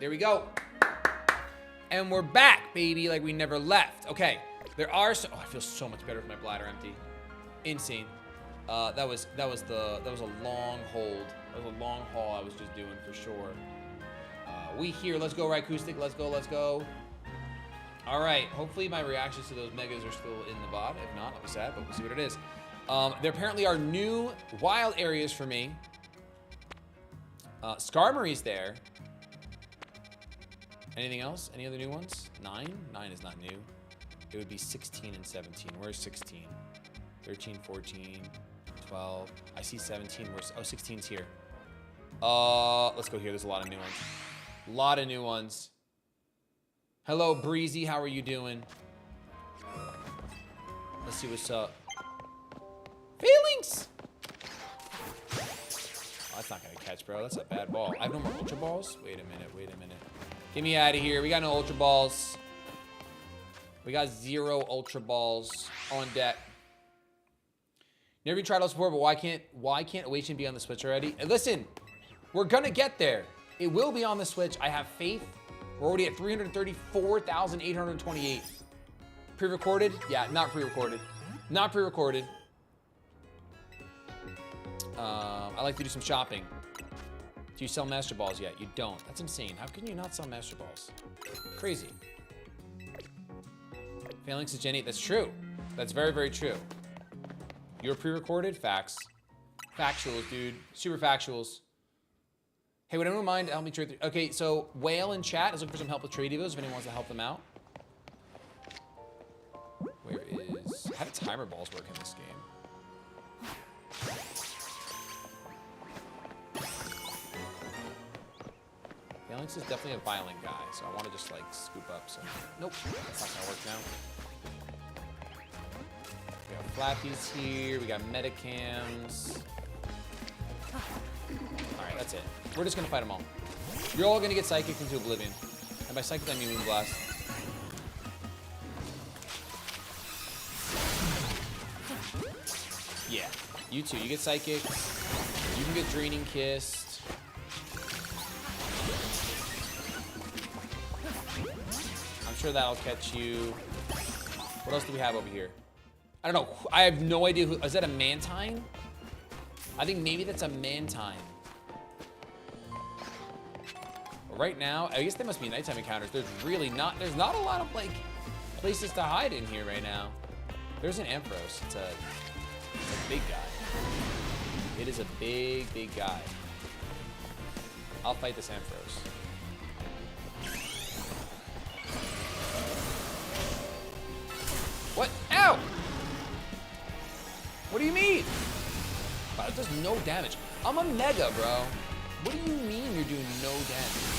There we go. And we're back, baby, like we never left. Okay, there are so, oh, I feel so much better with my bladder empty. Insane. That was a long hold. That was a long haul I was just doing for sure. We here. Let's go, Rhycoustic. Let's go. Let's go. All right. Hopefully my reactions to those megas are still in the VOD. If not, I'll be sad, but we'll see what it is. There apparently are new wild areas for me. Skarmory's there. Anything else? Any other new ones? 9? 9 is not new. It would be 16 and 17. Where's 16? 13, 14, 12. I see 17. Where's, oh, 16's here. Let's go here. There's a lot of new ones. A lot of new ones. Hello, Breezy. How are you doing? Let's see what's up. Feelings! Oh, that's not gonna catch, bro. That's a bad ball. I have no more Ultra Balls? Wait a minute. Wait a minute. Get me out of here. We got no Ultra Balls. We got 0 Ultra Balls on deck. Never even tried those before, but why can't Awation be on the Switch already? And listen, we're gonna get there. It will be on the Switch. I have faith. We're already at 334,828. Pre-recorded? Yeah, not pre-recorded. Not pre-recorded. I like to do some shopping. Do you sell Master Balls yet? You don't. That's insane. How can you not sell Master Balls? Crazy. Phalanx is Gen 8. That's true. That's very, very true. You're pre-recorded? Facts. Factuals, dude. Super factuals. Hey, would anyone mind help me trade? Okay, so Whale in chat is looking for some help with trade evos if anyone wants to help them out. Where is... How do timer balls work in this game? Phalanx is definitely a violent guy, so I want to just like scoop up some. Nope, that's not gonna work now. We got Flappies here, we got Metacams. Alright, that's it. We're just gonna fight them all. You're all gonna get Psychic into Oblivion. And by Psychic I mean Moonblast. Yeah, you too. You get Psychic. You can get Draining Kissed. I'm sure that'll catch you. What else do we have over here? I don't know. I have no idea who. Is that a Mantine? I think maybe that's a Mantine. But right now, I guess there must be nighttime encounters. There's not a lot of like places to hide in here right now. There's an Ampharos. It's a big guy. It is a big, big guy. I'll fight this Ampharos. What? Ow! What do you mean? Wow, that does no damage. I'm a Mega, bro. What do you mean you're doing no damage?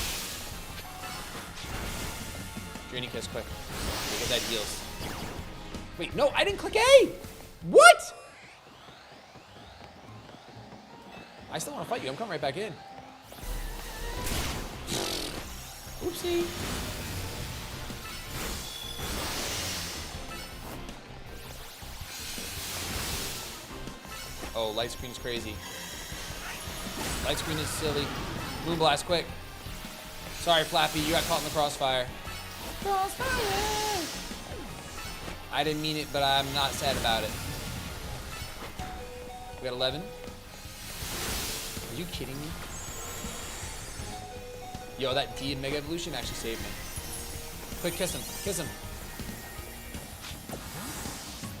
Draining Kiss, quick. Because that heals. Wait, no, I didn't click A! What? I still want to fight you. I'm coming right back in. Oopsie. Oh, light screen is crazy. Light screen is silly. Moonblast, quick. Sorry, Flappy, you got caught in the crossfire. Crossfire! I didn't mean it, but I'm not sad about it. We got 11. Are you kidding me? Yo, that D in Mega Evolution actually saved me. Quick, kiss him. Kiss him.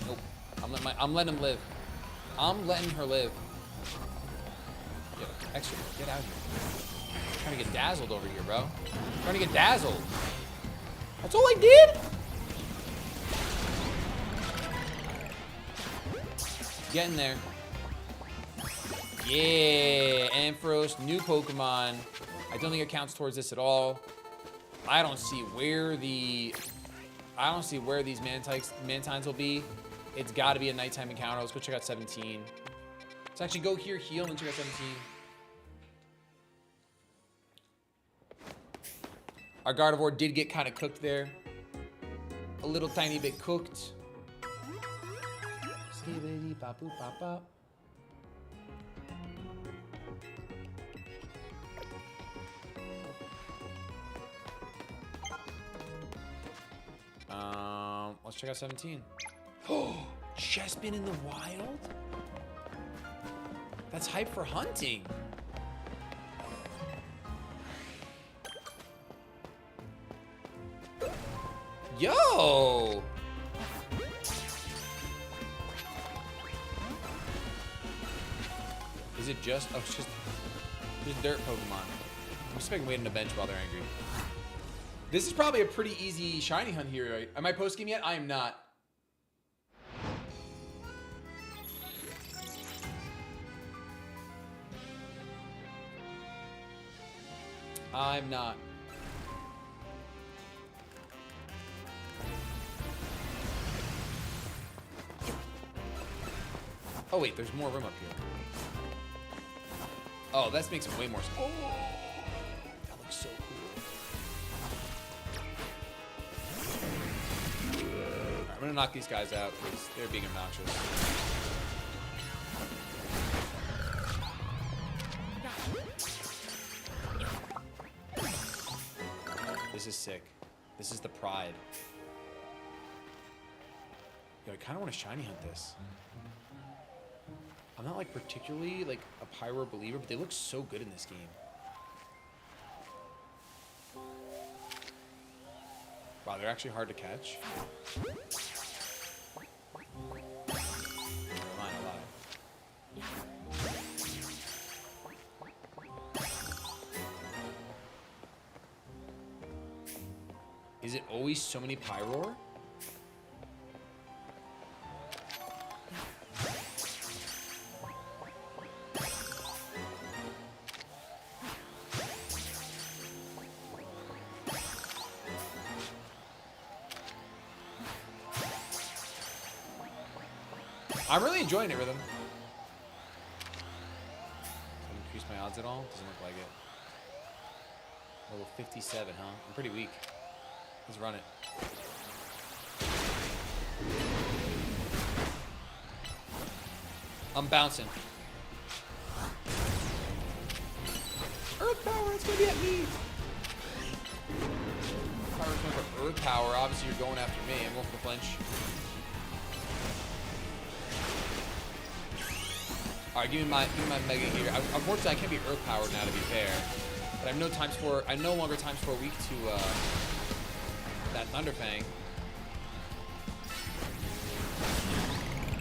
Nope. I'm letting him live. I'm letting her live. Yo, extra, get out here. I'm trying to get dazzled over here, bro. I'm trying to get dazzled. That's all I did? Get in there. Yeah, Ampharos, new Pokemon. I don't think it counts towards this at all. I don't see where these Mantines will be. It's got to be a nighttime encounter. Let's go check out 17. Let's actually go here, heal, and check out 17. Our Gardevoir did get kind of cooked there. A little tiny bit cooked. Skibbity bop boop bop bop. let's check out 17. Oh, Chespin in the wild? That's hype for hunting. Yo! Is it just, oh, it's just dirt Pokemon. I'm just making waiting a bench while they're angry. This is probably a pretty easy shiny hunt here, right? Am I post-game yet? I am not. I'm not. Oh wait, there's more room up here. Oh, that makes it way more. Oh, that looks so cool. Right, I'm gonna knock these guys out because they're being obnoxious. This is sick. This is the pride. Yo, I kind of want to shiny hunt this. I'm not like particularly like a Pyro believer, but they look so good in this game. Wow, they're actually hard to catch. Never mind, I lied. Is it always so many Pyroar? I'm really enjoying it, Rhythm. Does it increase my odds at all? Doesn't look like it. Level 57, huh? I'm pretty weak. Let's run it. I'm bouncing. Earth Power, it's gonna be at me. Power's going for Earth Power. Obviously, you're going after me. I'm going for the flinch. All right, give me my Mega here. Unfortunately, I can't be Earth Powered now, to be fair. But I have no longer times 4 weak to that Thunderfang.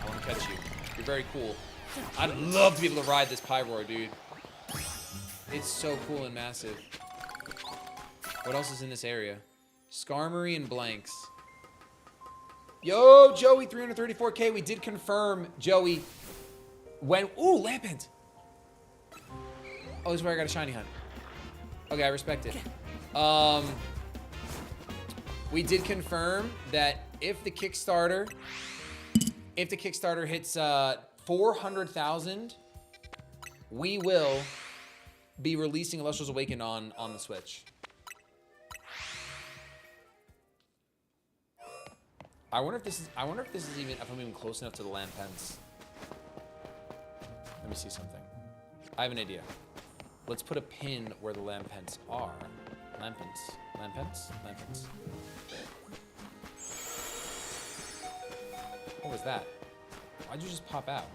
I want to catch you. You're very cool. I'd love to be able to ride this Pyroar, dude. It's so cool and massive. What else is in this area? Skarmory and Blanks. Yo, Joey, 334K. We did confirm, Joey. When, ooh, Lampent. Oh, this is where I got a shiny hunt. Okay, I respect it. We did confirm that if the Kickstarter hits 400,000, we will be releasing Elestrals Awakened on the Switch. I wonder if this is even, if I'm even close enough to the Lampents. Let me see something. I have an idea. Let's put a pin where the Lampents are. Lampents. What was that? Why'd you just pop out?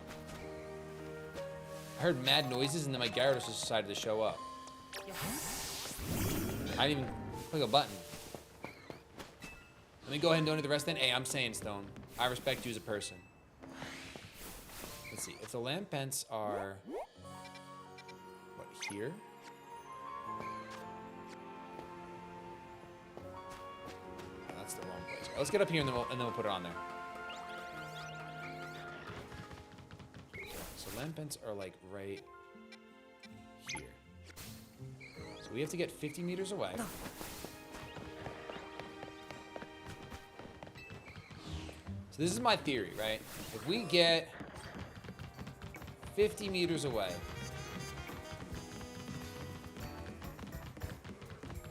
I heard mad noises and then my Gyarados just decided to show up. I didn't even click a button. Let me go ahead and donate the rest then. Hey, I'm saying, Stone, I respect you as a person. Let's see. If the Lampents are... what, here? Oh, that's the wrong place. Let's get up here and then we'll put it on there. So Lampents are like right here. So we have to get 50 meters away. So this is my theory, right? If we get 50 meters away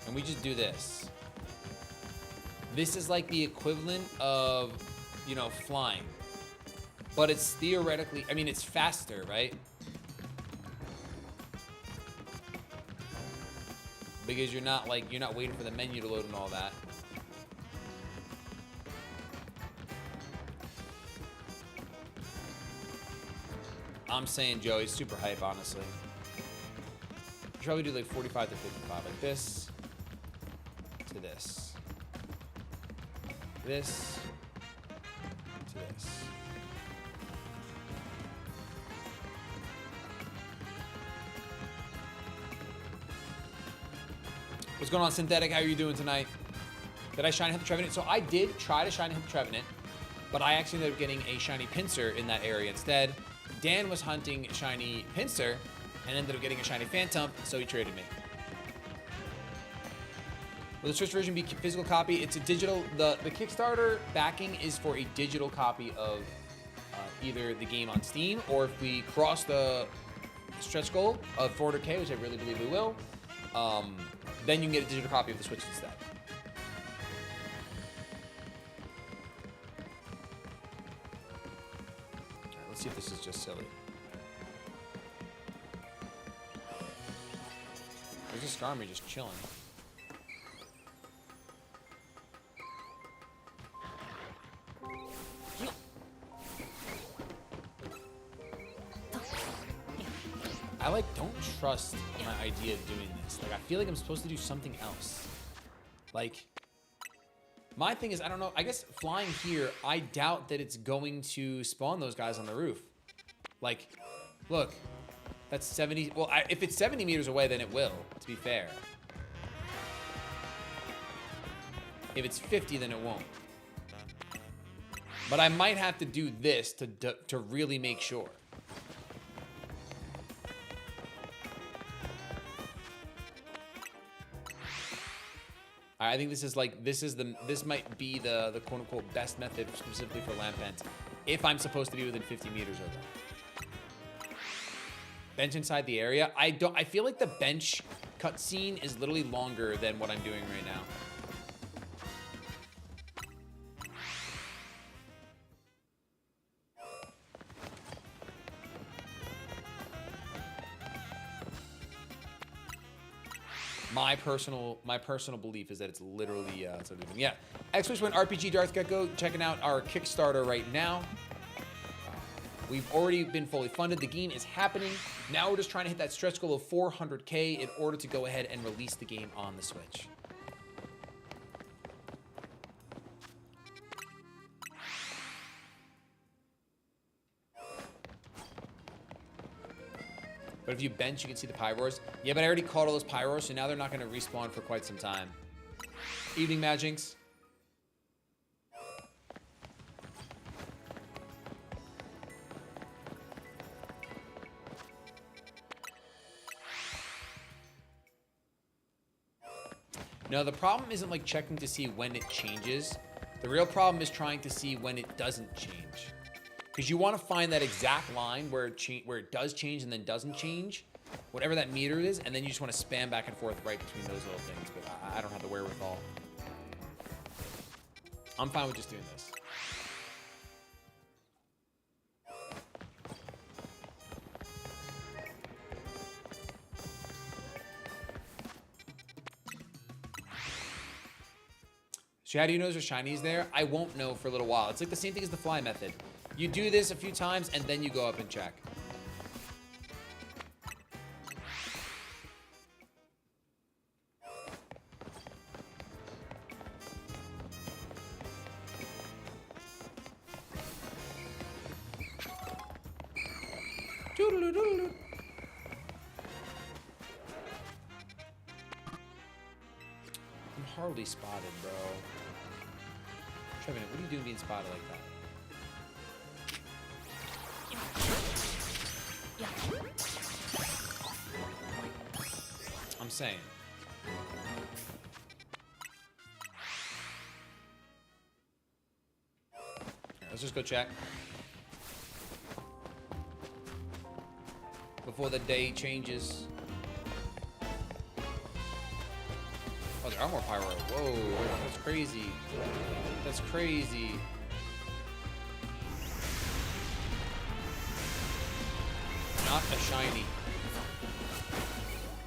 and we just do this, this is like the equivalent of, you know, flying, but it's theoretically, I mean, it's faster, right? Because you're not waiting for the menu to load and all that. I'm saying Joey's super hype, honestly. Should probably do like 45 to 55, like this to this. This to this. What's going on, Synthetic? How are you doing tonight? Did I shiny hit the Trevenant? So I did try to shiny hit the Trevenant, but I actually ended up getting a shiny Pinsir in that area instead. Dan was hunting shiny Pinsir and ended up getting a shiny Phantom, so he traded me. Will the Switch version be physical copy? It's a digital. The Kickstarter backing is for a digital copy of either the game on Steam, or if we cross the stretch goal of 400K, which I really believe we will, then you can get a digital copy of the Switch instead. Alright, let's see if this is just silly. There's a Skarmory just chilling. I like don't trust my idea of doing this. Like I feel like I'm supposed to do something else. Like my thing is, I don't know, I guess flying here, I doubt that it's going to spawn those guys on the roof. Like, look, that's 70, well, if it's 70 meters away, then it will, to be fair. If it's 50, then it won't. But I might have to do this to really make sure. I think this is like, this might be the quote unquote best method specifically for Lampent if I'm supposed to be within 50 meters of them. Bench inside the area. I feel like the bench cutscene is literally longer than what I'm doing right now. My personal belief is that it's literally sort of, yeah. X-Wish went RPG Darth Gecko, checking out our Kickstarter right now. We've already been fully funded. The game is happening. Now we're just trying to hit that stretch goal of 400K in order to go ahead and release the game on the Switch. But if you bench, you can see the Pyroars. Yeah, but I already caught all those Pyroars, so now they're not going to respawn for quite some time. Evening Magings. No, the problem isn't like checking to see when it changes. The real problem is trying to see when it doesn't change. Because you want to find that exact line where it does change and then doesn't change, whatever that meter is, and then you just want to spam back and forth right between those little things. But I don't have the wherewithal. I'm fine with just doing this. So how do you know there's shinies there? I won't know for a little while. It's like the same thing as the fly method. You do this a few times, and then you go up and check. Doodle-doo-doodle-doo. I'm hardly spotted, bro. Trevenant, what are you doing being spotted like that? I'm saying. Right, let's just go check. Before the day changes. Oh, there are more Pyro. Whoa, that's crazy. That's crazy. Not a shiny.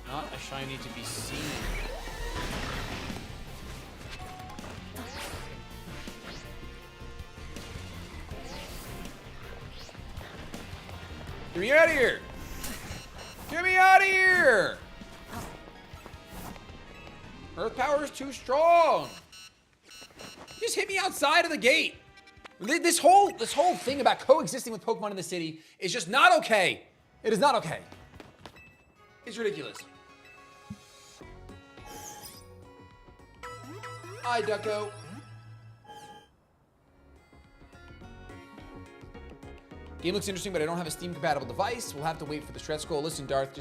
Not a shiny to be seen. Get me out of here! Get me out of here! Earth power is too strong. Just hit me outside of the gate. This whole thing about coexisting with Pokemon in the city is just not okay. It is not okay. It's ridiculous. Hi, Ducko. Game looks interesting, but I don't have a Steam-compatible device. We'll have to wait for the stretch goal. Listen, Darth,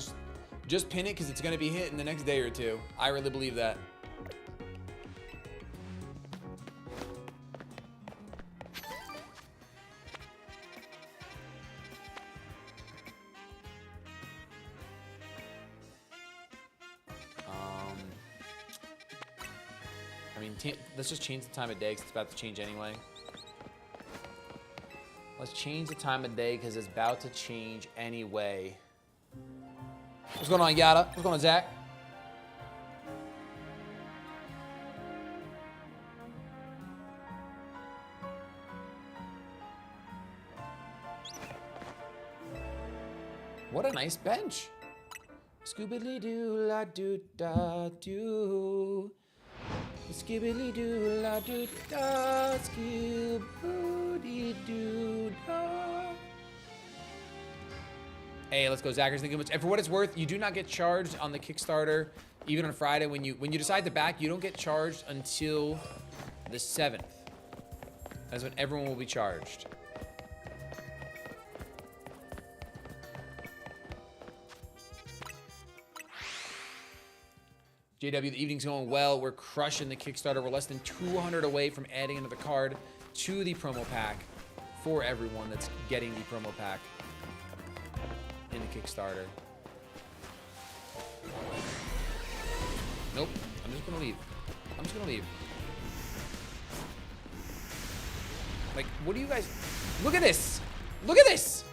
just pin it because it's going to be hit in the next day or two. I really believe that. I mean, let's just change the time of day because it's about to change anyway. Let's change the time of day because it's about to change anyway. What's going on, Yada? What's going on, Zach? What a nice bench. Scooby-doo-la-doo-da-doo. Skibbly-doo-la-doo-da. Skibbly-doo-da. Hey, let's go, Zachary. Thank you much. And for what it's worth, you do not get charged on the Kickstarter, even on Friday. When you decide to back, you don't get charged until the 7th. That's when everyone will be charged. JW, the evening's going well. We're crushing the Kickstarter. We're less than 200 away from adding another card to the promo pack for everyone that's getting the promo pack in the Kickstarter. Nope. I'm just gonna leave. I'm just gonna leave. Like, what do you guys... Look at this! Look at this!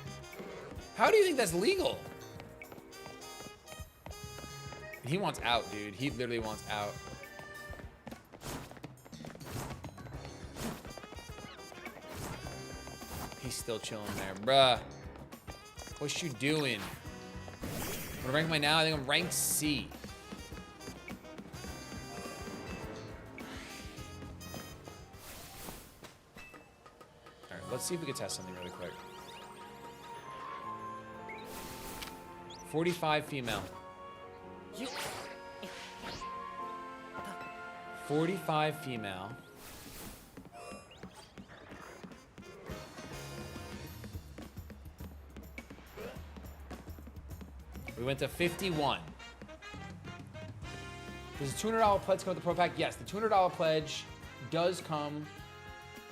How do you think that's legal? He wants out, dude. He literally wants out. He's still chilling there. Bruh. What you doing? What rank am I now? I think I'm rank C. Alright, let's see if we can test something really quick. 45 female. 45 female. We went to 51. Does a $200 pledge come with the Pro Pack? Yes, the $200 pledge does come.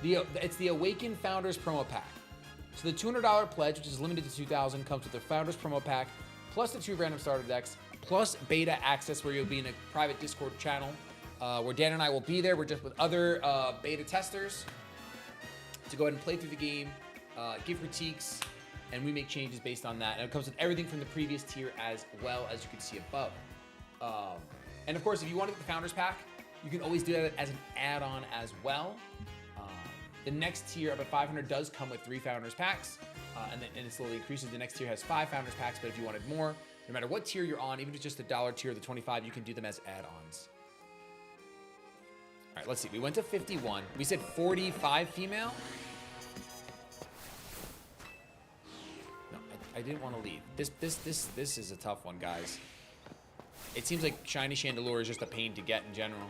It's the Awakened Founders promo pack. So the $200 pledge, which is limited to 2,000, comes with the Founders promo pack, plus the 2 random starter decks, plus beta access where you'll be in a private Discord channel where Dan and I will be there. We're just with other beta testers to go ahead and play through the game, give critiques, and we make changes based on that. And it comes with everything from the previous tier as well, as you can see above. And of course, if you wanted the Founders Pack, you can always do that as an add-on as well. The next tier up at 500 does come with 3 Founders Packs, and it slowly increases. The next tier has 5 Founders Packs, but if you wanted more, no matter what tier you're on, even if it's just the $1 tier or the 25, you can do them as add-ons. All right, let's see. We went to 51. We said 45 female. No, I didn't want to leave. This is a tough one, guys. It seems like Shiny Chandelure is just a pain to get in general.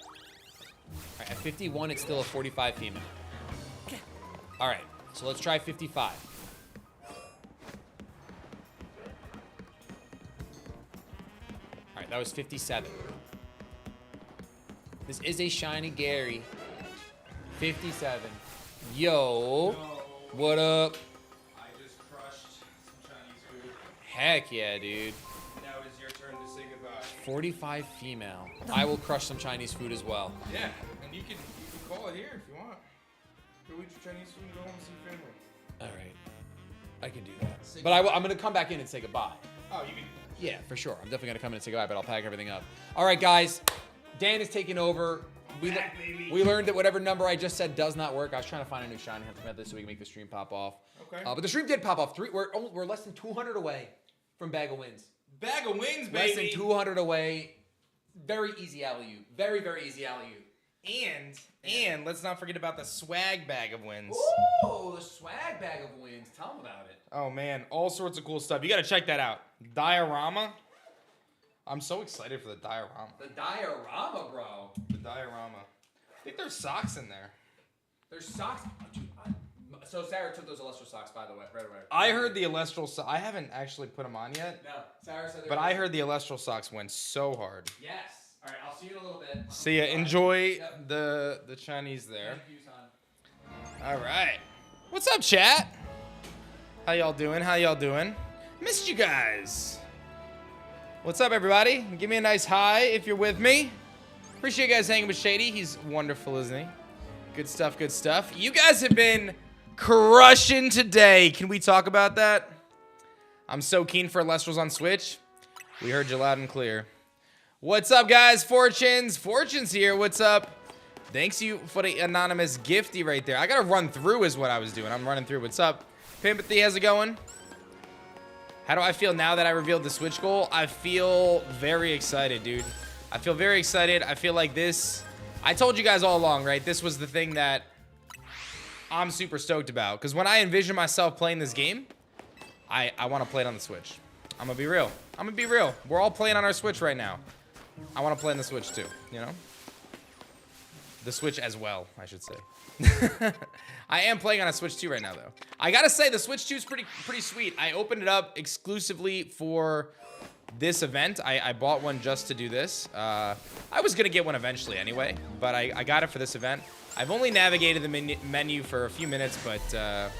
All right, at 51, it's still a 45 female. All right, so let's try 55. All right, that was 57. This is a shiny Gary. 57. Yo. What up? I just crushed some Chinese food. Heck yeah, dude. Now it is your turn to say goodbye. 45 female. I will crush some Chinese food as well. Yeah, and you can call it here if you want. Go eat your Chinese food and go home and see your family. All right. I can do that. But I'm going to come back in and say goodbye. Oh, you can. Yeah, for sure. I'm definitely going to come in and say goodbye, but I'll pack everything up. All right, guys. Dan is taking over. we learned that whatever number I just said does not work. I was trying to find a new shiny hunter method so we can make the stream pop off. Okay. But the stream did pop off. We're less than 200 away from bag of wins. Bag of wins, baby. Less than 200 away. Very easy alley-oop. Very, very easy alley-oop. And let's not forget about the swag bag of wins. Ooh, the swag bag of wins. Tell them about it. Oh, man. All sorts of cool stuff. You got to check that out. Diorama. I'm so excited for the diorama. The diorama, bro. The diorama. I think there's socks in there. There's socks. Oh, dude, so Sarah took those Elestrals socks, by the way. Right. I heard the Elestral socks. I haven't actually put them on yet. No, Sarah said. But I heard the Elestral socks went so hard. Yes. All right, I'll see you in a little bit. See ya. Enjoy the Chinese there. Thank you, son. All right. What's up, chat? How y'all doing? Missed you guys. What's up, everybody? Give me a nice hi if you're with me. Appreciate you guys hanging with Shady. He's wonderful, isn't he? Good stuff. You guys have been crushing today. Can we talk about that? I'm so keen for Elestrals on Switch. We heard you loud and clear. What's up, guys? Fortune's here. What's up? Thanks you for the anonymous gifty right there. I gotta run through is what I was doing. I'm running through. What's up? Pimpathy, how's it going? How do I feel now that I revealed the Switch goal? I feel very excited, dude. I feel very excited. I feel like this... I told you guys all along, right? This was the thing that I'm super stoked about. Because when I envision myself playing this game, I want to play it on the Switch. I'm going to be real. We're all playing on our Switch right now. I want to play on the Switch too, you know? The Switch as well, I should say. I am playing on a Switch 2 right now, though. I gotta say, the Switch 2 is pretty sweet. I opened it up exclusively for this event. I bought one just to do this. I was gonna get one eventually anyway, but I got it for this event. I've only navigated the menu for a few minutes, but I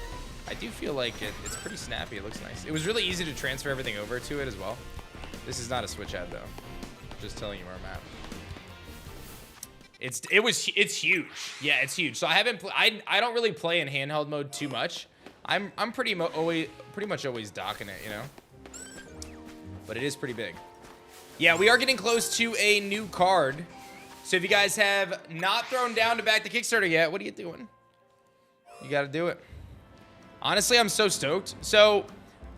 do feel like it's pretty snappy. It looks nice. It was really easy to transfer everything over to it as well. This is not a Switch ad, though. Just telling you where I'm at. It's huge. Yeah, it's huge. So I haven't I don't really play in handheld mode too much. I'm pretty much always docking it, you know. But it is pretty big. Yeah, we are getting close to a new card. So if you guys have not thrown down to back the Kickstarter yet, what are you doing? You got to do it. Honestly, I'm so stoked. So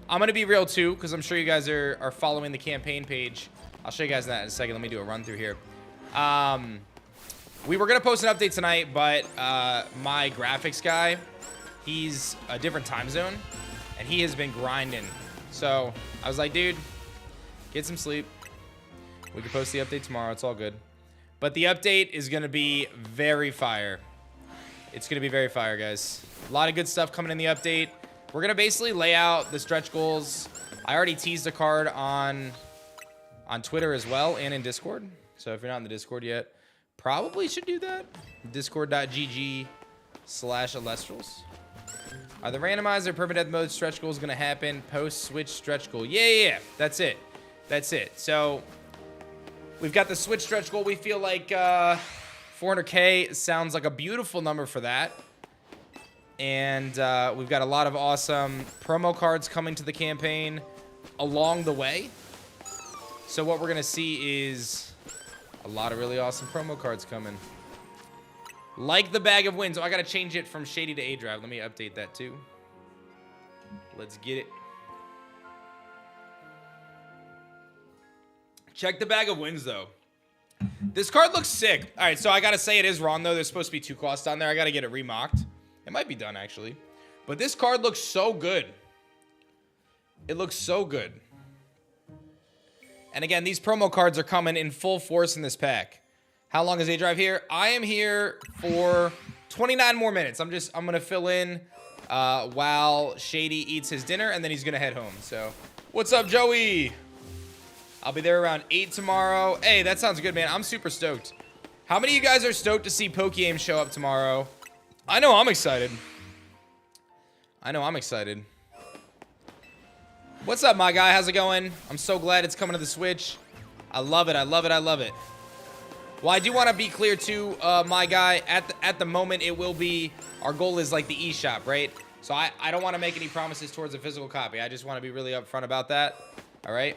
I'm gonna be real too, because I'm sure you guys are following the campaign page. I'll show you guys that in a second. Let me do a run through here. We were going to post an update tonight, but my graphics guy, he's a different time zone, and he has been grinding. So I was like, dude, get some sleep. We can post the update tomorrow. It's all good. But the update is going to be very fire. It's going to be very fire, guys. A lot of good stuff coming in the update. We're going to basically lay out the stretch goals. I already teased a card on Twitter as well and in Discord. So if you're not in the Discord yet, probably should do that. Discord.gg/Elestrals. Are the randomizer permadeath mode stretch goals going to happen post-Switch stretch goal? Yeah. That's it. So we've got the Switch stretch goal. We feel like 400K sounds like a beautiful number for that. And we've got a lot of awesome promo cards coming to the campaign along the way. So what we're going to see is a lot of really awesome promo cards coming. Like the bag of wins. Oh, I got to change it from Shady to A-Drive. Let me update that too. Let's get it. Check the bag of wins, though. This card looks sick. All right, so I got to say it is wrong, though. There's supposed to be 2 costs on there. I got to get it remocked. It might be done, actually. But this card looks so good. It looks so good. And again, these promo cards are coming in full force in this pack. How long is A-Drive here? I am here for 29 more minutes. I'm going to fill in while Shady eats his dinner, and then he's going to head home. So, what's up, Joey? I'll be there around 8 tomorrow. Hey, that sounds good, man. I'm super stoked. How many of you guys are stoked to see Pokémon show up tomorrow? I know I'm excited. What's up, my guy? How's it going? I'm so glad it's coming to the Switch. I love it. Well, I do want to be clear too, my guy. At the moment, it will be, our goal is like the eShop, right? So I don't want to make any promises towards a physical copy. I just want to be really upfront about that. All right?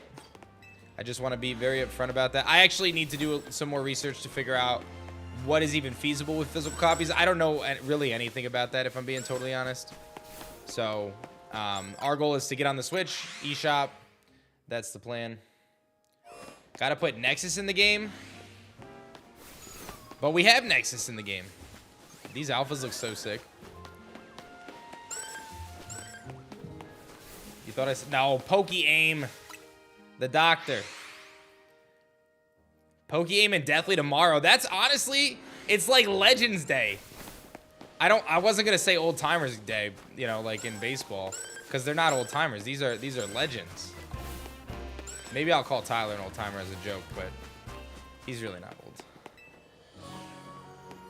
I just want to be very upfront about that. I actually need to do some more research to figure out what is even feasible with physical copies. I don't know really anything about that, if I'm being totally honest. So, our goal is to get on the Switch, eShop. That's the plan. Gotta put Nexus in the game. But we have Nexus in the game. These alphas look so sick. You thought I said... No, Poke-Aim. The doctor. Poke-Aim and Deathly tomorrow. That's honestly... It's like Legends Day. I wasn't going to say Old Timers Day, you know, like in baseball. Because they're not old timers. These are legends. Maybe I'll call Tyler an old timer as a joke, but he's really not old.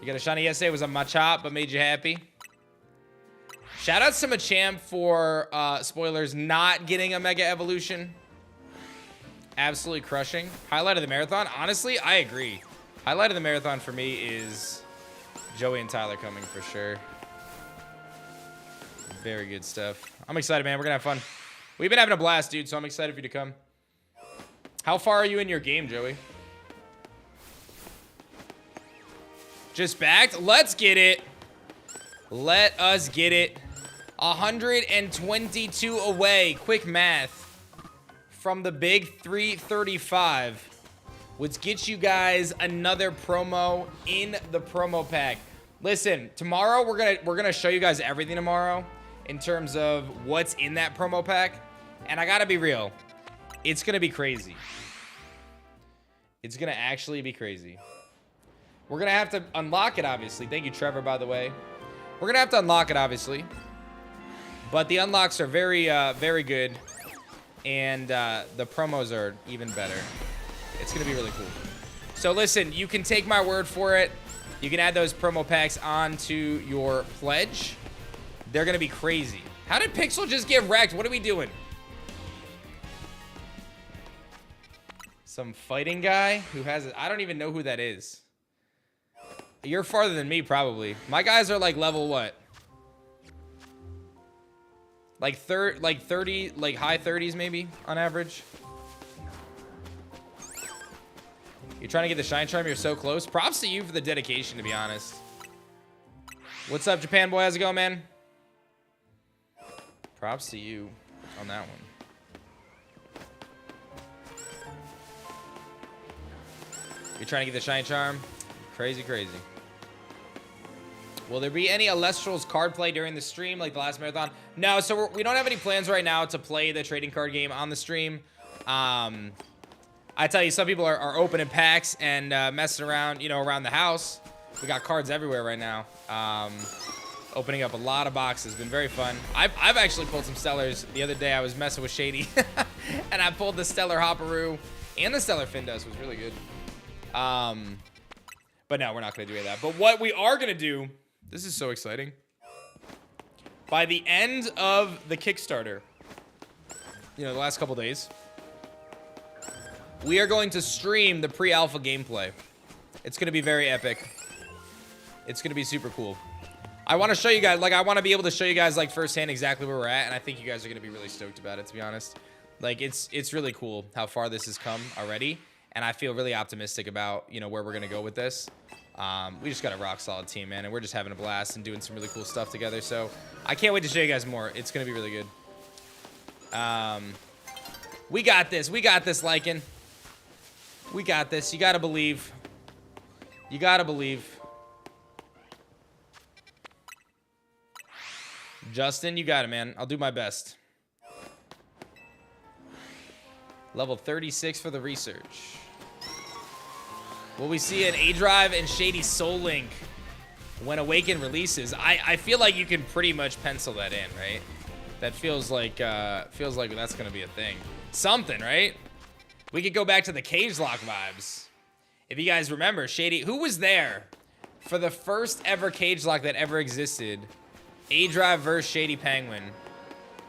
You got a shiny yesterday. Was a Machop, but made you happy. Shoutouts to Machamp for, spoilers, not getting a Mega Evolution. Absolutely crushing. Highlight of the marathon. Honestly, I agree. Highlight of the marathon for me is Joey and Tyler coming for sure. Very good stuff. I'm excited, man. We're going to have fun. We've been having a blast, dude, so I'm excited for you to come. How far are you in your game, Joey? Just backed. Let's get it. Let us get it. 122 away. Quick math. From the big 335. Which gets you guys another promo in the promo pack. Listen, tomorrow we're gonna show you guys everything tomorrow in terms of what's in that promo pack. And I gotta be real. It's gonna be crazy. It's gonna actually be crazy. We're gonna have to unlock it, obviously. Thank you, Trevor, by the way. We're gonna have to unlock it, obviously. But the unlocks are very, very good. And the promos are even better. It's gonna be really cool. So listen, you can take my word for it. You can add those promo packs onto your pledge. They're gonna be crazy. How did Pixel just get wrecked? What are we doing? Some fighting guy who has it. I don't even know who that is. You're farther than me, probably. My guys are like level what? Like 30, like high 30s maybe on average. You're trying to get the Shine Charm. You're so close. Props to you for the dedication, to be honest. What's up, Japan boy? How's it going, man? Props to you on that one. You're trying to get the Shine Charm. Crazy, crazy. Will there be any Elestrals card play during the stream like the last marathon? No, so we don't have any plans right now to play the trading card game on the stream. I tell you, some people are opening packs and messing around, you know, around the house. We got cards everywhere right now. Opening up a lot of boxes. Been very fun. I've actually pulled some Stellars. The other day I was messing with Shady. And I pulled the Stellar Hopperoo and the Stellar Findus. Was really good. But no, we're not going to do any of that. But what we are going to do, this is so exciting. By the end of the Kickstarter, you know, the last couple days, we are going to stream the pre-alpha gameplay. It's going to be very epic. It's going to be super cool. I want to show you guys, like, I want to be able to show you guys, like, firsthand exactly where we're at, and I think you guys are going to be really stoked about it, to be honest. Like, it's really cool how far this has come already, and I feel really optimistic about, you know, where we're going to go with this. We just got a rock-solid team, man, and we're just having a blast and doing some really cool stuff together, so I can't wait to show you guys more. It's going to be really good. We got this. We got this, Lycan. We got this. You got to believe. You got to believe. Justin, you got it, man. I'll do my best. Level 36 for the research. Will we see an A-Drive and Shady Soul Link when Awaken releases? I feel like you can pretty much pencil that in, right? That feels like that's gonna be a thing. Something, right? We could go back to the Cage Lock vibes. If you guys remember, Shady, who was there for the first ever Cage Lock that ever existed? A-Drive versus Shady Penguin.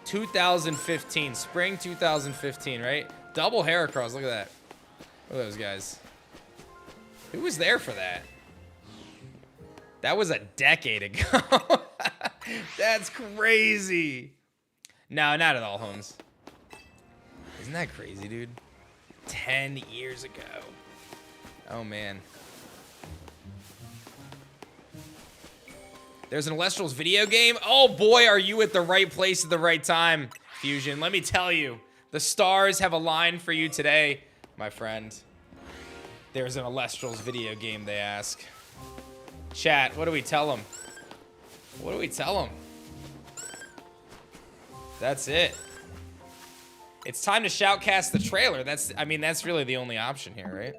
2015, spring 2015, right? Double Heracross, look at that. Look at those guys. Who was there for that? That was a decade ago. That's crazy. No, not at all, Holmes. Isn't that crazy, dude? 10 years ago. Oh, man. There's an Elestrals video game. Oh boy, are you at the right place at the right time, Fusion. Let me tell you, the stars have aligned for you today, my friend. There's an Elestrals video game, they ask. Chat, what do we tell them? What do we tell them? That's it. It's time to shoutcast the trailer. I mean, that's really the only option here, right?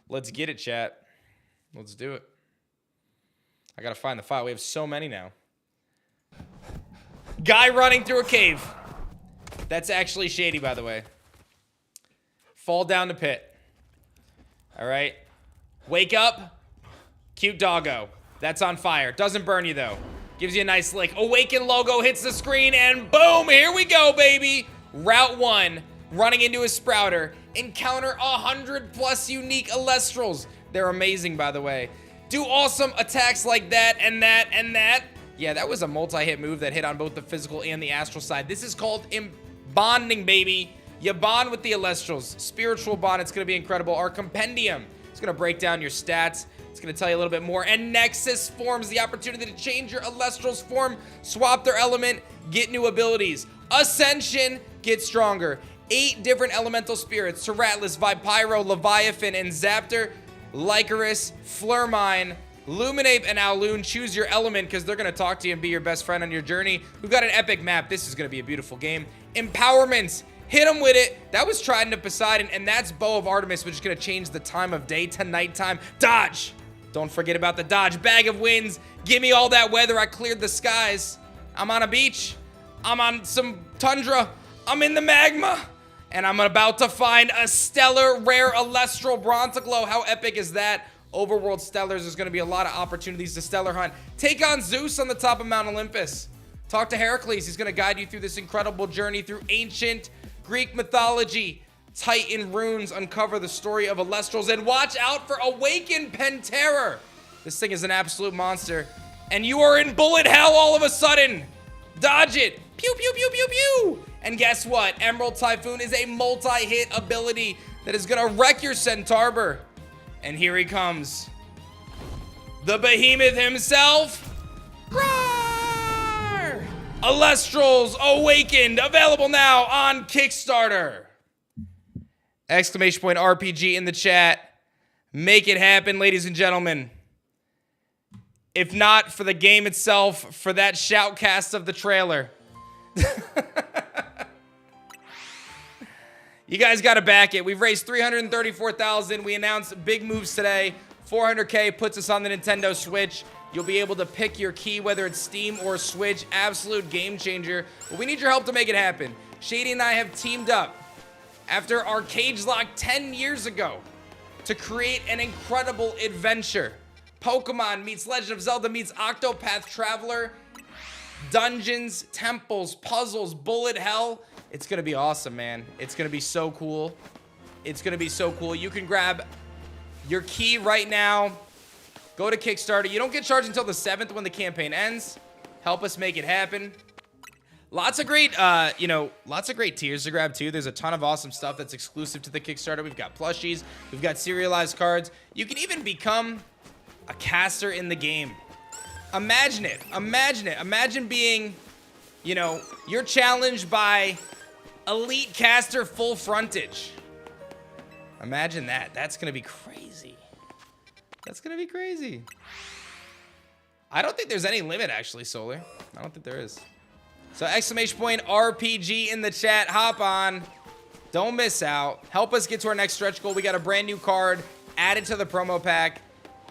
Let's get it, chat. Let's do it. I gotta find the file. We have so many now. Guy running through a cave. That's actually Shady, by the way. Fall down the pit. All right. Wake up. Cute doggo. That's on fire. Doesn't burn you, though. Gives you a nice lick. Awaken logo hits the screen, and boom, here we go, baby. Route 1, running into a Sprouter. Encounter 100+ unique Elestrals. They're amazing, by the way. Do awesome attacks like that and that and that. Yeah, that was a multi-hit move that hit on both the physical and the astral side. This is called bonding, baby. You bond with the Elestrals. Spiritual bond, it's going to be incredible. Our compendium, it's going to break down your stats. It's going to tell you a little bit more. And Nexus forms, the opportunity to change your Elestrals form, swap their element, get new abilities. Ascension, get stronger. 8 different elemental spirits: Teratlus, Vipyro, Leviathan, and Zaptor. Lycaris, Flurmine, Luminape, and Owloon. Choose your element because they're going to talk to you and be your best friend on your journey. We've got an epic map. This is going to be a beautiful game. Empowerments. Hit them with it. That was Trident of Poseidon, and that's Bow of Artemis, which is going to change the time of day to nighttime. Dodge. Don't forget about the dodge. Bag of Winds. Give me all that weather. I cleared the skies. I'm on a beach. I'm on some tundra. I'm in the magma. And I'm about to find a stellar rare Elestral Bronzaglow. How epic is that? Overworld Stellars, there's going to be a lot of opportunities to stellar hunt. Take on Zeus on the top of Mount Olympus. Talk to Heracles. He's going to guide you through this incredible journey through ancient Greek mythology. Titan runes, uncover the story of Elestrals, and watch out for Awakened Penterror. This thing is an absolute monster. And you are in bullet hell all of a sudden. Dodge it. Pew, pew, pew, pew, pew. And guess what? Emerald Typhoon is a multi-hit ability that is going to wreck your Centaur. And here he comes. The behemoth himself. Roar! Elestrals Awakened. Available now on Kickstarter. Exclamation point RPG in the chat. Make it happen, ladies and gentlemen. If not for the game itself, for that shoutcast of the trailer. You guys got to back it. We've raised $334,000. We announced big moves today. 400K puts us on the Nintendo Switch. You'll be able to pick your key, whether it's Steam or Switch. Absolute game changer. But we need your help to make it happen. Shady and I have teamed up after our cage lock 10 years ago to create an incredible adventure. Pokemon meets Legend of Zelda meets Octopath Traveler. Dungeons, temples, puzzles, bullet hell. It's going to be awesome, man. It's going to be so cool. It's going to be so cool. You can grab your key right now. Go to Kickstarter. You don't get charged until the 7th when the campaign ends. Help us make it happen. Lots of great, lots of great tiers to grab, too. There's a ton of awesome stuff that's exclusive to the Kickstarter. We've got plushies. We've got serialized cards. You can even become a caster in the game. Imagine it. Imagine it. Imagine being, you're challenged by Elite Caster Full Frontage. Imagine that. That's going to be crazy. That's going to be crazy. I don't think there's any limit, actually, Solar. I don't think there is. So, exclamation point RPG in the chat. Hop on. Don't miss out. Help us get to our next stretch goal. We got a brand new card added to the promo pack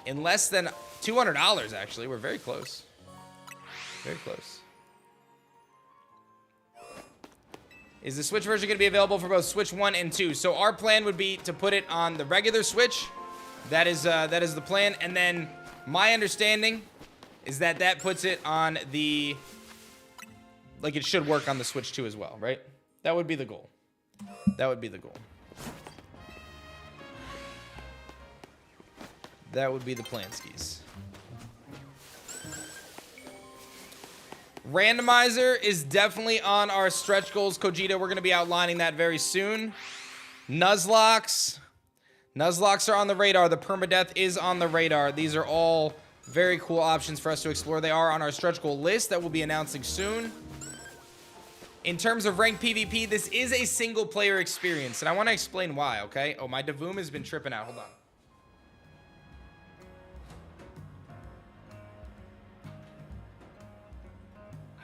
in less than $200, actually. We're very close. Very close. Is the Switch version going to be available for both Switch 1 and 2? So our plan would be to put it on the regular Switch. That is the plan. And then my understanding is that that puts it on the... Like, it should work on the Switch 2 as well, right? That would be the goal. That would be the goal. That would be the plan, skis. Randomizer is definitely on our stretch goals, Kojita. We're going to be outlining that very soon. Nuzlocks. Nuzlocks are on the radar. The permadeath is on the radar. These are all Very cool options for us to explore. They are on our stretch goal list that we'll be announcing soon. In terms of ranked PvP, this is a single player experience, and I want to explain why, okay? Oh, my Davoom has been tripping out. Hold on.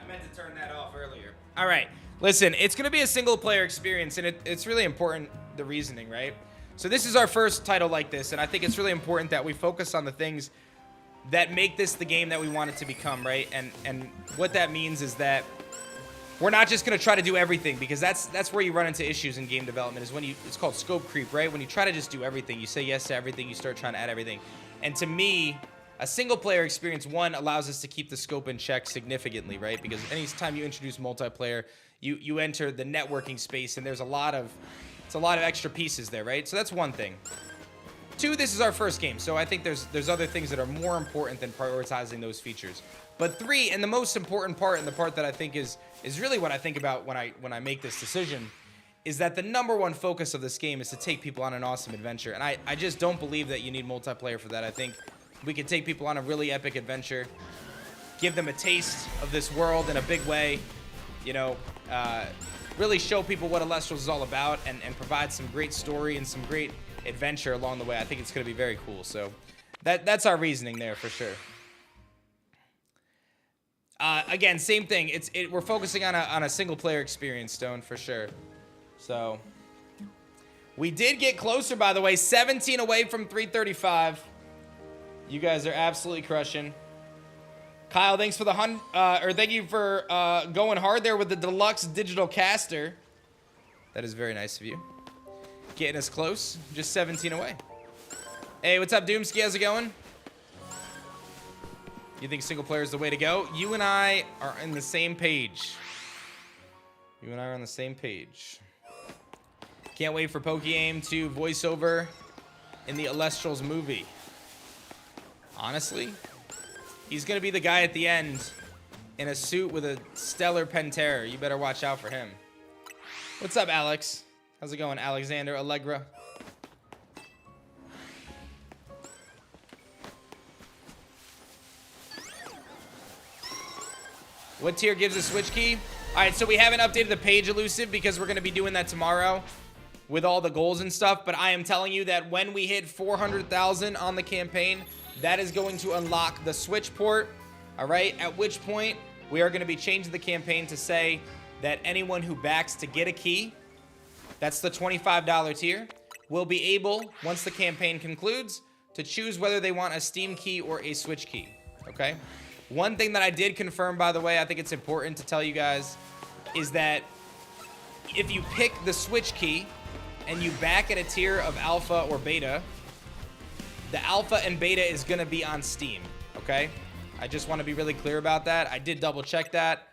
I meant to turn that off earlier. All right. Listen, it's going to be a single player experience, and it's really important, the reasoning, right? So this is our first title like this, and I think it's really important that we focus on the things that make this the game that we want it to become, right? And what that means is that we're not just going to try to do everything, because that's where you run into issues in game development, is when it's called scope creep, right? When you try to just do everything, you say yes to everything, you start trying to add everything. And to me, a single player experience, one, allows us to keep the scope in check significantly, right? Because anytime you introduce multiplayer, you enter the networking space, and there's a lot of extra pieces there, right? So that's one thing. Two, this is our first game, so I think there's other things that are more important than prioritizing those features. But three, and the most important part, and the part that I think is really what I think about when I make this decision, is that the number one focus of this game is to take people on an awesome adventure. And I just don't believe that you need multiplayer for that. I think we could take people on a really epic adventure, give them a taste of this world in a big way, you know, really show people what Elestrals is all about, and provide some great story and some great adventure along the way. I think it's going to be very cool. So that's our reasoning there for sure. Again, same thing. We're focusing on a single player experience, Stone, for sure. So we did get closer, by the way, 17 away from 335. You guys are absolutely crushing. Kyle, thanks for the thank you for going hard there with the deluxe digital caster. That is very nice of you. Getting us close, just 17 away. Hey, what's up, Doomski? How's it going? You think single player is the way to go? You and I are on the same page. You and I are on the same page. Can't wait for PokeAim to voiceover in the Elestrals movie. Honestly, he's going to be the guy at the end in a suit with a stellar Pantera. You better watch out for him. What's up, Alex? How's it going, Alexander Allegra? What tier gives a switch key? All right, so we haven't updated the page, Elusive, because we're going to be doing that tomorrow with all the goals and stuff. But I am telling you that when we hit 400,000 on the campaign, that is going to unlock the switch port. All right, at which point we are going to be changing the campaign to say that anyone who backs to get a key, that's the $25 tier, will be able, once the campaign concludes, to choose whether they want a Steam key or a switch key. Okay? One thing that I did confirm, by the way, I think it's important to tell you guys, is that if you pick the switch key and you back at a tier of alpha or beta, the alpha and beta is going to be on Steam, okay? I just want to be really clear about that. I did double check that.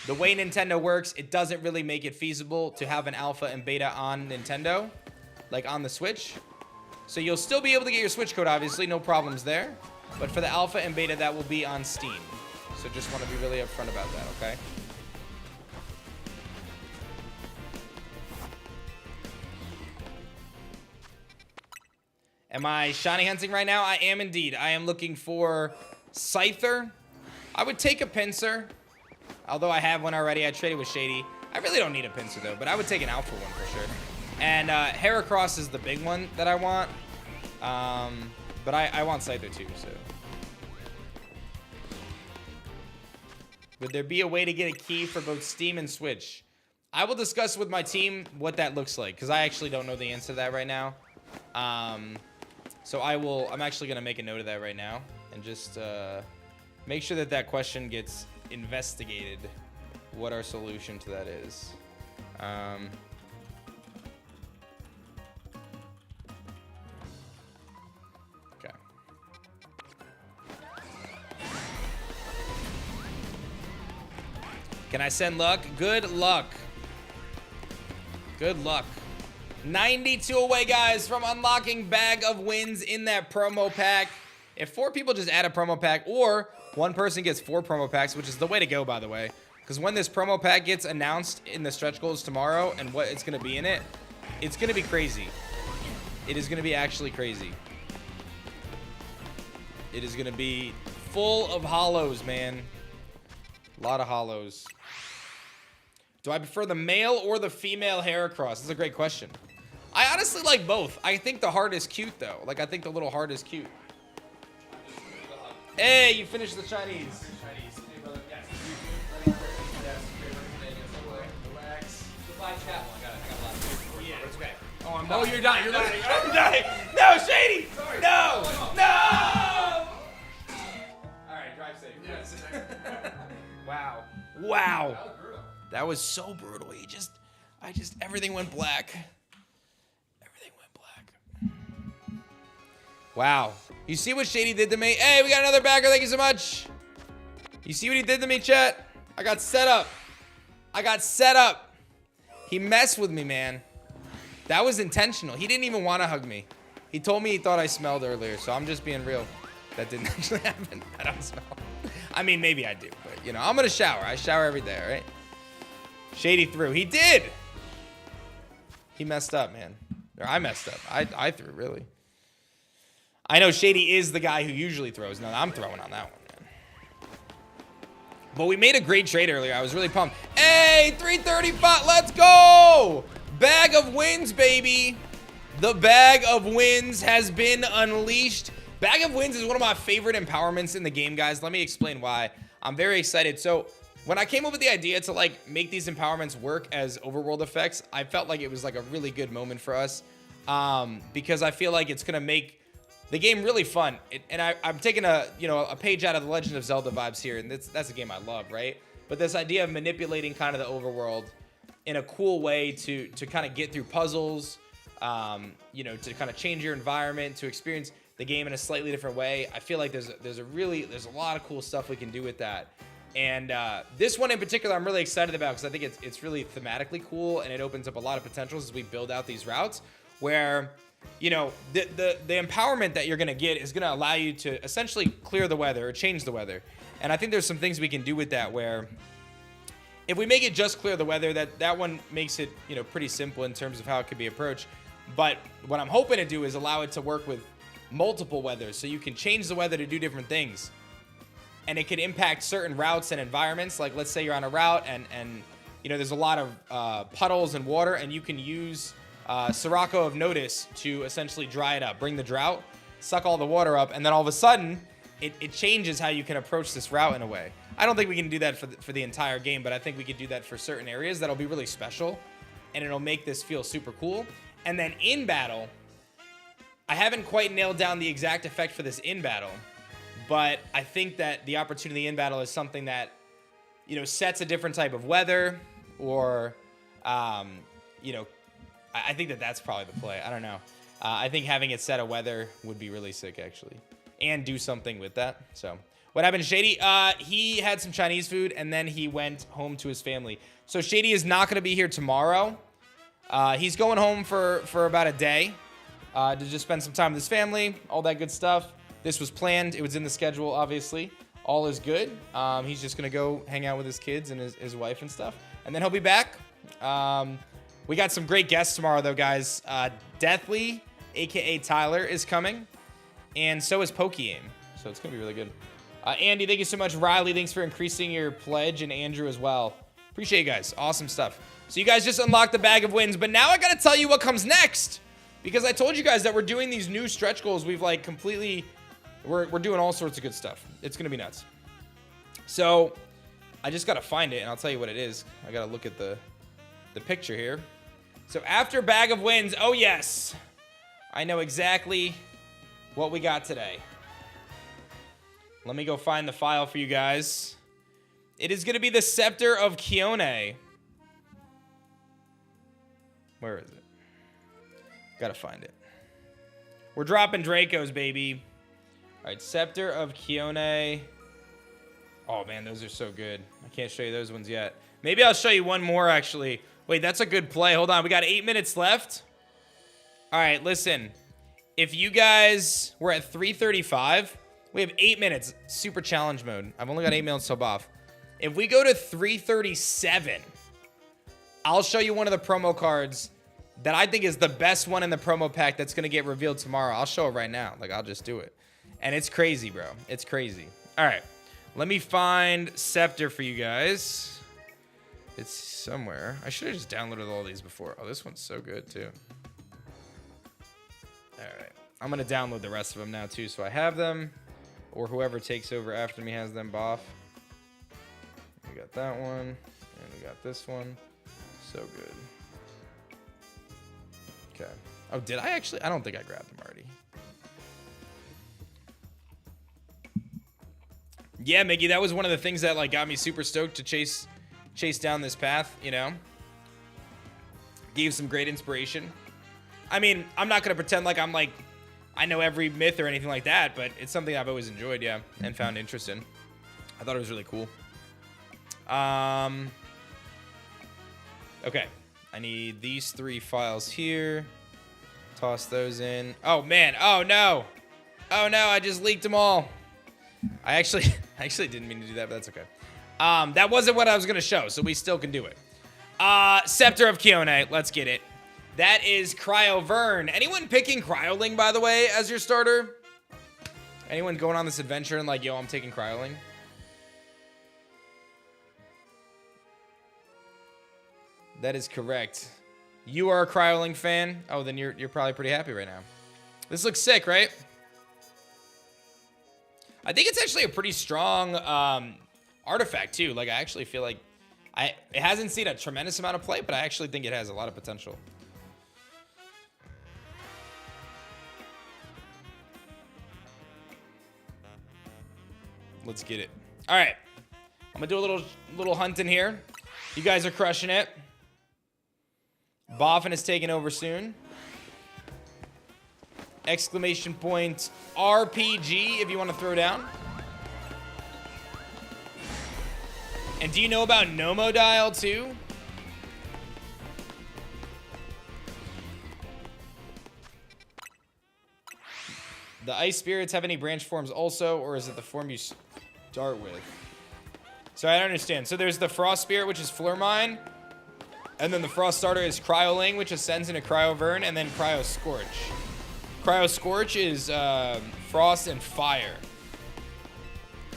The way Nintendo works, it doesn't really make it feasible to have an alpha and beta on Nintendo, like on the Switch. So you'll still be able to get your Switch code, obviously, no problems there. But for the alpha and beta, that will be on Steam. So just want to be really upfront about that, okay? Am I shiny hunting right now? I am indeed. I am looking for Scyther. I would take a Pinsir, although I have one already. I traded with Shady. I really don't need a Pinsir, though, but I would take an alpha one for sure. And Heracross is the big one that I want. But I want Scyther too, so. Would there be a way to get a key for both Steam and Switch? I will discuss with my team what that looks like, because I actually don't know the answer to that right now. So I'm actually going to make a note of that right now, and just make sure that that question gets investigated, what our solution to that is. Can I send luck? Good luck. Good luck. 92 away, guys, from unlocking Bag of Wins in that promo pack. If 4 people just add a promo pack, or one person gets 4 promo packs, which is the way to go, by the way. Because when this promo pack gets announced in the stretch goals tomorrow and what it's going to be in it, it's going to be crazy. It is going to be actually crazy. It is going to be full of hollows, man. A lot of hollows. Do I prefer the male or the female Heracross? This is a great question. I honestly like both. I think the heart is cute, though. Like, I think the little heart is cute. Hey, you finished the Chinese. Oh, you're dying. You're dying. I'm dying. No, Shady. Sorry. No. No. All right, drive safe. Yes. Wow. Wow. That was so brutal. Everything went black. Everything went black. Wow. You see what Shady did to me? Hey, we got another backer. Thank you so much. You see what he did to me, chat? I got set up. He messed with me, man. That was intentional. He didn't even want to hug me. He told me he thought I smelled earlier, so I'm just being real. That didn't actually happen. I don't smell. I mean, maybe I do, but, you know, I'm going to shower. I shower every day, all right? Shady threw. He did. He messed up, man. Or I messed up. I threw, really. I know Shady is the guy who usually throws. No, I'm throwing on that one, man. But we made a great trade earlier. I was really pumped. Hey, 335. Let's go. Bag of wins, baby. The bag of wins has been unleashed. Bag of wins is one of my favorite empowerments in the game, guys. Let me explain why. I'm very excited. So when I came up with the idea to like make these empowerments work as overworld effects, I felt like it was like a really good moment for us, because I feel like it's gonna make the game really fun. I'm taking a page out of the Legend of Zelda vibes here, and that's a game I love, right? But this idea of manipulating kind of the overworld in a cool way to kind of get through puzzles, to kind of change your environment, to experience the game in a slightly different way. I feel like there's a lot of cool stuff we can do with that. And this one in particular, I'm really excited about because I think it's really thematically cool, and it opens up a lot of potentials as we build out these routes where, you know, the empowerment that you're going to get is going to allow you to essentially clear the weather or change the weather. And I think there's some things we can do with that where if we make it just clear the weather, that one makes it, you know, pretty simple in terms of how it could be approached. But what I'm hoping to do is allow it to work with multiple weathers, so you can change the weather to do different things. And it could impact certain routes and environments. Like, let's say you're on a route and you know, there's a lot of puddles and water, and you can use Sirocco of Notice to essentially dry it up, bring the drought, suck all the water up, and then all of a sudden, it changes how you can approach this route in a way. I don't think we can do that for the entire game, but I think we could do that for certain areas that'll be really special, and it'll make this feel super cool. And then in battle, I haven't quite nailed down the exact effect for this in battle, but I think that the opportunity in battle is something that, you know, sets a different type of weather, or, you know, I think that's probably the play. I don't know. I think having it set a weather would be really sick, actually, and do something with that. So what happened to Shady? He had some Chinese food, and then he went home to his family. So Shady is not going to be here tomorrow. He's going home for about a day to just spend some time with his family, all that good stuff. This was planned. It was in the schedule, obviously. All is good. He's just going to go hang out with his kids and his wife and stuff. And then he'll be back. We got some great guests tomorrow, though, guys. Deathly, a.k.a. Tyler, is coming. And so is Pokeaim. So it's going to be really good. Andy, thank you so much. Riley, thanks for increasing your pledge. And Andrew as well. Appreciate you guys. Awesome stuff. So you guys just unlocked the bag of wins. But now I got to tell you what comes next. Because I told you guys that we're doing these new stretch goals. We've like completely... We're doing all sorts of good stuff. It's going to be nuts. So I just got to find it, and I'll tell you what it is. I got to look at the picture here. So after bag of wins, oh yes, I know exactly what we got today. Let me go find the file for you guys. It is going to be the Scepter of Kione. Where is it? Got to find it. We're dropping Dracos, baby. All right, Scepter of Kione. Oh, man, those are so good. I can't show you those ones yet. Maybe I'll show you one more, actually. Wait, that's a good play. Hold on. We got 8 minutes left. All right, listen. If you guys were at 3:35, we have 8 minutes. Super challenge mode. I've only got 8 minutes sub off. If we go to 3:37, I'll show you one of the promo cards that I think is the best one in the promo pack that's going to get revealed tomorrow. I'll show it right now. Like, I'll just do it. And it's crazy, bro. It's crazy. All right. Let me find Scepter for you guys. It's somewhere. I should have just downloaded all these before. Oh, this one's so good, too. All right. I'm going to download the rest of them now, too, so I have them. Or whoever takes over after me has them, Boff. We got that one. And we got this one. So good. Okay. Oh, did I actually? I don't think I grabbed them already. Yeah, Miggy, that was one of the things that like got me super stoked to chase down this path, you know? Gave some great inspiration. I mean, I'm not going to pretend like I know every myth or anything like that, but it's something I've always enjoyed, yeah, and found interest in. I thought it was really cool. Okay. I need these 3 files here. Toss those in. Oh, man. Oh, no. Oh, no. I just leaked them all. I actually didn't mean to do that, but that's okay. That wasn't what I was going to show, so we still can do it. Scepter of Kione. Let's get it. That is Cryovern. Anyone picking Cryoling, by the way, as your starter? Anyone going on this adventure and like, yo, I'm taking Cryoling? That is correct. You are a Cryoling fan? Oh, then you're probably pretty happy right now. This looks sick, right? I think it's actually a pretty strong artifact, too. Like, I actually feel like it hasn't seen a tremendous amount of play, but I actually think it has a lot of potential. Let's get it. All right. I'm going to do a little hunting here. You guys are crushing it. Boffin is taking over soon. Exclamation point RPG if you want to throw down. And do you know about Nomodile too? The ice spirits have any branch forms also, or is it the form you start with? So I don't understand. So there's the frost spirit, which is Flurmine. And then the frost starter is Cryoling, which ascends into Cryovern, and then Cryoscorch. Cryoscorch is frost and fire.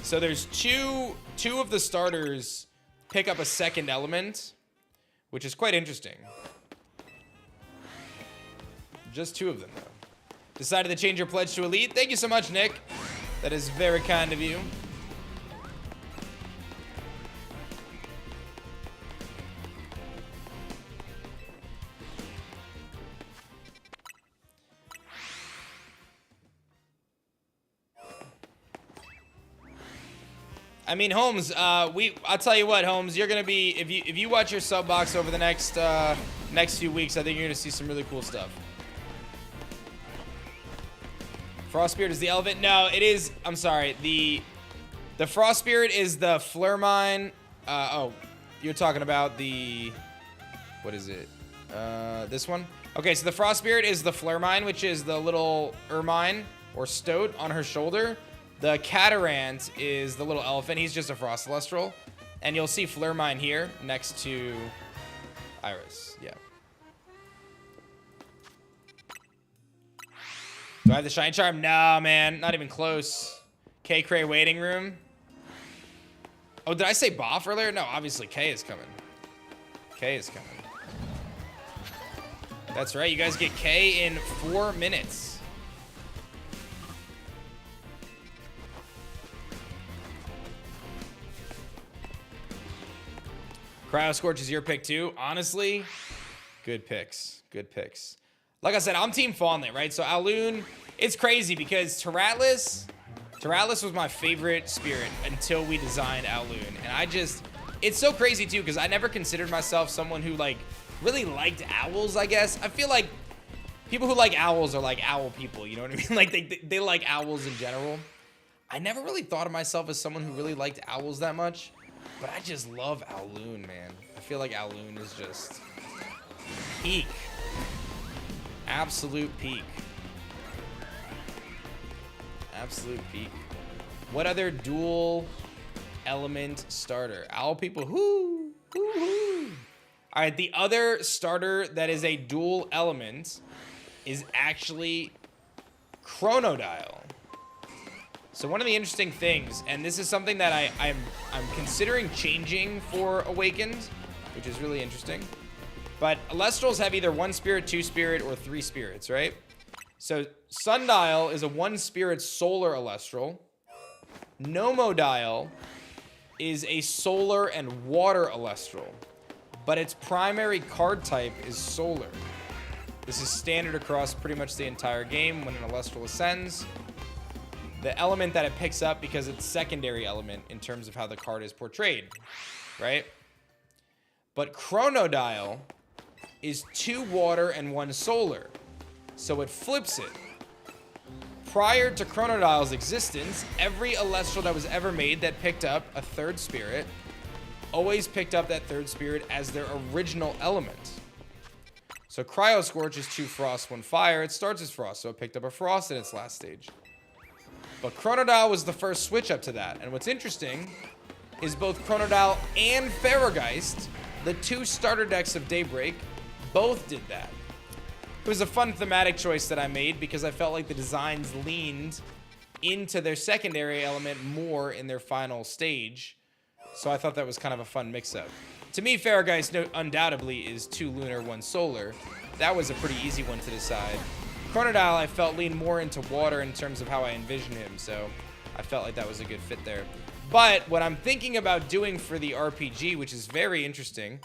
So there's two of the starters pick up a second element, which is quite interesting. Just 2 of them, though. Decided to change your pledge to Elite. Thank you so much, Nick. That is very kind of you. I mean, Holmes, I'll tell you what, Holmes, you're gonna be, if you watch your sub box over the next few weeks, I think you're gonna see some really cool stuff. Frost Spirit is the elephant. No, it is. I'm sorry. The Frost Spirit is the Flurmine. Oh, you're talking about the, what is it? This one. Okay, so the Frost Spirit is the Flurmine, which is the little Ermine or Stoat on her shoulder. The Catarant is the little elephant. He's just a Frost Celestial. And you'll see Flurmine here next to Iris. Yeah. Do I have the Shiny Charm? Nah, man. Not even close. Kaycreigh waiting room. Oh, did I say Boff earlier? No, obviously K is coming. K is coming. That's right. You guys get K in 4 minutes. Cryoscorch is your pick too. Honestly, good picks. Good picks. Like I said, I'm Team Fawnlet, right? So Aloon, it's crazy because Terratlas was my favorite spirit until we designed Aloon. And it's so crazy too because I never considered myself someone who like really liked owls, I guess. I feel like people who like owls are like owl people, you know what I mean? Like they like owls in general. I never really thought of myself as someone who really liked owls that much. But I just love Aloon, man. I feel like Aloon is just peak. Absolute peak. Absolute peak. What other dual element starter? Owl people, whoo, whoo, whoo. All right, the other starter that is a dual element is actually Chronodile. So one of the interesting things, and this is something that I'm considering changing for Awakened, which is really interesting. But Elestrals have either 1 spirit, 2 spirit, or 3 spirits, right? So Sundial is a 1 spirit solar Elestral. Nomodial is a solar and water Elestral, but its primary card type is solar. This is standard across pretty much the entire game when an Elestral ascends. The element that it picks up because it's secondary element in terms of how the card is portrayed, right? But Chronodial is 2 water and 1 solar, so it flips it. Prior to Chronodial's existence, every Elestral that was ever made that picked up a 3rd spirit always picked up that 3rd spirit as their original element. So Cryoscorch is 2 frost, 1 fire. It starts as frost, so it picked up a frost in its last stage. But Chronodial was the first switch up to that. And what's interesting is both Chronodial and Farrageist, the 2 starter decks of Daybreak, both did that. It was a fun thematic choice that I made because I felt like the designs leaned into their secondary element more in their final stage. So I thought that was kind of a fun mix-up. To me, Farrageist undoubtedly is 2 lunar, 1 solar. That was a pretty easy one to decide. Chronodial, I felt, leaned more into water in terms of how I envisioned him, so I felt like that was a good fit there. But what I'm thinking about doing for the RPG, which is very interesting,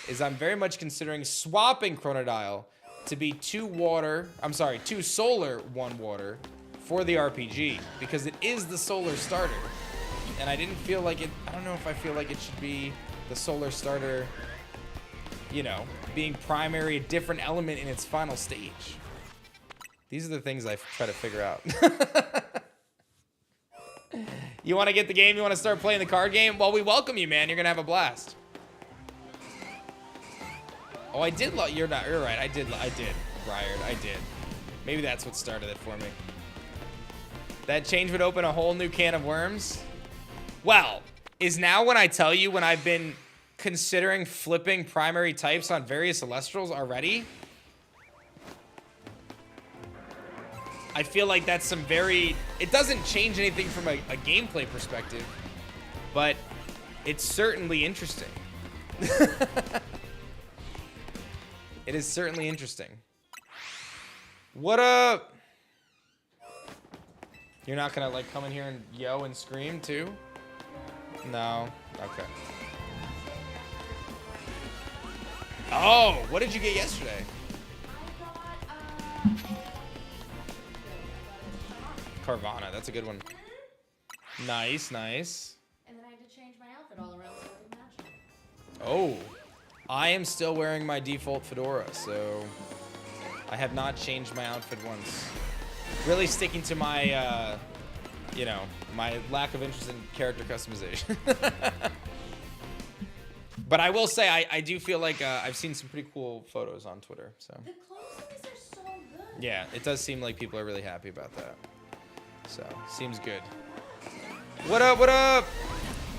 is I'm very much considering swapping Chronodial to be 2 solar, 1 water for the RPG, because it is the solar starter. And I didn't feel like it, I don't know if I feel like it should be the solar starter, you know, being primary, a different element in its final stage. These are the things I try to figure out. You want to get the game? You want to start playing the card game? Well, we welcome you, man. You're going to have a blast. Oh, I did. You're right. I did. Ryard, I did. Maybe that's what started it for me. That change would open a whole new can of worms. Well, is now when I tell you when I've been considering flipping primary types on various Elestrals already? I feel like that's some very... It doesn't change anything from a gameplay perspective, but it's certainly interesting. It is certainly interesting. What up? You're not gonna like come in here and yo and scream too? No. Okay. Oh, what did you get yesterday? Carvana, that's a good one. Nice, nice. And then I had to change my outfit all around so it didn't match. Oh, I am still wearing my default fedora, so I have not changed my outfit once. Really sticking to my, you know, my lack of interest in character customization. But I will say, I do feel like I've seen some pretty cool photos on Twitter. So The clothes on these are so good. yeah, it does seem like people are really happy about that. So, seems good. What up, what up?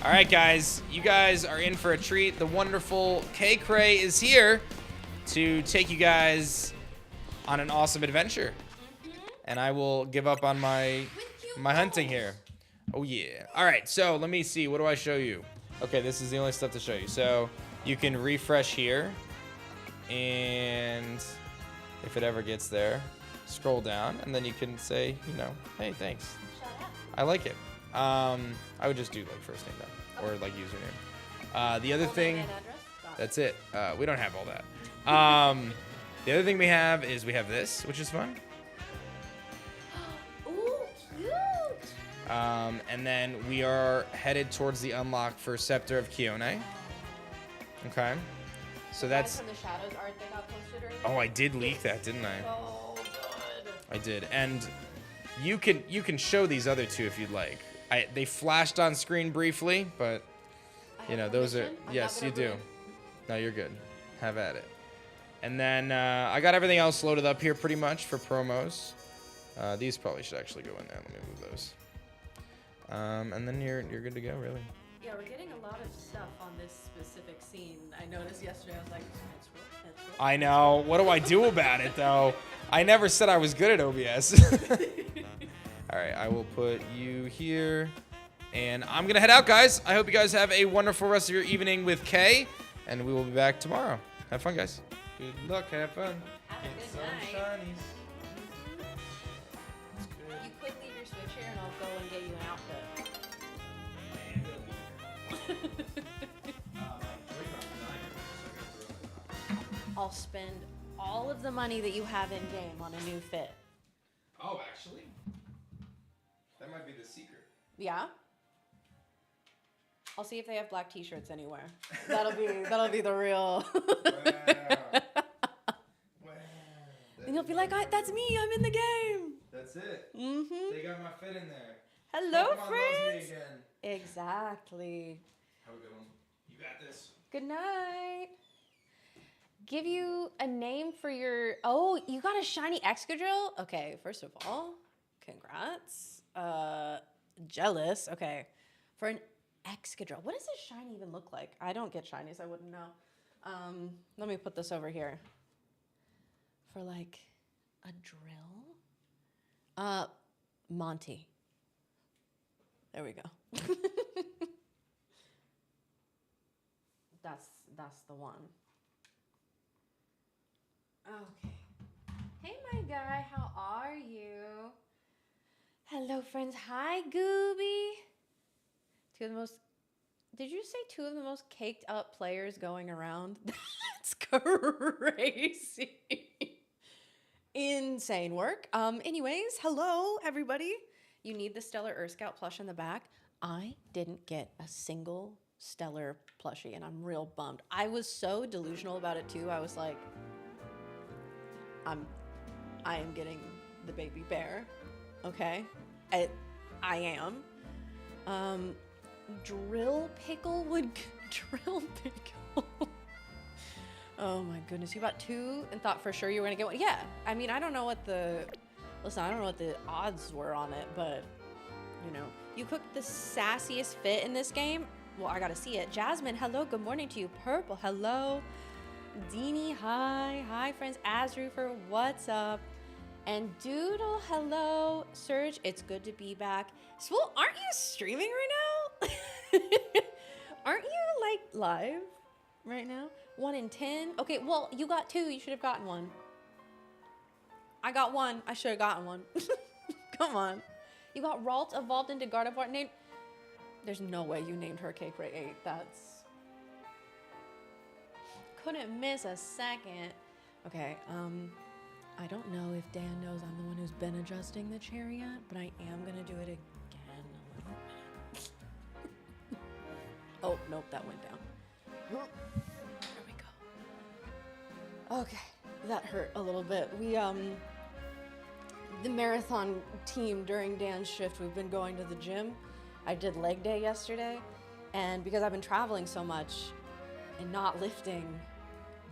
All right, guys. You guys are in for a treat. The wonderful Kaycreigh is here to take you guys on an awesome adventure. And I will give up on my hunting here. Oh, yeah. All right, so let me see. What do I show you? Okay, this is the only stuff to show you. So, you can refresh here. And if it ever gets there, scroll down, and then you can say, you know, hey, thanks. Shut up. I like it. I would just do like first name though, or like username. The other Full thing, name and address? Got it. that's it. We don't have all that. The other thing we have is we have this, which is fun. Ooh, cute. And then we are headed towards the unlock for Scepter of Kione. Okay. So that's. From the shadows art they got posted earlier. Oh, I did leak that, didn't I? So good. I did, and you can show these other two if you'd like. They flashed on screen briefly, but you know those are yes, you do. No, you're good. Have at it. And then I got everything else loaded up here pretty much for promos. These probably should actually go in there. Let me move those. And then you're good to go, really. Yeah, we're getting a lot of stuff on this specific scene. I noticed yesterday. I was like, that's real. I know. What do I do about it though? I never said I was good at OBS. All All right, I will put you here. And I'm going to head out, guys. I hope you guys have a wonderful rest of your evening with Kay. And we will be back tomorrow. Have fun, guys. Good luck. Have fun. Have a Get good some night. shinies. You could leave your Switch here and I'll go and get you an outfit. I'll spend all of the money that you have in game on a new fit. Oh, actually? That might be the secret. Yeah? I'll see if they have black t-shirts anywhere. That'll be the real. Wow. And you'll be like, that's me, I'm in the game. That's it. Mm-hmm. They got my fit in there. Hello, Pokemon loves me friends. again. Exactly. Have a good one. You got this. Good night. Give you a name for your... Oh, you got a shiny Excadrill? Okay, first of all, congrats. Jealous. Okay. For an Excadrill. What does a shiny even look like? I don't get shinies. I wouldn't know. Let me put this over here. For like a drill. Monty. There we go. That's the one. Okay. Hey, my guy. How are you? Hello, friends. Hi, Gooby. Did you say two of the most caked up players going around? That's crazy. Insane work. Anyways, hello, everybody. You need the Stellar Earth Scout plush in the back. I didn't get a single Stellar plushie, and I'm real bummed. I was so delusional about it, too. I was like, I am getting the baby bear. Okay? I am. Drill pickle would... Drill pickle. Oh my goodness. You bought two and thought for sure you were gonna get one? Yeah. I mean, I don't know what the... Listen, I don't know what the odds were on it, but... You know. You cooked the sassiest fit in this game? Well, I gotta see it. Jasmine, hello. Good morning to you. Purple, hello. Deanie, hi. Hi, friends. Azrufer, what's up? And Doodle, hello. Serge, it's good to be back. Swool, aren't you streaming right now? Aren't you, like, live right now? 1 in 10? Okay, well, you got two. You should have gotten one. I got one. I should have gotten one. Come on. You got Ralt evolved into Gardevoir. Named... There's no way you named her Kaycreigh 8. That's... Couldn't miss a second. Okay, I don't know if Dan knows I'm the one who's been adjusting the chair yet, but I am gonna do it again. Oh, nope, that went down. There we go. Okay, that hurt a little bit. We, the marathon team during Dan's shift, we've been going to the gym. I did leg day yesterday, and because I've been traveling so much and not lifting,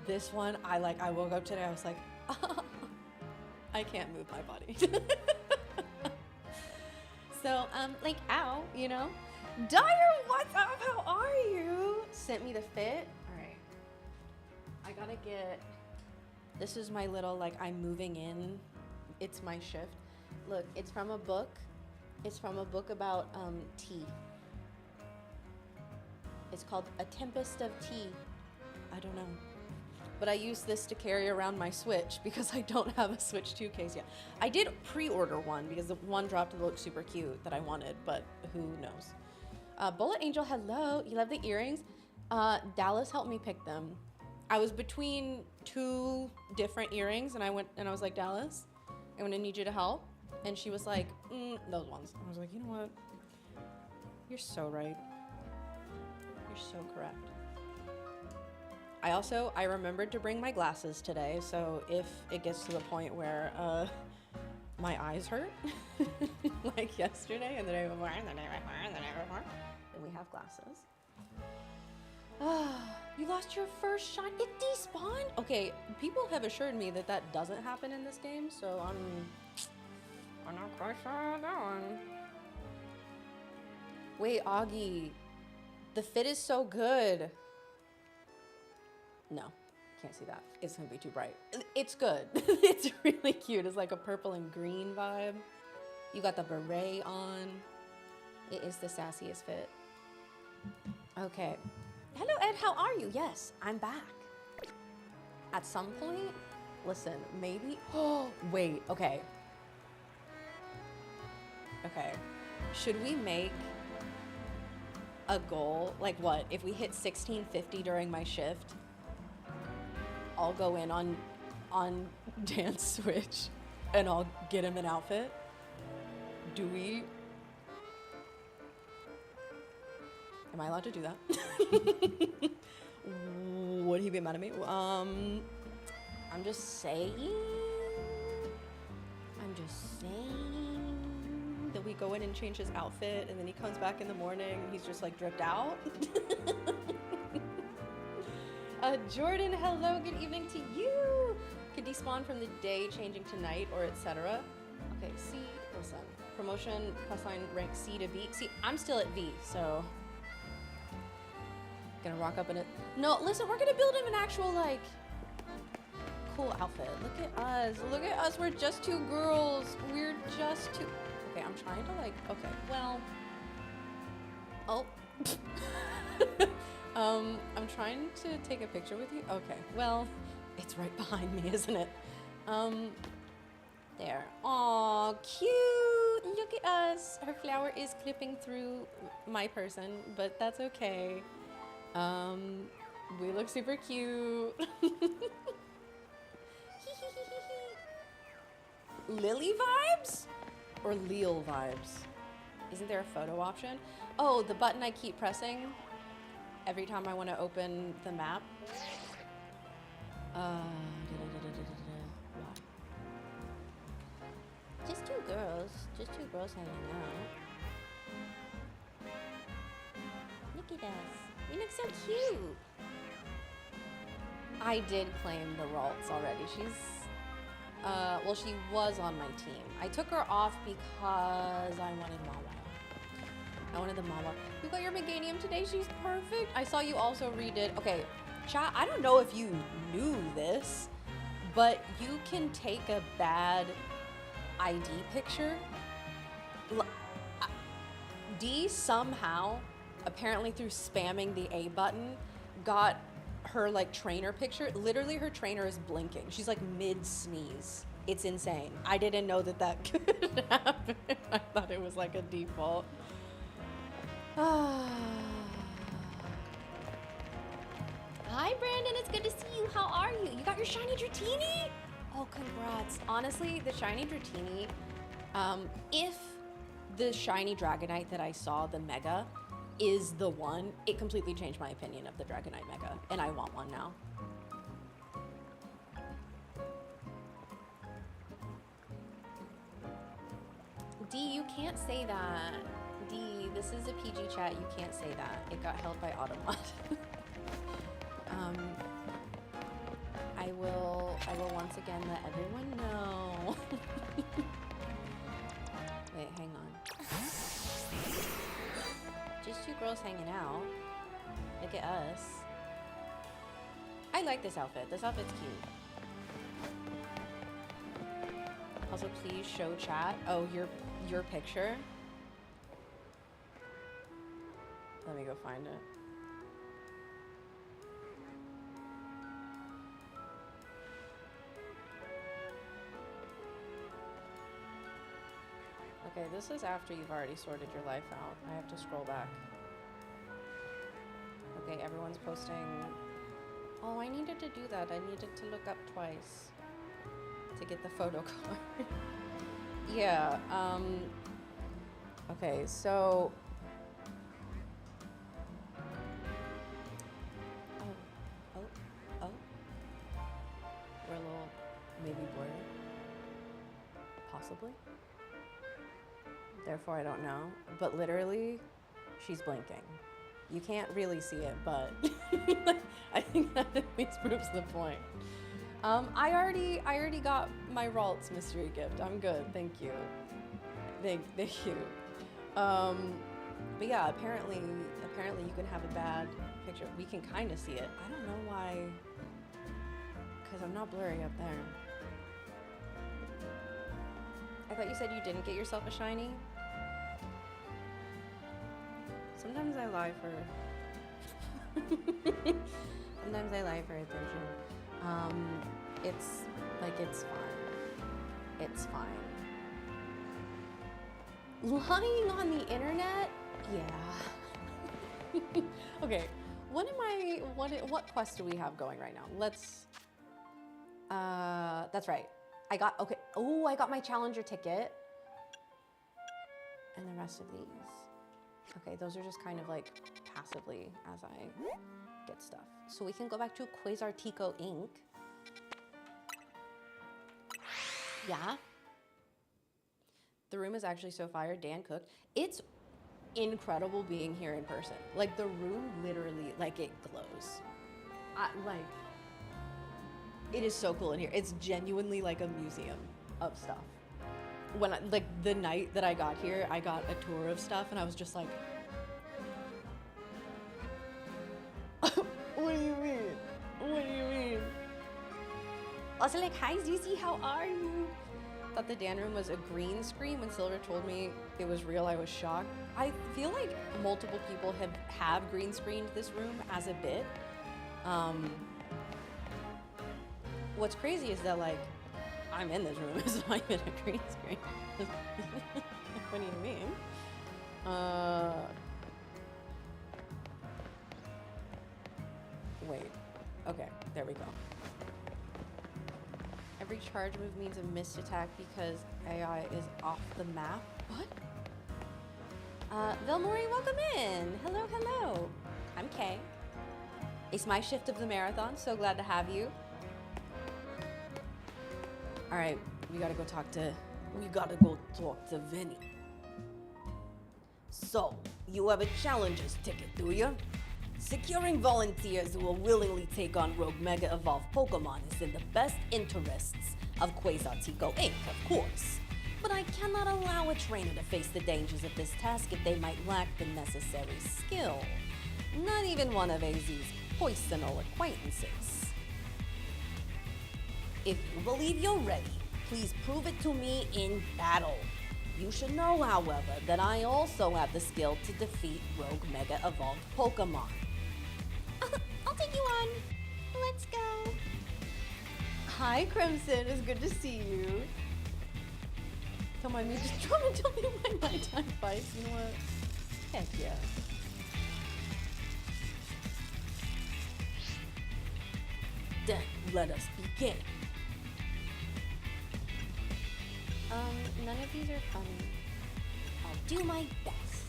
this one, I woke up today, I was like, I can't move my body. So, like, ow, you know? Dyer, what's up? How are you? Sent me the fit. All right. I gotta get, this is my little, like, I'm moving in. It's my shift. Look, it's from a book. It's from a book about tea. It's called A Tempest of Tea. I don't know. But I use this to carry around my Switch because I don't have a Switch 2 case yet. I did pre-order one because the one dropped that looked super cute that I wanted, but who knows. Bullet Angel, hello. You love the earrings? Dallas helped me pick them. I was between two different earrings and I was like, Dallas, I'm gonna need you to help. And she was like, those ones. I was like, you know what? You're so right. You're so correct. I remembered to bring my glasses today, so if it gets to the point where my eyes hurt, like yesterday and the day before and the day before and the day before, then we have glasses. You lost your first shot. It despawned? Okay, people have assured me that that doesn't happen in this game, so I'm not quite sure on that one. Wait, Augie, the fit is so good. No, can't see that. It's gonna be too bright. It's good. It's really cute. It's like a purple and green vibe. You got the beret on. It is the sassiest fit. Okay. Hello, Ed. How are you? Yes, I'm back. At some point, listen, maybe. Oh, wait. Okay. Okay. Should we make a goal? Like what? If we hit 1650 during my shift, I'll go in on Dan's Switch and I'll get him an outfit. Do we? Am I allowed to do that? Would he be mad at me? I'm just saying that we go in and change his outfit and then he comes back in the morning and he's just like dripped out. Jordan, hello, good evening to you. Could despawn from the day changing to night or etc. Okay, C, listen. Promotion, plus line rank C to B. See, I'm still at V, so. Gonna rock up in it. No, listen, we're gonna build him an actual, like, cool outfit. Look at us. Look at us. We're just two girls. We're just two. Okay, I'm trying to, like, okay, well. Oh. I'm trying to take a picture with you. Okay, well, it's right behind me, isn't it? There. Aw, cute. Look at us. Her flower is clipping through my person, but that's okay. We look super cute. Lily vibes? Or Leal vibes? Isn't there a photo option? Oh, the button I keep pressing every time I want to open the map. Just two girls hanging out. Look at us. We look so cute. I did claim the Ralts already. She's, well, she was on my team. I took her off because I wanted Mawa. I wanted the Mawa. You got your Meganium today. She's perfect. I saw you also redid. Okay, chat, I don't know if you knew this, but you can take a bad ID picture. D somehow, apparently through spamming the A button, got her like trainer picture. Literally her trainer is blinking. She's like mid sneeze. It's insane. I didn't know that that could happen. I thought it was like a default. Hi Brandon, it's good to see you. How are you? You got your shiny Dratini? Oh, congrats. Honestly, the shiny Dratini, if the shiny Dragonite that I saw, the Mega, is the one, it completely changed my opinion of the Dragonite Mega, and I want one now. D, you can't say that. D, this is a PG chat, you can't say that. It got held by Automod. I will once again let everyone know. Wait, hang on. Just two girls hanging out. Look at us. I like this outfit. This outfit's cute. Also, please show chat. Oh, your picture. Let me go find it. Okay, this is after you've already sorted your life out. I have to scroll back. Okay, everyone's posting. Oh, I needed to do that. I needed to look up twice to get the photo card. Yeah, okay, so. Oh. We're a little maybe blurry. Possibly. Therefore, I don't know. But literally, she's blinking. You can't really see it, but I think that at least proves the point. I already got my Ralts mystery gift. I'm good, thank you. Thank you. But yeah, apparently you can have a bad picture. We can kind of see it. I don't know why, because I'm not blurry up there. I thought you said you didn't get yourself a shiny. Sometimes I lie for... Sometimes I lie for attention. It's fine. It's fine. Lying on the internet? Yeah. Okay, what quest do we have going right now? Let's, that's right. I got my challenger ticket. And the rest of these. Okay, those are just kind of like passively as I get stuff. So we can go back to Quasartico Inc. Yeah. The room is actually so fire. Dan cooked. It's incredible being here in person. Like the room literally, like it glows. It is so cool in here. It's genuinely like a museum of stuff. Like the night that I got here, I got a tour of stuff and I was just like, what do you mean? What do you mean? Also like, hi Zuzi, how are you? Thought the Dan room was a green screen. When Silver told me it was real, I was shocked. I feel like multiple people have green screened this room as a bit. What's crazy is that like, I'm in this room, it's not even a green screen. What do you mean? Wait, okay, there we go. Every charge move means a missed attack because AI is off the map. What? Vilmori, welcome in. Hello, hello. I'm Kay. It's my shift of the marathon, so glad to have you. All right, we gotta go talk to Vinny. So, you have a challenger's ticket, do you? Securing volunteers who will willingly take on rogue Mega Evolved Pokemon is in the best interests of Quasartico Inc., of course. But I cannot allow a trainer to face the dangers of this task if they might lack the necessary skill. Not even one of AZ's personal acquaintances. If you believe you're ready, please prove it to me in battle. You should know, however, that I also have the skill to defeat rogue Mega Evolved Pokemon. I'll take you on. Let's go. Hi, Crimson. It's good to see you. Come on, me just trying to tell me my nighttime fights. You know what? Heck yeah. Then let us begin. None of these are funny. I'll do my best.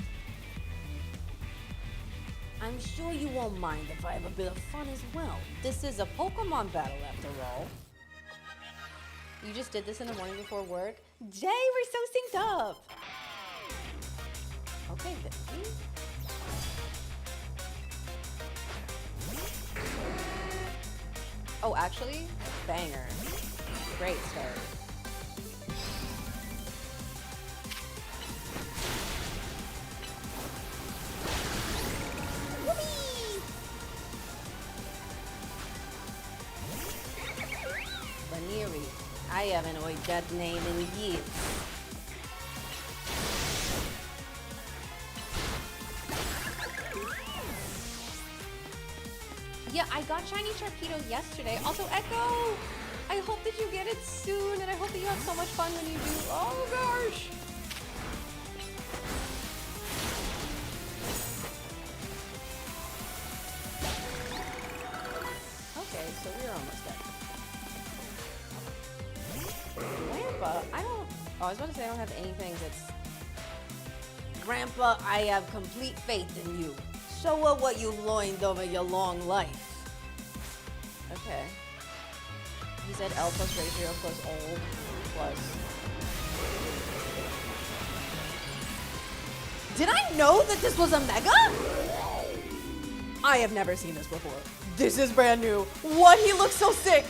I'm sure you won't mind if I have a bit of fun as well. This is a Pokemon battle after all. You just did this in the morning before work? Jay, we're so synced up! Okay, Vicky. Oh, actually, banger. Great start. I haven't heard that name in years. Yeah, I got Shiny Sharpedo yesterday. Also, Echo! I hope that you get it soon, and I hope that you have so much fun when you do. Oh gosh! Okay, so we're almost there. Grandpa, I was about to say I don't have anything that's... Grandpa, I have complete faith in you. Show her what you learned over your long life. Okay. He said L plus ratio plus old plus... Did I know that this was a Mega? I have never seen this before. This is brand new. What? He looks so sick.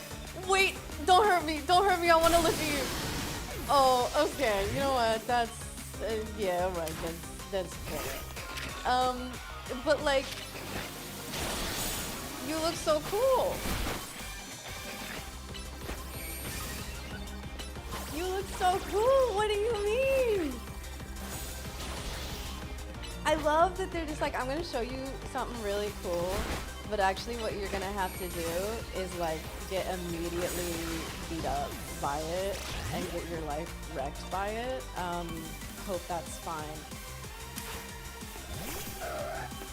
Wait, don't hurt me. Don't hurt me. I want to lift you. Oh, okay. You know what? That's, yeah, alright. That's fair. But like, you look so cool. You look so cool. What do you mean? I love that they're just like, I'm gonna show you something really cool, but actually what you're gonna have to do is like get immediately beat up by it and get your life wrecked by it. Hope that's fine.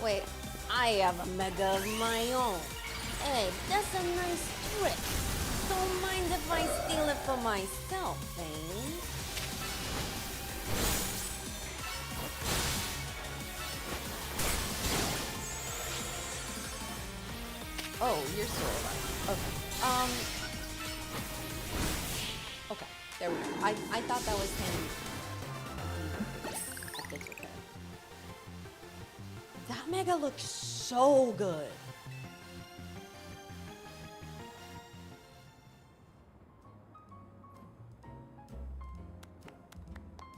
Wait, I have a mega of my own. Hey, that's a nice trick. Don't mind if I steal it for myself, eh? Oh, you're still alive. Okay. Okay, there we go. I thought that was him. But it's okay. That mega looks so good.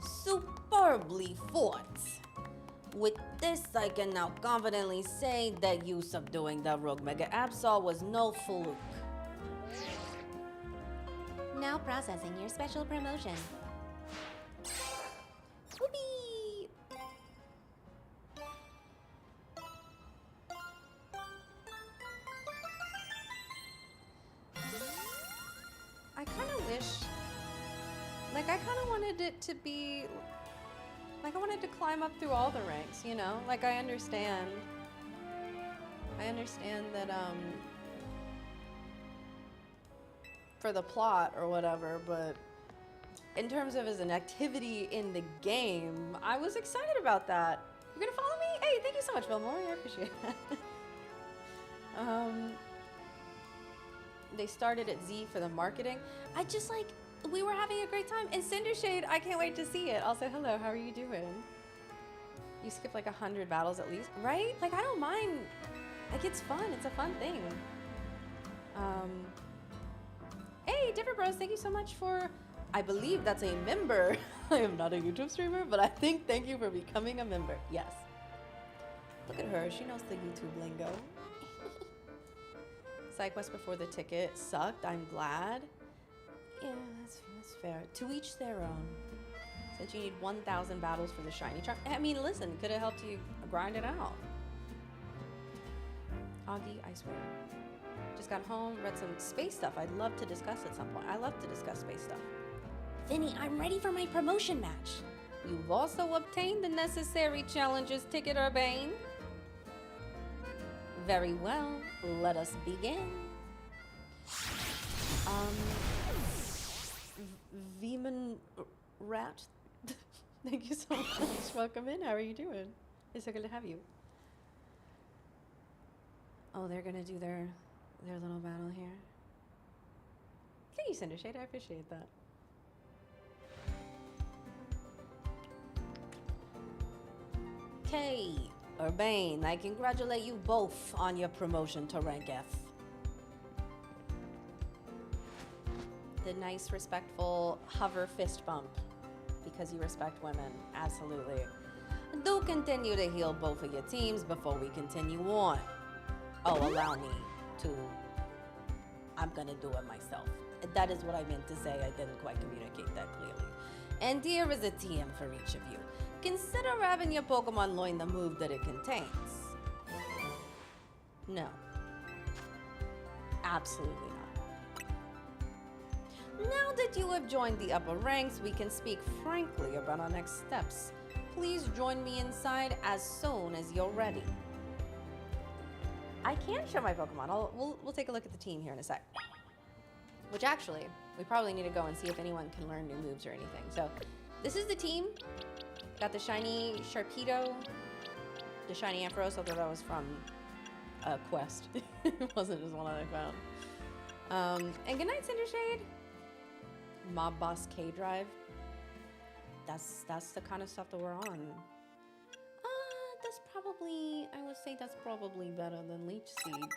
Superbly fought. With this, I can now confidently say that you subduing the rogue Mega Absol was no fluke. Now processing your special promotion. Whoopee! I kind of wish, like, I kind of wanted it to be, like, I wanted to climb up through all the ranks, you know? Like, I understand that, for the plot or whatever, but in terms of as an activity in the game, I was excited about that. You're gonna follow me? Hey, thank you so much, Fillmore. I appreciate that. They started at Z for the marketing. I just like, we were having a great time. And Cindershade, I can't wait to see it. Also, hello, how are you doing? You skip like 100 battles at least, right? Like, I don't mind. Like, it's fun. It's a fun thing. Hey, Different Bros, thank you so much for, I believe that's a member. I am not a YouTube streamer, but I think thank you for becoming a member. Yes. Look at her. She knows the YouTube lingo. Side quest before the ticket sucked. I'm glad. Yeah, that's fair. To each their own. Since you need 1,000 battles for the shiny charm. I mean, listen, could have helped you grind it out. Augie, I swear. Just got home, read some space stuff I'd love to discuss at some point. I love to discuss space stuff. Vinny, I'm ready for my promotion match. You've also obtained the necessary challenges ticket, Urbane. Very well, let us begin. Veman Rat, thank you so much. Welcome in. How are you doing? It's so good to have you. Oh, they're gonna do their little battle here. Thank you, Cindershade. I appreciate that. Kay, Urbane, I congratulate you both on your promotion to rank F. The nice, respectful hover fist bump because you respect women. Absolutely. Do continue to heal both of your teams before we continue on. Oh, allow me to. I'm gonna do it myself. That is what I meant to say. I didn't quite communicate that clearly. And here is a TM for each of you. Consider having your Pokemon learn the move that it contains. No. Absolutely not. Now that you have joined the upper ranks, we can speak frankly about our next steps. Please join me inside as soon as you're ready. I can show my Pokemon. We'll take a look at the team here in a sec. Which actually, we probably need to go and see if anyone can learn new moves or anything. So, this is the team. Got the shiny Sharpedo, the shiny Ampharos, although that was from a quest. It wasn't just one that I found. And good night, Cindershade. Mob Boss K-Drive. That's the kind of stuff that we're on. That's probably, I would say that's probably better than Leech Seed.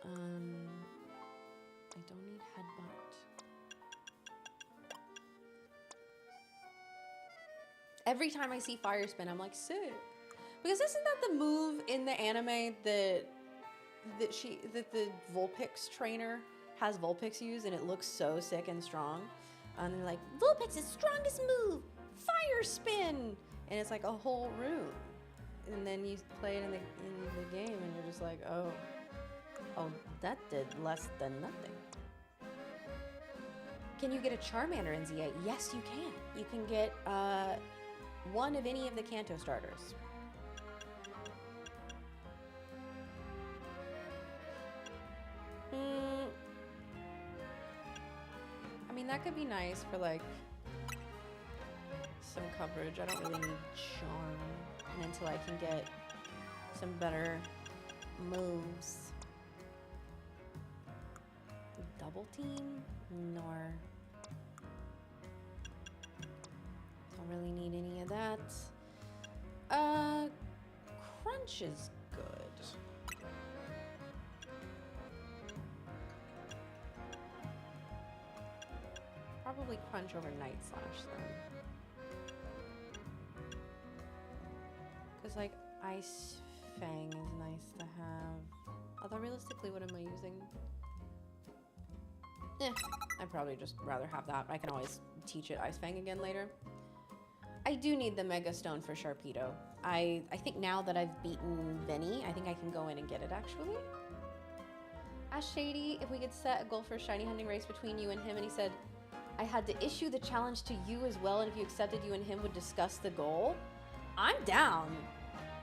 I don't need Headbutt. Every time I see Fire Spin, I'm like, sick. Because isn't that the move in the anime that the Vulpix trainer has Vulpix use, and it looks so sick and strong? And they're like, Vulpix's strongest move, Fire Spin! And it's like a whole room. And then you play it in the game and you're just like, oh, that did less than nothing. Can you get a Charmander in Z-A? Yes, you can. You can get one of any of the Kanto starters. I mean, that could be nice for like some coverage. I don't really need charm until I can get some better moves. Double team? Nor. Don't really need any of that. Crunch is good. Probably crunch over Night Slash then. Because like Ice Fang is nice to have. Although realistically, what am I using? I'd probably just rather have that. I can always teach it Ice Fang again later. I do need the Mega Stone for Sharpedo. I think now that I've beaten Vinny, I think I can go in and get it actually. Asked Shady if we could set a goal for a shiny hunting race between you and him, and he said, I had to issue the challenge to you as well, and if you accepted, you and him would discuss the goal. I'm down.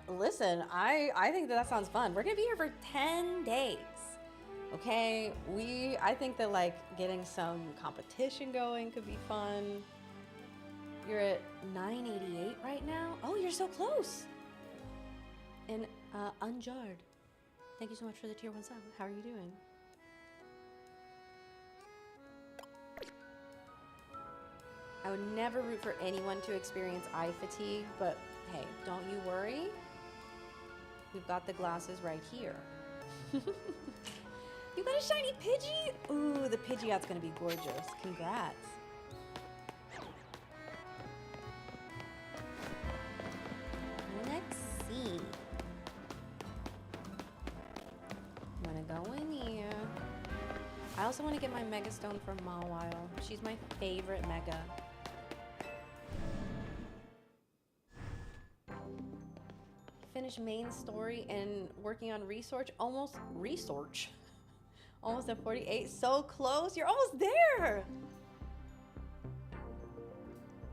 Listen, I think that sounds fun. We're gonna be here for 10 days. Okay, I think that like getting some competition going could be fun. You're at 988 right now. Oh, you're so close. And Unjarred, thank you so much for the tier 1 sub. How are you doing? I would never root for anyone to experience eye fatigue, but hey, don't you worry. We've got the glasses right here. You got a shiny Pidgey? Ooh, the Pidgeot's gonna be gorgeous. Congrats. Let's see. I'm gonna go in here. I also want to get my Mega Stone from Mawile. She's my favorite Mega. Finish main story and working on research. Almost at 48. So close. You're almost there.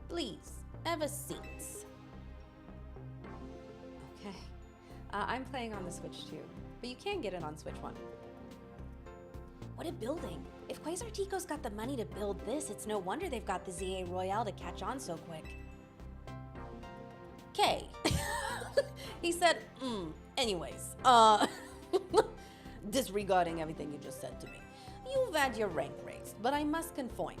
Please, have a seat. Okay. I'm playing on the Switch too, but you can get it on Switch 1. What a building. If Quasartico's got the money to build this, it's no wonder they've got the ZA Royale to catch on so quick. Okay. He said, anyways, disregarding everything you just said to me. You've had your rank raised, but I must conform.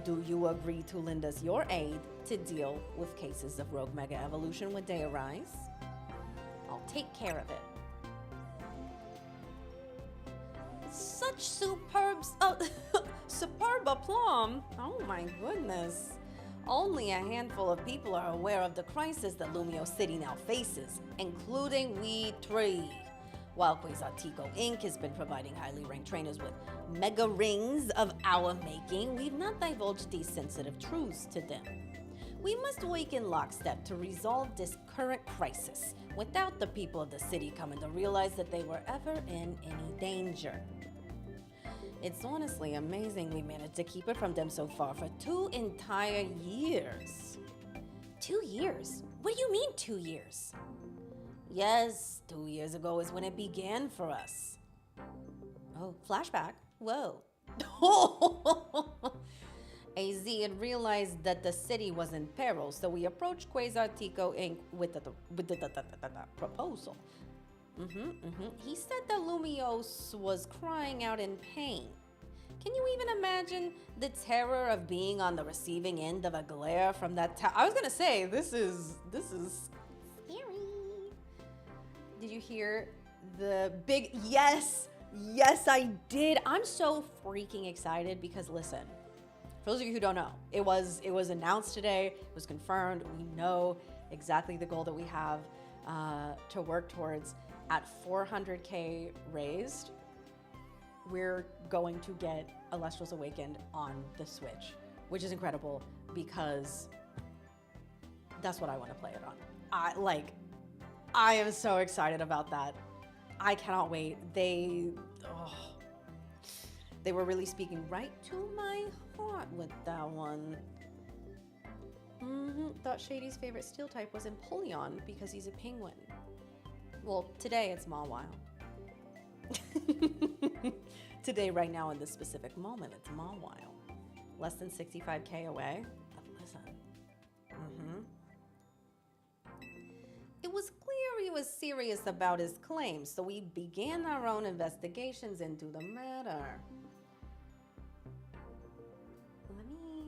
Do you agree to lend us your aid to deal with cases of rogue mega evolution when they arise? I'll take care of it. Such superb aplomb. Oh my goodness. Only a handful of people are aware of the crisis that Lumio City now faces, including we three. While Quasartico Inc. has been providing highly ranked trainers with mega rings of our making, we've not divulged these sensitive truths to them. We must work in lockstep to resolve this current crisis without the people of the city coming to realize that they were ever in any danger. It's honestly amazing we managed to keep it from them so far for 2 entire years. 2 years? What do you mean 2 years? Yes, 2 years ago is when it began for us. Oh, flashback. Whoa. AZ had realized that the city was in peril, so we approached Quasartico Inc. with the proposal. He said that Lumios was crying out in pain. Can you even imagine the terror of being on the receiving end of a glare from that tower? I was gonna say, this is Scary. Did you hear the big yes? Yes, I did. I'm so freaking excited because listen, for those of you who don't know, it was announced today, it was confirmed. We know exactly the goal that we have to work towards. At 400k raised, we're going to get Elestrals Awakened on the Switch. which is incredible because that's what I want to play it on. I am so excited about that. I cannot wait. They were really speaking right to my heart with that one. Thought Shady's favorite steel type was Empoleon because he's a penguin. Well, today it's Mawile. Today, right now, in this specific moment, it's Mawile. Less than 65K away. But listen. It was clear he was serious about his claims, so we began our own investigations into the matter. Let me,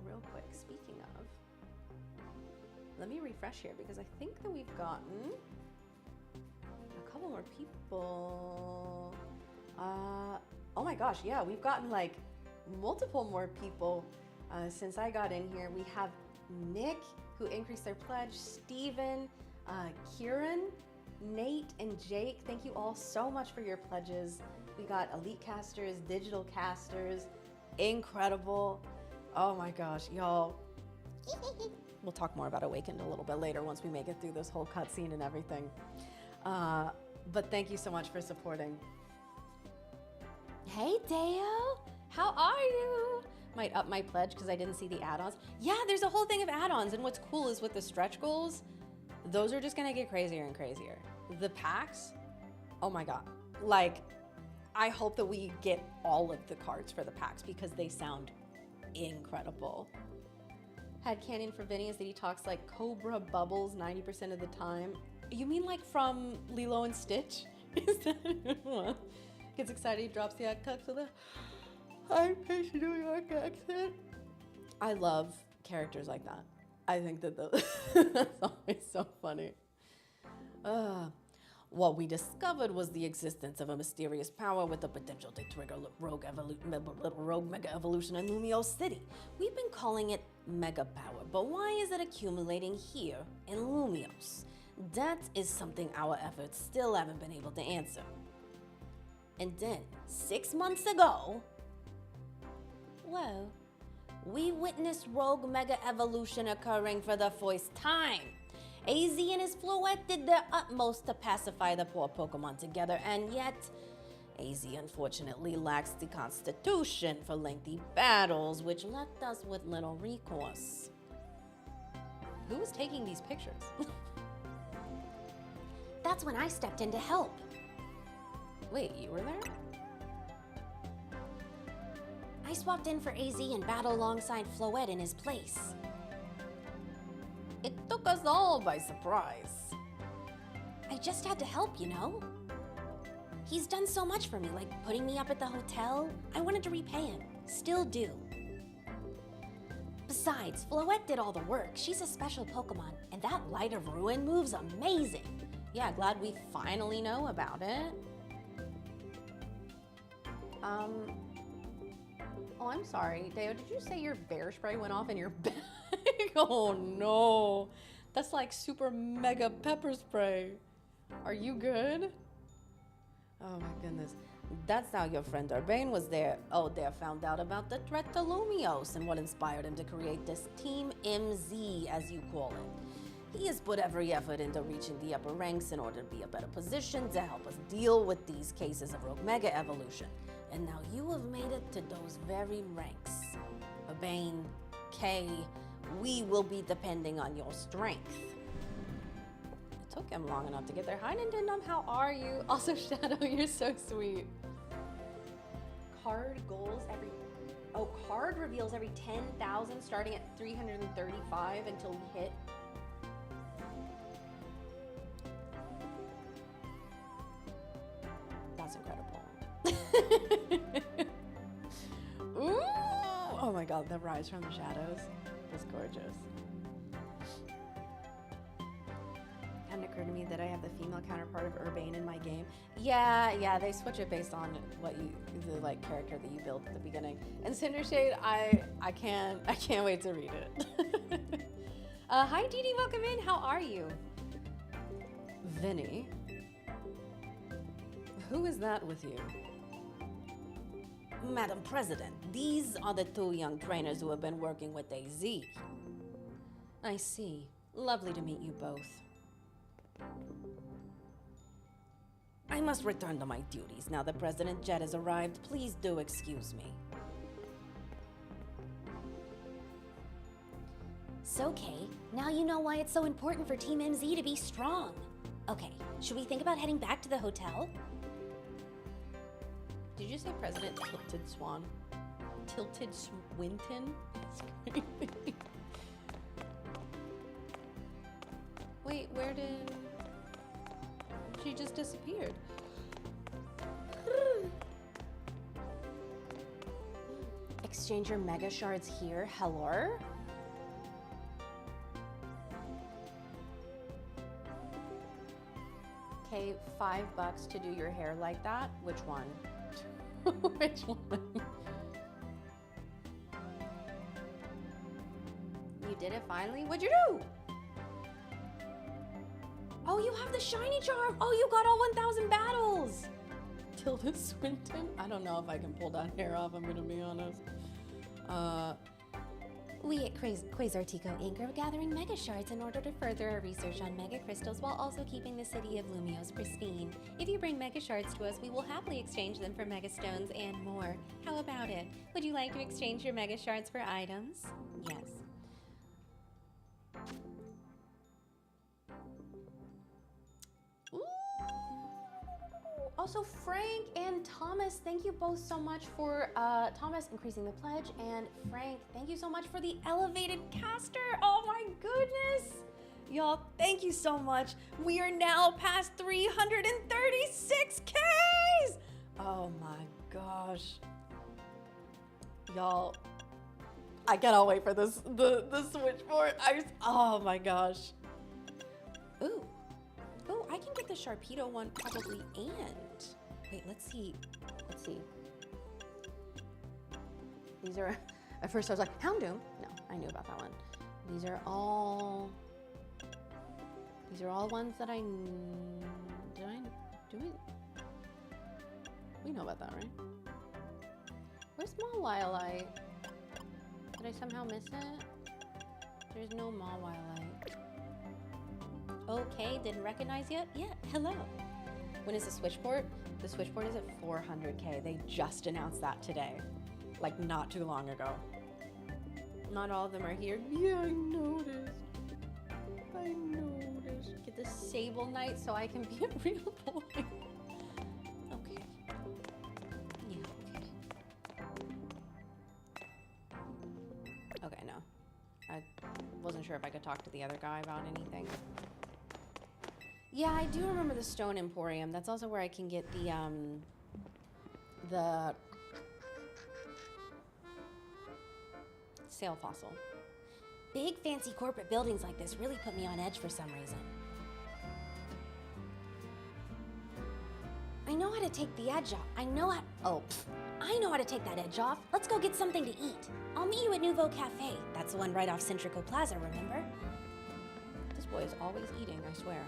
real quick, speaking of, let me refresh here because I think that we've gotten a couple more people. Oh my gosh, yeah, we've gotten like multiple more people since I got in here. We have Nick, who increased their pledge, Steven, Kieran, Nate, and Jake. Thank you all so much for your pledges. We got elite casters, digital casters, incredible. Oh my gosh, y'all. We'll talk more about Awakened a little bit later once we make it through this whole cutscene and everything. But thank you so much for supporting. Hey, Deo, how are you? Might up my pledge because I didn't see the add-ons. Yeah, there's a whole thing of add-ons, and what's cool is with the stretch goals, those are just gonna get crazier and crazier. The packs, oh my god. Like, I hope that we get all of the cards for the packs because they sound incredible. Had canon for Vinny is that he talks like Cobra Bubbles 90% of the time. You mean like from Lilo and Stitch? Is that what? Gets excited, he drops the accent with a high-pitched New York accent. I love characters like that. I think that that's always so funny. What we discovered was the existence of a mysterious power with the potential to trigger rogue mega evolution in Lumio City. We've been calling it mega power, but why is it accumulating here in Lumios? That is something our efforts still haven't been able to answer. And then, 6 months ago, whoa, we witnessed rogue mega evolution occurring for the first time. AZ and his Floette did their utmost to pacify the poor Pokemon together, and yet, AZ unfortunately lacks the constitution for lengthy battles, which left us with little recourse. Who was taking these pictures? That's when I stepped in to help. Wait, you were there? I swapped in for AZ and battled alongside Floette in his place. It took us all by surprise. I just had to help, you know? He's done so much for me, like putting me up at the hotel. I wanted to repay him. Still do. Besides, Floette did all the work. She's a special Pokemon, and that Light of Ruin move's amazing. Yeah, glad we finally know about it. Oh, I'm sorry. Deo, did you say your bear spray went off in your bag? Oh no. That's like super mega pepper spray. Are you good? Oh my goodness. That's how your friend Urbane was there. Oh, there found out about the threat to Lumios and what inspired him to create this Team MZ, as you call it. He has put every effort into reaching the upper ranks in order to be a better position to help us deal with these cases of rogue mega evolution. And now you have made it to those very ranks. Urbane, Kay, we will be depending on your strength. It took him long enough to get there. Hi, Nintendo, how are you? Also, Shadow, you're so sweet. Card goals every... Oh, card reveals every 10,000 starting at 335 until we hit... That's incredible. Ooh! Oh my god, the rise from the shadows was gorgeous. Kind of occurred to me that I have the female counterpart of Urbane in my game. Yeah, they switch it based on what you, the like character that you build at the beginning. And Cindershade, I can't wait to read it. Hi Dee Dee, welcome in. How are you? Vinny. Who is that with you? Madam President, these are the 2 young trainers who have been working with AZ. I see. Lovely to meet you both. I must return to my duties now that President Jet has arrived. Please do excuse me. So, Kay, now you know why it's so important for Team MZ to be strong. Okay, should we think about heading back to the hotel? Did you say President Tilted Swan? Tilted Swinton? Wait, where did... She just disappeared. Exchange your mega shards here. Hello? Okay, $5 to do your hair like that. Which one? Which one? You did it finally? What'd you do? Oh, you have the shiny charm! Oh, you got all 1,000 battles! Tilda Swinton? I don't know if I can pull that hair off, I'm gonna be honest. We at Quasartico Inc. are gathering mega shards in order to further our research on mega crystals while also keeping the city of Lumios pristine. If you bring mega shards to us, we will happily exchange them for mega stones and more. How about it? Would you like to exchange your mega shards for items? Yes. Ooh. Also, Frank and Thomas, thank you both so much for Thomas increasing the pledge, and Frank, thank you so much for the elevated caster. Oh my goodness. Y'all, thank you so much. We are now past 336 Ks. Oh my gosh. Y'all, I cannot wait for this, the switchboard. Oh my gosh. Ooh. Oh, I can get the Sharpedo one probably, and wait, let's see. These are, at first I was like, Houndoom. No, I knew about that one. These are all ones that we know about that, right? Where's Mawilite? Did I somehow miss it? There's no Mawilite. Okay, didn't recognize yet? Yeah, hello. When is the switchboard? The switchboard is at 400K. They just announced that today, like not too long ago. Not all of them are here. Yeah, I noticed. Get the Sable Knight so I can be a real boy. Okay. Yeah, okay. Okay, no. I wasn't sure if I could talk to the other guy about anything. Yeah, I do remember the Stone Emporium. That's also where I can get the sail fossil. Big fancy corporate buildings like this really put me on edge for some reason. I know how to take the edge off. I know how to take that edge off. Let's go get something to eat. I'll meet you at Nouveau Cafe. That's the one right off Centrico Plaza, remember? This boy is always eating, I swear.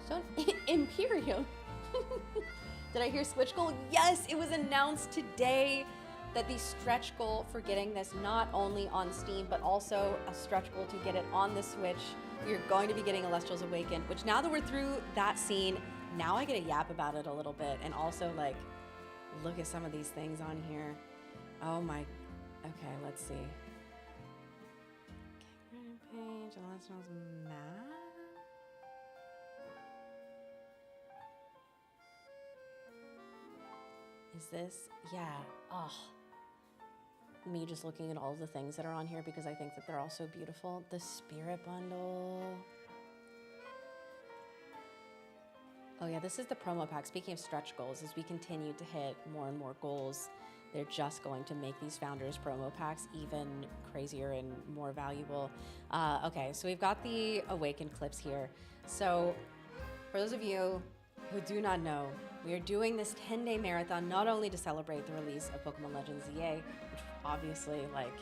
So, Imperium. Did I hear Switch Goal? Yes, it was announced today that the stretch goal for getting this not only on Steam, but also a stretch goal to get it on the Switch. We are going to be getting Elestrals Awakened, which now that we're through that scene, now I get a yap about it a little bit. And also, like, look at some of these things on here. Oh my, okay, let's see. Page, Elestrals map. Is this, yeah, oh. Me just looking at all of the things that are on here because I think that they're all so beautiful. The Spirit Bundle. Oh yeah, this is the promo pack. Speaking of stretch goals, as we continue to hit more and more goals, they're just going to make these Founders promo packs even crazier and more valuable. Okay, so we've got the Awakened clips here. So for those of you who do not know, we are doing this 10-day marathon not only to celebrate the release of Pokémon Legends Z-A, which obviously, like,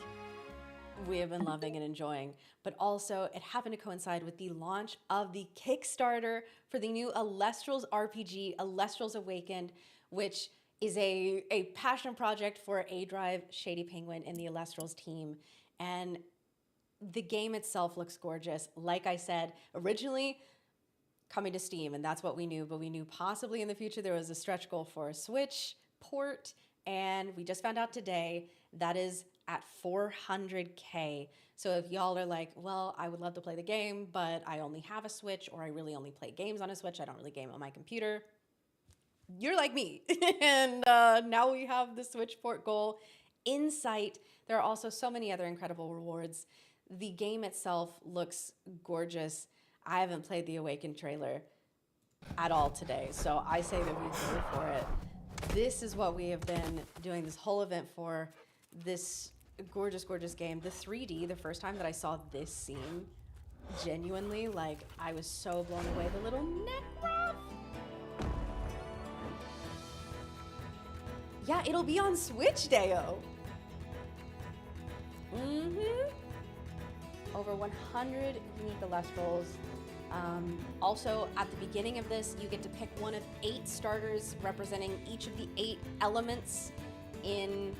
we have been loving and enjoying. But also, it happened to coincide with the launch of the Kickstarter for the new Elestrals RPG, Elestrals Awakened, which is a passion project for A-Drive, Shady Penguin, and the Elestrals team. And the game itself looks gorgeous. Like I said, originally coming to Steam, and that's what we knew, but we knew possibly in the future there was a stretch goal for a Switch port, and we just found out today that is at 400K. So if y'all are like, well, I would love to play the game, but I only have a Switch, or I really only play games on a Switch, I don't really game on my computer, you're like me. And now we have the Switch port goal in sight. There are also so many other incredible rewards. The game itself looks gorgeous. I haven't played the Awakened trailer at all today, so I say that we go for it. This is what we have been doing this whole event for, this gorgeous, gorgeous game. The 3D, the first time that I saw this scene, genuinely, like, I was so blown away. The little neck ruff. Yeah, it'll be on Switch, Deo. Over 100 unique Elestrals. Also, at the beginning of this, you get to pick one of 8 starters representing each of the 8 elements in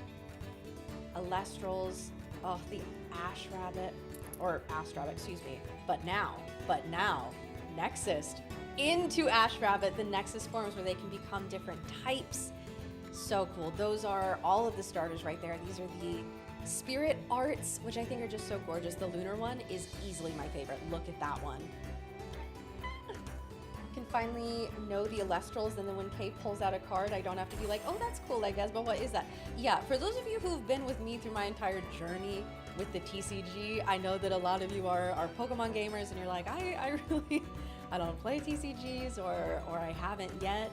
Elestrals. Oh, the Ash Rabbit, excuse me. But now, Nexus into Ash Rabbit, the Nexus forms where they can become different types. So cool. Those are all of the starters right there. These are the Spirit Arts, which I think are just so gorgeous. The Lunar one is easily my favorite. Look at that one. Can finally know the Elestrals, and then when Kay pulls out a card, I don't have to be like, oh, that's cool, I guess, but what is that? Yeah, for those of you who've been with me through my entire journey with the TCG, I know that a lot of you are Pokemon gamers, and you're like, I don't play TCGs, or I haven't yet.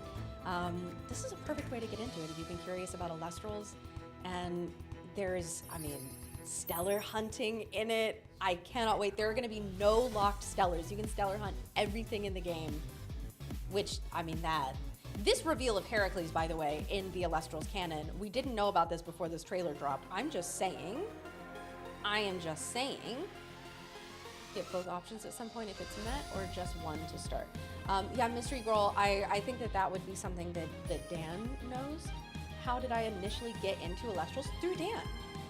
This is a perfect way to get into it if you've been curious about Elestrals. And there's, stellar hunting in it. I cannot wait. There are going to be no locked stellars. You can stellar hunt everything in the game, which, this reveal of Heracles, by the way, in the Elestrals canon, we didn't know about this before this trailer dropped. I am just saying. Get both options at some point if it's met, or just one to start. Yeah, Mystery Girl, I think that would be something that Dan knows. How did I initially get into Elestrals? Through Dan.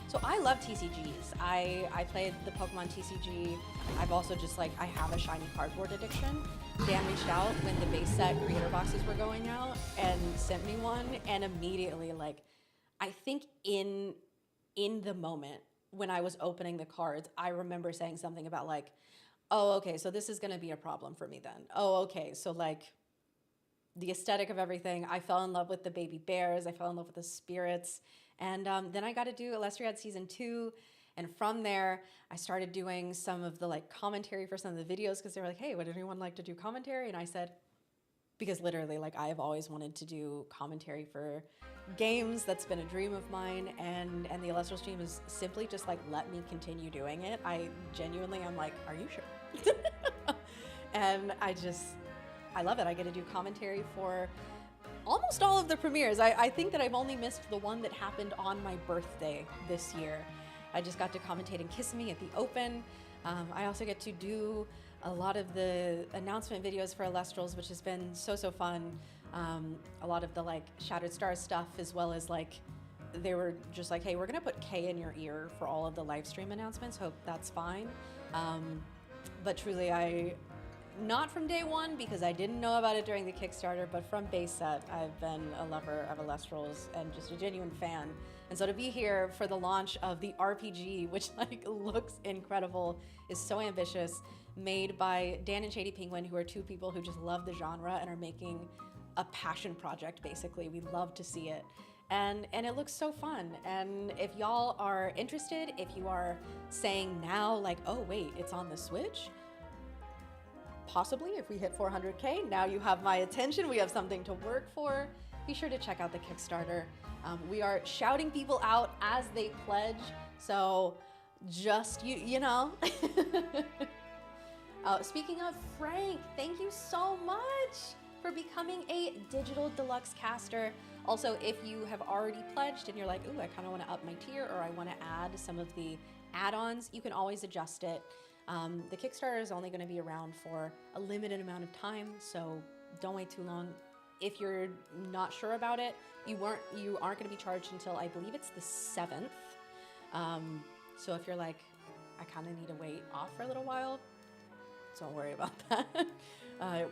So I love TCGs. I played the Pokemon TCG. I've also just I have a shiny cardboard addiction. Dan reached out when the base set creator boxes were going out and sent me one, and immediately, I think in the moment when I was opening the cards, I remember saying something about oh, okay, so this is gonna be a problem for me then. Oh, okay, so the aesthetic of everything. I fell in love with the baby bears. I fell in love with the spirits. And then I got to do Elestriad Season 2. And from there, I started doing some of the commentary for some of the videos, because they were like, hey, would anyone like to do commentary? And I said, because literally I have always wanted to do commentary for games. That's been a dream of mine. And the Elestrals stream is simply just let me continue doing it. I genuinely, I'm like, are you sure? And I love it. I get to do commentary for almost all of the premieres. I think that I've only missed the one that happened on my birthday this year. I just got to commentate and Kiss Me at the Open. I also get to do a lot of the announcement videos for Elestrals, which has been so fun. A lot of the Shattered Stars stuff, as well as they were just hey, we're gonna put K in your ear for all of the live stream announcements. Hope that's fine. But truly, not from day one, because I didn't know about it during the Kickstarter, but from base set, I've been a lover of Elestrals and just a genuine fan. And so to be here for the launch of the RPG, which looks incredible, is so ambitious, made by Dan and Shady Penguin, who are 2 people who just love the genre and are making a passion project, basically. We love to see it. And it looks so fun. And if y'all are interested, if you are saying now, oh wait, it's on the Switch, possibly if we hit 400K, now you have my attention. We have something to work for. Be sure to check out the Kickstarter. We are shouting people out as they pledge. So just, you know. Speaking of Frank, thank you so much for becoming a digital deluxe caster. Also, if you have already pledged and you're like, ooh, I kind of want to up my tier, or I want to add some of the add-ons, you can always adjust it. The Kickstarter is only going to be around for a limited amount of time, so don't wait too long. If you're not sure about it, you aren't going to be charged until I believe it's the 7th. So if you're like, I kind of need to wait off for a little while, don't worry about that.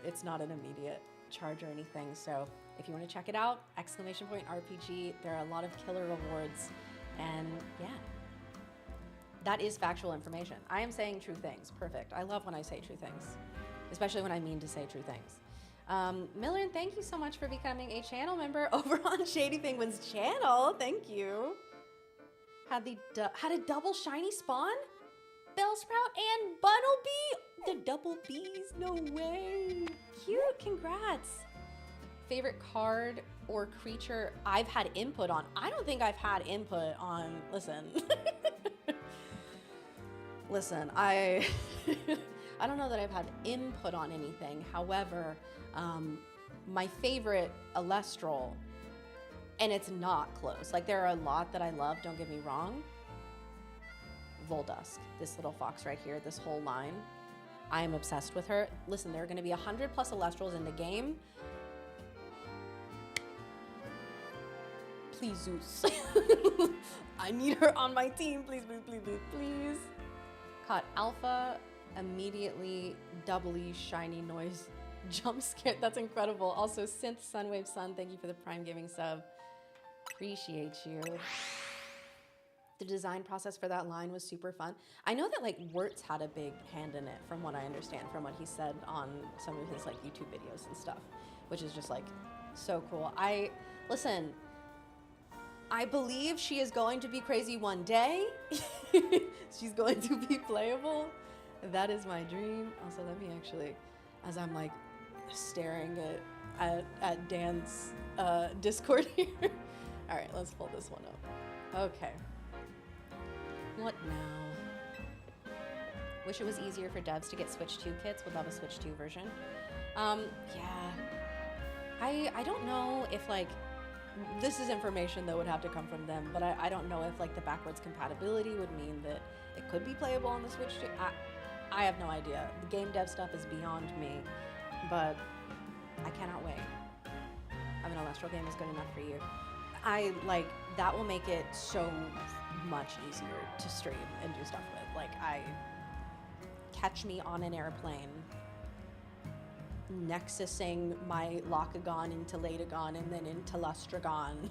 It's not an immediate charge or anything. So if you want to check it out, !RPG. There are a lot of killer rewards, and yeah, that is factual information. I am saying true things. Perfect. I love when I say true things, especially when I mean to say true things. Miller, thank you so much for becoming a channel member over on Shady Penguin's channel. Thank you. Had a double shiny spawn, Bellsprout and Bunnelby. The double B's, no way. Cute, congrats. Favorite card or creature I've had input on. I don't think I've had input on, listen. Listen, I don't know that I've had input on anything. However, my favorite Elestral, and it's not close. Like, there are a lot that I love, don't get me wrong. Voldusk, this little fox right here, this whole line. I am obsessed with her. Listen, there are going to be 100 plus Elestrals in the game. Please, Zeus. I need her on my team. Please, please, please, please, please. Caught Alpha, immediately doubly shiny noise jump scare. That's incredible. Also, Synth Sunwave Sun, thank you for the Prime Giving sub. Appreciate you. The design process for that line was super fun. I know that like Wirtz had a big hand in it, from what I understand, from what he said on some of his like YouTube videos and stuff, which is just like so cool. Listen, I believe she is going to be crazy one day. She's going to be playable. That is my dream. Also, let me actually, as I'm like staring at Dan's Discord here. All right, let's pull this one up. Okay. What now? Wish it was easier for devs to get Switch 2 kits. Would love a Switch 2 version. Yeah. I don't know if like, this is information that would have to come from them, but I don't know if like the backwards compatibility would mean that it could be playable on the Switch 2. I have no idea. The game dev stuff is beyond me, but I cannot wait. I mean, Elestral game is good enough for you. That will make it so much easier to stream and do stuff with. Like, catch me on an airplane, Nexusing my Locagon into Latagon and then into Lustragon.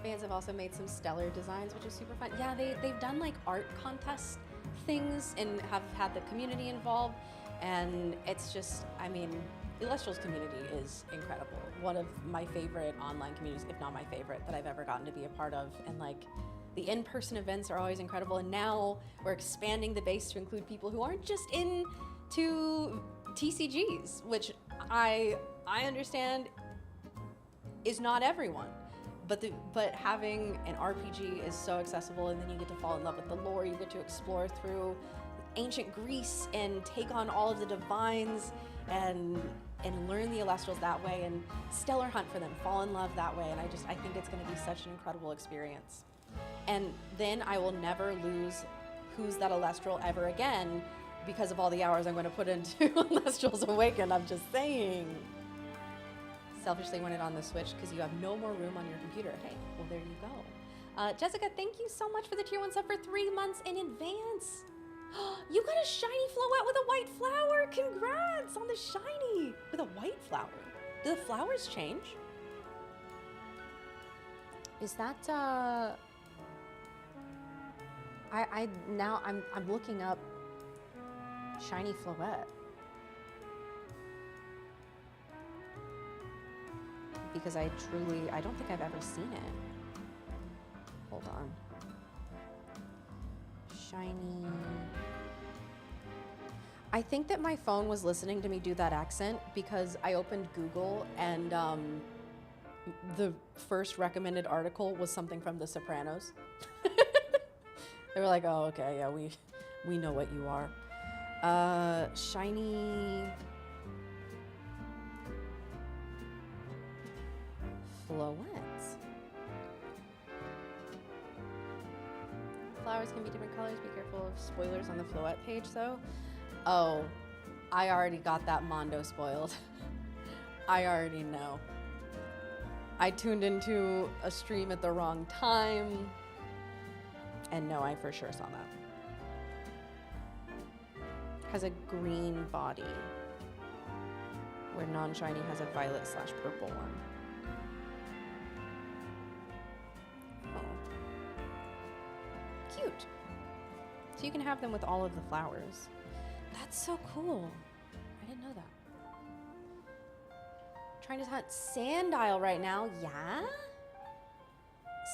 Fans have also made some stellar designs, which is super fun. Yeah, they've done like art contest things and have had the community involved, and it's just, I mean, the Elestrals community is incredible. One of my favorite online communities, if not my favorite, that I've ever gotten to be a part of. And like, the in-person events are always incredible. And now we're expanding the base to include people who aren't just into TCGs, which I understand is not everyone. But having an RPG is so accessible, and then you get to fall in love with the lore. You get to explore through ancient Greece and take on all of the divines and learn the Elestrals that way, and stellar hunt for them, fall in love that way. And I think it's going to be such an incredible experience. And then I will never lose Who's That Elestral ever again because of all the hours I'm going to put into Elestrals Awakened. I'm just saying. Selfishly want it on the Switch because you have no more room on your computer. Hey, well, there you go. Jessica, thank you so much for the tier 1 sub for 3 months in advance. You got a shiny Floette with a white flower. Congrats on the shiny with a white flower. Do the flowers change? Is that I'm looking up shiny Floette because I don't think I've ever seen it. Hold on. Shiny. I think that my phone was listening to me do that accent because I opened Google and the first recommended article was something from The Sopranos. They were like, oh, okay, yeah, we know what you are. Floettes. Flowers can be different colors. Be careful of spoilers on the Floette page, though. Oh, I already got that Mondo spoiled. I already know. I tuned into a stream at the wrong time. And no, I for sure saw that. Has a green body, where non-shiny has a violet/purple one. Oh. Cute. So you can have them with all of the flowers. That's so cool. I didn't know that. Trying to hunt Sandile right now, yeah?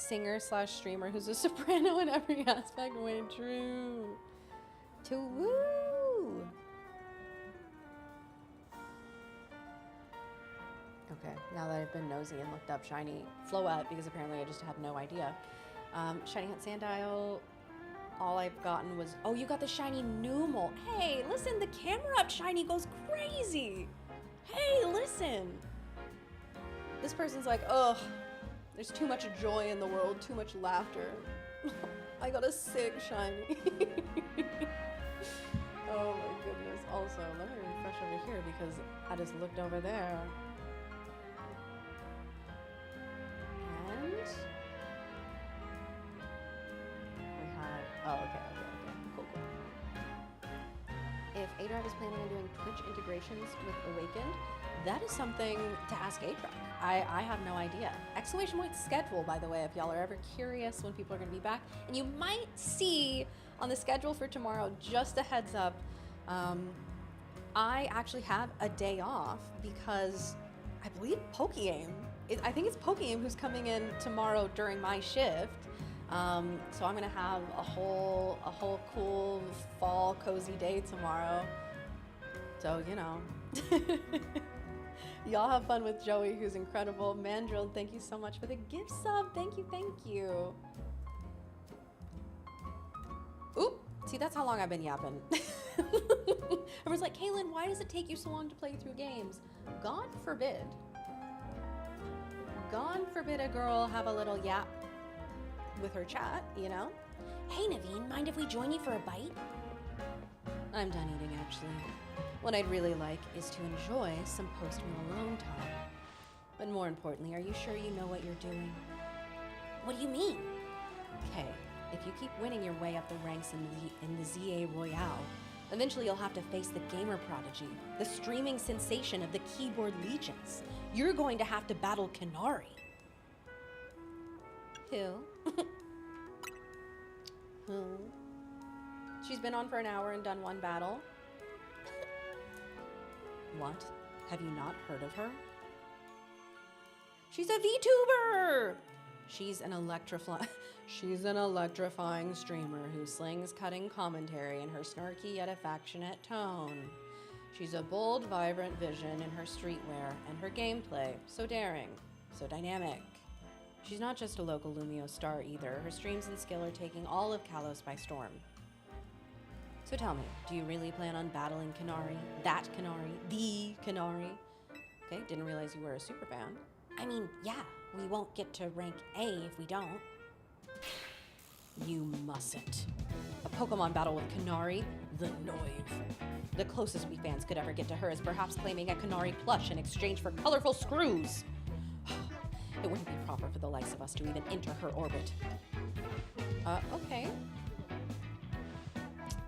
Singer/streamer who's a soprano in every aspect. Way true. To woo! Okay, now that I've been nosy and looked up shiny Floette, because apparently I just had no idea. Shiny Hunt Sandile, all I've gotten was, oh, you got the shiny Numel. Hey, listen, the camera up shiny goes crazy. Hey, listen. This person's like, ugh, there's too much joy in the world, too much laughter. I got a sick shiny. Oh my goodness. Also, let me refresh over here because I just looked over there. And we had, oh, okay. Cool. If A-Drive is planning on doing Twitch integrations with Awakened, that is something to ask A-Drive. I have no idea. Exclamation point schedule, by the way, if y'all are ever curious when people are going to be back. And you might see on the schedule for tomorrow, just a heads up, I actually have a day off because I believe I think it's Pokémon who's coming in tomorrow during my shift. So I'm going to have a whole cool fall cozy day tomorrow. So, you know. Y'all have fun with Joey, who's incredible. Mandrill, thank you so much for the gift sub. Thank you. Oop, see, that's how long I've been yapping. Everyone's like, Kaylin, why does it take you so long to play through games? God forbid a girl have a little yap with her chat, you know? Hey, Naveen, mind if we join you for a bite? I'm done eating, actually. What I'd really like is to enjoy some post-meal alone time. But more importantly, are you sure you know what you're doing? What do you mean? Okay, if you keep winning your way up the ranks in the Z-A Royale, eventually you'll have to face the gamer prodigy, the streaming sensation of the keyboard legions. You're going to have to battle Kanari. Who? Who? She's been on for an hour and done one battle. What? Have you not heard of her? She's a VTuber! She's an electrifying streamer who slings cutting commentary in her snarky yet affectionate tone. She's a bold, vibrant vision in her streetwear and her gameplay, so daring, so dynamic. She's not just a local Lumio star either. Her streams and skill are taking all of Kalos by storm. So tell me, do you really plan on battling Kanari? That Kanari? The Kanari? Okay, didn't realize you were a super fan. I mean, yeah, we won't get to rank A if we don't. You mustn't. A Pokemon battle with Kanari? The Noive. The closest we fans could ever get to her is perhaps claiming a Kanari plush in exchange for colorful screws. It wouldn't be proper for the likes of us to even enter her orbit. Okay.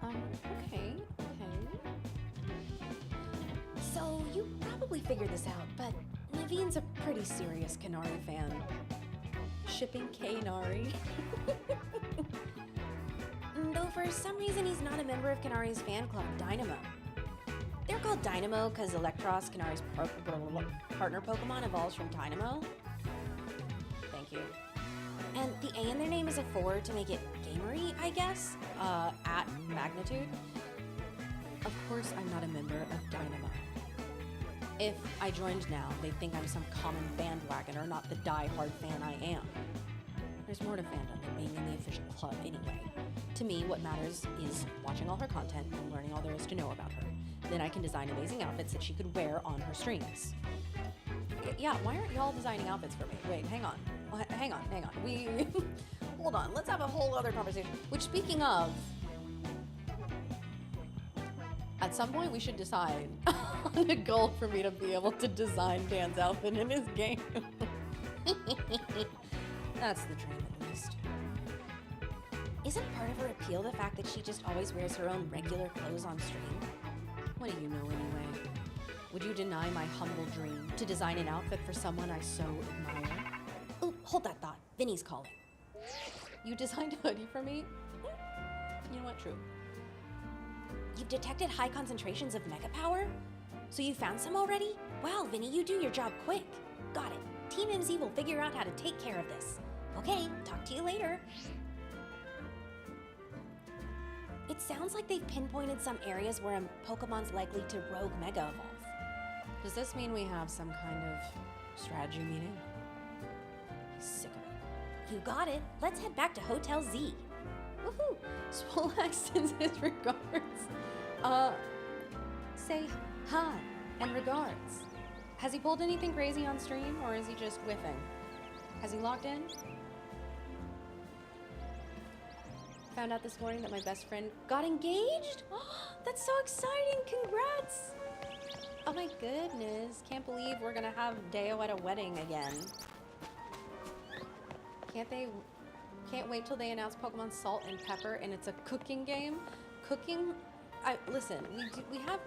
Okay. So, you probably figured this out, but Naveen's a pretty serious Kanari fan. Shipping Kanari. though for some reason he's not a member of Kanari's fan club, Dynamo. They're called Dynamo because Elestrals, Kanari's partner Pokemon, evolves from Dynamo. Thank you. And the A in their name is a forward to make it gamery, I guess, At magnitude. Of course, I'm not a member of Dynamo. If I joined now, they'd think I'm some common bandwagoner, not the die-hard fan I am. There's more to fandom than being in the official club anyway. To me, what matters is watching all her content and learning all there is to know about her. Then I can design amazing outfits that she could wear on her streams. Yeah, why aren't y'all designing outfits for me? Wait, hang on. Hang on. We, hold on. Let's have a whole other conversation. Which, speaking of, at some point we should decide on a goal for me to be able to design Dan's outfit in his game. That's the dream, at least. Isn't part of her appeal the fact that she just always wears her own regular clothes on stream? What do you know anyway? Would you deny my humble dream to design an outfit for someone I so admire? Oh, hold that thought. Vinny's calling. You designed a hoodie for me? You know what? True. You've detected high concentrations of mega power? So you found some already? Wow, Vinny, you do your job quick. Got it. Team MZ will figure out how to take care of this. Okay, talk to you later. It sounds like they've pinpointed some areas where a Pokemon's likely to rogue Mega Evolve. Does this mean we have some kind of strategy meeting? He's sick of it. You got it. Let's head back to Hotel Z. Woohoo! Swolax sends his regards. Say hi and regards. Has he pulled anything crazy on stream, or is he just whiffing? Has he logged in? Found out this morning that my best friend got engaged? Oh, that's so exciting! Congrats! Oh my goodness. Can't believe we're gonna have Deo at a wedding again. Can't wait till they announce Pokemon Salt and Pepper and it's a cooking game. Listen, we have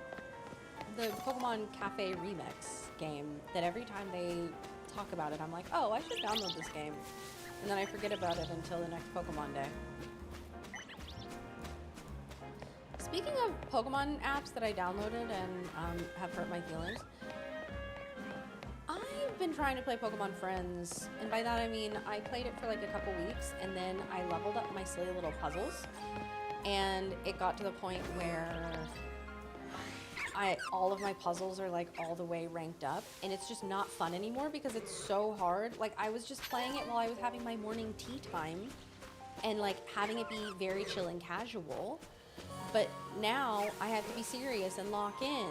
the Pokemon Cafe Remix game that every time they talk about it, I'm like, oh, I should download this game. And then I forget about it until the next Pokemon Day. Speaking of Pokemon apps that I downloaded and have hurt my feelings, I've been trying to play Pokemon Friends, and by that I mean I played it for like a couple weeks, and then I leveled up my silly little puzzles, and it got to the point where all of my puzzles are like all the way ranked up, and it's just not fun anymore because it's so hard. Like, I was just playing it while I was having my morning tea time, and like having it be very chill and casual. But now I have to be serious and lock in.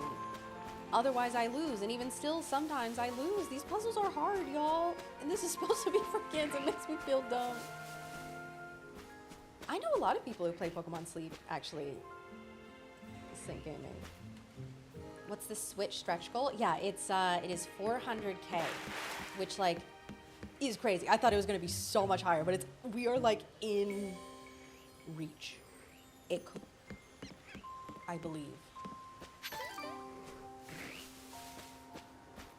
Otherwise I lose, and even still sometimes I lose. These puzzles are hard, y'all. And this is supposed to be for kids. It makes me feel dumb. I know a lot of people who play Pokemon Sleep actually sync gaming. What's the Switch stretch goal? Yeah, it is 400K, which like is crazy. I thought it was gonna be so much higher, but we are like in reach. It could, I believe.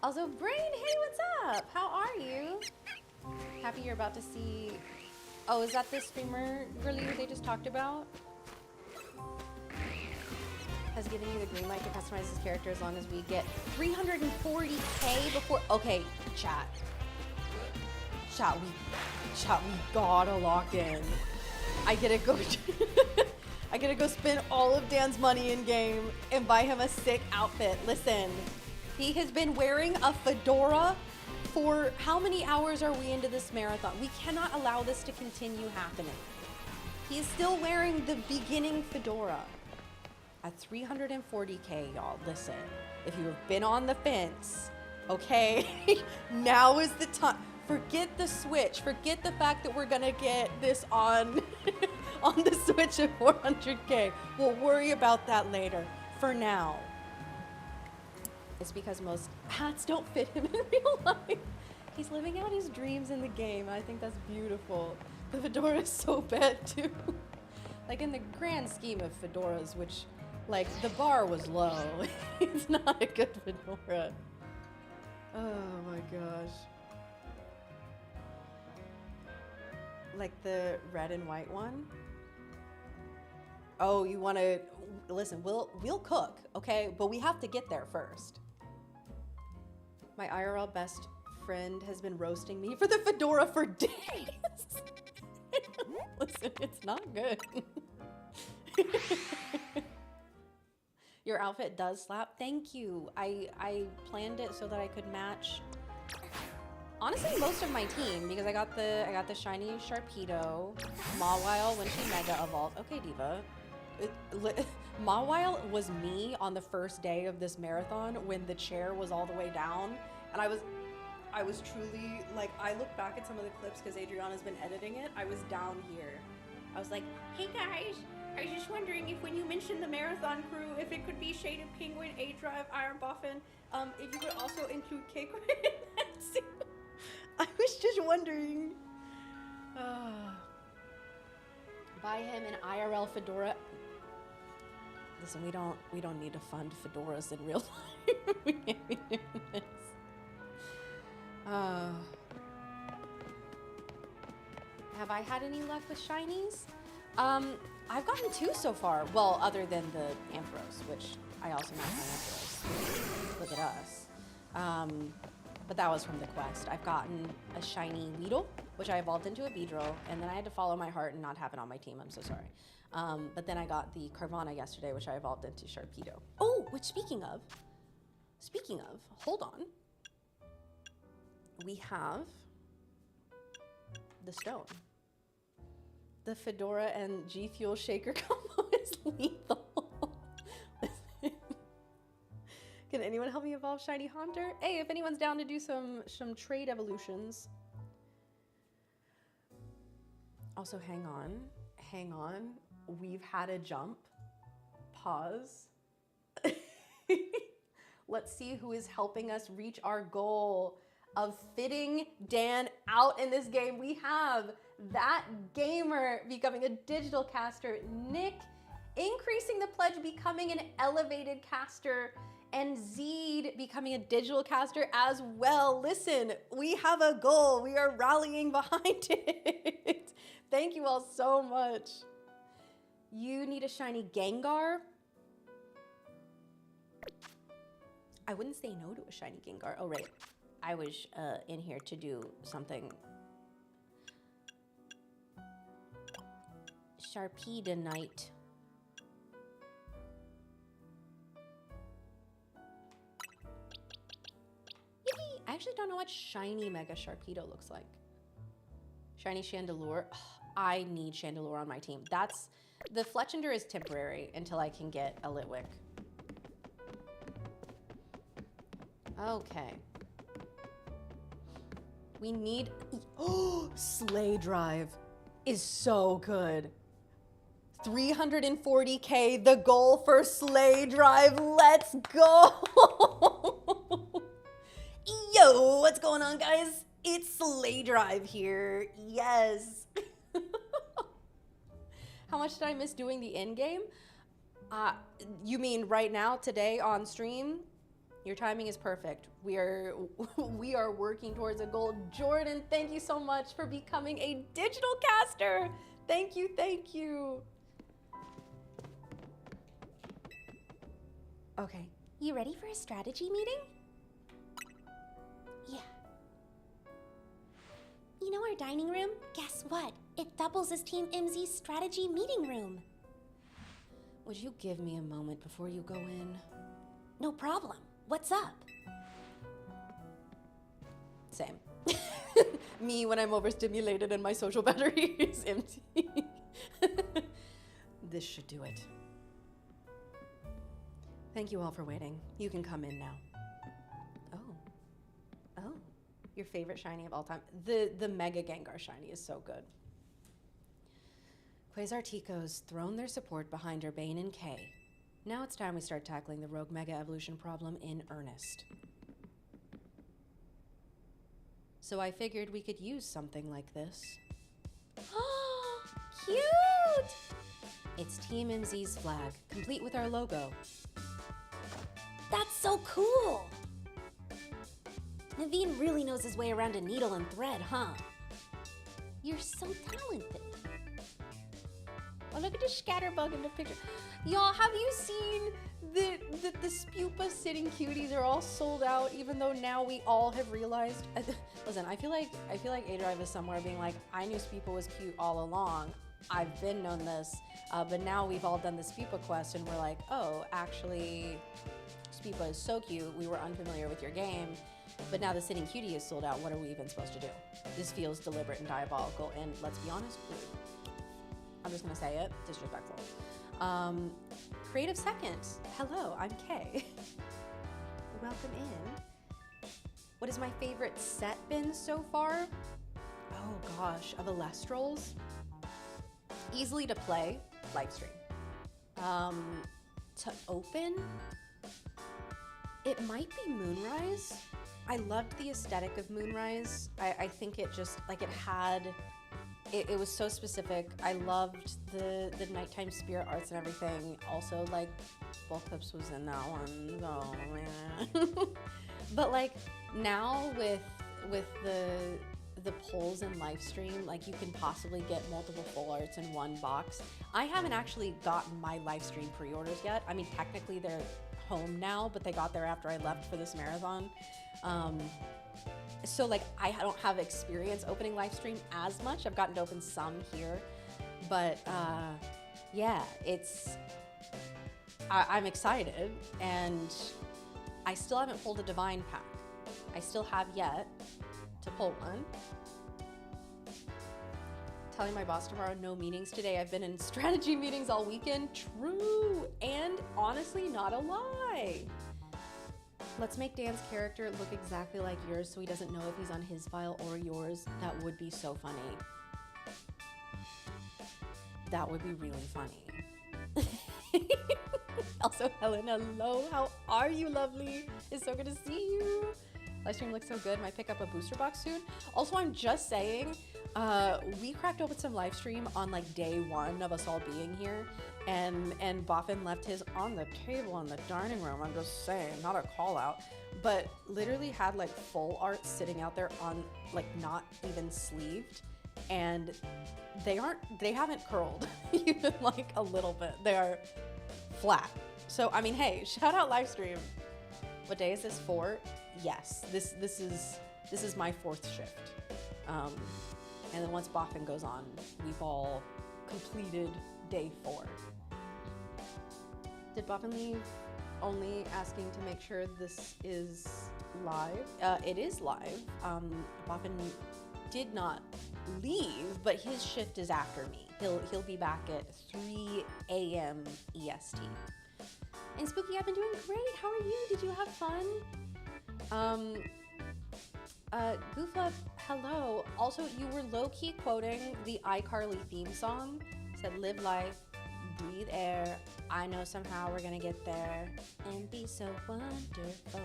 Also, Brain, hey, what's up? How are you? Happy you're about to see... Oh, is that the streamer review they just talked about? Has given you the green light to customize his character as long as we get 340K before... Okay, chat. Chat, we gotta lock in. I gotta go... I gotta go spend all of Dan's money in game and buy him a sick outfit. Listen, he has been wearing a fedora for how many hours are we into this marathon? We cannot allow this to continue happening. He is still wearing the beginning fedora. At 340K, y'all, listen, if you have been on the fence, okay, now is the time. Forget the Switch. Forget the fact that we're gonna get this on on the Switch at 400K. We'll worry about that later. For now, it's because most hats don't fit him in real life. He's living out his dreams in the game. I think that's beautiful. The fedora is so bad too. Like, in the grand scheme of fedoras, which, like, the bar was low. It's not a good fedora. Oh my gosh. Like the red and white one? Oh, you want to... Listen, we'll cook, okay? But we have to get there first. My IRL best friend has been roasting me for the fedora for days. Listen, it's not good. Your outfit does slap. Thank you. I planned it so that I could match... Honestly, most of my team, because I got the shiny Sharpedo, Mawile when she Mega Evolved. Okay, Diva. Mawile was me on the first day of this marathon when the chair was all the way down, and I was... I was truly, like, I look back at some of the clips because Adriana's been editing it. I was down here. I was like, hey guys, I was just wondering if when you mentioned the marathon crew, if it could be Shady, Penguin, A-Drive, IronBoffin, if you could also include Kaycreigh in that scene. I was just wondering. Buy him an IRL fedora. Listen, we don't need to fund fedoras in real life. We can't be doing this. Have I had any luck with shinies? I've gotten 2 so far. Well, other than the Ampharos, which I also not my Ampharos. Look at us. But that was from the quest. I've gotten a shiny Weedle, which I evolved into a Beedrill, and then I had to follow my heart and not have it on my team. I'm so sorry. But then I got the Carvana yesterday, which I evolved into Sharpedo. Oh, which speaking of, hold on. We have the stone. The Fedora and G Fuel Shaker combo is lethal. Can anyone help me evolve Shiny Haunter? Hey, if anyone's down to do some trade evolutions. Also, hang on. We've had a jump. Pause. Let's see who is helping us reach our goal of fitting Dan out in this game. We have that gamer becoming a digital caster, Nick increasing the pledge, becoming an elevated caster, and Zeed becoming a digital caster as well. Listen, we have a goal. We are rallying behind it. Thank you all so much. You need a shiny Gengar. I wouldn't say no to a shiny Gengar. Oh, right. I was in here to do something. Sharpedo Knight. Yippee! I actually don't know what shiny Mega Sharpedo looks like. Shiny Chandelure. Oh, I need Chandelure on my team. The Fletchender is temporary until I can get a Litwick. Okay. We need, oh, Slay Drive is so good. 340K, the goal for Slay Drive. Let's go. Yo, what's going on, guys? It's Slay Drive here. Yes. How much did I miss doing the end game? You mean right now, today on stream? Your timing is perfect. We are working towards a goal. Jordan, thank you so much for becoming a digital caster. Thank you, thank you. Okay, you ready for a strategy meeting? Yeah. You know our dining room? Guess what? It doubles as Team MZ's strategy meeting room. Would you give me a moment before you go in? No problem. What's up? Same. Me when I'm overstimulated and my social battery is empty. This should do it. Thank you all for waiting. You can come in now. Oh, your favorite shiny of all time. The Mega Gengar shiny is so good. Quasartico's thrown their support behind Urbane and Kay. Now it's time we start tackling the Rogue Mega Evolution problem in earnest. So I figured we could use something like this. Oh, cute! It's Team MZ's flag, complete with our logo. That's so cool! Naveen really knows his way around a needle and thread, huh? You're so talented. Oh, look at the scatterbug in the picture. Y'all, have you seen the Spupa sitting cuties are all sold out, even though now we all have realized. Listen, I feel like A-Drive is somewhere being like, I knew Spupa was cute all along. I've been known this, but now we've all done the Spupa quest and we're like, oh, actually, Spupa is so cute. We were unfamiliar with your game, but now the sitting cutie is sold out. What are we even supposed to do? This feels deliberate and diabolical, and let's be honest, I'm just gonna say it, disrespectful. Creative Seconds. Hello, I'm Kay. Welcome in. What is my favorite set been so far? Oh gosh, of Elestrals. Easily to play, Lifestream. To open, it might be Moonrise. I loved the aesthetic of Moonrise. I think it just, like, it was so specific. I loved the nighttime spirit arts and everything. Also, like, Bullpups was in that one. Oh man. But like now with the polls in Lifestream, like, you can possibly get multiple full arts in one box. I haven't actually gotten my Lifestream pre-orders yet. I mean, technically they're home now, but they got there after I left for this marathon. So like, I don't have experience opening Lifestream as much. I've gotten to open some here, but yeah, I'm excited, and I still haven't pulled a Divine pack. I still have yet to pull one. Telling my boss tomorrow, no meetings today. I've been in strategy meetings all weekend. True, and honestly, not a lie. Let's make Dan's character look exactly like yours so he doesn't know if he's on his file or yours. That would be so funny. That would be really funny. Also, Helen, hello. How are you, lovely? It's so good to see you. Livestream looks so good. Might pick up a booster box soon. Also, I'm just saying, we cracked open some Livestream on like day one of us all being here, and Boffin left his on the table in the dining room. I'm just saying, not a call out, but literally had like full art sitting out there on, like, not even sleeved, and they haven't curled even like a little bit. They are flat. So I mean, hey, shout out Livestream. What day is this for? Yes, this is my fourth shift. And then once Boffin goes on, we've all completed day 4. Did Boffin leave? Only asking to make sure this is live. It is live. Boffin did not leave, but his shift is after me. He'll be back at 3 a.m. EST. And Spooky, I've been doing great. How are you? Did you have fun? Goof Up, hello. Also, you were low-key quoting the iCarly theme song. Said, live life, breathe air. I know somehow we're gonna get there and be so wonderful.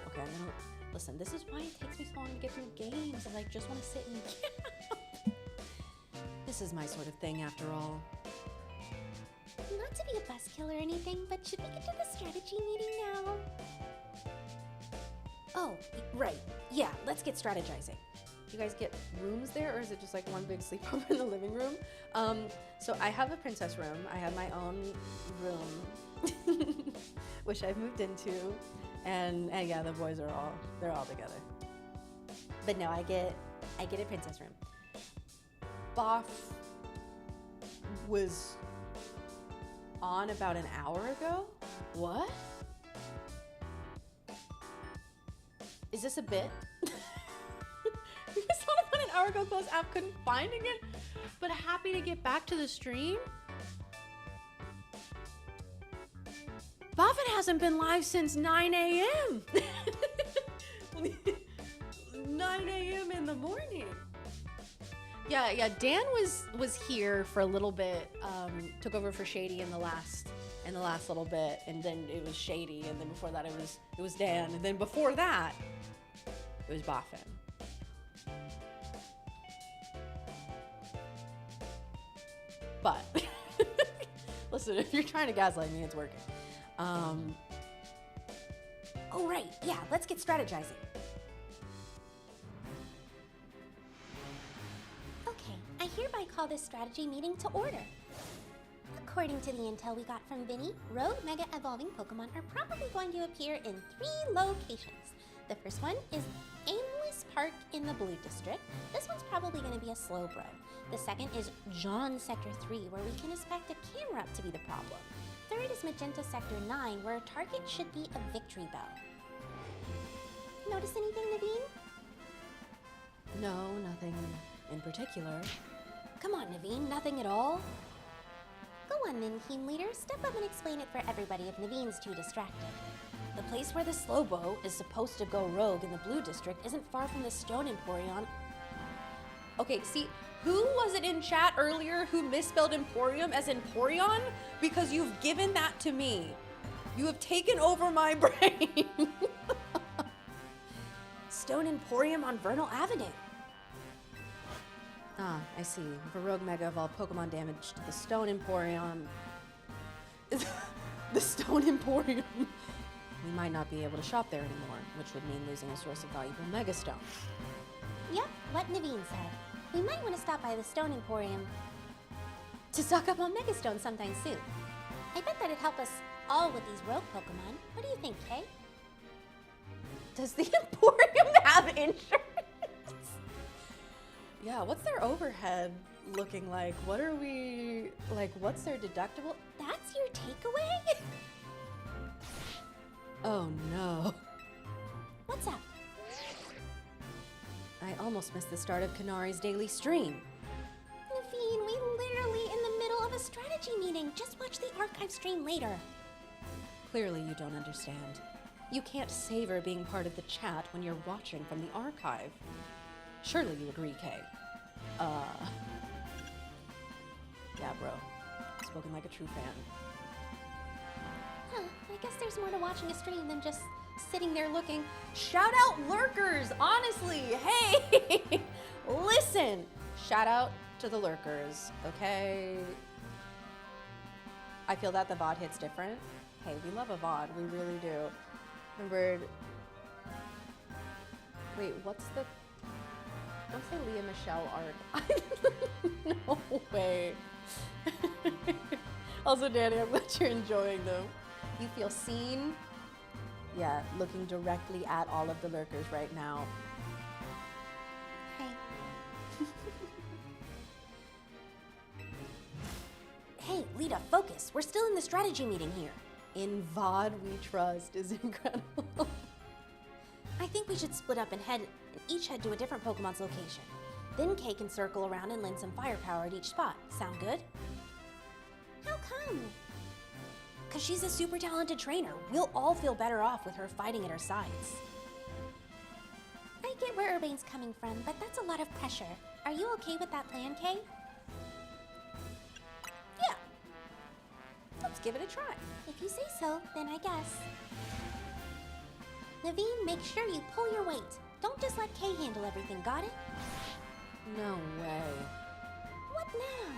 Okay, I'm gonna listen. This is why it takes me so long to get through games, and I just want to sit and camp. This is my sort of thing, after all. Not to be a buzzkill or anything, but should we get to the strategy meeting now? Oh, right. Yeah, let's get strategizing. You guys get rooms there, or is it just like one big sleepover in the living room? So I have a princess room. I have my own room, which I've moved into, and yeah, the boys are all together. But no, I get a princess room. Boff was on about an hour ago. What? Is this a bit? We was on about an hour ago, closed app, couldn't find it, but happy to get back to the stream. Boffin hasn't been live since 9 a.m. 9 a.m. in the morning. Yeah, Dan was here for a little bit, took over for Shady in the last little bit, and then it was Shady, and then before that it was Dan, and then before that it was Boffin. But listen, if you're trying to gaslight me, it's working. Oh right, yeah, let's get strategizing. Okay, I hereby call this strategy meeting to order. According to the intel we got from Vinny, rogue mega evolving Pokemon are probably going to appear in 3 locations. The first one is Aimless Park in the Blue District. This one's probably going to be a Slowbro. The second is John Sector 3, where we can expect a camera up to be the problem. Third is Magenta Sector 9, where a target should be a Victory Bell. Notice anything, Naveen? No, nothing in particular. Come on, Naveen, nothing at all? Go on then, team leader. Step up and explain it for everybody if Naveen's too distracted. The place where the Slowbro is supposed to go rogue in the Blue District isn't far from the Stone Emporion. Okay, see, who was it in chat earlier who misspelled Emporium as Emporion? Because you've given that to me. You have taken over my brain. Stone Emporium on Vernal Avenue. Ah, I see. If a rogue Mega evolved Pokemon damage to the Stone Emporium. The Stone Emporium. We might not be able to shop there anymore, which would mean losing a source of valuable Mega Stones. Yep, what Naveen said. We might want to stop by the Stone Emporium To stock up on Mega Stones sometime soon. I bet that'd help us all with these rogue Pokemon. What do you think, Kay? Does the Emporium have insurance? Yeah, what's their overhead looking like? What are we, like, what's their deductible? That's your takeaway? Oh no. What's up? I almost missed the start of Kanari's daily stream. Naveen, we literally in the middle of a strategy meeting. Just watch the archive stream later. Clearly you don't understand. You can't savor being part of the chat when you're watching from the archive. Surely you agree, Kay. Yeah, bro. Spoken like a true fan. Huh, I guess there's more to watching a stream than just sitting there looking. Shout out lurkers, honestly. Hey, listen. Shout out to the lurkers, okay? I feel that the VOD hits different. Hey, we love a VOD, we really do. Remember, wait, what's the, don't say Leah Michelle art. No way. Also, Danny, I'm glad you're enjoying them. You feel seen? Yeah, looking directly at all of the lurkers right now. Hey. Hey, Lita, focus. We're still in the strategy meeting here. In VOD we trust is incredible. I think we should split up and each head to a different Pokemon's location. Then Kay can circle around and lend some firepower at each spot. Sound good? How come? Because she's a super talented trainer. We'll all feel better off with her fighting at our sides. I get where Urbane's coming from, but that's a lot of pressure. Are you okay with that plan, Kay? Yeah. Let's give it a try. If you say so, then I guess. Naveen, make sure you pull your weight. Don't just let Kay handle everything, got it? No way. What now?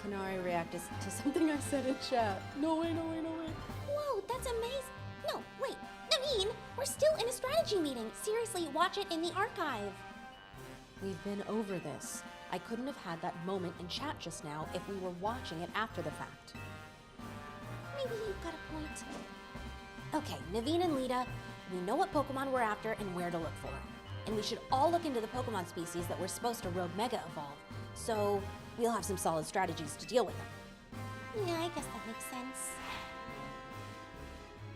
Kanari reacted to something I said in chat. No way, no way, no way. Whoa, that's amazing. No, wait, Naveen, we're still in a strategy meeting. Seriously, watch it in the archive. We've been over this. I couldn't have had that moment in chat just now if we were watching it after the fact. Maybe you've got a point. Okay, Naveen and Lita, we know what Pokemon we're after and where to look for. And we should all look into the Pokemon species that we're supposed to Rogue Mega evolve. So we'll have some solid strategies to deal with them. Yeah, I guess that makes sense.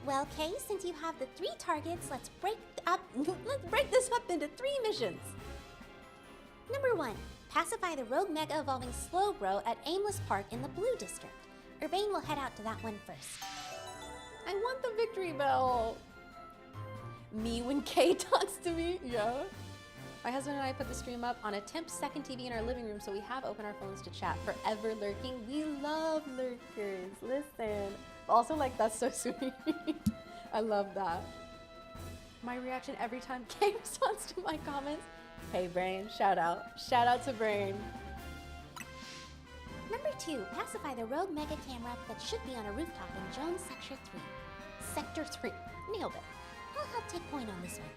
Well, Kay, since you have the 3 targets, let's break this up into 3 missions. Number 1, pacify the Rogue Mega evolving Slowbro at Aimless Park in the Blue District. Urbane will head out to that one first. I want the victory bell. Me when Kay talks to me? Yeah. My husband and I put the stream up on a temp second TV in our living room, so we have opened our phones to chat. Forever lurking. We love lurkers. Listen. Also, like, that's so sweet. I love that. My reaction every time Kay responds to my comments. Hey, Brain. Shout out. Shout out to Brain. Number 2, pacify the Rogue Mega camera that should be on a rooftop in Jones Sector 3. Sector 3. Nailed it. I'll help take point on this one.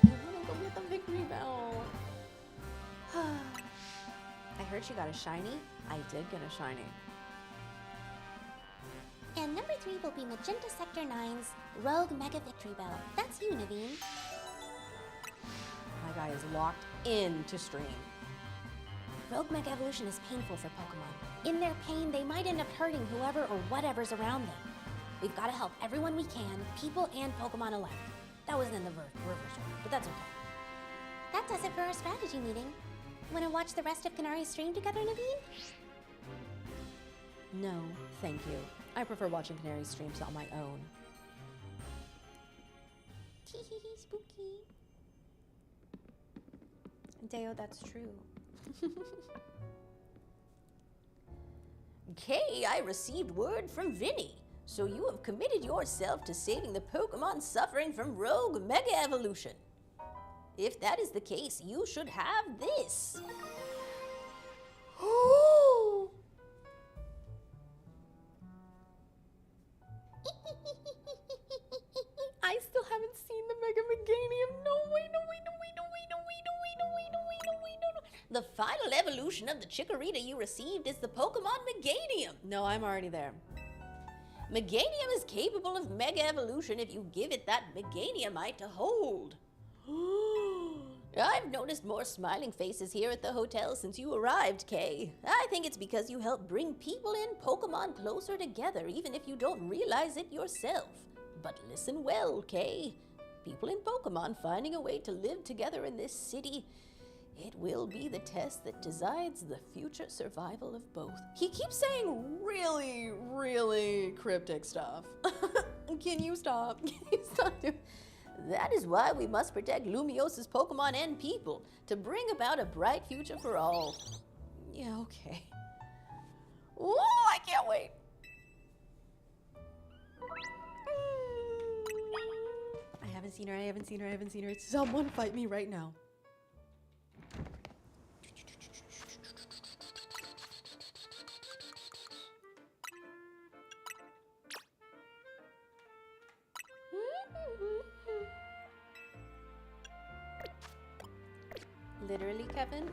I want to go get the victory bell. I heard she got a shiny. I did get a shiny. And number 3 will be Magenta Sector 9's Rogue Mega Victory Bell. That's you, Naveen. My guy is locked into stream. Rogue Mega Evolution is painful for Pokemon. In their pain, they might end up hurting whoever or whatever's around them. We've got to help everyone we can, people and Pokemon alike. That was in the reverse order, but that's okay. That does it for our strategy meeting. Want to watch the rest of Kanari's stream together, Naveen? No, thank you. I prefer watching Canary streams on my own. Spooky. Deo, that's true. Kay, I received word from Vinny. So you have committed yourself to saving the Pokemon suffering from rogue Mega Evolution. If that is the case, you should have this. I still haven't seen the Mega Meganium. No way, no way, no way, no way, no way, no way, no way, no way, no way, no, no. The final evolution of the Chikorita you received is the Pokemon Meganium. No, I'm already there. Meganium is capable of Mega Evolution if you give it that Meganiumite to hold. I've noticed more smiling faces here at the hotel since you arrived, Kay. I think it's because you help bring people and Pokemon closer together, even if you don't realize it yourself. But listen well, Kay. People and Pokemon finding a way to live together in this city, it will be the test that decides the future survival of both. He keeps saying really, really cryptic stuff. Can you stop? Can you stop doing? That is why we must protect Lumios's Pokemon and people, to bring about a bright future for all. Yeah, okay. Oh, I can't wait. I haven't seen her, I haven't seen her, I haven't seen her. Someone fight me right now. Literally, Kevin.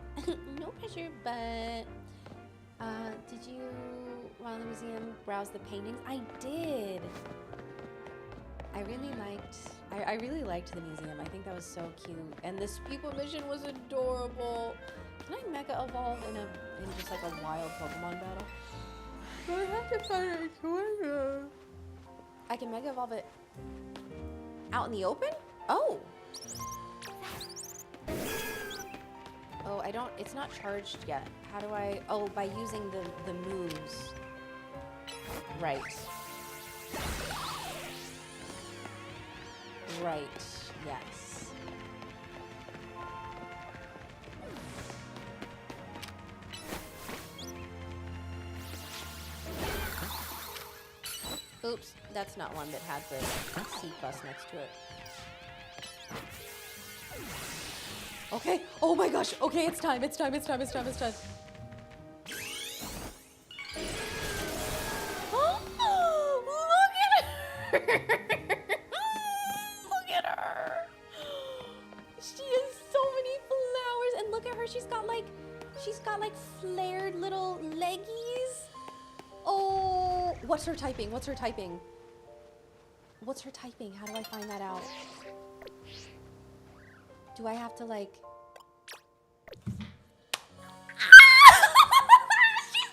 No pressure, but did you, while in the museum, browse the paintings? I did. I really liked the museum. I think that was so cute. And this people mission was adorable. Can I Mega Evolve in just like a wild Pokemon battle? I have to find a toilet. I can Mega Evolve it out in the open? Oh. Oh, I don't, it's not charged yet. How do I, oh, by using the moves. Right. Right, yes. Oops, that's not one that had the seat bus next to it. Okay, oh my gosh, okay, it's time, it's time, it's time, it's time, it's time. Oh, look at her! Look at her! She has so many flowers, and look at her, she's got like flared little leggies. Oh, what's her typing? What's her typing? What's her typing? How do I find that out? Do I have to like... She's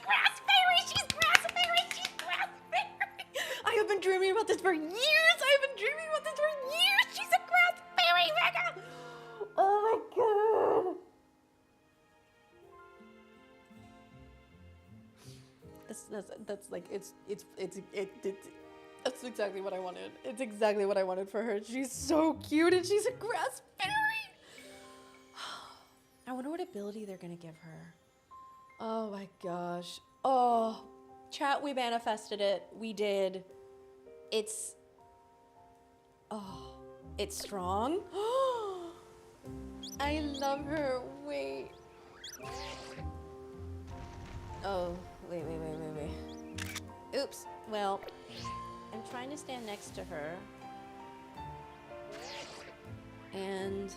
grassberry! She's grassberry! She's grassberry! I have been dreaming about this for years! I have been dreaming about this for years! She's a grassberry, Mega! Oh my god! That's like, that's exactly what I wanted. It's exactly what I wanted for her. She's so cute and she's a grassberry! I wonder what ability they're gonna give her. Oh my gosh. Oh, chat, we manifested it. We did. It's strong. I love her. Wait. Oh, wait. Oops. Well, I'm trying to stand next to her. And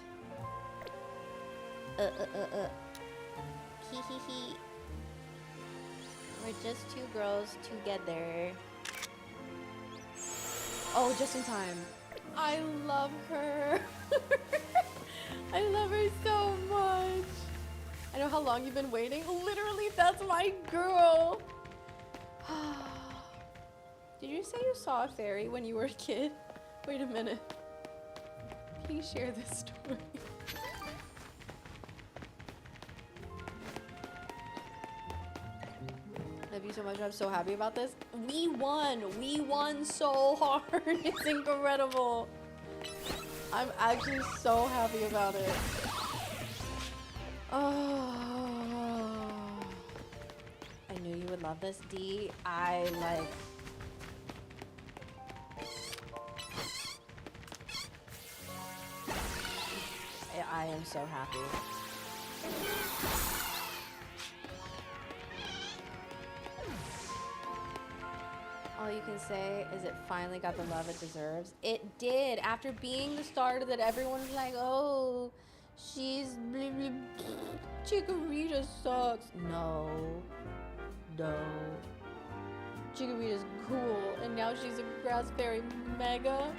Hee. We're just two girls together. oh, just in time. I love her. I love her so much. I know how long you've been waiting. Literally, that's my girl. Did you say you saw a fairy when you were a kid? Wait a minute. Please share this story. Love you so much. I'm so happy about this. We won. We won so hard. It's incredible. I'm actually so happy about it. Oh. I knew you would love this, D. I am so happy. All you can say is it finally got the love it deserves. It did. After being the starter that everyone's like, oh, she's blah, blah, blah. Chikorita sucks. No. Chikorita's cool, and now she's a Grass Fairy Mega.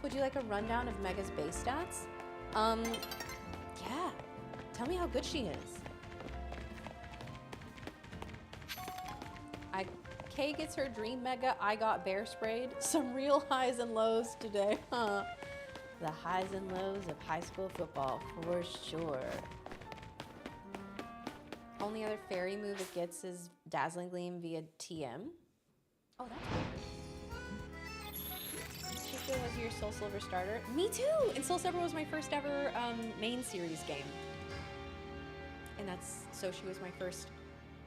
Would you like a rundown of Mega's base stats? Yeah. Tell me how good she is. Kay gets her dream Mega. I got bear sprayed. Some real highs and lows today, huh? The highs and lows of high school football, for sure. Only other fairy move it gets is Dazzling Gleam via TM. Oh, that's weird. Chico was your Soul Silver starter. Me too! And Soul Silver was my first ever main series game. And so she was my first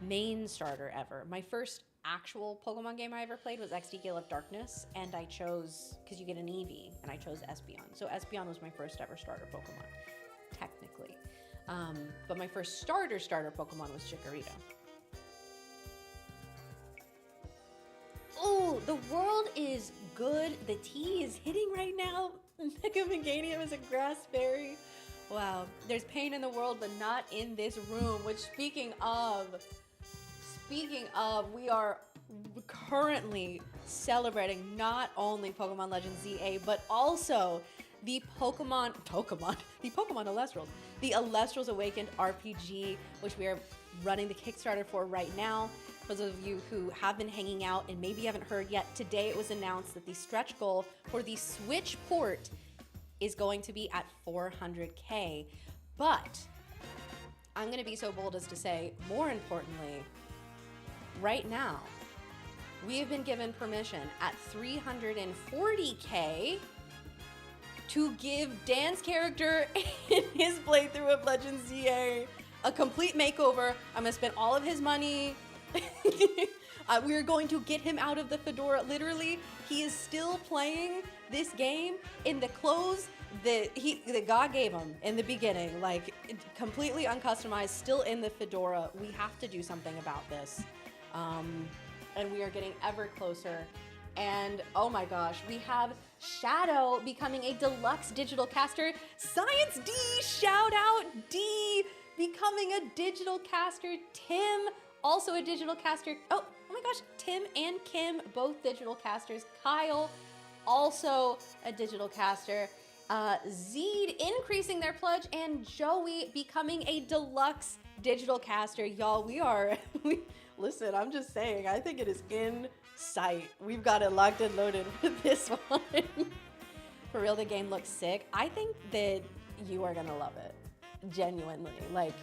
main starter ever. My first actual Pokemon game I ever played was XD Gale of Darkness, and I chose, because you get an Eevee, and I chose Espeon. So Espeon was my first ever starter Pokemon, technically. But my first starter Pokemon was Chikorita. Oh, the world is good. The tea is hitting right now. Mega Meganium is a Grass Fairy. Wow, there's pain in the world, but not in this room, which speaking of, we are currently celebrating not only Pokemon Legends Z-A, but also the Pokemon Elestrals. The Elestrals Awakened RPG, which we are running the Kickstarter for right now. For those of you who have been hanging out and maybe haven't heard yet, today it was announced that the stretch goal for the Switch port is going to be at 400K. But I'm going to be so bold as to say, more importantly, right now, we have been given permission at 340K to give Dan's character in his playthrough of Legends Z-A a complete makeover. I'm gonna spend all of his money. We're going to get him out of the fedora. Literally, he is still playing this game in the clothes that God gave him in the beginning, like completely uncustomized, still in the fedora. We have to do something about this. And we are getting ever closer. And oh my gosh, we have Shadow becoming a deluxe digital caster. Science D, shout out D, becoming a digital caster. Tim, also a digital caster. Oh my gosh, Tim and Kim, both digital casters. Kyle, also a digital caster. Zeed increasing their pledge, and Joey becoming a deluxe digital caster. Y'all, listen, I'm just saying, I think it is in sight. We've got it locked and loaded with this one. For real, the game looks sick. I think that you are gonna love it. Genuinely. Like,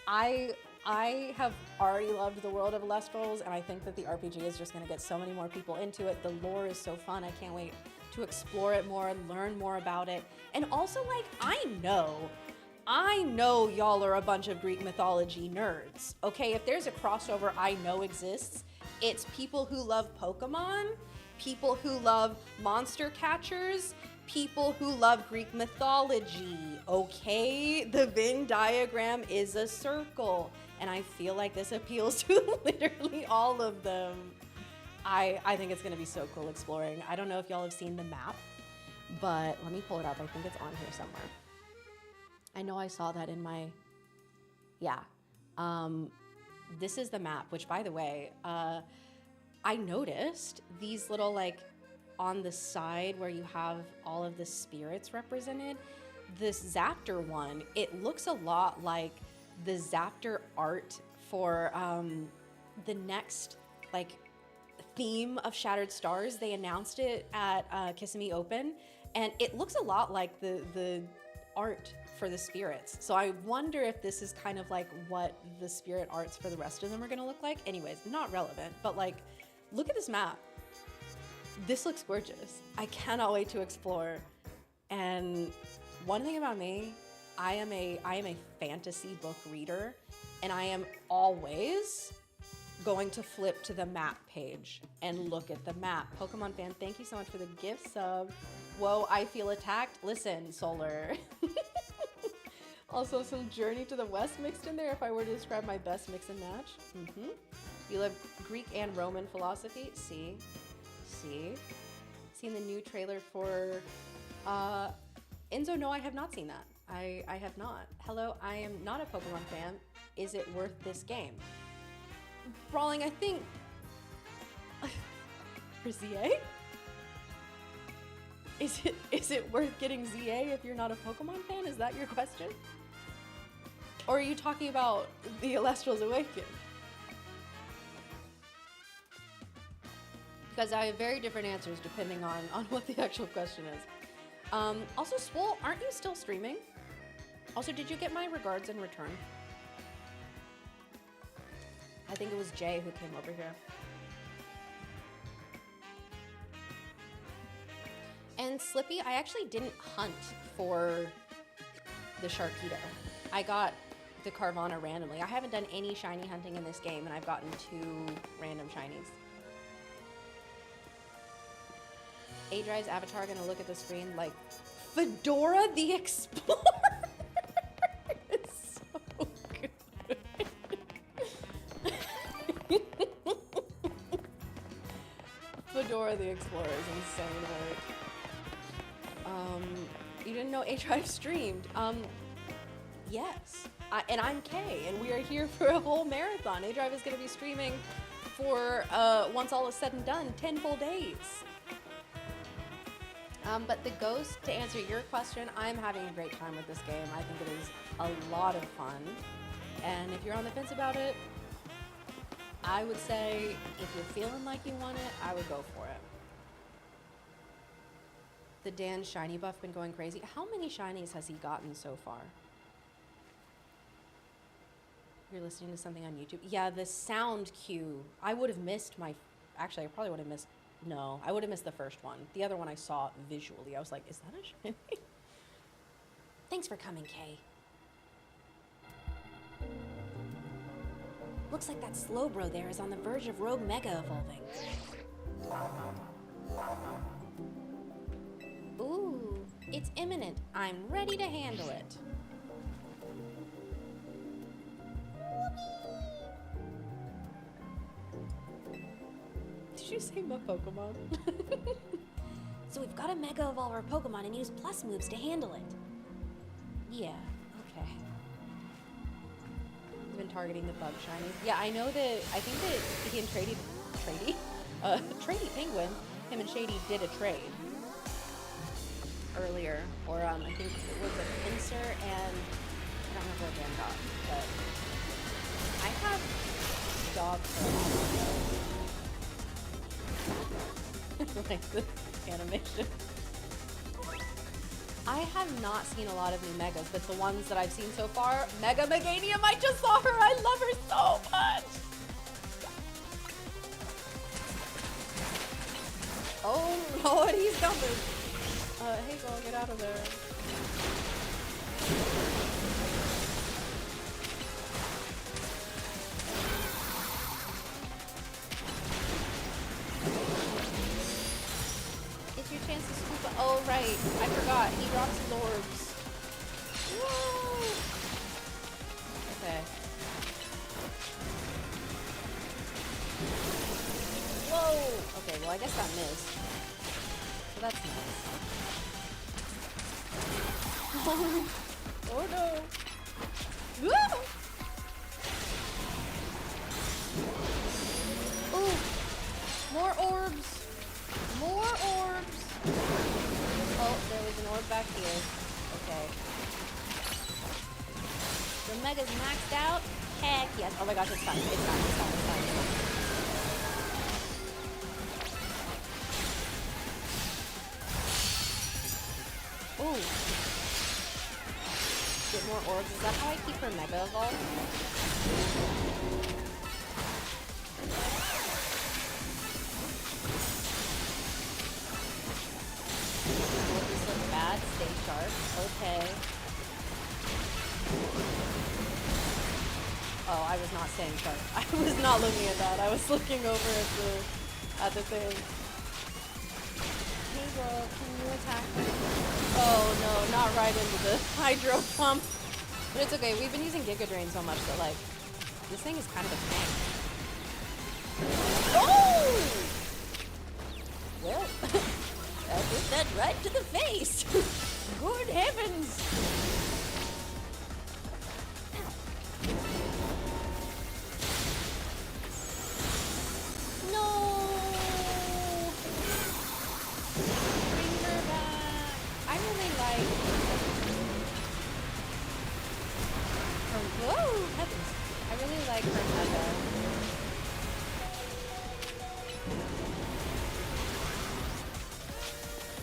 I have already loved the world of Elestrals, and I think that the RPG is just gonna get so many more people into it. The lore is so fun. I can't wait to explore it more and learn more about it. And also, like, I know y'all are a bunch of Greek mythology nerds, okay? If there's a crossover I know exists, it's people who love Pokemon, people who love monster catchers, people who love Greek mythology, okay? The Venn diagram is a circle, and I feel like this appeals to literally all of them. I think it's gonna be so cool exploring. I don't know if y'all have seen the map, but let me pull it up. I think it's on here somewhere. I know I saw that in my, yeah. This is the map, which by the way, I noticed these little, like, on the side where you have all of the spirits represented, this Zaptor one, it looks a lot like the Zaptor art for the next, like, theme of Shattered Stars. They announced it at Kissimmee Open, and it looks a lot like the art for the spirits. So I wonder if this is kind of like what the spirit arts for the rest of them are gonna look like. Anyways, not relevant, but like, look at this map. This looks gorgeous. I cannot wait to explore. And one thing about me, I am a fantasy book reader, and I am always going to flip to the map page and look at the map. Pokemon fan, thank you so much for the gift sub. Whoa, I feel attacked. Listen, Solar. Also, some Journey to the West mixed in there if I were to describe my best mix and match. You love Greek and Roman philosophy. See? Seen the new trailer for Enzo? No, I have not seen that. I have not. Hello, I am not a Pokemon fan. Is it worth this game? Brawling, I think for ZA? Is it worth getting ZA if you're not a Pokemon fan? Is that your question? Or are you talking about the Elestrals Awaken? Because I have very different answers depending on what the actual question is. Also, Swole, aren't you still streaming? Also, did you get my regards in return? I think it was Jay who came over here. And Slippy, I actually didn't hunt for the Sharpedo. I got the Carvana randomly. I haven't done any shiny hunting in this game, and I've gotten 2 random shinies. A-Drive's avatar gonna look at the screen like Fedora the Explorer. It's so good. Fedora the Explorer is insane work. You didn't know A-Drive streamed? Yes. And I'm Kay, and we are here for a whole marathon. A-Drive is gonna be streaming for, once all is said and done, 10 full days. But the Ghost, to answer your question, I'm having a great time with this game. I think it is a lot of fun. And if you're on the fence about it, I would say if you're feeling like you want it, I would go for it. The Dan shiny buff been going crazy. How many shinies has he gotten so far? You're listening to something on YouTube? Yeah, the sound cue. I would have missed my... Actually, I probably would have missed... No, I would have missed the first one. The other one I saw visually. I was like, is that a shiny? Thanks for coming, Kay. Looks like that Slowbro there is on the verge of Rogue Mega evolving. Ooh, it's imminent. I'm ready to handle it. Did you say my Pokemon? So we've got to Mega Evolve our Pokemon and use plus moves to handle it. Yeah, okay. He's been targeting the bug shinies. Yeah, I know that, I think that he and Trady Penguin, him and Shady did a trade earlier. Or I think it was a Pinsir and, I don't remember what Dan got, but I have dog like the animation. I have not seen a lot of new Megas, but the ones that I've seen so far, Mega Meganium, I just saw her. I love her so much. Oh Lord, he's coming. Hey girl, get out of there. Chance to scoop it. Oh, right. I forgot. He drops his orbs. Whoa. Okay. Whoa. Okay, well, I guess that missed. So that's nice. Oh, no. Woo! Ooh. More orbs. More orbs. Oh, there was an orb back here. Okay. The Mega's maxed out? Heck yes. Oh my gosh, it's fine. It's fine. It's fine. It's fine. It's fine. Ooh. Get more orbs. Is that how I keep her Mega evolved? Oh, I was not staying sharp. I was not looking at that. I was looking over at the thing. Hey girl, can you attack me? Oh no, not right into the hydro pump. But it's okay. We've been using Giga Drain so much that like this thing is kind of a tank. Oh! Well, I hit that right to the face. Good heavens! No! Bring her back. I really like her. Whoa, heavens! I really like her meta.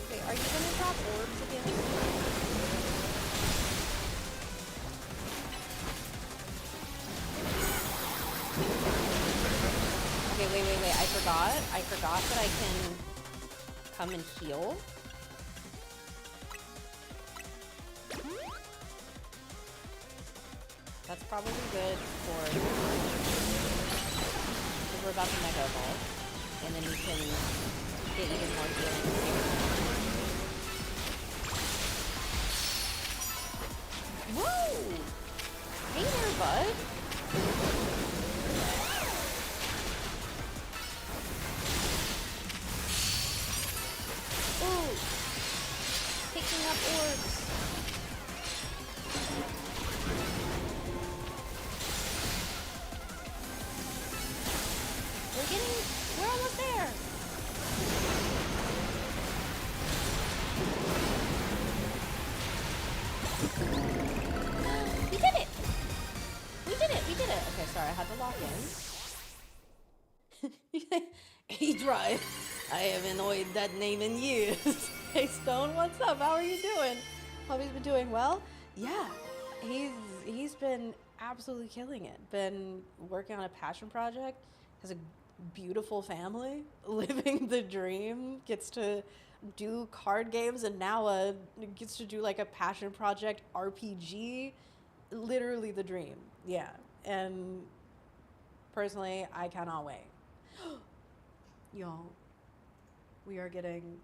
Okay, are you gonna drop orbs again? Okay, wait. I forgot that I can come and heal. That's probably good for, because we're about to Mega Evolve, and then we can get even more healing. Whoa! Hey there, bud. Ooh! Picking up orbs. We're almost there. We did it. Okay, sorry, I had to lock in. A-Drive. I haven't heard that name in years. Hey Stone, what's up? How are you doing? Hope he's been doing well. Yeah, he's been absolutely killing it. Been working on a passion project. Has a beautiful family, living the dream. Gets to do card games, and now gets to do like a passion project RPG. Literally the dream. Yeah, and personally, I cannot wait. Y'all, we are getting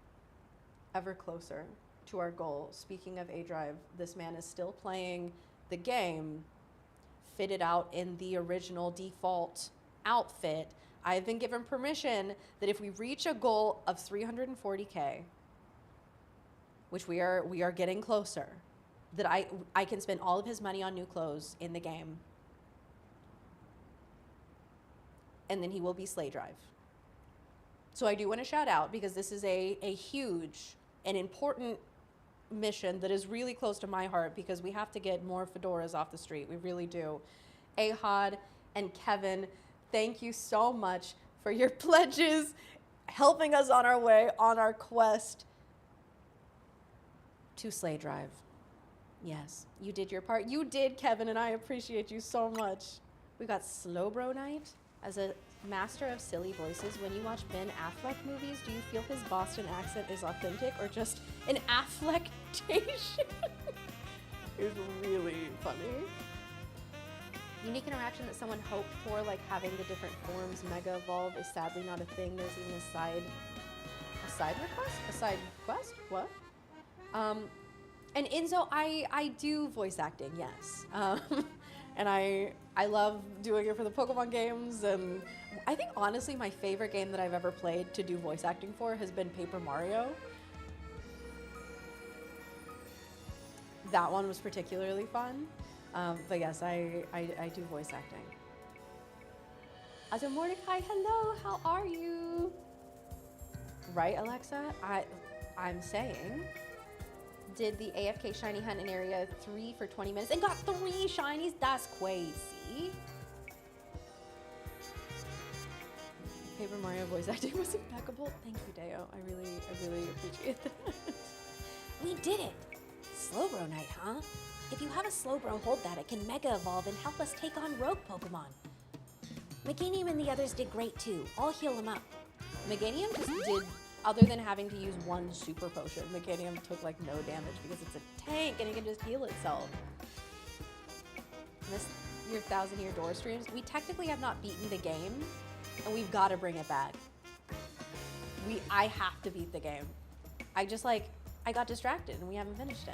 ever closer to our goal. Speaking of A-Drive, this man is still playing the game fitted out in the original default outfit. I've been given permission that if we reach a goal of 340K, which we are getting closer, that I can spend all of his money on new clothes in the game. And then he will be Slay Drive. So I do want to shout out, because this is a huge and important mission that is really close to my heart, because we have to get more fedoras off the street. We really do. Ahad and Kevin, thank you so much for your pledges, helping us on our way, on our quest to Slay Drive. Yes, you did your part. You did, Kevin, and I appreciate you so much. We got Slowbro Night. As a master of silly voices, when you watch Ben Affleck movies, do you feel his Boston accent is authentic or just an Afflectation? It's really funny. Unique interaction that someone hoped for, like having the different forms Mega Evolve, is sadly not a thing. There's even a side request? A side quest? What? And Enzo, I do voice acting, yes. And I love doing it for the Pokemon games, and I think honestly my favorite game that I've ever played to do voice acting for has been Paper Mario. That one was particularly fun. But yes, I do voice acting. Asa Mordecai, hello, how are you? Right, Alexa? I'm saying, did the AFK shiny hunt in area 3 for 20 minutes and got 3 shinies? That's crazy. Paper Mario voice acting was impeccable. Thank you, Deo. I really appreciate that. We did it! Slowbro Night, huh? If you have a Slowbro, hold that. It can Mega Evolve and help us take on rogue Pokemon. Meganium and the others did great too. I'll heal them up. Meganium just did, other than having to use 1 super potion, Meganium took like no damage because it's a tank and it can just heal itself. your 1,000-year door streams. We technically have not beaten the game, and we've got to bring it back. I have to beat the game. I got distracted and we haven't finished it.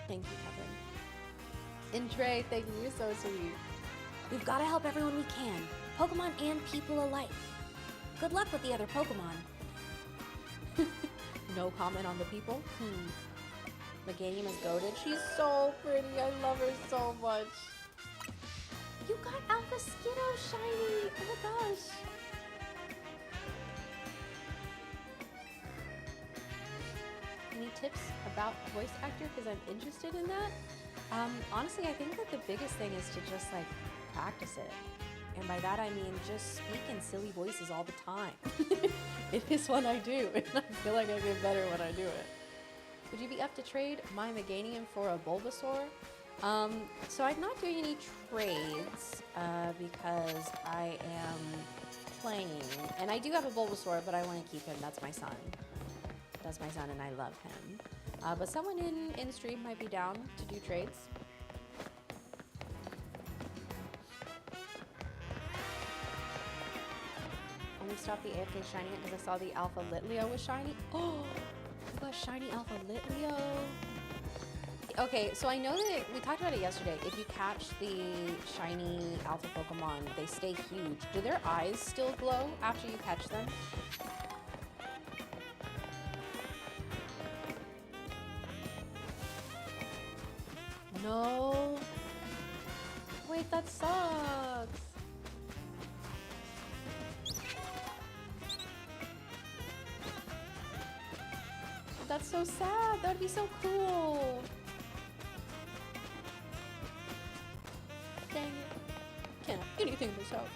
Thank you, Kevin. And Trey, thank you. You're so sweet. We've got to help everyone we can, Pokemon and people alike. Good luck with the other Pokemon. No comment on the people? Meganium is goated. She's so pretty. I love her so much. You got Alpha Skiddo shiny. Oh my gosh. Any tips about voice actor? Because I'm interested in that. Honestly, I think that the biggest thing is to just like practice it. And by that I mean just speak in silly voices all the time. It is what I do, and I feel like I get better when I do it. Would you be up to trade my Meganium for a Bulbasaur? So I'm not doing any trades because I am playing. And I do have a Bulbasaur, but I want to keep him. That's my son. That's my son, and I love him. But someone in stream might be down to do trades. Only stopped the AFK shiny because I saw the Alpha Litleo was shiny. Oh, you got shiny Alpha Litleo. Okay, so I know that we talked about it yesterday. If you catch the shiny Alpha Pokemon, they stay huge. Do their eyes still glow after you catch them? No. Wait, that sucks. That's so sad. That would be so cool. Dang it. Can't do anything myself.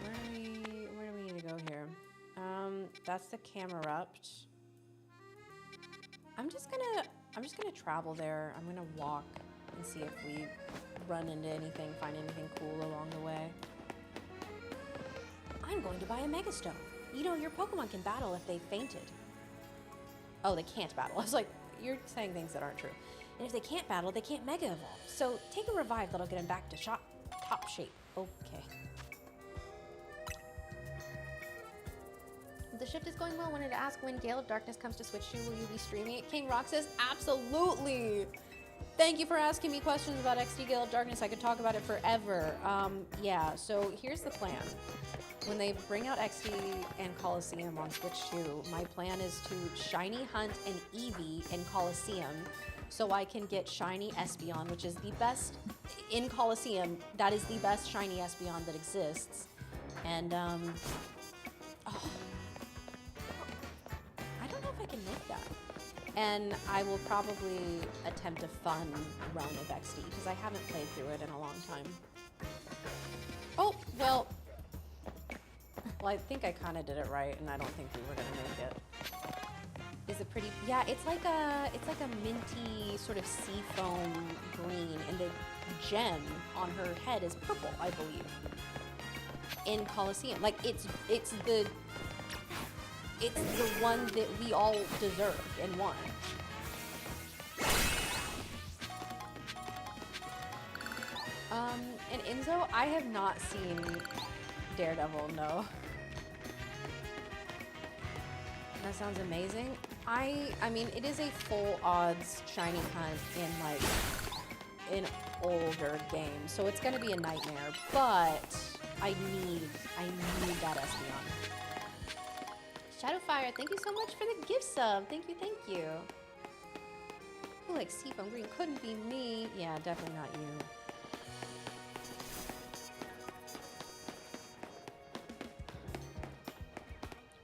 Where do we need to go here? That's the Camerupt. I'm just gonna travel there. I'm gonna walk and see if we run into anything, find anything cool along the way. I'm going to buy a Mega Stone. You know, your Pokemon can battle if they fainted. Oh, they can't battle. I was like, you're saying things that aren't true. And if they can't battle, they can't Mega Evolve. So take a revive that'll get them back to top shape. Okay. The shift is going well. Wanted to ask when Gale of Darkness comes to Switch 2, will you be streaming it? King Rock says, Absolutely. Thank you for asking me questions about XD Gale of Darkness. I could talk about it forever. Yeah, so here's the plan. When they bring out XD and Coliseum on Switch 2, my plan is to shiny hunt an Eevee in Coliseum so I can get shiny Espeon, which is the best in Coliseum. That is the best shiny Espeon that exists. And, I don't know if I can make that. And I will probably attempt a fun run of XD because I haven't played through it in a long time. Oh, well, I think I kind of did it right, and I don't think we were gonna make it. Is it pretty? Yeah, it's like a minty sort of seafoam green, and the gem on her head is purple, I believe. In Coliseum, like it's the one that we all deserved and won. And Enzo, I have not seen Daredevil, no. That sounds amazing. I mean, it is a full odds shiny hunt in like an older game, so it's gonna be a nightmare. But I need that Espeon. Shadowfire, thank you so much for the gift sub. Thank you, thank you. Who likes seafoam green? Couldn't be me. Yeah, definitely not you.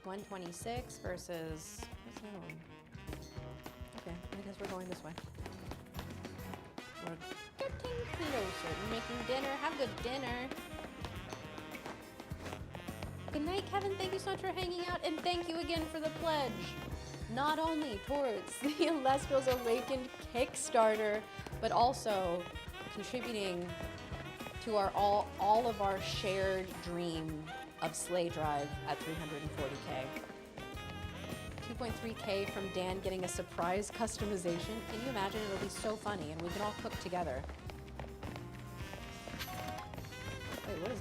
$126 versus, what's that one? Okay, I guess we're going this way. We're getting closer. We're making dinner. Have a good dinner. Good night, Kevin. Thank you so much for hanging out, and thank you again for the pledge. Not only towards the Elestrals Awakened Kickstarter, but also contributing to our all of our shared dream of Slay Drive at 340K. 2.3K from Dan getting a surprise customization. Can you imagine? It'll be so funny, and we can all cook together. Wait, what is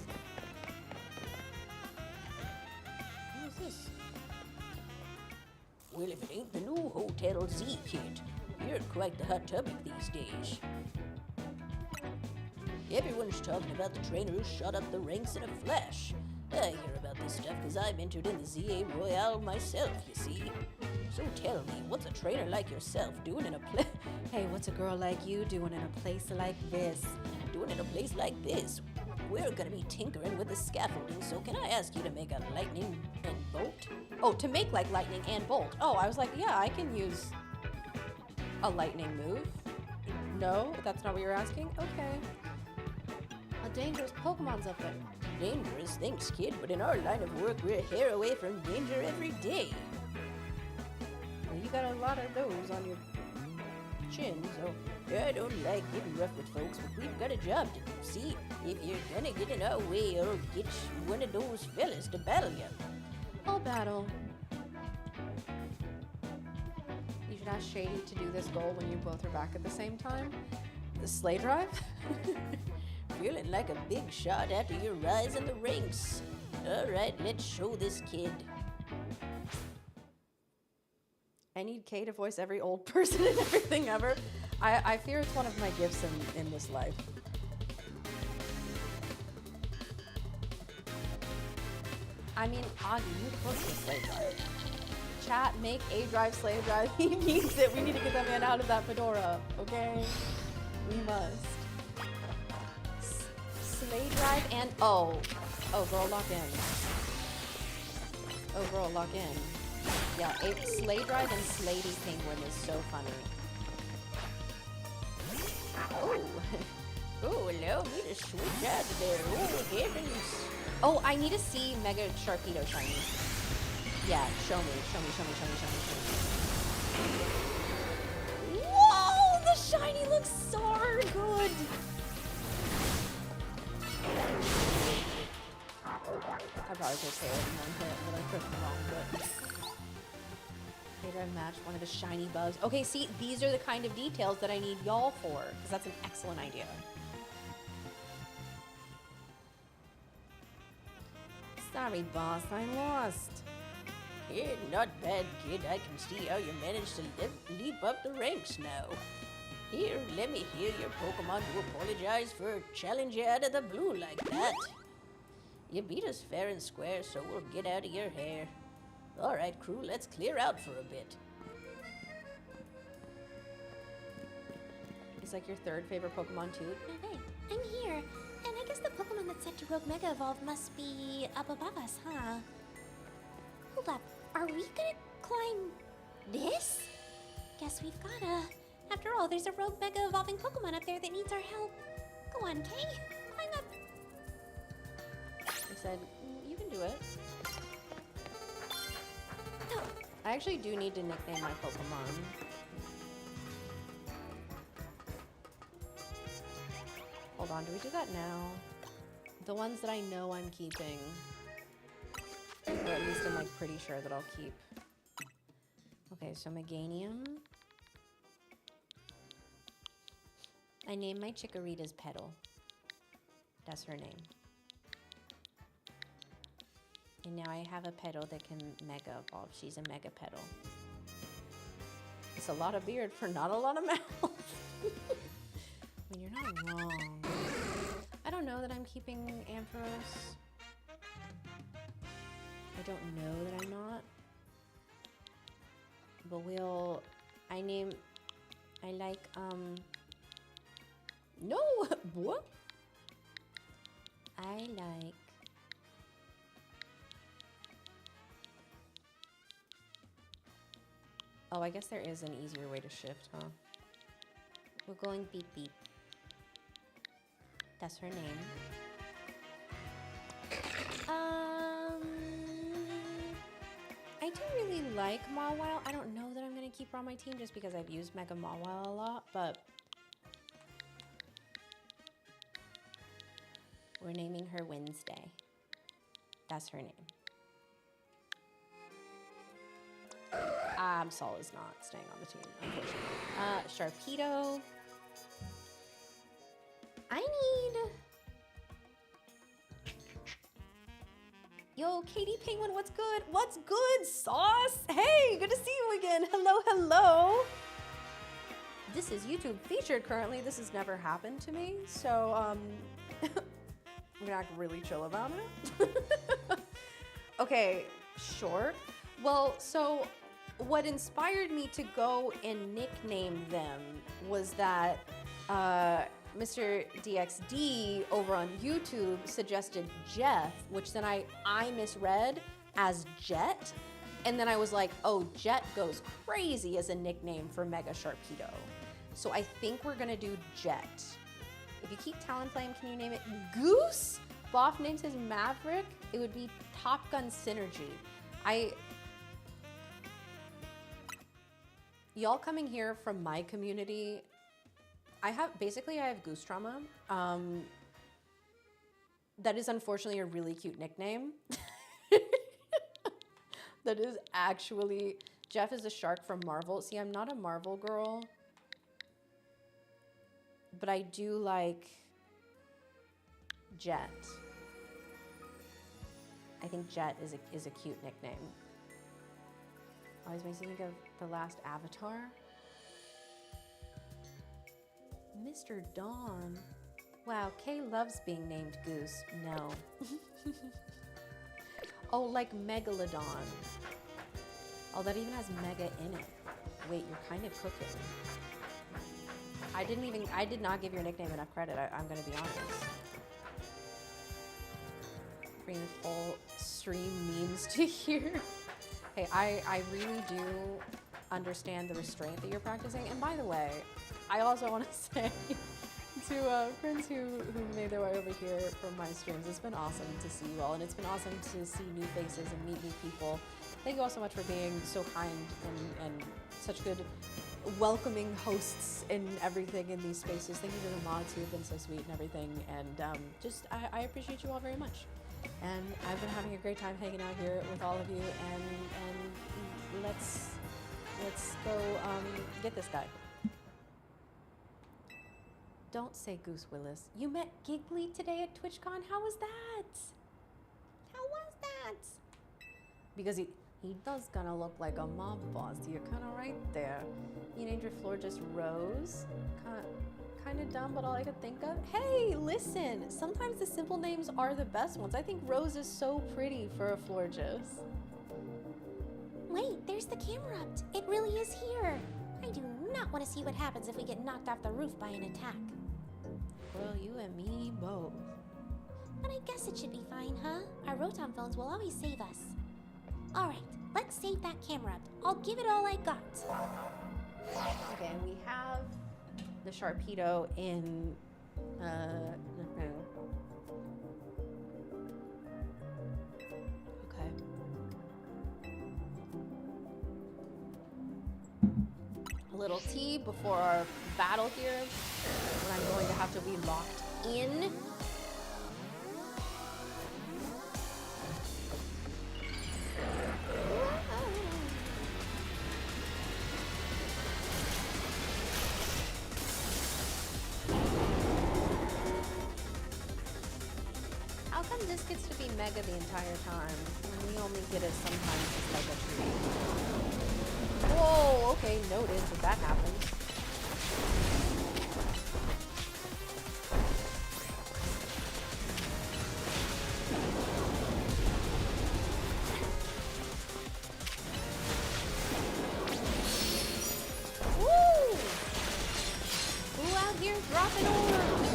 this? Well, if it ain't the new Hotel Z kit, you're quite the hot topic these days. Everyone's talking about the trainer who shot up the ranks in a flash. I hear about this stuff because I've entered in the Z-A Royale myself, you see. So tell me, what's a trainer like yourself doing in a place? Hey, what's a girl like you doing in a place like this? Doing in a place like this? We're gonna be tinkering with the scaffolding, so can I ask you to make a lightning and bolt? Oh, to make like lightning and bolt. Oh, I was like, yeah, I can use a lightning move. No, that's not what you're asking? Okay. A dangerous Pokemon's up there. Dangerous, thanks, kid, but in our line of work, we're a hair away from danger every day. Well, you got a lot of those on your chin, so... I don't like getting rough with folks, but we've got a job to do. See, if you're gonna get in our way, I'll get one of those fellas to battle you. I'll battle. You should ask Shady to do this goal when you both are back at the same time. The sleigh drive? Feeling like a big shot after your rise in the ranks. All right, let's show this kid. I need Kay to voice every old person and everything ever. I fear it's one of my gifts in this life. I mean, Augie, you close the sleigh drive. Chat, make a drive sleigh drive. He needs it. We need to get that man out of that fedora, okay? We must. Sleigh drive and oh girl, lock in. Oh girl, lock in. Yeah, a sleigh drive and Slady Penguin is so funny. Oh, allow me to switch out of there. Oh, heavens. Oh, I need to see Mega Sharpedo shiny. Yeah, show me. Whoa, the shiny looks so good. I probably could say it in one hit, but I pushed the wrong button. Okay, I match one of the shiny bugs. Okay, see, these are the kind of details that I need y'all for, because that's an excellent idea. Sorry, boss, I lost. Yeah, not bad, kid. I can see how you managed to leap up the ranks now. Here, let me hear your Pokemon to apologize for challenging you out of the blue like that. You beat us fair and square, so we'll get out of your hair. Alright, crew, let's clear out for a bit. It's like your third favorite Pokemon, too. Hey, I'm here. And I guess the Pokemon that's set to Rogue Mega Evolve must be up above us, huh? Hold up. Are we gonna climb this? Guess we've gotta. After all, there's a Rogue Mega Evolving Pokemon up there that needs our help. Go on, Kay. Climb up. I said, you can do it. No. I actually do need to nickname my Pokemon. Hold on, do we do that now? The ones that I know I'm keeping. Or at least I'm like pretty sure that I'll keep. Okay, so Meganium. I named my Chikorita's Petal. That's her name. And now I have a Petal that can Mega Evolve. She's a Mega Petal. It's a lot of beard for not a lot of mouth. I mean, you're not wrong. I don't know that I'm keeping Ampharos. I don't know that I'm not. But I like, no, what? I like, oh, I guess there is an easier way to shift, huh? We're going beep beep. That's her name. I do really like Mawile. I don't know that I'm gonna keep her on my team just because I've used Mega Mawile a lot, but we're naming her Wednesday. That's her name. Sol is not staying on the team, unfortunately. Sharpedo. I need... Yo, Katie Penguin, what's good? What's good, Sauce? Hey, good to see you again. Hello, hello. This is YouTube featured currently. This has never happened to me, so I'm gonna act really chill about it. Okay, sure. Well, so what inspired me to go and nickname them was that Mr. DXD over on YouTube suggested Jeff, which then I misread as Jet. And then I was like, oh, Jet goes crazy as a nickname for Mega Sharpedo. So I think we're gonna do Jet. If you keep Talonflame, can you name it Goose? Boff names his Maverick. It would be Top Gun Synergy. Y'all coming here from my community, I have goose trauma. That is unfortunately a really cute nickname. That is actually, Jeff is a shark from Marvel. See, I'm not a Marvel girl, but I do like Jet. I think Jet is a cute nickname. Always makes me think of the last Avatar. Mr. Dawn. Wow, Kay loves being named Goose. No. Oh, like Megalodon. Oh, that even has mega in it. Wait, you're kind of cooking. I did not give your nickname enough credit, I'm gonna be honest. Bring full stream memes to here. Hey, I really do understand the restraint that you're practicing. And by the way, I also want to say to friends who made their way over here from my streams, it's been awesome to see you all, and it's been awesome to see new faces and meet new people. Thank you all so much for being so kind and such good welcoming hosts and everything in these spaces. Thank you to the mods who have been so sweet and everything, and I appreciate you all very much. And I've been having a great time hanging out here with all of you, and let's go get this guy. Don't say Goose Willis. You met Giggly today at TwitchCon? How was that? How was that? Because he does kind of look like a mob boss. You're kind of right there. You named your floor just Rose. Kind of dumb, but all I could think of. Hey, listen. Sometimes the simple names are the best ones. I think Rose is so pretty for a Florges. Wait, there's the camera up. It really is here. I do not want to see what happens if we get knocked off the roof by an attack. Well, you and me both. But I guess it should be fine, huh? Our Rotom phones will always save us. Alright, let's save that camera up. I'll give it all I got. Okay, and we have the Sharpedo in okay. A little tea before our battle here, when I'm going to have to be locked in. How come this gets to be mega the entire time, when we only get it sometimes as like a treat? Whoa, okay, noted that that happens. Woo! Who out here dropping orbs?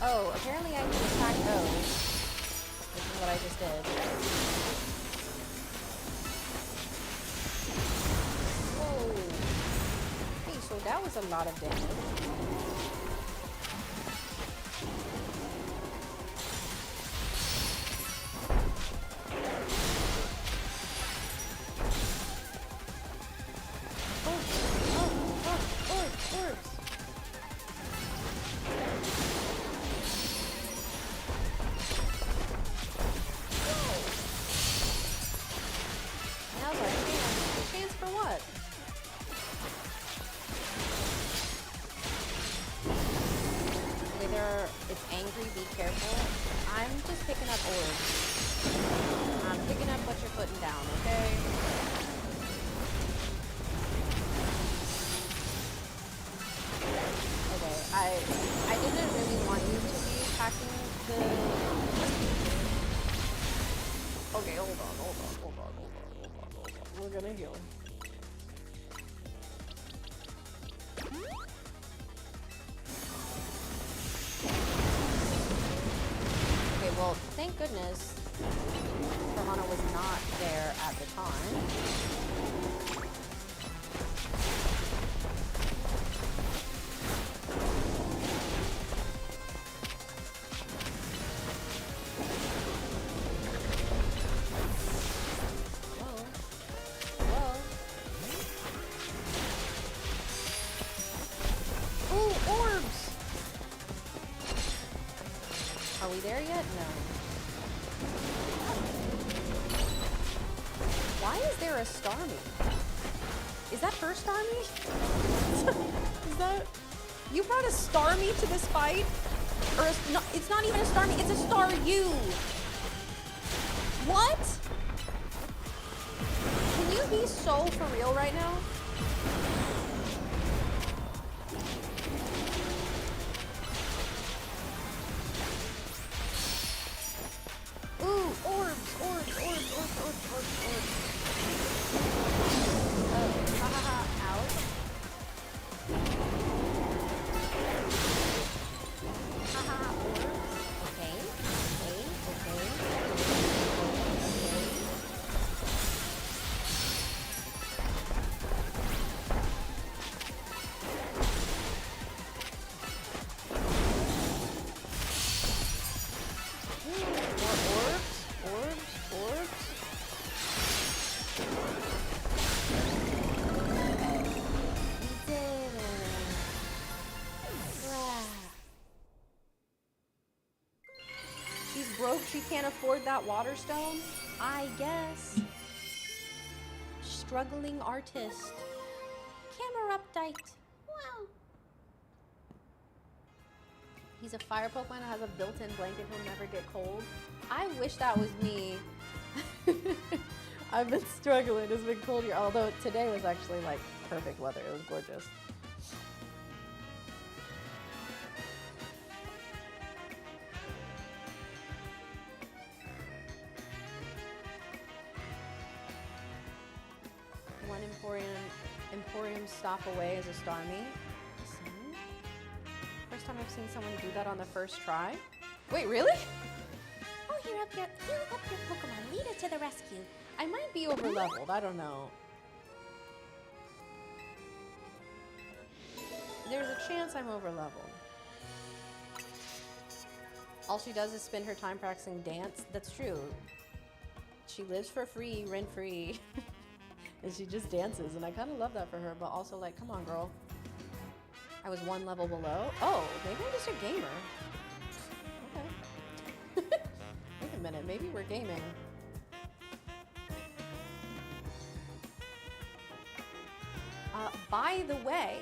Oh, apparently I need to attack those, which is what I just did. Whoa. Hey, so that was a lot of damage. Orbs. Now's our chance. Chance for what? Okay, it's angry, be careful. I'm just picking up orbs. I'm picking up what you're putting down, okay? I didn't really want you to be attacking the... Okay, hold on. We're gonna heal. Okay, well, thank goodness Corona was not there at the time. There yet? No. Why is there a Starmie? Is that her Starmie? Is that... You brought a Starmie to this fight? Or no, it's not even a Starmie, it's a Staryu! What? Can you be so for real right now? Broke, she can't afford that water stone? I guess. Struggling artist. Camera update. Wow. He's a fire Pokemon that has a built-in blanket, he'll never get cold. I wish that was me. I've been struggling, it's been cold here. Although today was actually like perfect weather, it was gorgeous. Emporium stop away as a Starmie. First time I've seen someone do that on the first try. Wait, really? Oh, heal up your Pokemon. Lead us to the rescue. I might be over leveled. I don't know. There's a chance I'm over leveled. All she does is spend her time practicing dance. That's true. She lives for free, rent free. And she just dances, and I kind of love that for her, but also like, come on, girl. I was one level below. Oh, maybe I'm just a gamer. Okay. Wait a minute, maybe we're gaming. By the way,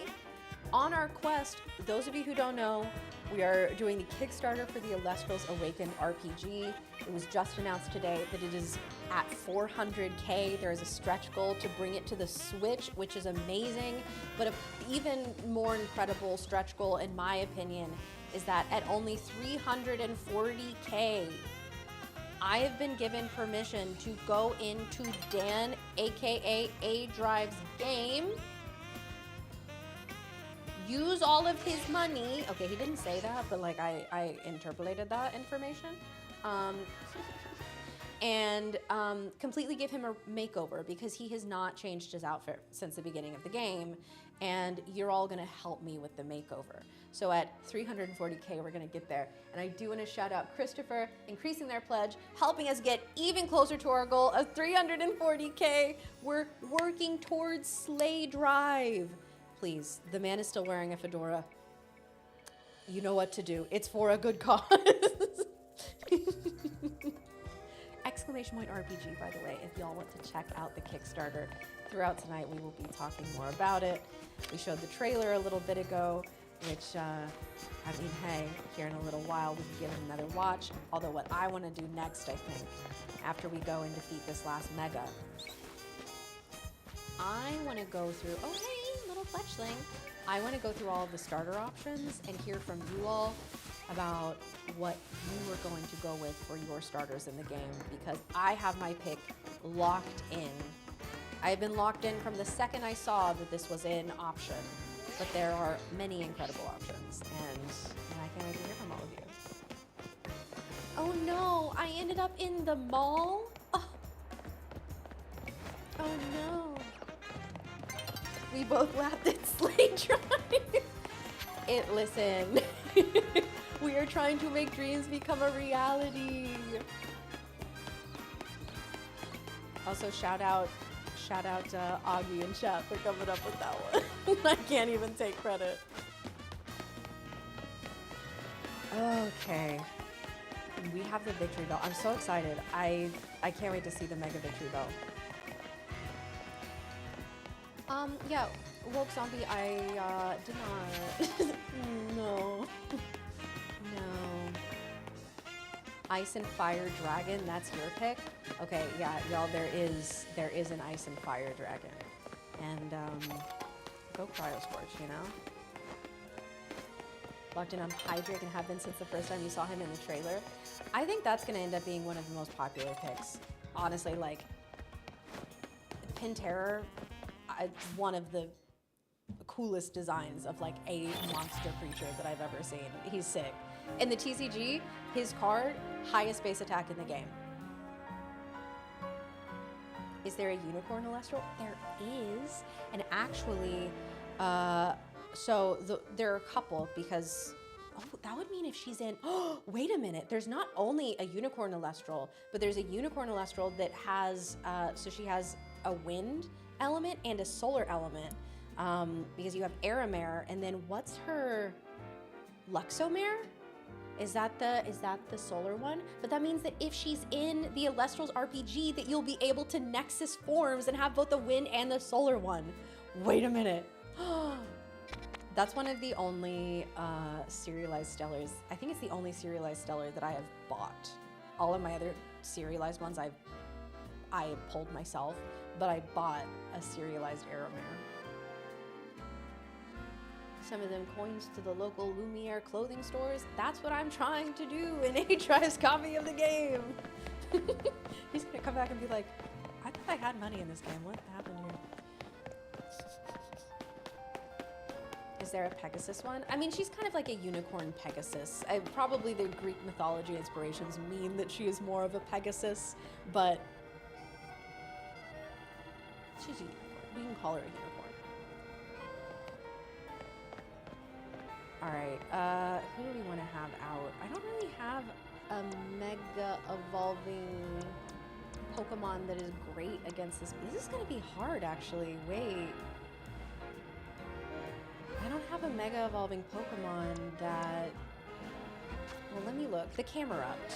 on our quest, those of you who don't know, we are doing the Kickstarter for the Elestrals Awakened RPG. It was just announced today that it is at 400K. There is a stretch goal to bring it to the Switch, which is amazing. But an even more incredible stretch goal, in my opinion, is that at only 340K, I have been given permission to go into Dan, aka A-Drive's game, use all of his money. Okay, he didn't say that, but like I interpolated that information. And completely give him a makeover because he has not changed his outfit since the beginning of the game. and you're all gonna help me with the makeover. So at 340K, we're gonna get there. And I do wanna shout out Christopher, increasing their pledge, helping us get even closer to our goal of 340K. We're working towards Slay Drive. Please, the man is still wearing a fedora. You know what to do. It's for a good cause. Exclamation point RPG, by the way, if y'all want to check out the Kickstarter. Throughout tonight, we will be talking more about it. We showed the trailer a little bit ago, which, I mean, hey, here in a little while, we can give it another watch. Although what I want to do next, I think, after we go and defeat this last mega, I want to go through, oh, hey, little fletchling. I want to go through all of the starter options and hear from you all about what you are going to go with for your starters in the game, because I have my pick locked in. I've been locked in from the second I saw that this was an option, but there are many incredible options, and I can't wait to hear from all of you. Oh no, I ended up in the mall? Oh no. We both laughed at Slay Drive. Listen, we are trying to make dreams become a reality. Also, shout out Augie and chat for coming up with that one. I can't even take credit. Okay. We have the victory bell. I'm so excited. I can't wait to see the mega victory bell. Yeah, Woke Zombie, I did not. No. No. Ice and Fire Dragon, that's your pick? Okay, yeah, y'all, there is an Ice and Fire Dragon. And, go Cryoscorch, you know? Locked in on Hydreigon and have been since the first time you saw him in the trailer. I think that's gonna end up being one of the most popular picks. Honestly, like, Pin-Terror, one of the coolest designs of like a monster creature that I've ever seen. He's sick. In the TCG, his card, highest base attack in the game. Is there a unicorn Elestral? There is. And actually, there are a couple because, oh, that would mean if she's in, oh, wait a minute. There's not only a unicorn Elestral, but there's a unicorn Elestral that has, so she has a wind element and a solar element, because you have Aramare, and then what's her Luxomare? Is that the solar one? But that means that if she's in the Elestrals RPG, that you'll be able to Nexus forms and have both the wind and the solar one. Wait a minute. That's one of the only serialized stellars. I think it's the only serialized stellar that I have bought. All of my other serialized ones I pulled myself, but I bought a serialized Aramare. Some of them coins to the local Lumiere clothing stores. That's what I'm trying to do in A-Try's copy of the game. He's gonna come back and be like, I thought I had money in this game. What happened here? Is there a Pegasus one? I mean, she's kind of like a unicorn Pegasus. Probably the Greek mythology inspirations mean that she is more of a Pegasus, but she's a unicorn. We can call her a unicorn. All right, who do we want to have out? I don't really have a mega evolving Pokemon that is great against this. This is gonna be hard, actually. Wait. I don't have a mega evolving Pokemon that, well, let me look. The Camerupt.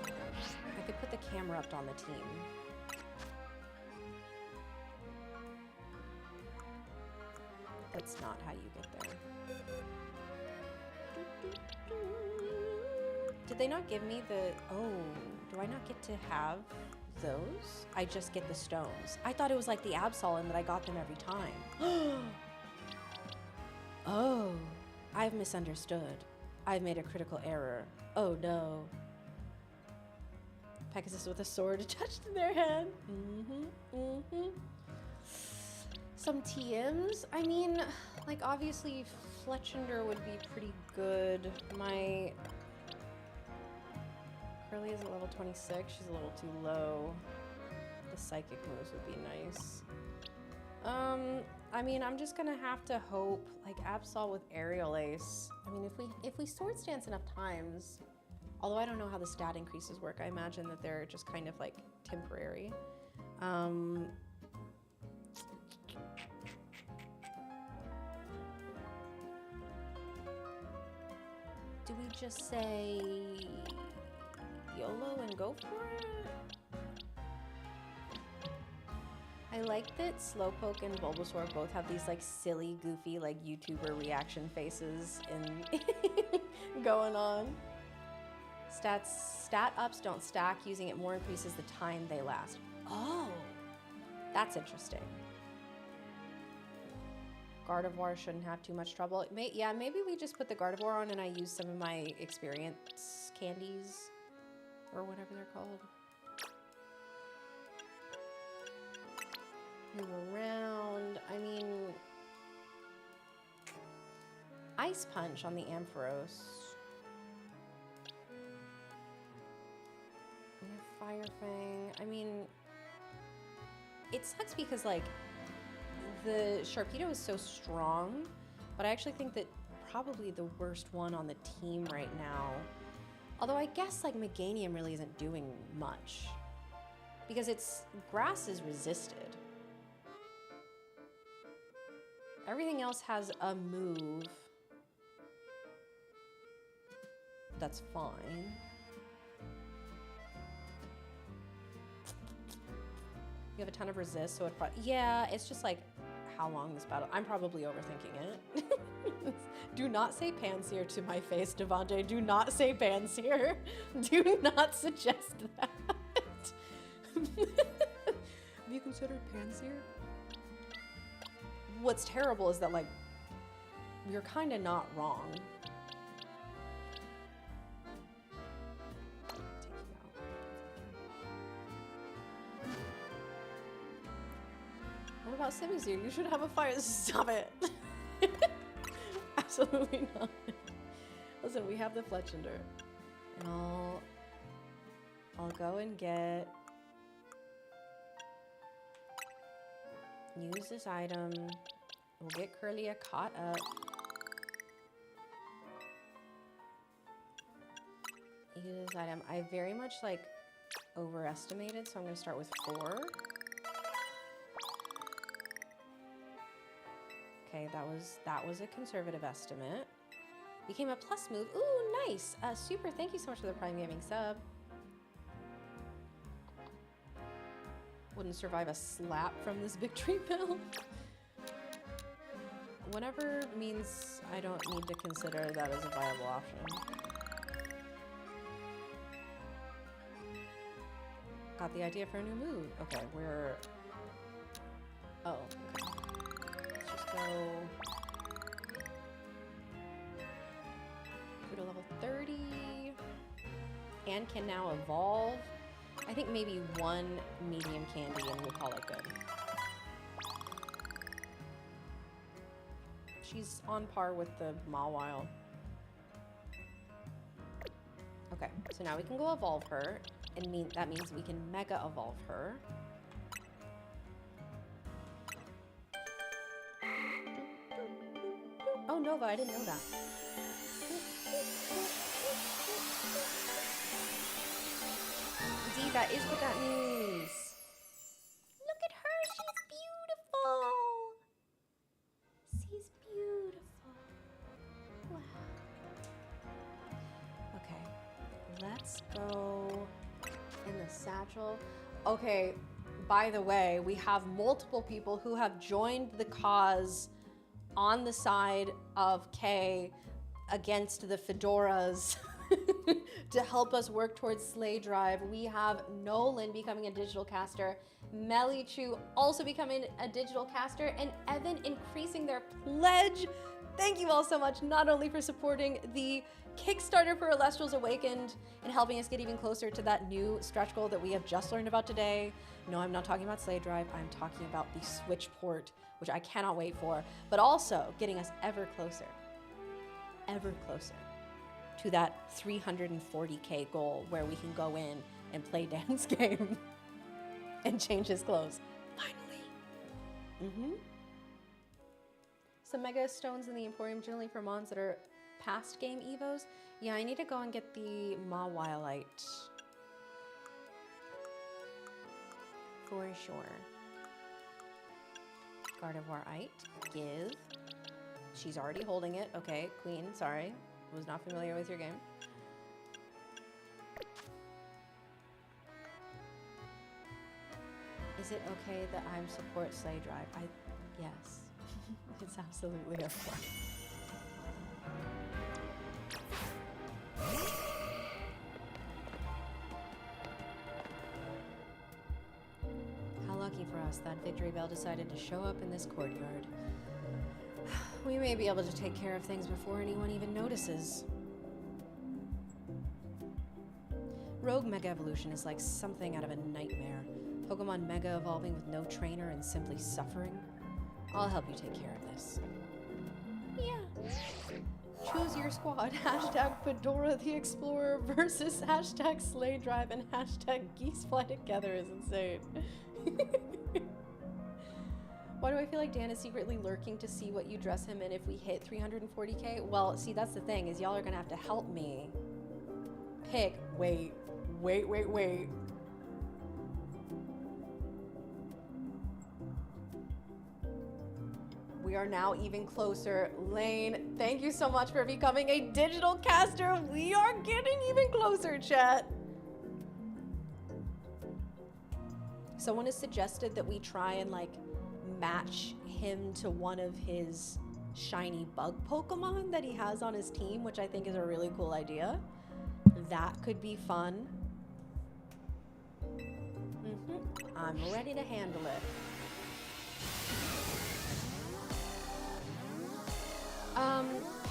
I could put the Camerupt on the team. That's not how you get there. Did they not give me the, oh, do I not get to have those? I just get the stones. I thought it was like the Absol and that I got them every time. Oh, I've misunderstood. I've made a critical error. Oh no. Pegasus with a sword attached to their head. Some TMs. I mean, like obviously Fletchender would be pretty good. My Curly is at level 26. She's a little too low. The psychic moves would be nice. I mean, I'm just gonna have to hope, like Absol with Aerial Ace. I mean, if we Swords Dance enough times, although I don't know how the stat increases work, I imagine that they're just kind of like temporary. Do we just say YOLO and go for it? I like that Slowpoke and Bulbasaur both have these like silly, goofy, like YouTuber reaction faces in going on. Stat ups don't stack. Using it more increases the time they last. Oh, that's interesting. Gardevoir shouldn't have too much trouble. Yeah, maybe we just put the Gardevoir on and I use some of my experience candies or whatever they're called. Move around. I mean, Ice Punch on the Ampharos. We have Fire Fang. I mean, it sucks because like the Sharpedo is so strong, but I actually think that probably the worst one on the team right now. Although I guess like Meganium really isn't doing much because its grass is resisted. Everything else has a move that's fine. You have a ton of resist, so it probably, yeah, it's just like how long this battle. I'm probably overthinking it. Do not say Pansear to my face, Devante. Do not say Pansear. Do not suggest that. Have you considered Pansear? What's terrible is that, like, you're kind of not wrong. Take you out. What about Simisear? You should have a fire. Stop it. Absolutely not. Listen, we have the Fletchinder. And I'll go and get... Use this item. We'll get Curlia caught up. Use this item. I very much like overestimated, so I'm going to start with 4. Okay, that was a conservative estimate. Became a plus move. Ooh, nice. Super. Thank you so much for the Prime Gaming sub. Wouldn't survive a slap from this victory pill. Whatever means I don't need to consider that as a viable option. Got the idea for a new move. Okay, we're... Oh, okay. Let's just go... Go to level 30. And can now evolve. I think maybe 1 medium candy and we'll call it good. She's on par with the Mawile. Okay, so now we can go evolve her, and that means we can mega evolve her. Oh, Nova, I didn't know that. That is what that means. Look at her, she's beautiful. She's beautiful. Wow. Okay, let's go in the satchel. Okay, by the way, we have multiple people who have joined the cause on the side of Kay against the fedoras. To help us work towards Slay Drive. We have Nolan becoming a digital caster, Melichu also becoming a digital caster, and Evan increasing their pledge. Thank you all so much, not only for supporting the Kickstarter for Elestrals Awakened and helping us get even closer to that new stretch goal that we have just learned about today. No, I'm not talking about Slay Drive. I'm talking about the Switch port, which I cannot wait for, but also getting us ever closer to that 340K goal where we can go in and play Dan's game and change his clothes. Finally. some Mega Stones in the Emporium generally for mons that are past game Evos. Yeah, I need to go and get the Mawilite. For sure. Gardevoirite. Give. She's already holding it. Okay, Queen, sorry. Was not familiar with your game. Is it okay that I'm support Slay Drive? Yes. It's absolutely okay. How lucky for us that Victory Bell decided to show up in this courtyard. We may be able to take care of things before anyone even notices. Rogue Mega Evolution is like something out of a nightmare. Pokemon Mega evolving with no trainer and simply suffering. I'll help you take care of this. Yeah. Choose your squad. Hashtag Fedora the Explorer versus hashtag Slay Drive and hashtag Geese Fly Together is insane. Why do I feel like Dan is secretly lurking to see what you dress him in if we hit 340k? Well, see, that's the thing, is y'all are gonna have to help me pick. Wait. We are now even closer. Lane, thank you so much for becoming a digital caster. We are getting even closer, chat. Someone has suggested that we try and like match him to one of his shiny bug Pokemon that he has on his team, which I think is a really cool idea. That could be fun. I'm ready to handle it.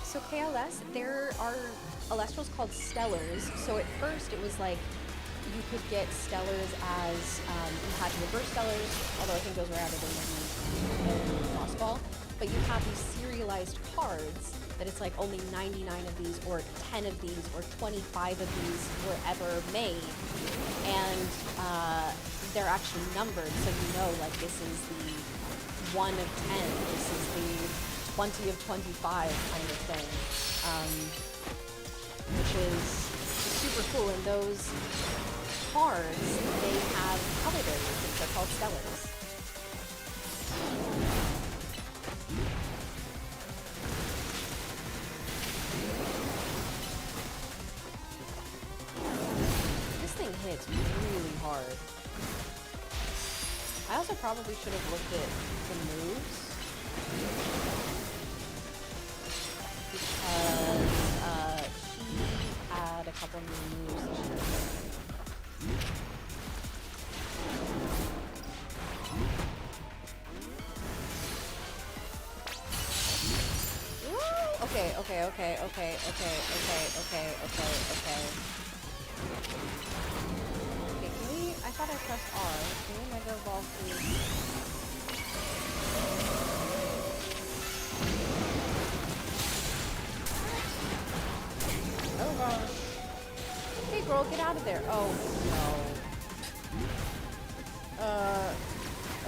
So KLS, there are Elestrals called Stellars. So at first it was like you could get Stellars as, you had Reverse Stellars, although I think those were added in Lost Ball. But you have these serialized cards that it's like only 99 of these or 10 of these or 25 of these were ever made. And they're actually numbered, so you know like this is the 1 of 10, this is the 20 of 25 kind of thing, which is super cool. And those cards, they have color variations. They're called Stellars. This thing hits really hard. I also probably should have looked at the moves. Because she had a couple new moves that she was Okay. Okay, can we, I thought I pressed R. Can we Mega Evolve please? Oh gosh. Hey girl, get out of there. Oh no.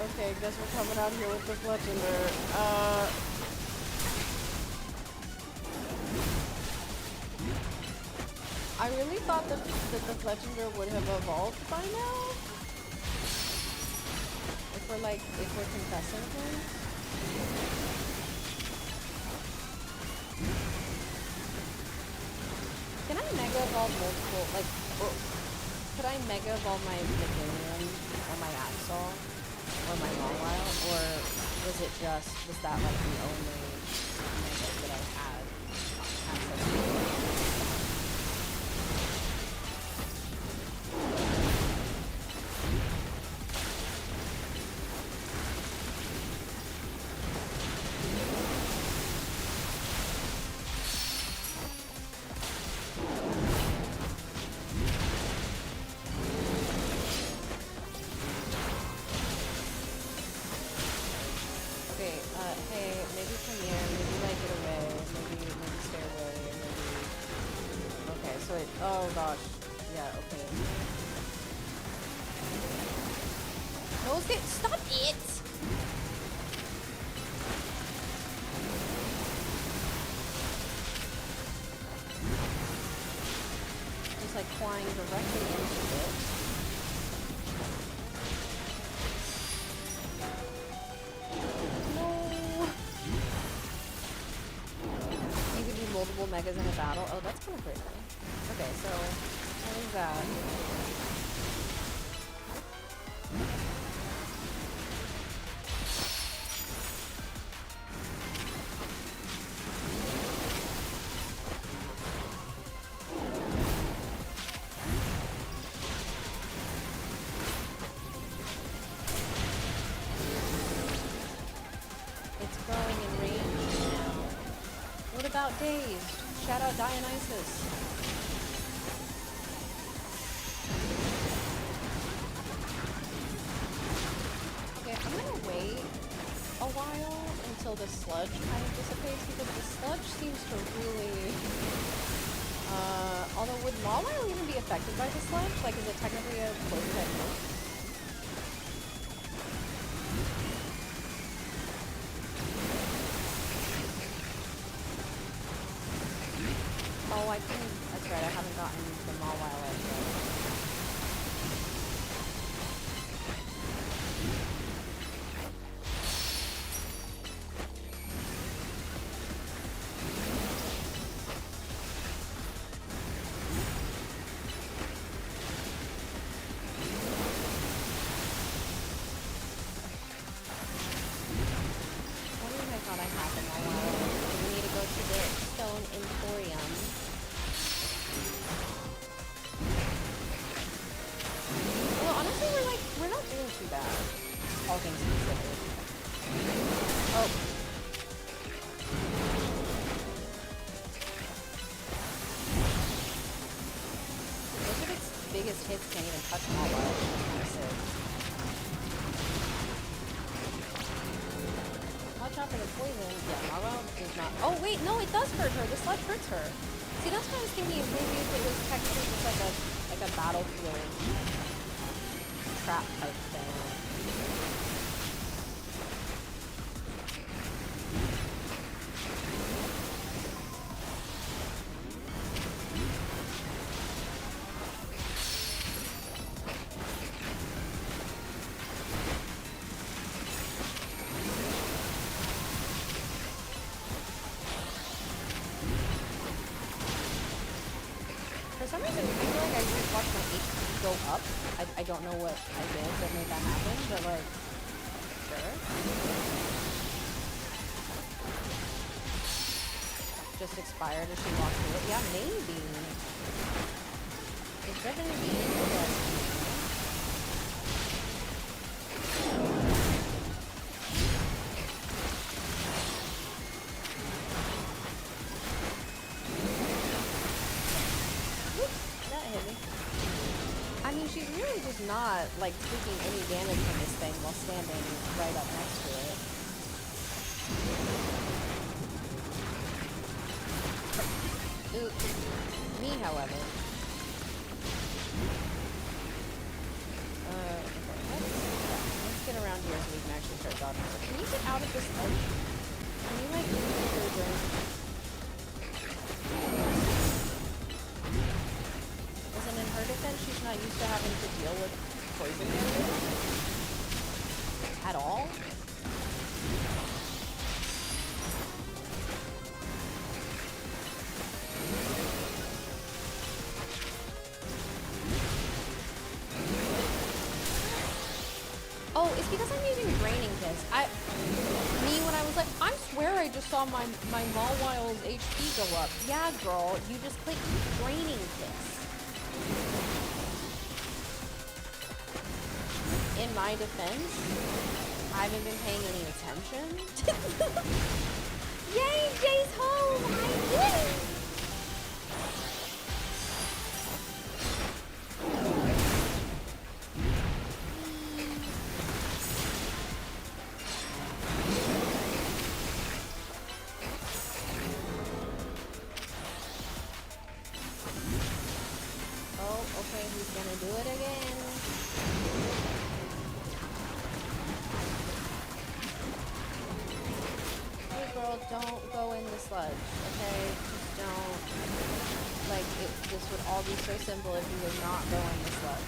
Okay, guess we're coming out here with the Fletchender. I really thought that the Fletchender would have evolved by now. If we're confessing things. Can I Mega Evolve multiple, like, could I Mega Evolve my Medallion, or my Axel, or my Mawile, or was that like the only Mega that I had access to? Oh gosh. Yeah, okay. No, stop it! flying directly into it. No! You can do multiple megas in a battle. Oh, that's kind of crazy. Okay, so there's that. It's growing in range now. What about Dazed? Shout out Dionysus. Okay, I'm gonna wait a while until the sludge kind of dissipates because the sludge seems to really... although would Mawile even be affected by the sludge? Like, is it technically a closed head moat? Oh, I think that's right. I haven't gotten the Mawile edge yet. What do I thought I had the Mawile? We need to go to the Stone Emporium. Well, honestly, we're not doing too bad. All things considered. Oh. Most of its biggest hits can't even touch Mawile, which is kind of sick. Watch out for the poison. Yeah, Mawile does not. Oh, wait, no, it does hurt her. The sludge hurts her. See, that's what I was thinking. Maybe if it was technically just like a battlefield trap type thing. For some reason, I feel like I just watched my HP go up. I don't know what I did that made that happen, but like, sure. Just expired as she walked through it. Yeah, maybe. It's definitely interesting. I mean, she's really just not, like, taking any damage from this thing while standing right up next to it. Ooh. Me, however. Okay, let's get around here so we can actually start dodging her. Can you get out of this ledge? Can you, like, use your drink? In her defense, she's not used to having to deal with poison damage at all. Oh, it's because I'm using Draining Kiss. When I was like, I swear I just saw my Mawile's HP go up. Yeah, girl, you just clicked Draining Kiss. In my defense, I haven't been paying any attention. Yay, Jay's home! I win! Oh, okay, he's gonna do it again. Hey girl, don't go in the sludge, okay? Just don't. like, this would all be so simple if you were not going this way.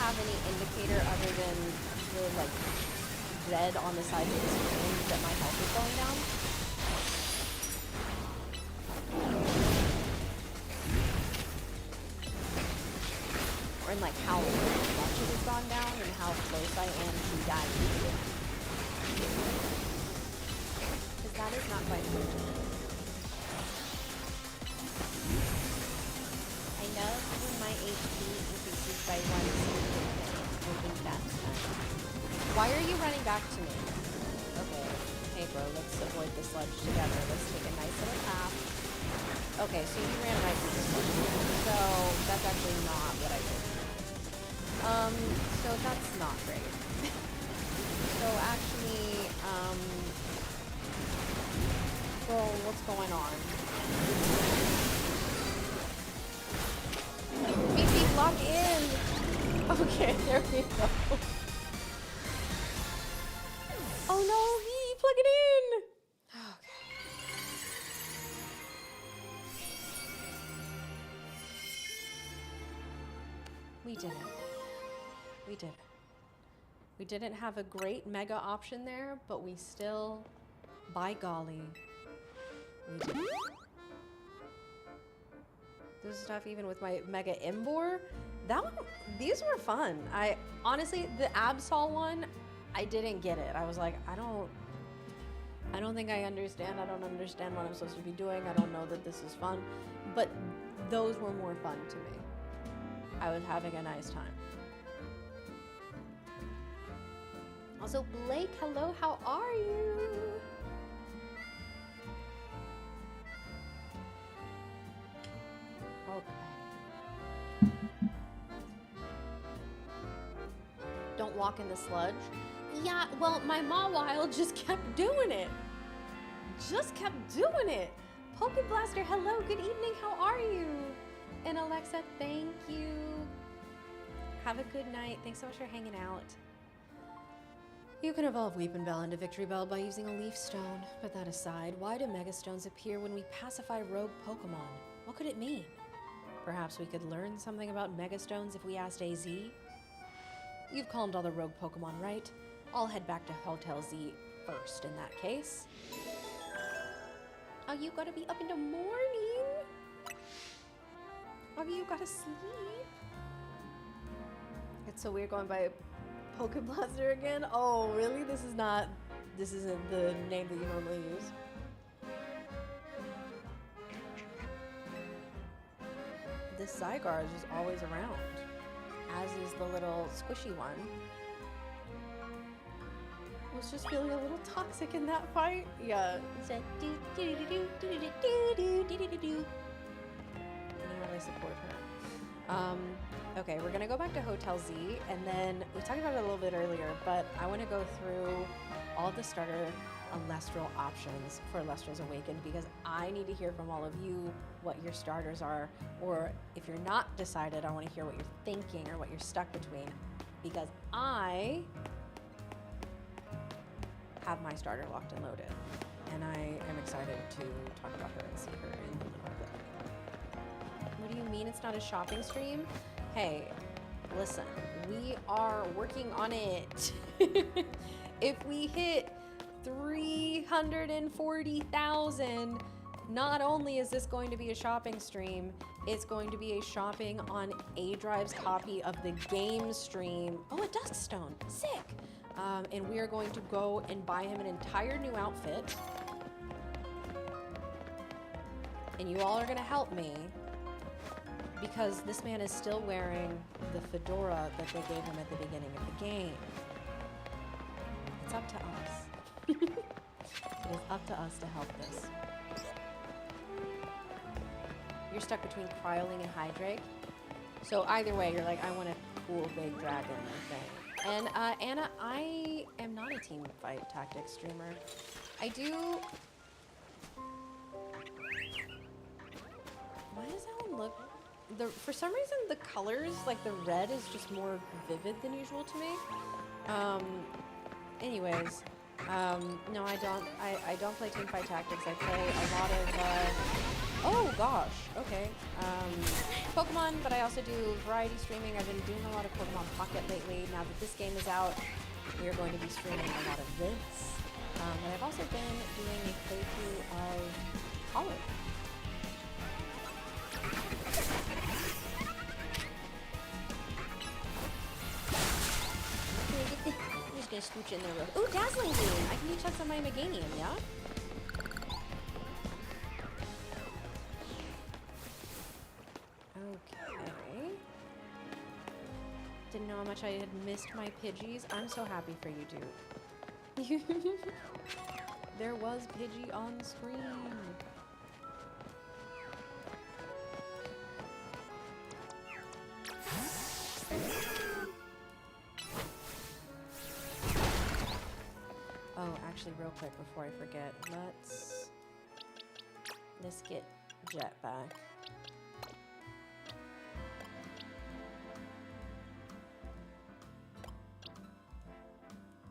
Have any indicator other than the like red on the side of the screen that my health is going down? Or in like how much it has gone down and how close I am to dying. Because that is not quite clear to me. I know when my HP increases by 1 single thing. I think that's fine. Why are you running back to me? Okay. Hey bro, let's avoid the sludge together. Let's take a nice little path. Okay, so you ran right through the sludge. So that's actually not what I did. So that's not great. So actually, well, what's going on? BP, lock in! Okay, there we go. Oh no, V, plug it in! Okay. We did it. We did it. We didn't have a great mega option there, but we still, by golly, we did it. This stuff even with my Mega Imbor. That one, these were fun. I honestly, the Absol one, I didn't get it. I was like, I don't think I understand. I don't understand what I'm supposed to be doing. I don't know that this is fun. But those were more fun to me. I was having a nice time. Also, Blake, hello, how are you? Okay. Don't walk in the sludge. Yeah, well, my Mawile just kept doing it. Just kept doing it. Pokeblaster, hello, good evening, how are you? And Alexa, thank you. Have a good night. Thanks so much for hanging out. You can evolve Weepin' Bell into Victory Bell by using a Leaf Stone. But that aside, why do Mega Stones appear when we pacify rogue Pokemon? What could it mean? Perhaps we could learn something about Mega Stones if we asked AZ? You've calmed all the rogue Pokemon, right? I'll head back to Hotel Z first in that case. Oh, you gotta be up in the morning? Oh, you gotta sleep? It's so weird going by Pokeblaster again. Oh, really? This isn't the name that you normally use. This Zygarde is always around, as is the little squishy one. I was just feeling a little toxic in that fight. Yeah. It said do do do do do do do do do do do. And I really support her. Okay, we're gonna go back to Hotel Z, and then we talked about it a little bit earlier, but I want to go through all the starter Elestral options for Elestrals Awakened, because I need to hear from all of you what your starters are, or if you're not decided, I want to hear what you're thinking or what you're stuck between, because I have my starter locked and loaded, and I am excited to talk about her and see her in a little bit. What do you mean it's not a shopping stream? Hey, listen, we are working on it. If we hit 340,000, not only is this going to be a shopping stream, it's going to be a shopping on A-Drive's copy of the game stream. Oh, a Duskstone, sick. And we are going to go and buy him an entire new outfit. And you all are gonna help me, because this man is still wearing the fedora that they gave him at the beginning of the game. It's up to us. It is up to us to help this. stuck between Cryoling and Hydrake. So either way, you're like, I want a cool big dragon thing. And Anna, I am not a team fight tactics streamer. I do. Why does that one look? For some reason, the colors, like the red, is just more vivid than usual to me. Anyways, no, I don't play teamfight tactics. I play a lot of, oh gosh, okay, Pokemon, but I also do variety streaming. I've been doing a lot of Pokemon Pocket lately. Now that this game is out, we are going to be streaming a lot of this. But I've also been doing a playthrough of Hollow. I'm just gonna scooch in there. Ooh, Dazzling Gleam! I can teach that to my Meganium, yeah? Okay. Didn't know how much I had missed my Pidgeys. I'm so happy for you, dude. There was Pidgey on screen. Oh, actually, real quick before I forget, let's get Jet back.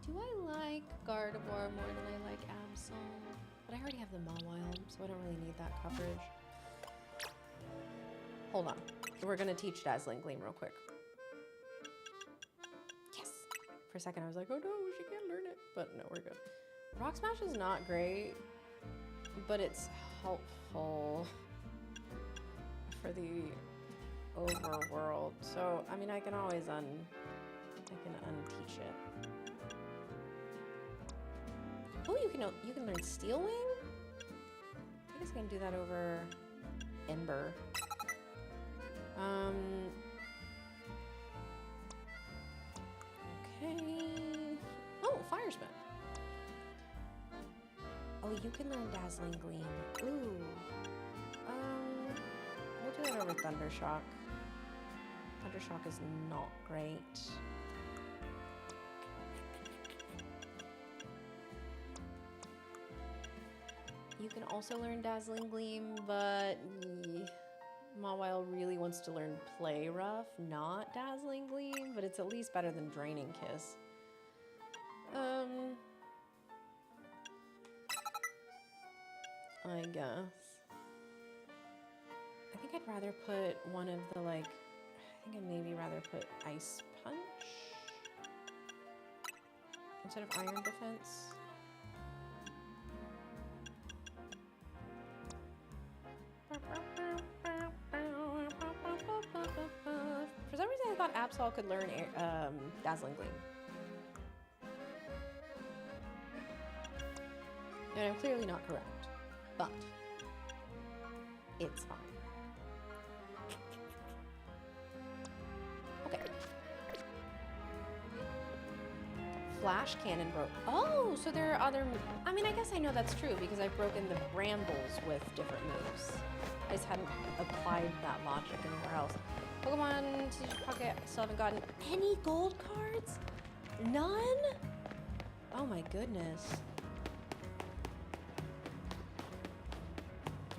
Do I like Gardevoir more than I like Absol? But I already have the Mawile, so I don't really need that coverage. Hold on. We're gonna teach Dazzling Gleam real quick. Yes! For a second I was like, oh no, she can't learn it. But no, we're good. Rock Smash is not great, but it's helpful for the overworld. So, I mean, I can always unteach it. Oh, you can learn Steel Wing? I guess I can do that over Ember. Okay. Oh, Fire Spin. Oh, you can learn Dazzling Gleam. Ooh. We'll do that over Thundershock. Thundershock is not great. You can also learn Dazzling Gleam, but Mawile really wants to learn Play Rough, not Dazzling Gleam, but it's at least better than Draining Kiss. I guess. I think I'd rather put one of the, like, I think I'd maybe rather put Ice Punch instead of Iron Defense. For some reason I thought Absol could learn Dazzling Gleam. And I'm clearly not correct, but it's fine. Okay. Flash Cannon broke. Oh, so there are other... I mean, I guess I know that's true because I've broken the Brambles with different moves. I just hadn't applied that logic anywhere else. Pokemon TCG Pocket, I still haven't gotten any gold cards? None? Oh my goodness.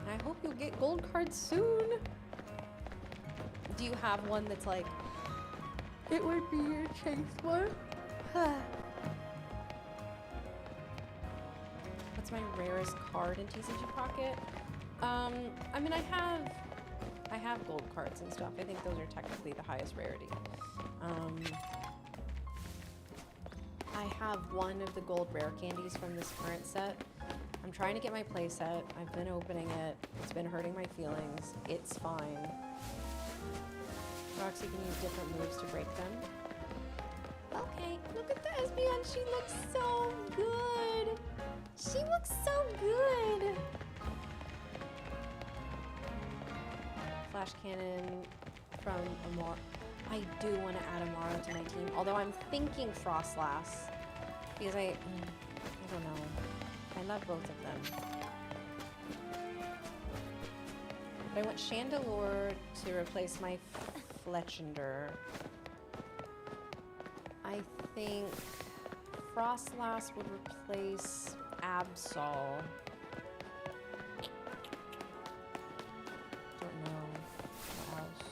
I hope you'll get gold cards soon. Do you have one that's like, it would be your chase one? What's my rarest card in TCG Pocket? I mean, I have gold cards and stuff. I think those are technically the highest rarity. I have one of the gold rare candies from this current set. I'm trying to get my play set. I've been opening it. It's been hurting my feelings. It's fine. Roxy can use different moves to break them. Okay, look at the Espeon. She looks so good. She looks so good. Flash Cannon from Amar. I do want to add Amaro to my team, although I'm thinking Frostlass because I don't know. I love both of them. But I want Chandelure to replace my Fletchender. I think Frostlass would replace Absol. Don't know what else.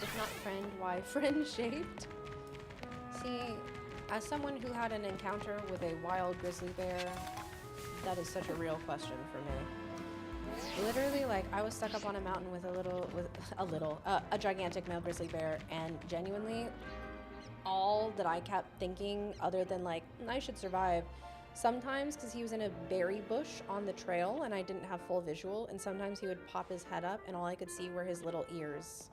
If not friend, why friend shaped? See, as someone who had an encounter with a wild grizzly bear, that is such a real question for me. Literally, like, I was stuck up on a mountain with a gigantic male grizzly bear, and genuinely, all that I kept thinking, other than like, I should survive, sometimes, because he was in a berry bush on the trail, and I didn't have full visual, and sometimes he would pop his head up, and all I could see were his little ears.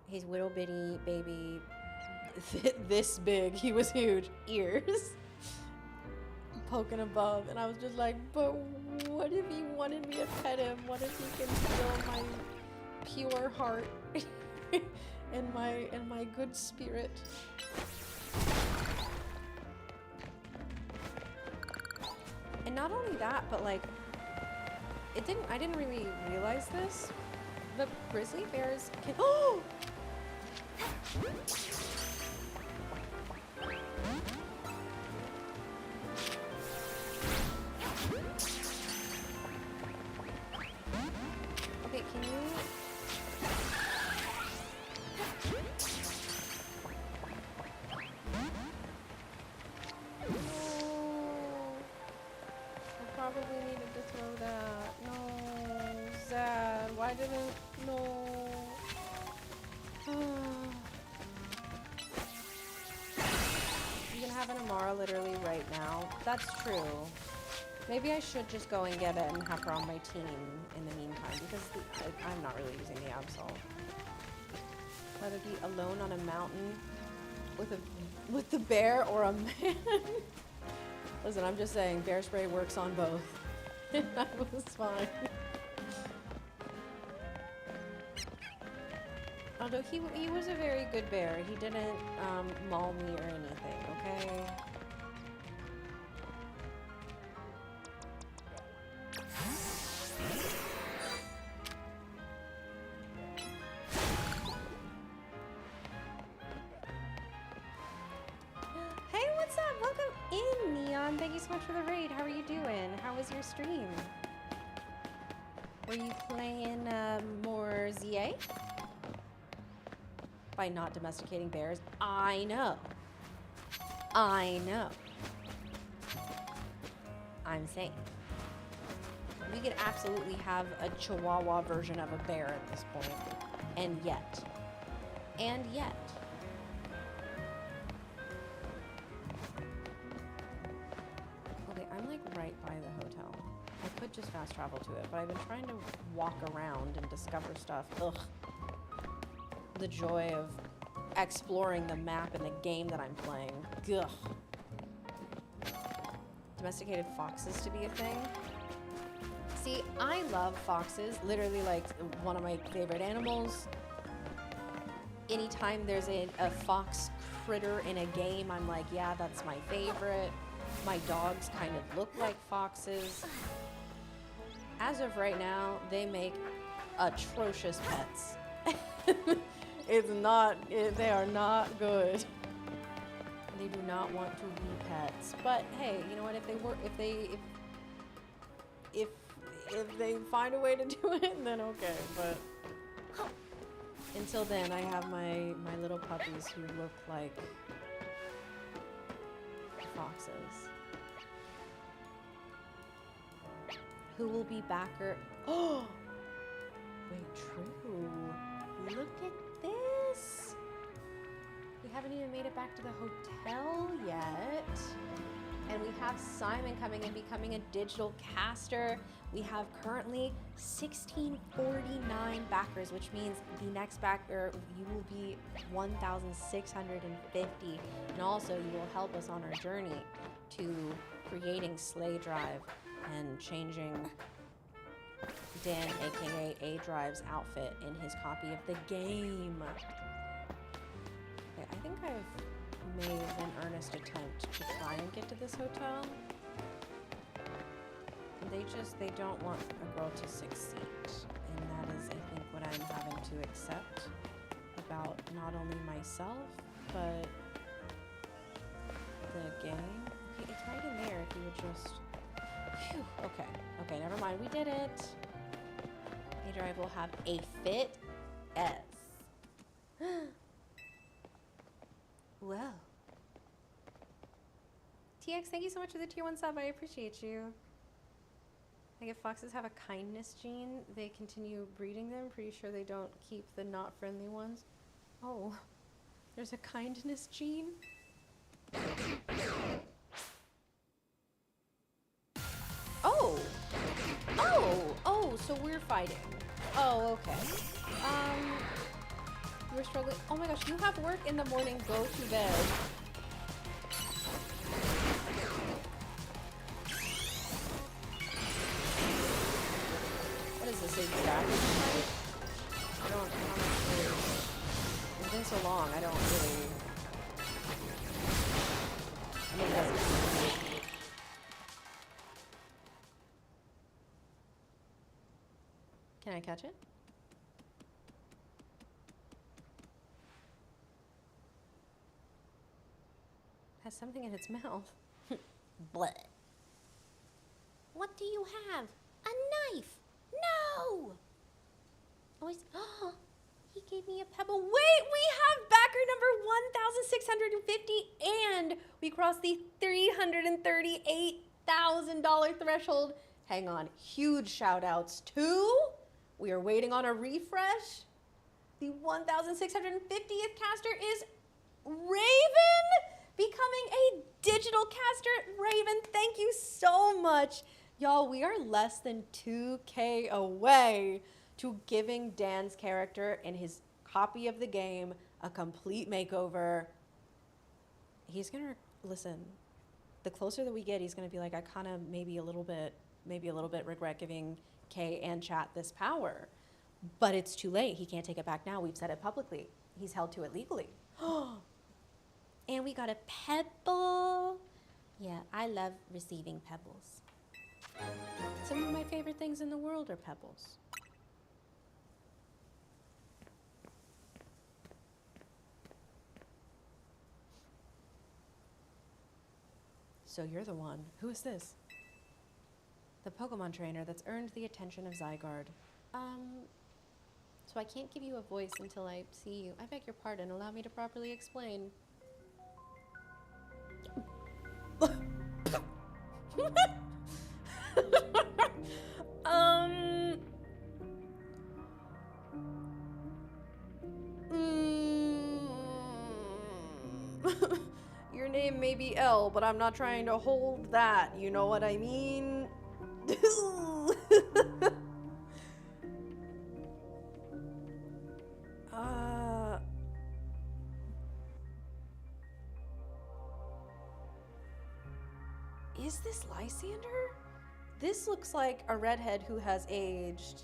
His little bitty baby, this big, he was huge, ears. Poking above, and I was just like, but what if he wanted me to pet him? What if he can feel my pure heart and my good spirit? And not only that, but like, I didn't really realize this, but grizzly bears can, oh! Okay, can you... No. I probably needed to throw that. No. Zad, why didn't... No. You can have an Amara literally right now. That's true. Maybe I should just go and get it and have her on my team in the meantime, because I'm not really using the Absol. Whether be alone on a mountain with the bear or a man. Listen, I'm just saying, bear spray works on both. That was fine. Although he was a very good bear. He didn't maul me or anything, okay? Hey, what's up? Welcome in, Neon. Thank you so much for the raid. How are you doing? How was your stream? Were you playing more ZA? By not domesticating bears? I know. I know. I'm saying. We could absolutely have a Chihuahua version of a bear at this point. And yet. Okay, I'm like right by the hotel. I could just fast travel to it, but I've been trying to walk around and discover stuff. Ugh. The joy of exploring the map in the game that I'm playing. Ugh. Domesticated foxes to be a thing. See, I love foxes. Literally, like, one of my favorite animals. Anytime there's a fox critter in a game, I'm like, yeah, that's my favorite. My dogs kind of look like foxes. As of right now, they make atrocious pets. They are not good. They do not want to be pets. But hey, you know what? If they find a way to do it, then okay. But until then, I have my little puppies who look like foxes. Who will be backer? Oh, wait, true. Look at this. We haven't even made it back to the hotel yet. And we have Simon coming and becoming a digital caster. We have currently 1,649 backers, which means the next backer, you will be 1,650. And also you will help us on our journey to creating Slay Drive and changing Dan, aka A-Drive's outfit in his copy of the game. Okay, I think I've made an earnest attempt to try and get to this hotel. they don't want a girl to succeed. And that is, I think, what I'm having to accept about not only myself, but the game. Okay, it's right in there if you would just... Phew. Okay, never mind. We did it. A-Drive will have a Fit S. Well. TX, thank you so much for the tier 1 sub. I appreciate you. Like if foxes have a kindness gene, they continue breeding them. Pretty sure they don't keep the not friendly ones. Oh, there's a kindness gene? Oh, so we're fighting. Oh, okay. We're struggling. Oh my gosh, you have work in the morning. Go to bed. What is this, a dragon fight? I don't really... It's been so long, I don't really... I mean, it doesn't... Can I catch it? Has something in its mouth. Bleh. What do you have? A knife! No! Oh, he gave me a pebble. Wait, we have backer number 1,650 and we crossed the $338,000 threshold. Hang on, huge shout outs to... We are waiting on a refresh. The 1,650th caster is Raven, becoming a digital caster. Raven, thank you so much. Y'all, we are less than 2K away to giving Dan's character and his copy of the game a complete makeover. He's gonna, listen, the closer that we get, he's gonna be like, I kind of maybe a little bit regret giving Kay and chat this power, but it's too late. He can't take it back now. We've said it publicly. He's held to it legally. And we got a pebble. Yeah, I love receiving pebbles. Some of my favorite things in the world are pebbles. So you're the one. Who is this? The Pokemon trainer that's earned the attention of Zygarde. So I can't give you a voice until I see you. I beg your pardon. Allow me to properly explain. Your name may be L, but I'm not trying to hold that. You know what I mean? Is this Lysander? This looks like a redhead who has aged.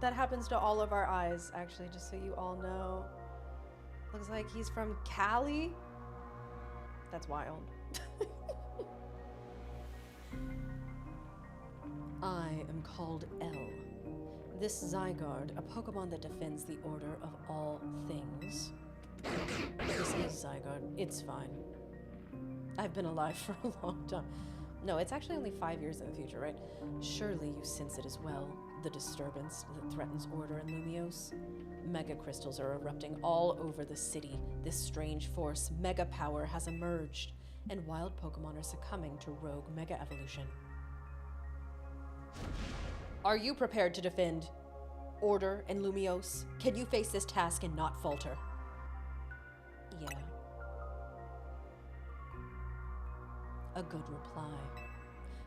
That happens to all of our eyes, actually, just so you all know. Looks like he's from Cali. That's wild. I am called L. This Zygarde, a Pokemon that defends the order of all things. This is Zygarde. It's fine. I've been alive for a long time. No, it's actually only 5 years in the future, right? Surely you sense it as well, the disturbance that threatens order in Lumiose. Mega crystals are erupting all over the city. This strange force, Mega Power, has emerged, and wild Pokemon are succumbing to rogue Mega Evolution. Are you prepared to defend order in Lumiose? Can you face this task and not falter? Yeah. A good reply.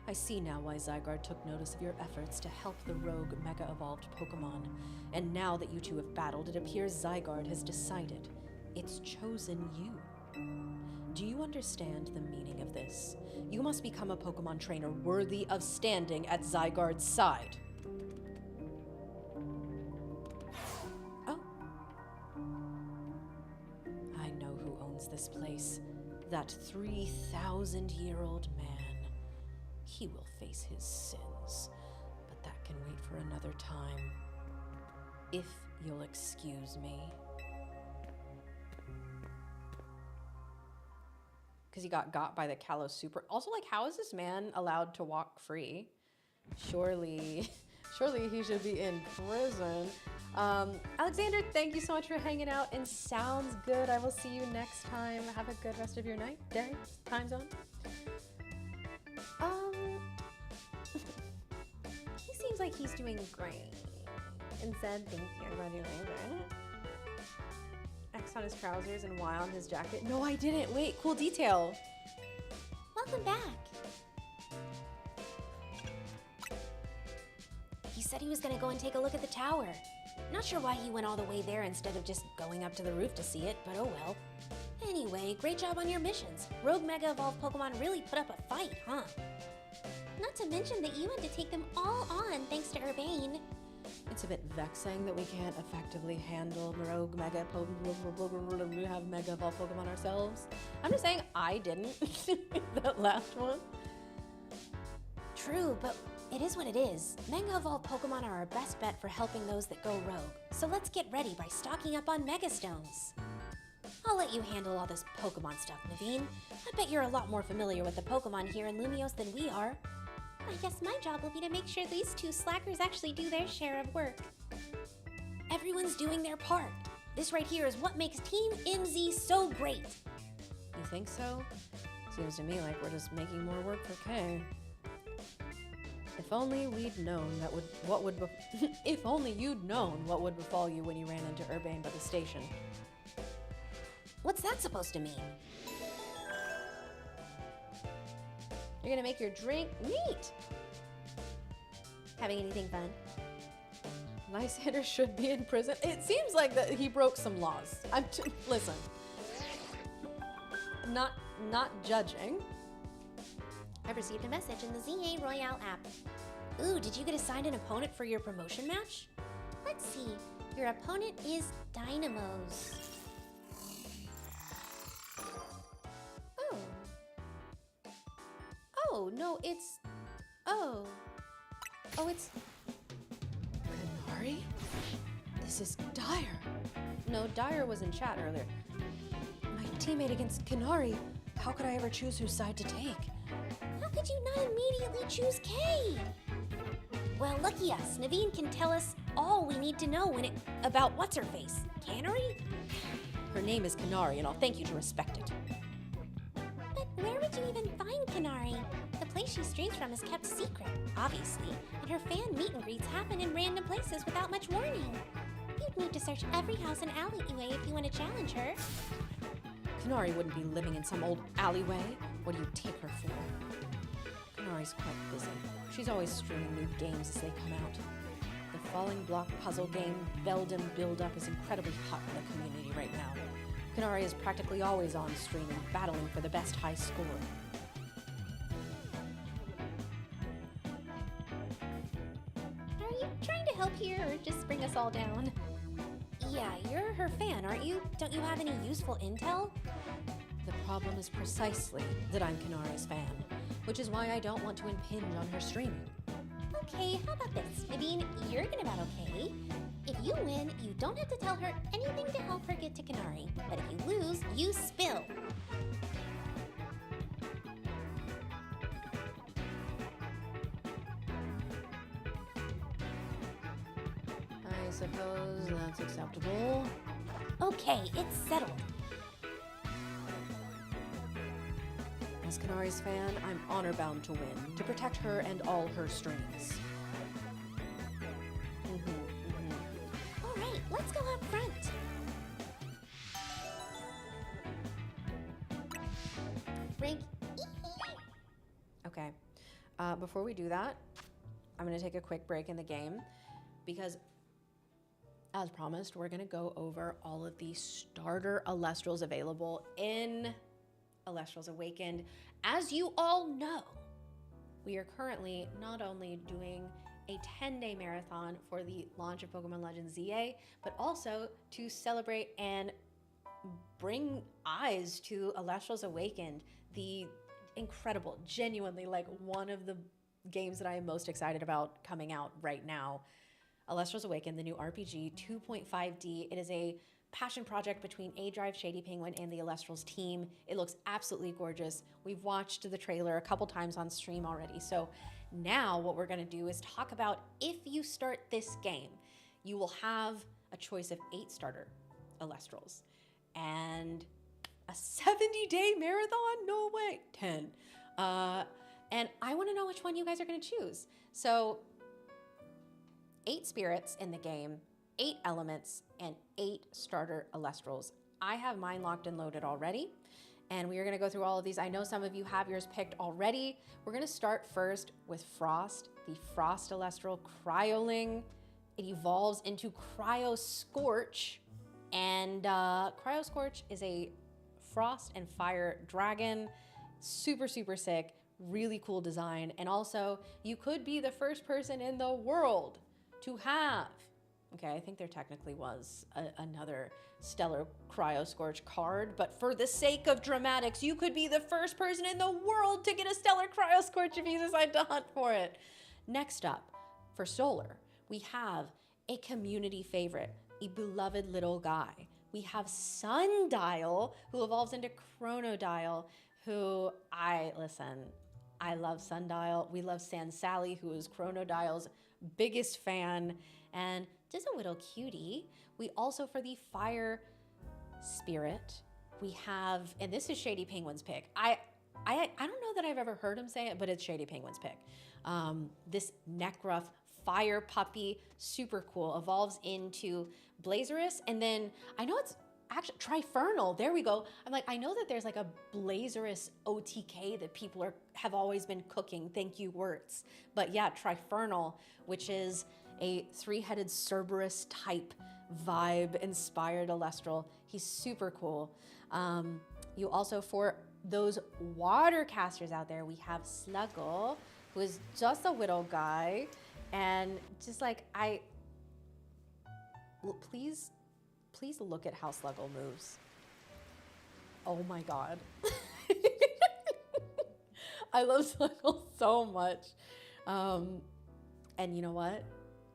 I see now why Zygarde took notice of your efforts to help the rogue Mega-evolved Pokemon. And now that you two have battled, it appears Zygarde has decided. It's chosen you. Do you understand the meaning of this? You must become a Pokemon trainer worthy of standing at Zygarde's side. Oh. I know who owns this place. That 3,000-year-old man. he will face his sins. But that can wait for another time. If you'll excuse me. Because he got by the Kalos super. Also, like, how is this man allowed to walk free? Surely he should be in prison. Alexander, thank you so much for hanging out, and sounds good. I will see you next time. Have a good rest of your night, day, time zone. He seems like he's doing great. And said, thank you for doing good. X on his trousers and Y on his jacket. No, I didn't. Wait, cool detail. Welcome back. He said he was gonna go and take a look at the tower. Not sure why he went all the way there instead of just going up to the roof to see it, but oh well. Anyway, great job on your missions. Rogue Mega Evolved Pokemon really put up a fight, huh? Not to mention that you had to take them all on thanks to Urbane. It's a bit vexing that we can't effectively handle Rogue Mega have Mega Evolved Pokemon ourselves. I'm just saying I didn't. That last one. True, but it is what it is. Mega Evolved Pokemon are our best bet for helping those that go rogue. So let's get ready by stocking up on Mega Stones. I'll let you handle all this Pokemon stuff, Naveen. I bet you're a lot more familiar with the Pokemon here in Lumiose than we are. I guess my job will be to make sure these two slackers actually do their share of work. Everyone's doing their part. This right here is what makes Team MZ so great. You think so? Seems to me like we're just making more work for Kay. If only we'd known if only you'd known what would befall you when you ran into Urbane by the station. What's that supposed to mean? You're gonna make your drink neat. Having anything fun? Lysander should be in prison. It seems like that he broke some laws. Listen. Not judging. I've received a message in the ZA Royale app. Ooh, did you get assigned an opponent for your promotion match? Let's see. Your opponent is Dynamos. Oh. Oh, no, it's... Oh. Oh, it's... Kanari? This is Dyer. No, Dyer was in chat earlier. My teammate against Kanari. How could I ever choose whose side to take? How could you not immediately choose Kay? Well, lucky us. Naveen can tell us all we need to know about what's-her-face. Canary? Her name is Kanari, and I'll thank you to respect it. But where would you even find Kanari? The place she streams from is kept secret, obviously, and her fan meet and greets happen in random places without much warning. You'd need to search every house and alleyway if you want to challenge her. Kanari wouldn't be living in some old alleyway. What do you take her for? Kanari's quite busy. She's always streaming new games as they come out. The Falling Block puzzle game, Belden Build Up, is incredibly hot in the community right now. Kanari is practically always on streaming, battling for the best high score. Are you trying to help here or just bring us all down? Yeah, you're her fan, aren't you? Don't you have any useful intel? The problem is precisely that I'm Kanari's fan, which is why I don't want to impinge on her streaming. Okay, how about this? Naveen, you're gonna battle Kay. If you win, you don't have to tell her anything to help her get to Kanari. But if you lose, you spill. I suppose that's acceptable. Okay, it's settled. As Kanari's fan, I'm honor-bound to win, to protect her and all her streams. All right, let's go up front. Rank. Okay, before we do that, I'm gonna take a quick break in the game because, as promised, we're gonna go over all of the starter Elestrals available in Elestrals Awakened. As you all know, we are currently not only doing a 10-day marathon for the launch of Pokémon Legends Z-A, but also to celebrate and bring eyes to Elestrals Awakened, the incredible. Genuinely, like one of the games that I am most excited about coming out right now. Elestrals Awaken, the new RPG, 2.5D. It is a passion project between A-Drive, Shady Penguin, and the Elestrals team. It looks absolutely gorgeous. We've watched the trailer a couple times on stream already. So now what we're gonna do is talk about if you start this game, you will have a choice of 8 starter Elestrals and a 70-day marathon? No way, 10. And I wanna know which one you guys are gonna choose. So 8 spirits in the game, 8 elements, and 8 starter Elestrals. I have mine locked and loaded already, and we are gonna go through all of these. I know some of you have yours picked already. We're gonna start first with Frost, the Frost Elestral Cryoling. It evolves into Cryo Scorch, and Cryo Scorch is a frost and fire dragon. Super, super sick, really cool design. And also, you could be the first person in the world to have, okay, I think there technically was another Stellar Cryo Scorch card, but for the sake of dramatics, you could be the first person in the world to get a Stellar Cryo Scorch if you decide to hunt for it. Next up, for Solar, we have a community favorite, a beloved little guy. We have Sundial, who evolves into Chronodial, who I love Sundial. We love Sand Sally, who is Chronodial's biggest fan, and just a little cutie. We also, for the Fire Spirit, we have, and this is Shady Penguin's pick. I don't know that I've ever heard him say it, but it's Shady Penguin's pick. This Necruff Fire Puppy, super cool, evolves into Blazerous, and then I know it's actually Trifernal. There we go. I'm like, I know that there's like a Blazerous OTK that people have always been cooking. Thank you, Wirtz. But yeah, Trifernal, which is a 3-headed Cerberus type vibe inspired Elestral. He's super cool. You also, for those water casters out there, we have Sluggle, who is just a little guy. And just like, please look at how Sluggle moves. Oh my God. I love Sluggle so much. And you know what?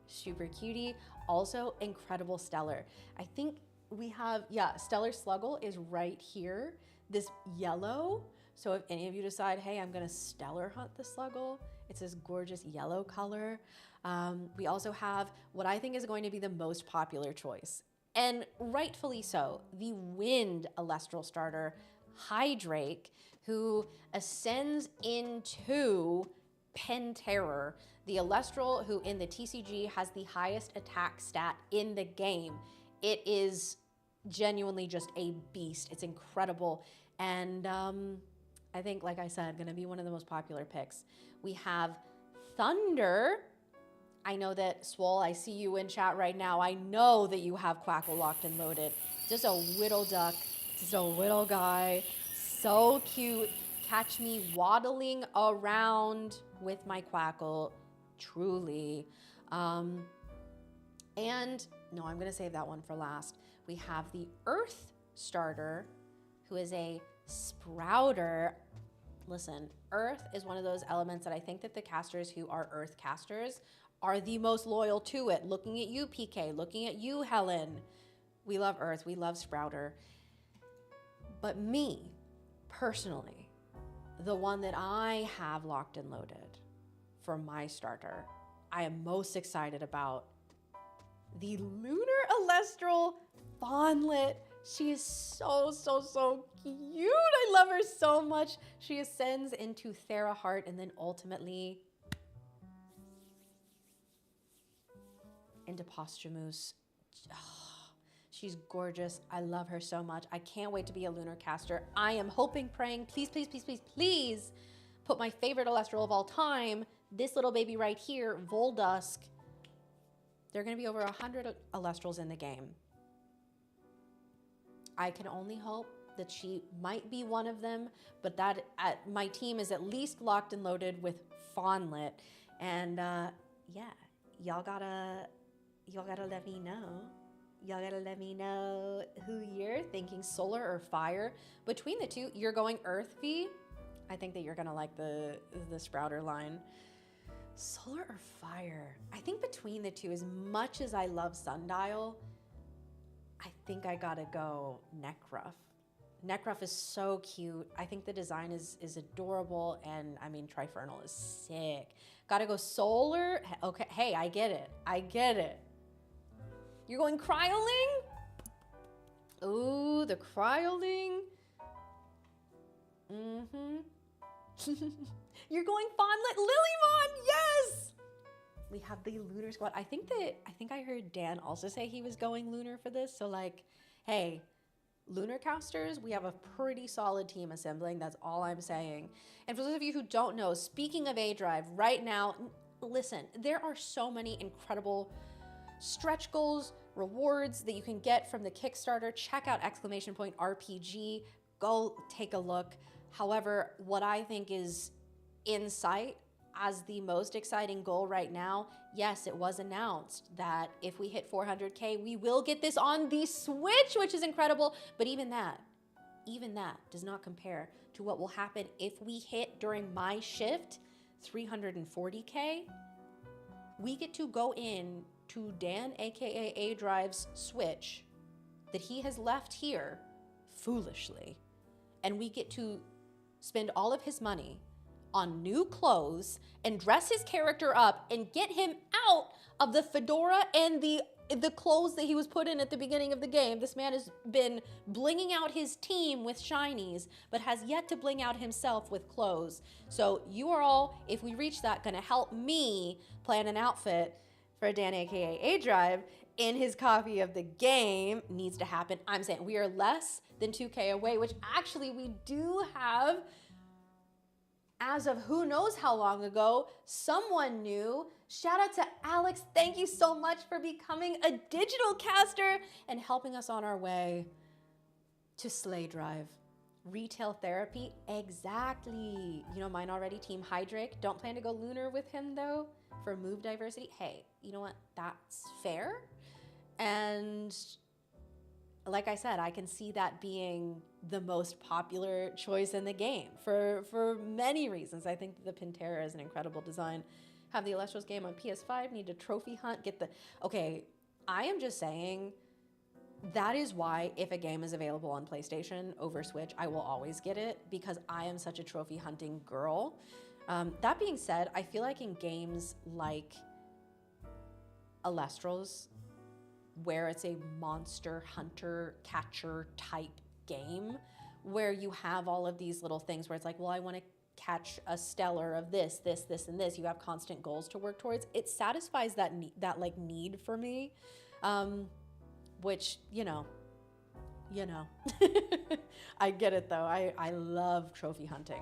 Super cutie. Also incredible Stellar. I think we have, Stellar Sluggle is right here. This yellow. So if any of you decide, hey, I'm gonna Stellar hunt the Sluggle, it's this gorgeous yellow color. We also have what I think is going to be the most popular choice, and rightfully so, the Wind Elestral starter, Hydrake, who ascends into Penterror, the Elestral who in the TCG has the highest attack stat in the game. It is genuinely just a beast. It's incredible. And I think, like I said, gonna be one of the most popular picks. We have Thunder. I know that, Swole, I see you in chat right now. I know that you have Quackle locked and loaded. Just a whittle duck, just a little guy. So cute. Catch me waddling around with my Quackle, truly. And no, I'm gonna save that one for last. We have the Earth starter, who is a Sprouter. Listen, Earth is one of those elements that I think that the casters who are Earth casters are the most loyal to it. Looking at you, PK, looking at you, Helen. We love Earth, we love Sprouter. But me, personally, the one that I have locked and loaded for my starter, I am most excited about the Lunar Elestral Fawnlet. She is so, so, so cute. I love her so much. She ascends into Thera Heart and then ultimately into Posthumous. Oh, she's gorgeous. I love her so much. I can't wait to be a Lunar caster. I am hoping, praying, please, please, please, please, please put my favorite Elestral of all time, this little baby right here, Voldusk. There are going to be over 100 Elestrals in the game. I can only hope that she might be one of them, but that my team is at least locked and loaded with Fawnlet. And yeah, y'all gotta let me know. Y'all gotta let me know who you're thinking, Solar or Fire. Between the two, you're going Earth V. I think that you're gonna like the Sprouter line. Solar or fire? I think between the two, as much as I love Sundial, I think I gotta go Nekruff. Nekruff is so cute. I think the design is adorable, and I mean Trifernal is sick. Gotta go Solar. Okay, hey, I get it. I get it. You're going Cryoling? Ooh, the Cryoling. Mm-hmm. You're going Fondlet Lilymon, yes! We have the Lunar Squad. I think I heard Dan also say he was going Lunar for this. So like, hey, Lunar casters, we have a pretty solid team assembling. That's all I'm saying. And for those of you who don't know, speaking of A-Drive, right now, listen, there are so many incredible stretch goals, rewards that you can get from the Kickstarter. Check out !RPG. Go take a look. However, what I think is in sight as the most exciting goal right now, yes, it was announced that if we hit 400K, we will get this on the Switch, which is incredible. But even that does not compare to what will happen if we hit during my shift 340K. We get to go in to Dan, aka A-Drive's Switch that he has left here foolishly, and we get to spend all of his money on new clothes and dress his character up and get him out of the fedora and the clothes that he was put in at the beginning of the game. This man has been blinging out his team with shinies, but has yet to bling out himself with clothes. So you are all, if we reach that, gonna help me plan an outfit for Dan, aka A-Drive, in his copy of the game. Needs to happen. I'm saying we are less than 2K away, which actually we do have, as of who knows how long ago, someone new. Shout out to Alex. Thank you so much for becoming a digital caster and helping us on our way to Slay Drive. Retail therapy, exactly. You know mine already, Team Hydrake. Don't plan to go Lunar with him though for move diversity. Hey, you know what? That's fair. And like I said, I can see that being the most popular choice in the game for many reasons. I think the Pantera is an incredible design. Have the Elestrals game on PS5, need to trophy hunt, okay, I am just saying that is why if a game is available on PlayStation over Switch, I will always get it, because I am such a trophy hunting girl. That being said, I feel like in games like Elestrals, where it's a monster hunter catcher type game, where you have all of these little things where it's like, well, I want to catch a stellar of this, and this. You have constant goals to work towards. It satisfies that need for me, which, you know. I get it though. I love trophy hunting.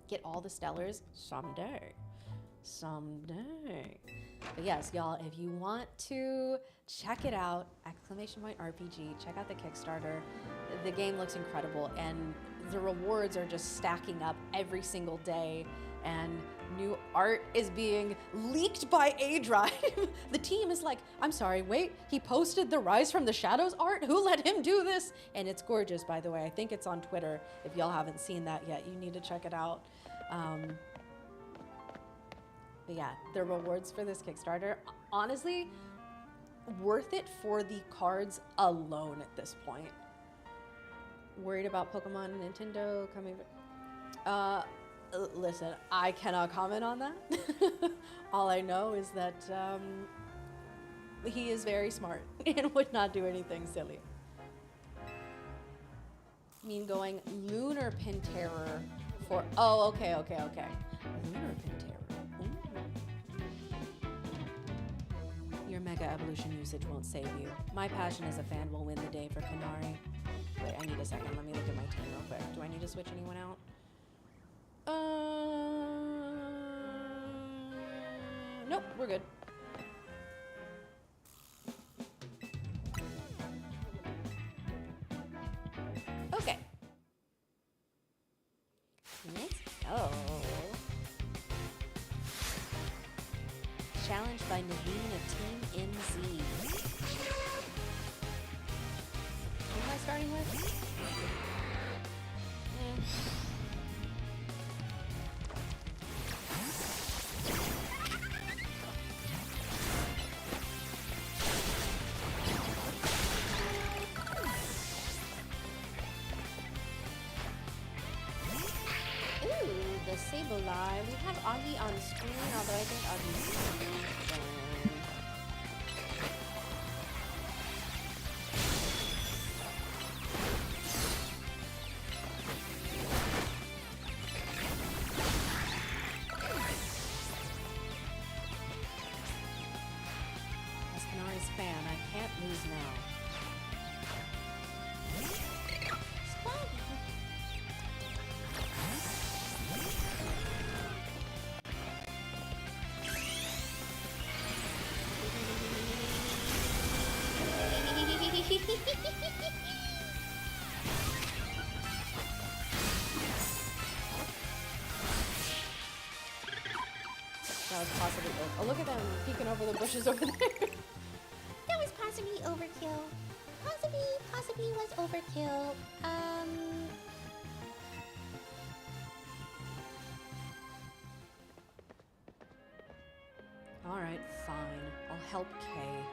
Get all the stellars someday. But yes, y'all, if you want to check it out, !RPG, check out the Kickstarter. The game looks incredible, and the rewards are just stacking up every single day, and new art is being leaked by A-Drive. The team is like, I'm sorry, wait, he posted the Rise from the Shadows art? Who let him do this? And it's gorgeous, by the way. I think it's on Twitter. If y'all haven't seen that yet, you need to check it out. But yeah, the rewards for this Kickstarter, honestly, worth it for the cards alone at this point. Worried about Pokemon and Nintendo coming? Listen, I cannot comment on that. All I know is that he is very smart and would not do anything silly. I mean, going Lunar Pantera for, oh, okay. Lunar Pantera. Your Mega Evolution usage won't save you. My passion as a fan will win the day for Kanari. Wait, I need a second. Let me look at my team real quick. Do I need to switch anyone out? Nope, we're good. Okay. Let's go. Challenged by Naveen of Team NZ. Who am I starting with? Sableye. We have Augie on screen, although I think Augie's done. As Kanari's fan, I can't lose now. That was possibly. Oh, look at them peeking over the bushes over there. That was possibly overkill. Possibly was overkill. Alright, fine. I'll help Kay.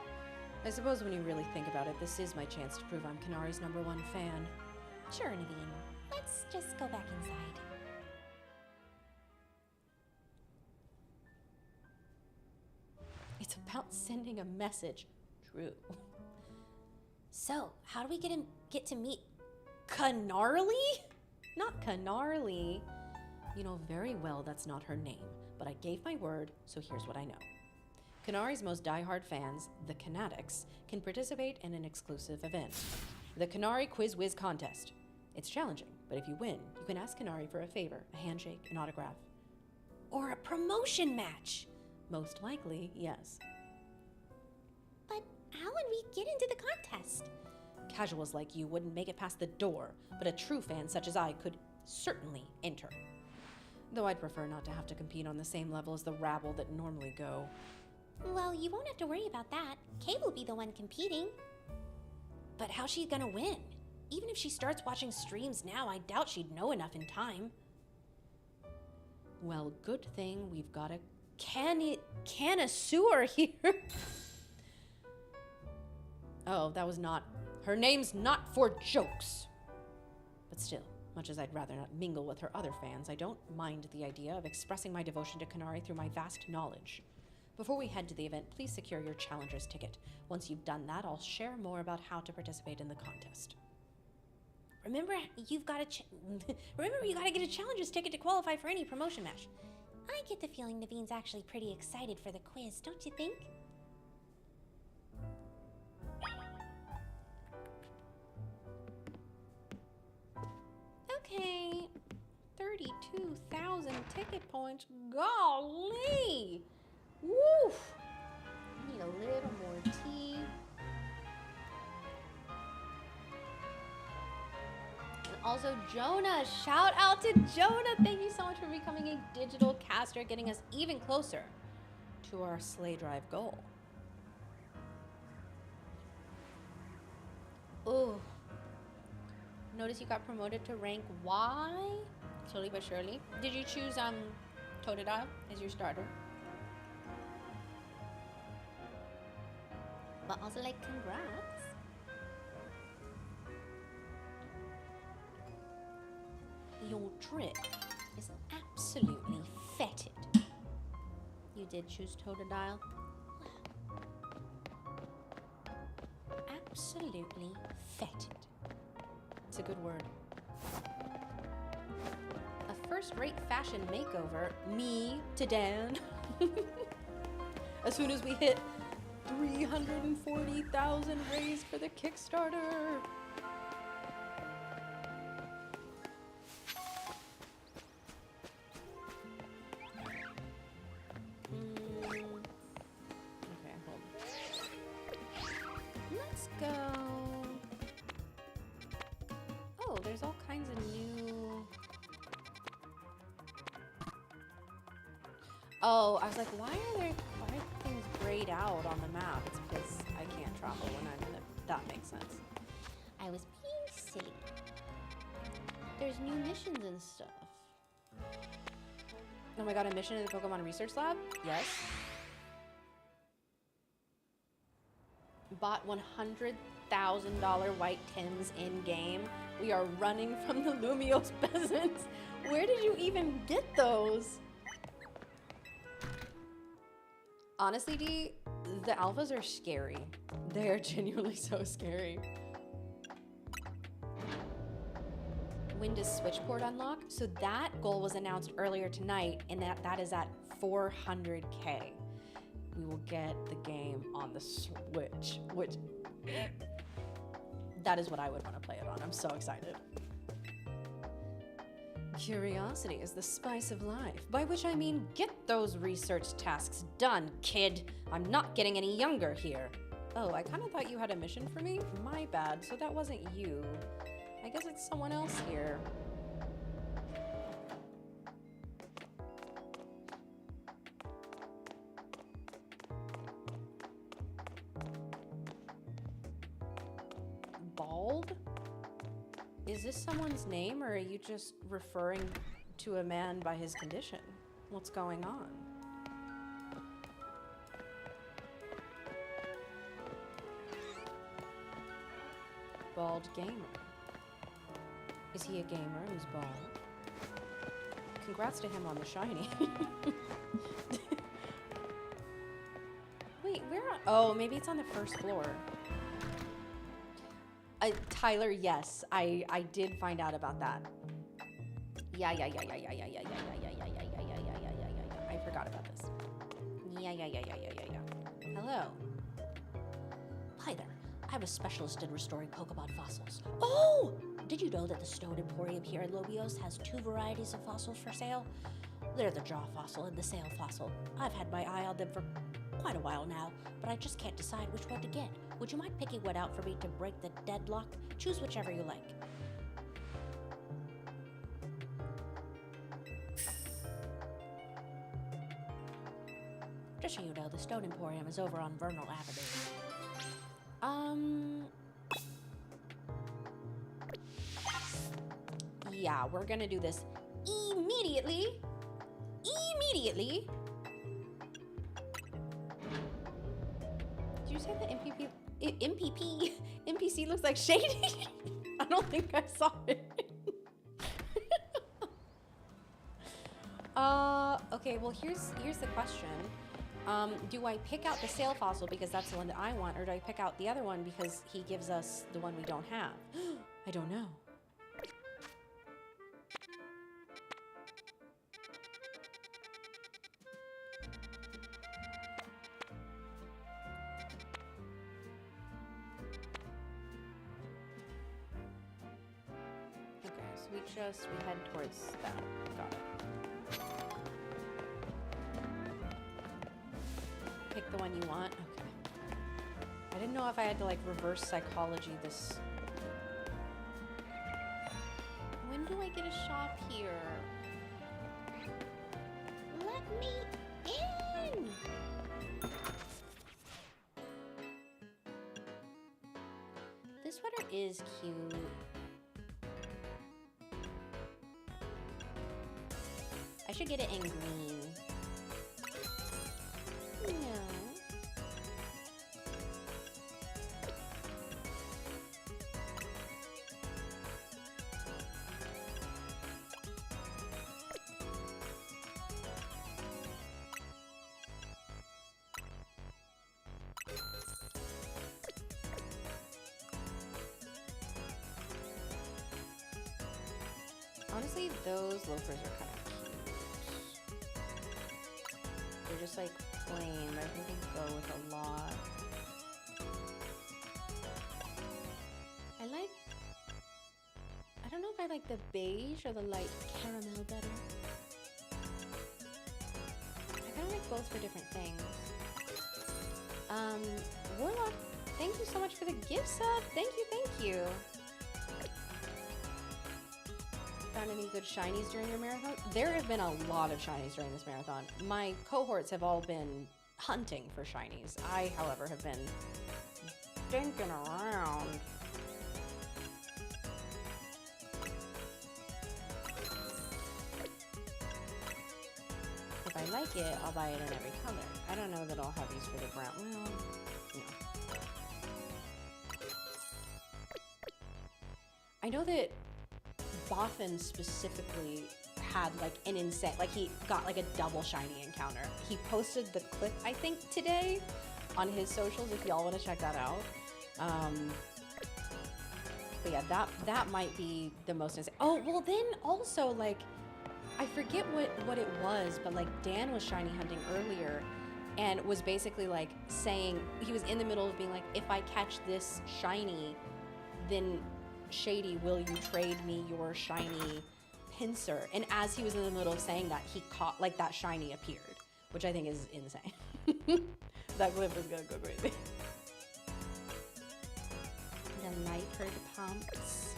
I suppose when you really think about it, this is my chance to prove I'm Kanari's #1 fan. Sure, Naveen. Let's just go back inside. It's about sending a message. True. So, how do we get to meet? Kanarly? Not Kanarly. You know very well that's not her name, but I gave my word, so here's what I know. Kanari's most diehard fans, the Kanatics, can participate in an exclusive event. The Kanari Quiz Whiz Contest. It's challenging, but if you win, you can ask Kanari for a favor, a handshake, an autograph. Or a promotion match? Most likely, yes. But how would we get into the contest? Casuals like you wouldn't make it past the door, but a true fan such as I could certainly enter. Though I'd prefer not to have to compete on the same level as the rabble that normally go. Well, you won't have to worry about that. Kay will be the one competing. But how's she gonna win? Even if she starts watching streams now, I doubt she'd know enough in time. Well, good thing we've got a connoisseur here. Oh, that was not... Her name's not for jokes. But still, much as I'd rather not mingle with her other fans, I don't mind the idea of expressing my devotion to Kanari through my vast knowledge. Before we head to the event, please secure your challenger's ticket. Once you've done that, I'll share more about how to participate in the contest. Remember, you gotta get a challenger's ticket to qualify for any promotion match. I get the feeling Naveen's actually pretty excited for the quiz, don't you think? Okay, 32,000 ticket points. Golly! Woof! I need a little more tea. And also Jonah. Shout out to Jonah. Thank you so much for becoming a digital caster, getting us even closer to our sleigh drive goal. Ooh. Notice you got promoted to rank Y, slowly but surely. Did you choose Totodile as your starter? But also, like, congrats. Your trick is absolutely fetid. You did choose Totodile? Absolutely fetid. It's a good word. A first-rate fashion makeover, me to Dan. As soon as we hit 340,000 raised for the Kickstarter. Okay, hold on. Let's go. Oh, there's all kinds of new... Oh, I was like, why are things grayed out on the map? It's because I can't travel when I'm in it. That makes sense. I was being silly. There's new missions and stuff. Oh my god, a mission in the Pokemon Research Lab? Yes. bought $100,000 white Tims in-game. We are running from the Lumiose peasants. Where did you even get those? Honestly, D, the alphas are scary. They are genuinely so scary. When does Switchport unlock? So that goal was announced earlier tonight, and that is at 400K. We will get the game on the Switch, which that is what I would want to play it on. I'm so excited. Curiosity is the spice of life, by which I mean get those research tasks done, kid. I'm not getting any younger here. Oh, I kind of thought you had a mission for me? My bad, so that wasn't you. I guess it's someone else here. Bald? Is this someone's name, or are you just referring to a man by his condition? What's going on? Bald gamer. Is he a gamer who's bald? Congrats to him on the shiny. Wait, where? Oh, maybe it's on the first floor. Tyler, yes, I did find out about that. Yeah. I forgot about this. Yeah. Hello. Hi there. I'm a specialist in restoring Pokemon fossils. Oh! Did you know that the Stone Emporium here in Lumiose has 2 varieties of fossils for sale? They're the Jaw Fossil and the Sail Fossil. I've had my eye on them for quite a while now, but I just can't decide which one to get. Would you mind picking one out for me to break the deadlock? Choose whichever you like. Just so you know, the Stone Emporium is over on Vernal Avenue. Yeah, we're gonna do this immediately. Immediately. Did you say the NPC looks like Shady? I don't think I saw it. Okay, well here's the question. Do I pick out the Sail Fossil because that's the one that I want, or do I pick out the other one because he gives us the one we don't have? I don't know. Okay, so we head towards that. Got it. Pick the one you want? Okay. I didn't know if I had to like reverse psychology this. When do I get a shop here? Let me in! This sweater is cute. I should get it in green. No. Honestly, those loafers are kind of cute. They're just like plain, but I think they go with a lot. I don't know if I like the beige or the light caramel better. I kind of like both for different things. Warlock, thank you so much for the gift sub. Thank you. Found any good shinies during your marathon? There have been a lot of shinies during this marathon. My cohorts have all been hunting for shinies. I, however, have been dinking around. If I like it, I'll buy it in every color. I don't know that I'll have these for the brown. Well, no. I know that Boffin specifically had like an insane, like he got like a double shiny encounter. He posted the clip, I think, today on his socials if y'all want to check that out. But yeah, that might be the most insane. Oh, well then also like, I forget what it was, but like Dan was shiny hunting earlier and was basically like saying, he was in the middle of being like, if I catch this shiny, then Shady, will you trade me your shiny pincer? And as he was in the middle of saying that, he caught, like that shiny appeared, which I think is insane. That clip is gonna go crazy. The night herd pumps.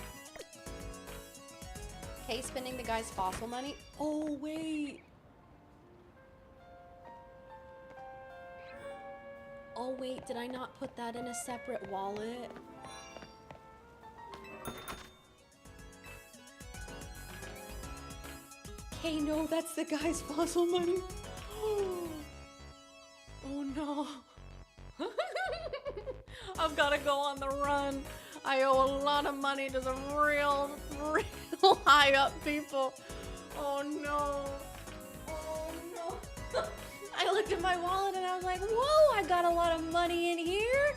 Kay spending the guy's fossil money. Oh, wait. Oh, wait, did I not put that in a separate wallet? Kay, no, that's the guy's fossil money. Oh, no. I've got to go on the run. I owe a lot of money to some real high up people. Oh no. Oh no. I looked at my wallet and I was like, whoa, I got a lot of money in here.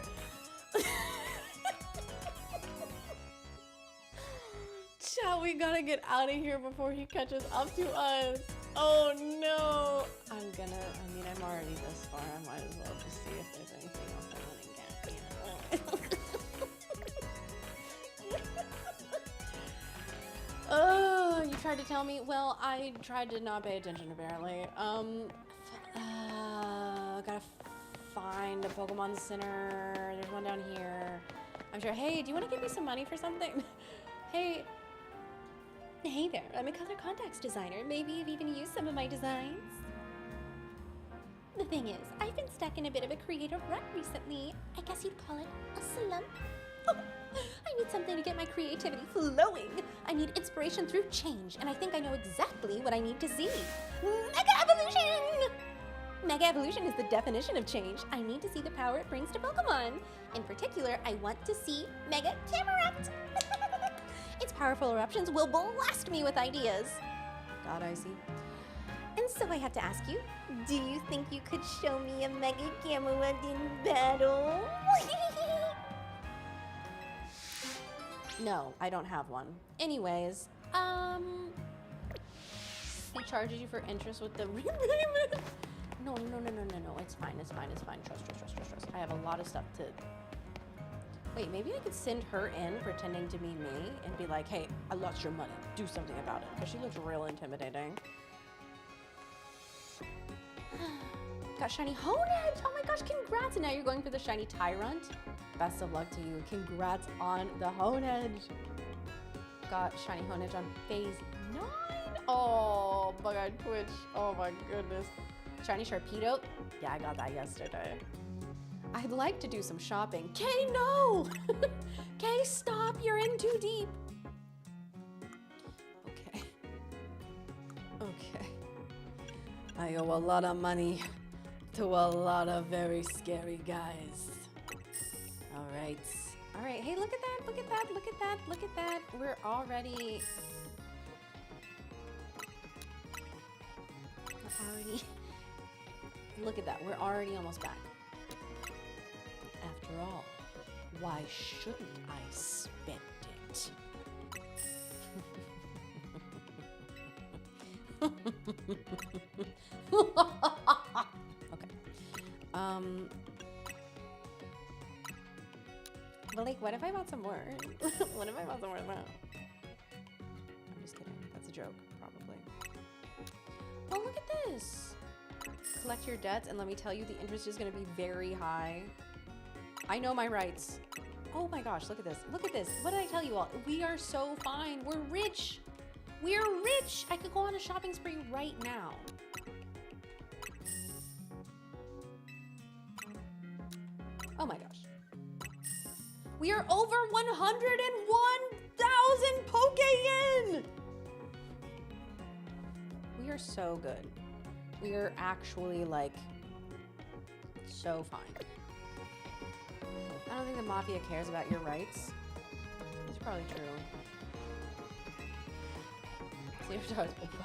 Chat, we gotta get out of here before he catches up to us. Oh no. I'm already this far. I might as well just see if there's anything else I want to get. Oh, you tried to tell me? Well, I tried to not pay attention apparently. Gotta find a Pokemon Center. There's one down here. I'm sure. Hey, do you want to give me some money for something? Hey there, I'm a color contacts designer. Maybe you've even used some of my designs. The thing is, I've been stuck in a bit of a creative rut recently. I guess you'd call it a slump. Oh, I need something to get my creativity flowing. I need inspiration through change, and I think I know exactly what I need to see. Mega Evolution! Mega Evolution is the definition of change. I need to see the power it brings to Pokemon. In particular, I want to see Mega Camerupt. Its powerful eruptions will blast me with ideas. God, I see. And so I have to ask you, do you think you could show me a Mega Camerupt in battle? No, I don't have one. Anyways, he charges you for interest with the No, it's fine. Trust. I have a lot of stuff to... Wait, maybe I could send her in pretending to be me and be like, hey, I lost your money. Do something about it. Because she looks real intimidating. Got shiny Honedge! Oh my gosh, congrats! And now you're going for the shiny Tyrant. Best of luck to you. Congrats on the Honedge. Got shiny Honedge on phase 9. Oh, bug-eyed Twitch. Oh my goodness. Shiny Sharpedo. Yeah, I got that yesterday. I'd like to do some shopping. Kay, no! Kay, stop! You're in too deep. Okay. I owe a lot of money to a lot of very scary guys. All right. Hey, look at that! Look at that! We're already... Look at that. We're already almost back. After all, why shouldn't I spend it? Okay. But like, what if I bought some more? What if I bought some more now? I'm just kidding. That's a joke, probably. Oh, look at this. Collect your debts, and let me tell you, the interest is going to be very high. I know my rights. Oh my gosh, look at this. Look at this. What did I tell you all? We are so fine. We're rich. We're rich. I could go on a shopping spree right now. Oh my gosh. We are over 101,000 Poké-Yen! We are so good. We are actually like so fine. I don't think the Mafia cares about your rights. It's probably true.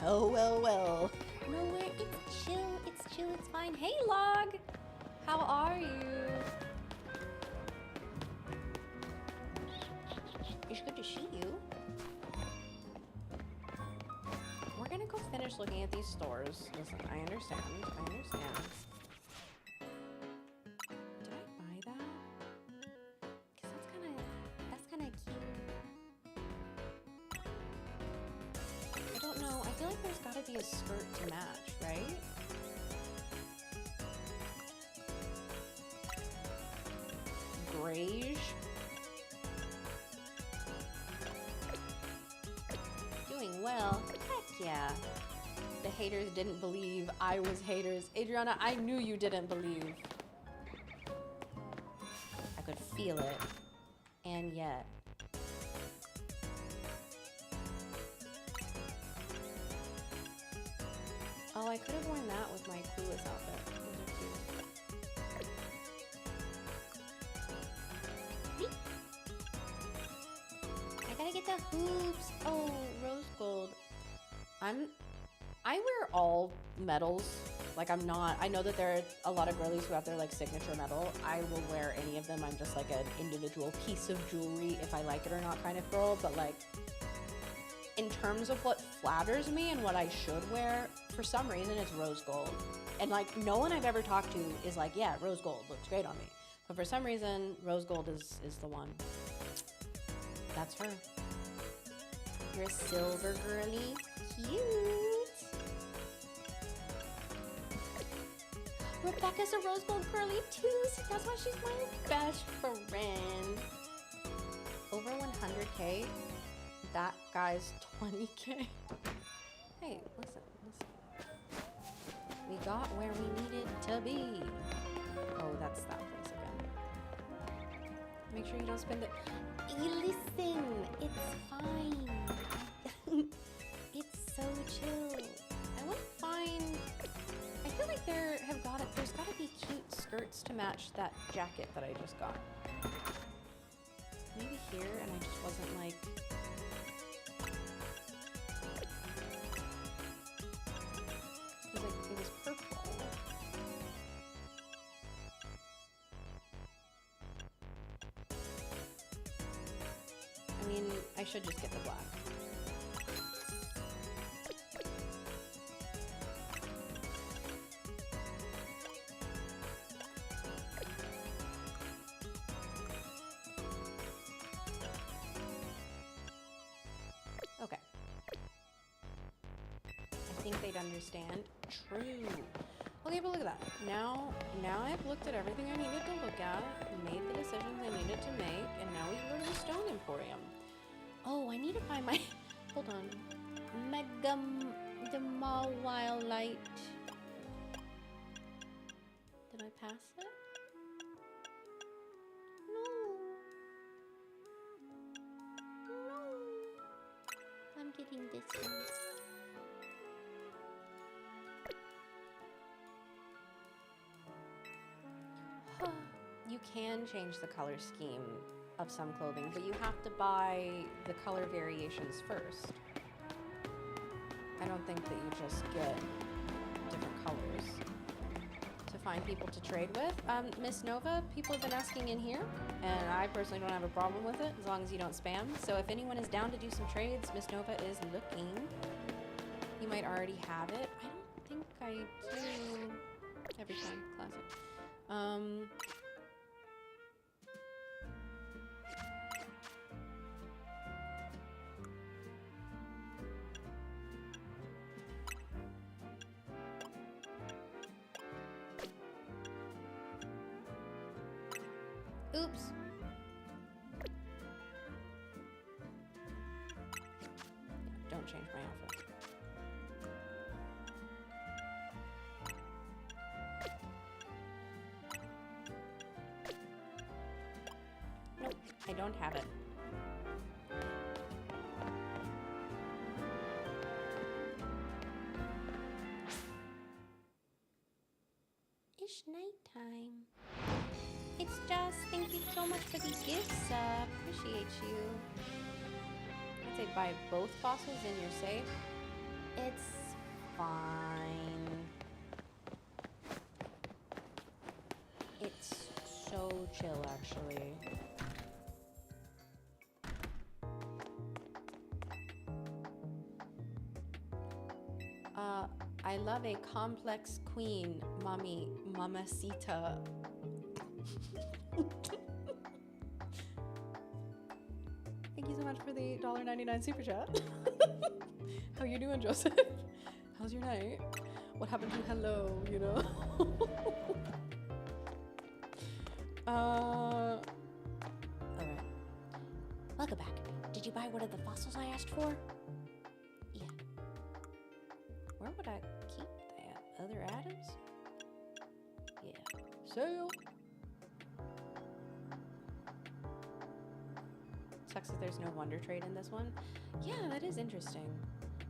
Well, well, well. No, it's chill. It's chill. It's fine. Hey, Log. How are you? It's good to see you. We're gonna go finish looking at these stores. Listen, I understand. I understand. Did I buy that? Because that's kind of cute. I don't know. I feel like there's gotta be a skirt to match, right? Grayish. Doing well. Heck yeah. The haters didn't believe I was haters. Adriana, I knew you didn't believe. I could feel it. And yet. Oh, I could have worn that with my Clueless outfit. Those are cute. I gotta get the hoops. Oh, rose gold. I wear all metals. Like I'm not, I know that there are a lot of girlies who have their like signature metal. I will wear any of them. I'm just like an individual piece of jewelry if I like it or not kind of girl. But like in terms of what flatters me and what I should wear, for some reason it's rose gold. And like no one I've ever talked to is like, yeah, rose gold looks great on me. But for some reason, rose gold is the one. That's her. You're a silver girly. Cute. Rebecca's a rose gold girly too, so that's why she's my best friend. Over 100K? That guy's 20K. Hey, listen. We got where we needed to be. Oh, that's that place again. Make sure you don't spend it. Hey, listen, it's fine. It's so chill. I want to find. I feel like there's got to be cute skirts to match that jacket that I just got. Maybe here, and I just wasn't like. It was purple. I mean, I should just get the black. Okay. I think they'd understand. True. Okay, but look at that. Now I've looked at everything I needed to look at, made the decisions I needed to make, and now we can go to the Stone Emporium. Oh, I need to find my... Hold on. Wildlight. Did I pass it? No. I'm getting this one. You can change the color scheme of some clothing, but you have to buy the color variations first. I don't think that you just get different colors to find people to trade with. Miss Nova, people have been asking in here, and I personally don't have a problem with it as long as you don't spam. So if anyone is down to do some trades, Miss Nova is looking. You might already have it. I don't think I do. Every time, classic. Oops. Yeah, don't change my outfit. Nope, I don't have it. It's nighttime. It's just, thank you so much for these gifts. Appreciate you. I'd say buy both fossils in your safe. It's fine. It's so chill, actually. I love a complex queen, mamacita. Thank you so much for the $1.99 super chat. How you doing, Joseph? How's your night? What happened to hello, you know? Alright. Welcome back. Did you buy one of the fossils I asked for? Yeah. Where would I keep that? Other items? Yeah. Sale. Sucks that there's no wonder trade in this one. Yeah, that is interesting.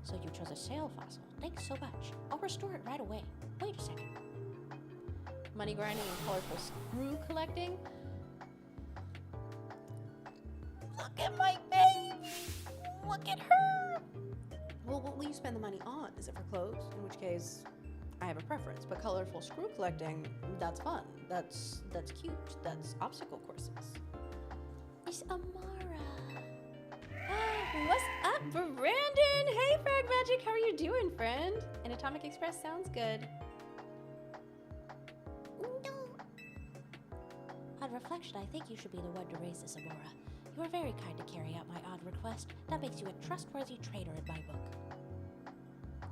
So you chose a sale fossil. Thanks so much. I'll restore it right away. Wait a second. Money grinding and colorful screw collecting. Look at my baby! Look at her! Well, what will you spend the money on? Is it for clothes? In which case, I have a preference. But colorful screw collecting, that's fun. That's cute. That's obstacle courses. It's Amara. What's up, Brandon? Hey, Frag Magic, how are you doing, friend? And Atomic Express sounds good. No. On reflection, I think you should be the one to raise this, Amara. You were very kind to carry out my odd request. That makes you a trustworthy trader in my book.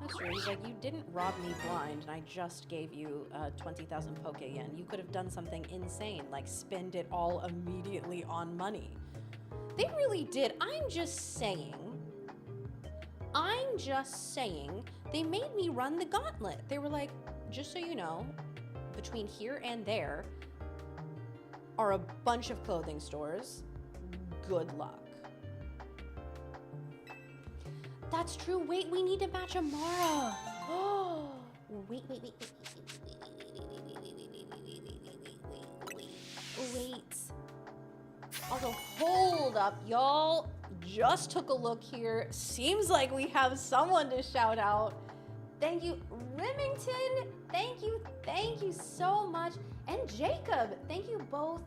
That's true. He's like, you didn't rob me blind, and I just gave you 20,000 Poke Yen. You could have done something insane, like spend it all immediately on money. They really did. I'm just saying, they made me run the gauntlet. They were like, just so you know, between here and there are a bunch of clothing stores. Good luck. That's true. Wait, we need to match Amara. Oh, Wait. Also, hold up, y'all. Just took a look here. Seems like we have someone to shout out. Thank you, Remington. Thank you so much. And Jacob, thank you both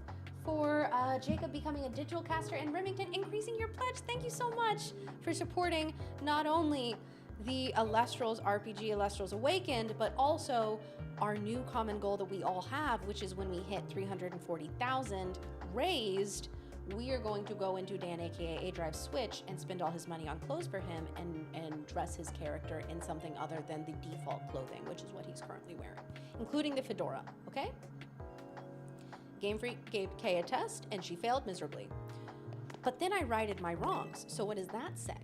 for Jacob becoming a digital caster and Remington increasing your pledge. Thank you so much for supporting not only the Elestrals RPG, Elestrals Awakened, but also our new common goal that we all have, which is when we hit 340,000 raised, we are going to go into Dan, aka A Drive Switch, and spend all his money on clothes for him and dress his character in something other than the default clothing, which is what he's currently wearing, including the fedora, okay? Game Freak gave Kay a test, and she failed miserably. But then I righted my wrongs, so what does that say?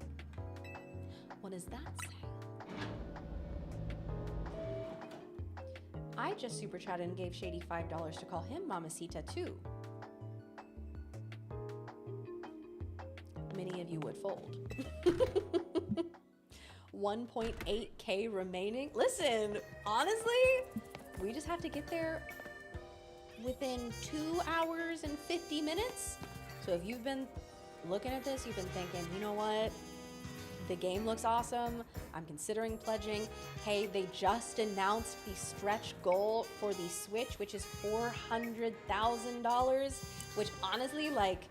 What does that say? I just super chatted and gave Shady $5 to call him Mamacita too. Many of you would fold. 1.8K remaining. Listen, honestly, we just have to get there within 2 hours and 50 minutes. So if you've been looking at this, you've been thinking, you know what? The game looks awesome. I'm considering pledging. Hey, they just announced the stretch goal for the Switch, which is $400,000, which honestly, like,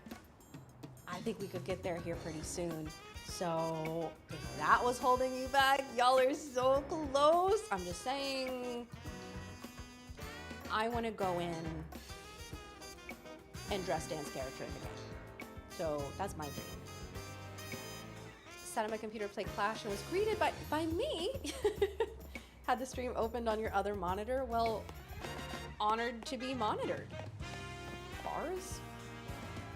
I think we could get there here pretty soon. So if that was holding you back, y'all are so close. I'm just saying, I want to go in and dress Dan's character in the game. So that's my dream. Sat on my computer, played Clash, and was greeted by me. Had the stream opened on your other monitor. Well, honored to be monitored. Bars?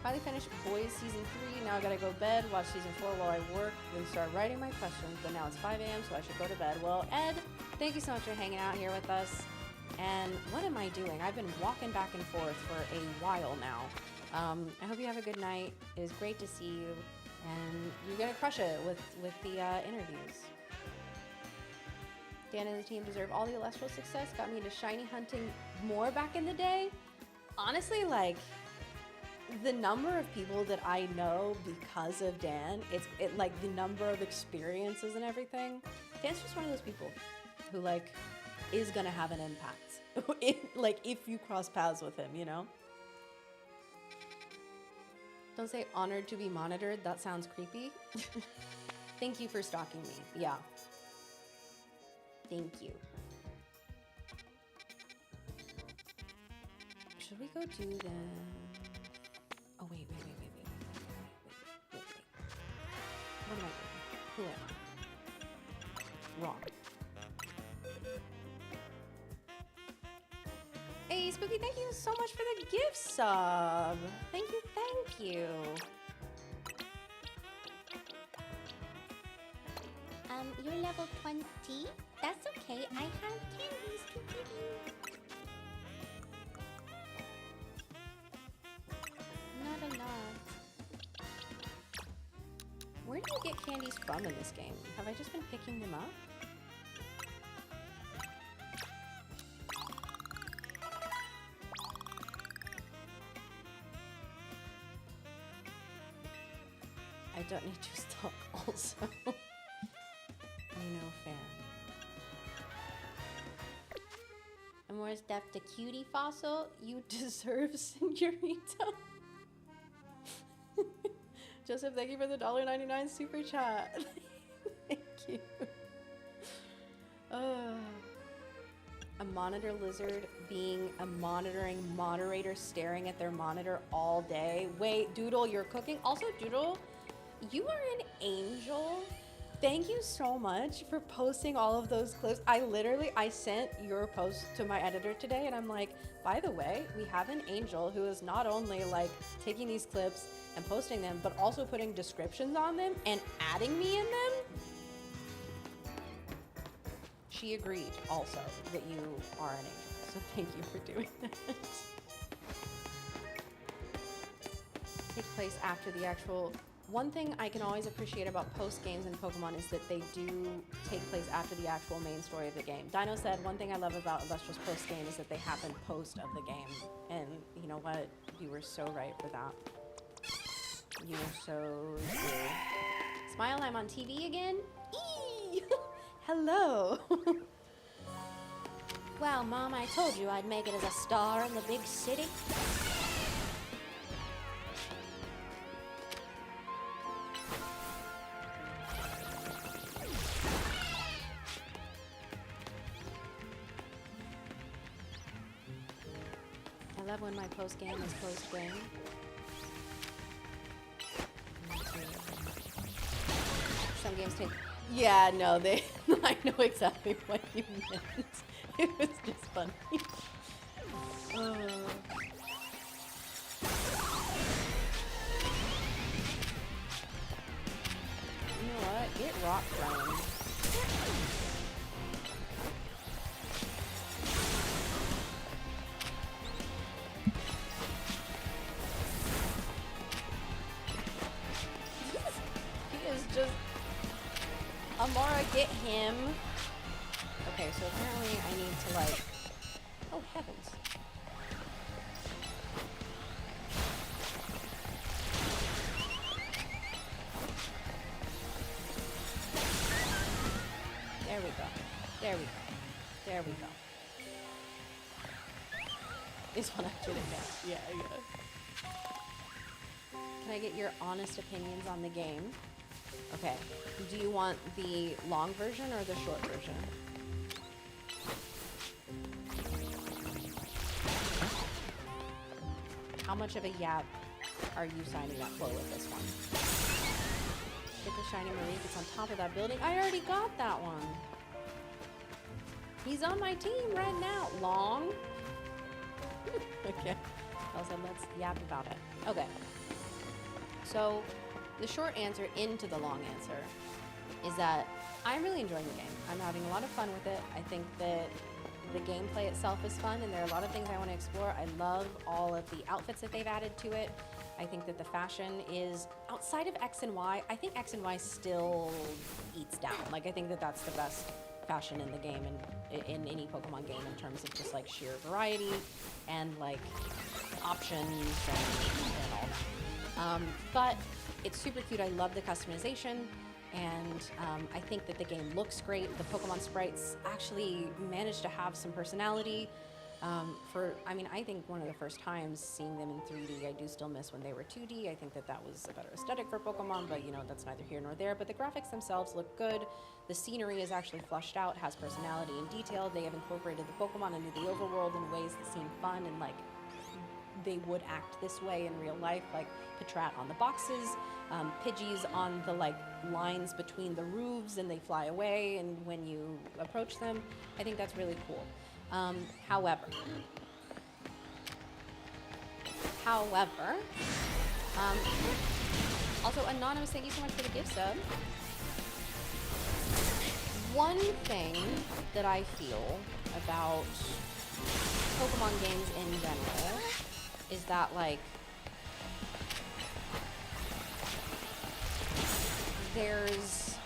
Finally finished Boys Season 3. Now I gotta go to bed, watch Season 4 while I work, then start writing my questions. But now it's 5 a.m., so I should go to bed. Well, Ed, thank you so much for hanging out here with us. And what am I doing? I've been walking back and forth for a while now. I hope you have a good night. It was great to see you. And you're gonna crush it with the interviews. Dan and the team deserve all the Elestral success. Got me into shiny hunting more back in the day. Honestly, like, the number of people that I know because of Dan, it's like the number of experiences and everything. Dan's just one of those people who like is gonna have an impact. if you cross paths with him, you know? Don't say honored to be monitored. That sounds creepy. Thank you for stalking me. Yeah. Thank you. Should we go do the... Oh, wait. What am I doing? Who am I? Wrong. Hey, Spooky, thank you so much for the gift sub. Thank you. You're level 20? That's okay. I have candies to give you. Not a lot. Where do you get candies from in this game? Have I just been picking them up? I don't need to stock also. No fair. And more stuff to Cutie Fossil. You deserve, Senorita. Joseph, thank you for the $1.99 super chat. Thank you. A monitor lizard being a monitoring moderator staring at their monitor all day. Wait, Doodle, you're cooking? Also, Doodle, you are an angel. Thank you so much for posting all of those clips. I sent your post to my editor today and I'm like, by the way, we have an angel who is not only like taking these clips and posting them, but also putting descriptions on them and adding me in them. She agreed also that you are an angel, so thank you for doing that. Take place after the actual... One thing I can always appreciate about post games in Pokemon is that they do take place after the actual main story of the game. Dino said, one thing I love about Elestrals post game is that they happen post of the game. And you know what? You were so right for that. You were so true. Smile, I'm on TV again? Eee! Hello! Well, Mom, I told you I'd make it as a star in the big city. I love when my post game is post game. Some games take... Yeah, no, they... I know exactly what you meant. It was just funny. You know what? Get rock thrown. Just Amara, get him. Okay, so apparently I need to like... Oh, heavens. There we go. There we go. There we go. This one I did it now. Yeah, yeah. Can I get your honest opinions on the game? Okay, do you want the long version or the short version? How much of a yap are you signing up for with this one? Get the shiny Marie that's on top of that building. I already got that one. He's on my team right now. Long? Okay. Also, let's yap about it. Okay. So, the short answer into the long answer is that I'm really enjoying the game. I'm having a lot of fun with it. I think that the gameplay itself is fun, and there are a lot of things I want to explore. I love all of the outfits that they've added to it. I think that the fashion is, outside of X and Y, I think X and Y still eats down. Like, I think that that's the best fashion in the game and in any Pokemon game in terms of just like sheer variety and like options and all that. But it's super cute. I love the customization. And I think that the game looks great. The Pokemon sprites actually managed to have some personality. I think one of the first times seeing them in 3D, I do still miss when they were 2D. I think that that was a better aesthetic for Pokemon, but that's neither here nor there. But the graphics themselves look good. The scenery is actually fleshed out, has personality and detail. They have incorporated the Pokemon into the overworld in ways that seem fun and like they would act this way in real life, like Patrat on the boxes, Pidgeys on the like lines between the roofs and they fly away and when you approach them. I think that's really cool. However, also Anonymous, thank you so much for the gift sub. One thing that I feel about Pokemon games in general is that like there's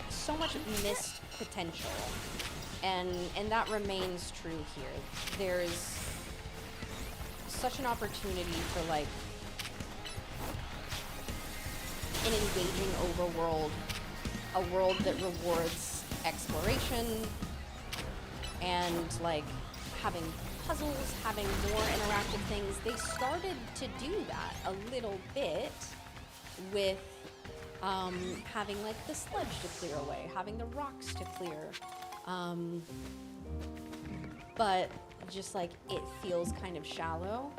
so much missed potential. And that remains true here. There's such an opportunity for like an engaging overworld, a world that rewards exploration and like having puzzles, having more interactive things. They started to do that a little bit with having like the sludge to clear away, having the rocks to clear. But just like it feels kind of shallow.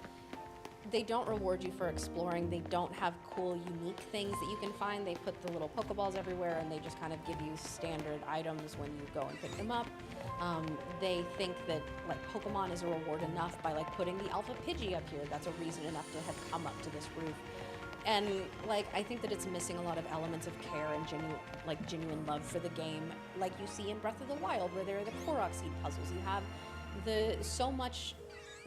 They don't reward you for exploring. They don't have cool, unique things that you can find. They put the little Pokeballs everywhere and they just kind of give you standard items when you go and pick them up. They think that like Pokemon is a reward enough by like putting the Alpha Pidgey up here. That's a reason enough to have come up to this roof. And like I think that it's missing a lot of elements of care and genuine love for the game, like you see in Breath of the Wild, where there are the Korok seed puzzles. You have so much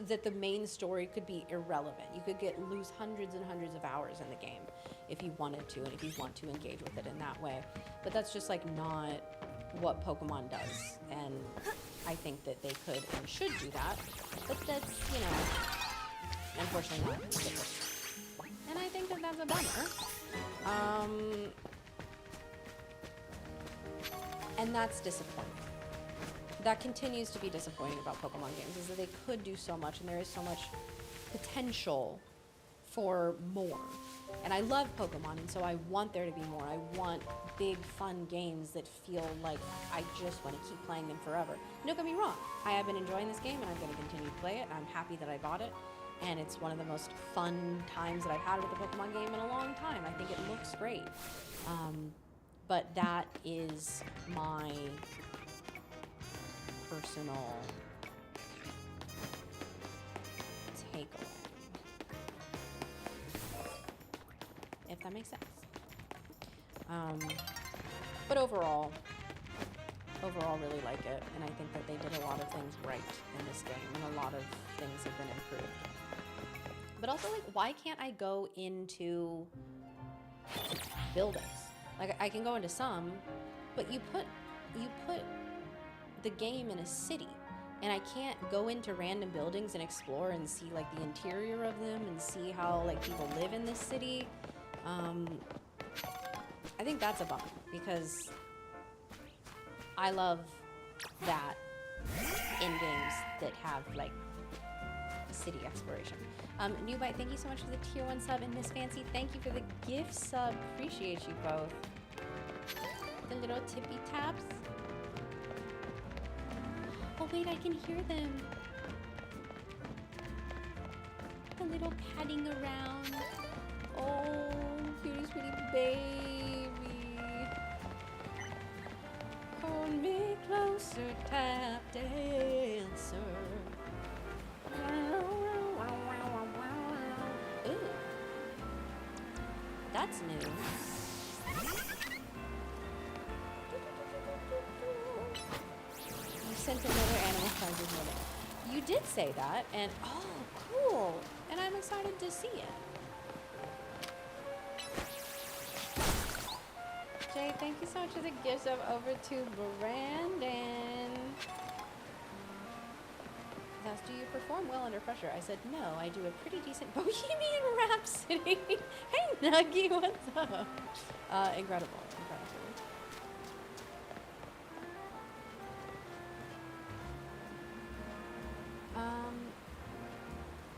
that the main story could be irrelevant. You could lose hundreds and hundreds of hours in the game if you wanted to, and if you want to engage with it in that way. But that's just like not what Pokemon does, and I think that they could and should do that. But that's unfortunately not the case. And I think that that's a bummer. And that's disappointing. That continues to be disappointing about Pokemon games, is that they could do so much and there is so much potential for more. And I love Pokemon, and so I want there to be more. I want big, fun games that feel like I just want to keep playing them forever. Don't get me wrong. I have been enjoying this game and I'm going to continue to play it, and I'm happy that I bought it. And it's one of the most fun times that I've had with a Pokemon game in a long time. I think it looks great. But that is my personal takeaway. If that makes sense. But overall really like it. And I think that they did a lot of things right in this game. And a lot of things have been improved. But also, like, why can't I go into buildings? Like, I can go into some, but you put the game in a city, and I can't go into random buildings and explore and see, like, the interior of them and see how, like, people live in this city. I think that's a bummer, because I love that in games that have, like, city exploration. Newbite, thank you so much for the tier 1 sub, and Miss Fancy, thank you for the gift sub. Appreciate you both. The little tippy taps. Oh wait, I can hear them. The little patting around. Oh, cutie sweetie baby. Hold me closer, tap dancer. Ooh, that's new. You sent another Animal Frenzy photo. You did say that, and oh, cool. And I'm excited to see it. Jay, thank you so much for the gift of over to Brandon. Asked, do you perform well under pressure? I said, no, I do a pretty decent Bohemian Rhapsody. Hey, Nuggy, what's up? Incredible.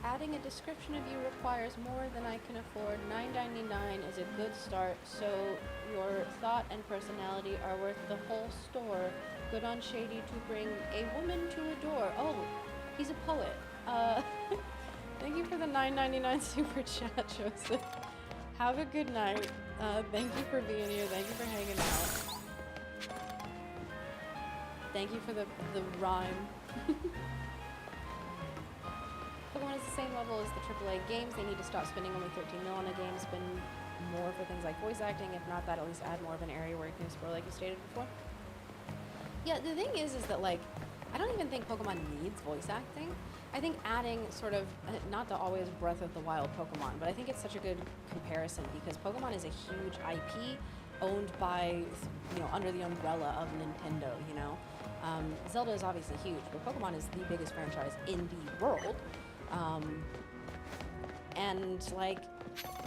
Adding a description of you requires more than I can afford. $9.99 is a good start, so your thought and personality are worth the whole store. Good on Shady to bring a woman to adore. Oh, he's a poet. Thank you for the $9.99 super chat, Joseph. Have a good night. Thank you for being here. Thank you for hanging out. Thank you for the rhyme. Pokemon is the same level as the AAA games. They need to stop spending only $13 million on a game, spend more for things like voice acting. If not that, at least add more of an area where you can explore like you stated before. Yeah, the thing is that like, I don't even think Pokemon needs voice acting. I think adding sort of, not the always Breath of the Wild Pokemon, but I think it's such a good comparison because Pokemon is a huge IP owned by, you know, under the umbrella of Nintendo, you know. Zelda is obviously huge, but Pokemon is the biggest franchise in the world. And like,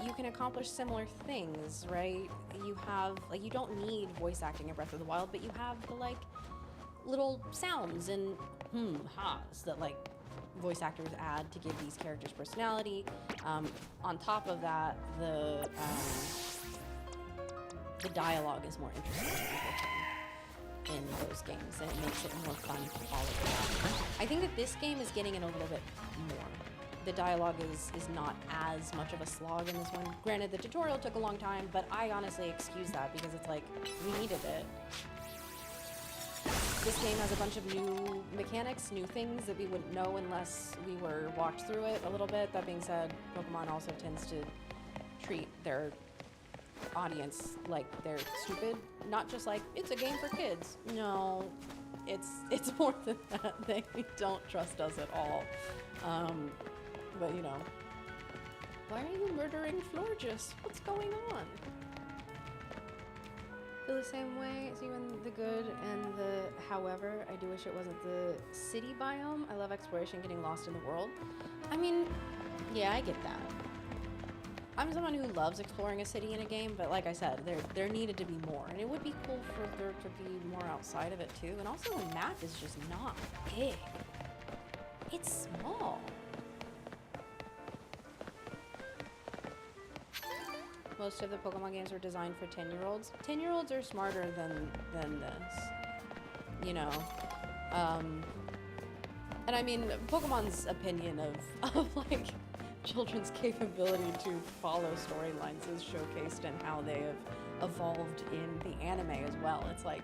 you can accomplish similar things, right? You have, like, you don't need voice acting in Breath of the Wild, but you have the, like, little sounds and ha's that, like, voice actors add to give these characters personality. On top of that, the dialogue is more interesting in those games, and it makes it more fun to follow along. I think that this game is getting in a little bit more. The dialogue is not as much of a slog in this one. Granted, the tutorial took a long time, but I honestly excuse that because it's like, we needed it. This game has a bunch of new mechanics, new things that we wouldn't know unless we were walked through it a little bit. That being said, Pokemon also tends to treat their audience like they're stupid. Not just like, it's a game for kids. No, it's more than that. They don't trust us at all. But you know, why are you murdering Florges? What's going on? Feel the same way as you in the good and the however. I do wish it wasn't the city biome. I love exploration, getting lost in the world. I mean, yeah, I get that. I'm someone who loves exploring a city in a game, but like I said, there needed to be more. And it would be cool for there to be more outside of it too. And also the map is just not big. It's small. Most of the Pokemon games were designed for 10-year-olds. 10-year-olds are smarter than this, you know. And I mean, Pokemon's opinion of like children's capability to follow storylines is showcased in how they have evolved in the anime as well. It's like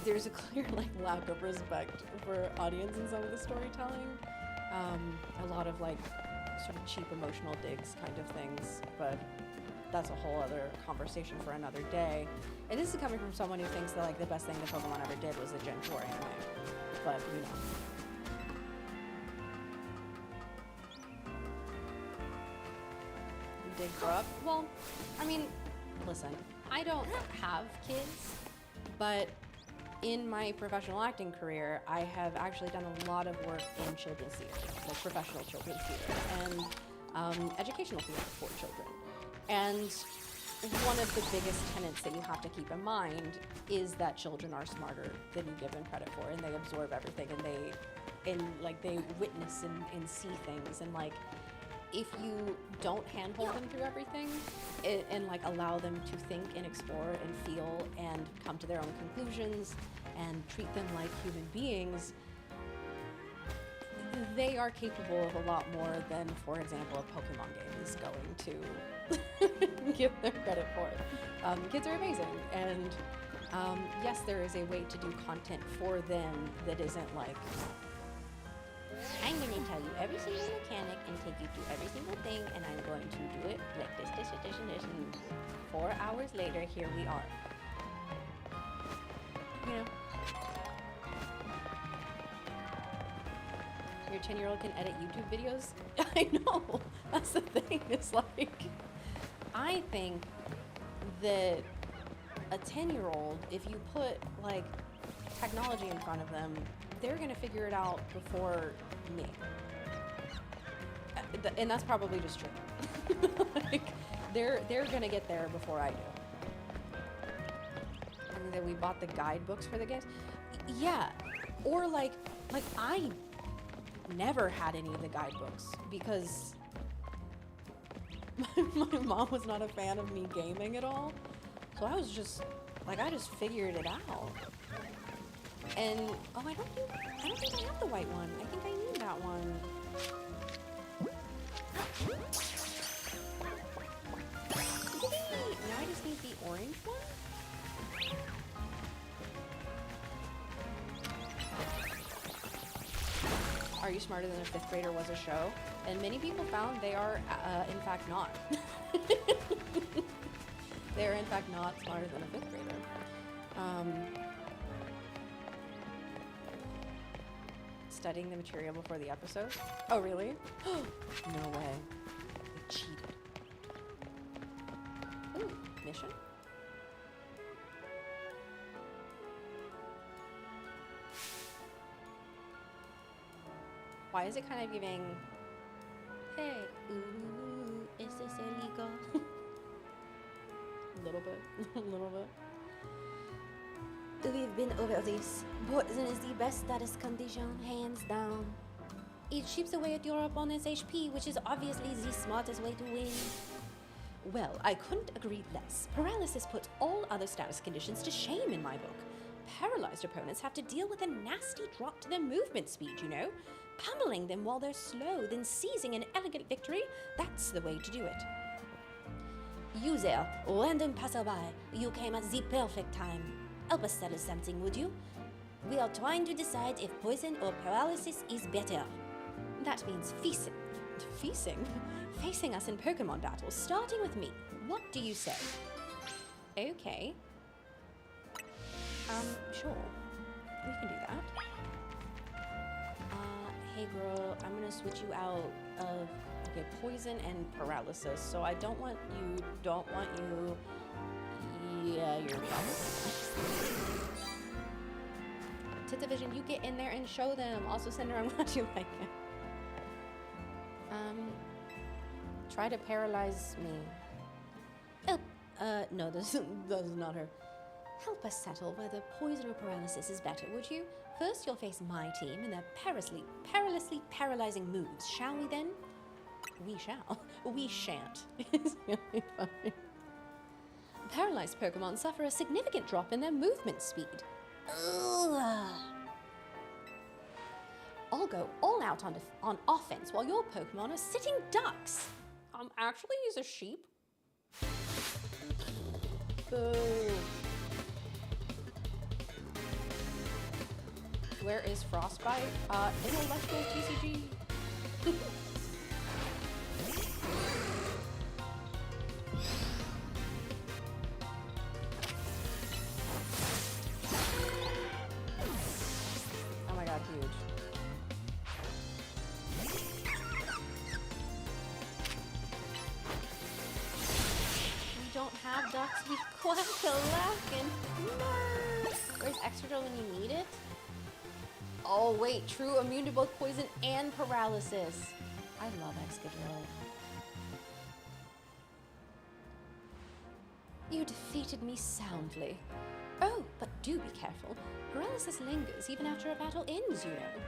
there's a clear like lack of respect for audience in some of the storytelling. A lot of like sort of cheap emotional digs kind of things, but that's a whole other conversation for another day. And this is coming from someone who thinks that like the best thing that Pokemon ever did was the Gen 4 anime. But you know. Dig her up? Well, I mean, listen, I don't have kids, but in my professional acting career, I have actually done a lot of work in children's theater, like professional children's theater, and educational theater for children. And one of the biggest tenets that you have to keep in mind is that children are smarter than you give them credit for, and they absorb everything, and they witness and see things, and like, if you don't handhold them through everything and like allow them to think and explore and feel and come to their own conclusions and treat them like human beings, they are capable of a lot more than, for example, a Pokemon game is going to give them credit for. Kids are amazing, and yes, there is a way to do content for them that isn't like, I'm going to tell you every single mechanic and take you through every single thing, and I'm going to do it like this, and 4 hours later, here we are. You know? Your 10-year-old can edit YouTube videos? I know! That's the thing, it's like, I think that a 10-year-old, if you put, like, technology in front of them, they're gonna figure it out before me. and that's probably just true. Like, they're gonna get there before I do. And then we bought the guidebooks for the games. Yeah, or like I never had any of the guidebooks because my mom was not a fan of me gaming at all. So I was just like, I just figured it out. And oh, I don't think I have the white one. I think I need that one. Now I just need the orange one. Are You Smarter Than a Fifth Grader was a show, and many people found they are, in fact, not. They are, in fact, not smarter than a fifth grader. Studying the material before the episode. Oh, really? No way. They cheated. Ooh, mission? Why is it kind of giving, hey, ooh, is this illegal? A little bit, a little bit. We've been over this. Poison is the best status condition, hands down. It chips away at your opponent's HP, which is obviously the smartest way to win. Well, I couldn't agree less. Paralysis puts all other status conditions to shame in my book. Paralyzed opponents have to deal with a nasty drop to their movement speed, you know? Pummeling them while they're slow, then seizing an elegant victory, that's the way to do it. You there, random passerby, you came at the perfect time. Help us settle something, would you? We are trying to decide if poison or paralysis is better. That means facing us in Pokemon battles, starting with me. What do you say? Okay. Sure. We can do that. Hey girl, I'm gonna switch you out of, okay, poison and paralysis. So I don't want you, yeah, you're done. Titavision, you get in there and show them. Also, Cinder, I'm glad you like it. Try to paralyze me. Oh, no, this is not her. Help us settle whether poison or paralysis is better, would you? First, you'll face my team and their perilously paralyzing moves, shall we then? We shall. We shan't. It's really funny. Paralyzed Pokemon suffer a significant drop in their movement speed. Ugh. I'll go all out on offense while your Pokemon are sitting ducks. Actually, he's a sheep. Boo. Where is Frostbite? In Elestrals TCG. Oh my god, huge. We don't have ducks, we quack-a-lackin'. No! Where's Excadrill when you need it? Oh wait, true, immune to both poison and paralysis. I love Excadrill. You defeated me soundly. Oh, but do be careful. Paralysis lingers even after a battle ends, you know.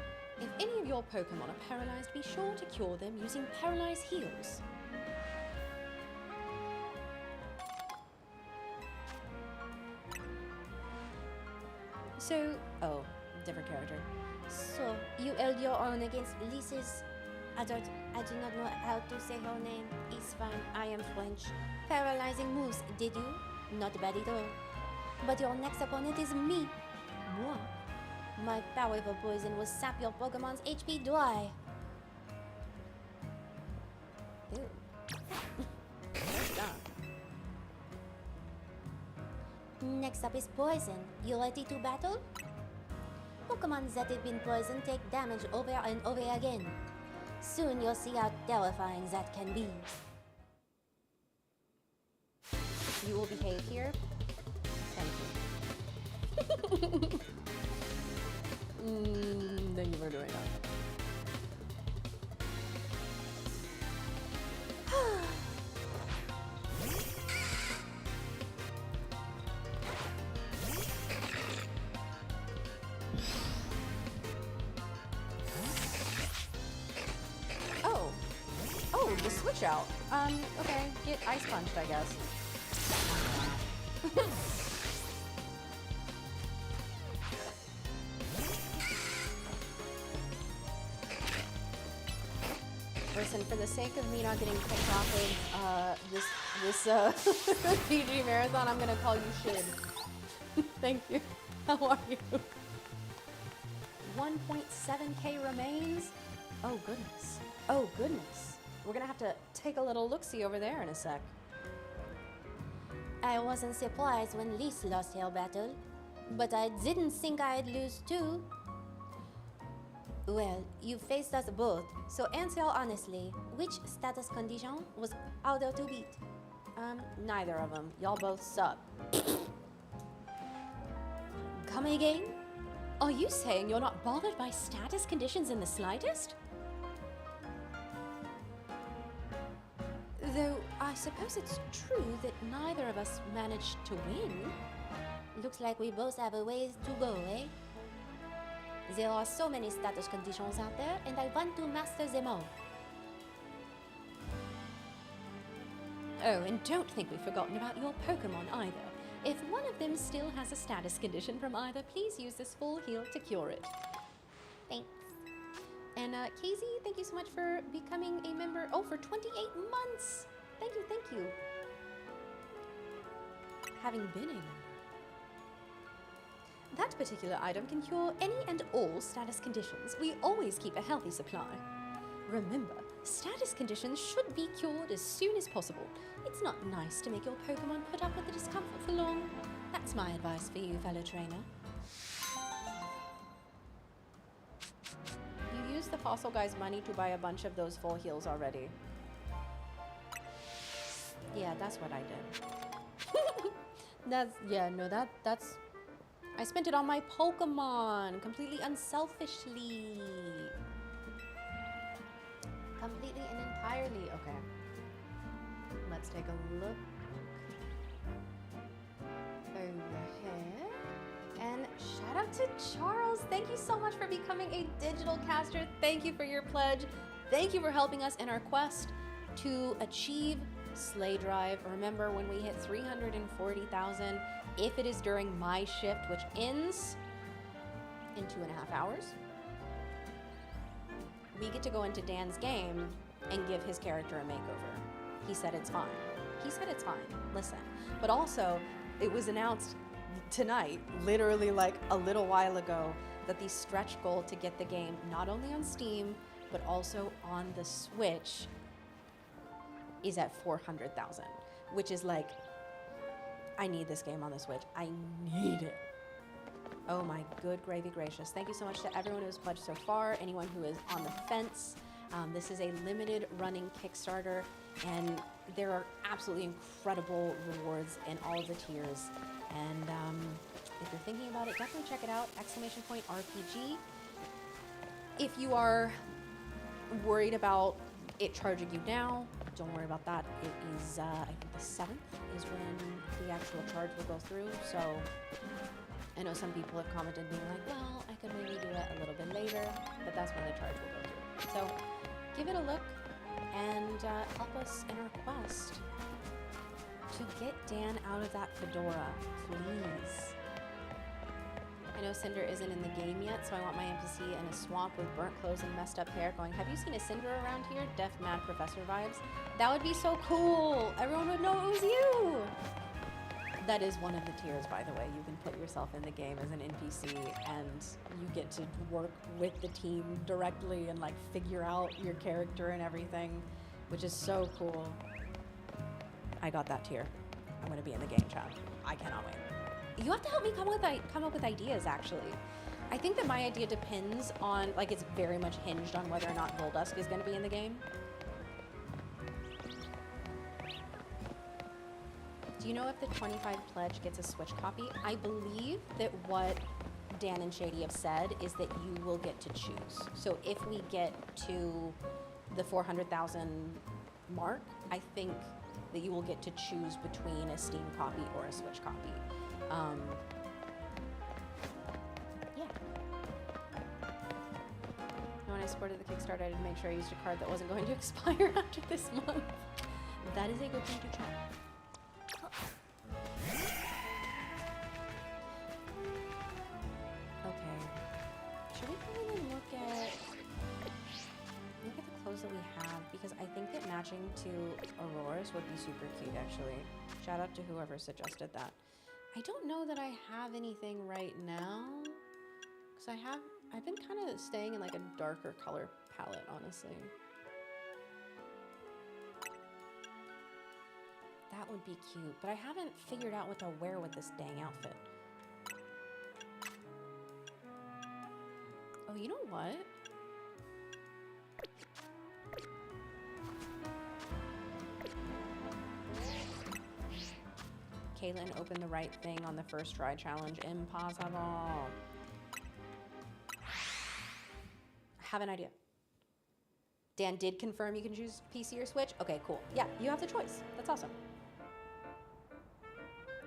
If any of your Pokemon are paralyzed, be sure to cure them using Paralyze Heals. So, oh, different character. So, you held your own against Lisa's... I do not know how to say her name. It's fine, I am French. Paralyzing moves, did you? Not bad at all. But your next opponent is me. Moi. My powerful poison will sap your Pokemon's HP dry. Ew. What's that? Next up is poison. You ready to battle? Pokemon that have been poisoned take damage over and over again. Soon you'll see how terrifying that can be. You will behave here. Thank you. Thank you for doing that. the Switch out. Okay, get ice punched, I guess. Listen, for the sake of me not getting kicked off of this PG marathon, I'm gonna call you Shid. Thank you. How are you? 1.7k remains? Oh goodness. Oh goodness. We're gonna have to take a little look-see over there in a sec. I wasn't surprised when Lys lost her battle, but I didn't think I'd lose too. Well, you faced us both, so answer honestly, which status condition was harder to beat? Neither of them. Y'all both suck. Come again? Are you saying you're not bothered by status conditions in the slightest? Though I suppose it's true that neither of us managed to win. Looks like we both have a ways to go, eh? There are so many status conditions out there, and I want to master them all. Oh, and don't think we've forgotten about your Pokémon either. If one of them still has a status condition from either, please use this full heal to cure it. Thanks. And Kaycreigh, thank you so much for becoming a member. Oh, for 28 months! Thank you, thank you. Having been a member. That particular item can cure any and all status conditions. We always keep a healthy supply. Remember, status conditions should be cured as soon as possible. It's not nice to make your Pokémon put up with the discomfort for long. That's my advice for you, fellow trainer. You used the fossil guy's money to buy a bunch of those full heals already. Yeah, that's what I did. That's I spent it on my Pokémon, completely unselfishly. Completely and entirely. Okay. Let's take a look over here. And shout out to Charles. Thank you so much for becoming a digital caster. Thank you for your pledge. Thank you for helping us in our quest to achieve Slay Drive. Remember, when we hit 340,000, if it is during my shift, which ends in 2.5 hours, we get to go into Dan's game and give his character a makeover. He said it's fine. He said it's fine. Listen. But also, it was announced tonight, literally like a little while ago, that the stretch goal to get the game not only on Steam, but also on the Switch is at 400,000, which is like, I need this game on the Switch. I need it. Oh my good gravy gracious. Thank you so much to everyone who has pledged so far, anyone who is on the fence. This is a limited running Kickstarter, and there are absolutely incredible rewards in all of the tiers. And if you're thinking about it, definitely check it out, !RPG. If you are worried about it charging you now, don't worry about that. It is, I think the 7th is when the actual charge will go through. So I know some people have commented being like, well, I could maybe do it a little bit later, but that's when the charge will go through. So give it a look and help us in our quest to get Dan out of that fedora, please. I know Cinder isn't in the game yet, so I want my NPC in a swamp with burnt clothes and messed up hair going, have you seen a Cinder around here? Deaf Mad Professor vibes. That would be so cool. Everyone would know it was you. That is one of the tiers, by the way. You can put yourself in the game as an NPC and you get to work with the team directly and like figure out your character and everything, which is so cool. I got that tier. I'm gonna be in the game chat. I cannot wait. You have to help me come up with ideas, actually. I think that my idea depends on, like, it's very much hinged on whether or not Goldusk is going to be in the game. Do you know if the 25 pledge gets a Switch copy? I believe that what Dan and Shady have said is that you will get to choose. So if we get to the 400,000 mark, I think that you will get to choose between a Steam copy or a Switch copy. Yeah. And when I supported the Kickstarter, I did make sure I used a card that wasn't going to expire after this month. That is a good thing to check. Okay. Should we go in and look at the clothes that we have? Because I think that matching to Aurora's would be super cute, actually. Shout out to whoever suggested that. I don't know that I have anything right now. Because I've been kind of staying in like a darker color palette, honestly. That would be cute, but I haven't figured out what to wear with this dang outfit. Oh, you know what? Caitlin opened the right thing on the first try challenge. Impossible. Have an idea. Dan did confirm you can choose PC or Switch. Okay, cool. Yeah, you have the choice. That's awesome.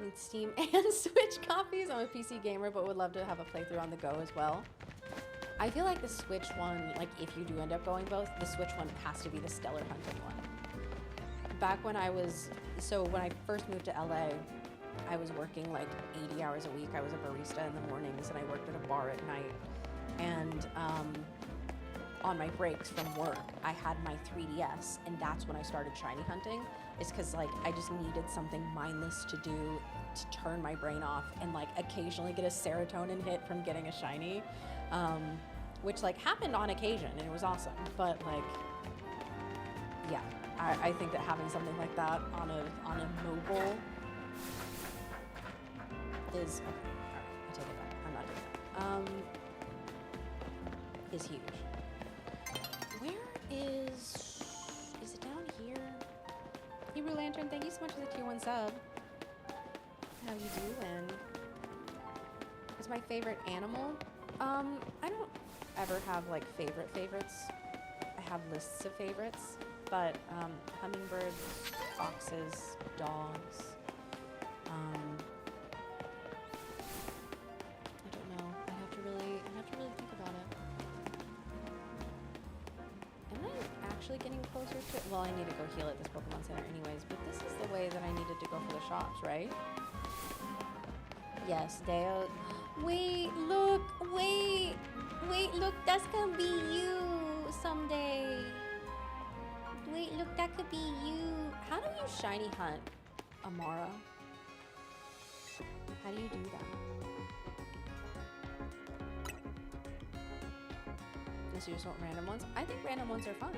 Need Steam and Switch copies. I'm a PC gamer, but would love to have a playthrough on the go as well. I feel like the Switch one, like if you do end up going both, the Switch one has to be the Stellar Hunting one. Back when when I first moved to LA, I was working like 80 hours a week. I was a barista in the mornings and I worked at a bar at night. And on my breaks from work, I had my 3DS, and that's when I started shiny hunting. Is because like I just needed something mindless to do to turn my brain off and like occasionally get a serotonin hit from getting a shiny, which like happened on occasion and it was awesome. But like, yeah, I think that having something like that on a mobile is okay. All right, I take it back. I'm not doing that. Is huge. Where is it down here? Hebrew Lantern, thank you so much for the tier 1 sub. How you doing? What's my favorite animal? I don't ever have like favorites. I have lists of favorites, but hummingbirds, foxes, dogs. I don't know. I have to really think about it. Am I actually getting closer to it? Well, I need to go heal at this Pokemon Center anyways, but this is the way that I needed to go for the shops, right? Yes, Deo. Wait, look, that's gonna be you someday. Wait, look, that could be you. How do you shiny hunt, Amara? How do you do that? Unless you just want random ones. I think random ones are fun.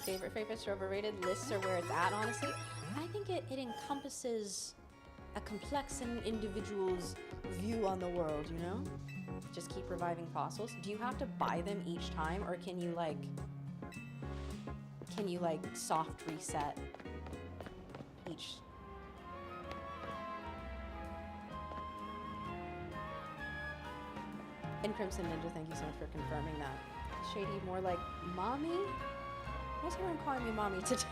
Favorites are overrated. Lists are where it's at, honestly. I think it encompasses a complex individual's view on the world, you know? Just keep reviving fossils. Do you have to buy them each time, or can you like soft reset each? And Crimson Ninja, thank you so much for confirming that. Shady, more like mommy? Why's everyone calling me mommy today?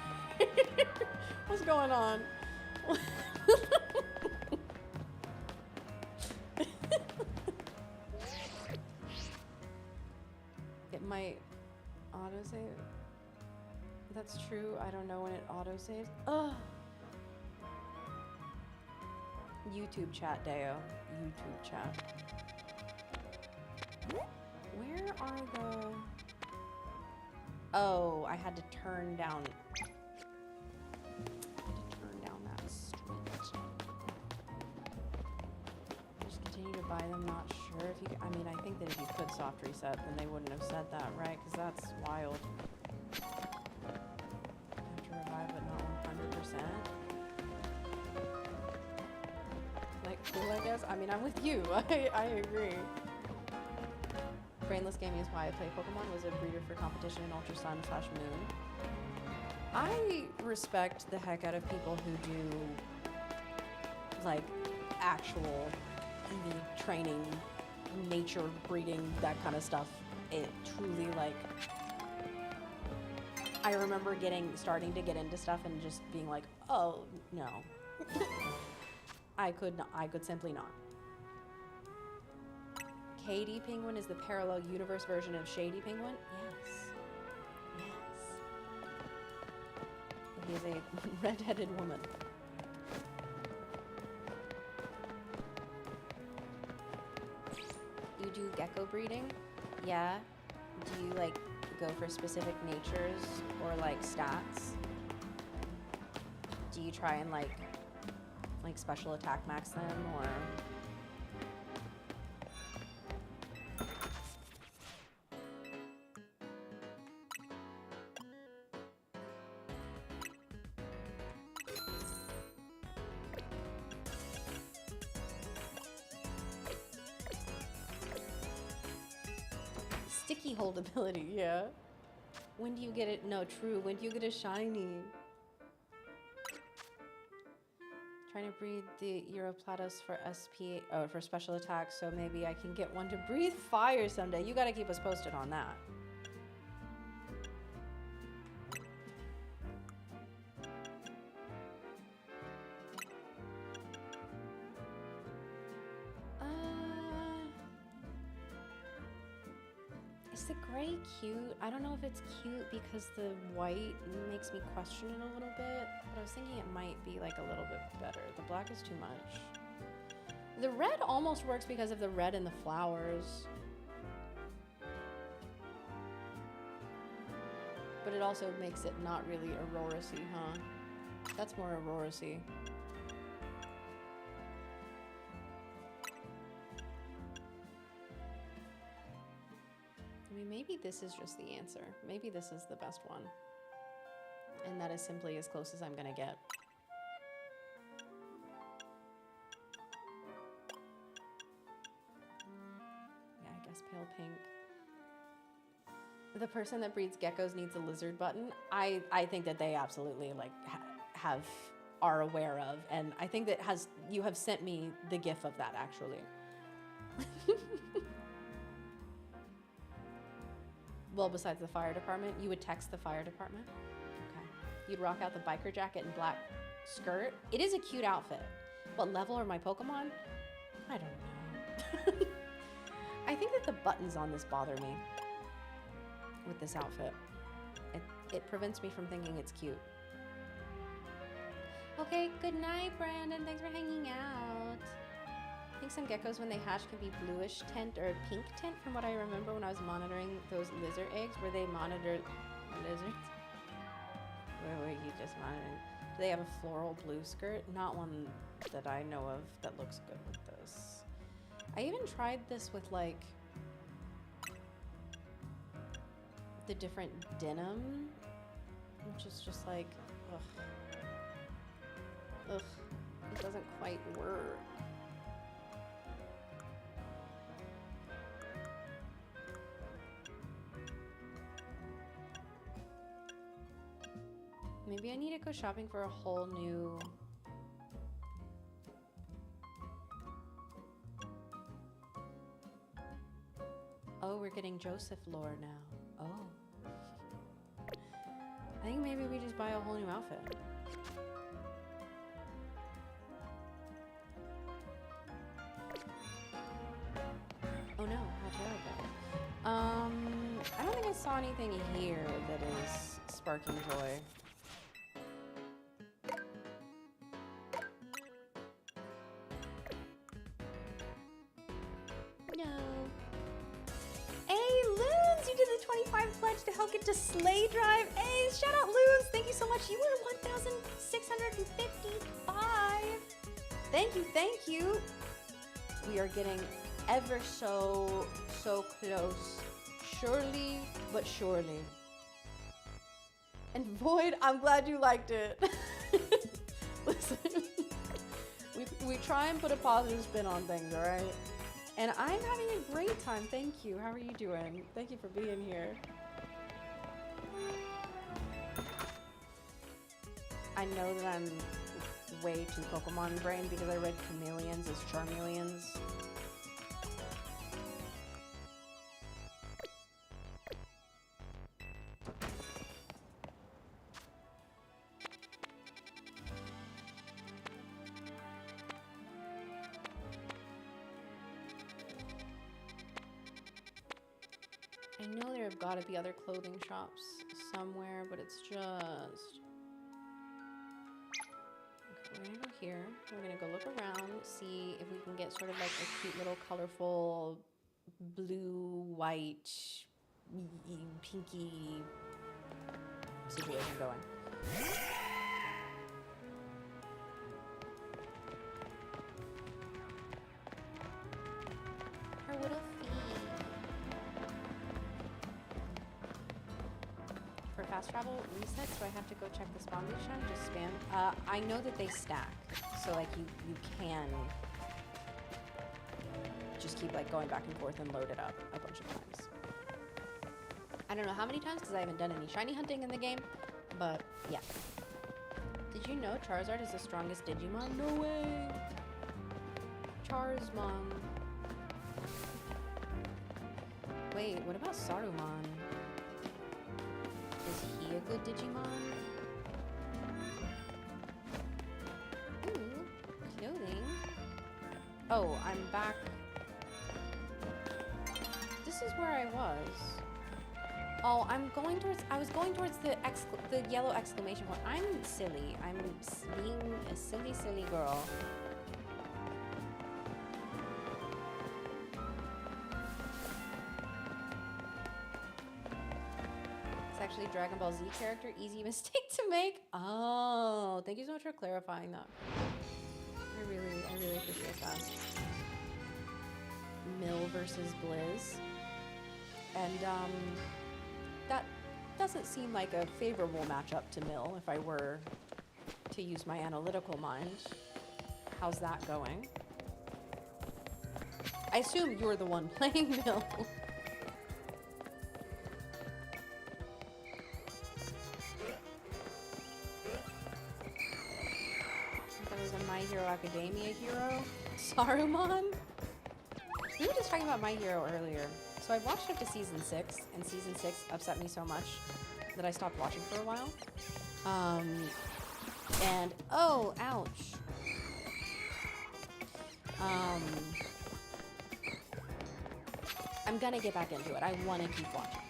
What's going on? It might autosave. That's true. I don't know when it autosaves. Ugh. YouTube chat, Deo. YouTube chat. Where are the... Oh, I had to turn down... that street. Just continue to buy them, not sure if you can... I mean, I think that if you could soft reset, then they wouldn't have said that, right? Because that's wild. I have to revive, but not 100%. Like, cool, I guess? I mean, I'm with you. I agree. Brainless gaming is why I play Pokemon. Was a breeder for competition in Ultra Sun / Moon. I respect the heck out of people who do like actual EV training, nature breeding, that kind of stuff. It truly like. I remember starting to get into stuff and just being like, oh no, I could simply not. Shady Penguin is the parallel universe version of Shady Penguin? Yes. Yes. He is a red-headed woman. You do gecko breeding? Yeah. Do you like go for specific natures or like stats? Do you try and like special attack max them or? Sticky hold ability, yeah. When do you get it? No, true. When do you get a shiny? Trying to breed the Europlatos for SP, for special attacks, so maybe I can get one to breathe fire someday. You gotta keep us posted on that. Is the gray cute? I don't know if it's cute because the white makes me question it a little bit, but I was thinking it might be like a little bit better. The black is too much. The red almost works because of the red in the flowers. But it also makes it not really Aurora-y, huh? That's more Aurora-y. I mean, maybe this is just the answer. Maybe this is the best one. And that is simply as close as I'm gonna get. Yeah, I guess pale pink. The person that breeds geckos needs a lizard button. I think that they absolutely like are aware of, and I think that you have sent me the gif of that actually. Well, besides the fire department, you would text the fire department? Okay. You'd rock out the biker jacket and black skirt. It is a cute outfit. What level are my Pokemon? I don't know. I think that the buttons on this bother me with this outfit. It prevents me from thinking it's cute. Okay, good night, Brandon. Thanks for hanging out. I think some geckos, when they hatch, can be bluish tint or pink tint from what I remember when I was monitoring those lizard eggs, where they monitored lizards. Where were you just monitoring? Do they have a floral blue skirt? Not one that I know of that looks good with this. I even tried this with like the different denim, which is just like, ugh. Ugh, it doesn't quite work. Maybe I need to go shopping for a whole new... Oh, we're getting Joseph lore now. Oh. I think maybe we just buy a whole new outfit. Oh no, how terrible. I don't think I saw anything here that is sparking joy. No. Hey, Loons! You did the 25 pledge to help get to Slay Drive. Hey, shout out Loons! Thank you so much. You were 1,655. Thank you, thank you. We are getting ever so close. Surely, but surely. And Void, I'm glad you liked it. Listen, we try and put a positive spin on things, all right? And I'm having a great time. Thank you. How are you doing? Thank you for being here. I know that I'm way too Pokemon brain because I read chameleons as Charmeleons. gotta be other clothing shops somewhere, but it's just... Okay, we're gonna go here. We're gonna go look around, see if we can get sort of like a cute little colorful blue, white, pinky situation going. Her little feet. For fast travel resets, do I have to go check the spawn beach time? Just spam? I know that they stack, so like you can just keep like going back and forth and load it up a bunch of times. I don't know how many times because I haven't done any shiny hunting in the game, but yeah. Did you know Charizard is the strongest Digimon? No way! Charizmon. Wait, what about Saruman? Is he a good Digimon? Ooh, clothing. Oh, I'm back. This is where I was. Oh, I was going towards the yellow exclamation point. I'm silly. I'm being a silly, silly girl. It's actually Dragon Ball Z character. Easy mistake to make. Oh, thank you so much for clarifying that. I really appreciate that. Mill versus Blizz. And, that doesn't seem like a favorable matchup to Mill if I were to use my analytical mind. How's that going? I assume you're the one playing Mill. That was a My Hero Academia hero. Saruman? We were just talking about My Hero earlier. So I watched up to season 6, and season 6 upset me so much that I stopped watching for a while. And, oh, ouch. I'm gonna get back into it. I wanna keep watching.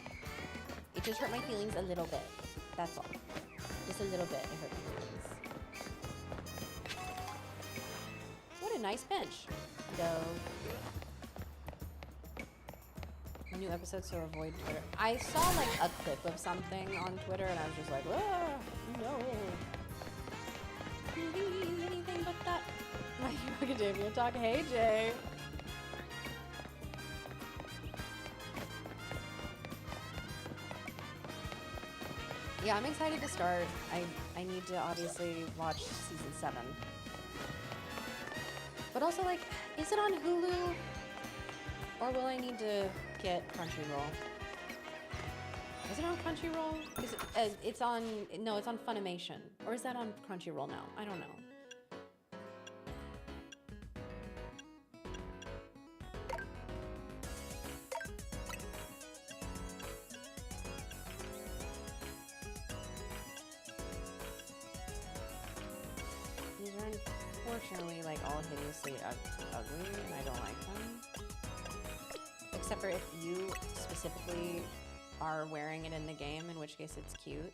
It just hurt my feelings a little bit. That's all. Just a little bit, it hurt my feelings. What a nice bench. Go. New episode, so avoid Twitter. I saw like a clip of something on Twitter and I was just like, ah, no. Please, anything but that. My Hero Academia talk. Hey, Jay. Yeah, I'm excited to start. I need to obviously watch season 7. But also, like, is it on Hulu? Or will I need to get Crunchyroll? Is it on Crunchyroll? It's on, no, it's on Funimation. Or is that on Crunchyroll now? I don't know. These are unfortunately like all hideously ugly and I don't like them. Except for if you specifically are wearing it in the game, in which case it's cute.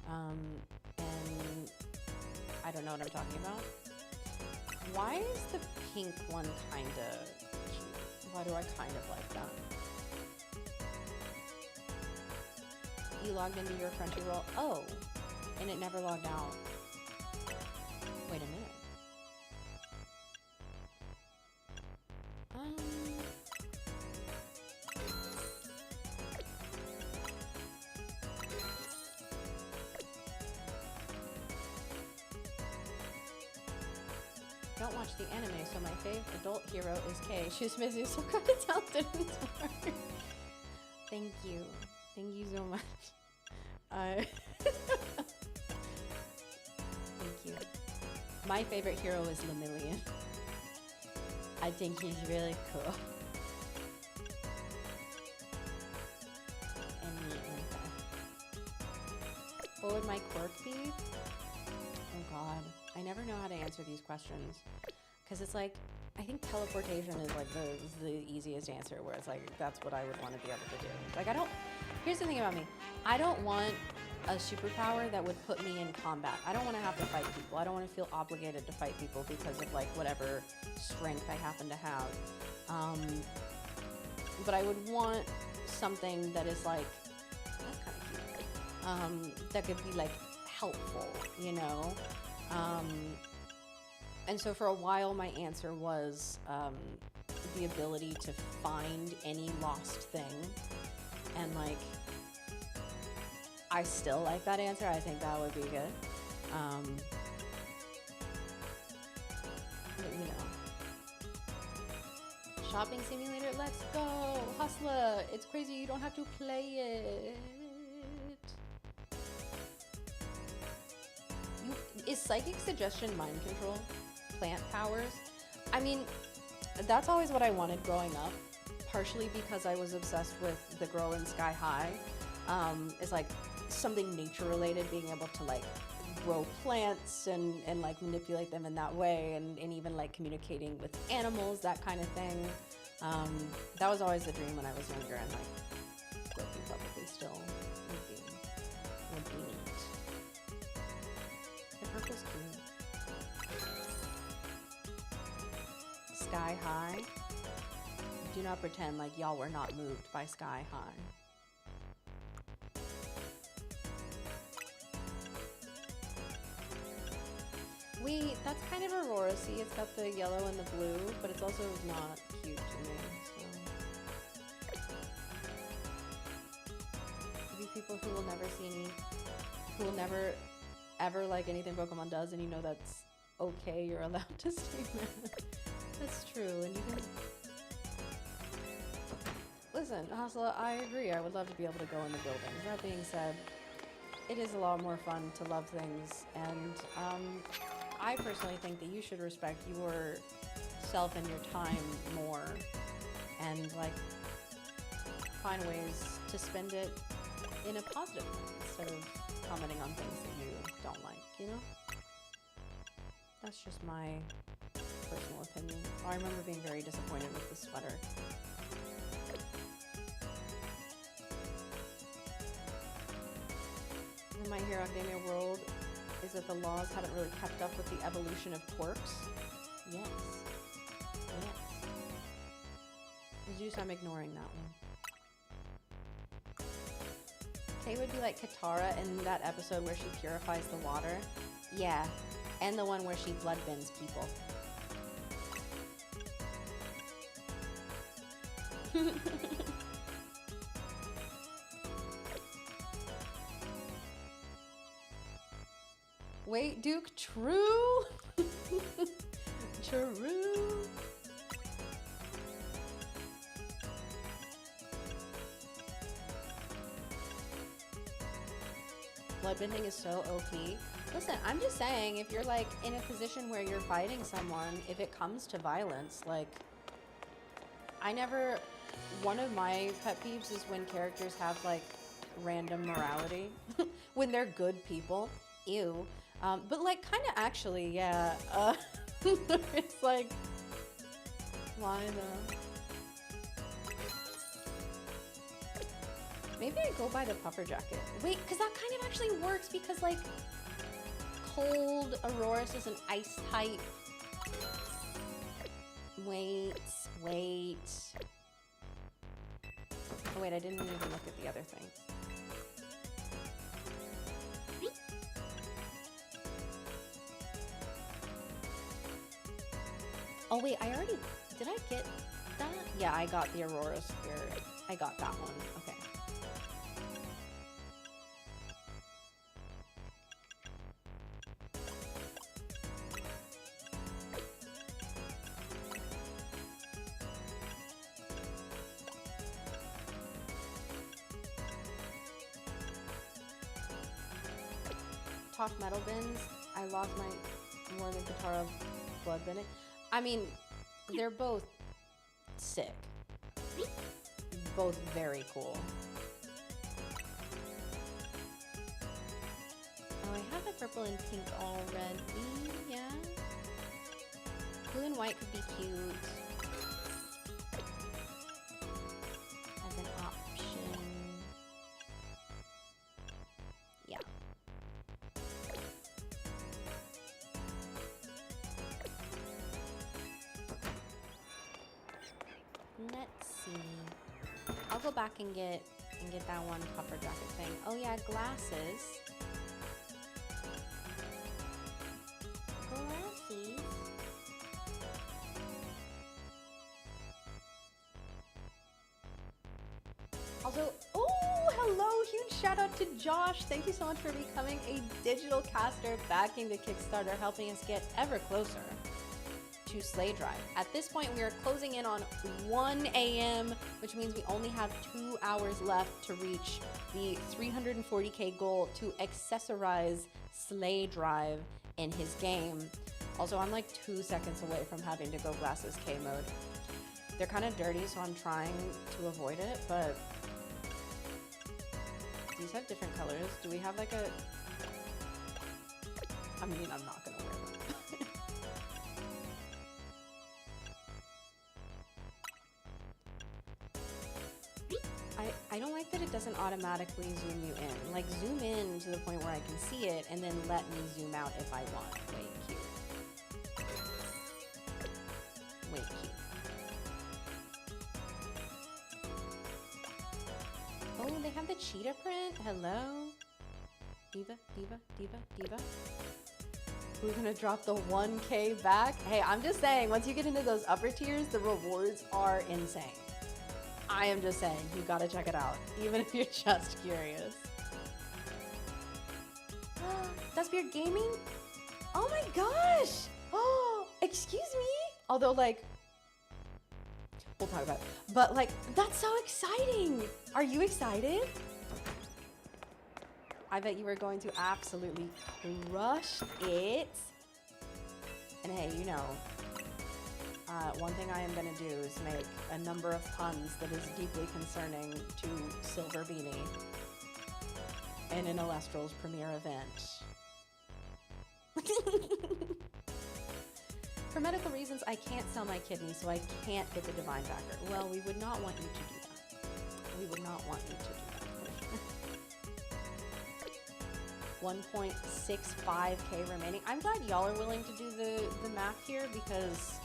And I don't know what I'm talking about. Why is the pink one kinda cute? Why do I kind of like that? You logged into your Crunchyroll. Oh, and it never logged out. Wait a minute. Don't watch the anime, so my fave adult hero is Kay. She's busy, so kind of talented and smart. Thank you. Thank you so much. Thank you. My favorite hero is Lemillion. I think he's really cool. And neat like that. What would my quirk be? Oh god. I never know how to answer these questions. Because it's like, I think teleportation is like the easiest answer, where it's like, that's what I would want to be able to do. Like, I don't Here's the thing about me. I don't want a superpower that would put me in combat. I don't want to have to fight people. I don't want to feel obligated to fight people because of like whatever strength I happen to have. But I would want something that is like, that's kind of cute. That could be like helpful, you know? And so for a while my answer was the ability to find any lost thing. And like, I still like that answer. I think that would be good. But you know. Shopping simulator, let's go! Hustler! It's crazy, you don't have to play it. Is psychic suggestion mind control? Plant powers? I mean, that's always what I wanted growing up. Partially because I was obsessed with the girl in Sky High. It's like something nature related, being able to like grow plants and like manipulate them in that way, and even like communicating with animals, that kind of thing. That was always the dream when I was younger, and like Groupie probably still would be neat. The purple's cute. Sky High. Do not pretend like y'all were not moved by Sky High. Wait, that's kind of Aurora. See, it's got the yellow and the blue, but it's also not cute to me, so. Maybe people who will never see any, who will never ever like anything Pokemon does, and you know that's okay, you're allowed to say that. That's true, and you can... Listen, Hasla, I agree. I would love to be able to go in the buildings. That being said, it is a lot more fun to love things, and I personally think that you should respect yourself and your time more, and like find ways to spend it in a positive way instead of commenting on things that you don't like, you know? That's just my personal opinion. Oh, I remember being very disappointed with the sweater. In My Hero Academia world is that the laws haven't really kept up with the evolution of quirks. Yes. Yes. Zeus, I'm ignoring that one. Kay would be like Katara in that episode where she purifies the water. Yeah. And the one where she blood bends people. Wait, Duke, true? True. Bloodbending is so OP. Listen, I'm just saying, if you're like in a position where you're fighting someone, if it comes to violence, like, one of my pet peeves is when characters have like random morality, when they're good people. Ew. But like kind of actually, yeah. It's like, why though? Maybe I go by the puffer jacket. Wait, because that kind of actually works because like cold Aurorus is an ice type. Wait. Oh wait, I didn't even look at the other things. Oh wait, did I get that? Yeah, I got the Aurora Spirit. I got that one, okay. Talk metal bins. I lost my more than Katara blood bending. I mean, they're both sick. Both very cool. Oh, I have the purple and pink already, yeah. Blue and white could be cute. As an option. go back and get that one puffer jacket thing. Oh yeah, glasses. Glasses. Also, oh, hello, huge shout out to Josh. Thank you so much for becoming a digital caster, backing the Kickstarter, helping us get ever closer to Slay Drive. At this point, we are closing in on 1 a.m., which means we only have 2 hours left to reach the 340k goal to accessorize Slay Drive in his game. Also, I'm like 2 seconds away from having to go glasses K mode. They're kind of dirty, so I'm trying to avoid it, but these have different colors. Do we have like a... I mean, I'm not gonna wear them. I don't like that it doesn't automatically zoom you in. Like, zoom in to the point where I can see it, and then let me zoom out if I want. Wait, cute. Wait, cute. Oh, they have the cheetah print. Hello. Diva, diva, diva, diva. We're gonna drop the 1K back. Hey, I'm just saying, once you get into those upper tiers, the rewards are insane. I am just saying, you gotta check it out, even if you're just curious. That's Beard Gaming? Oh my gosh! Oh, excuse me? Although, like, we'll talk about it. But, like, that's so exciting! Are you excited? I bet you were going to absolutely crush it. And hey, you know, one thing I am going to do is make a number of puns that is deeply concerning to Silver Beanie in an Elestrals premiere event. For medical reasons, I can't sell my kidney, so I can't get the Divine Backer. Well, we would not want you to do that. We would not want you to do that. 1.65k remaining. I'm glad y'all are willing to do the math here, because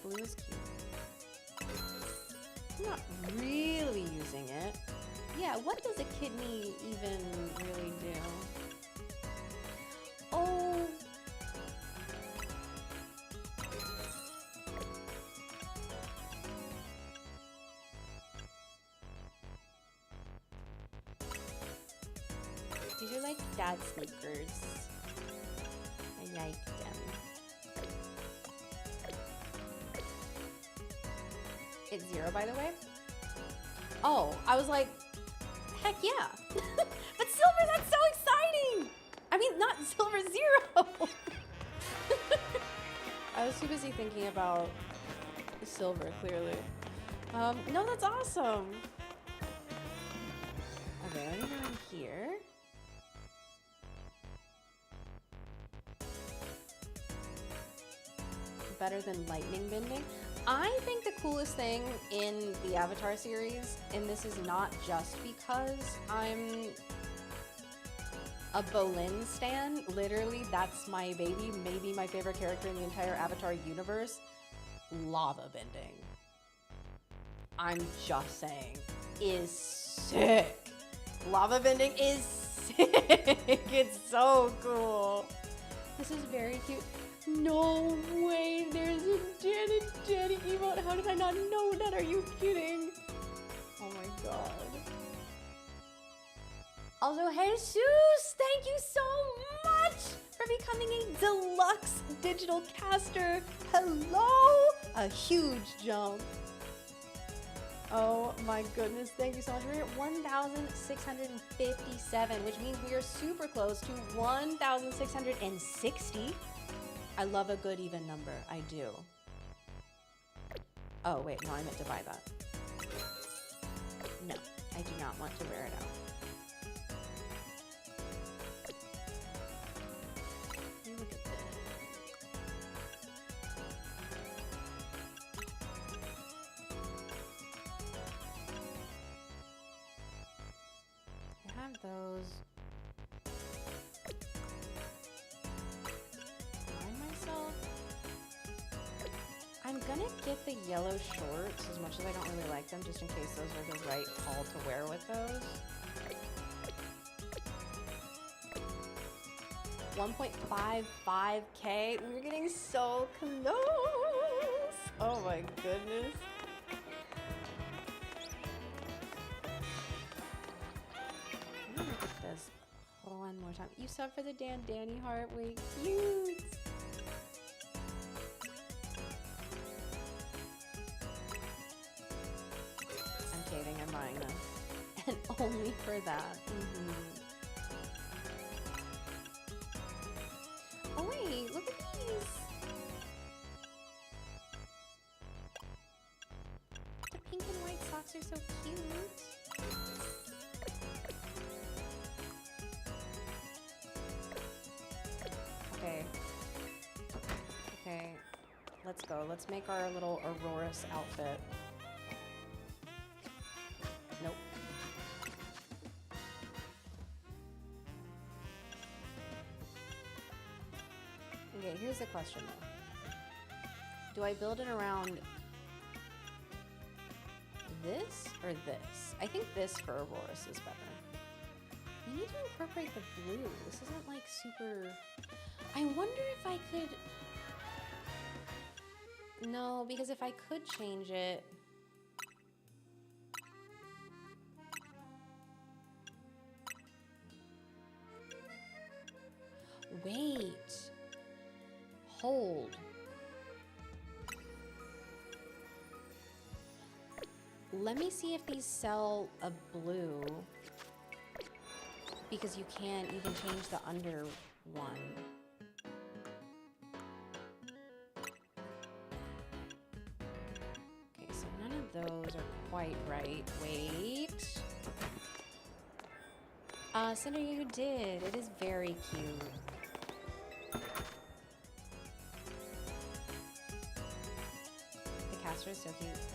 the blue is cute. I'm not really using it. Yeah, what does a kidney even really do? Oh. These are like dad sneakers. I like them. It's 0, by the way. Oh, I was like, heck yeah. But silver, that's so exciting. I mean, not silver 0. I was too busy thinking about silver, clearly. No, that's awesome. Okay, let me go in here. Better than lightning bending. I think the coolest thing in the Avatar series, and this is not just because I'm a Bolin stan, literally that's my baby, maybe my favorite character in the entire Avatar universe, lava bending. I'm just saying, is sick. Lava bending is sick. It's so cool. This is very cute. No way, there's a Daddy emote. How did I not know that? Are you kidding? Oh my god. Also, Jesus, thank you so much for becoming a deluxe digital caster. Hello! A huge jump. Oh my goodness, thank you so much. We're at 1,657, which means we are super close to 1,660. I love a good even number. I do. Oh, wait. No, I meant to buy that. No, I do not want to wear it out. Let me look at this. I have those. I'm gonna get the yellow shorts as much as I don't really like them, just in case those are the right call to wear with those. 1.55K. We're getting so close. Oh my goodness. I'm gonna look at this one more time. You sub for the Danny heart. Wait, cute. I'm kidding. I'm buying them, and only for that. Oh wait, look at these! The pink and white socks are so cute. Okay. Okay. Let's go. Let's make our little Aurora's outfit. Nope. Okay, here's the question though. Do I build it around this or this? I think this for Aurora's is better. We need to incorporate the blue. This isn't like super... I wonder if I could... No, because if I could change it... Wait. Hold. Let me see if these sell a blue. Because you can even change the under one. Okay, so none of those are quite right. Wait. Cinder, you did. It is very cute. The caster is so cute. It's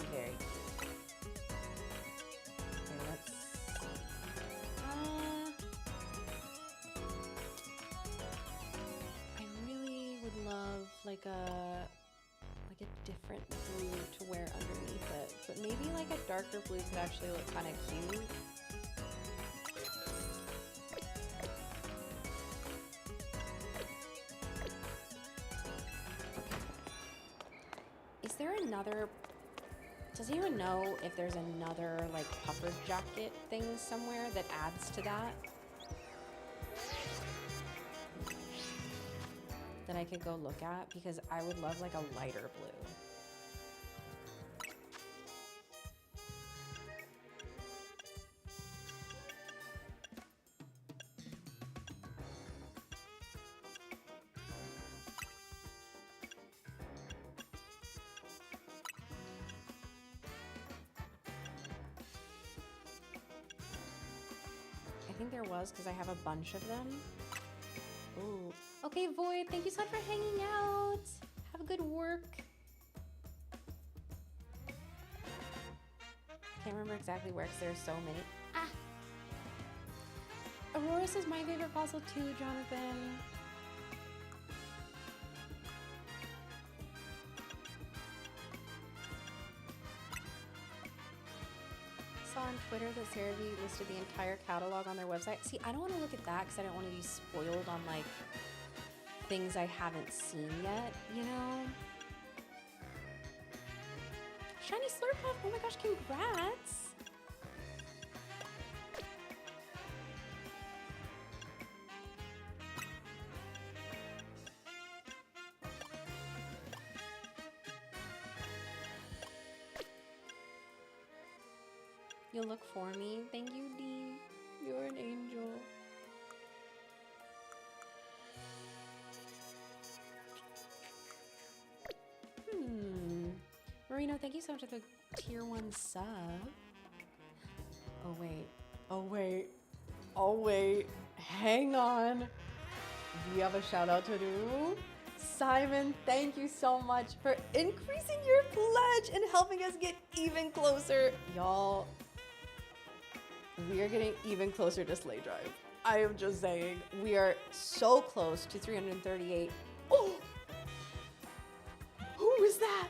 very cute. Okay, let's... I really would love like a different blue to wear underneath it. But maybe like a darker blue could actually look kind of cute. Is there another... Does anyone know if there's another like puffer jacket thing somewhere that adds to that? That I could go look at? Because I would love like a lighter blue. I think there was, because I have a bunch of them. Ooh. Okay, Void, thank you so much for hanging out. Have a good work. Can't remember exactly where, because there are so many. Ah! Aurora's is my favorite fossil too, Jonathan. Saw on Twitter that CeraVe listed the entire catalog on their website. See, I don't want to look at that because I don't want to be spoiled on like things I haven't seen yet, you know? Shiny Slurpuff! Oh my gosh, congrats! You'll look for me. Thank you, Dee. You're an angel. Marino, thank you so much for the tier 1 sub. Oh, wait. Oh, wait. Oh, wait. Hang on. We have a shout out to do. Simon, thank you so much for increasing your pledge and helping us get even closer. Y'all, we are getting even closer to Slay Drive. I am just saying, we are so close to 338. Oh! Who was that?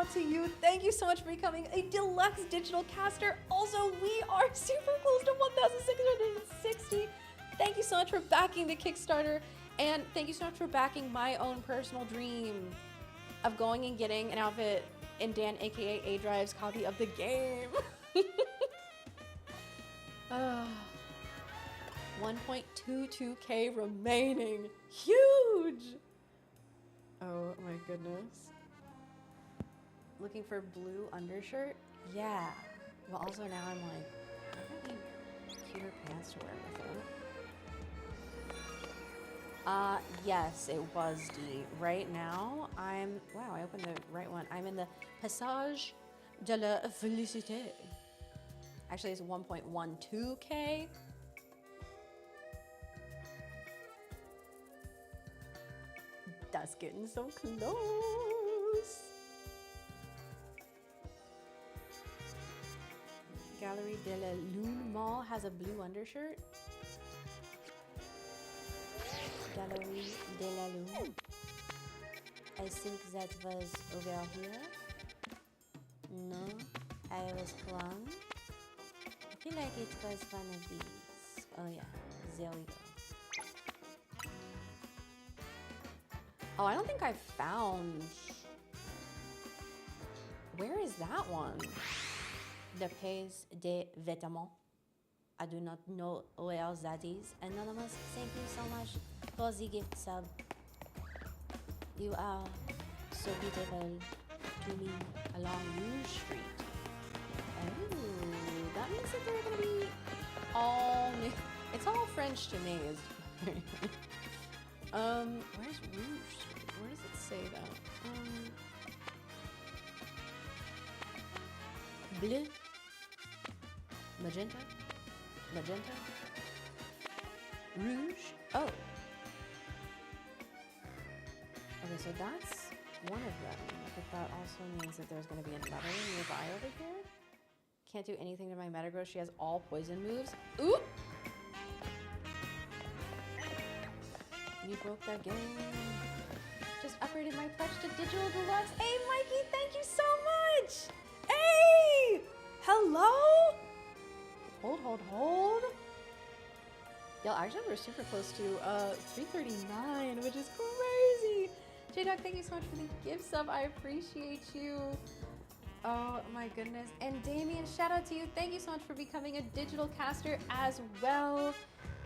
out to you. Thank you so much for becoming a deluxe digital caster. Also, we are super close to 1,660. Thank you so much for backing the Kickstarter. And thank you so much for backing my own personal dream of going and getting an outfit in Dan, aka A-Drive's copy of the game. 1.22K remaining. Huge! Oh my goodness. Looking for blue undershirt? Yeah. Well, also now I'm like, I don't need cuter pants to wear with it. Yes, it was D. Right now, wow, I opened the right one. I'm in the Passage de la Félicité. Actually, it's 1.12K. That's getting so close. Galerie de la Lune Mall has a blue undershirt. Galerie de la Lune. I think that was over here. No, I was wrong. I feel like it was one of these. Oh yeah, there we go. Oh, I don't think I found... Where is that one? The Pays des Vêtements. I do not know where that is. Anonymous, thank you so much for the gift sub. You are so beautiful to me along Rouge Street. Oh, that means that they're gonna be all new. It's all French to me. Where's Rouge Street? Where does it say that? Bleu, magenta, magenta, rouge. Oh. Okay, so that's one of them. But that also means that there's going to be another one nearby over here. Can't do anything to my Metagross. She has all poison moves. Oop! You broke that game. Just upgraded my pledge to Digital Deluxe. Hey, Mikey, thank you so much! Hey! Hello? Hold. Y'all, actually, we're super close to 339, which is crazy. J-Dog, thank you so much for the gift sub. I appreciate you. Oh my goodness. And Damien, shout out to you. Thank you so much for becoming a digital caster as well.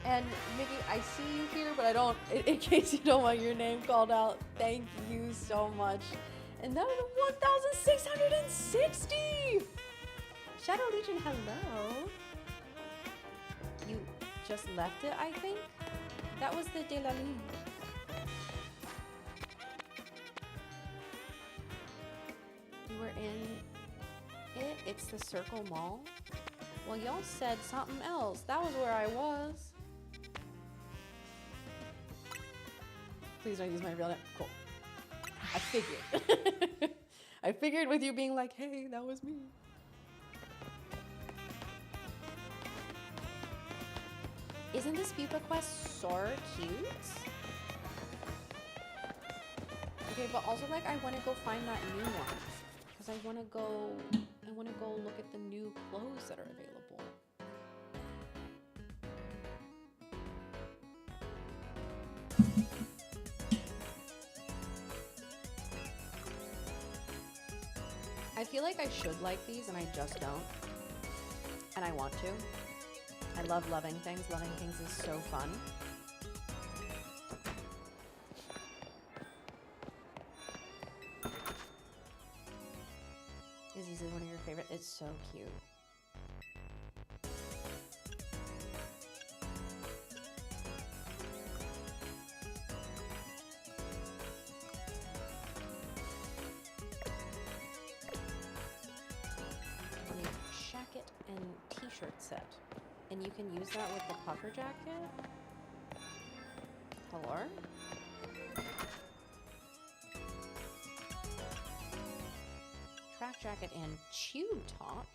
And Mickey, I see you here, but I don't, in case you don't want your name called out, thank you so much. And that was 1,660! Shadow Legion, hello. You just left it, I think? That was the De La Lune. You were in it? It's the Circle Mall? Well, y'all said something else. That was where I was. Please don't use my real name. Cool. I figured. I figured with you being like, hey, that was me. Isn't this FIFA quest so cute? Okay, but also like I want to go find that new one because I want to go look at the new clothes that are available. I feel like I should like these and I just don't. And I want to. I love loving things. Loving things is so fun. Is this one of your favorite? It's so cute. Jacket and t-shirt set. And you can use that with the puffer jacket. Hello? Track jacket and chew top.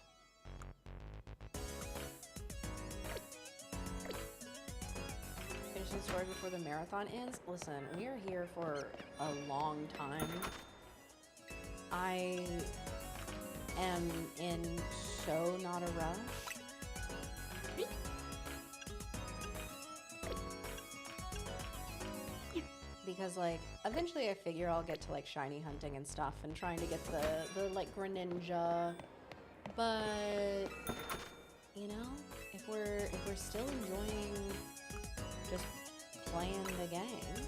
Finishing story before the marathon ends. Listen, we are here for a long time. I am in so not a rush. Because like eventually I figure I'll get to like shiny hunting and stuff and trying to get the like Greninja, but you know, if we're still enjoying just playing the game,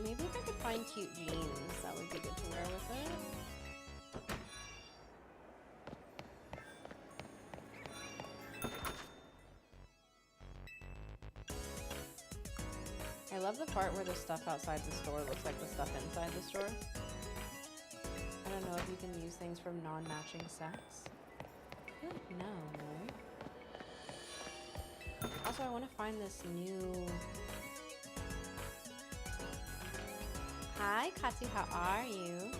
maybe if I could find cute jeans, that would be good to wear with it. I love the part where the stuff outside the store looks like the stuff inside the store. I don't know if you can use things from non-matching sets. I feel like no, right? Also, I want to find this new... Hi, Katsu, how are you?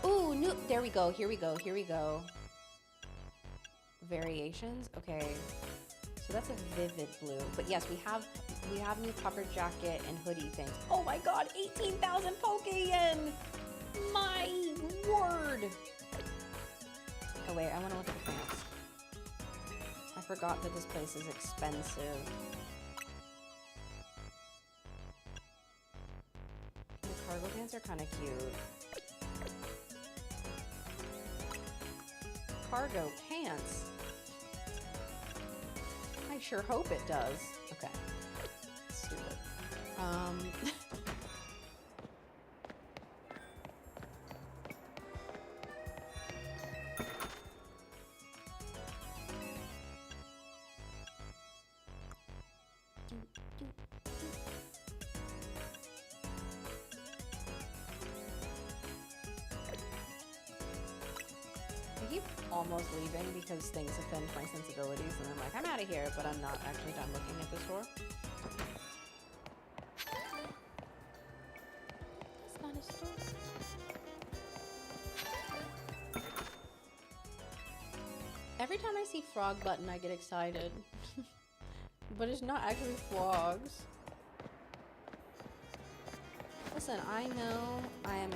Ooh, new... There we go, here we go, here we go. Variations? Okay. So that's a vivid blue. But yes, we have new puffer jacket and hoodie things. Oh my god, 18,000 Poke-Yen! My word! Oh wait, I want to look at the pants. I forgot that this place is expensive. The cargo pants are kind of cute. Cargo pants? I sure hope it does. Okay. Stupid. I keep almost leaving because things offend my sensibilities, and I'm like, I'm out of here, but I'm not actually done looking at the store. It's not a store. Every time I see frog button, I get excited. But it's not actually frogs. Listen, I know I am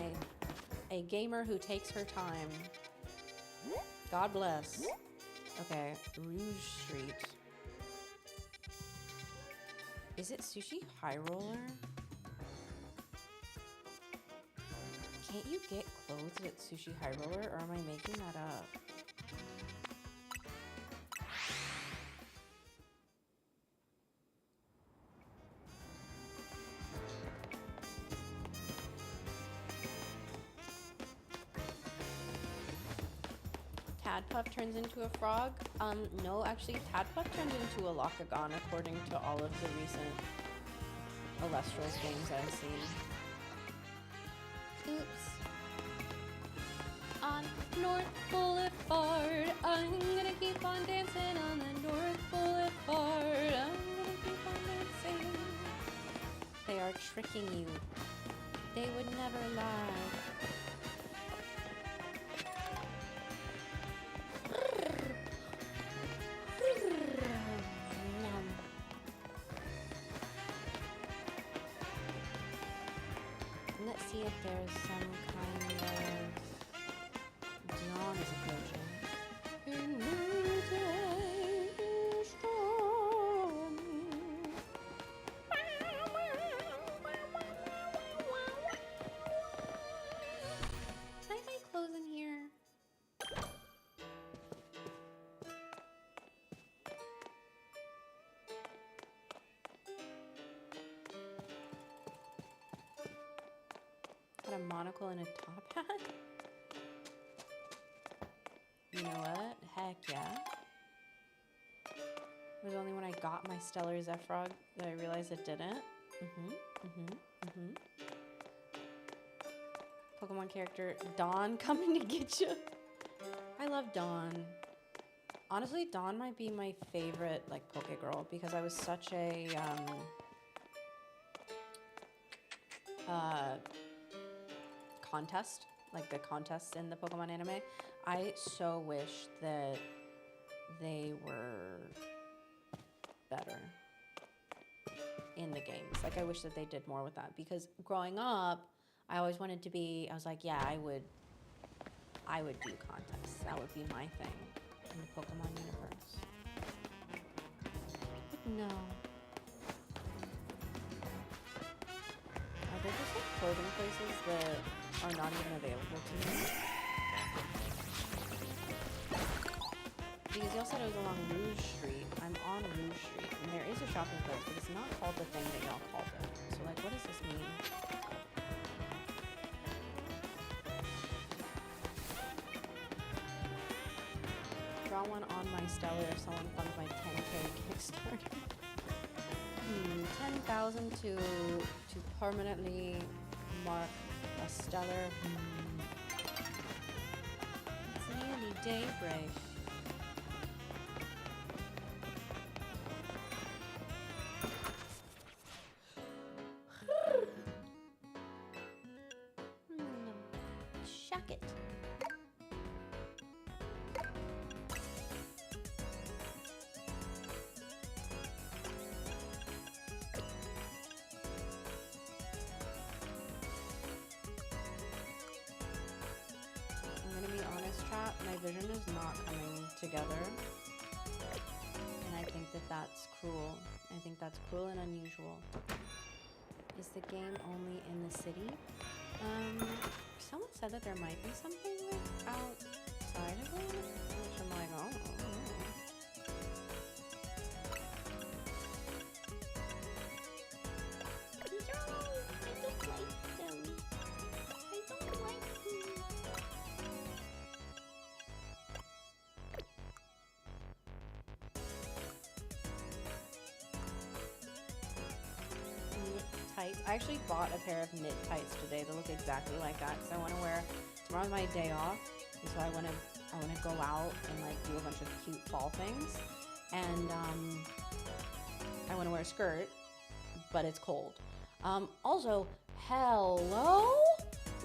a gamer who takes her time. God bless. Okay, Rouge Street. Is it Sushi High Roller? Can't you get clothes at Sushi High Roller, or am I making that up? Tadpuff turns into a frog? No, actually, Tadpuff turns into a Locagon according to all of the recent Elestrals games I've seen. Oops. On North Boulevard, I'm gonna keep on dancing on the North Boulevard. I'm gonna keep on dancing. They are tricking you. They would never lie. Let's see if there's some kind of dawn is approaching. Can I find clothes in here? Got a monocle and a top hat? You know what? Heck yeah. It was only when I got my Stellar Zephyrog that I realized it didn't. Pokemon character Dawn coming to get you. I love Dawn. Honestly, Dawn might be my favorite like Poke Girl because I was such a contest, like the contests in the Pokemon anime. I so wish that they were better in in the games. Like, I wish that they did more with that, because growing up, I always wanted to be, I was like, yeah, I would do contests. That would be my thing in the Pokemon universe. But no. Are there just like clothing places that are not even available to me? Because y'all said it was along Rouge Street. I'm on Rouge Street, and there is a shopping place, but it's not called the thing that y'all called it. So, like, what does this mean? Draw one on my stellar if someone funds my 10K Kickstarter. 10,000 to permanently mark a stellar. It's nearly daybreak. Shuck it. I'm gonna be honest, chat, my vision is not coming together. And I think that that's cruel. I think that's cruel and unusual. Is the game only in the city? Someone said that there might be something like outside of it, which I'm like, oh. No, I don't like them. I don't like them. Knit tights. I actually bought a pair of knit tights today that look exactly like that, because I want to wear, tomorrow's my day off, and so I want to go out and like do a bunch of cute fall things, and I want to wear a skirt, but it's cold. Also, hello,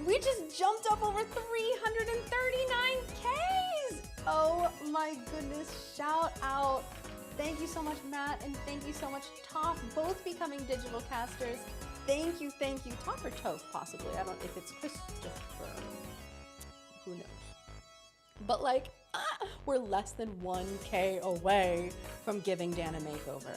we just jumped up over 339 Ks. Oh my goodness! Shout out. Thank you so much, Matt, and thank you so much, Toph, both becoming digital casters. Thank you, thank you. Toph or Toph, possibly. I don't know if it's Christopher. Who knows? But like, we're less than 1K away from giving Dan a makeover.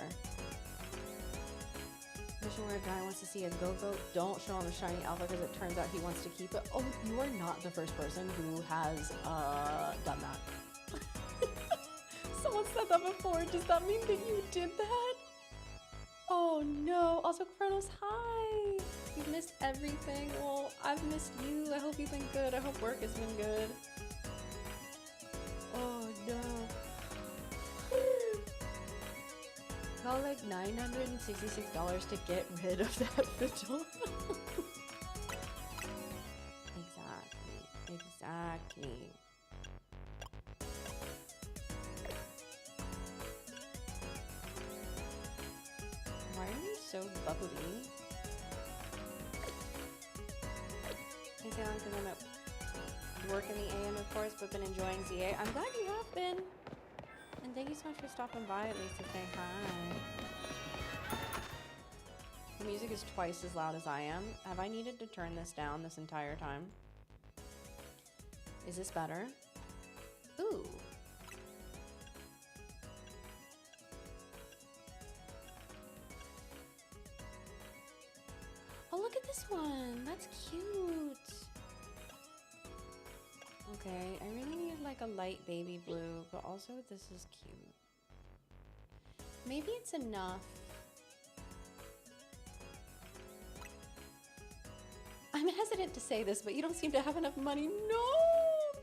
Mission where a guy wants to see a go-go. Don't show him a shiny alpha because it turns out he wants to keep it. Oh, you are not the first person who has done that. Someone said that before. Does that mean that you did that? Oh no. Also, Kronos, hi. You've missed everything. Well, I've missed you. I hope you've been good. I hope work has been good. Oh no. Got like $966 to get rid of that fedora. Exactly. Why are you so bubbly? Is that because I'm at work in the AM, of course, but been enjoying ZA? I'm glad you have been. And thank you so much for stopping by at least to say hi. The music is twice as loud as I am. Have I needed to turn this down this entire time? Is this better? Ooh. Oh, look at this one. That's cute. Okay, I really need like a light baby blue, but also this is cute. Maybe it's enough. I'm hesitant to say this, but you don't seem to have enough money. No!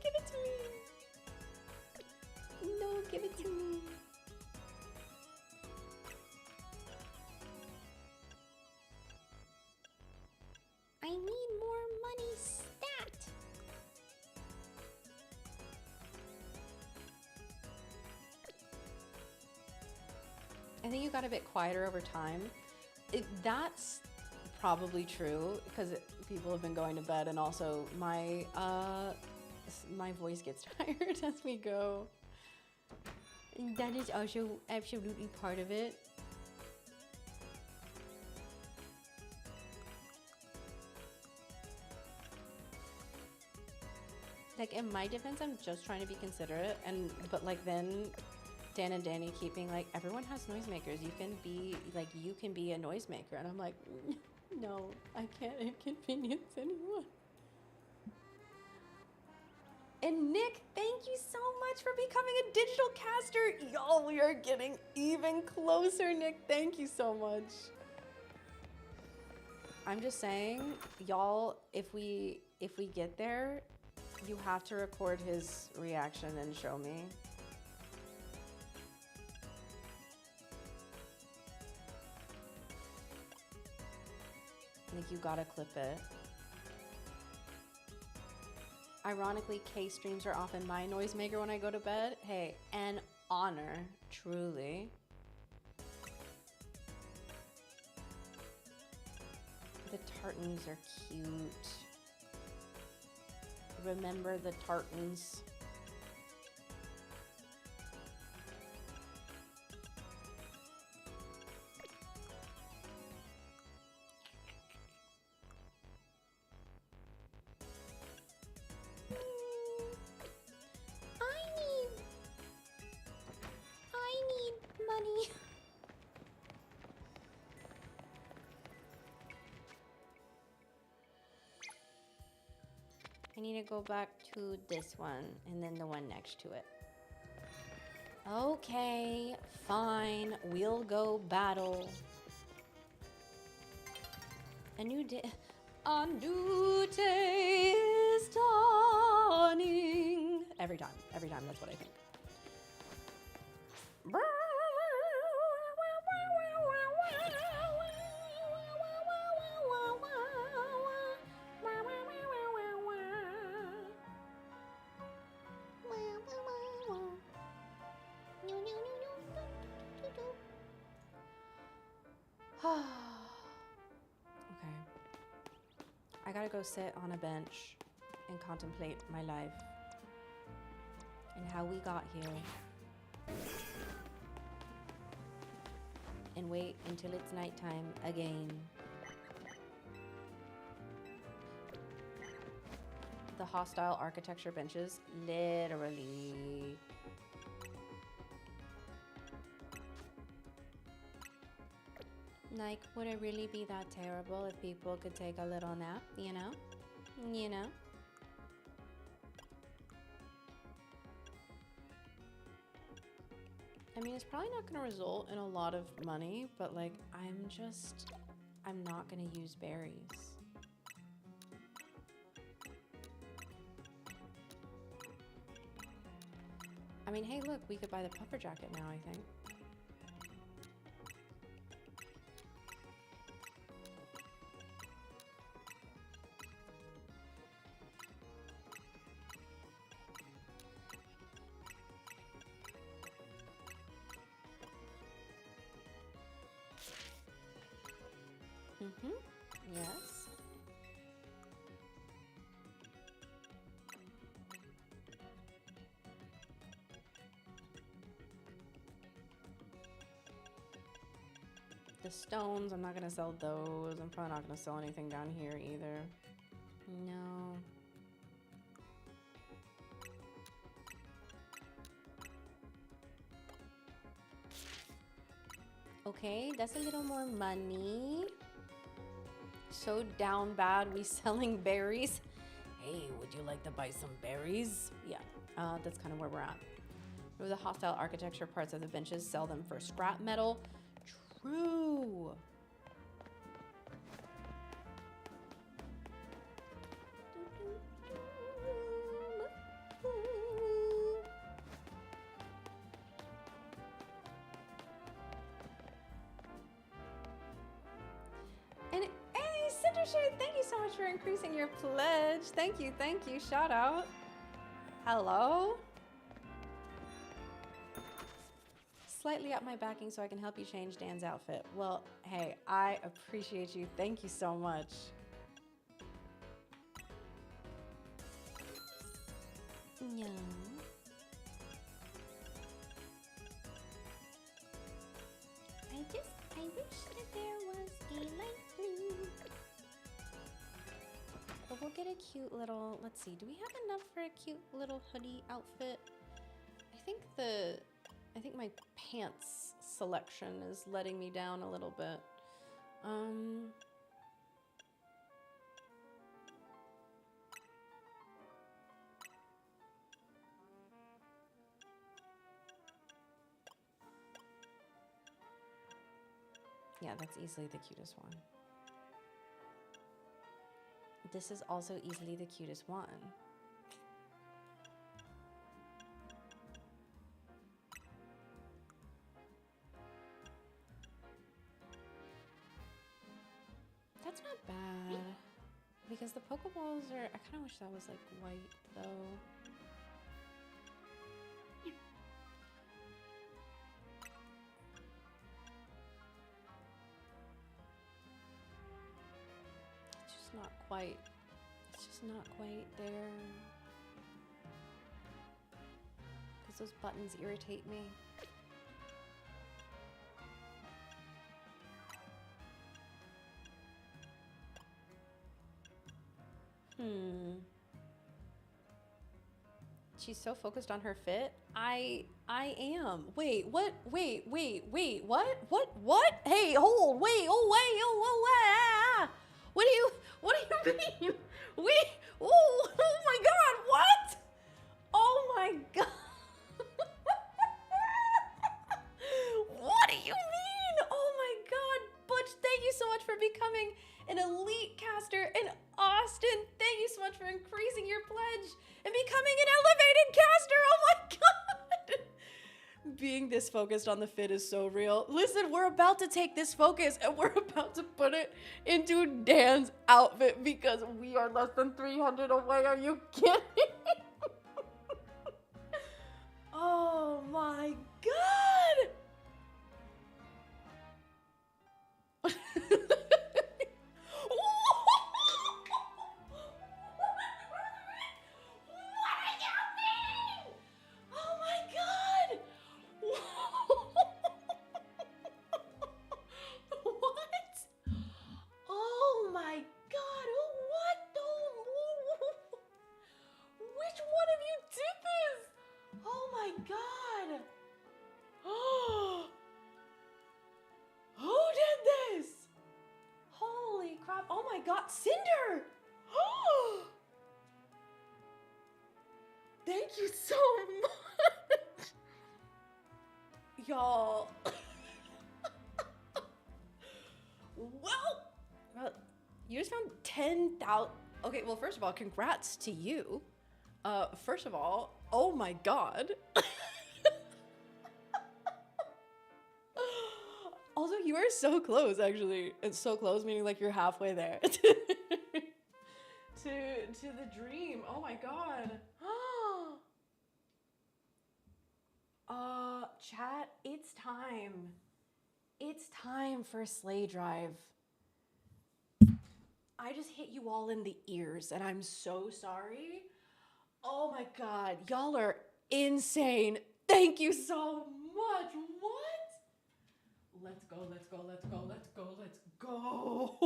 Give it to me! No, give it to me. I need more money stat. I think you got a bit quieter over time. That's probably true because people have been going to bed, and also my voice gets tired as we go. That is also absolutely part of it. Like, in my defense, I'm just trying to be considerate, but like then Dan and Danny keep being like, everyone has noisemakers. You can be a noisemaker. And I'm like, no, I can't inconvenience anyone. And Nick, thank you so much for becoming a digital caster. Y'all, we are getting even closer, Nick. Thank you so much. I'm just saying, y'all, if we get there, you have to record his reaction and show me. Like, you gotta clip it. Ironically, K streams are often my noisemaker when I go to bed. Hey, an honor, truly. The tartans are cute. Remember the tartans. I need money. I need to go back to this one and then the one next to it. Okay, fine. We'll go battle. A new day is dawning. Every time, that's what I think. Okay. I gotta go sit on a bench and contemplate my life and how we got here. And wait until it's nighttime again. The hostile architecture benches, literally. Like, would it really be that terrible if people could take a little nap, you know? You know? I mean, it's probably not gonna result in a lot of money, but like, I'm not gonna use berries. I mean, hey, look, we could buy the puffer jacket now, I think. Yes. The stones, I'm not gonna sell those. I'm probably not gonna sell anything down here either. No. Okay, that's a little more money. So down bad, we selling berries. Hey, would you like to buy some berries? Yeah, that's kind of where we're at. With the hostile architecture parts of the benches, sell them for scrap metal. True. And hey, Cindershade, thank you so much for increasing your pledge. Thank you, shout out. Hello? Slightly up my backing so I can help you change Dan's outfit. Well, hey, I appreciate you. Thank you so much. No. I wish that there was a light blue. we'll get a cute little, let's see, do we have enough for a cute little hoodie outfit? I think my pants selection is letting me down a little bit. Yeah, that's easily the cutest one. This is also easily the cutest one. That's not bad. Because the Pokeballs are, I kind of wish that was like white though. It's just not quite, it's just not quite there. Because those buttons irritate me. She's so focused on her fit. I am. Wait, what? Wait, what? Hey, hold, wait, what do you mean? Wait, oh my God, what? Oh my God. What do you mean? Oh my God, Butch, thank you so much for becoming an elite caster, and Austin, thank you so much for increasing your pledge and becoming an elevated caster. Oh my God. Being this focused on the fit is so real. Listen, we're about to take this focus and we're about to put it into Dan's outfit because we are less than 300 away. Are you kidding? Oh my God. Cinder! Thank you so much! Y'all. Well, you just found 10,000. Okay, well, first of all, congrats to you. First of all, oh my God. Also, you are so close, actually. It's so close, meaning like you're halfway there to the dream. Oh my God. Chat, it's time. It's time for Slay Drive. I just hit you all in the ears, and I'm so sorry. Oh my God, y'all are insane. Thank you so much. What? Let's go, let's go, let's go, let's go, let's go.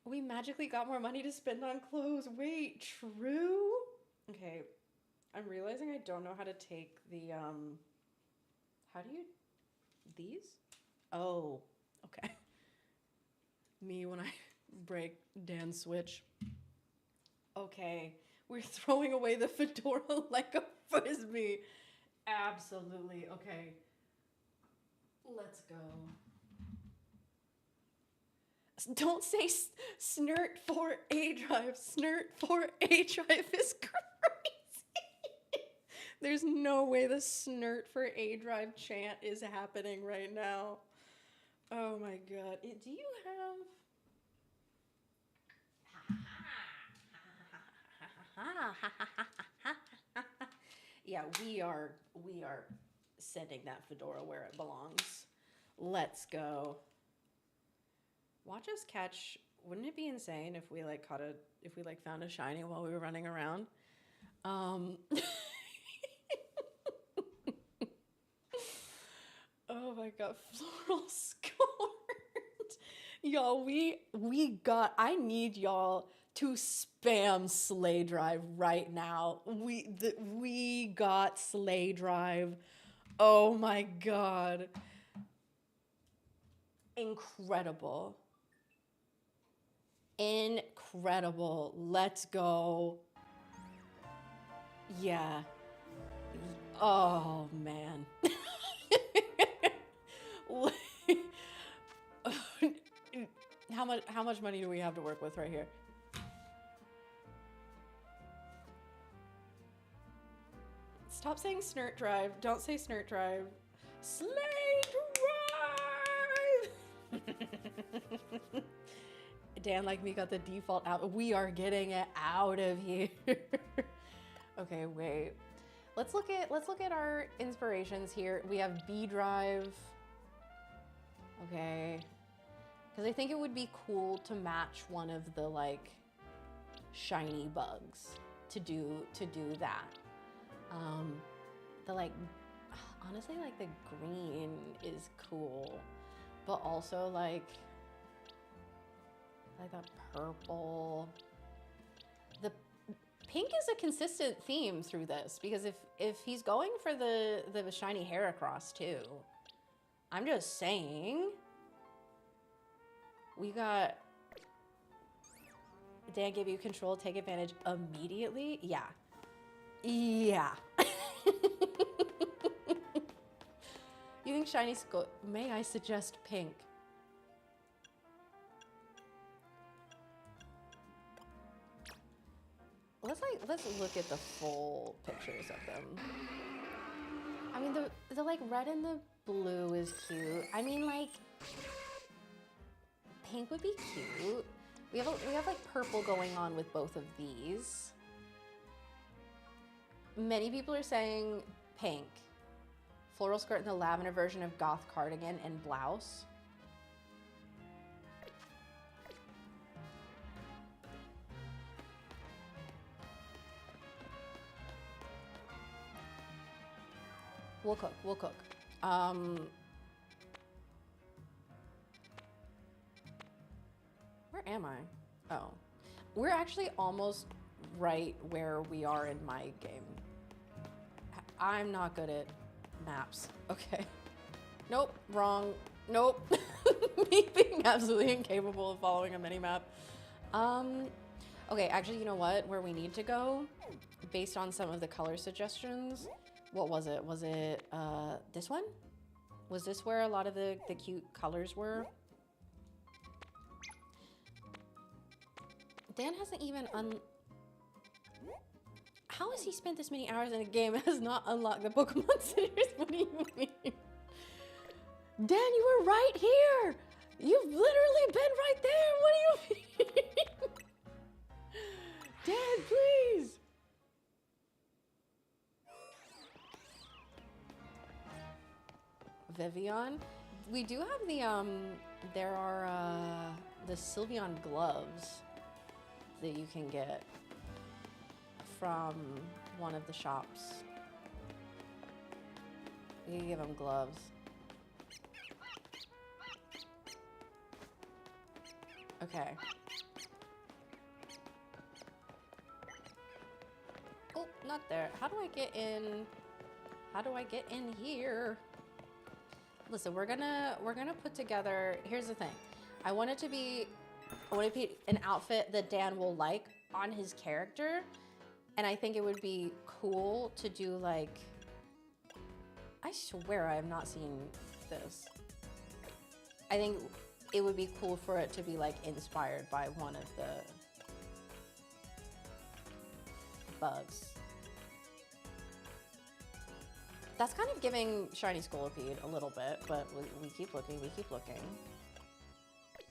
We magically got more money to spend on clothes. Wait, true? Okay, I'm realizing I don't know how to take the, how do you, these? Oh, okay. Me when I break Dan's Switch. Okay, we're throwing away the fedora like a frisbee. Absolutely. Okay. Let's go. Don't say snert for A drive. Snert for A drive is crazy. There's no way the snert for A drive chant is happening right now. Oh my God. Do you have... Yeah, we are sending that fedora where it belongs. Let's go. Watch us catch. Wouldn't it be insane if we found a shiny while we were running around? Oh my God, floral skirt. Y'all, I need y'all to spam Slay Drive right now. We got Slay Drive. Oh my god. Incredible. Incredible. Let's go. Yeah. Oh man. How much money do we have to work with right here? Stop saying Snurt Drive. Don't say Snurt Drive. Slay Drive! Dan, like me, got the default out. We are getting it out of here. Okay, wait. Let's look at our inspirations here. We have B Drive. Okay. Because I think it would be cool to match one of the like shiny bugs to do that. The like, honestly, like the green is cool, but also like the purple. The pink is a consistent theme through this because if he's going for the shiny Heracross too, I'm just saying. We got Dan give you control, take advantage immediately. Yeah. Yeah. You think shiny skull? May I suggest pink? Let's look at the full pictures of them. I mean the like red and the blue is cute. I mean like pink would be cute. We have like purple going on with both of these. Many people are saying pink. Floral skirt in the lavender version of goth cardigan and blouse. We'll cook. Where am I? Oh. We're actually almost right where we are in my game. I'm not good at maps. Okay. Nope, wrong. Nope. Me being absolutely incapable of following a mini-map. Okay, actually, you know what? Where we need to go, based on some of the color suggestions, what was it? Was it this one? Was this where a lot of the cute colors were? Dan hasn't even How has he spent this many hours in a game and has not unlocked the Pokemon Centers? What do you mean? Dan, you were right here! You've literally been right there! What do you mean? Dan, please! Vivian? We do have the, there are, the Sylveon gloves that you can get from one of the shops. You can give them gloves. Okay. Oh, not there. How do I get in? How do I get in here? Listen, we're gonna put together. Here's the thing. I want it to be an outfit that Dan will like on his character, and I think it would be cool to do like. I swear I have not seen this. I think it would be cool for it to be like inspired by one of the bugs. That's kind of giving Shiny Scolipede a little bit, but we keep looking, we keep looking.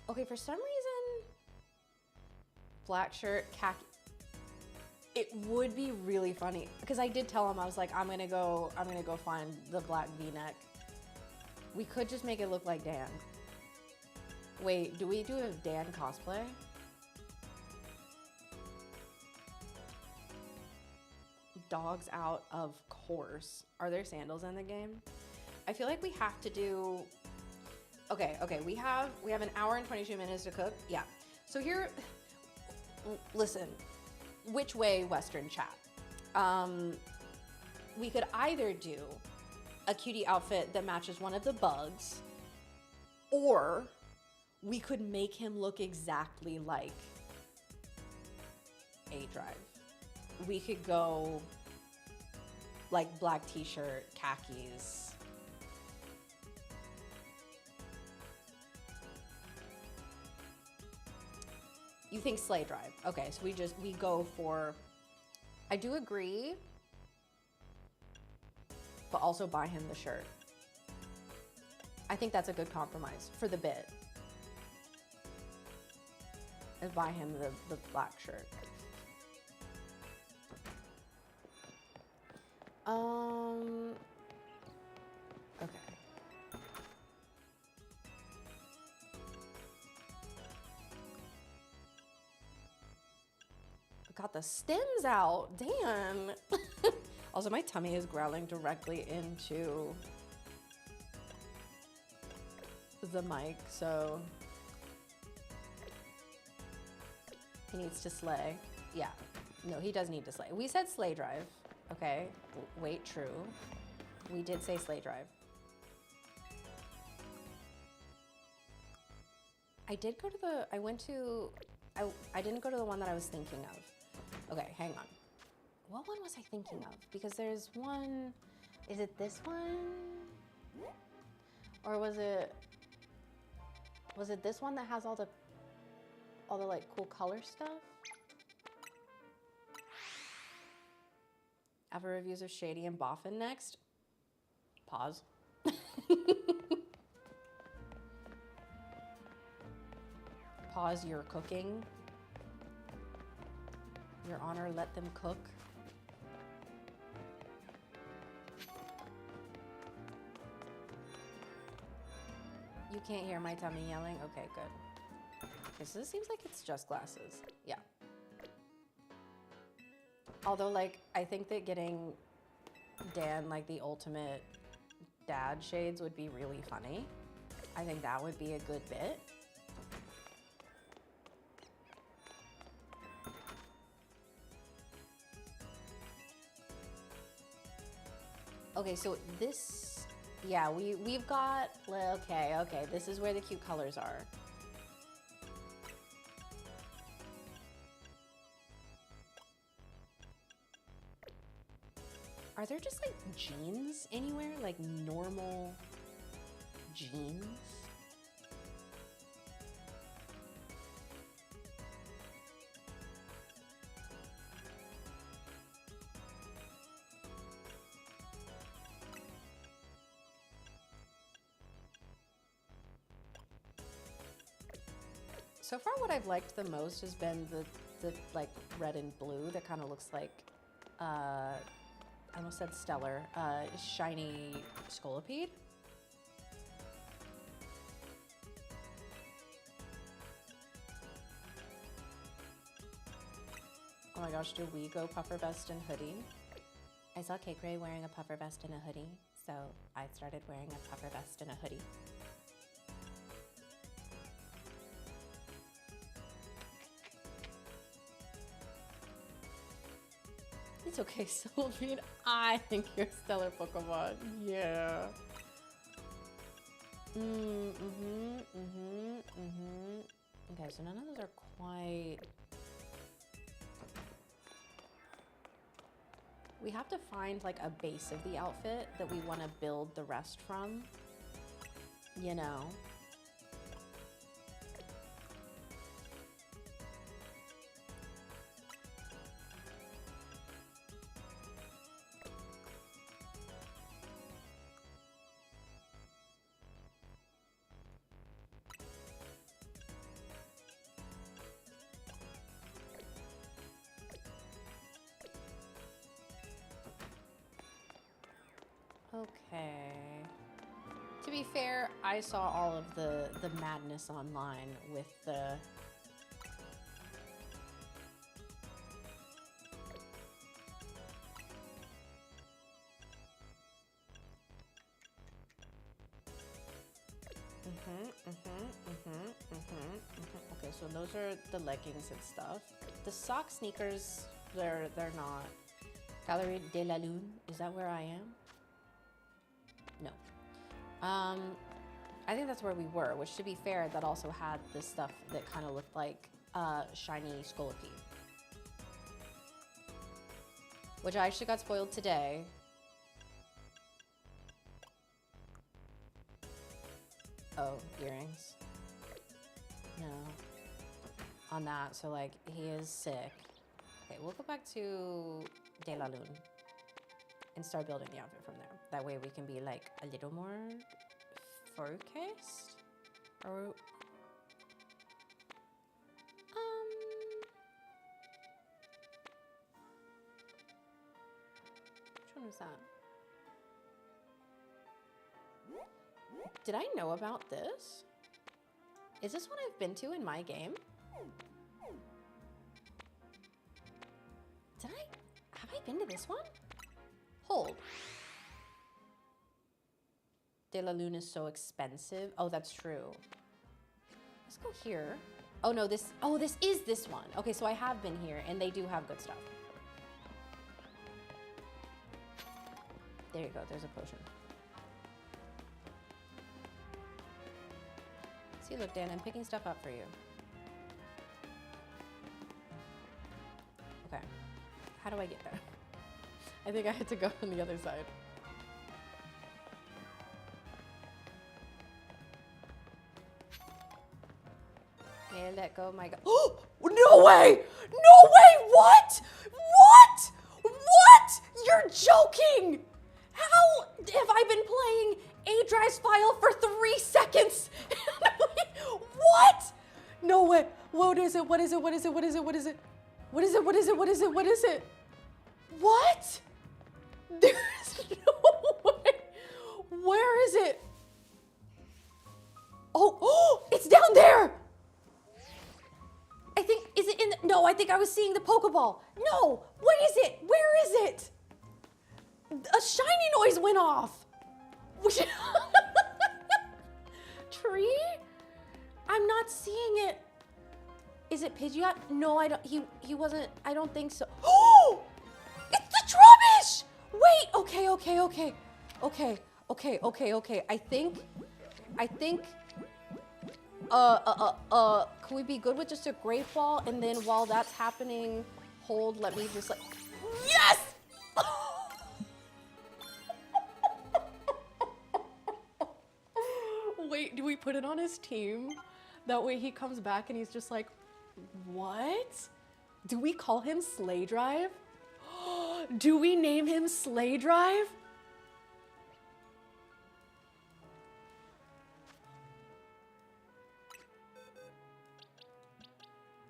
Okay, for some reason, black shirt, khaki. It would be really funny because I did tell him, I was like, I'm gonna go find the black V-neck. We could just make it look like Dan. Wait, do we do a Dan cosplay? Dogs out, of course. Are there sandals in the game? I feel like we have to do... Okay, we have an hour and 22 minutes to cook. Yeah. So here, listen, which way Western chat? We could either do a cutie outfit that matches one of the bugs, or we could make him look exactly like A-Drive. We could go like black t-shirt, khakis. You think sleigh drive. Okay, so we go for, I do agree, but also buy him the shirt. I think that's a good compromise for the bit. Is buy him the black shirt. Okay. Got the stems out, damn. Also, my tummy is growling directly into the mic, so he needs to slay. Yeah, no, he does need to slay. We said sleigh drive, okay? Wait, true. We did say sleigh drive. I did go to the, I didn't go to the one that I was thinking of. Okay, hang on. What one was I thinking of? Because there's one, is it this one? Or was it this one that has all the like cool color stuff? After reviews of Shady and Boffin next. Pause. Pause your cooking. Your Honor, let them cook. You can't hear my tummy yelling? Okay, good. Okay, so this seems like it's just glasses. Yeah. Although, like, I think that getting Dan, like, the ultimate dad shades would be really funny. I think that would be a good bit. Okay, so this, yeah, we've got, okay, this is where the cute colors are. Are there just like jeans anywhere? Like normal jeans? So far what I've liked the most has been the like red and blue that kind of looks like, I almost said stellar, shiny Scolipede. Oh my gosh, do we go puffer vest and hoodie? I saw Kaycreigh wearing a puffer vest and a hoodie, so I started wearing a puffer vest and a hoodie. It's okay, Sylvie. I think you're stellar Pokemon. Yeah. Okay, so none of those are quite... We have to find like a base of the outfit that we want to build the rest from, you know? Okay. To be fair, I saw all of the madness online with the... Okay, so those are the leggings and stuff. The sock sneakers, they're not. Galerie de la Lune, is that where I am? No. I think that's where we were, which to be fair, that also had this stuff that kind of looked like shiny Scolipede. Which I actually got spoiled today. Oh, earrings. No. On that, so like, he is sick. Okay, we'll go back to De La Lune and start building the outfit from there. That way we can be like a little more focused. Or which one was that? Did I know about this? Is this one I've been to in my game? Have I been to this one? Hold. De La Lune is so expensive. Oh, that's true. Let's go here. Oh no, this is this one. Okay, so I have been here and they do have good stuff. There you go, there's a potion. See, look, Dan, I'm picking stuff up for you. Okay, how do I get there? I think I had to go on the other side. Okay, let go, my God. Oh, no way! No way! What? What? What? You're joking! How have I been playing A-Drive's file for 3 seconds? What? No way. What is it? What is it? What is it? What is it? What is it? What is it? What is it? What is it? What is it? What? There's no way. Where is it? Oh, it's down there. I think, is it in the, no, I think I was seeing the Pokeball. No, what is it? Where is it? A shiny noise went off. Tree? I'm not seeing it. Is it Pidgeot? No, I don't, he wasn't, I don't think so. Oh, it's the Trubbish. Wait, okay. I think, can we be good with just a Great Ball? And then while that's happening, hold, let me just like, yes! Wait, do we put it on his team? That way he comes back and he's just like, what? Do we call him Slay Drive? Do we name him Slay Drive?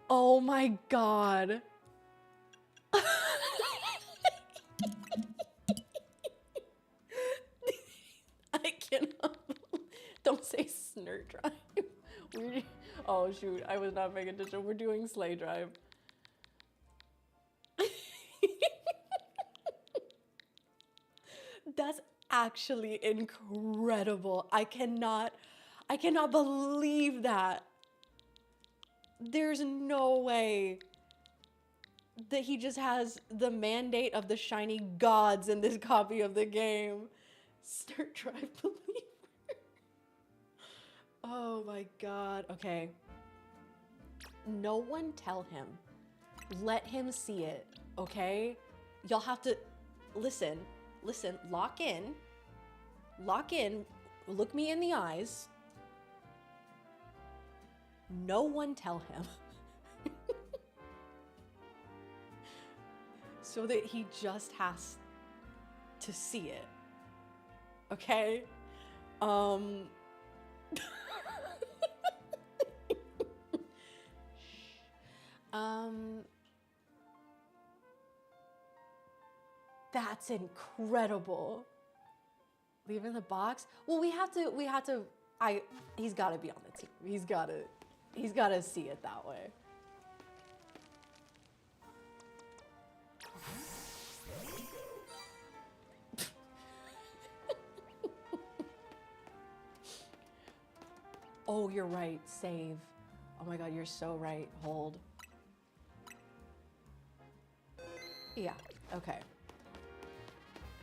Oh my God. I cannot. Don't say Snurt Drive. Oh shoot, I was not paying attention. We're doing Slay Drive. That's actually incredible. I cannot believe that. There's no way that he just has the mandate of the shiny gods in this copy of the game. Start Drive Believer. Oh my God. Okay. No one tell him. Let him see it. Okay? Y'all have to listen. Lock in. Look me in the eyes. No one tell him. So that he just has to see it. Okay? That's incredible. Leave in the box? Well, we have to, he's gotta be on the team. He's gotta see it that way. Oh, you're right. Save. Oh my god, you're so right. Hold. Yeah, okay.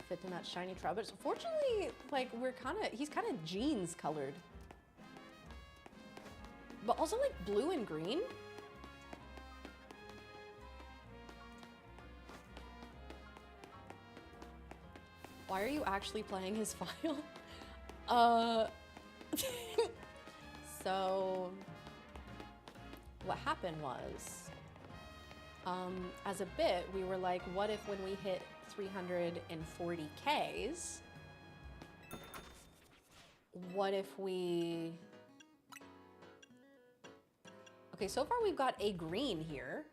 Fit to match shiny trout, but fortunately, like, he's kind of jeans colored. But also like blue and green. Why are you actually playing his file? So what happened was, as a bit, we were like, what if when we hit 340 Ks, what if we... Okay, so far we've got a green here.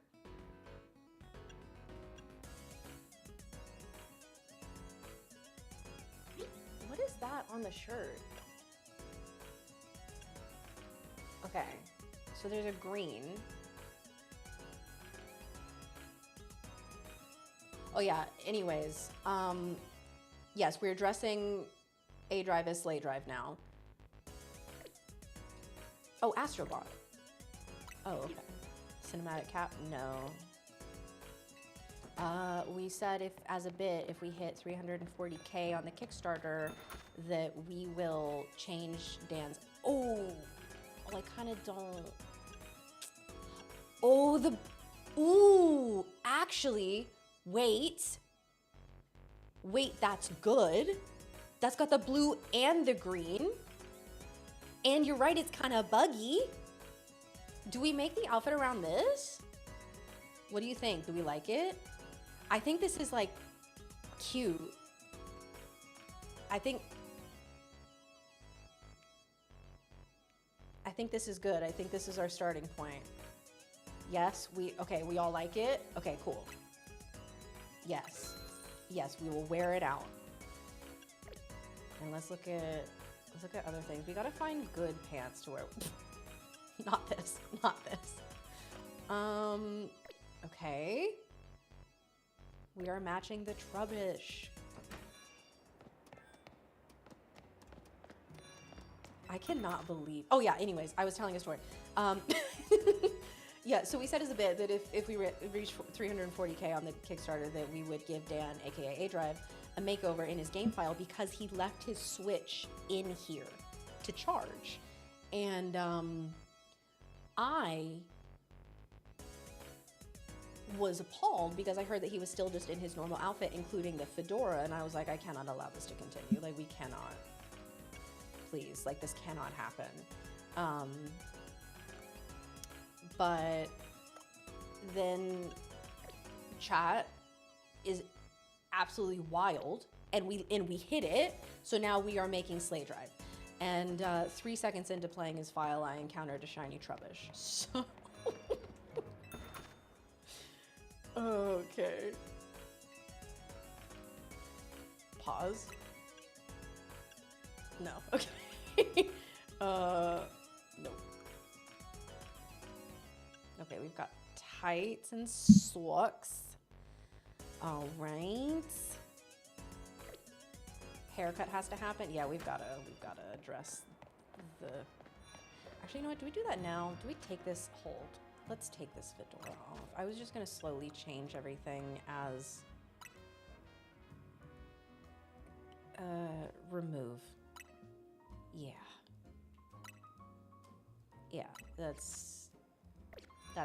What is that on the shirt? Okay, so there's a green. Oh yeah, anyways, yes, we're addressing A Drive as Slay Drive now. Oh, Astrobot. Oh, okay. Cinematic Cap, no. We said if, as a bit, if we hit 340K on the Kickstarter, that we will change Dan's, oh, I kind of don't. Oh, ooh, actually, wait, that's good. That's got the blue and the green. And you're right, it's kind of buggy. Do we make the outfit around this? What do you think? Do we like it? I think this is like cute. I think this is good. I think this is our starting point. Yes, okay, we all like it? Okay, cool. Yes, we will wear it out. And let's look at other things. We gotta find good pants to wear. Not this. Okay. We are matching the Trubbish. I cannot believe. Oh yeah, anyways, I was telling a story. Yeah, so we said as a bit that if we reach 340K on the Kickstarter, that we would give Dan, aka A Drive, a makeover in his game file because he left his Switch in here to charge. And I was appalled because I heard that he was still just in his normal outfit, including the fedora, and I was like, I cannot allow this to continue. Like, we cannot. Please, like, this cannot happen. But then chat is absolutely wild, and we hit it, so now we are making Slay Drive. And 3 seconds into playing his file, I encountered a shiny Trubbish. So okay. Pause. No. Okay. No. Okay, we've got tights and socks. All right. Haircut has to happen. Yeah, we've gotta address the. Actually, you know what? Do we do that now? Do we take this? Hold. Let's take this fedora off. I was just gonna slowly change everything as remove. Yeah. Yeah, that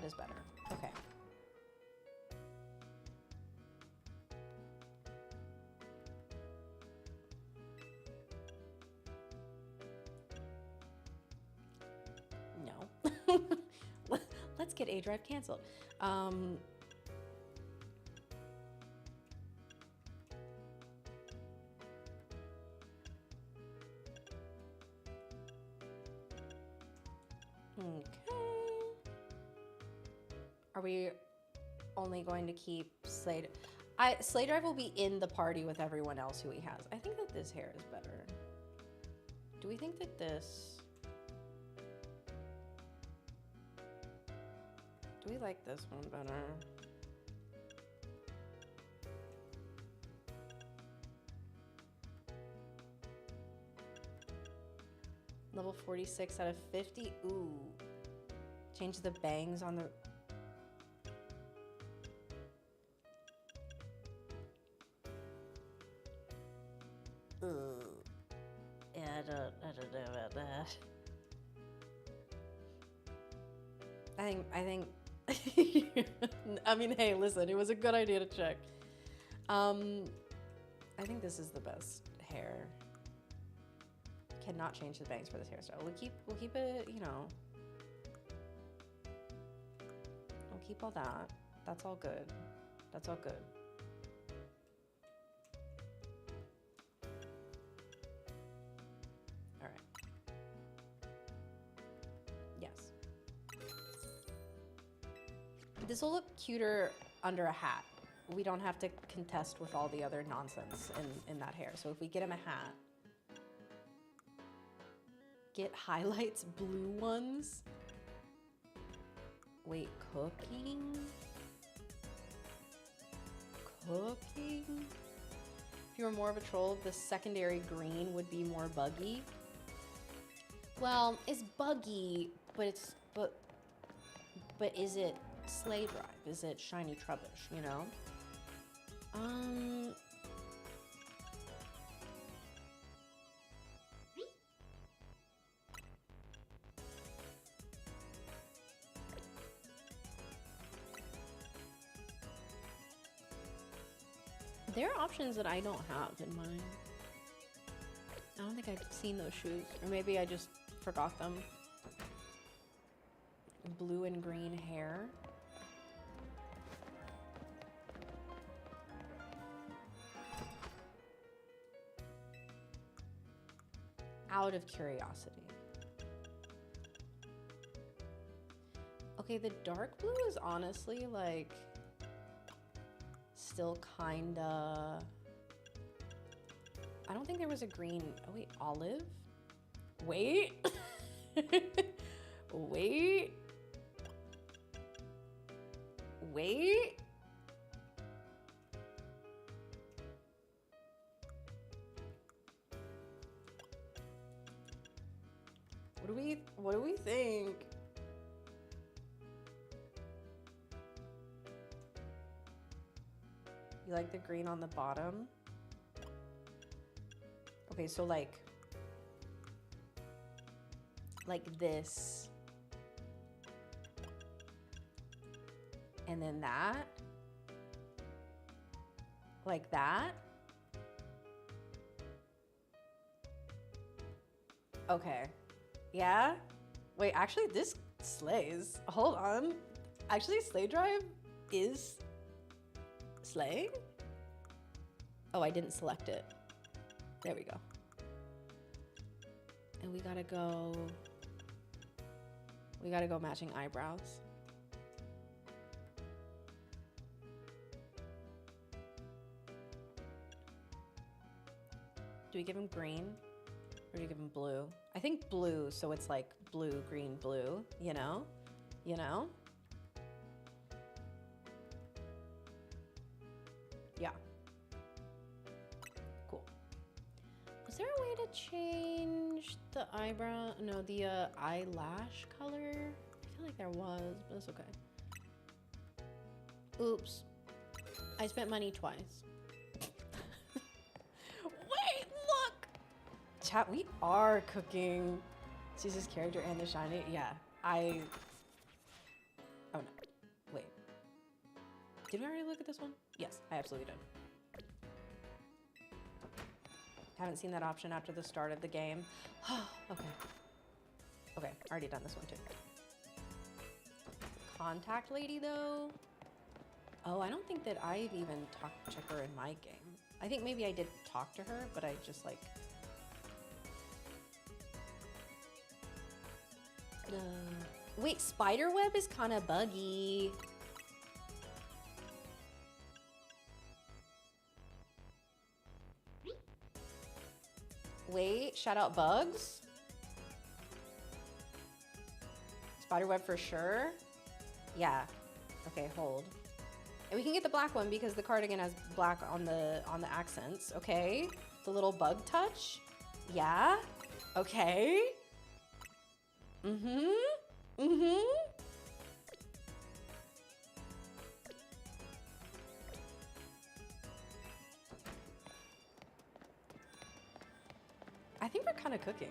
is better. Okay. No. Let's get A Drive canceled. Okay. Are we only going to keep Slay? Slay Drive will be in the party with everyone else who he has. I think that this hair is better. Do we think that this? Do we like this one better? Level 46 out of 50. Ooh. Change the bangs on the... Ooh. Yeah, I don't know about that. I think I mean, hey, listen, it was a good idea to check. I think this is the best hair. Cannot change the bangs for this hairstyle. We'll keep it, you know. We'll keep all that. That's all good. That's all good. All right. Yes. This will look cuter under a hat. We don't have to contest with all the other nonsense in that hair. So if we get him a hat, get highlights, blue ones. Wait, cooking? Cooking? If you were more of a troll, the secondary green would be more buggy. Well, it's buggy, but is it Slay Drive? Is it Shiny Trubbish, you know? There are options that I don't have in mind. I don't think I've seen those shoes. Or maybe I just forgot them. Blue and green hair. Out of curiosity. Okay, the dark blue is honestly like still kinda... I don't think there was a green... Oh wait, olive? Wait. Wait. Wait. What do we think? You like the green on the bottom? Okay, so like this. And then that. Like that. Okay. Yeah? Wait, actually this slays. Hold on. Actually, Slay Drive is slaying? Oh, I didn't select it. There we go. And we gotta go matching eyebrows. Do we give him green? Or do you give him blue? I think blue, so it's like blue, green, blue, you know? You know? Yeah. Cool. Was there a way to change the eyebrow? No, the eyelash color? I feel like there was, but it's okay. Oops. I spent money twice. Wait, look! Chat, we are cooking Caesar's character and the shiny. Yeah, oh no, wait. Did we already look at this one? Yes, I absolutely did. Haven't seen that option after the start of the game. Okay. Okay, already done this one too. Contact lady though? Oh, I don't think that I've even talked to her in my game. I think maybe I did talk to her, but I just like... wait, spiderweb is kind of buggy. Wait, shout out bugs. Spiderweb for sure. Yeah. Okay, hold. And we can get the black one because the cardigan has black on the accents. Okay. The little bug touch. Yeah. Okay. I think we're kind of cooking.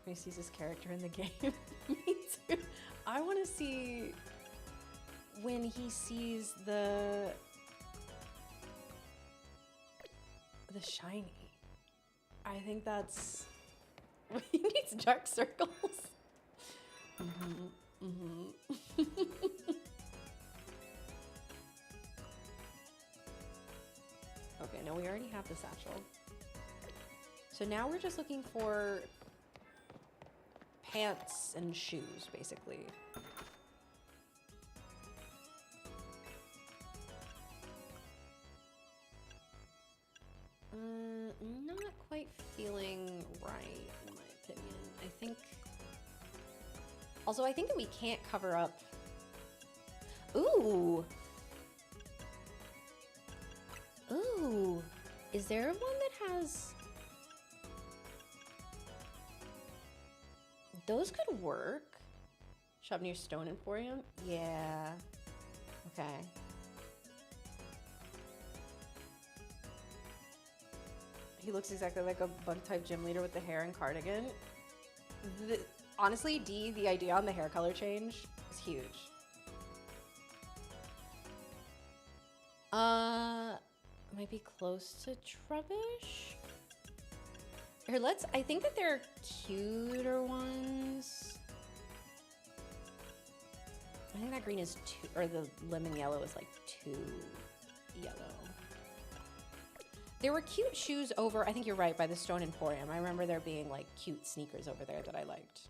He sees his character in the game. Me too. I want to see when he sees the shiny. I think that's he needs dark circles. Okay, no, we already have the satchel. So now we're just looking for pants and shoes, basically. Not quite feeling right, in my opinion. I think... Also, I think that we can't cover up... Ooh! Ooh! Is there one that has... Those could work. Shop near Stone Emporium? Yeah. Okay. He looks exactly like a bug-type gym leader with the hair and cardigan. Honestly, D, the idea on the hair color change is huge. Might be close to Trubbish. Here, I think that there are cuter ones. I think that green is too, or the lemon yellow is like too yellow. There were cute shoes over, I think you're right, by the Stone Emporium. I remember there being like cute sneakers over there that I liked.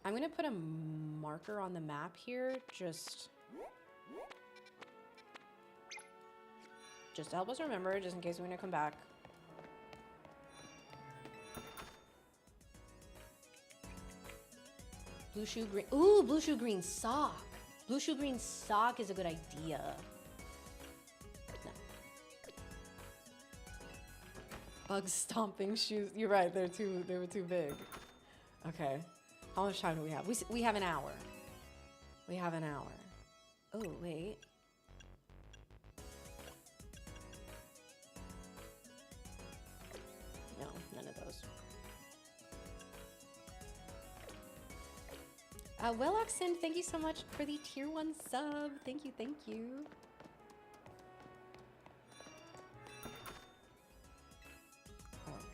I'm gonna put a marker on the map here, just to help us remember, just in case we want to come back. Blue shoe green. Ooh, blue shoe green sock. Blue shoe green sock is a good idea. No. Bug stomping shoes. You're right. They were too big. Okay. How much time do we have? We have an hour. We have an hour. Oh wait. No, none of those. Well, Oxen, thank you so much for the tier 1 sub. Thank you, thank you.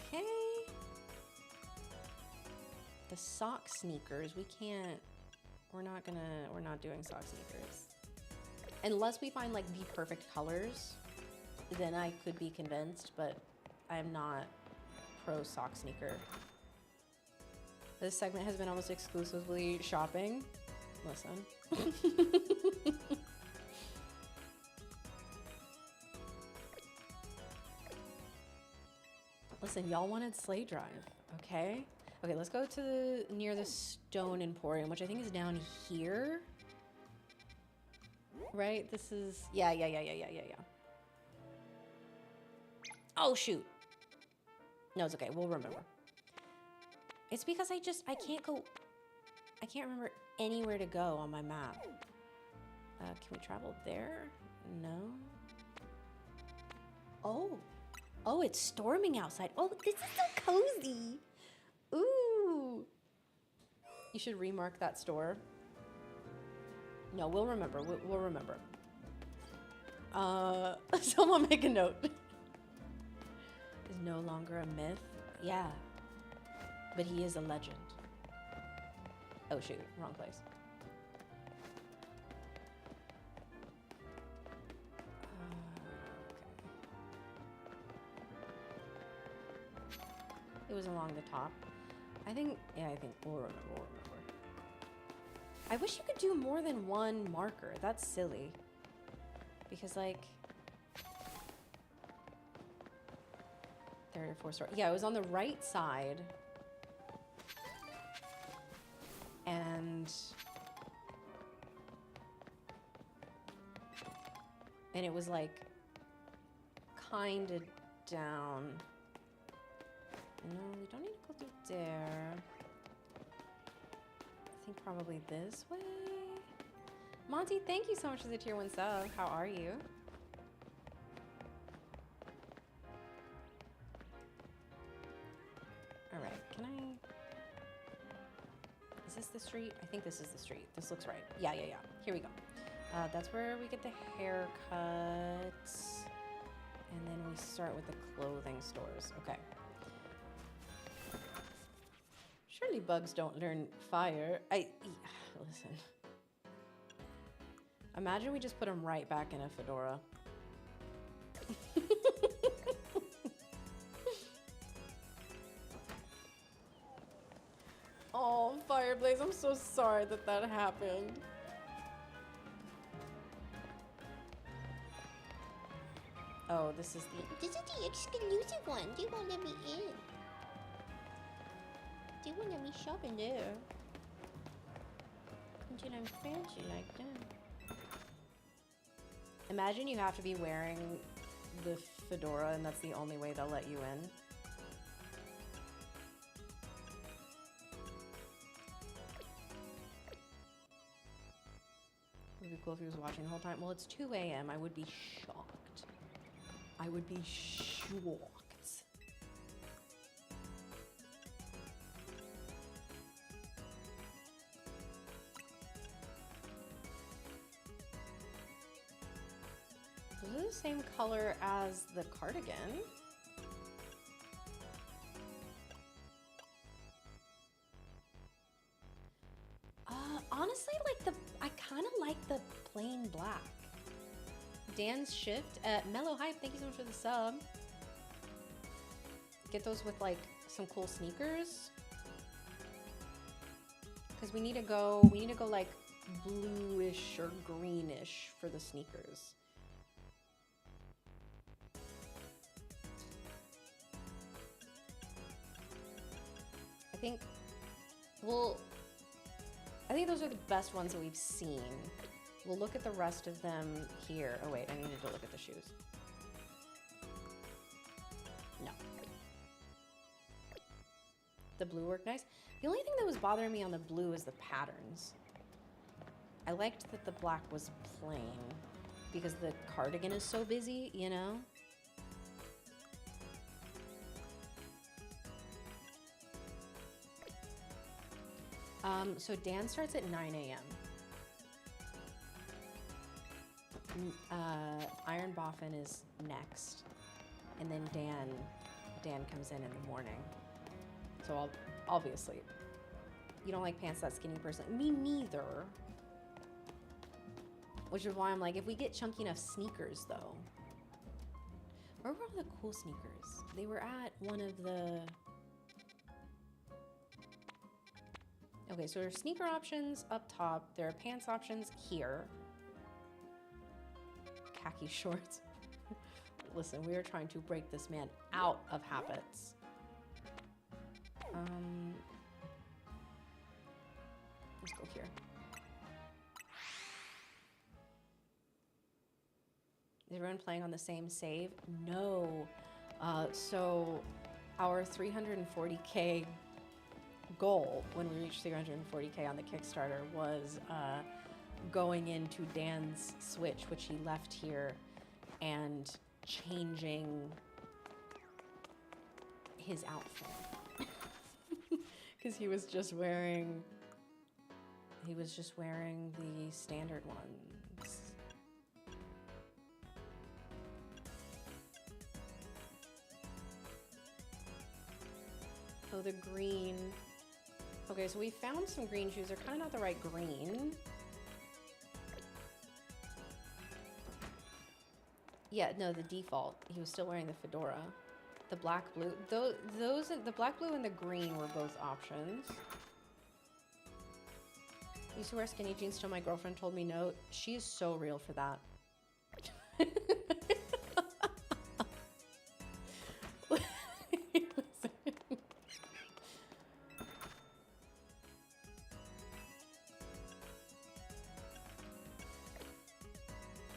Okay. The sock sneakers, we're not doing sock sneakers. Unless we find like the perfect colors, then I could be convinced, but I'm not pro sock sneaker. This segment has been almost exclusively shopping. Listen. Listen, y'all wanted Sleigh Drive, okay? Okay, let's go to near the Stone Emporium, which I think is down here. Right? This is... Yeah. Oh, shoot. No, it's okay. We'll remember. It's because I can't remember anywhere to go on my map. Can we travel there? No. Oh, it's storming outside. Oh, this is so cozy. Ooh. You should remark that store. No, we'll remember. We'll remember. Someone make a note. Is no longer a myth. Yeah. But he is a legend. Oh shoot, wrong place. Okay. It was along the top. I think we'll remember. I wish you could do more than one marker. That's silly. Because like... 3 or 4 stores. Yeah, it was on the right side. And it was like kind of down No, we don't need to go through there. I think probably this way. Monty, thank you so much for the tier 1 sub. How are you? Alright, can I... Is this the street? I think this is the street. This looks right. Yeah. Here we go. That's where we get the haircuts. And then we start with the clothing stores. Okay. Surely bugs don't learn fire. Listen. Imagine we just put them right back in a fedora. Oh, Fireblaze, I'm so sorry that that happened. Oh, this is This is the exclusive one. They won't let me in. They won't let me shop in there. Until I'm fancy like that. Imagine you have to be wearing the fedora and that's the only way they'll let you in. It would be cool if he was watching the whole time. Well, it's 2 a.m. I would be shocked. I would be shocked. This is the same color as the cardigan. Honestly, I kind of like the plain black. Dan's Shift at Mellow Hype, thank you so much for the sub. Get those with like some cool sneakers. Because we need to go like bluish or greenish for the sneakers. I think those are the best ones that we've seen. We'll look at the rest of them here. Oh wait, I needed to look at the shoes. No. The blue worked nice. The only thing that was bothering me on the blue is the patterns. I liked that the black was plain because the cardigan is so busy, you know? So Dan starts at 9 a.m. IronBoffin is next, and then Dan comes in the morning. So I'll obviously, you don't like pants that skinny person. Me neither. Which is why I'm like, if we get chunky enough sneakers though. Where were all the cool sneakers? They were at one of the. Okay, so there are sneaker options up top. There are pants options here. Khaki shorts. Listen, we are trying to break this man out of habits. Let's go here. Is everyone playing on the same save? No. So our 340K goal when we reached 340K on the Kickstarter was going into Dan's Switch, which he left here, and changing his outfit. Because he was just wearing the standard ones. Oh, the green. Okay, so we found some green shoes. They're kind of not the right green. Yeah, no, the default. He was still wearing the fedora. The black, blue. The black, blue, and the green were both options. Used to wear skinny jeans till my girlfriend told me no. She is so real for that.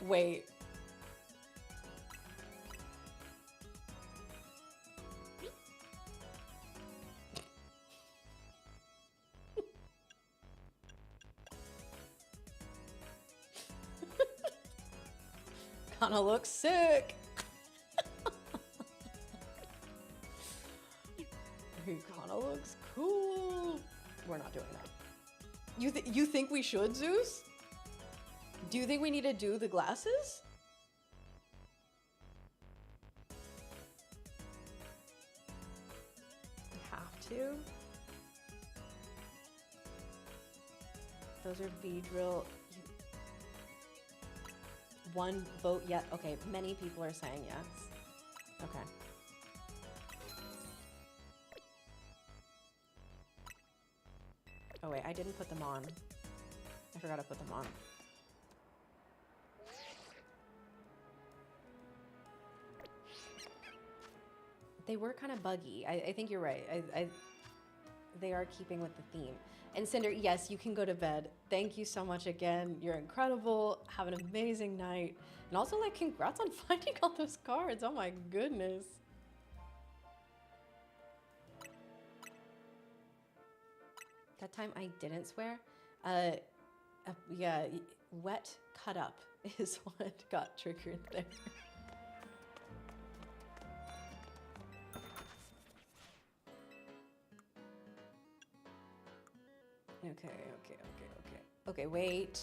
Wait. kind of looks sick. He kind of looks cool. We're not doing that. You think we should, Zeus? Do you think we need to do the glasses? We have to. Those are Beedrill. One vote yet. Okay, many people are saying yes. Okay. Oh wait, I didn't put them on. I forgot to put them on. They were kind of buggy. I think you're right. They are keeping with the theme. And Cinder, yes, you can go to bed. Thank you so much again. You're incredible. Have an amazing night. And also, like, congrats on finding all those cards. Oh my goodness. That time I didn't swear. Yeah, wet cut up is what got triggered there. Okay. Okay, wait.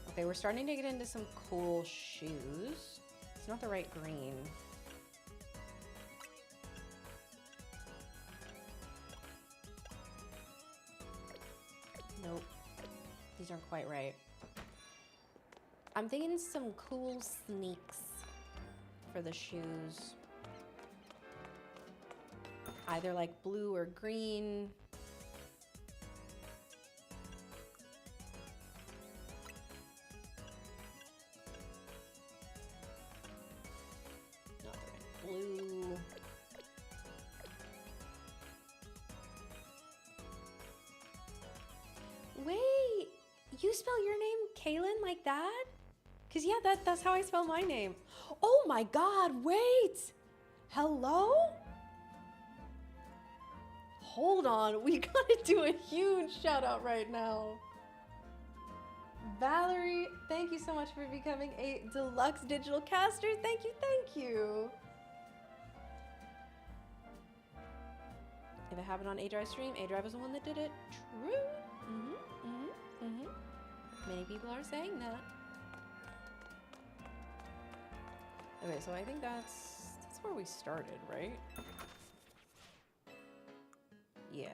Okay, we're starting to get into some cool shoes. It's not the right green. Nope. These aren't quite right. I'm thinking some cool sneaks for the shoes. Either like blue or green. Not the right blue. Wait, you spell your name Kaylin like that? Cause yeah, that's how I spell my name. Oh my God, wait. Hello? Hold on, we gotta do a huge shout out right now. Valerie, thank you so much for becoming a deluxe digital caster. Thank you. If it happened on A-Drive stream, A-Drive was the one that did it. True. Many people are saying that. Okay, so I think that's where we started, right? Yeah.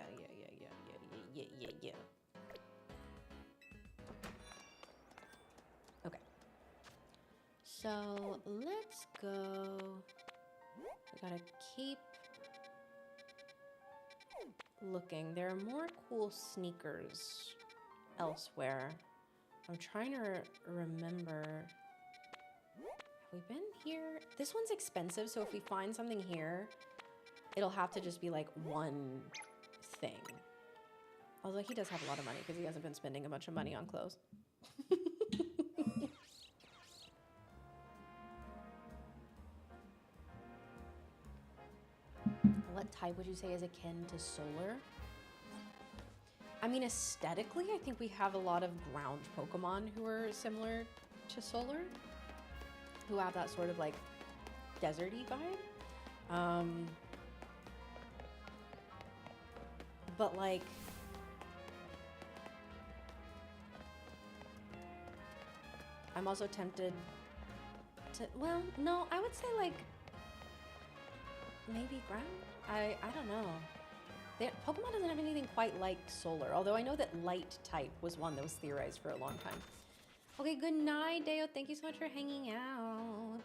Okay. So let's go. We gotta keep looking. There are more cool sneakers elsewhere. I'm trying to remember. Have we been here? This one's expensive, so if we find something here, it'll have to just be like one thing. Although he does have a lot of money because he hasn't been spending a bunch of money on clothes. What type would you say is akin to solar? I mean, aesthetically, I think we have a lot of ground Pokemon who are similar to solar, who have that sort of like deserty vibe. But like, I'm also tempted to, well, no, I would say like, maybe ground? I don't know. Pokemon doesn't have anything quite like solar, although I know that light type was one that was theorized for a long time. Okay, good night, Deo. Thank you so much for hanging out.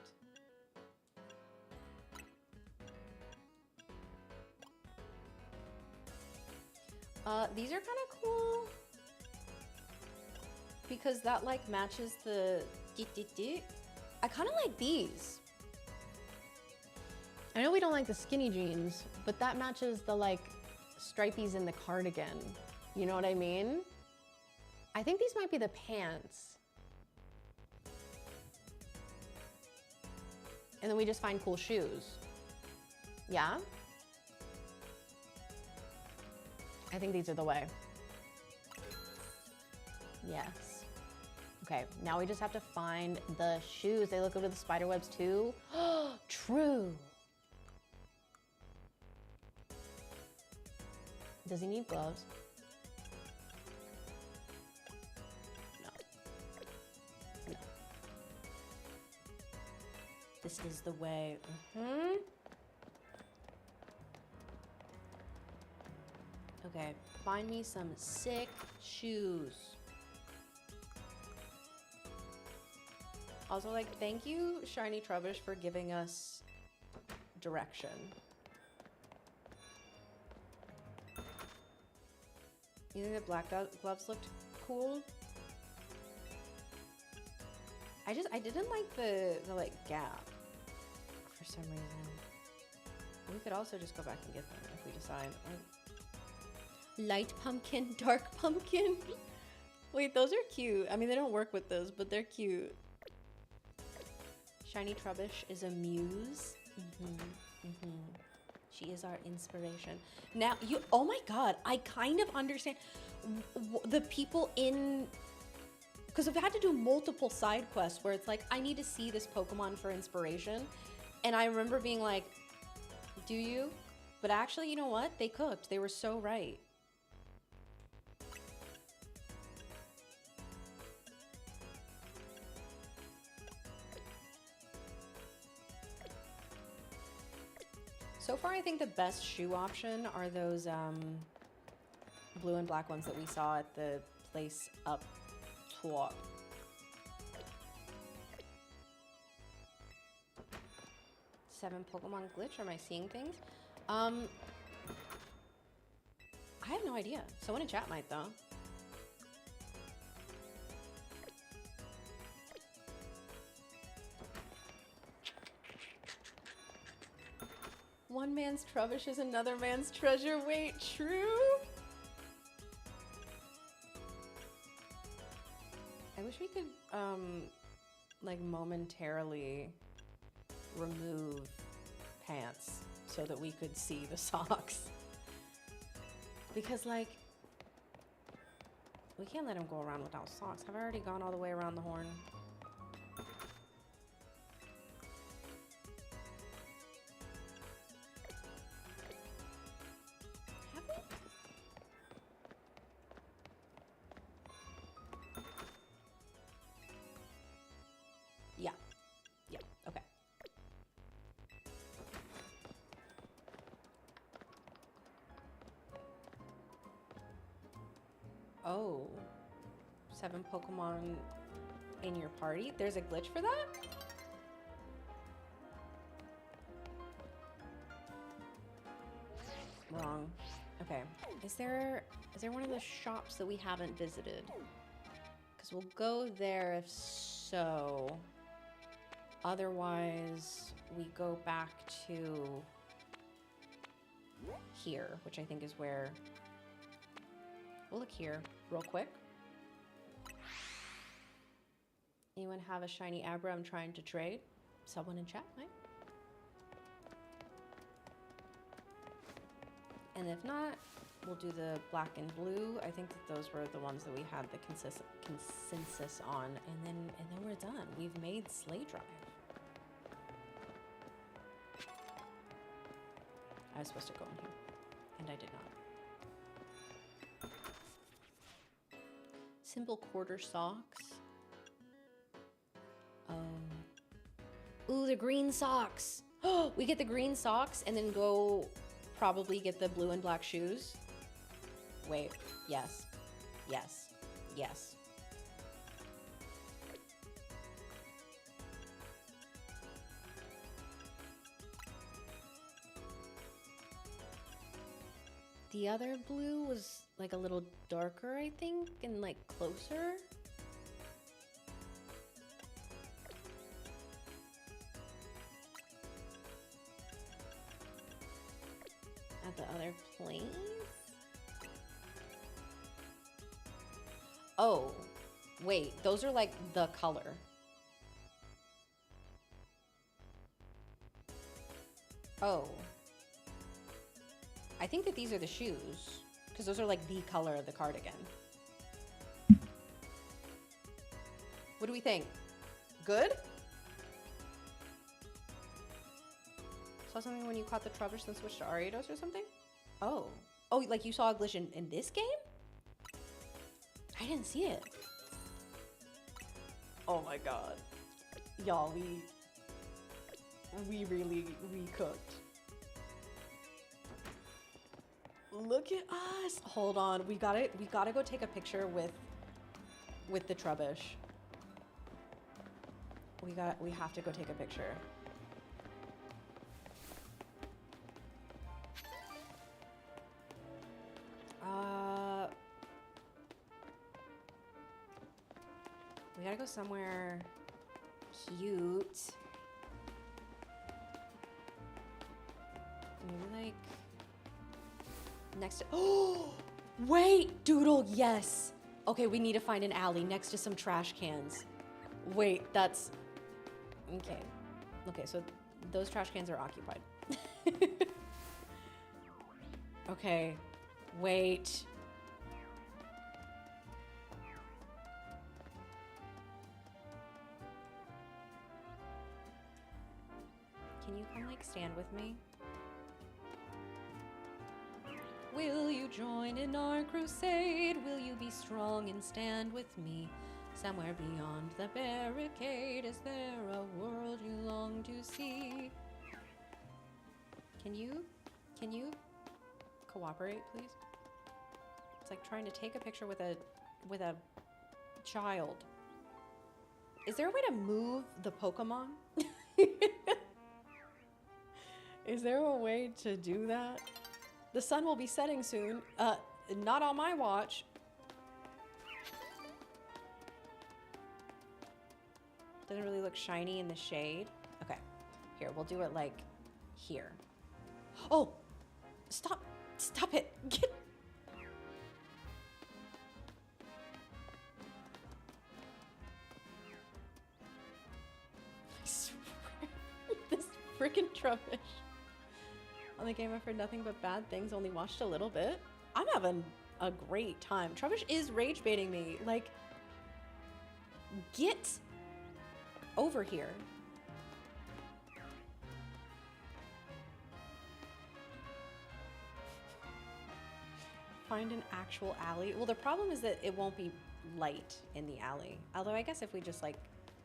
These are kind of cool because that like matches the I kind of like these. I know we don't like the skinny jeans, but that matches the like stripies in the cardigan. You know what I mean? I think these might be the pants. And then we just find cool shoes. Yeah? I think these are the way. Yes. Okay, now we just have to find the shoes. They look over the spider webs too. True. Does he need gloves? No. No. This is the way. Okay, find me some sick shoes. Also, like, thank you, Shiny Trubbish, for giving us direction. You think the black gloves looked cool? I didn't like the like gap for some reason. We could also just go back and get them if we decide. Light pumpkin, dark pumpkin. Wait, those are cute. I mean, they don't work with those, but they're cute. Shiny Trubbish is a muse. She is our inspiration. Now, oh my god, I kind of understand the people in, because I've had to do multiple side quests where it's like, I need to see this Pokemon for inspiration. And I remember being like, do you? But actually, you know what? They cooked. They were so right. So far, I think the best shoe option are those blue and black ones that we saw at the place up top. Seven Pokemon glitch. Am I seeing things? I have no idea. Someone in chat might though. One man's Trubbish is another man's treasure. Wait, true? I wish we could, like, momentarily remove pants so that we could see the socks. Because, like, we can't let him go around without socks. Have I already gone all the way around the horn? Oh, 7 Pokemon in your party? There's a glitch for that? Wrong. Okay. Is there one of the shops that we haven't visited? Because we'll go there if so. Otherwise, we go back to here, which I think is where... We'll look here real quick. Anyone have a shiny Abra I'm trying to trade? Someone in chat might. And if not, we'll do the black and blue. I think that those were the ones that we had the consensus on. And then we're done. We've made Slay Drive. I was supposed to go in here, and I did not. Simple quarter socks. Ooh, the green socks. Oh, we get the green socks and then go probably get the blue and black shoes. Wait, yes, yes, yes. The other blue was like a little darker, I think, and like closer. At the other place? Oh, wait, those are like the color. Oh. I think that these are the shoes, because those are like the color of the cardigan. What do we think? Good? Saw something when you caught the Trubbish and switched to Ariados or something? Oh. Oh, like you saw a glitch in this game? I didn't see it. Oh my god. Y'all, we really recooked. Look at us. Hold on. We gotta go take a picture with the Trubbish. We have to go take a picture. We gotta go somewhere cute. Maybe like next to, oh wait, Doodle, yes. Okay, we need to find an alley next to some trash cans. Wait, that's okay. Okay, so those trash cans are occupied. Okay, wait. Can you come like stand with me? Will you join in our crusade? Will you be strong and stand with me? Somewhere beyond the barricade, is there a world you long to see? Can you cooperate, please? It's like trying to take a picture with a child. Is there a way to move the Pokemon? Is there a way to do that? The sun will be setting soon. Not on my watch. Doesn't really look shiny in the shade. Okay, here, we'll do it like here. Oh, stop it. Get. I swear, this freaking Trubbish. On the game, I've heard nothing but bad things, only watched a little bit. I'm having a great time. Trubbish is rage baiting me. Like, get over here. Find an actual alley. Well, the problem is that it won't be light in the alley. Although I guess if we just like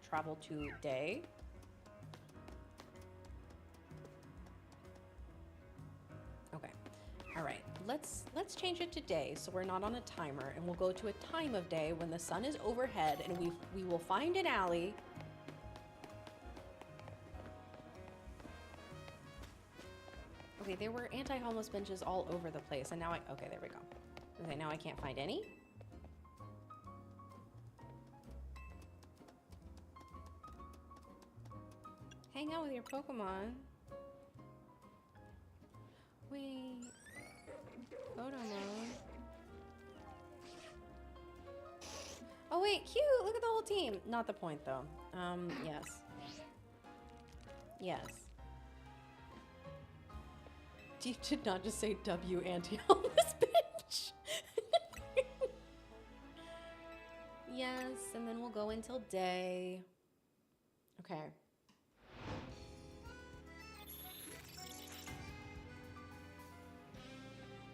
travel to day. Okay. All right. Let's change it to day so we're not on a timer, and we'll go to a time of day when the sun is overhead, and we will find an alley. Okay, there were anti-homeless benches all over the place, and now okay, there we go. Okay, now I can't find any. Hang out with your Pokemon. Wait. Photo mode. Oh wait, cute! Look at the whole team. Not the point though. Yes. Yes. You did not just say W anti-homeless bitch. Yes, and then we'll go until day. Okay.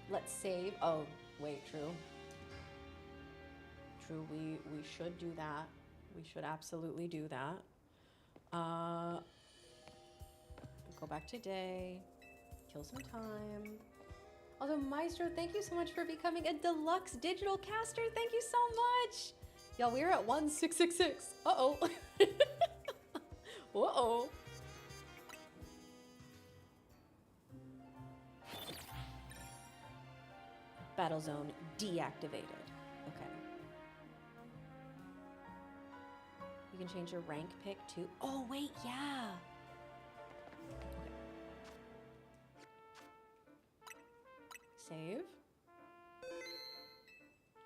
Let's save. Oh, wait, true. True, we should do that. We should absolutely do that. Go back to day. Kill some time. Although, Maestro, thank you so much for becoming a deluxe digital caster. Thank you so much. Y'all, we're at 1666. Uh-oh. Uh-oh. Battle zone deactivated. Okay. You can change your rank pick too. Oh, wait, yeah. Save.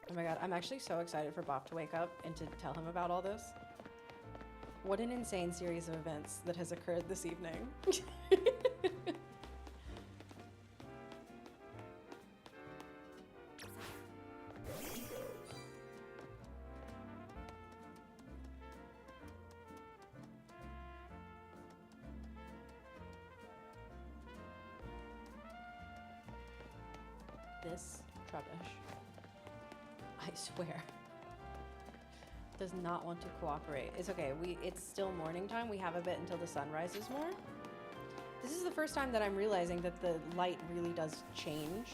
Oh my god, I'm actually so excited for Boff to wake up and to tell him about all this. What an insane series of events that has occurred this evening. This Trubbish, I swear, does not want to cooperate. It's okay. It's still morning time. We have a bit until the sun rises more. This is the first time that I'm realizing that the light really does change.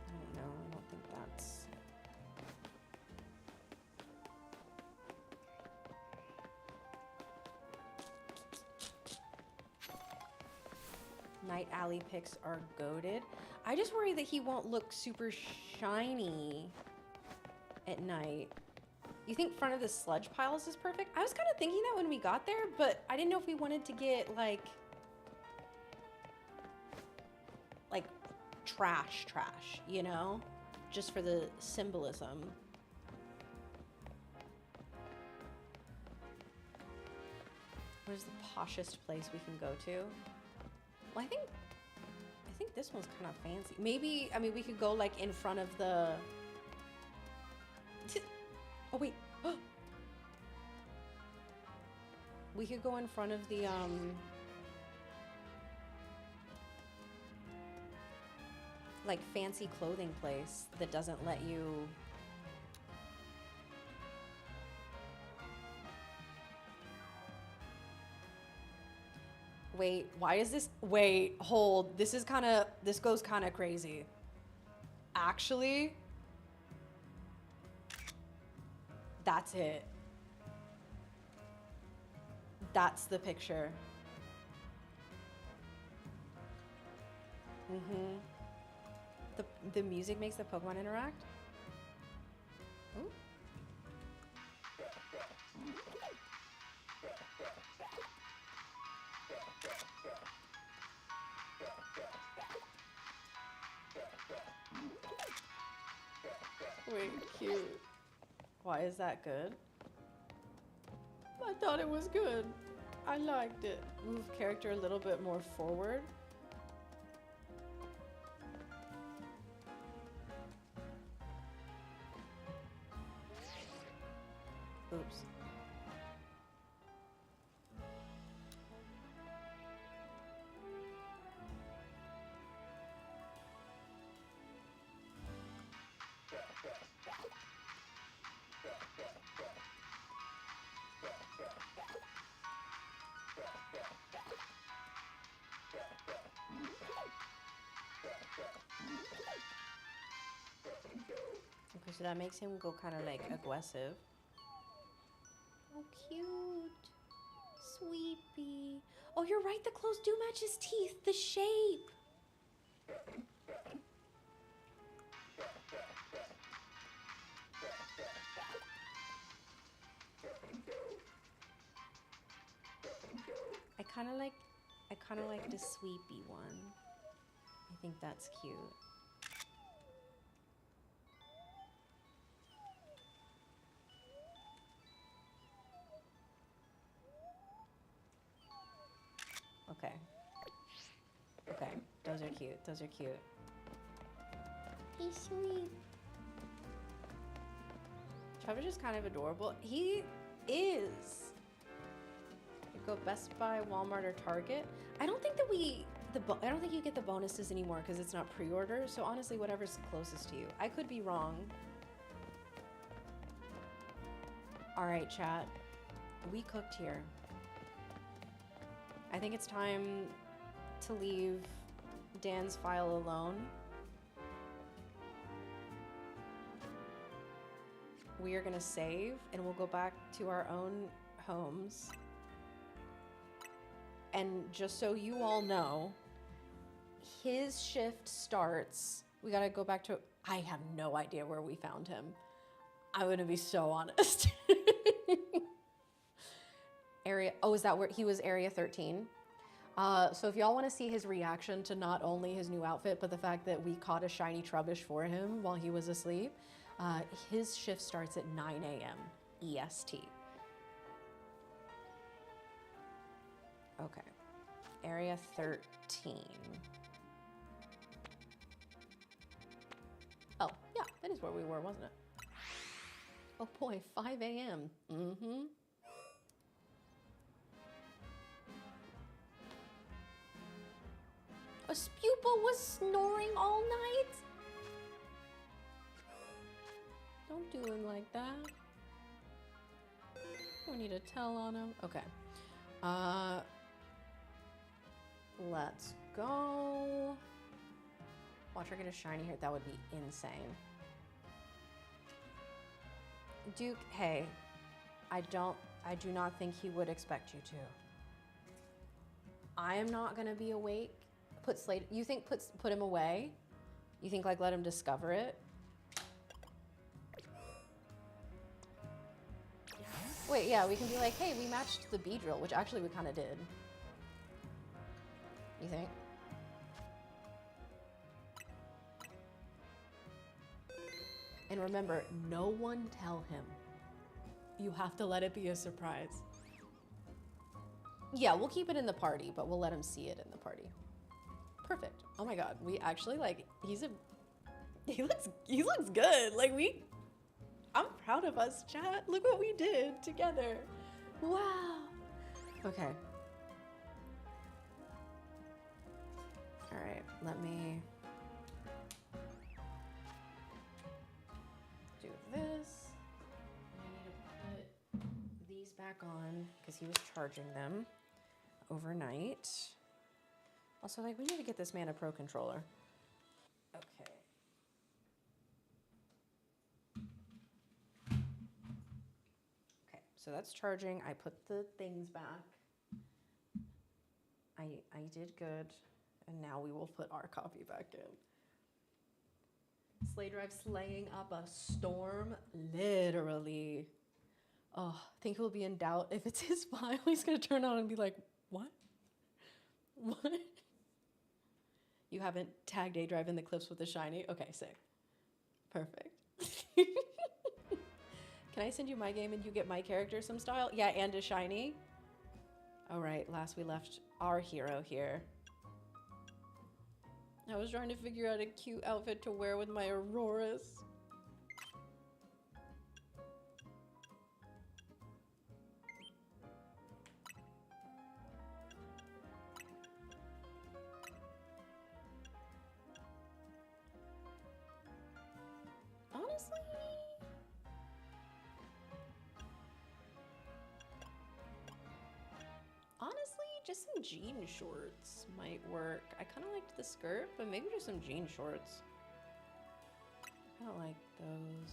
I don't know. I don't think that's... Night alley pics are goated. I just worry that he won't look super shiny at night. You think front of the sludge piles is perfect? I was kind of thinking that when we got there, but I didn't know if we wanted to get like trash, you know? Just for the symbolism. What is the poshest place we can go to? Well, I think this one's kind of fancy. Maybe, I mean, we could go like in front of the... Oh, wait. We could go in front of the, like fancy clothing place that doesn't let you... Wait, why is this? Wait, hold. This goes kind of crazy. Actually, that's it. That's the picture. The music makes the Pokemon interact. Ooh. Wait, cute. Why is that good? I thought it was good. I liked it. Move character a little bit more forward. Oops. Okay, so that makes him go kind of like aggressive. Oh, cute. Sweepy. Oh, you're right. The clothes do match his teeth. The shape. I kind of like the sweepy one. I think that's cute. Okay. Okay, those are cute. Those are cute. He's sweet. Trevor's just kind of adorable. He is. You go Best Buy, Walmart, or Target. I don't think that I don't think you get the bonuses anymore because it's not pre-order. So honestly, whatever's closest to you. I could be wrong. All right, chat. We cooked here. I think it's time to leave Dan's file alone. We are gonna save and we'll go back to our own homes. And just so you all know, his shift starts. We gotta go back to, I have no idea where we found him. I'm gonna be so honest. Is that where he was? Area 13. So if y'all want to see his reaction to not only his new outfit, but the fact that we caught a shiny Trubbish for him while he was asleep, his shift starts at 9 a.m. EST. Okay. Area 13. Oh, yeah, that is where we were, wasn't it? Oh boy, 5 a.m. Mm-hmm. Spupil was snoring all night? Don't do him like that. We need to tell on him. Okay. Let's go. Watch her get a shiny here. That would be insane. Duke, hey. I do not think he would expect you to. I am not gonna be awake. Put Slade, you think put him away? You think like let him discover it? Wait, yeah, we can be like, hey, we matched the Beedrill, which actually we kind of did. You think? And remember, no one tell him. You have to let it be a surprise. Yeah, we'll keep it in the party, but we'll let him see it in the party. Perfect. Oh my god, we actually like he looks good. Like I'm proud of us, chat. Look what we did together. Wow. Okay. All right, let me do this. I need to put these back on because he was charging them overnight. Also, like, we need to get this man a Pro Controller. Okay. Okay, so that's charging. I put the things back. I did good. And now we will put our copy back in. Slay Drive slaying up a storm, literally. Oh, I think he'll be in doubt if it's his file. He's gonna turn on and be like, what? What? You haven't tagged A Drive in the clips with the shiny? Okay, sick. Perfect. Can I send you my game and you get my character some style? Yeah, and a shiny. All right, last we left our hero here. I was trying to figure out a cute outfit to wear with my Auroras. Honestly, just some jean shorts might work. I kind of liked the skirt, but maybe just some jean shorts. I don't like those.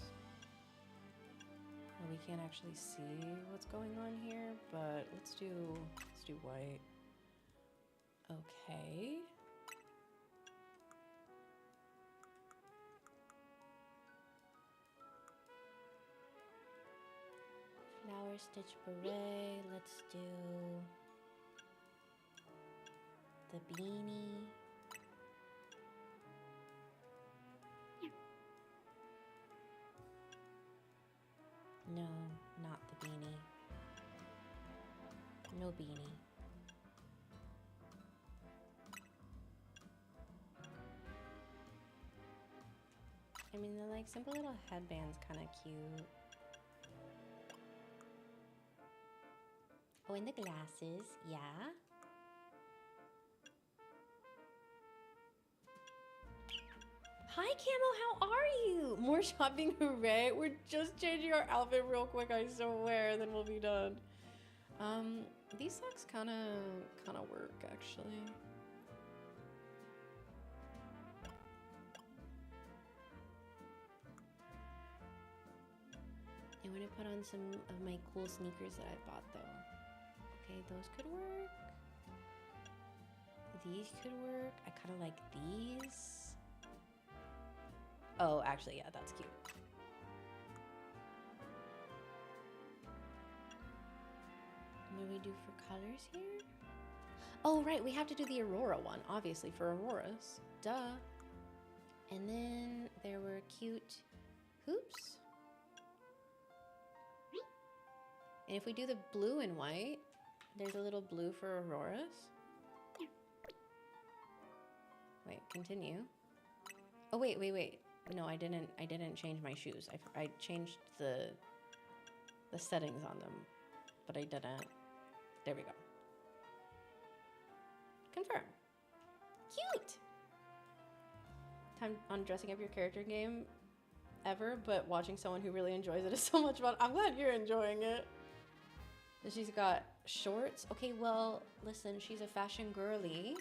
Well, we can't actually see what's going on here, but let's do white. Okay. Flower stitch beret. Let's do the beanie. No, not the beanie. No beanie. I mean, the like simple little headband's kind of cute. Oh, and the glasses, yeah. Hi, Camo, how are you? More shopping, hooray. We're just changing our outfit real quick, I swear, then we'll be done. These socks kind of work, actually. I want to put on some of my cool sneakers that I bought, though. Okay, those could work. These could work. I kind of like these. Oh, actually, yeah, that's cute. What do we do for colors here? Oh, right, we have to do the Aurora one, obviously, for Auroras. Duh. And then there were cute hoops. And if we do the blue and white, there's a little blue for Auroras. Wait, continue. Oh, wait. No, I didn't change my shoes. I changed the settings on them, but I didn't. There we go. Confirm. Cute! Time on dressing up your character game ever, but watching someone who really enjoys it is so much fun. I'm glad you're enjoying it. And she's got shorts. Okay, well, listen, she's a fashion girly.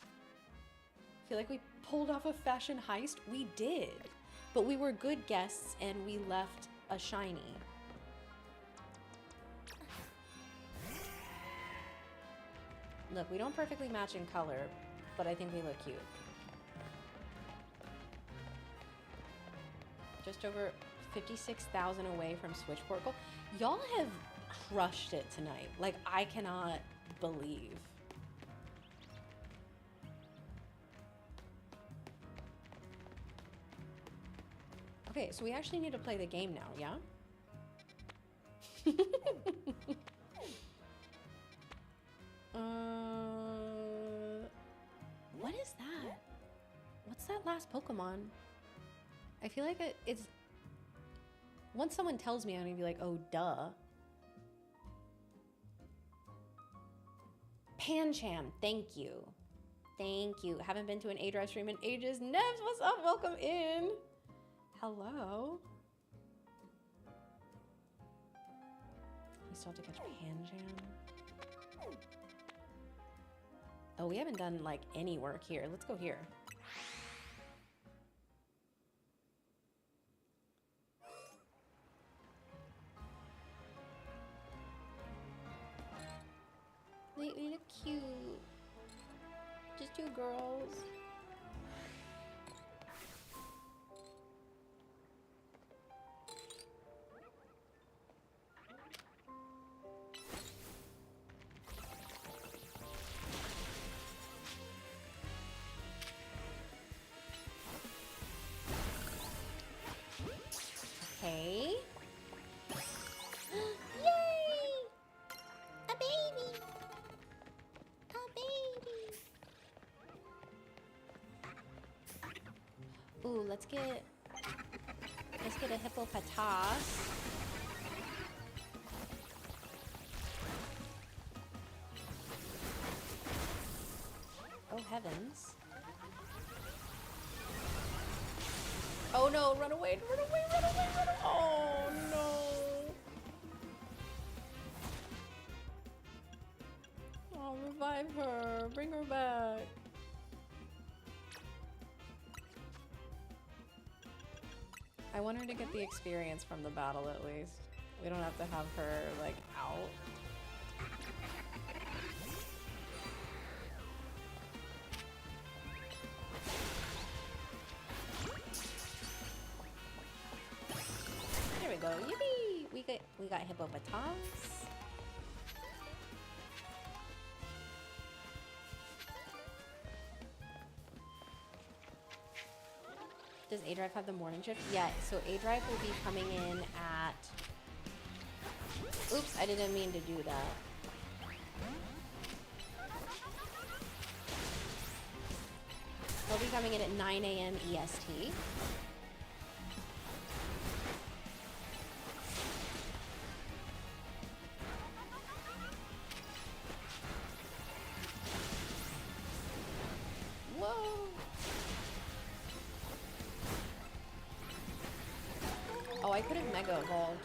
I feel like we pulled off a fashion heist. We did. But we were good guests and we left a shiny. Look, we don't perfectly match in color, but I think we look cute. Just over 56,000 away from Switchport goal. Y'all have crushed it tonight. Like, I cannot believe. Okay, so we actually need to play the game now, yeah? What is that? What's that last Pokemon? I feel like it's... Once someone tells me, I'm gonna be like, oh, duh. Pancham, thank you. Thank you. Haven't been to an A-Drive stream in ages. Nevs, what's up? Welcome in. Hello. We still have to catch Pancham. Oh, we haven't done like any work here. Let's go here. They look cute. Just two girls. Okay. Yay! A baby! A baby! Ooh, let's get a hippopotas. Oh heavens. Oh no, run away, run away, run away, run away. Oh no. Oh, revive her. Bring her back. I want her to get the experience from the battle at least. We don't have to have her like out. There we go. Yippee! We got hippopotas. Does A-Drive have the morning shift? Yeah, so A-Drive will be coming in at... Oops, I didn't mean to do that. He'll be coming in at 9 a.m. EST. Whoa! Oh, I could have Mega Evolved.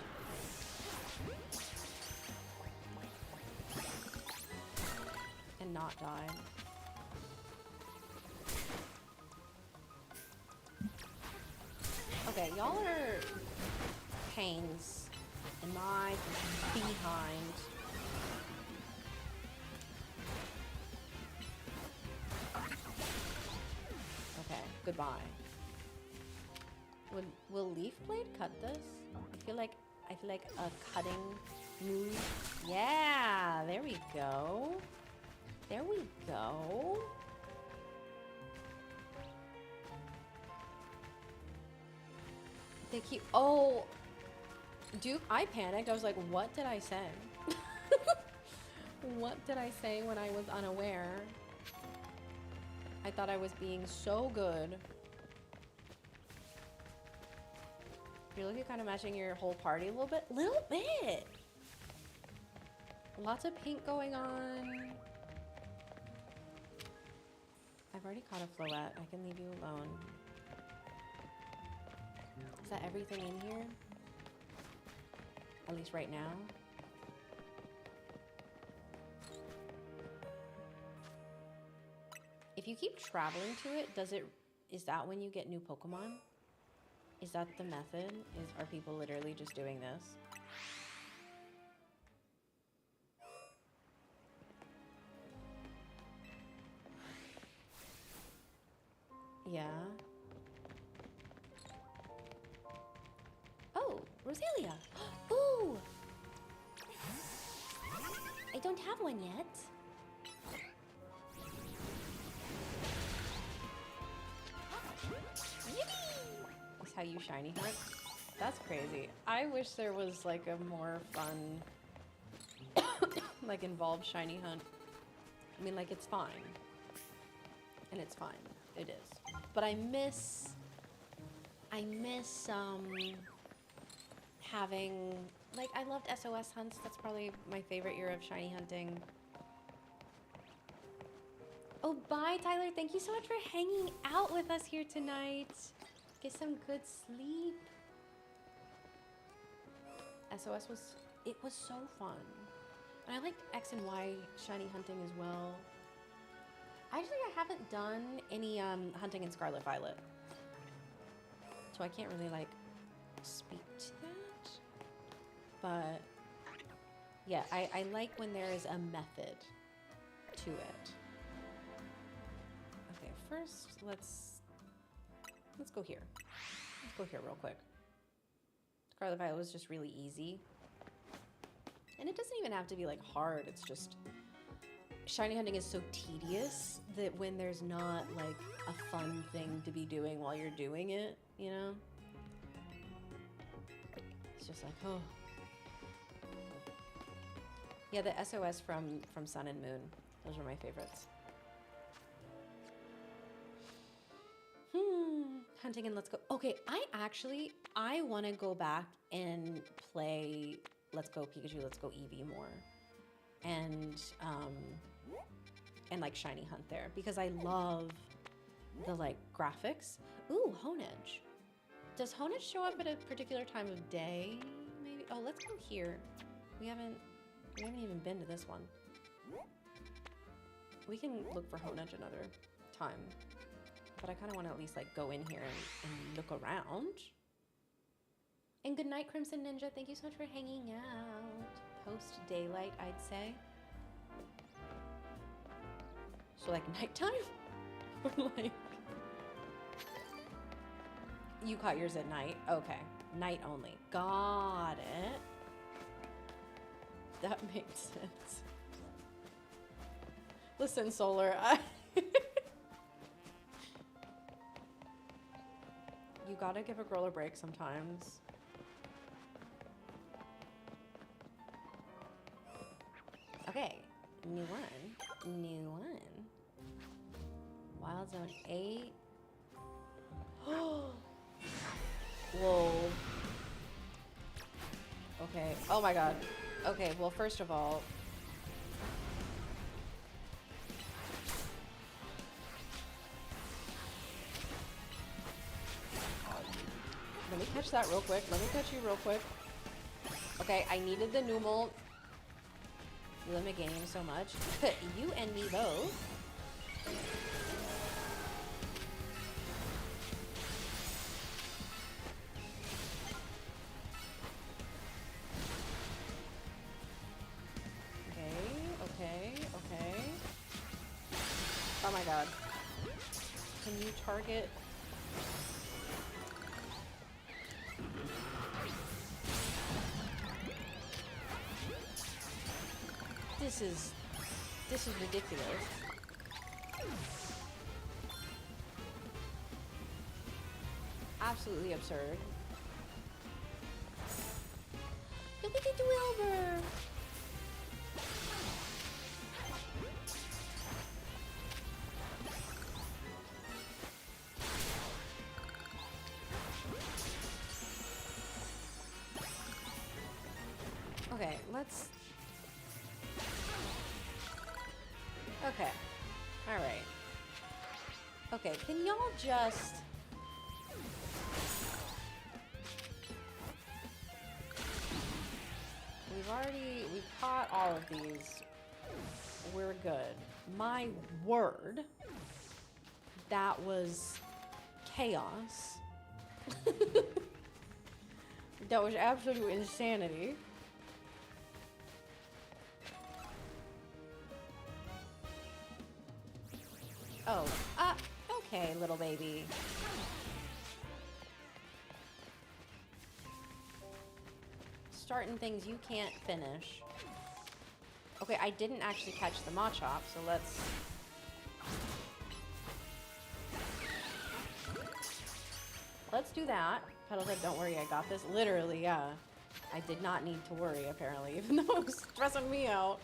And not died. Okay, y'all are pains in my behind. Okay, goodbye. Will Leaf Blade cut this? I feel like a cutting move. Yeah, there we go. There we go. They keep. Oh, Duke, I panicked. I was like, what did I say? What did I say when I was unaware? I thought I was being so good. You're looking kind of matching your whole party a little bit. Little bit. Lots of pink going on. I've already caught a Floette. I can leave you alone. Is that everything in here? At least right now. If you keep traveling to it, is that when you get new Pokemon? Is that the method? Are people literally just doing this? Yeah. Oh, Roselia. Ooh! I don't have one yet. That's how you shiny hunt? That's crazy. I wish there was like a more fun, like involved shiny hunt. I mean, like it's fine. And it's fine. It is. But I miss having, like, I loved SOS hunts. That's probably my favorite year of shiny hunting. Oh, bye, Tyler. Thank you so much for hanging out with us here tonight. Get some good sleep. SOS was so fun. And I liked X and Y shiny hunting as well. Actually, I haven't done any hunting in Scarlet Violet. So I can't really, like, speak to that. But, yeah, I like when there is a method to it. Okay, first, let's go here. Let's go here real quick. Scarlet Violet was just really easy. And it doesn't even have to be, like, hard. It's just... shiny hunting is so tedious that when there's not, like, a fun thing to be doing while you're doing it, you know? It's just like, oh. Yeah, the SOS from Sun and Moon. Those are my favorites. Hunting and Let's Go. Okay, I want to go back and play Let's Go Pikachu, Let's Go Eevee more. And like shiny hunt there because I love the like graphics. Ooh, Honedge. Does Honedge show up at a particular time of day? Maybe. Oh, let's go here. We haven't even been to this one. We can look for Honedge another time. But I kind of want to at least like go in here and look around. And good night, Crimson Ninja. Thank you so much for hanging out. Post daylight, I'd say. So like nighttime? Or like... You caught yours at night? Okay. Night only. Got it. That makes sense. Listen, Solar, you gotta give a girl a break sometimes. Okay, new one. Wild Zone 8. Whoa. Okay, oh my god. Okay, well, first of all, let me catch that real quick. Let me catch you real quick. Okay, I needed the Numel. You love my game so much. You and me both. Okay. Oh my god. Can you target... This is ridiculous. Absolutely absurd. Look at the Wilbur! Okay, let's... Okay. Alright. Okay, can y'all just... We've caught all of these. We're good. My word. That was chaos. That was absolute insanity. Oh, okay, little baby. Starting things you can't finish. Okay, I didn't actually catch the Machop, so let's... Let's do that. Petal said, don't worry, I got this. Literally, yeah. I did not need to worry, apparently, even though it was stressing me out.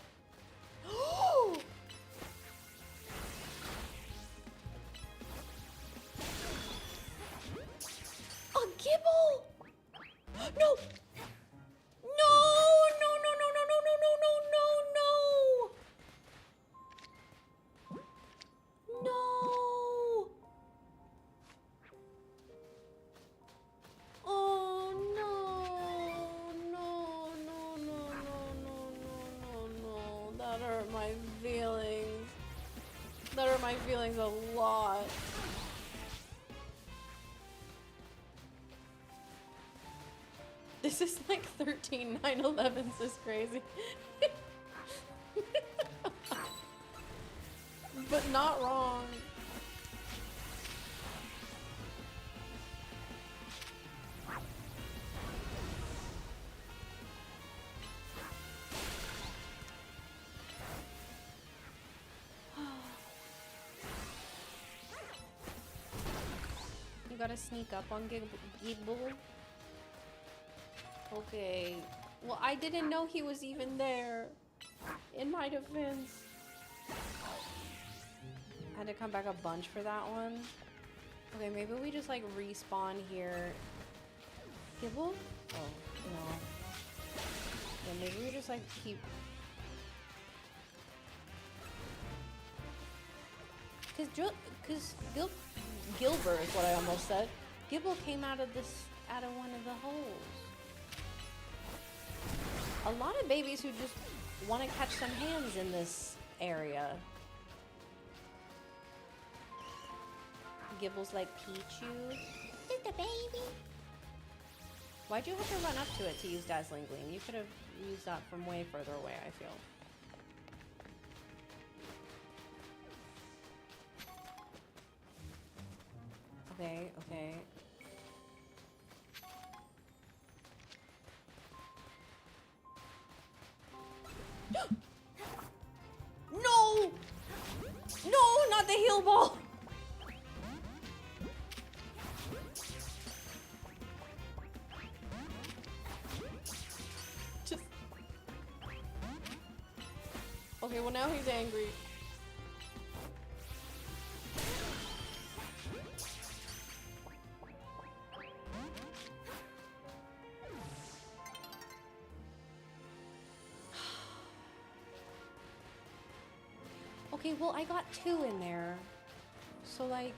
A Gibble! No! No! No, no, no, no, no, no, no, no, no, no! No! Oh, no. No, no, no, no, no, no, no, no. That hurt my feelings. That hurt my feelings a lot. This is like 13 9/11s is crazy. But not wrong. You gotta sneak up on Gibble. Okay. Well, I didn't know he was even there. In my defense. I had to come back a bunch for that one. Okay, maybe we just like respawn here. Gibble? Oh, no. Yeah, maybe we just like keep... Cause Gilbert is what I almost said. Gibble came out of one of the holes. A lot of babies who just want to catch some hands in this area. Gibble's like Pichu. Just a baby. Why'd you have to run up to it to use Dazzling Gleam? You could have used that from way further away, I feel. Okay, okay. No! No, not the heal ball! Just... Okay, well now he's angry. Okay, well, I got 2 in there. So, like...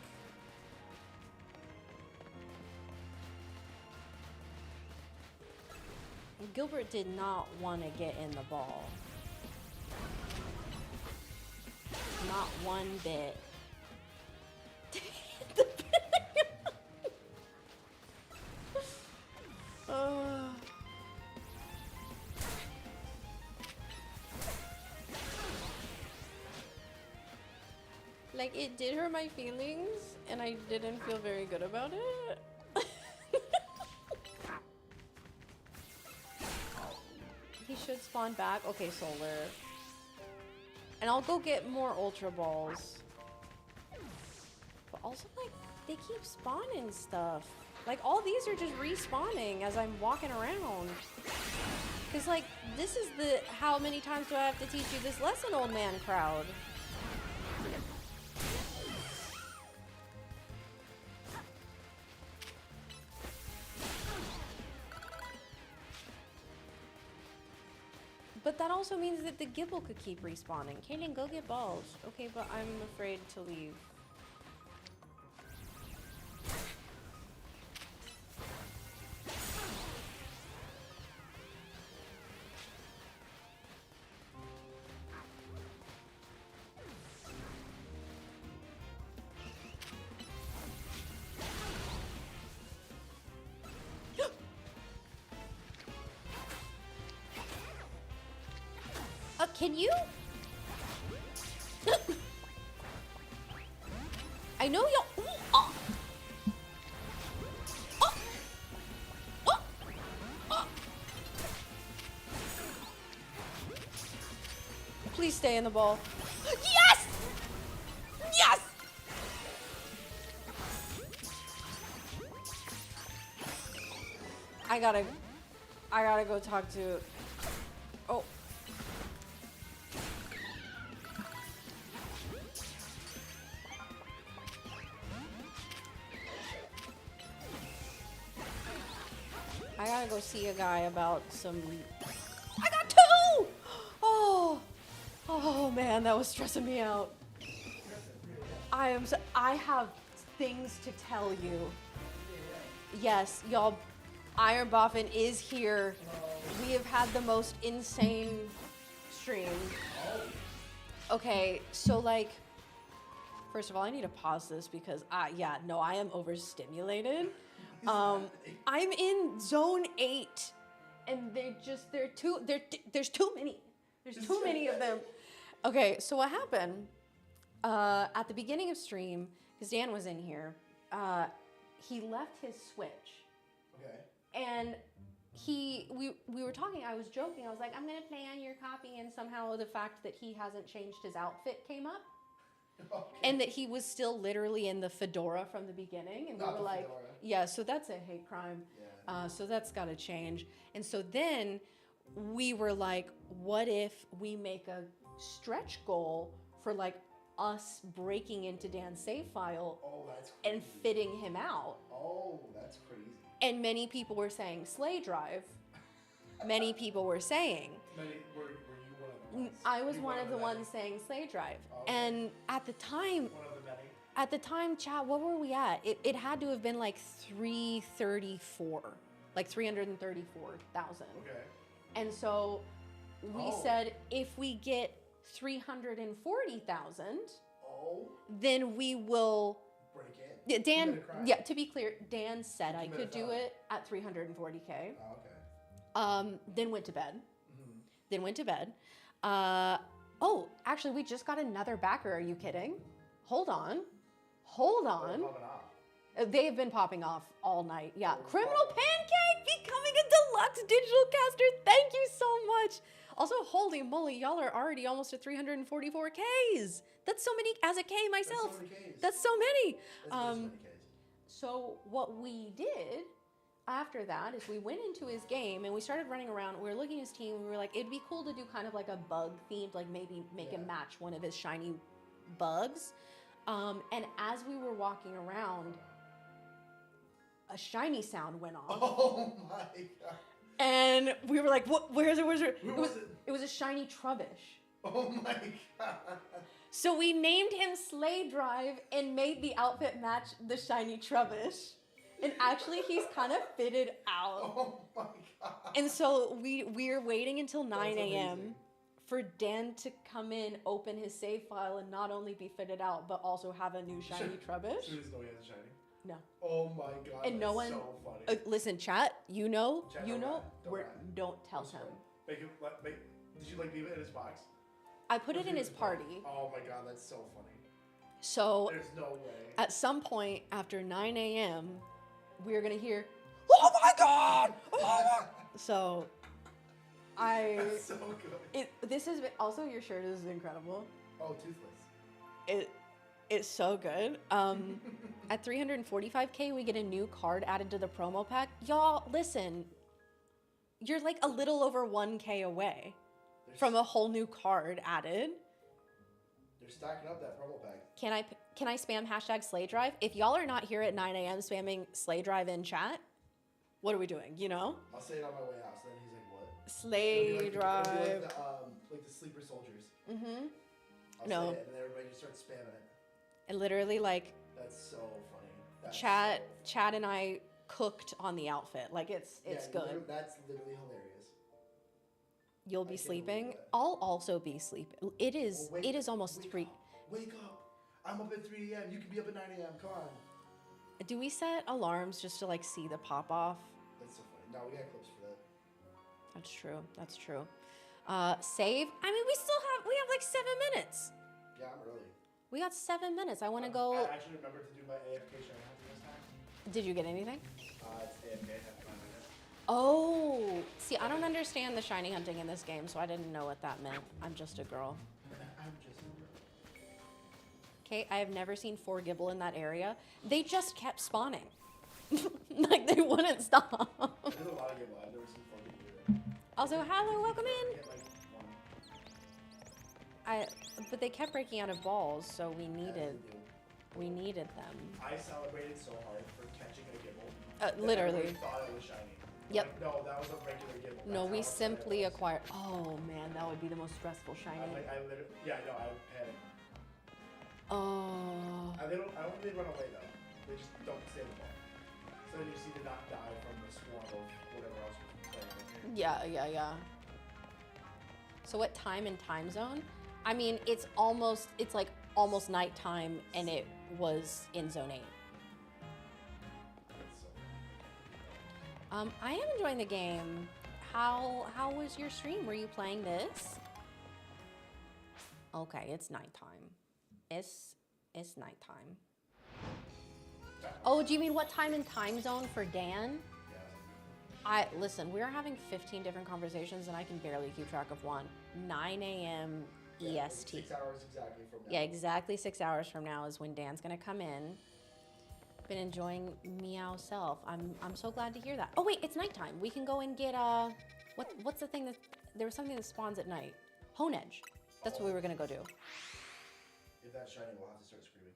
Gilbert did not want to get in the ball. Not one bit. Like, it did hurt my feelings, and I didn't feel very good about it. He should spawn back. Okay, Solar. And I'll go get more Ultra Balls. But also, like, they keep spawning stuff. Like, all these are just respawning as I'm walking around. Because, like, this is the how many times do I have to teach you this lesson, old man crowd? But that also means that the Gibble could keep respawning. Kaylin, go get balls. Okay, but I'm afraid to leave. Can you? I know y'all. Ooh, oh. Oh. Oh. Oh. Please stay in the ball. Yes! Yes! I gotta go talk to. Oh. I gotta go see a guy about some. I got 2! Oh man, that was stressing me out. I have things to tell you. Yes, y'all, IronBoffin is here. We have had the most insane stream. Okay, so like, first of all, I need to pause this because I am overstimulated. I'm in zone 8 and there's too many. There's too many of them. Okay, so what happened at the beginning of stream, because Dan was in here, he left his Switch. Okay. And we were talking, I was joking, I was like, I'm gonna play on your copy, and somehow the fact that he hasn't changed his outfit came up. Okay. And that he was still literally in the fedora from the beginning, and we were like, fedora. Yeah, so that's a hate crime. Yeah. So that's gotta change. And so then we were like, what if we make a stretch goal for like us breaking into Dan's save file and fitting him out? Oh, that's crazy. And many people were saying sleigh drive. Many people were saying. Were you one of the ones? I was one of the ones saying sleigh drive. Okay. And at the time, chat, what were we at? It had to have been like 334, like 334,000. Okay. And so we said, if we get 340,000, then we will break in. Yeah, Dan. Yeah, to be clear, Dan said I could do it at 340K. Oh, okay. Then went to bed. Mm-hmm. Then went to bed. Actually, we just got another backer. Are you kidding? Hold on. They have been popping off all night. Yeah. Criminal Pancake becoming a deluxe digital caster. Thank you so much. Also, holy moly, y'all are already almost at 344 Ks. That's so many as a K myself. That's so many. So what we did after that is we went into his game and we started running around. We were looking at his team. We were like, it'd be cool to do kind of like a bug themed, like maybe make him match one of his shiny bugs. And as we were walking around, a shiny sound went off. Oh my god. And we were like, what? Where is it? It was a shiny Trubbish. Oh my god. So we named him Sleigh Drive and made the outfit match the shiny Trubbish. And actually, he's kind of fitted out. Oh my god. And so we're waiting until 9 a.m. for Dan to come in, open his save file, and not only be fitted out, but also have a new shiny Trubbish. So he doesn't know he has a shiny? No. Oh my god. And no one. So funny. Listen, chat. You know. Chat, Don't tell him. Did you leave it in his box? I put it in his party. Oh my god, that's so funny. So there's no way. At some point after 9 a.m., we're gonna hear, "Oh my god!" So That's so good. This is also your shirt is incredible. Oh, toothless. It's so good. At 345K, we get a new card added to the promo pack. Y'all, listen. You're like a little over 1K away from a whole new card added. They're stacking up that promo pack. Can I spam hashtag Sleigh Drive? If y'all are not here at 9 a.m. spamming Sleigh Drive in chat, what are we doing? You know? I'll say it on my way out. So then he's like, what? Sleigh Drive. Like the sleeper soldiers. Mm-hmm. I'll say it, and then everybody just starts spamming it. And literally, like, that's so funny. Chad and I cooked on the outfit. Like, it's good. That's literally hilarious. You'll be sleeping. I'll also be sleeping. It is almost 3. Wake up. I'm up at 3 a.m. You can be up at 9 a.m. Come on. Do we set alarms just to, like, see the pop off? That's so funny. No, we got clips for that. That's true. Save. I mean, we have like 7 minutes. Yeah, I'm early. We got 7 minutes. I want to I go. actually remembered to do my AFK shiny hunting this time. Did you get anything? It's AFK, have to find it. Oh, see, I don't understand the shiny hunting in this game, so I didn't know what that meant. I'm just a girl. I'm just Okay, I have never seen 4 Gibble in that area. They just kept spawning. Like, they wouldn't stop. There's a lot of Gibble. I've never seen 4 Gibble. Also, hello, welcome in. Get like one. But they kept breaking out of balls, so we As needed they do. them. I celebrated so hard for catching a Gibble. that Literally. everybody thought it was shiny. Yep. Like, no, that was a regular Gibble. No, That's we how excited simply I was. acquired. Oh man, that would be the most stressful shiny. I literally, yeah, no, I panicked. Oh. I don't really run away though. They just don't stay in the ball. So then you see to not die from the swarm of whatever else you're playing. Yeah. So what time and time zone? I mean, it's like almost nighttime, and it was in zone 8. So, I am enjoying the game. How was your stream? Were you playing this? Okay, it's nighttime. It's nighttime. Oh, do you mean what time and time zone for Dan? Listen, we're having 15 different conversations and I can barely keep track of one. 9 a.m. yeah, EST. 6 hours exactly from now. Yeah, exactly 6 hours from now is when Dan's gonna come in. Been enjoying Meow Self. I'm so glad to hear that. Oh wait, it's nighttime. We can go and get what's the thing that there was something that spawns at night? Hone Edge. That's what we were gonna go do. If that's shiny, we'll have to start screaming.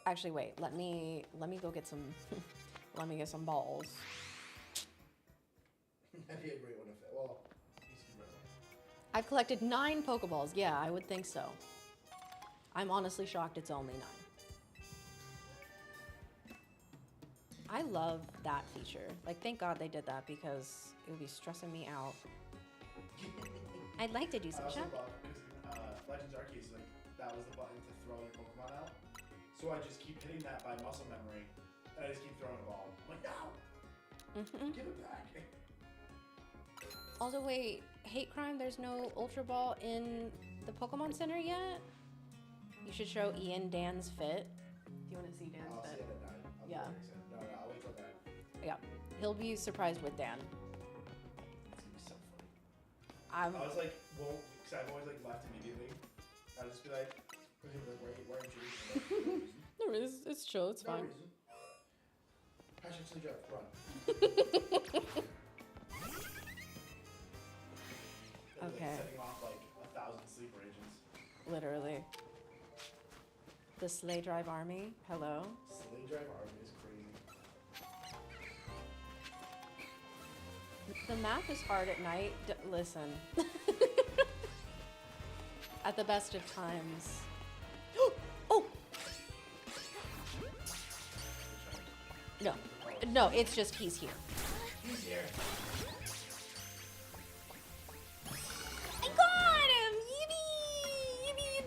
Actually, wait. Let me go get some. Let me get some balls. That'd be a great one to fit. Well, he's resin. I've collected 9 Pokeballs. Yeah, I would think so. I'm honestly shocked it's only 9. I love that feature. Like, thank God they did that because it would be stressing me out. I'd like to do I some also shopping. love because Legends Arceus, like, that was the button to throw your Pokemon out. So I just keep hitting that by muscle memory, and I just keep throwing the ball. I'm like, no! Give it back! Also, wait, hate crime, there's no Ultra Ball in the Pokemon Center yet? You should show Ian Dan's fit. If you want to see Dan's I'll see fit. it at 9. I'll be Yeah. very excited. No, I'll wait till 9. Yeah, he'll be surprised with Dan. It's gonna be so funny. I'm, I was like, well, because I've always like left immediately. I'll just be like, why aren't you leaving? no, it's chill, it's No fine. reason. Hashtag Sleep Drive, run. And, Okay. Like, setting off like 1,000 sleeper agents. Literally. The Sleigh Drive Army, hello. Sleep Drive army is crazy. The math is hard at night. Listen. At the best of times. Oh! No. No, it's just he's here. He's here. I got him! Yippee! Yippee!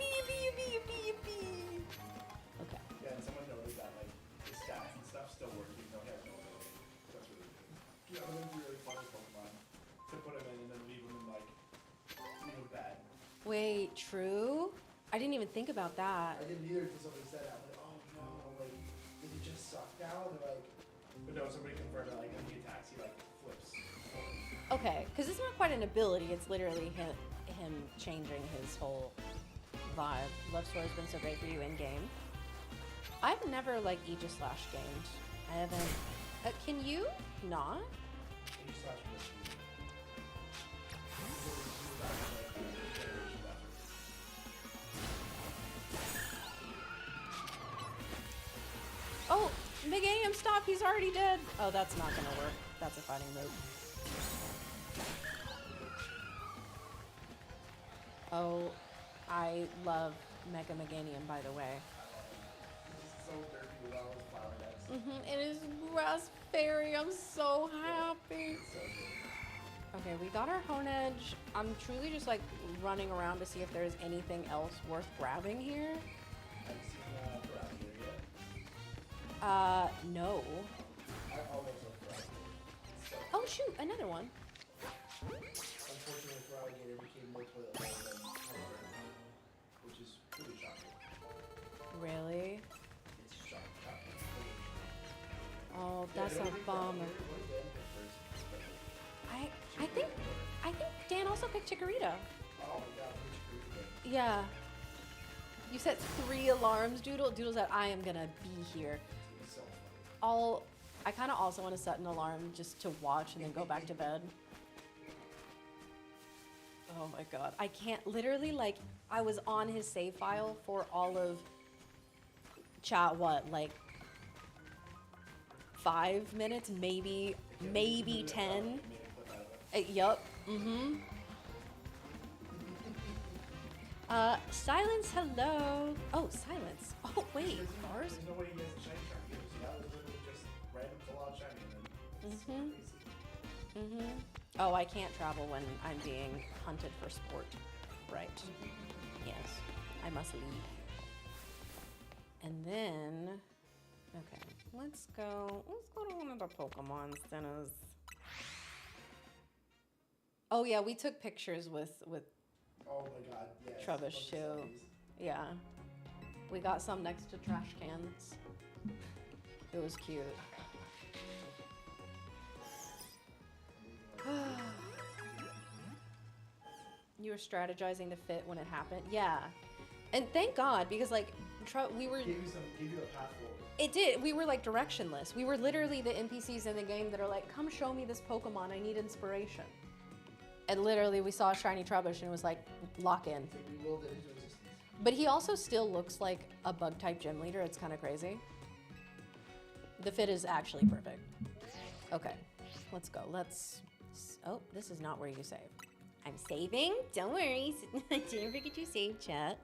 Okay. Yeah, and someone noted that like the stats and stuff still work even though he has no ability. That's really good. Yeah, it would be really fun with Pokemon to put him in and then leave him in like leave him bad. Wait, true? I didn't even think about that. I didn't either until somebody said that. I'm like, oh no, like does he just suck now? They're like, but no, somebody confirmed that like when he attacks, he like flips. Okay, because it's not quite an ability, it's literally him changing his whole vibe. Love Story has been so great for you in game. I've never like Aegis Slash gamed. I haven't. Can you not? He slash misses. Oh, Meganium, stop! He's already dead. Oh, that's not gonna work. That's a fighting move. Oh, I love Mega Meganium, by the way. So dirty with all those flower heads. It is raspberry. I'm so happy. So good. Okay, we got our Hone Edge. I'm truly just like running around to see if there's anything else worth grabbing here. Have you seen Bravia yet? No. I almost love Bravia. So, Oh shoot, another one. unfortunately for alligator became more toilet bowl than hamburger, which is really shocking. Really? It's shocking. Oh, that's a bummer. I think Dan also picked Chikorita. Oh my god, which group Yeah. You set 3 alarms, Doodle. Doodle said, I am gonna be here. is so funny. I kind of also want to set an alarm just to watch and then go back to bed. Oh my god. I can't, literally, like, I was on his save file for all of chat, what, like 5 minutes, maybe 10. Yup. Mm-hmm. Silence, hello. Oh, Silence. Oh, wait, bars? There's no way he has the shiny shiny either, so that was literally just random full out shiny and then it's so crazy. Oh, I can't travel when I'm being hunted for sport. Right. Yes. I must leave. And then, okay, let's go to one of the Pokemon centers. Oh yeah, we took pictures with Oh my god, yes. Trubbish too. Yeah. We got some next to trash cans. It was cute. You were strategizing the fit when it happened? Yeah. And thank God, because like, we were... Gave you a path forward. It did. We were like directionless. We were literally the NPCs in the game that are like, come show me this Pokemon, I need inspiration. And literally we saw a shiny Trubbish and it was like, lock in. It's like we willed it into existence. But he also still looks like a bug-type gym leader. It's kind of crazy. The fit is actually perfect. Okay, let's go. Oh, this is not where you save. I'm saving. Don't worry. Didn't forget you save, chat.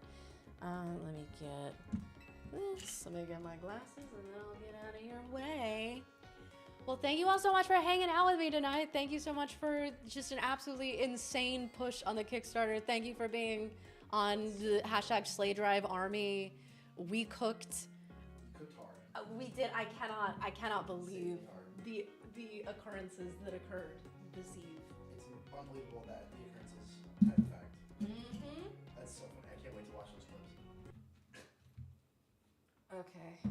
Let me get this. Let me get my glasses and then I'll get out of your way. Well, thank you all so much for hanging out with me tonight. Thank you so much for just an absolutely insane push on the Kickstarter. Thank you for being on the hashtag Slay Drive Army. We cooked. Cooked hard. We did. I cannot believe the occurrences that occurred this eve. It's unbelievable that the occurrences had effect. Mm-hmm. That's so funny. I can't wait to watch those clips. Okay.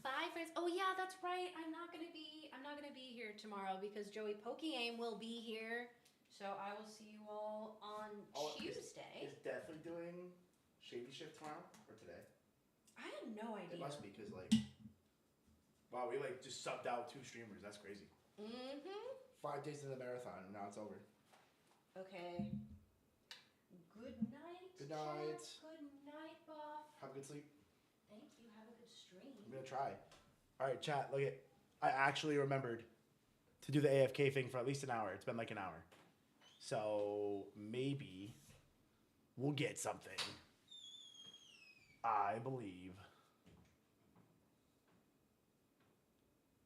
Bye, friends. Oh yeah, that's right. I'm not gonna be here tomorrow because Joey Pokeaim will be here. So I will see you all on Tuesday. Is definitely doing Shady shift tomorrow or today? I had no idea. It must be because like, wow, we like just subbed out 2 streamers. That's crazy. Mm-hmm. 5 days in the marathon and now it's over. Okay. Good night. Good night. Chat. Good night, Boff. Have a good sleep. Thank you. Have a good stream. I'm gonna try. All right, chat. Look at. I actually remembered to do the AFK thing for at least an hour. It's been like an hour, so maybe we'll get something. I believe.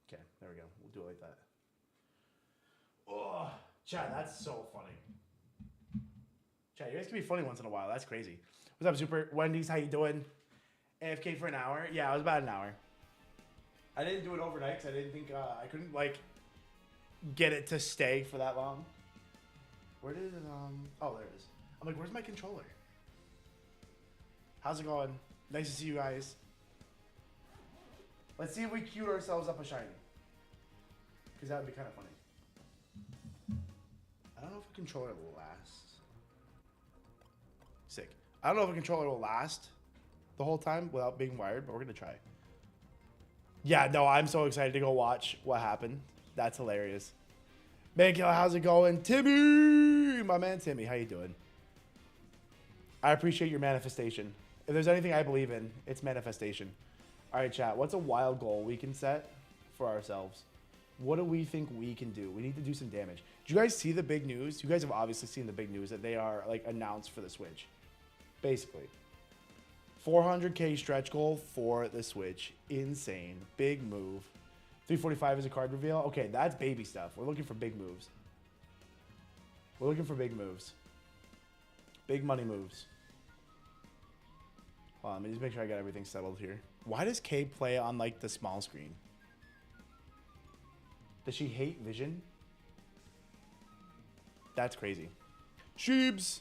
Okay, there we go. We'll do it like that. Oh, chat, that's so funny. Chat, you guys can be funny once in a while. That's crazy. What's up, Super Wendy's? How you doing? AFK for an hour? Yeah, it was about an hour. I didn't do it overnight because I didn't think I couldn't like get it to stay for that long. Where did it? Oh, there it is. I'm like, where's my controller? How's it going? Nice to see you guys. Let's see if we queued ourselves up a shiny. Because that would be kind of funny. I don't know if a controller will last. Sick. I don't know if a controller will last the whole time without being wired, but we're going to try. Yeah, no, I'm so excited to go watch what happened. That's hilarious. Man, how's it going? Timmy! My man Timmy, how you doing? I appreciate your manifestation. If there's anything I believe in, it's manifestation. All right, chat. What's a wild goal we can set for ourselves? What do we think we can do? We need to do some damage. Did you guys see the big news? You guys have obviously seen the big news that they are like announced for the Switch. Basically. 400k stretch goal for the Switch. Insane. Big move. 345 is a card reveal. Okay, that's baby stuff. We're looking for big moves. We're looking for big moves. Big money moves. Hold on, let me just make sure I got everything settled here. Why does Kay play on like the small screen? Does she hate vision? That's crazy. Sheebs.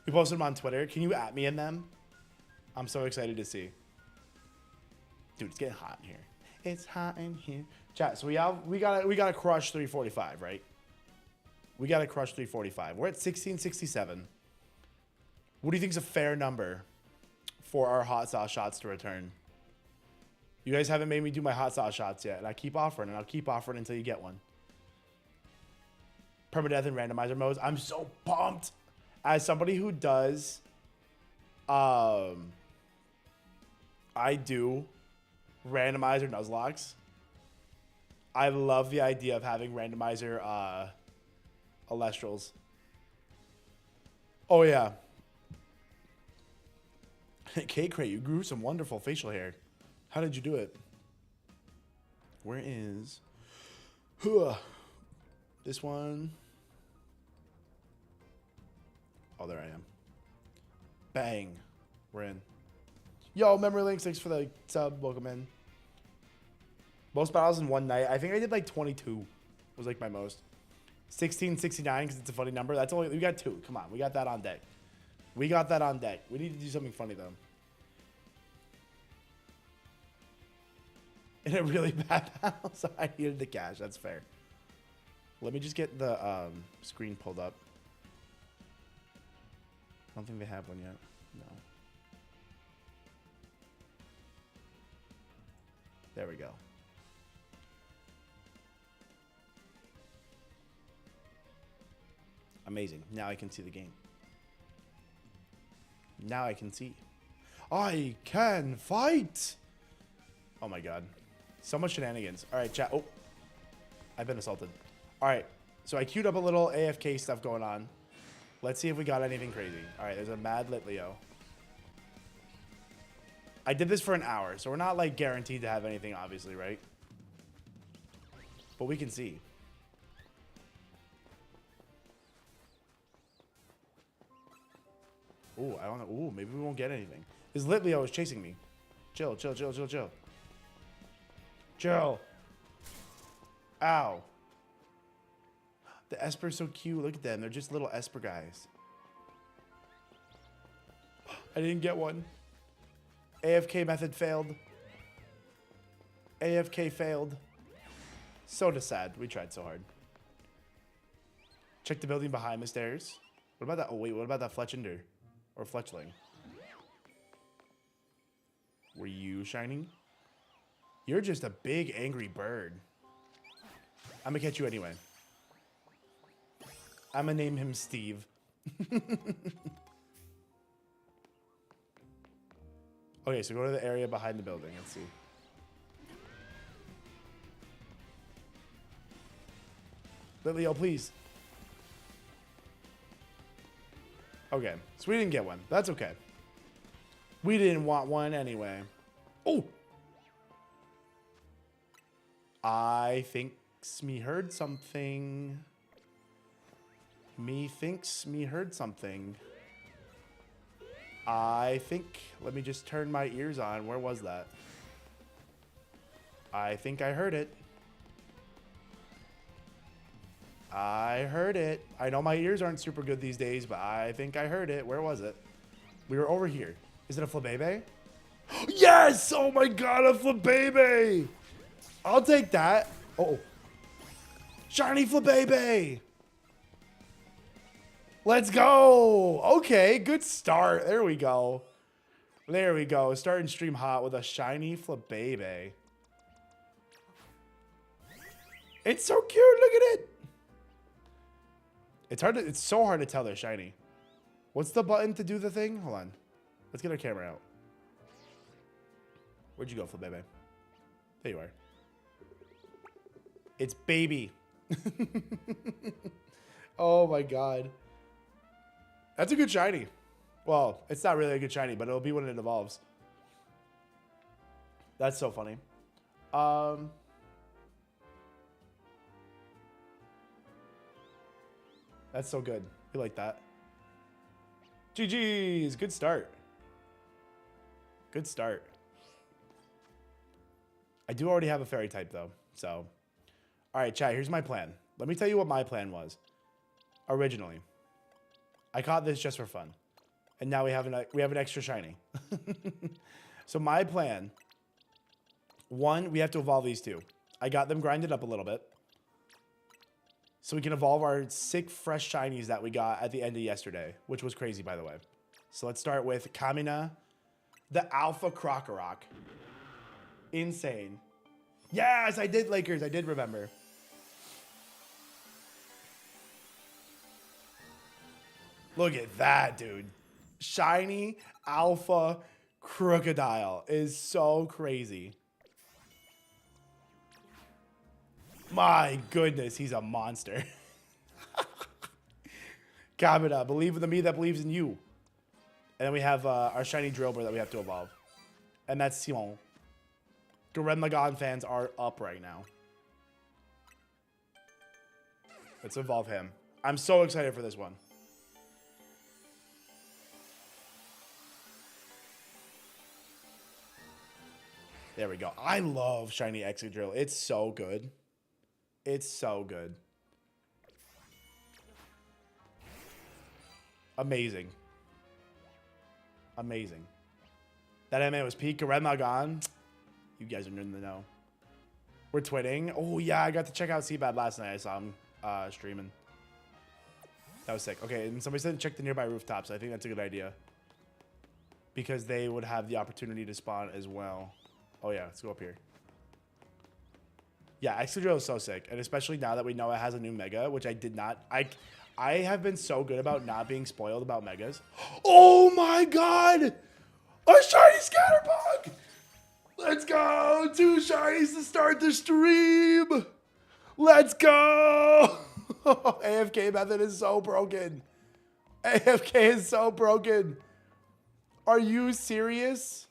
We posted them on Twitter. Can you at me in them? I'm so excited to see. Dude, it's getting hot in here. It's hot in here. Chat, so we gotta crush 345, right? We gotta crush 345. We're at 1667. What do you think is a fair number for our hot sauce shots to return? You guys haven't made me do my hot sauce shots yet, and I keep offering, and I'll keep offering until you get one. Permadeath and randomizer modes. I'm so pumped. As somebody who does, I do randomizer Nuzlocke. I love the idea of having randomizer Elestrals. Oh yeah. Kaycreigh, you grew some wonderful facial hair. How did you do it? Where is this one? Oh, there I am. Bang. We're in. Yo, Memory Links, thanks for the sub. Welcome in. Most battles in one night. I think I did like 22. Was like my most. 1669 because it's a funny number. That's only, we got 2. Come on, we got that on deck. We got that on deck. We need to do something funny though. In a really bad battle, so I needed the cash. That's fair. Let me just get the screen pulled up. I don't think they have one yet. No. There we go. Amazing. Now I can see the game. Now I can see. I can fight! Oh my god. So much shenanigans. Alright, chat. Oh. I've been assaulted. Alright. So I queued up a little AFK stuff going on. Let's see if we got anything crazy. Alright, there's a mad lit Leo. I did this for an hour, so we're not like guaranteed to have anything, obviously, right? But we can see. Ooh, I don't know. Ooh, maybe we won't get anything. This lit Leo is chasing me. Chill, chill, chill, chill, chill. Chill. Ow. The Esper's so cute. Look at them. They're just little Esper guys. I didn't get one. AFK method failed. AFK failed. So sad. We tried so hard. Check the building behind the stairs. What about that? Oh, wait. What about that Fletchinder? Or Fletchling? Were you shining? You're just a big angry bird. I'm gonna catch you anyway. I'm gonna name him Steve. Okay, so go to the area behind the building. Let's see. Lilio, please. Okay, so we didn't get one. That's okay. We didn't want one anyway. Oh! I thinks me heard something. Me thinks me heard something. I think, let me just turn my ears on. Where was that? I think I heard it. I heard it. I know my ears aren't super good these days, but I think I heard it. Where was it? We were over here. Is it a Flabébé? Yes! Oh my god, a Flabébé! I'll take that. Oh. Shiny Flabébé! Let's go! Okay, good start. There we go. There we go. Starting stream hot with a shiny Flabébé. It's so cute. Look at it. It's so hard to tell they're shiny. What's the button to do the thing? Hold on. Let's get our camera out. Where'd you go, Flabébé? There you are. It's baby. Oh my god. That's a good shiny. Well, it's not really a good shiny, but it'll be when it evolves. That's so funny. That's so good. You like that. GG's. Good start. Good start. I do already have a fairy type, though. So, all right, chat, here's my plan. Let me tell you what my plan was. originally. I caught this just for fun. And now we have an extra shiny. So my plan, one, we have to evolve these two. I got them grinded up a little bit. So we can evolve our 6 fresh shinies that we got at the end of yesterday, which was crazy, by the way. So let's start with Kamina, the Alpha Krokorok. Insane. Yes, I did, Lakers. I did remember. Look at that, dude. Shiny Alpha Crocodile is so crazy. My goodness, he's a monster. Kamina, believe in the me that believes in you. And then we have our shiny Drillbur that we have to evolve. And that's Simon. Garen Lagann fans are up right now. Let's evolve him. I'm so excited for this one. There we go. I love shiny Excadrill. It's so good. It's so good. Amazing. Amazing. That anime was peak. Garen Lagann. You guys are in the know. We're twinning. Oh, yeah. I got to check out Seabad last night. I saw him streaming. That was sick. Okay, and somebody said check the nearby rooftops. I think that's a good idea. Because they would have the opportunity to spawn as well. Oh, yeah. Let's go up here. Yeah, Excadrill is so sick. And especially now that we know it has a new Mega, which I did not... I have been so good about not being spoiled about Megas. Oh, my God! A shiny Scatterbug! Let's go! 2 shinies to start the stream! Let's go! AFK method is so broken. AFK is so broken. Are you serious?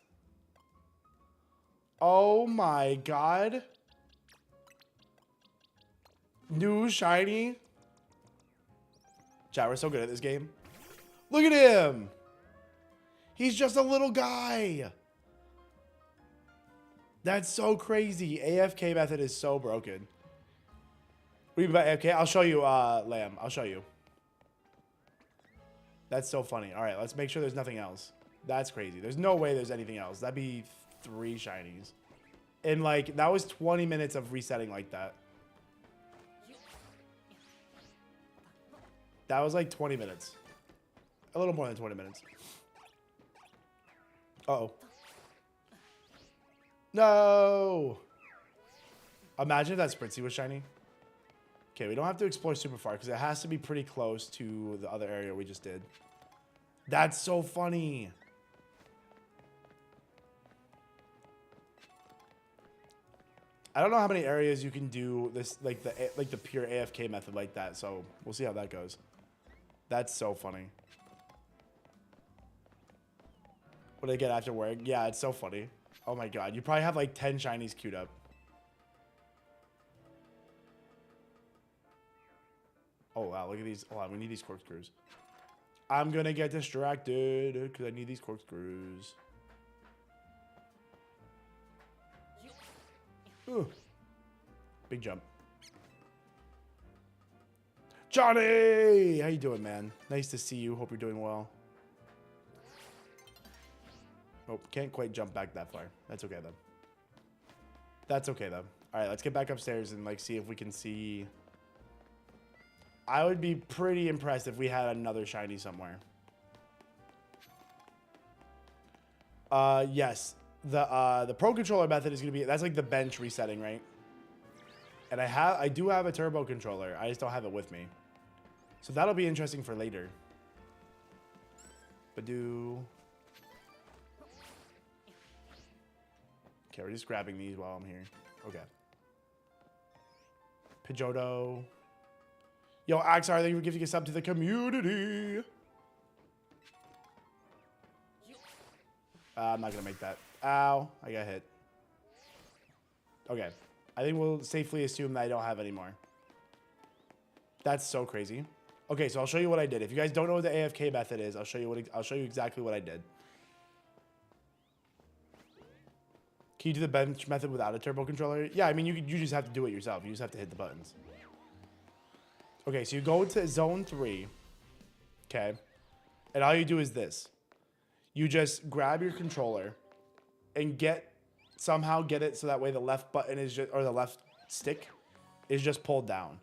Oh my God. New shiny. Chat, we're so good at this game. Look at him. He's just a little guy. That's so crazy. AFK method is so broken. What do you mean by AFK? I'll show you, Lamb. I'll show you. That's so funny. All right, let's make sure there's nothing else. That's crazy. There's no way there's anything else. That'd be 3 shinies. And, like, that was 20 minutes of resetting like that. That was, like, 20 minutes. A little more than 20 minutes. Uh-oh. No! Imagine if that Spritzee was shiny. Okay, we don't have to explore super far because it has to be pretty close to the other area we just did. That's so funny. I don't know how many areas you can do this, like the pure AFK method like that. So we'll see how that goes. That's so funny. What do I get after work? Yeah, it's so funny. Oh my God, you probably have like 10 shinies queued up. Oh wow, look at these. Hold on, we need these corkscrews. I'm gonna get distracted because I need these corkscrews. Ooh. Big jump. Johnny! How you doing, man? Nice to see you. Hope you're doing well. Oh, can't quite jump back that far. That's okay, though. That's okay, though. All right, let's get back upstairs and, like, see if we can see... I would be pretty impressed if we had another shiny somewhere. Yes. The Pro Controller method is going to be... That's, like, the bench resetting, right? And I do have a Turbo Controller. I just don't have it with me. So that'll be interesting for later. Badoo... Okay, we're just grabbing these while I'm here. Okay. Pidgeotto. Yo, Axar, thank you for giving a sub to the community. I'm not going to make that. Ow. I got hit. Okay. I think we'll safely assume that I don't have any more. That's so crazy. Okay, so I'll show you what I did. If you guys don't know what the AFK method is, I'll show you exactly what I did. Can you do the bench method without a turbo controller? Yeah, I mean, you just have to do it yourself. You just have to hit the buttons. Okay, so you go to zone 3. Okay. And all you do is this. You just grab your controller and somehow get it so that way the left button is just, or the left stick is just pulled down.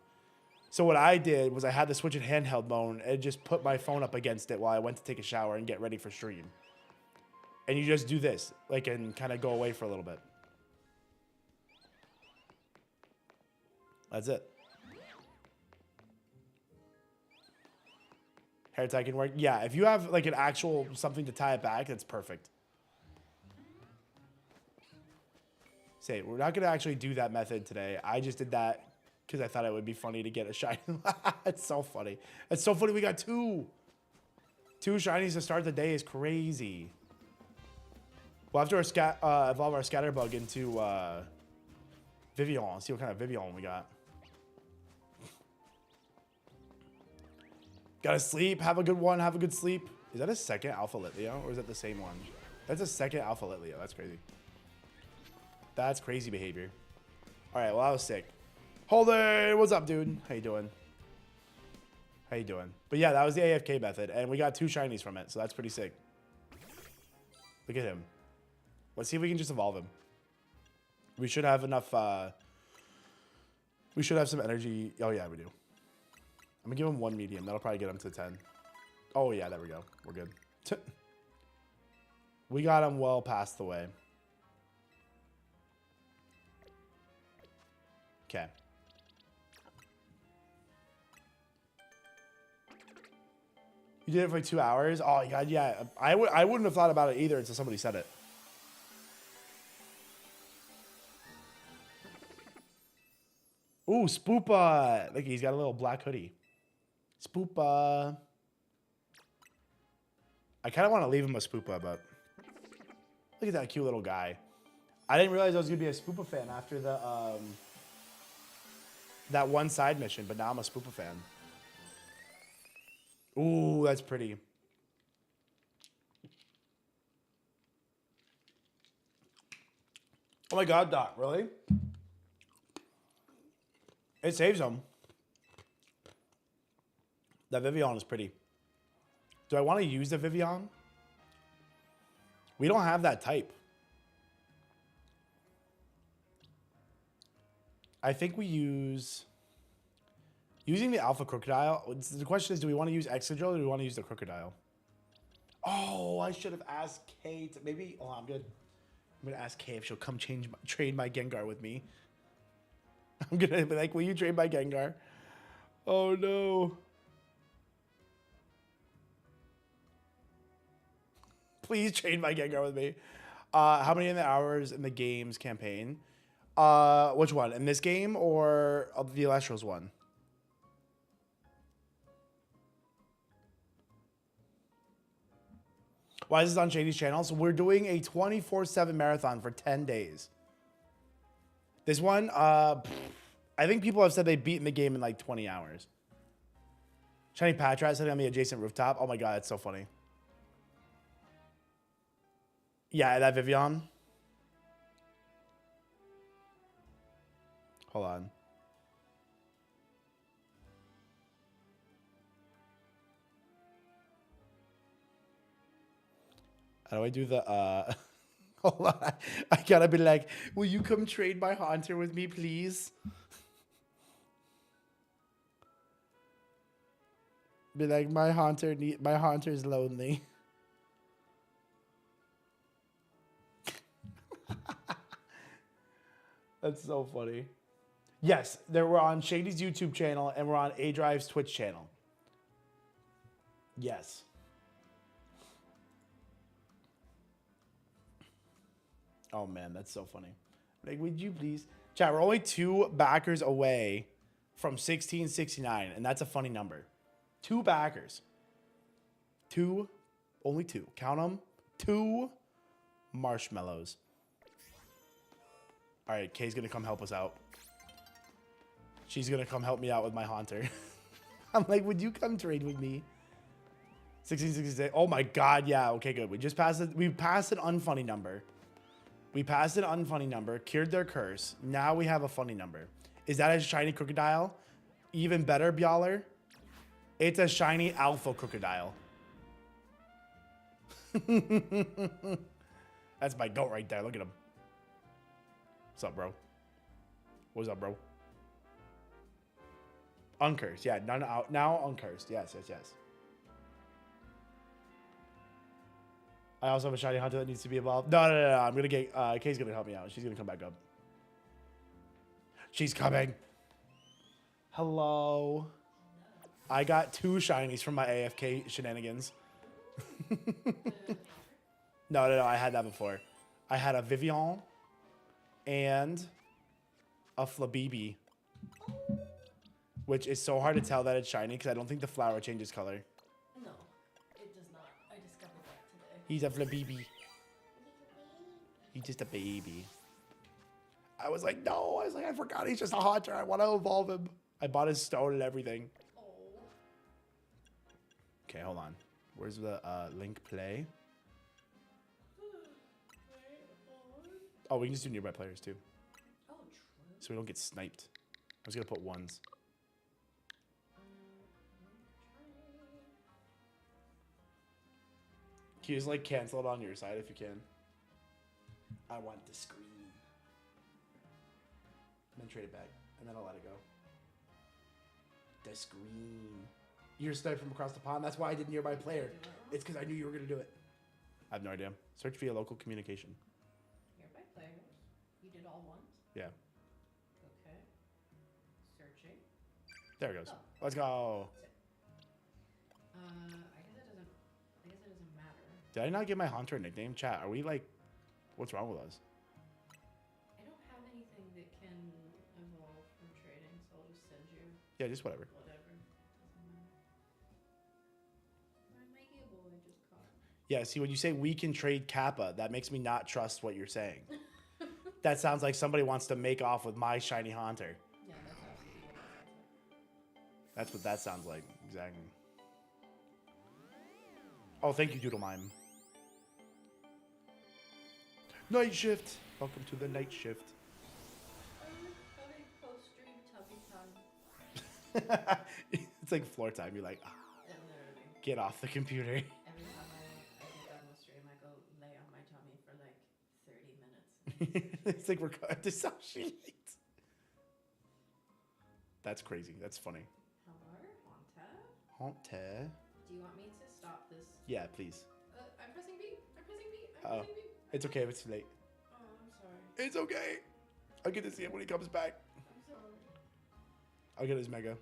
So what I did was I had the Switch in handheld mode and just put my phone up against it while I went to take a shower and get ready for stream. And you just do this, like, and kind of go away for a little bit. That's it. Hair tie can work. Yeah, if you have like an actual something to tie it back, that's perfect. Say, we're not gonna actually do that method today. I just did that because I thought it would be funny to get a shiny. It's so funny. It's so funny. We got 2. 2 shinies to start the day is crazy. We'll have to evolve our Scatterbug into Vivillon. See what kind of Vivillon we got. Gotta sleep. Have a good one. Have a good sleep. Is that a second Alpha Litleo or is that the same one? That's a second Alpha Litleo. That's crazy. That's crazy behavior. All right. Well, I was sick. Holden, what's up, dude? How you doing? How you doing? But yeah, that was the AFK method, and we got 2 shinies from it, so that's pretty sick. Look at him. Let's see if we can just evolve him. We should have enough. We should have some energy. Oh yeah, we do. I'm gonna give him 1 medium. That'll probably get him to 10. Oh yeah, there we go. We're good. We got him well past the way. Okay. You did it for like 2 hours? Oh my god, yeah. I wouldn't have thought about it either until somebody said it. Ooh, Spoopa. Look, he's got a little black hoodie. Spoopa. I kind of want to leave him a Spoopa, but look at that cute little guy. I didn't realize I was going to be a Spoopa fan after the that one side mission, but now I'm a Spoopa fan. Ooh, that's pretty. Oh my god, Doc, really? It saves them. That Vivillon is pretty. Do I want to use the Vivillon? We don't have that type. I think we use... Using the Alpha Crocodile. The question is, do we want to use Excadrill or do we want to use the Crocodile? Oh, I should have asked Kay to... Maybe... Oh, I'm good. I'm going to ask Kay if she'll come trade my Gengar with me. I'm going to be like, will you trade my Gengar? Oh, no. Please trade my Gengar with me. How many in the hours in the games campaign? Which one? In this game or the Elestrals one? Why is this on Shady's channel? So we're doing a 24/7 marathon for 10 days. This one, I think people have said they've beaten the game in like 20 hours. Shiny Patrat sitting on the adjacent rooftop. Oh my god, that's so funny. Yeah, that Vivillon. Hold on. How do I do the, hold on. I gotta be like, will you come trade my Haunter with me, please? Be like, my Haunter's lonely. That's so funny. Yes, we're on Shady's YouTube channel and we're on A-Drive's Twitch channel. Yes. Oh man, that's so funny. Like, would you please? Chat, we're only 2 backers away from 1669, and that's a funny number. 2 backers. 2, only 2. Count them. 2 marshmallows. All right, Kay's gonna come help us out. She's gonna come help me out with my Haunter. I'm like, would you come trade with me? 1666. Oh my god, yeah. Okay, good. We just passed it. We passed an unfunny number. We passed an unfunny number, cured their curse. Now we have a funny number. Is that a shiny Crocodile? Even better, Byaller. It's a shiny alpha crocodile. That's my goat right there. Look at him. What's up, bro? What's up, bro? Uncursed. Yeah, none out. Now uncursed. Yes, yes, yes. I also have a shiny hunter that needs to be evolved. No. I'm going to get... Kay's going to help me out. She's going to come back up. She's coming. Hello. I got 2 shinies from my AFK shenanigans. No. I had that before. I had a Vivian and a Flabibi, which is so hard to tell that it's shiny because I don't think the flower changes color. No, it does not. I discovered that today. He's a Flabibi. He's just a baby. I was like, no. I was like, I forgot he's just a hunter. I want to evolve him. I bought his stone and everything. Okay, hold on. Where's the link play? Oh, we can just do nearby players too. Oh, true. So we don't get sniped. I was going to put ones. Can you just like cancel it on your side if you can? I want the screen. And then trade it back. And then I'll let it go. The screen. You're sniped from across the pond. That's why I did nearby player. It's because I knew you were going to do it. I have no idea. Search via local communication. Nearby players. You did all ones? Yeah. Okay. Searching. There it goes. Oh. Let's go. I guess it doesn't matter. Did I not give my hunter a nickname? Chat, are we like... What's wrong with us? I don't have anything that can evolve from trading, so I'll just send you Yeah, just whatever. whatever. Doesn't matter. My makeover I just caught. Yeah, see, when you say we can trade Kappa, that makes me not trust what you're saying. That sounds like somebody wants to make off with my shiny hunter. Yeah, that's absolutely what it sounds like. That's what that sounds like. Exactly. Oh, thank you, Doodle Mime. Night shift. Welcome to the night shift. Having post-stream tummy time. It's like floor time. You're like, And literally, get off the computer. every time I get done with stream, I go lay on my tummy for like 30 minutes. It's like we're going to sell sheet. That's crazy. That's funny. Hello, Haunted? Haunter. Do you want me to stop this? Yeah, please. I'm pressing B. I'm pressing B. I'm Oh. pressing B. It's okay if it's too late. Oh, I'm sorry. It's okay. I'll get to see him when he comes back. I'm sorry. I'll get his mega.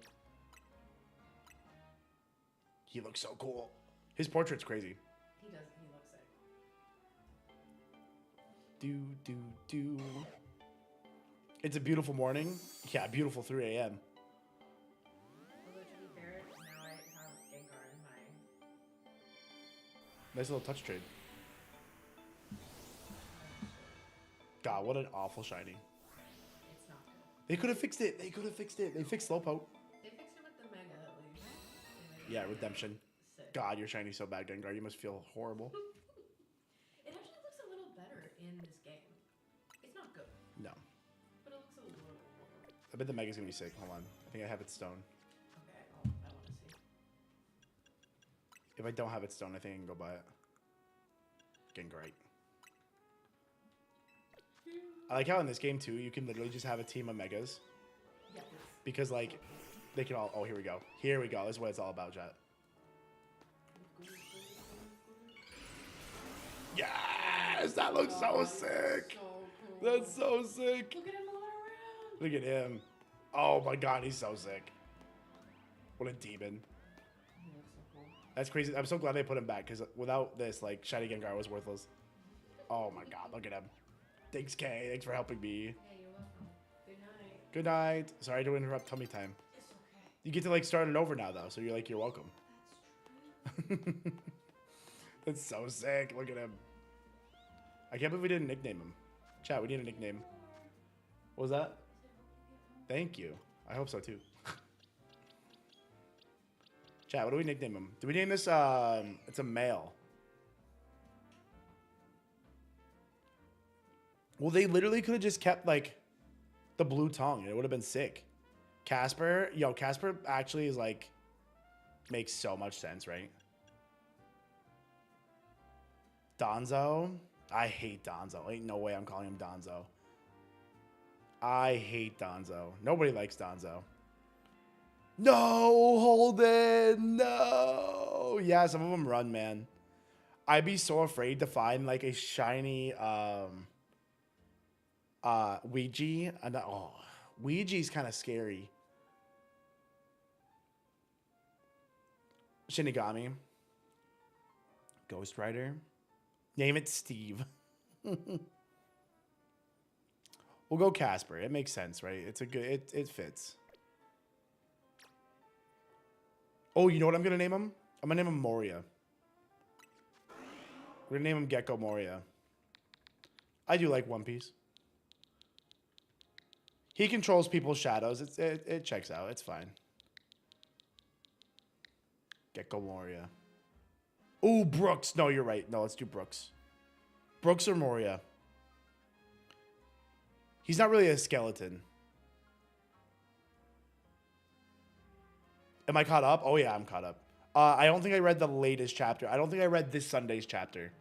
He looks so cool. His portrait's crazy. He does. He looks sick. Do. It's a beautiful morning. Yeah, beautiful 3 a.m. Although to be fair, now I have Gengar in my... Nice little touch trade. God, what an awful shiny. It's not good. They could have fixed it. They fixed Slowpoke. They fixed it with the Mega at least. Yeah, redemption. Sick. God, you're shiny so bad, Gengar. You must feel horrible. It actually looks a little better in this game. It's not good, No. but it looks a little better. I bet the mega's gonna be sick. Hold on. I think I have its stone. Okay, I want to see. If I don't have its stone, I think I can go buy it. Gengar. I like how in this game too, you can literally just have a team of megas. Yeah, Because like, they can all, oh, here we go. Here we go. This is what it's all about, chat. Yes! That looks so sick! so cool. That's so sick! Look at him moving around. Look at him. Oh my god, he's so sick. What a demon. He looks so cool. That's crazy. I'm so glad they put him back, because without this, like, Shiny Gengar was worthless. Oh my god, look at him. Thanks, Kay. Thanks for helping me. Yeah, you're welcome. Good night. Good night. Sorry to interrupt tummy time. It's okay. You get to, like, start it over now, though, so you're like, you're welcome. That's true. That's so sick. Look at him. I can't believe we didn't nickname him. Chat, we need a nickname. What was that? Thank you. I hope so, too. Chat, what do we nickname him? Do we name this, it's a male. Well, they literally could have just kept, like, the blue tongue, and it would have been sick. Casper. Yo, Casper actually is like, makes so much sense, right? Donzo. I hate Donzo. Ain't no way I'm calling him Donzo. I hate Donzo. Nobody likes Donzo. No, Holden. No. Yeah, some of them run, man. I'd be so afraid to find like a shiny Ouija. And Ouija's kind of scary. Shinigami. Ghost Rider. Name it Steve. We'll go Casper. It makes sense, right? It's a good, it fits. Oh, you know what I'm gonna name him? I'm gonna name him Moria. We're gonna name him Gecko Moria. I do like One Piece. He controls people's shadows. It checks out. It's fine. Gecko Moria. Ooh, Brooks. No, you're right. No, let's do Brooks. Brooks or Moria. He's not really a skeleton. Am I caught up? Oh, yeah, I'm caught up. I don't think I read the latest chapter. I don't think I read this Sunday's chapter.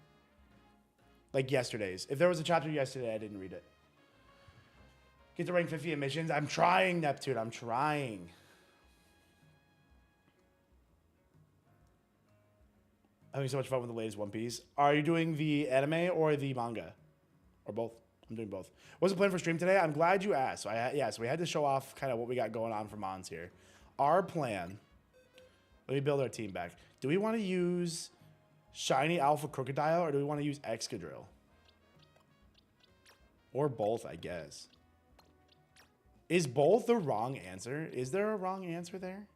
Like yesterday's. If there was a chapter yesterday, I didn't read it. Get to rank 50 in missions. I'm trying, Neptune. I'm trying. Having so much fun with the latest One Piece. Are you doing the anime or the manga? Or both? I'm doing both. What's the plan for stream today? I'm glad you asked. So we had to show off kind of what we got going on for Mons here. Our plan. Let me build our team back. Do we want to use Shiny Alpha Crocodile or do we want to use Excadrill? Or both, I guess. Is both the wrong answer? Is there a wrong answer there?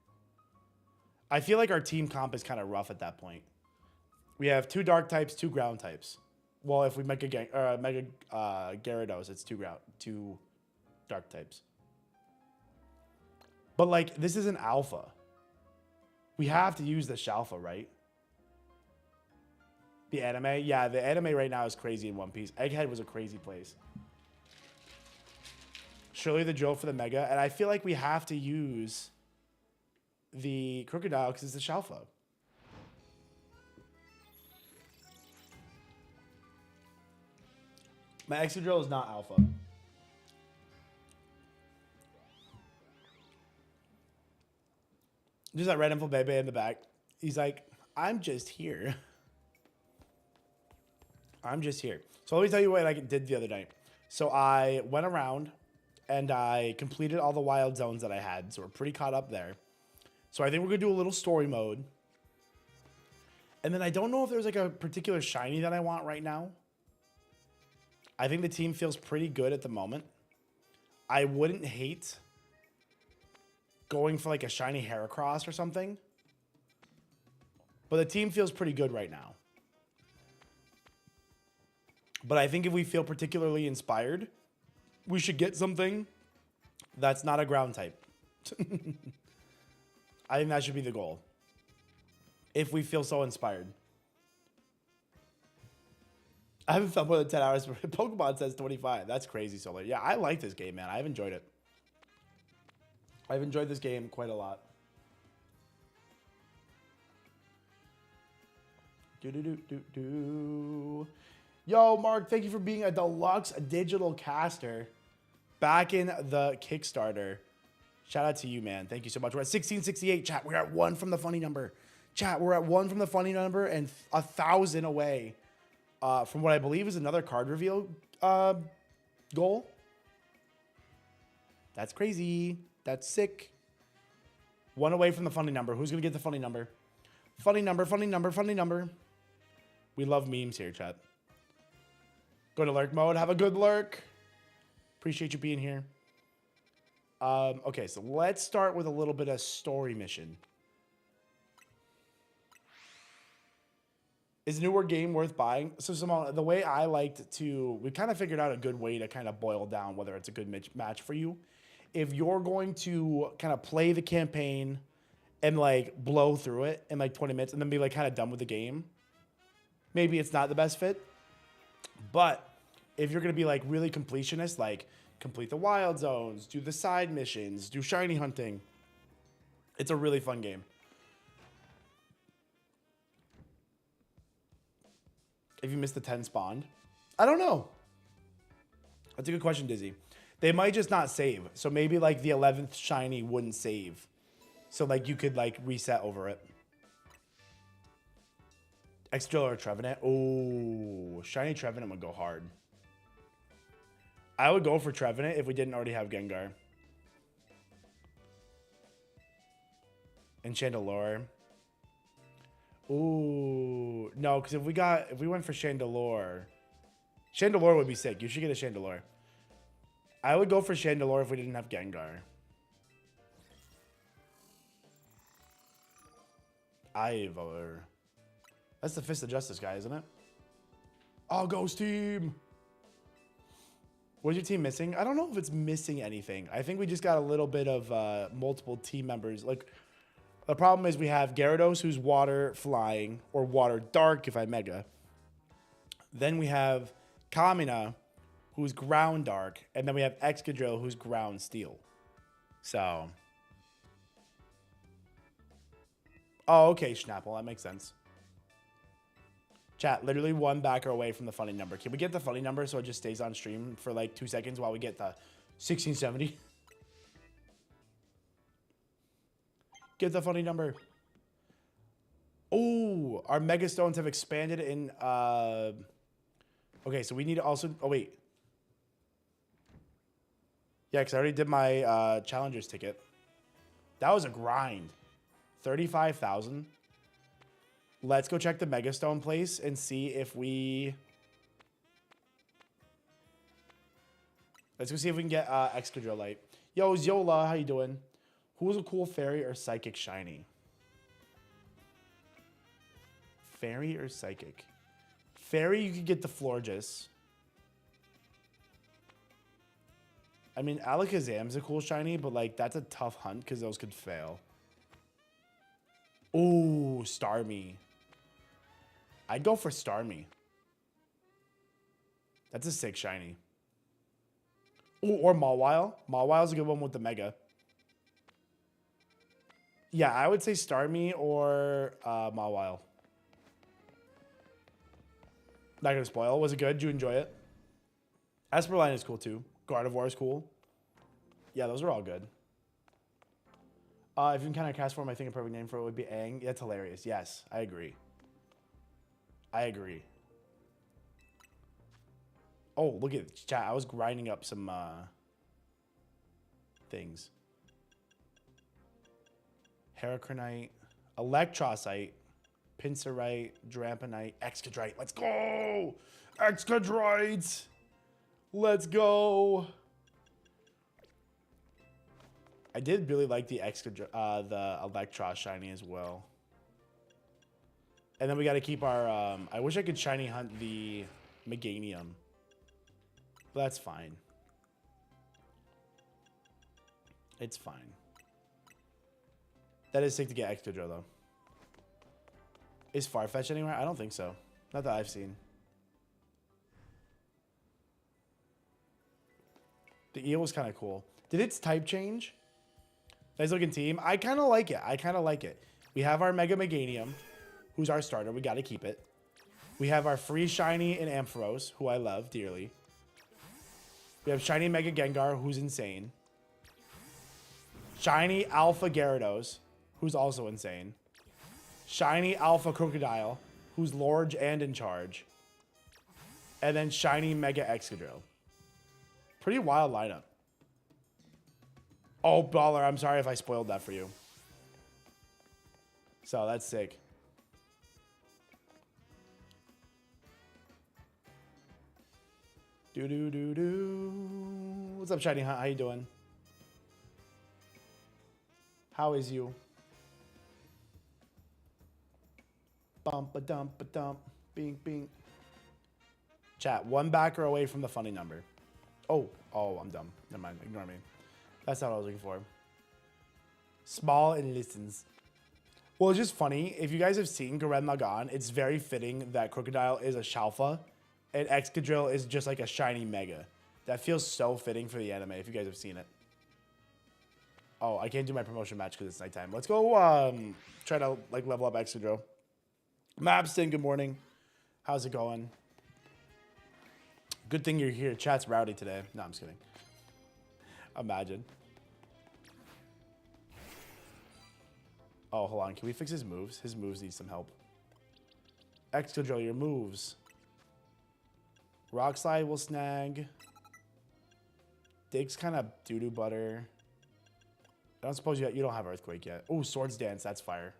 I feel like our team comp is kind of rough at that point. We have 2 dark types, 2 ground types. Well, if we make a Mega Gyarados, it's 2 dark types. But like, this is an alpha. We have to use the Shalfa, right? The anime? Yeah, the anime right now is crazy in One Piece. Egghead was a crazy place. Surely the drill for the Mega. And I feel like we have to use the Crocodile because it's the Shalfa. My Excadrill is not alpha. There's that red info baby in the back. He's like, I'm just here. I'm just here. So let me tell you what I did the other night. So I went around and I completed all the wild zones that I had. So we're pretty caught up there. So I think we're going to do a little story mode. And then I don't know if there's like a particular shiny that I want right now. I think the team feels pretty good at the moment. I wouldn't hate going for like a shiny Heracross or something. But the team feels pretty good right now. But I think if we feel particularly inspired, we should get something that's not a ground type. I think that should be the goal. If we feel so inspired. I haven't felt more than 10 hours. Pokemon says 25. That's crazy, Solar. Yeah, I like this game, man. I've enjoyed it. I've enjoyed this game quite a lot. Yo, Mark, thank you for being a deluxe digital caster back in the Kickstarter. Shout out to you, man. Thank you so much. We're at 1668. Chat, we're at 1 from the funny number. Chat, we're at 1 from the funny number and 1,000 away. From what I believe is another card reveal goal. That's crazy. That's sick. 1 away from the funny number. Who's going to get the funny number? Funny number, funny number, funny number. We love memes here, chat. Go to lurk mode. Have a good lurk. Appreciate you being here. Okay, so let's start with a little bit of story mission. Is a newer game worth buying? So Simone, the way I liked to, we kind of figured out a good way to kind of boil down whether it's a good match for you. If you're going to kind of play the campaign and like blow through it in like 20 minutes and then be like kind of done with the game, maybe it's not the best fit. But if you're going to be like really completionist, like complete the wild zones, do the side missions, do shiny hunting. It's a really fun game. If you missed the 10 spawned, I don't know. That's a good question, Dizzy. They might just not save. So maybe like the 11th shiny wouldn't save. So like you could like reset over it. Excadrill or Trevenant. Oh, shiny Trevenant would go hard. I would go for Trevenant if we didn't already have Gengar. And Chandelure. Ooh, no, because if we went for Chandelure would be sick. You should get a Chandelure. I would go for Chandelure if we didn't have Gengar. Ivor. That's the Fist of Justice guy, isn't it? Oh, Ghost Team. What is your team missing? I don't know if it's missing anything. I think we just got a little bit of multiple team members. Like, the problem is we have Gyarados, who's water flying, or water dark if I mega. Then we have Kamina, who's ground dark, and then we have Excadrill, who's ground steel. So. Oh, okay, Schnapple. That makes sense. Chat, literally one backer away from the funny number. Can we get the funny number so it just stays on stream for like 2 seconds while we get the 1670? Get the funny number. Oh, our Mega Stones have expanded in... Okay, so we need to also... Oh, wait. Yeah, because I already did my Challengers ticket. That was a grind. 35,000. Let's go check the Mega Stone place and see if we... Let's go see if we can get Excadrill Light. Yo, Zola, how you doing? Who's a cool fairy or psychic shiny? Fairy or psychic? Fairy, you could get the Florges. I mean, Alakazam's a cool shiny, but like that's a tough hunt because those could fail. Ooh, Starmie. I'd go for Starmie. That's a sick shiny. Ooh, or Mawile. Mawile's a good one with the Mega. Yeah, I would say Starmie or Mawile. Not gonna spoil. Was it good? Did you enjoy it? Esperline is cool too. Gardevoir is cool. Yeah, those are all good. If you can kind of cast form, I think a perfect name for it would be Aang. That's hilarious. Yes, I agree. I agree. Oh, look at chat. I was grinding up some things. Heracronite, Electrocyte, Pinsirite, Dramponite, Excadrite. Let's go! Excadrite! Let's go! I did really like the the Electros shiny as well. And then we got to keep our... I wish I could shiny hunt the Meganium. But that's fine. It's fine. That is sick to get Excadrill, though. Is Farfetch anywhere? I don't think so. Not that I've seen. The eel was kind of cool. Did its type change? Nice looking team. I kind of like it. I kind of like it. We have our Mega Meganium, who's our starter. We got to keep it. We have our free shiny in Ampharos, who I love dearly. We have shiny Mega Gengar, who's insane. Shiny Alpha Gyarados, who's also insane. Shiny Alpha Crocodile, who's large and in charge. And then shiny Mega Excadrill. Pretty wild lineup. Oh, baller. I'm sorry if I spoiled that for you. So, that's sick. Do-do-do-do. What's up, Shiny Hunt? How you doing? How is you? Bump-a-dump-a-dump. Bing, bing. Chat, one backer away from the funny number. Oh, I'm dumb. Never mind. Ignore me. That's not what I was looking for. Small and listens. Well, it's just funny. If you guys have seen Garen Lagann, it's very fitting that Crocodile is a Shalfa and Excadrill is just like a shiny Mega. That feels so fitting for the anime, if you guys have seen it. Oh, I can't do my promotion match because it's nighttime. Let's go try to like level up Excadrill. Mabston, good morning. How's it going? Good thing you're here. Chat's rowdy today. No, I'm just kidding. Imagine. Oh, hold on. Can we fix his moves? His moves need some help. Excadrill, your moves. Rock Slide will snag. Dig's kind of doo-doo butter. I don't suppose you don't have Earthquake yet. Oh, Swords Dance. That's fire.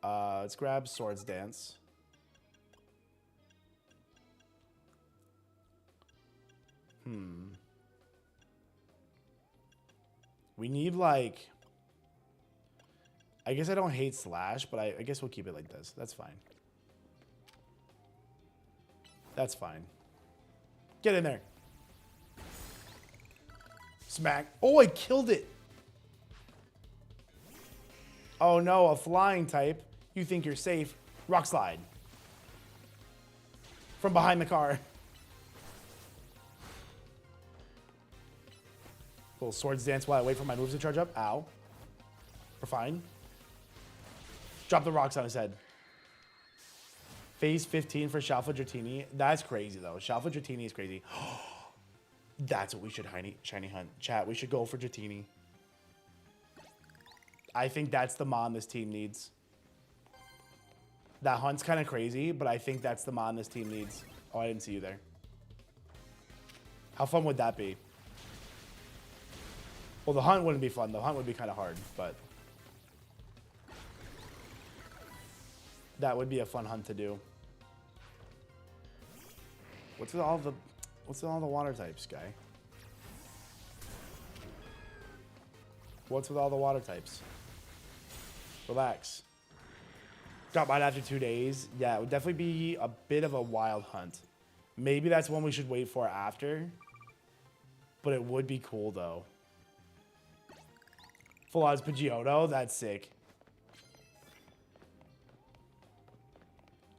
Let's grab Swords Dance. We need like... I guess I don't hate Slash, but I guess we'll keep it like this. That's fine. That's fine. Get in there. Smack. Oh, I killed it. Oh no, a flying type. You think you're safe. Rock Slide. From behind the car. Little Swords Dance while I wait for my moves to charge up. Ow. We're fine. Drop the rocks on his head. Phase 15 for Shalfa Dratini. That's crazy, though. Shalfa Dratini is crazy. That's what we should shiny hunt. Chat, we should go for Dratini. I think that's the mon this team needs. That hunt's kind of crazy, but I think that's the mon this team needs. Oh, I didn't see you there. How fun would that be? Well, the hunt wouldn't be fun. The hunt would be kind of hard, but... that would be a fun hunt to do. What's with all the water types, guy? What's with all the water types? Relax. Got mine after 2 days. Yeah, it would definitely be a bit of a wild hunt. Maybe that's one we should wait for after. But it would be cool, though. Full odds Pidgeotto. That's sick.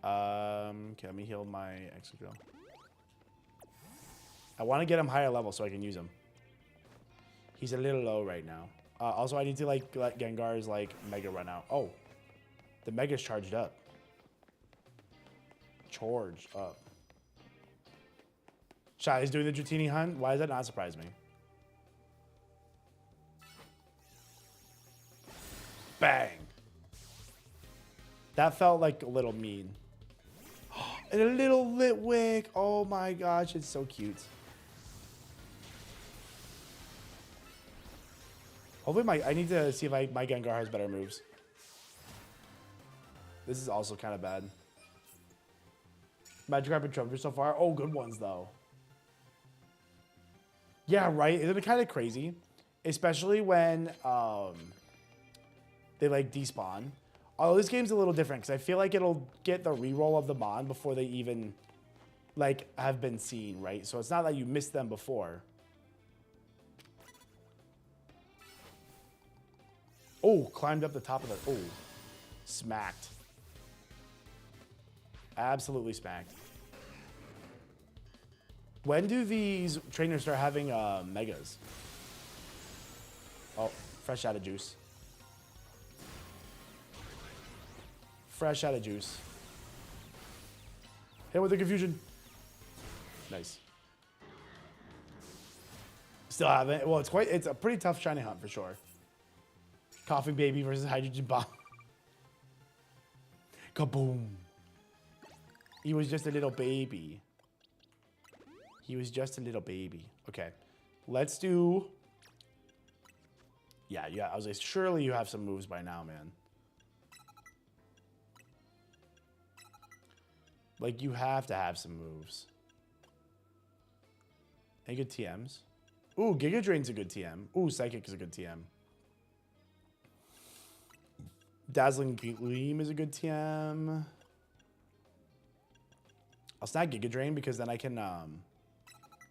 Okay, let me heal my Excadrill. I want to get him higher level so I can use him. He's a little low right now. Also, I need to like let Gengar's like Mega run out. Oh, the Mega's charged up. Charged up. Shai's doing the Dratini hunt. Why does that not surprise me? Bang. That felt like a little mean. And a little Litwick. Oh my gosh, it's so cute. Hopefully I need to see if my Gengar has better moves. This is also kind of bad. Magikarp and Trumper so far. Oh, good ones though. Yeah, right. Isn't it kind of crazy? Especially when they like despawn. Although this game's a little different because I feel like it'll get the reroll of the mon before they even like have been seen, right? So it's not that you missed them before. Oh, climbed up the top of the... oh, smacked. Absolutely smacked. When do these trainers start having megas? Oh, fresh out of juice. Fresh out of juice. Hit with the confusion. Nice. Still haven't. Well, it's a pretty tough shiny hunt for sure. Coughing Baby versus Hydrogen Bomb. Kaboom. He was just a little baby. He was just a little baby. Okay. Let's do... yeah, I was like, surely you have some moves by now, man. Like, you have to have some moves. Any good TMs? Ooh, Giga Drain's a good TM. Ooh, Psychic is a good TM. Dazzling Gleam is a good TM. I'll snag Giga Drain because then I can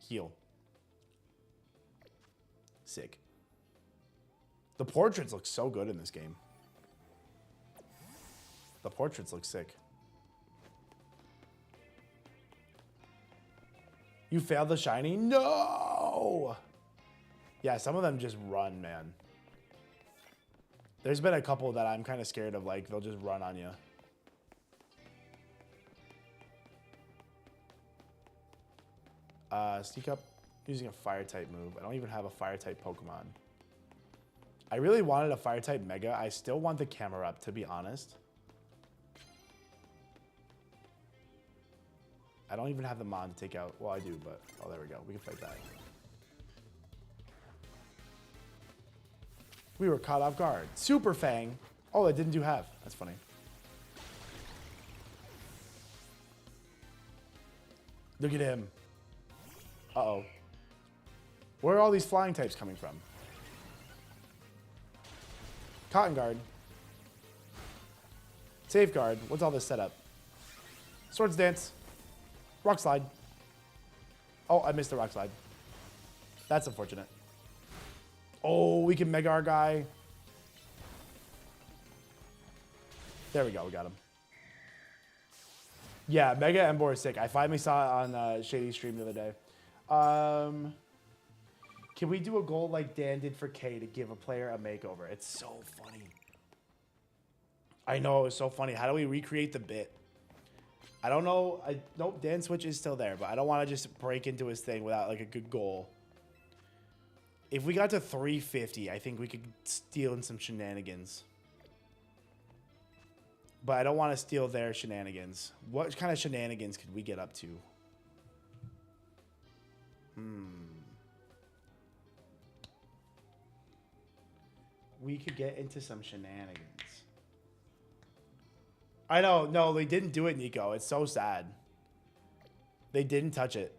heal. Sick. The portraits look so good in this game. The portraits look sick. You failed the shiny? No! Yeah, some of them just run, man. There's been a couple that I'm kind of scared of, like, they'll just run on you. Sneak up using a fire-type move. I don't even have a fire-type Pokemon. I really wanted a fire-type Mega. I still want the camera up, to be honest. I don't even have the Mon to take out. Well, I do, but... Oh, there we go. We can fight that. We were caught off guard. Super Fang. Oh, it didn't do half. That's funny. Look at him. Uh-oh. Where are all these flying types coming from? Cotton Guard. Safeguard. What's all this setup? Swords Dance. Rock Slide. Oh, I missed the Rock Slide. That's unfortunate. Oh, we can Mega our guy. There we go. We got him. Yeah, Mega Emboar is sick. I finally saw it on Shady stream the other day. Can we do a goal like Dan did for Kay to give a player a makeover? It's so funny. I know, it was so funny. How do we recreate the bit? I don't know. Nope, Dan's Switch is still there, but I don't want to just break into his thing without like a good goal. If we got to 350, I think we could steal in some shenanigans. But I don't want to steal their shenanigans. What kind of shenanigans could we get up to? We could get into some shenanigans. I know. No, they didn't do it, Nico. It's so sad. They didn't touch it.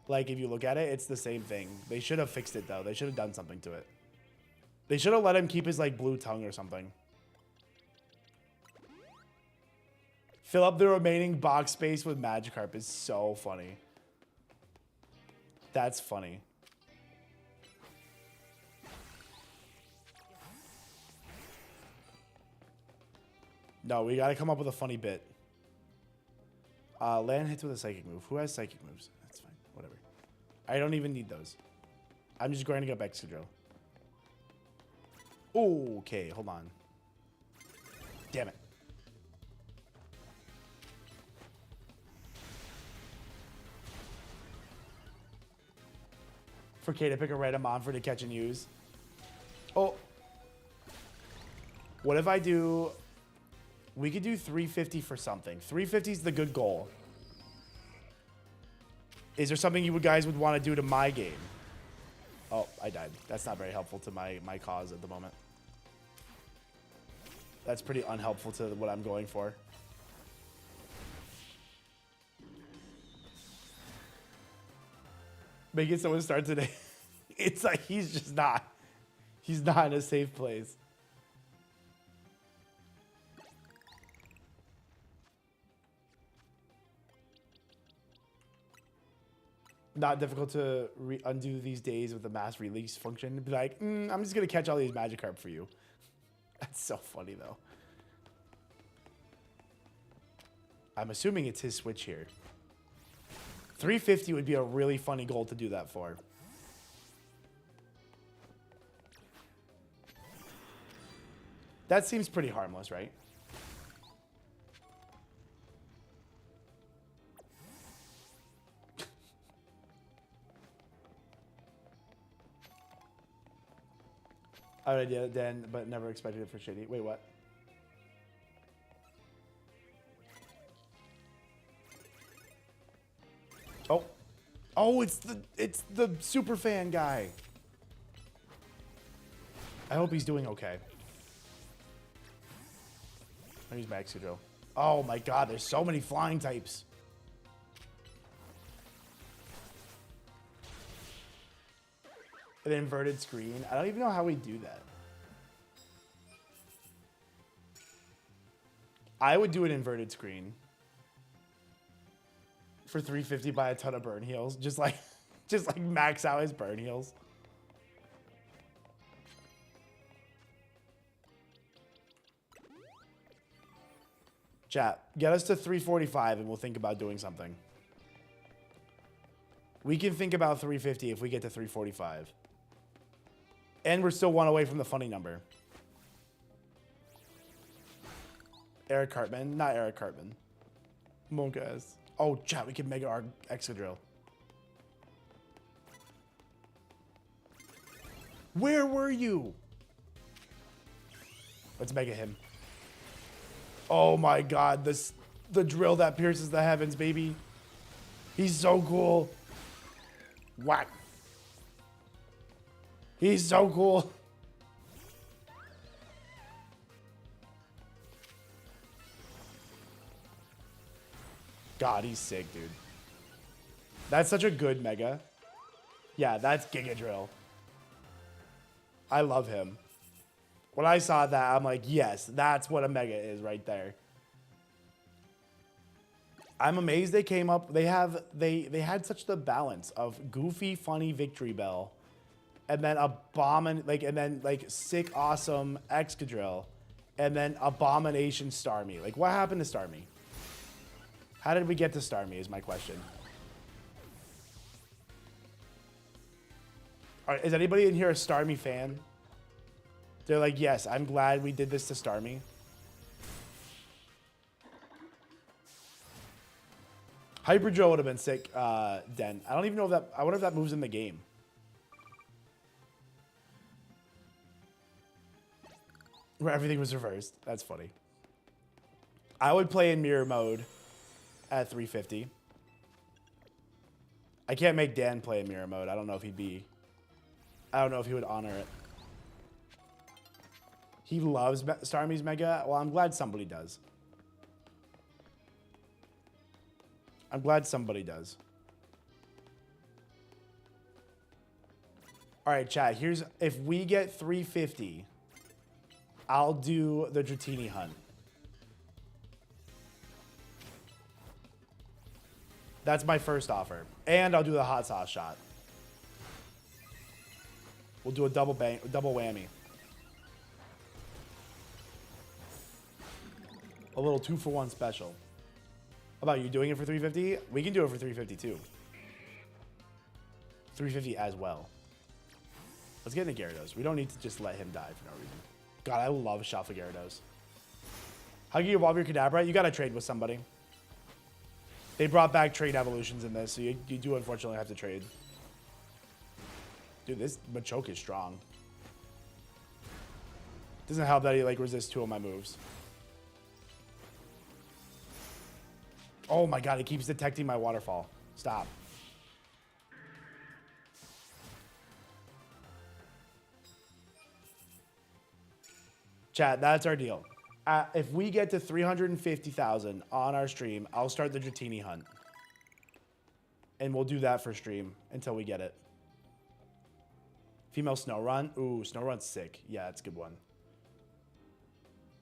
Like, if you look at it, it's the same thing. They should have fixed it, though. They should have done something to it. They should have let him keep his, like, blue tongue or something. Fill up the remaining box space with Magikarp is so funny. That's funny. No, we gotta come up with a funny bit. Land hits with a psychic move. Who has psychic moves? That's fine. Whatever. I don't even need those. I'm just grinding up Excadrill. Okay, hold on. Damn it. For Kay to pick a random Monfer to catch and use. Oh. What if I do... We could do 350 for something. 350 is the good goal. Is there something you guys would want to do to my game? Oh, I died. That's not very helpful to my cause at the moment. That's pretty unhelpful to what I'm going for. Making someone start today. It's like he's just not. He's not in a safe place. Not difficult to undo these days with the mass release function. Be like, I'm just going to catch all these Magikarp for you. That's so funny, though. I'm assuming it's his Switch here. 350 would be a really funny goal to do that for. That seems pretty harmless, right? I would idea then, but never expected it for Shady. Wait, what? Oh. Oh, it's the super fan guy. I hope he's doing okay. I'll use my Excadrill. Oh my god, there's so many flying types. An inverted screen. I don't even know how we do that. I would do an inverted screen for 350 by a ton of burn heals. Just like max out his burn heals. Chat, get us to 345 and we'll think about doing something. We can think about 350 if we get to 345. And we're still one away from the funny number. Eric Cartman. Not Eric Cartman. Monkas. Oh, chat, we can mega our Excadrill. Where were you? Let's mega him. Oh my god, the drill that pierces the heavens, baby. He's so cool. Whack. He's so cool. God, he's sick, dude. That's such a good mega. Yeah, that's Giga Drill. I love him. When I saw that, I'm like, yes, that's what a mega is right there. I'm amazed they came up. They had such the balance of goofy, funny Victory Bell, and then sick, awesome Excadrill, and then Abomination Starmie. Like, what happened to Starmie? How did we get to Starmie is my question. All right, is anybody in here a Starmie fan? They're like, yes, I'm glad we did this to Starmie. Hyper Drill would have been sick, Den. I don't even know if that... I wonder if that moves in the game. Where everything was reversed. That's funny. I would play in mirror mode at 350. I can't make Dan play in mirror mode. I don't know if he'd be... I don't know if he would honor it. He loves Starmie's Mega. Well, I'm glad somebody does. I'm glad somebody does. All right, chat. Here's... If we get 350, I'll do the Dratini hunt. That's my first offer. And I'll do the hot sauce shot. We'll do a double whammy. A little 2-for-1 special. How about you doing it for 350? We can do it for 350 too. 350 as well. Let's get into Gyarados. We don't need to just let him die for no reason. God, I love Shuffle Gyarados. How can you evolve your Kadabra? You gotta trade with somebody. They brought back trade evolutions in this, so you do unfortunately have to trade. Dude, this Machoke is strong. Doesn't help that he like resists 2 of my moves. Oh my god, he keeps detecting my waterfall. Stop. Chat, that's our deal. If we get to 350,000 on our stream, I'll start the Dratini hunt. And we'll do that for stream until we get it. Female Snow-Run. Ooh, Snow-Run's sick. Yeah, that's a good one.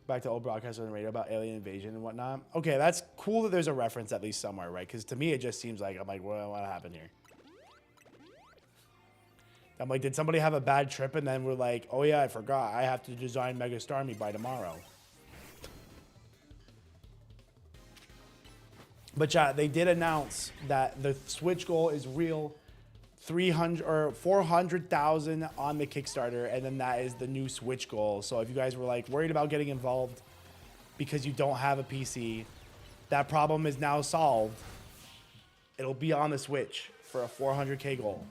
Back to old broadcast on the radio about alien invasion and whatnot. Okay, that's cool that there's a reference at least somewhere, right? Because to me, it just seems like, I'm like, what happened here? I'm like, did somebody have a bad trip? And then we're like, oh yeah, I forgot. I have to design Mega Starmie by tomorrow. But chat, they did announce that the Switch goal is real. 300 or 400,000 on the Kickstarter, and then that is the new Switch goal. So if you guys were like worried about getting involved because you don't have a PC, that problem is now solved. It'll be on the Switch for a 400K goal.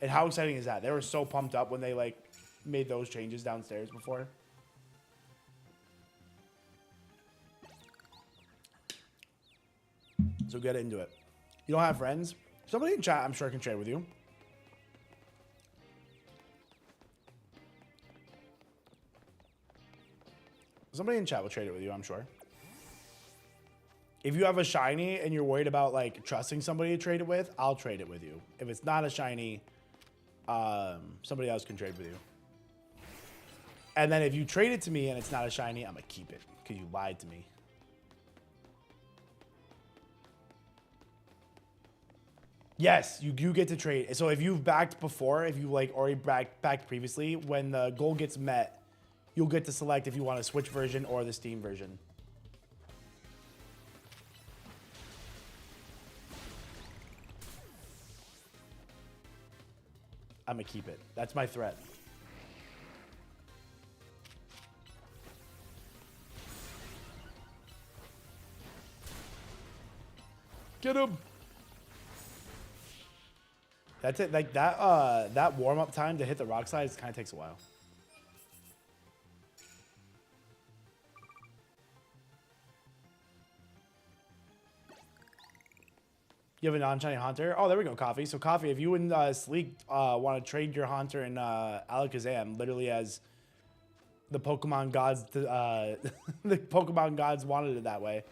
And how exciting is that? They were so pumped up when they like made those changes downstairs before. So get into it. You don't have friends? Somebody in chat, I'm sure, can trade with you. Somebody in chat will trade it with you, I'm sure. If you have a shiny and you're worried about like trusting somebody to trade it with, I'll trade it with you. If it's not a shiny, somebody else can trade with you. And then if you trade it to me and it's not a shiny, I'm gonna keep it because you lied to me. Yes, you do get to trade. So if you've backed before, if you like already backed previously, when the goal gets met, you'll get to select if you want a Switch version or the Steam version. I'm gonna keep it. That's my threat. Get him. That's it. Like that that warm-up time to hit the rock slides kind of takes a while. You have a non-shiny Haunter? Oh, there we go, Coffee. So, Coffee, if you and Sleek want to trade your Haunter and Alakazam, literally as the Pokemon gods, the Pokemon gods wanted it that way,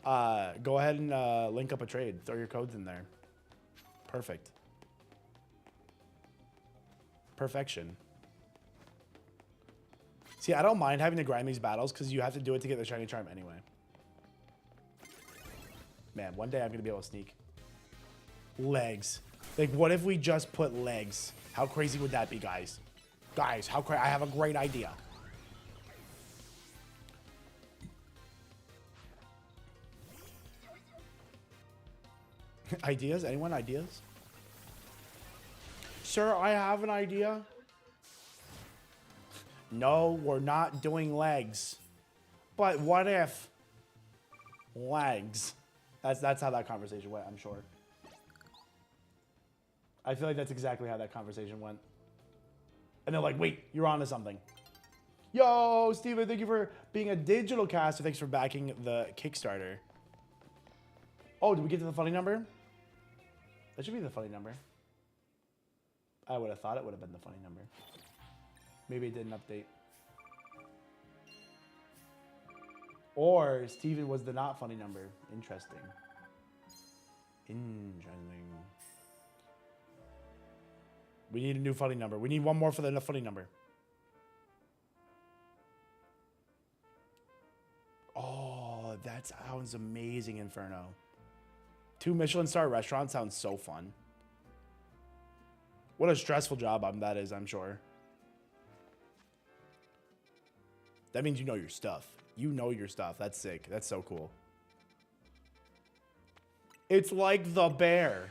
go ahead and link up a trade. Throw your codes in there. Perfect. Perfection. See, I don't mind having to grind these battles because you have to do it to get the shiny charm anyway. Man, one day I'm going to be able to sneak. Legs. Like, what if we just put legs? How crazy would that be, guys? Guys, how crazy. I have a great idea. Ideas? Anyone ideas? Sir, I have an idea. No, we're not doing legs. But what if legs? That's how that conversation went, I'm sure. I feel like that's exactly how that conversation went. And they're like, wait, you're onto something. Yo, Steven, thank you for being a digital caster. Thanks for backing the Kickstarter. Oh, did we get to the funny number? That should be the funny number. I would have thought it would have been the funny number. Maybe it didn't update. Or Steven was the not funny number. Interesting. Interesting. We need a new funny number. We need one more for the funny number. Oh, that sounds amazing, Inferno. 2 Michelin star restaurants sounds so fun. What a stressful job that is, I'm sure. That means you know your stuff. You know your stuff. That's sick. That's so cool. It's like the bear.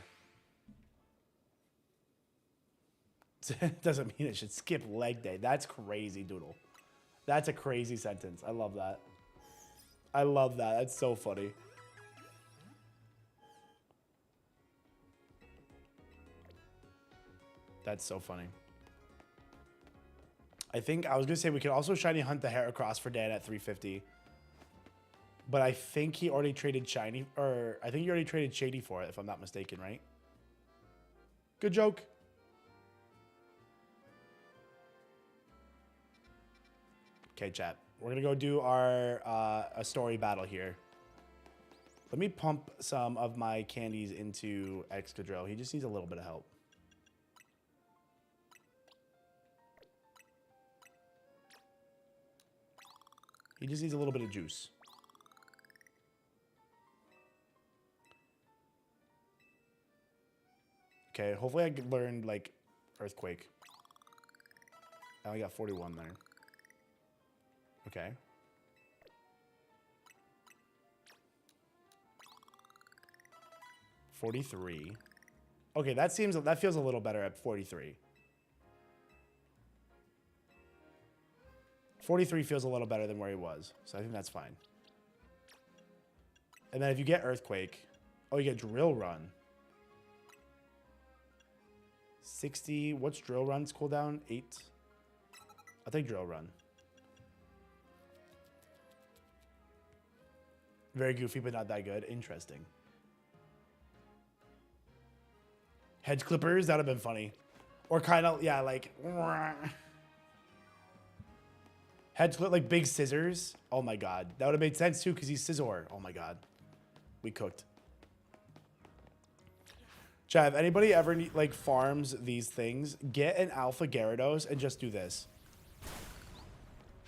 Doesn't mean it should skip leg day. That's crazy, Doodle. That's a crazy sentence. I love that. I love that. That's so funny. That's so funny. I think I was going to say we could also shiny hunt the Heracross for Dan at 350. But I think he already traded shiny, or I think he already traded Shady for it, if I'm not mistaken, right? Good joke. Okay, chat. We're going to go do our a story battle here. Let me pump some of my candies into Excadrill. He just needs a little bit of help. He just needs a little bit of juice. Okay, hopefully I can learn, like, Earthquake. I only got 41 there. Okay. $43. Okay, that feels a little better at 43. 43 feels a little better than where he was, so I think that's fine. And then if you get Earthquake, oh, you get Drill Run. 60. What's Drill Run's cooldown? 8. I'll take Drill Run. Very goofy, but not that good. Interesting. Hedge Clippers, that would have been funny. Or kind of, yeah, like... Hedge Clip, like big scissors. Oh my god. That would have made sense too, because he's Scizor. Oh my god. We cooked. Chat, if anybody ever like farms these things, get an Alpha Gyarados and just do this.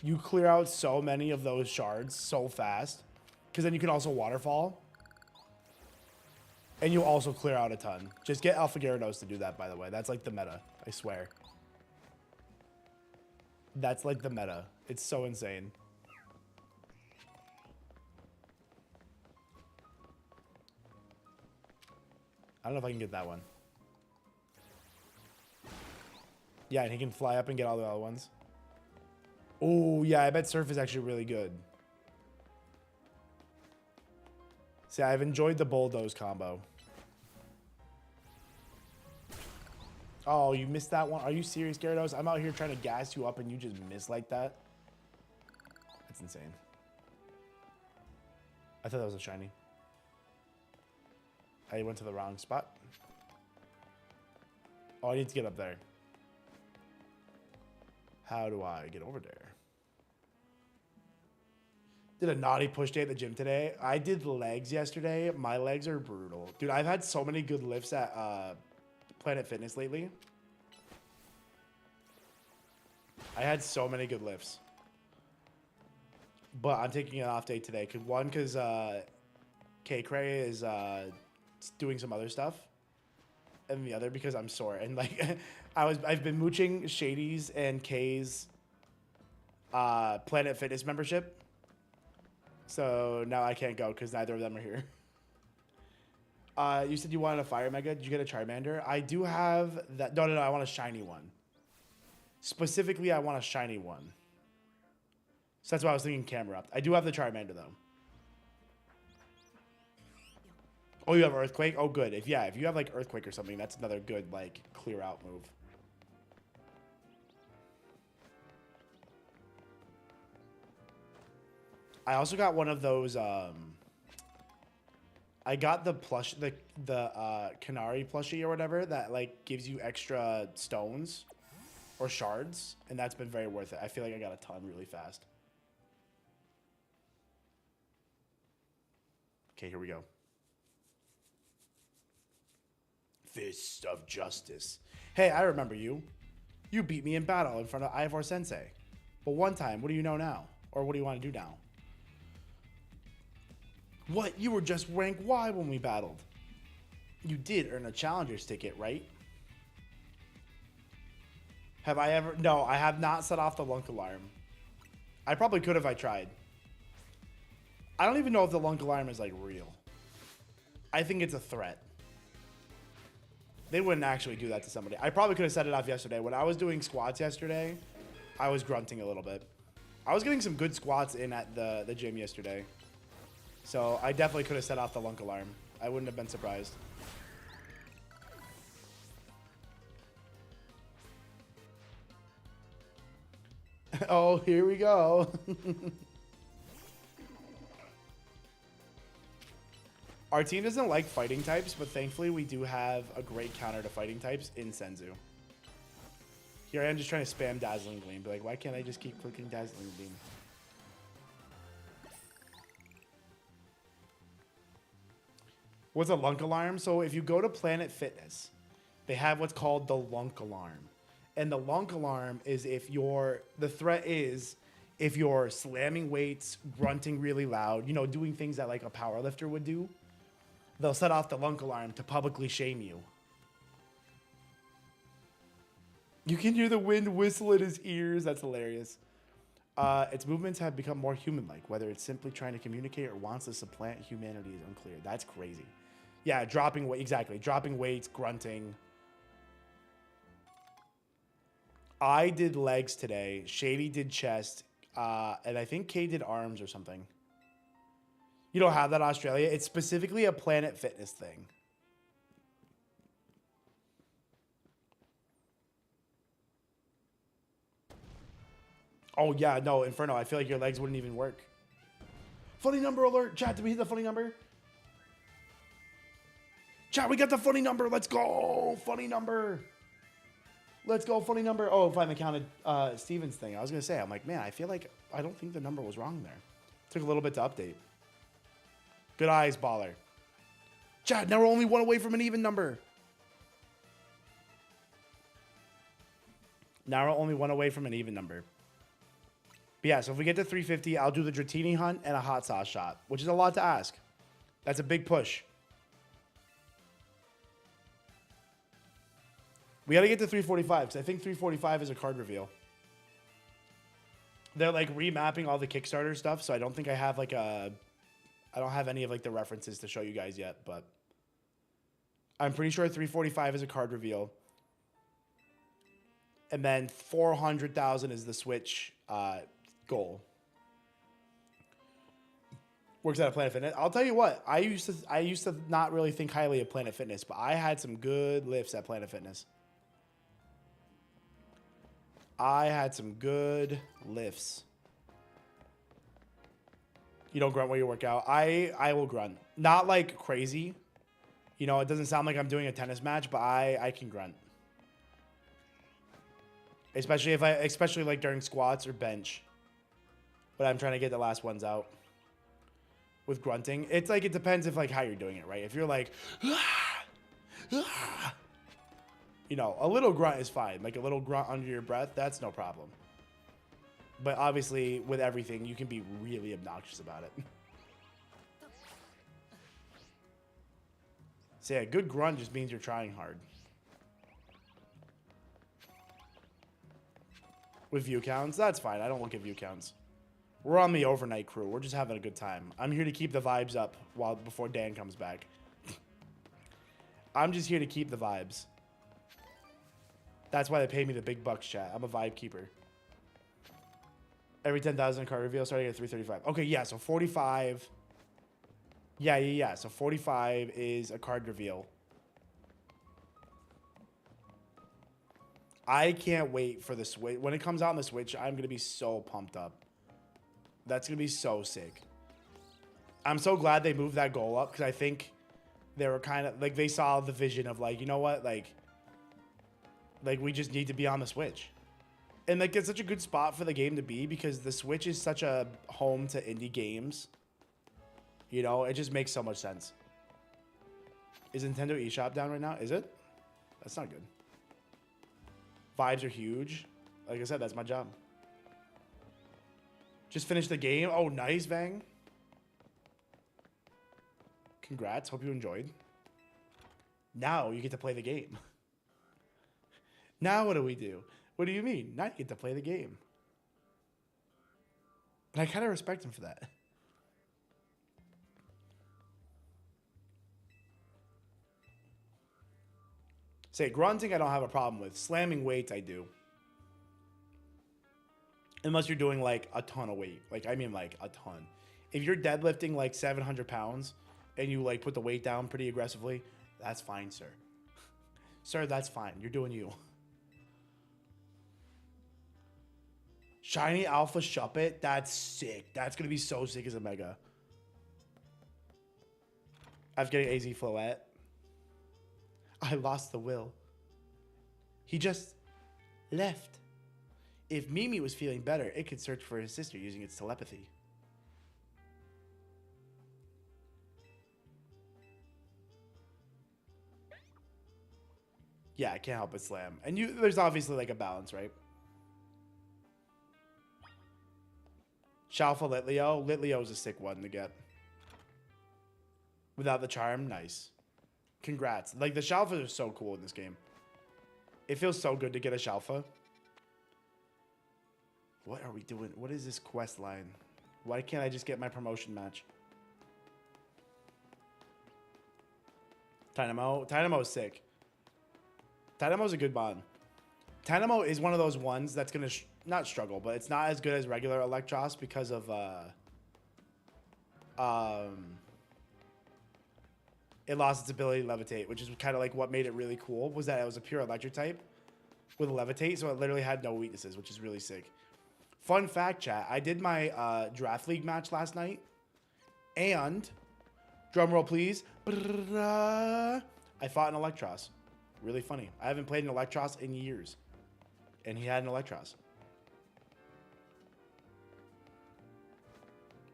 You clear out so many of those shards so fast. Because then you can also Waterfall. And you also clear out a ton. Just get Alpha Gyarados to do that, by the way. That's like the meta. I swear. That's like the meta. It's so insane. I don't know if I can get that one. Yeah, and he can fly up and get all the other ones. Oh, yeah, I bet Surf is actually really good. See, I've enjoyed the Bulldoze combo. Oh, you missed that one? Are you serious, Gyarados? I'm out here trying to gas you up and you just miss like that? That's insane. I thought that was a shiny. I went to the wrong spot. Oh, I need to get up there. How do I get over there? Did a naughty push day at the gym today. I did legs yesterday. My legs are brutal. Dude, I've had so many good lifts at Planet Fitness lately. I had so many good lifts. But I'm taking an off day today. Because Kaycreigh is doing some other stuff. And the other because I'm sore. And like I've been mooching Shady's and Kay's Planet Fitness membership. So now I can't go because neither of them are here. You said you wanted a Fire Mega. Did you get a Charmander? I do have that. No, I want a shiny one. Specifically, I want a shiny one. So that's why I was thinking camera up. I do have the Charmander, though. Oh, you have Earthquake? Oh, good. If you have, like, Earthquake or something, that's another good, like, clear out move. I also got one of those, I got the plush, the Canary plushie or whatever that, like, gives you extra stones or shards, and that's been very worth it. I feel like I got a ton really fast. Okay, here we go. Fist of Justice. Hey, I remember you. You beat me in battle in front of Ivor Sensei. But one time, what do you know now? Or what do you want to do now? What? You were just rank Y when we battled. You did earn a challenger's ticket, right? Have I ever... No, I have not set off the Lunk alarm. I probably could if I tried. I don't even know if the Lunk alarm is, like, real. I think it's a threat. They wouldn't actually do that to somebody. I probably could have set it off yesterday. When I was doing squats yesterday, I was grunting a little bit. I was getting some good squats in at the gym yesterday. So I definitely could have set off the Lunk alarm. I wouldn't have been surprised. Oh, here we go. Our team doesn't like fighting types, but thankfully we do have a great counter to fighting types in Senzu. Here I am just trying to spam Dazzling Gleam. Be like, why can't I just keep clicking Dazzling Gleam? What's a Lunk alarm? So if you go to Planet Fitness, they have what's called the Lunk alarm. And the Lunk alarm is if the threat is if you're slamming weights, grunting really loud, you know, doing things that like a powerlifter would do, they'll set off the Lunk alarm to publicly shame you. You can hear the wind whistle in his ears. That's hilarious. Its movements have become more human-like. Whether it's simply trying to communicate or wants to supplant humanity is unclear. That's crazy. Yeah, dropping weight. Exactly. Dropping weights, grunting. I did legs today. Shady did chest. And I think Kay did arms or something. You don't have that in Australia. It's specifically a Planet Fitness thing. Oh, yeah. No, Inferno. I feel like your legs wouldn't even work. Funny number alert. Chat, did we hit the funny number? Chat, we got the funny number. Let's go. Funny number. Let's go. Funny number. Oh, if I counted Steven's thing. I was going to say, I'm like, man, I feel like I don't think the number was wrong there. Took a little bit to update. Good eyes, baller. Chat, now we're only one away from an even number. Now we're only one away from an even number. But yeah, so if we get to 350, I'll do the Dratini hunt and a hot sauce shot, which is a lot to ask. That's a big push. We got to get to 345, because I think 345 is a card reveal. They're like remapping all the Kickstarter stuff, so I don't think I have like I don't have any of like the references to show you guys yet, but I'm pretty sure 345 is a card reveal. And then 400,000 is the Switch goal. Works out of Planet Fitness. I'll tell you what, I used to not really think highly of Planet Fitness, but I had some good lifts at Planet Fitness. I had some good lifts. You don't grunt while you work out. I will grunt. Not like crazy. You know, it doesn't sound like I'm doing a tennis match, but I can grunt. Especially like during squats or bench. But I'm trying to get the last ones out. With grunting, it's like, it depends if like how you're doing it, right? If you're like, you know, a little grunt is fine. Like a little grunt under your breath, that's no problem. But obviously with everything, you can be really obnoxious about it. So yeah, good grunt just means you're trying hard. With view counts, that's fine. I don't look at view counts. We're on the overnight crew. We're just having a good time. I'm here to keep the vibes up before Dan comes back. I'm just here to keep the vibes. That's why they pay me the big bucks, chat. I'm a vibe keeper. Every 10,000 card reveal starting at 335. Okay, yeah, so 45. Yeah. So 45 is a card reveal. I can't wait for the Switch. When it comes out on the Switch, I'm going to be so pumped up. That's going to be so sick. I'm so glad they moved that goal up because I think they were kind of like, they saw the vision of like, you know what? Like we just need to be on the Switch. And like, it's such a good spot for the game to be because the Switch is such a home to indie games. You know, it just makes so much sense. Is Nintendo eShop down right now? Is it? That's not good. Vibes are huge. Like I said, that's my job. Just finished the game. Oh, nice, Vang. Congrats. Hope you enjoyed. Now you get to play the game. Now what do we do? What do you mean? Now you get to play the game. And I kind of respect him for that. Say, grunting I don't have a problem with. Slamming weights I do. Unless you're doing like a ton of weight. Like, I mean like a ton. If you're deadlifting like 700 pounds and you like put the weight down pretty aggressively, that's fine, sir. Sir, that's fine. You're doing you. Shiny Alpha Shuppet, that's sick. That's going to be so sick as a mega. I was getting AZ Floette. I lost the will. He just left. If Mimi was feeling better, it could search for his sister using its telepathy. Yeah, I can't help but slam. And there's obviously like a balance, right? Shalfa Litleo. Litleo is a sick one to get. Without the charm, nice. Congrats. Like, the Shalfas are so cool in this game. It feels so good to get a Shalfa. What are we doing? What is this quest line? Why can't I just get my promotion match? Dynamo. Dynamo is sick. Dynamo is a good mod. Dynamo is one of those ones that's going to not struggle, but it's not as good as regular Electros because of it lost its ability to levitate, which is kind of like what made it really cool, was that it was a pure electric type with levitate, so it literally had no weaknesses, which is really sick. Fun fact, chat, I did my draft league match last night, and drum roll please, I fought an Electros. Really funny. I haven't played an Electros in years, and he had an Electros.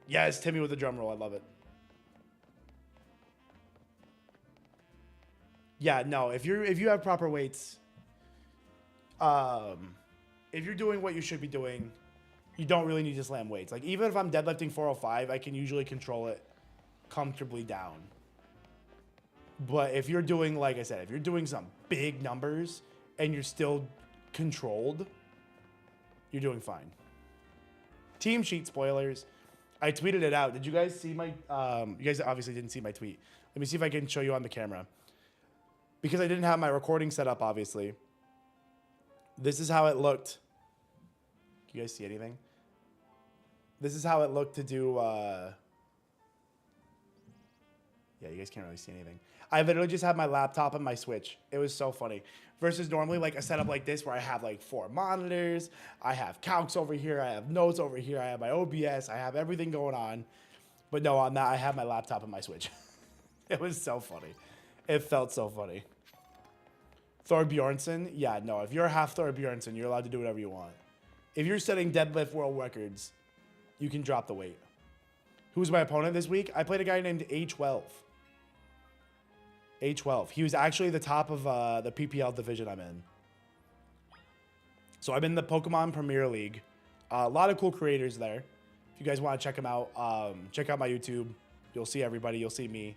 Yes, Timmy with the drum roll. I love it. Yeah, no. If you have proper weights, if you're doing what you should be doing, you don't really need to slam weights. Like, even if I'm deadlifting 405, I can usually control it comfortably down. But if you're doing, like I said, if you're doing some big numbers and you're still controlled, you're doing fine. Team sheet spoilers. I tweeted it out. Did you guys see my... you guys obviously didn't see my tweet. Let me see if I can show you on the camera. Because I didn't have my recording set up, obviously. This is how it looked. Can you guys see anything? This is how it looked to do, yeah, you guys can't really see anything. I literally just had my laptop and my Switch. It was so funny. Versus normally like a setup like this where I have like 4 monitors, I have calcs over here, I have notes over here, I have my OBS, I have everything going on. But no, on that I have my laptop and my Switch. It was so funny. It felt so funny. Thor Bjornsson? Yeah, no, if you're half Thor Bjornsson, you're allowed to do whatever you want. If you're setting deadlift world records, you can drop the weight. Who was my opponent this week? I played a guy named A12. A12. He was actually the top of the PPL division I'm in. So I'm in the Pokemon Premier League. A lot of cool creators there. If you guys want to check them out, check out my YouTube. You'll see everybody. You'll see me.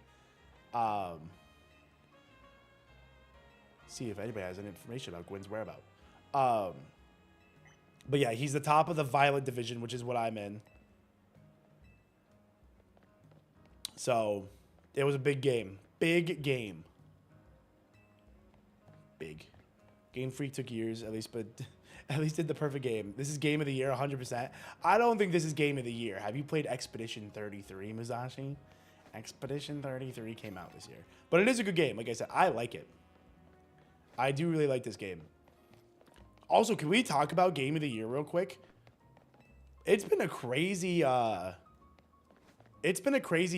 See if anybody has any information about Gwen's whereabouts. But yeah, he's the top of the Violet division, which is what I'm in. So it was a big game. Big game. Big. Game Freak took years, at least, but at least did the perfect game. This is game of the year, 100%. I don't think this is game of the year. Have you played Expedition 33, Musashi? Expedition 33 came out this year. But it is a good game. Like I said, I like it. I do really like this game. Also, can we talk about game of the year real quick? It's been a crazy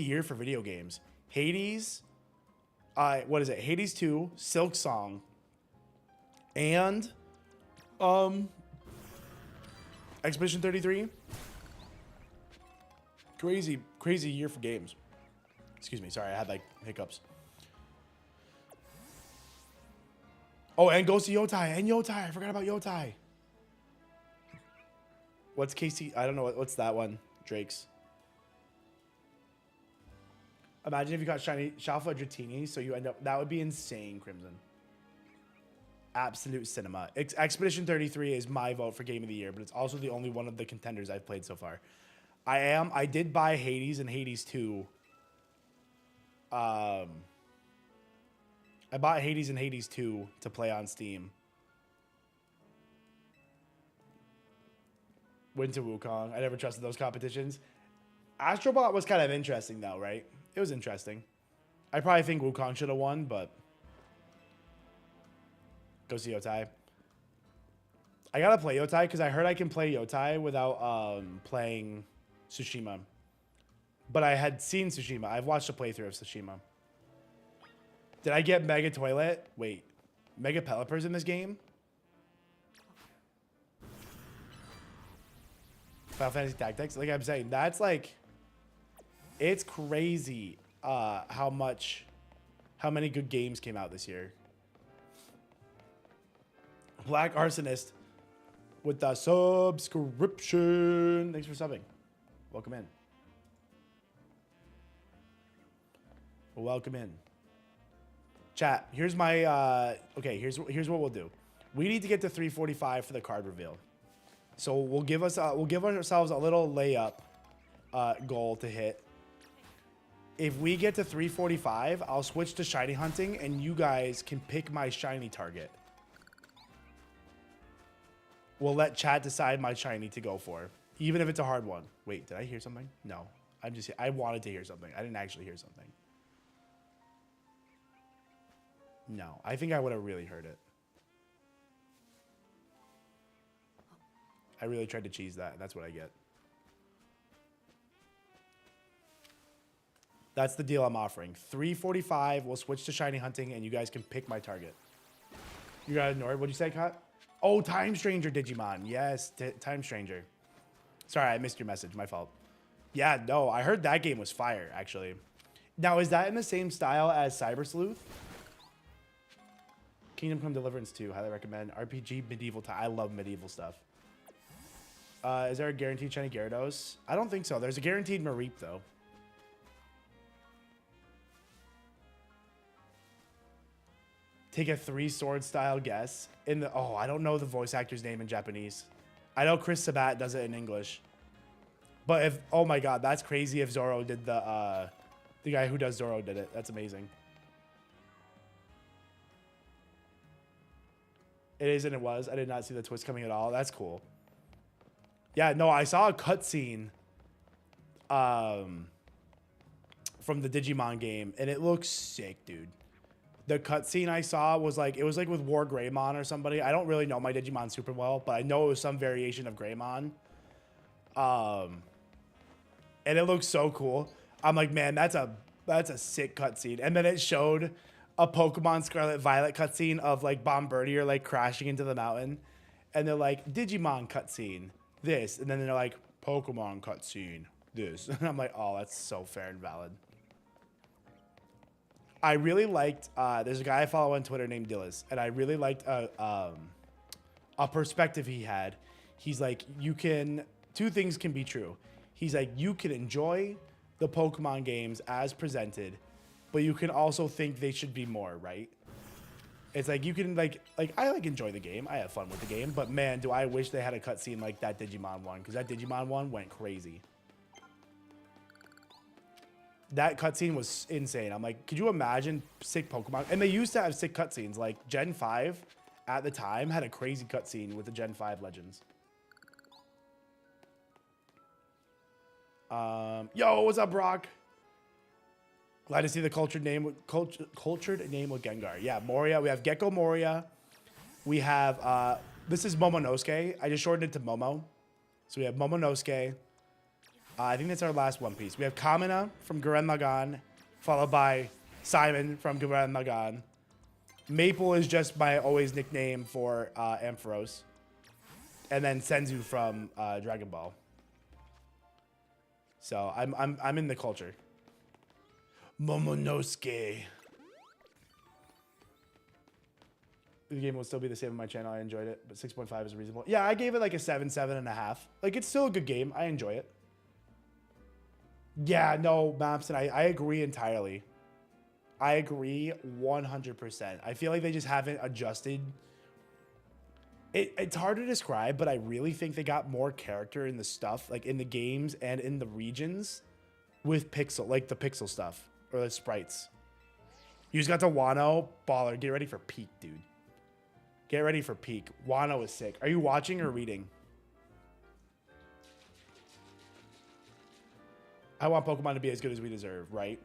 year for video games. Hades, what is it? Hades 2, Silk Song, and Expedition 33. Crazy year for games. Excuse me, sorry, I had like hiccups. Oh, and Ghost of Yotai, and Yotai. I forgot about Yotai. What's Casey? I don't know. What's that one? Drake's. Imagine if you got shiny Shalfa Dratini, so you end up... That would be insane, Crimson. Absolute cinema. Expedition 33 is my vote for Game of the Year, but it's also the only one of the contenders I've played so far. I did buy Hades and Hades 2. I bought Hades and Hades 2 to play on Steam. Went to Wukong. I never trusted those competitions. Astrobot was kind of interesting, though, right? It was interesting. I probably think Wukong should have won, but... Go see Yotai. I gotta play Yotai because I heard I can play Yotai without playing Tsushima. But I had seen Tsushima. I've watched a playthrough of Tsushima. Did I get Mega Toilet? Wait. Mega Pelipper's in this game? Final Fantasy Tactics? Like I'm saying, that's like... It's crazy how many good games came out this year. Black Arsonist with the subscription. Thanks for subbing. Welcome in. Welcome in. Chat, here's my, okay, here's what we'll do. We need to get to 345 for the card reveal. So we'll give ourselves a little layup goal to hit. If we get to 345, I'll switch to shiny hunting and you guys can pick my shiny target. We'll let chat decide my shiny to go for, even if it's a hard one. Wait, did I hear something? No, I wanted to hear something. I didn't actually hear something. No, I think I would have really heard it. I really tried to cheese that. That's what I get. That's the deal I'm offering. 345, we'll switch to shiny hunting, and you guys can pick my target. You got ignored. What'd you say, Kat? Oh, Time Stranger Digimon. Yes, Time Stranger. Sorry, I missed your message. My fault. Yeah, no, I heard that game was fire, actually. Now, is that in the same style as Cyber Sleuth? Kingdom Come Deliverance 2. Highly recommend. RPG medieval time. I love medieval stuff. Is there a guaranteed shiny Gyarados? I don't think so. There's a guaranteed Mareep, though. Take a 3-sword style guess. I don't know the voice actor's name in Japanese. I know Chris Sabat does it in English. But oh my god, that's crazy if Zoro did the guy who does Zoro did it. That's amazing. It is and it was. I did not see the twist coming at all. That's cool. Yeah, no, I saw a cutscene from the Digimon game, and it looks sick, dude. The cutscene I saw was like, it was like with War Greymon or somebody. I don't really know my Digimon super well, but I know it was some variation of Greymon. And it looks so cool. I'm like, man, that's a sick cutscene. And then it showed a Pokemon Scarlet Violet cutscene of like Bombardier like crashing into the mountain. And they're like, Digimon cutscene, this. And then they're like, Pokemon cutscene, this. And I'm like, oh, that's so fair and valid. I really liked, there's a guy I follow on Twitter named Dillis, and I really liked a perspective he had. He's like, two things can be true. He's like, you can enjoy the Pokemon games as presented, but you can also think they should be more, right? It's like, you can I enjoy the game. I have fun with the game, but man, do I wish they had a cutscene like that Digimon one, because that Digimon one went crazy. That cutscene was insane. I'm like, could you imagine sick Pokemon? And they used to have sick cutscenes. Like Gen 5 at the time had a crazy cutscene with the Gen 5 Legends. Yo, what's up, Brock? Glad to see the cultured name with Gengar. Yeah, Moria. We have Gecko Moria. We have this is Momonosuke. I just shortened it to Momo. So we have Momonosuke. I think that's our last One Piece. We have Kamina from Gurren Lagann, followed by Simon from Gurren Lagann. Maple is just my always nickname for Ampharos. And then Senzu from Dragon Ball. So I'm in the culture. Momonosuke. The game will still be the same on my channel. I enjoyed it, but 6.5 is reasonable. Yeah, I gave it like a 7, 7.5. Like, it's still a good game. I enjoy it. Yeah, no, Mapson, I agree entirely. I agree 100%. I feel like they just haven't adjusted. It's hard to describe, but I really think they got more character in the stuff, like in the games and in the regions with pixel, like the pixel stuff or the sprites. You just got to Wano, baller. Get ready for peak, dude. Get ready for peak. Wano is sick. Are you watching or reading? I want Pokemon to be as good as we deserve, right?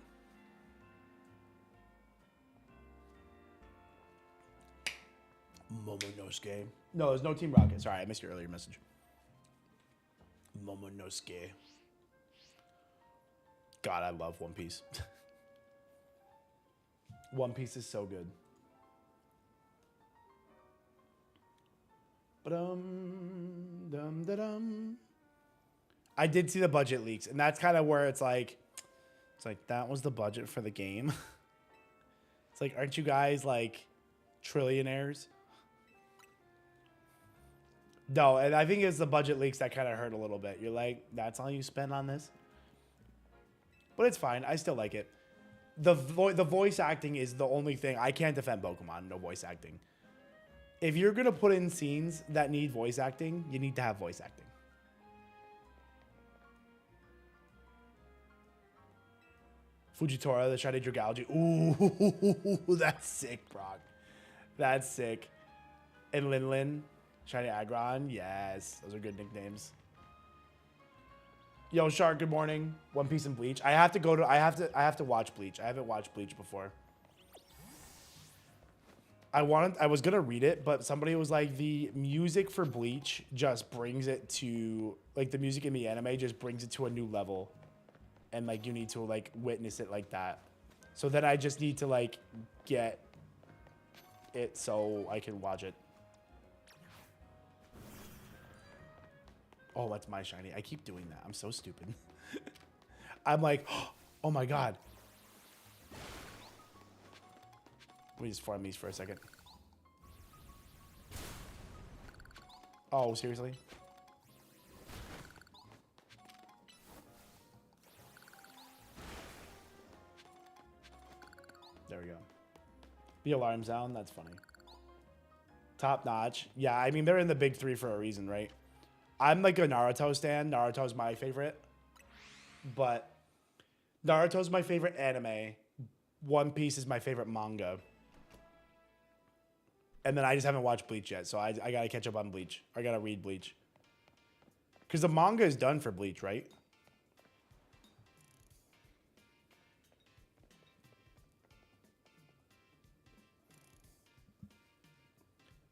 Momonosuke. No, there's no Team Rocket. Sorry, I missed your earlier message. Momonosuke. God, I love One Piece. One Piece is so good. Dum-da-dum. I did see the budget leaks, and that's kind of where it's like that was the budget for the game. It's like, aren't you guys like trillionaires? No, and I think it's the budget leaks that kind of hurt a little bit. You're like, that's all you spend on this? But it's fine. I still like it. The voice acting is the only thing. I can't defend Pokemon, no voice acting. If you're going to put in scenes that need voice acting, you need to have voice acting. Fujitora, the Shiny Dragalge. Ooh, that's sick, Brock. That's sick. And Lin, Shiny Aggron. Yes, those are good nicknames. Yo, Shark, good morning. One Piece and Bleach. I have to watch Bleach. I haven't watched Bleach before. I was gonna read it, but somebody was like, the music for Bleach just brings it to, like, the music in the anime just brings it to a new level. And like, you need to like witness it like that. So then I just need to like get it so I can watch it. Oh, that's my shiny. I keep doing that. I'm so stupid. I'm like, oh my God. Let me just farm these for a second. Oh, seriously? There we go. The alarm sound, that's funny. Top notch. Yeah, I mean, they're in the big three for a reason, right? I'm like a Naruto stan. Naruto's my favorite. But Naruto's my favorite anime. One Piece is my favorite manga. And then I just haven't watched Bleach yet, so I gotta catch up on Bleach. I gotta read Bleach. Because the manga is done for Bleach, right?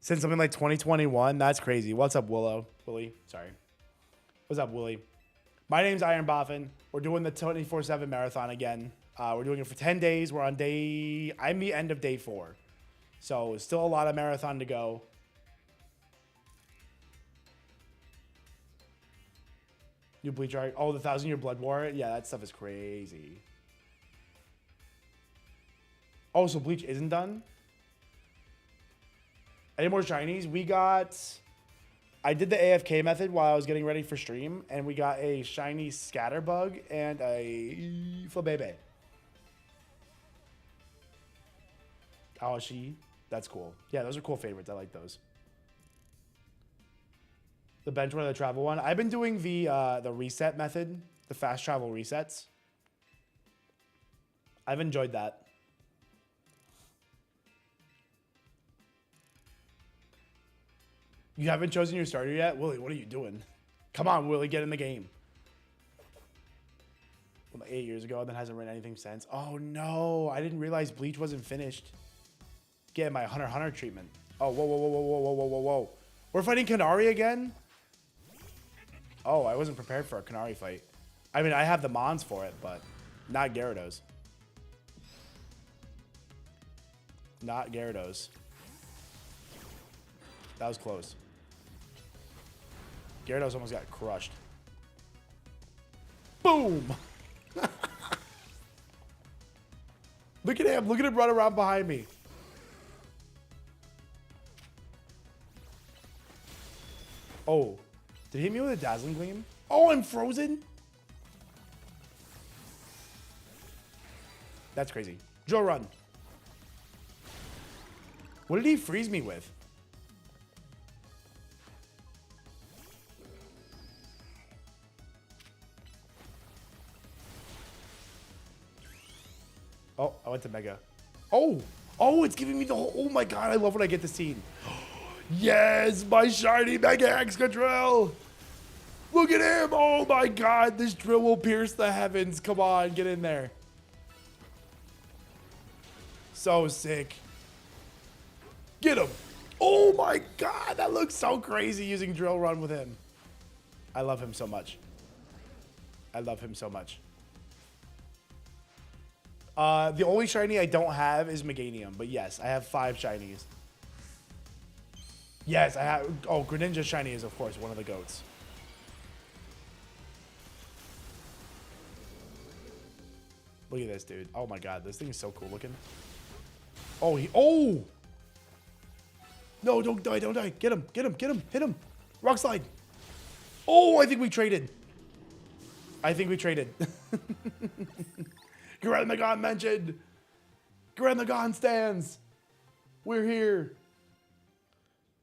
Since something like 2021, that's crazy. What's up, Willie? Sorry. What's up, Willie? My name's IronBoffin. We're doing the 24/7 marathon again. We're doing it for 10 days. We're on I'm the end of day 4. So still a lot of marathon to go. New Bleach arc. Oh, the 1,000-Year Blood War. Yeah, that stuff is crazy. Oh, so Bleach isn't done? Any more shinies? We got... I did the AFK method while I was getting ready for stream, and we got a shiny Scatterbug and a Flabebe. Aoshi. That's cool. Yeah, those are cool favorites. I like those. The bench one or the travel one. I've been doing the reset method, the fast travel resets. I've enjoyed that. You haven't chosen your starter yet? Willie, what are you doing? Come on, Willie, get in the game. Well, 8 years ago, and then hasn't written anything since. Oh, no. I didn't realize Bleach wasn't finished. Getting my Hunter treatment. Oh, whoa. We're fighting Canary again? Oh, I wasn't prepared for a Canary fight. I mean, I have the Mons for it, but not Gyarados. Not Gyarados. That was close. Gyarados almost got crushed. Boom! Look at him. Look at him run around behind me. Oh. Did he hit me with a Dazzling Gleam? Oh, I'm frozen? That's crazy. Joe, run. What did he freeze me with? Oh, I went to Mega. Oh, it's giving me the whole... Oh my god, I love when I get the scene. Yes, my shiny Mega Excadrill. Look at him. Oh my god, this drill will pierce the heavens. Come on, get in there. So sick. Get him. Oh my god, that looks so crazy using Drill Run with him. I love him so much. I love him so much. The only shiny I don't have is Meganium, but yes, I have 5 shinies. Yes, I have. Oh, Greninja shiny is, of course, one of the goats. Look at this, dude. Oh my god, this thing is so cool looking. Oh, oh! No, don't die, don't die. Get him, get him, get him, hit him. Rock slide. Oh, I think we traded. I think we traded. Grenmagon mentioned. Grenmagon stands. We're here.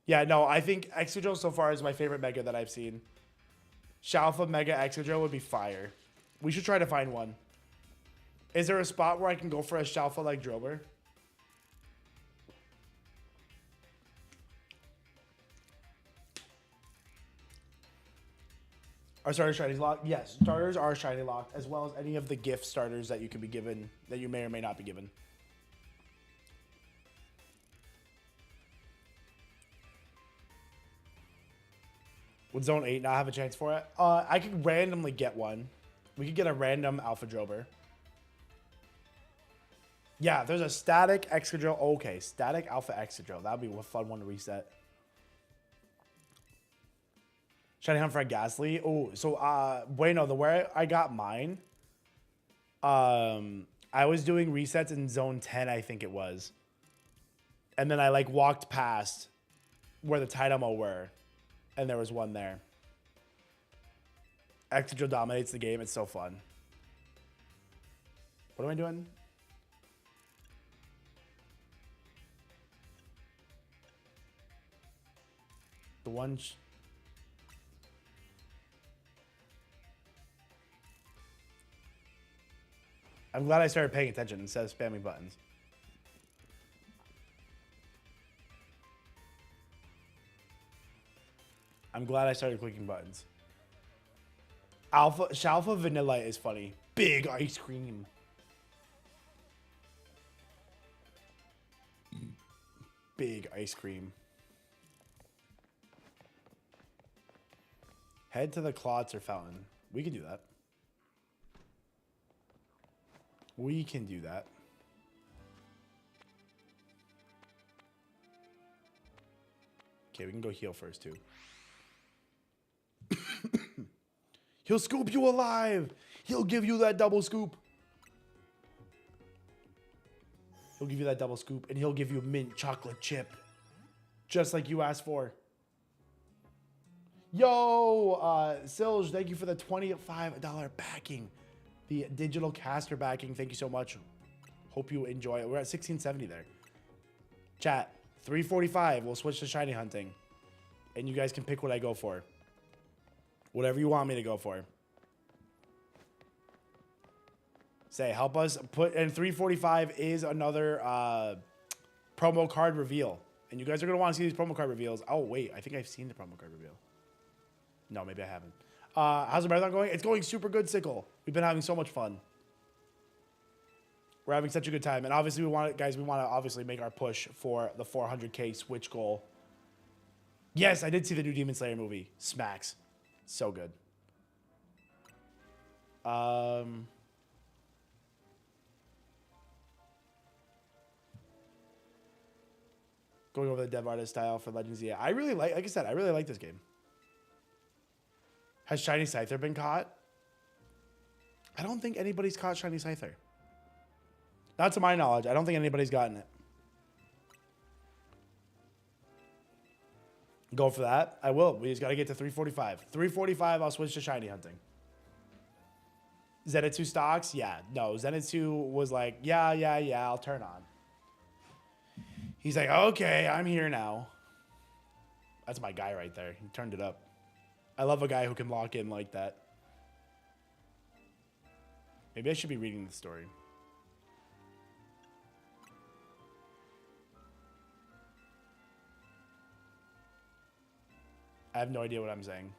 Yeah, no, I think Excadrill so far is my favorite Mega that I've seen. Shalfa Mega Excadrill would be fire. We should try to find one. Is there a spot where I can go for a Shalfa like Drillbur? Are starter shinies locked? Yes, starters are shiny locked, as well as any of the gift starters that you can be given, that you may or may not be given. Would Zone 8 not have a chance for it? I could randomly get one. We could get a random Alpha Drober. Yeah, there's a static Excadrill. Okay, static Alpha Excadrill. That would be a fun one to reset. Shiny Hunt for a Ghastly. Oh, so bueno, the where I got mine. I was doing resets in Zone 10, I think it was. And then I like walked past where the Tynamo were. And there was one there. Excadrill dominates the game. It's so fun. What am I doing? The one... I'm glad I started paying attention instead of spamming buttons. I'm glad I started clicking buttons. Shalfa Vanilla is funny. Big ice cream. Big ice cream. Head to the Klotz or Fountain. We can do that. We can do that. Okay, we can go heal first, too. He'll scoop you alive. He'll give you that double scoop. He'll give you that double scoop, and he'll give you a mint chocolate chip. Just like you asked for. Yo, Silge, thank you for the $25 backing. The digital caster backing. Thank you so much. Hope you enjoy it. We're at 1670 there. Chat, 345. We'll switch to shiny hunting. And you guys can pick what I go for. Whatever you want me to go for. Say, help us put, and 345 is another promo card reveal. And you guys are going to want to see these promo card reveals. Oh, wait, I think I've seen the promo card reveal. No, maybe I haven't. How's the marathon going? It's going super good, Sickle. We've been having so much fun. We're having such a good time. And obviously, we want to obviously make our push for the 400K Switch goal. Yes, I did see the new Demon Slayer movie. Smacks. So good. Going over the dev artist style for Legends Z-A. I really like I said, I really like this game. Has Shiny Scyther been caught? I don't think anybody's caught Shiny Scyther. Not to my knowledge. I don't think anybody's gotten it. Go for that. I will. We just got to get to 345. 345, I'll switch to shiny hunting. Zenitsu stocks? Yeah. No, Zenitsu was like, yeah, I'll turn on. He's like, okay, I'm here now. That's my guy right there. He turned it up. I love a guy who can lock in like that. Maybe I should be reading the story. I have no idea what I'm saying.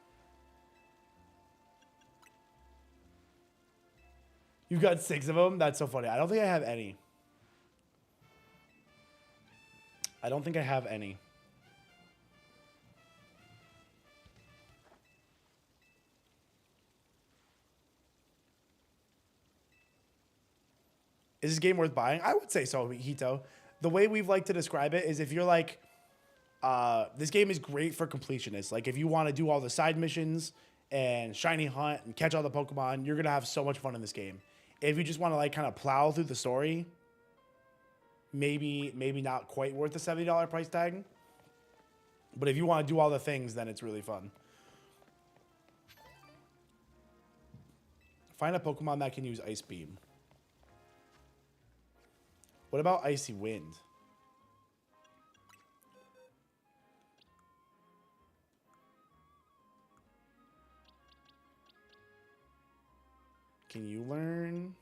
You've got 6 of them? That's so funny. I don't think I have any. I don't think I have any. Is this game worth buying? I would say so, Hito. The way we've liked to describe it is if you're like, this game is great for completionists. Like if you want to do all the side missions and shiny hunt and catch all the Pokemon, you're going to have so much fun in this game. If you just want to like kind of plow through the story, maybe not quite worth the $70 price tag. But if you want to do all the things, then it's really fun. Find a Pokemon that can use Ice Beam. What about Icy Wind? Can you learn?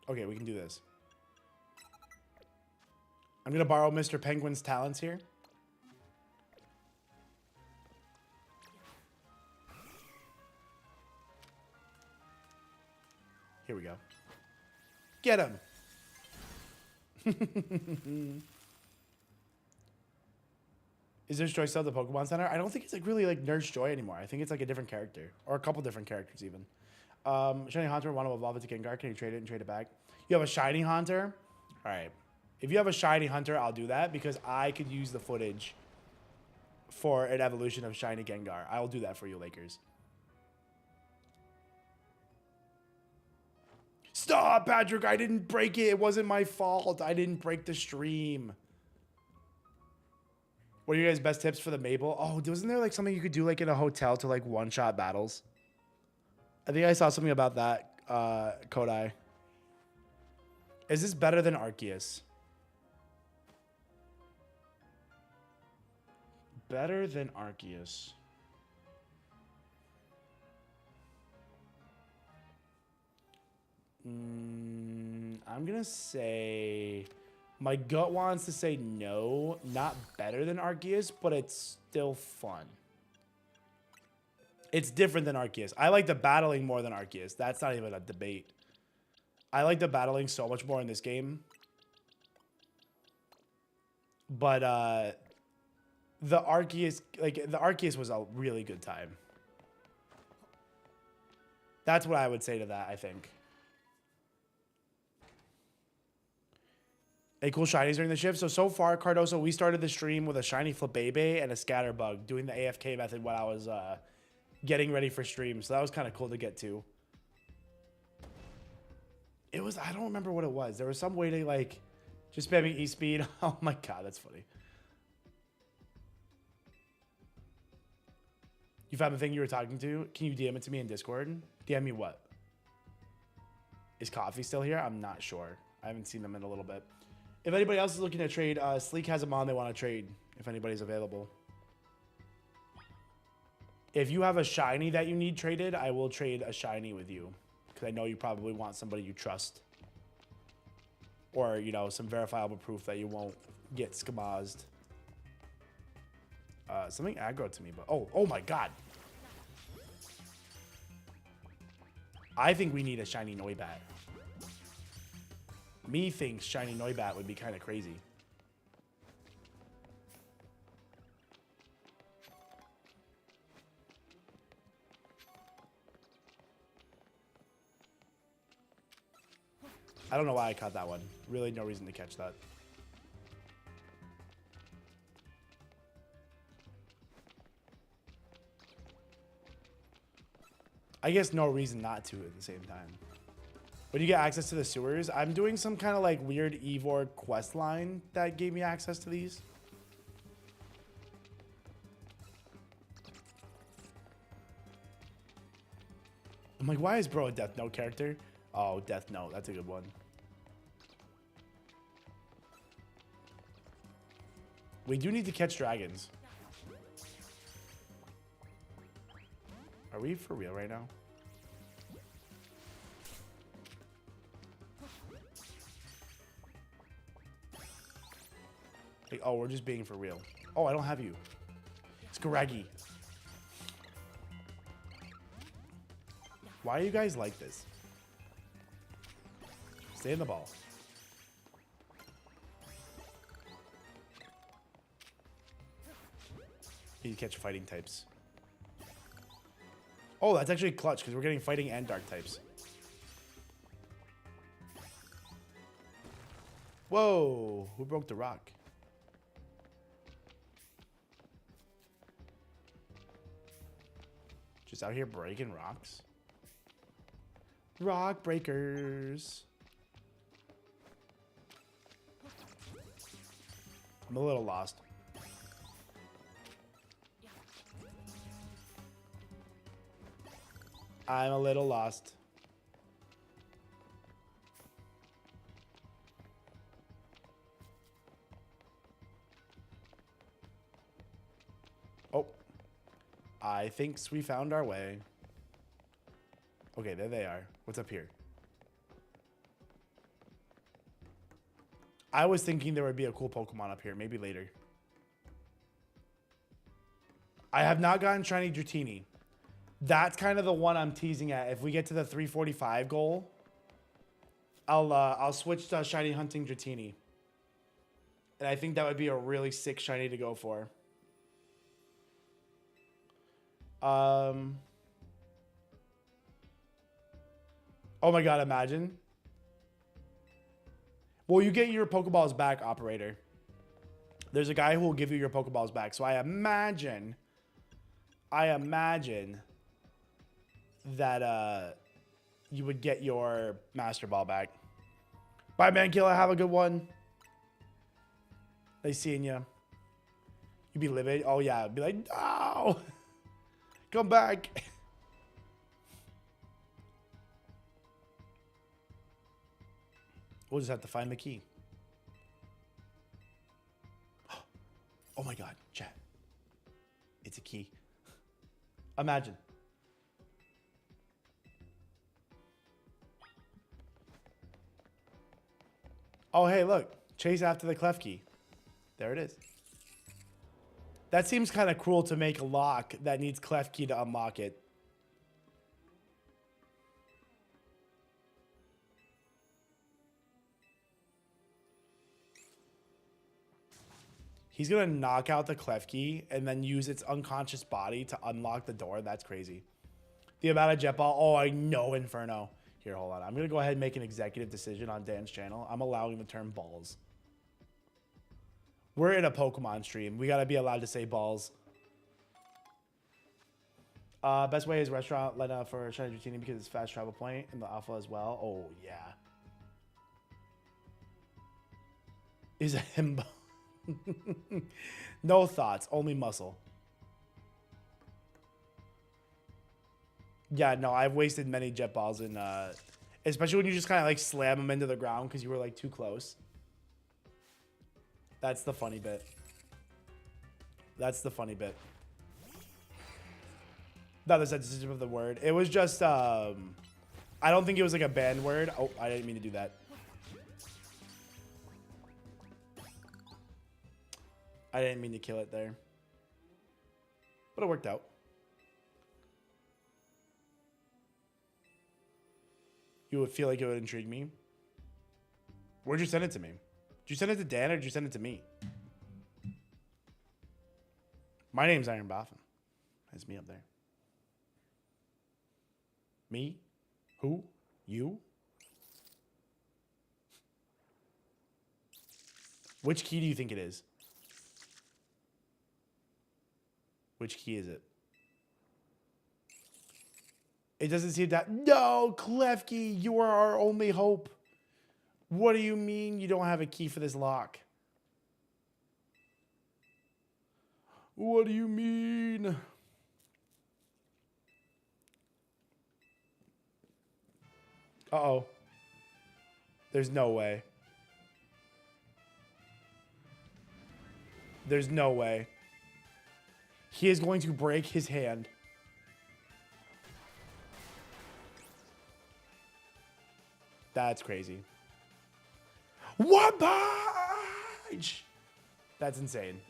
Okay, we can do this. I'm going to borrow Mr. Penguin's talents here. Here we go. Get him. Is Nurse Joy still at the Pokemon Center? I don't think it's like really like Nurse Joy anymore. I think it's like a different character or a couple different characters even. Shiny Haunter, want to evolve it to Gengar. Can you trade it and trade it back? You have a Shiny Haunter? All right. If you have a Shiny Hunter, I'll do that because I could use the footage for an evolution of Shiny Gengar. I will do that for you, Lakers. Stop, Patrick. I didn't break it. It wasn't my fault. I didn't break the stream. What are your guys' best tips for the Mabel? Oh, wasn't there like something you could do like in a hotel to like one-shot battles? I think I saw something about that, Kodai. Is this better than Arceus? Better than Arceus. I'm going to say My gut wants to say no, not better than Arceus, but it's still fun. It's different than Arceus. I like the battling more than Arceus. That's not even a debate. I like the battling so much more in this game. But the Arceus was a really good time. That's what I would say to that, I think. Hey, cool shinies during the shift. So far, Cardoso, we started the stream with a shiny Flabébé and a Scatterbug, doing the AFK method when I was getting ready for stream. So that was kind of cool to get to. It was, I don't remember what it was. There was some way to like, just spamming E-Speed. Oh my God, that's funny. You found the thing you were talking to? Can you DM it to me in Discord? DM me what? Is Coffee still here? I'm not sure. I haven't seen them in a little bit. If anybody else is looking to trade, Sleek has them on. They want to trade if anybody's available. If you have a shiny that you need traded, I will trade a shiny with you. Because I know you probably want somebody you trust. Or, you know, some verifiable proof that you won't get skamazed. Something aggro to me, but... Oh my God. I think we need a shiny Noibat. Me thinks shiny Noibat would be kind of crazy. I don't know why I caught that one. Really no reason to catch that. I guess no reason not to at the same time. When you get access to the sewers, I'm doing some kind of like weird Eivor quest line that gave me access to these. I'm like, why is bro a Death Note character? Oh, Death Note, that's a good one. We do need to catch dragons. Are we for real right now? Like, oh, we're just being for real. Oh, I don't have you. It's Garagi. Why are you guys like this? Stay in the ball. Need to catch fighting types. Oh, that's actually clutch because we're getting fighting and dark types. Whoa, who broke the rock? Just out here breaking rocks. Rock breakers. I'm a little lost. I'm a little lost. Oh. I think we found our way. Okay, there they are. What's up here? I was thinking there would be a cool Pokemon up here. Maybe later. I have not gotten shiny Dratini. That's kind of the one I'm teasing at. If we get to the 345 goal, I'll switch to shiny hunting Dratini. And I think that would be a really sick shiny to go for. Oh my God, imagine. Well, you get your Pokeballs back, operator. There's a guy who will give you your Pokeballs back. So I imagine that you would get your Master Ball back. Bye, man, killer. Have a good one. Nice seeing you. You'd be livid. Oh yeah, I'd be like, no, come back. We'll just have to find the key. Oh my God, chat. It's a key. Imagine. Oh, hey, look. Chase after the clef key. There it is. That seems kind of cruel to make a lock that needs clef key to unlock it. He's going to knock out the clef key and then use its unconscious body to unlock the door. That's crazy. The amount of jet ball. Oh, I know, Inferno. Here, hold on. I'm going to go ahead and make an executive decision on Dan's channel. I'm allowing the term balls. We're in a Pokemon stream. We got to be allowed to say balls. Best way is restaurant Lena for Shiny Dratini because it's fast travel point and the alpha as well. Oh, yeah. Is a himbo. No thoughts, only muscle. Yeah, no, I've wasted many jet balls in, especially when you just kind of like slam them into the ground because you were like too close. That's the funny bit. That's the funny bit. Not the sensitive of the word. It was just, I don't think it was like a banned word. Oh, I didn't mean to do that. I didn't mean to kill it there. But it worked out. You would feel like it would intrigue me. Where'd you send it to me? Did you send it to Dan or did you send it to me? My name's IronBoffin. That's me up there. Me? Who? You? Which key do you think it is? Which key is it? It doesn't seem that. No, Klefki, you are our only hope. What do you mean you don't have a key for this lock? What do you mean? Uh-oh. There's no way. There's no way. He is going to break his hand. That's crazy. What bunch? That's insane.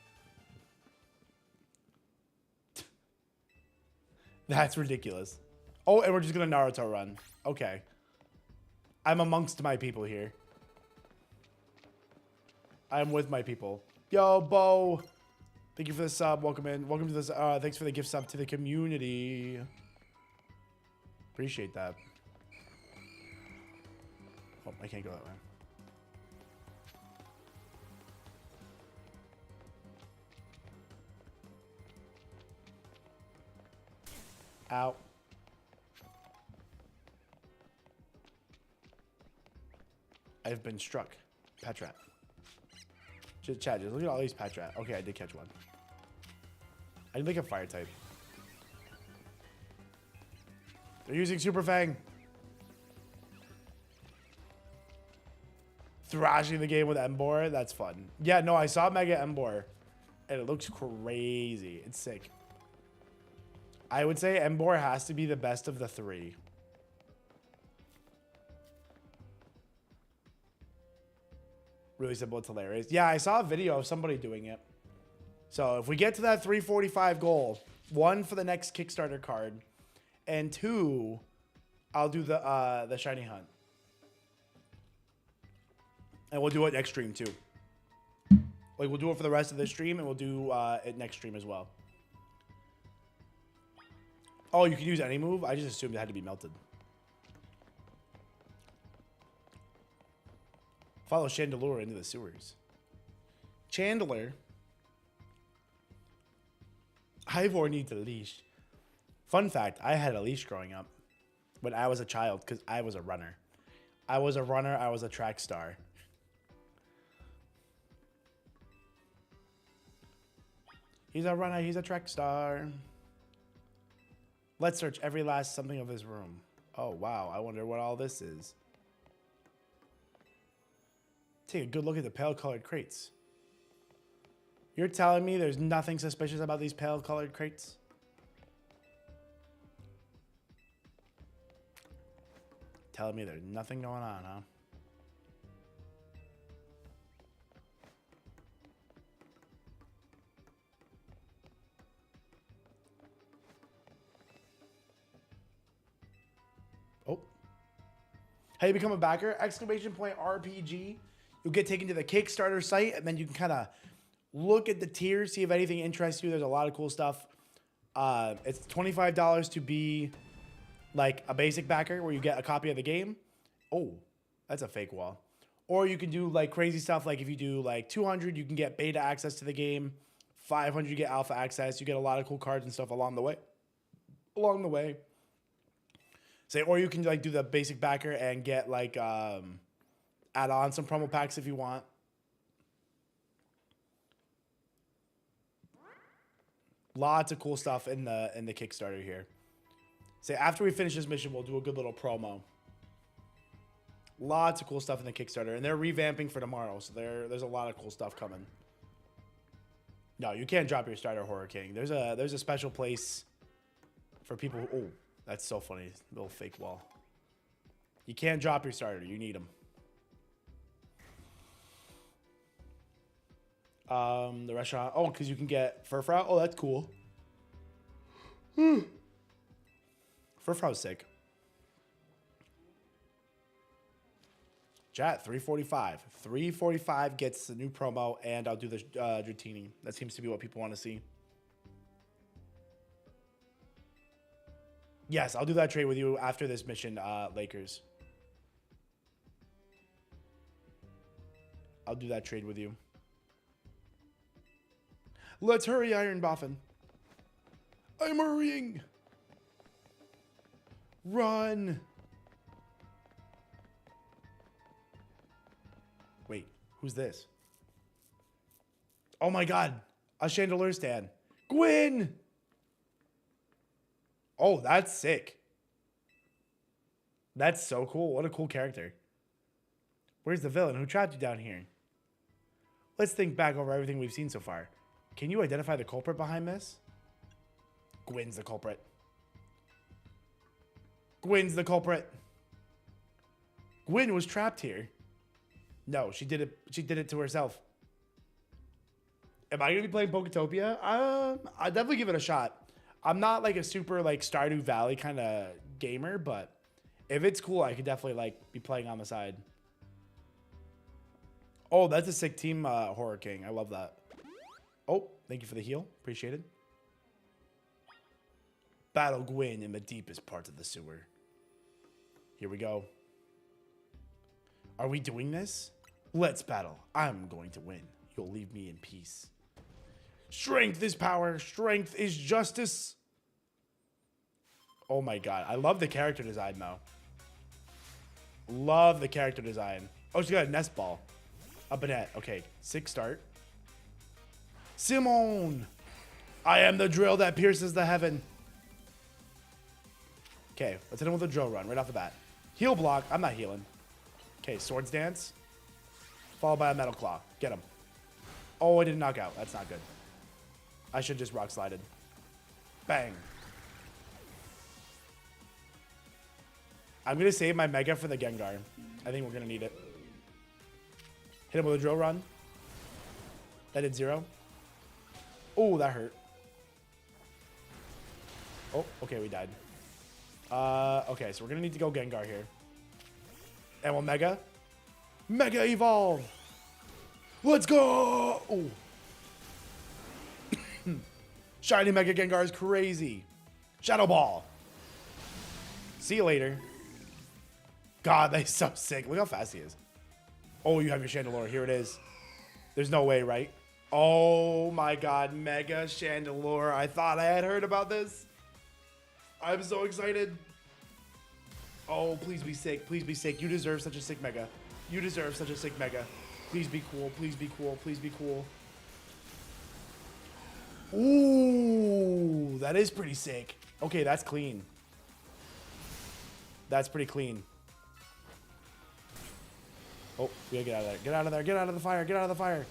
That's ridiculous. Oh, and we're just going to Naruto run. Okay. I'm amongst my people here. I'm with my people. Yo, Bo. Thank you for the sub. Welcome in. Welcome to this. Thanks for the gift sub to the community. Appreciate that. Oh, I can't go that way. Ow. I've been struck. Pet rat. Chad, just look at all these pet rat. Okay, I did catch one. I need like a fire type. They're using Super Fang. Thrashing the game with Emboar. That's fun. Yeah, no, I saw Mega Emboar. And it looks crazy. It's sick. I would say Emboar has to be the best of the three. Really simple. It's hilarious. Yeah, I saw a video of somebody doing it. So if we get to that 345 goal, 1 for the next Kickstarter card, and 2, I'll do the shiny hunt. And we'll do it next stream too. Like we'll do it for the rest of the stream, and we'll do it next stream as well. Oh, you can use any move? I just assumed it had to be melted. Follow Chandelure into the sewers. Chandler. Ivor needs a leash. Fun fact, I had a leash growing up when I was a child because I was a runner. I was a runner. I was a track star. He's a runner. He's a track star. Let's search every last something of his room. Oh, wow. I wonder what all this is. Take a good look at the pale-colored crates. You're telling me there's nothing suspicious about these pale-colored crates? Telling me there's nothing going on, huh? Oh. How you become a backer? Exclamation point RPG. You'll get taken to the Kickstarter site, and then you can kind of look at the tiers, see if anything interests you. There's a lot of cool stuff. It's $25 to be like a basic backer where you get a copy of the game. Oh, that's a fake wall. Or you can do like crazy stuff. Like if you do like 200, you can get beta access to the game. 500, you get alpha access. You get a lot of cool cards and stuff along the way. Say, or you can like do the basic backer and get like add on some promo packs if you want. Lots of cool stuff in the Kickstarter here. Say after we finish this mission, we'll do a good little promo. Lots of cool stuff in the Kickstarter, and they're revamping for tomorrow, so there's a lot of cool stuff coming. No, you can't drop your starter, Horror King. There's a special place for people who, oh, that's so funny. Little fake wall. You can't drop your starter. You need them. The restaurant. Oh, because you can get Furfrou. Oh, that's cool. Furfrou's sick. Chat, 345. 345 gets the new promo, and I'll do the Dratini. That seems to be what people want to see. Yes, I'll do that trade with you after this mission, Lakers. I'll do that trade with you. Let's hurry, IronBoffin. I'm hurrying. Run. Wait, who's this? Oh my god, a chandelier stand. Gwyn! Oh, that's sick. That's so cool. What a cool character. Where's the villain? Who trapped you down here? Let's think back over everything we've seen so far. Can you identify the culprit behind this? Gwyn's the culprit. Gwyn's the culprit. Gwyn was trapped here. No, she did it. She did it to herself. Am I gonna be playing Poketopia? I'll definitely give it a shot. I'm not like a super like Stardew Valley kind of gamer, but if it's cool, I could definitely like be playing on the side. Oh, that's a sick team, Horror King. I love that. Oh, thank you for the heal. Appreciate it. Battle Gwyn in the deepest parts of the sewer. Here we go. Are we doing this? Let's battle. I'm going to win. You'll leave me in peace. Strength is power. Strength is justice. Oh my god. I love the character design, though. Love the character design. Oh, she got a nest ball. A Banette. Okay. 6 start. Simone. I am the drill that pierces the heaven. Okay. Let's hit him with a drill run right off the bat. Heal block. I'm not healing. Okay. Swords dance. Followed by a metal claw. Get him. Oh, I didn't knock out. That's not good. I should just rock slided. Bang. I'm going to save my Mega for the Gengar. I think we're going to need it. Hit him with a drill run. That did 0. Oh, that hurt. Oh, okay, we died. Okay, so we're going to need to go Gengar here. And we'll Mega. Mega Evolve. Let's go. Oh. Shiny Mega Gengar is crazy. Shadow Ball. See you later. God, that's so sick. Look how fast he is. Oh, you have your Chandelure. Here it is. There's no way, right? Oh my god, Mega Chandelure. I thought I had heard about this. I'm so excited. Oh, please be sick. Please be sick. You deserve such a sick Mega. You deserve such a sick Mega. Please be cool. Please be cool. Please be cool. Ooh, that is pretty sick. Okay, that's clean. That's pretty clean. Oh, we gotta get out of there. Get out of there. Get out of the fire. Get out of the fire.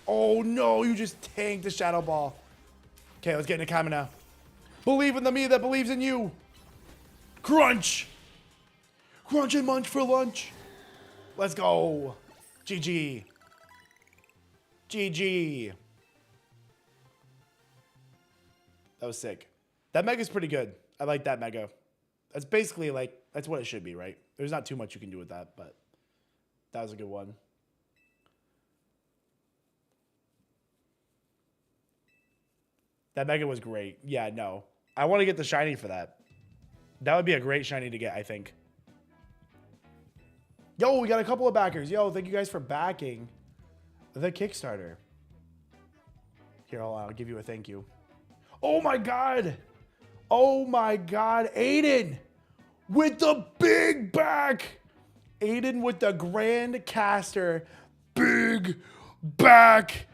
Oh, no. You just tanked the Shadow Ball. Okay, let's get into Kamina. Believe in the me that believes in you. Crunch. Crunch and munch for lunch. Let's go. GG. GG. That was sick. That Mega's pretty good. I like that Mega. That's basically like, that's what it should be, right? There's not too much you can do with that, but that was a good one. That Mega was great. Yeah, no. I want to get the shiny for that. That would be a great shiny to get, I think. Yo, we got a couple of backers. Yo, thank you guys for backing the Kickstarter. Here, I'll give you a thank you. Oh my God. Oh my God. Aiden with the big back. Aiden with the Grand Caster. Big back.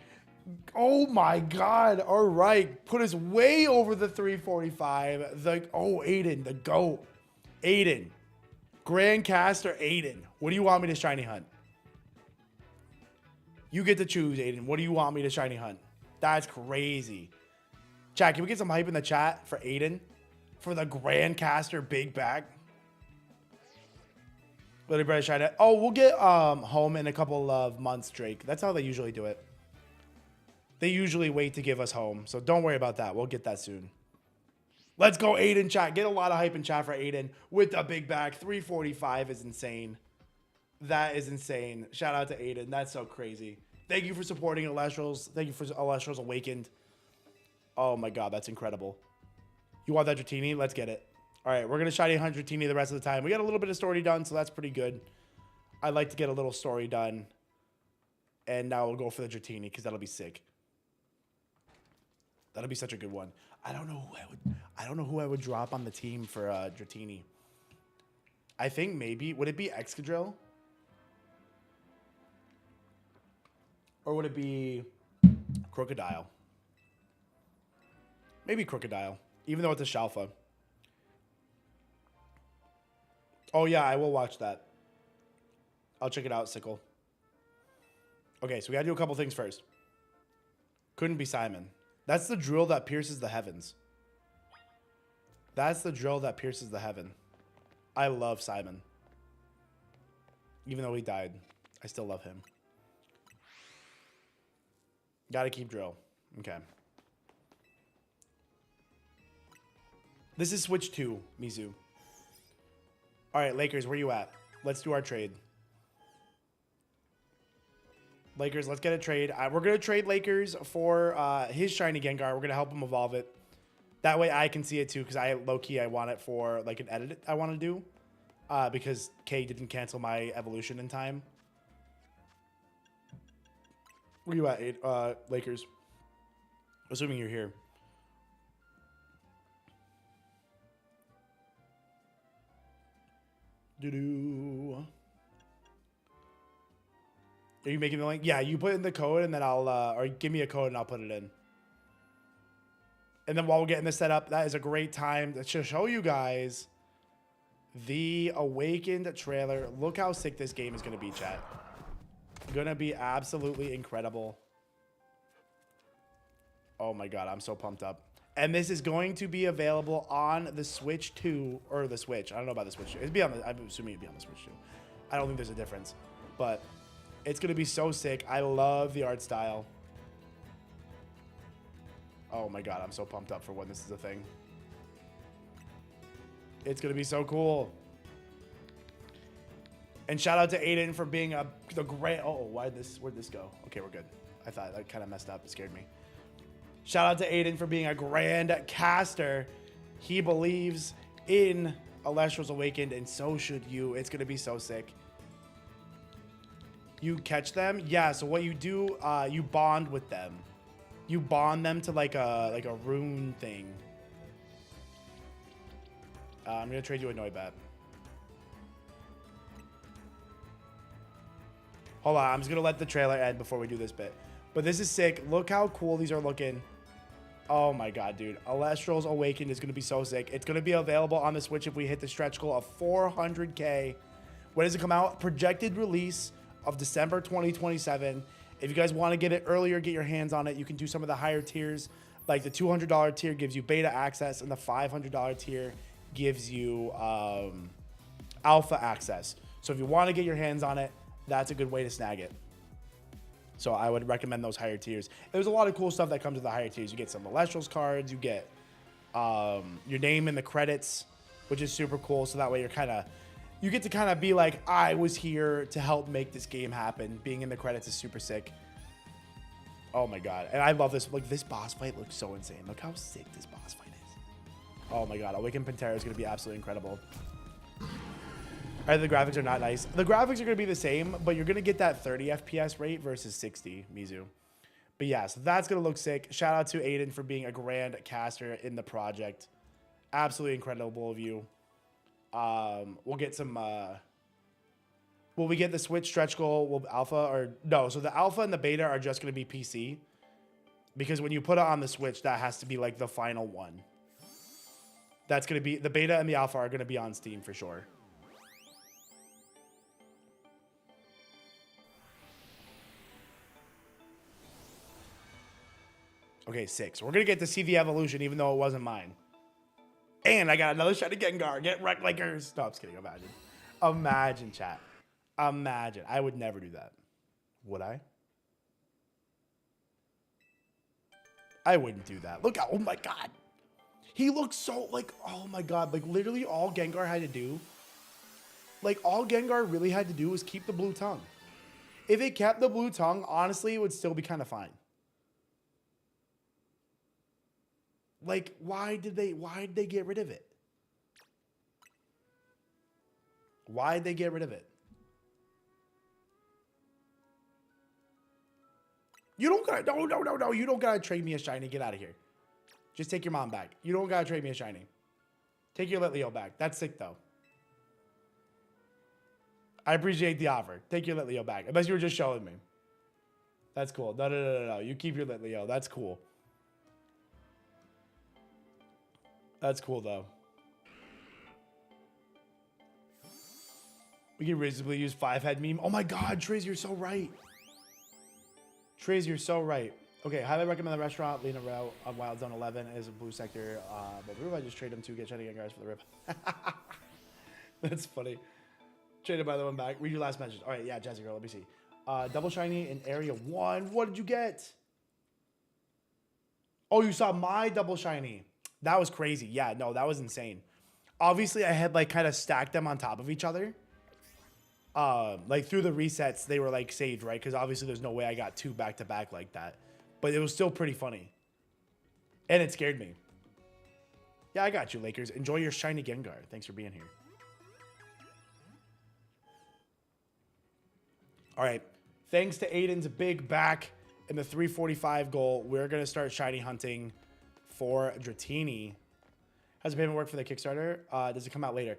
Oh my God. All right. Put us way over the 345. Aiden, the GOAT. Aiden. Grandcaster Aiden. What do you want me to shiny hunt? You get to choose, Aiden. What do you want me to shiny hunt? That's crazy. Chat, can we get some hype in the chat for Aiden? For the Grandcaster big back? Little brother shiny. Oh, we'll get home in a couple of months, Drake. That's how they usually do it. They usually wait to give us home. So don't worry about that. We'll get that soon. Let's go, Aiden, chat. Get a lot of hype in chat for Aiden with the big back. 345 is insane. That is insane. Shout out to Aiden. That's so crazy. Thank you for supporting Elestrals. Thank you for Elestrals Awakened. Oh my God, that's incredible. You want that Dratini? Let's get it. All right, we're going to shiny hunt Dratini the rest of the time. We got a little bit of story done, so that's pretty good. I'd like to get a little story done. And now we'll go for the Dratini because that'll be sick. That'll be such a good one. I don't know who I would drop on the team for Dratini. I think maybe, would it be Excadrill? Or would it be Crocodile? Maybe Crocodile, even though it's a Shalfa. Oh yeah, I will watch that. I'll check it out, Sickle. Okay, so we gotta do a couple things first. Couldn't be Simon. That's the drill that pierces the heavens. That's the drill that pierces the heaven. I love Simon. Even though he died, I still love him. Gotta keep drill. Okay. This is Switch 2, Mizu. All right, Lakers, where you at? Let's do our trade. Lakers, let's get a trade. We're going to trade Lakers for his shiny Gengar. We're going to help him evolve it. That way I can see it too, because I low-key, I want it for like an edit I want to do. Because Kay didn't cancel my evolution in time. Where you at, Lakers? Assuming you're here. Doo-doo. Are you making the link? Yeah, you put in the code and then I'll, or give me a code and I'll put it in. And then while we're getting this set up, that is a great time to show you guys the Awakened trailer. Look how sick this game is going to be, chat. Going to be absolutely incredible. Oh my God, I'm so pumped up. And this is going to be available on the Switch 2, or the Switch. I don't know about the Switch 2. It'd be on the, I'm assuming it'd be on the Switch 2. I don't think there's a difference. But it's going to be so sick. I love the art style. Oh my God, I'm so pumped up for when this is a thing. It's going to be so cool. And shout out to Aiden for being the great... Oh, where'd this go? Okay, we're good. I thought that kind of messed up. It scared me. Shout out to Aiden for being a grand caster. He believes in Elestrals Awakened, and so should you. It's going to be so sick. You catch them? Yeah, so what you do, you bond with them. You bond them to like a rune thing. I'm going to trade you a Noibat. Hold on, I'm just going to let the trailer end before we do this bit. But this is sick. Look how cool these are looking. Oh my God, dude. Elestrals Awakened is going to be so sick. It's going to be available on the Switch if we hit the stretch goal of 400K. When does it come out? Projected release of December 2027. If you guys want to get it earlier, get your hands on it. You can do some of the higher tiers. Like the $200 tier gives you beta access, and the $500 tier gives you alpha access. So if you want to get your hands on it, that's a good way to snag it. So I would recommend those higher tiers. There's a lot of cool stuff that comes with the higher tiers. You get some Elestrals cards. You get your name in the credits. which is super cool. So that way you get to kind of be like, I was here to help make this game happen. Being in the credits is super sick. Oh my god. And I love this. Like, this boss fight looks so insane. Look how sick this boss fight is. Oh my god. Awakened Pantera is going to be absolutely incredible. The graphics are not nice. The graphics are going to be the same, but you're going to get that 30 FPS rate versus 60, Mizu. But yeah, so that's going to look sick. Shout out to Aiden for being a grand caster in the project. Absolutely incredible of you. We'll get some... will we get the Switch stretch goal? Will alpha or... No, so the alpha and the beta are just going to be PC. Because when you put it on the Switch, that has to be like the final one. That's going to be... The beta and the alpha are going to be on Steam for sure. Okay, 6. We're going to get to see the evolution, even though it wasn't mine. And I got another shiny Gengar. Get wrecked like hers. No, I'm just kidding. Imagine. Imagine, chat. Imagine. I would never do that. Would I? I wouldn't do that. Look, oh my god. He looks so, like, oh my god. Like, literally all Gengar had to do, like, all Gengar really had to do was keep the blue tongue. If it kept the blue tongue, honestly, it would still be kind of fine. Like, why did they get rid of it? Why did they get rid of it? You don't gotta, no. You don't gotta trade me a shiny. Get out of here. Just take your mom back. You don't gotta trade me a shiny. Take your Litleo back. That's sick, though. I appreciate the offer. Take your Litleo back. Unless you were just showing me. That's cool. No. You keep your Litleo. That's cool. That's cool, though. We can reasonably use 5-head meme. Oh my god, Trace, you're so right. Trace, you're so right. Okay, highly recommend the restaurant. Lena Row on Wild Zone 11 is a blue sector. But what if I just trade them to get shiny Gengars for the rip? That's funny. Traded by the one back. Read your last message. All right, yeah, Jessica, let me see. Double shiny in area 1. What did you get? Oh, you saw my double shiny. That was crazy. Yeah, no, that was insane. Obviously, I had like kind of stacked them on top of each other. Like through the resets, they were like saved, right? Because obviously there's no way I got 2 back to back like that. But it was still pretty funny. And it scared me. Yeah, I got you, Lakers. Enjoy your shiny Gengar. Thanks for being here. All right. Thanks to Aiden's big back and the 345 goal, we're going to start shiny hunting for Dratini. How's the payment work for the Kickstarter? Does it come out later?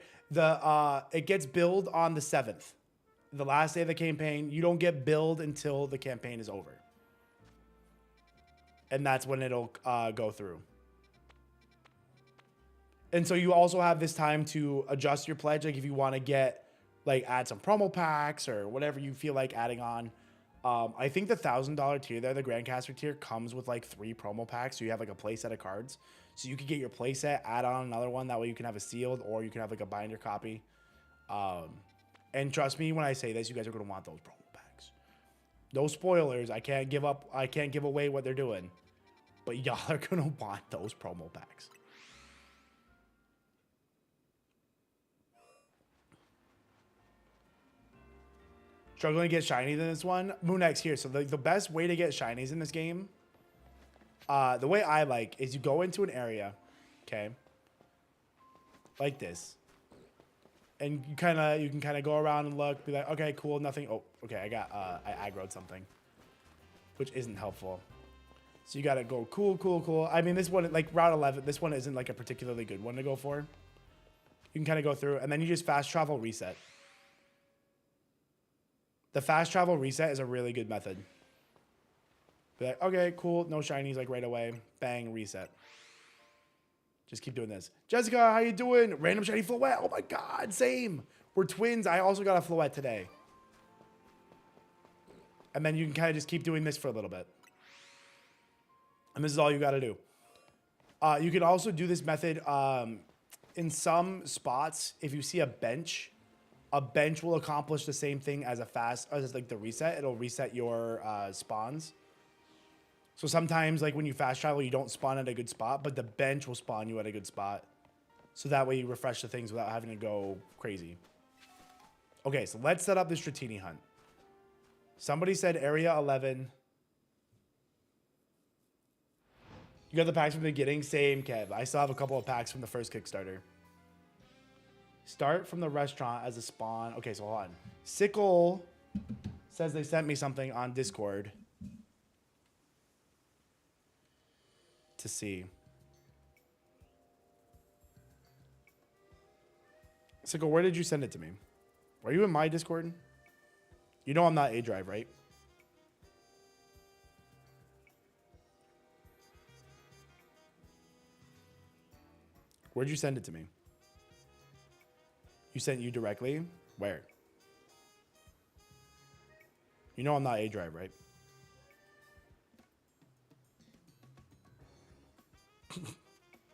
It gets billed on the 7th. The last day of the campaign. You don't get billed until the campaign is over. And that's when it'll go through. And so you also have this time to adjust your pledge. Like if you want to get, like add some promo packs or whatever you feel like adding on. I think the $1,000 tier there, the Grandcaster tier, comes with like 3 promo packs. So you have like a play set of cards. So you could get your play set, add on another one. That way you can have a sealed or you can have like a binder copy. And trust me when I say this, you guys are going to want those promo packs. No spoilers. I can't give away what they're doing. But y'all are going to want those promo packs. Struggling to get shinies in this one. Moonx here. So the best way to get shinies in this game, the way I like, is you go into an area, okay, like this, and you can kind of go around and look, be like, okay, cool, nothing. Oh, okay, I aggroed something, which isn't helpful. So you gotta go cool. I mean, this one, like Route 11, this one isn't like a particularly good one to go for. You can kind of go through, and then you just fast travel reset. The fast travel reset is a really good method. Be like, okay, cool, no shinies, like right away. Bang, reset. Just keep doing this. Jessica, how you doing? Random shiny Floette. Oh my god, same. We're twins. I also got a Floette today. And then you can kind of just keep doing this for a little bit. And this is all you got to do. You can also do this method in some spots. If you see a bench will accomplish the same thing as like the reset. It'll reset your spawns. So sometimes, like when you fast travel, you don't spawn at a good spot, but the bench will spawn you at a good spot. So that way you refresh the things without having to go crazy. Okay, so let's set up this Dratini hunt. Somebody said Area 11. You got the packs from the beginning? Same, Kev. I still have a couple of packs from the first Kickstarter. Start from the restaurant as a spawn. Okay, so hold on. Sickle says they sent me something on Discord to see. Sickle, where did you send it to me? Are you in my Discord? You know I'm not A Drive, right? Where'd you send it to me? You sent you directly? Where? You know I'm not A Drive, right?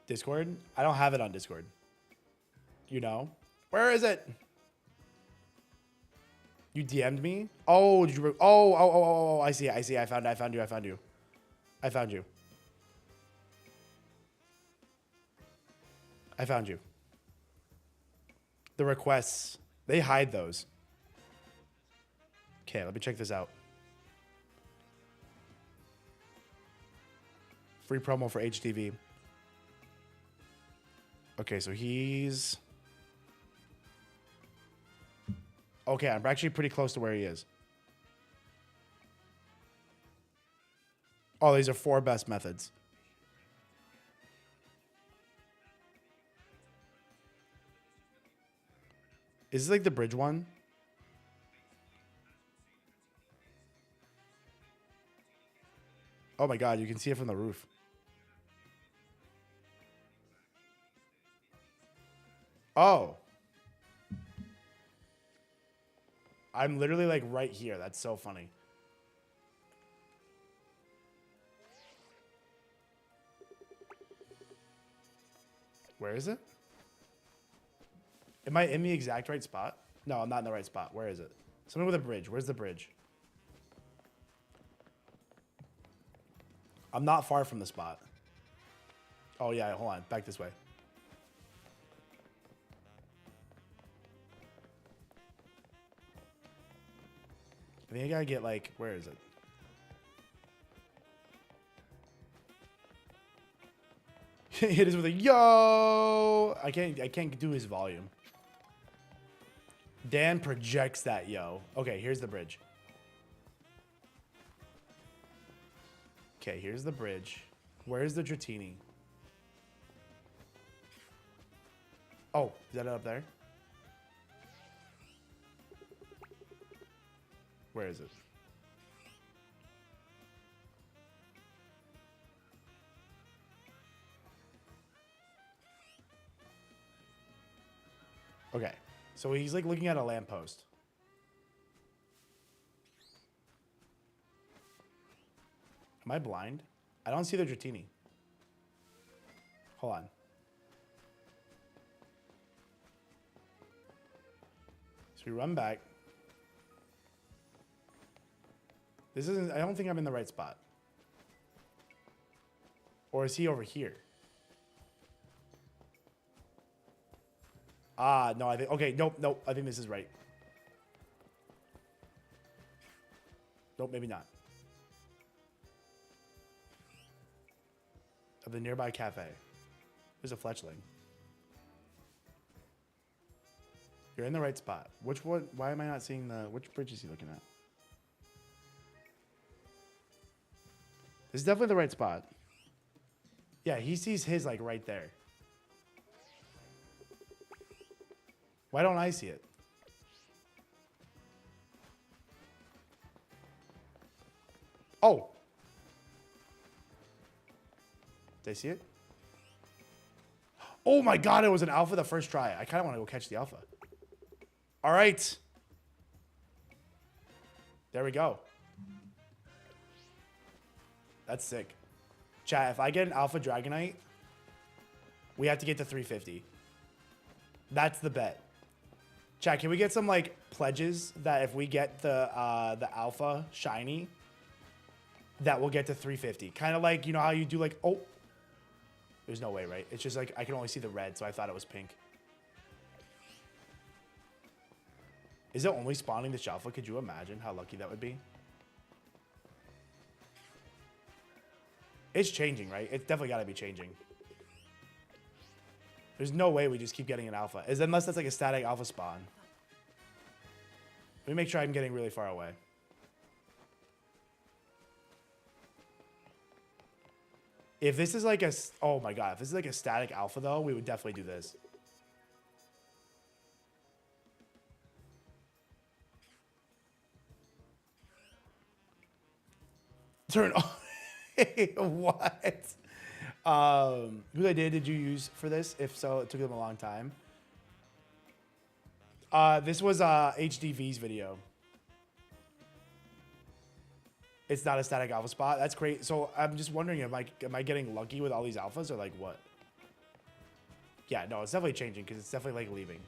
Discord? I don't have it on Discord. You know? Where is it? You DM'd me? Oh, did you? Oh, I see. I found you. I found you. The requests, they hide those. Okay, let me check this out. Free promo for HTV. Okay, so he's... Okay, I'm actually pretty close to where he is. Oh, these are 4 best methods. Is this like the bridge one? Oh my god, you can see it from the roof. Oh. I'm literally like right here. That's so funny. Where is it? Am I in the exact right spot? No, I'm not in the right spot. Where is it? Something with a bridge. Where's the bridge? I'm not far from the spot. Oh, yeah. Hold on. Back this way. I think I gotta get like, where is it? Hit us with a yo. I can't do his volume. Dan projects that yo. Okay, here's the bridge. Okay, here's the bridge. Where's the Dratini? Oh, is that it up there? Where is it? Okay, so he's like looking at a lamppost. Am I blind? I don't see the Dratini. Hold on. So we run back. This isn't, I don't think I'm in the right spot. Or is he over here? Ah, no, I think, okay, nope, I think this is right. Nope, maybe not. Of the nearby cafe. There's a fletchling. You're in the right spot. Which one, why am I not seeing the, which bridge is he looking at? This is definitely the right spot. Yeah, he sees his like right there. Why don't I see it? Oh. Did I see it? Oh my god, it was an alpha the first try. I kind of want to go catch the alpha. All right. There we go. That's sick. Chat, if I get an alpha Dragonite, we have to get to 350. That's the bet. Chat, can we get some like pledges that if we get the alpha shiny, that we'll get to 350? Kind of like, you know how you do like, oh. There's no way, right? It's just like I can only see the red, so I thought it was pink. Is it only spawning this alpha? Could you imagine how lucky that would be? It's changing, right? It's definitely got to be changing. There's no way we just keep getting an alpha. Unless that's like a static alpha spawn. Let me make sure I'm getting really far away. If this is like a... Oh my god. If this is like a static alpha, though, we would definitely do this. Turn on. What? Whose idea did you use for this? If so, it took them a long time. This was HDV's video. It's not a static alpha spot. That's great. So I'm just wondering, am I getting lucky with all these alphas or like what? Yeah, no, it's definitely changing because it's definitely like leaving.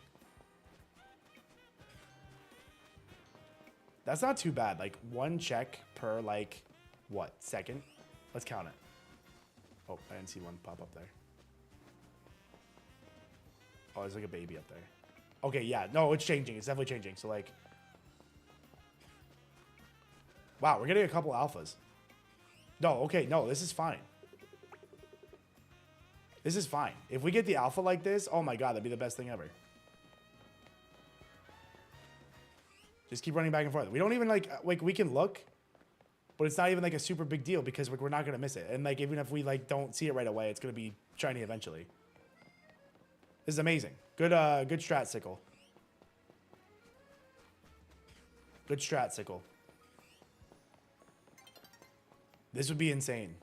That's not too bad. Like one check per like what second? Let's count it. Oh, I didn't see one pop up there. Oh, there's like a baby up there. Okay, yeah. No, it's changing. It's definitely changing. So, like... Wow, we're getting a couple alphas. No, okay. No, this is fine. This is fine. If we get the alpha like this, oh my god, that'd be the best thing ever. Just keep running back and forth. We don't even, like we can look... But it's not even like a super big deal because we're not gonna miss it. And like even if we like don't see it right away, it's gonna be shiny eventually. This is amazing. Good good strat, Sickle. Good strat, Sickle. This would be insane.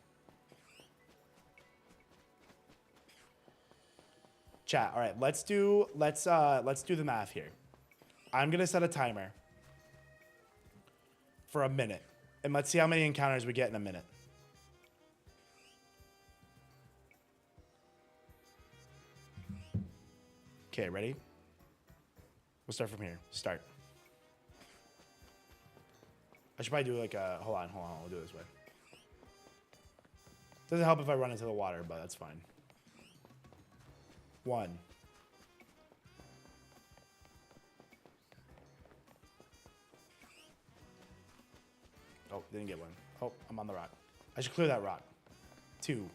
Chat. All right, let's do the math here. I'm gonna set a timer for a minute. And let's see how many encounters we get in a minute. Okay, ready? We'll start from here. Start. I should probably do like a... Hold on. We'll do it this way. Doesn't help if I run into the water, but that's fine. 1. Oh, didn't get one. Oh, I'm on the rock. I should clear that rock. 2.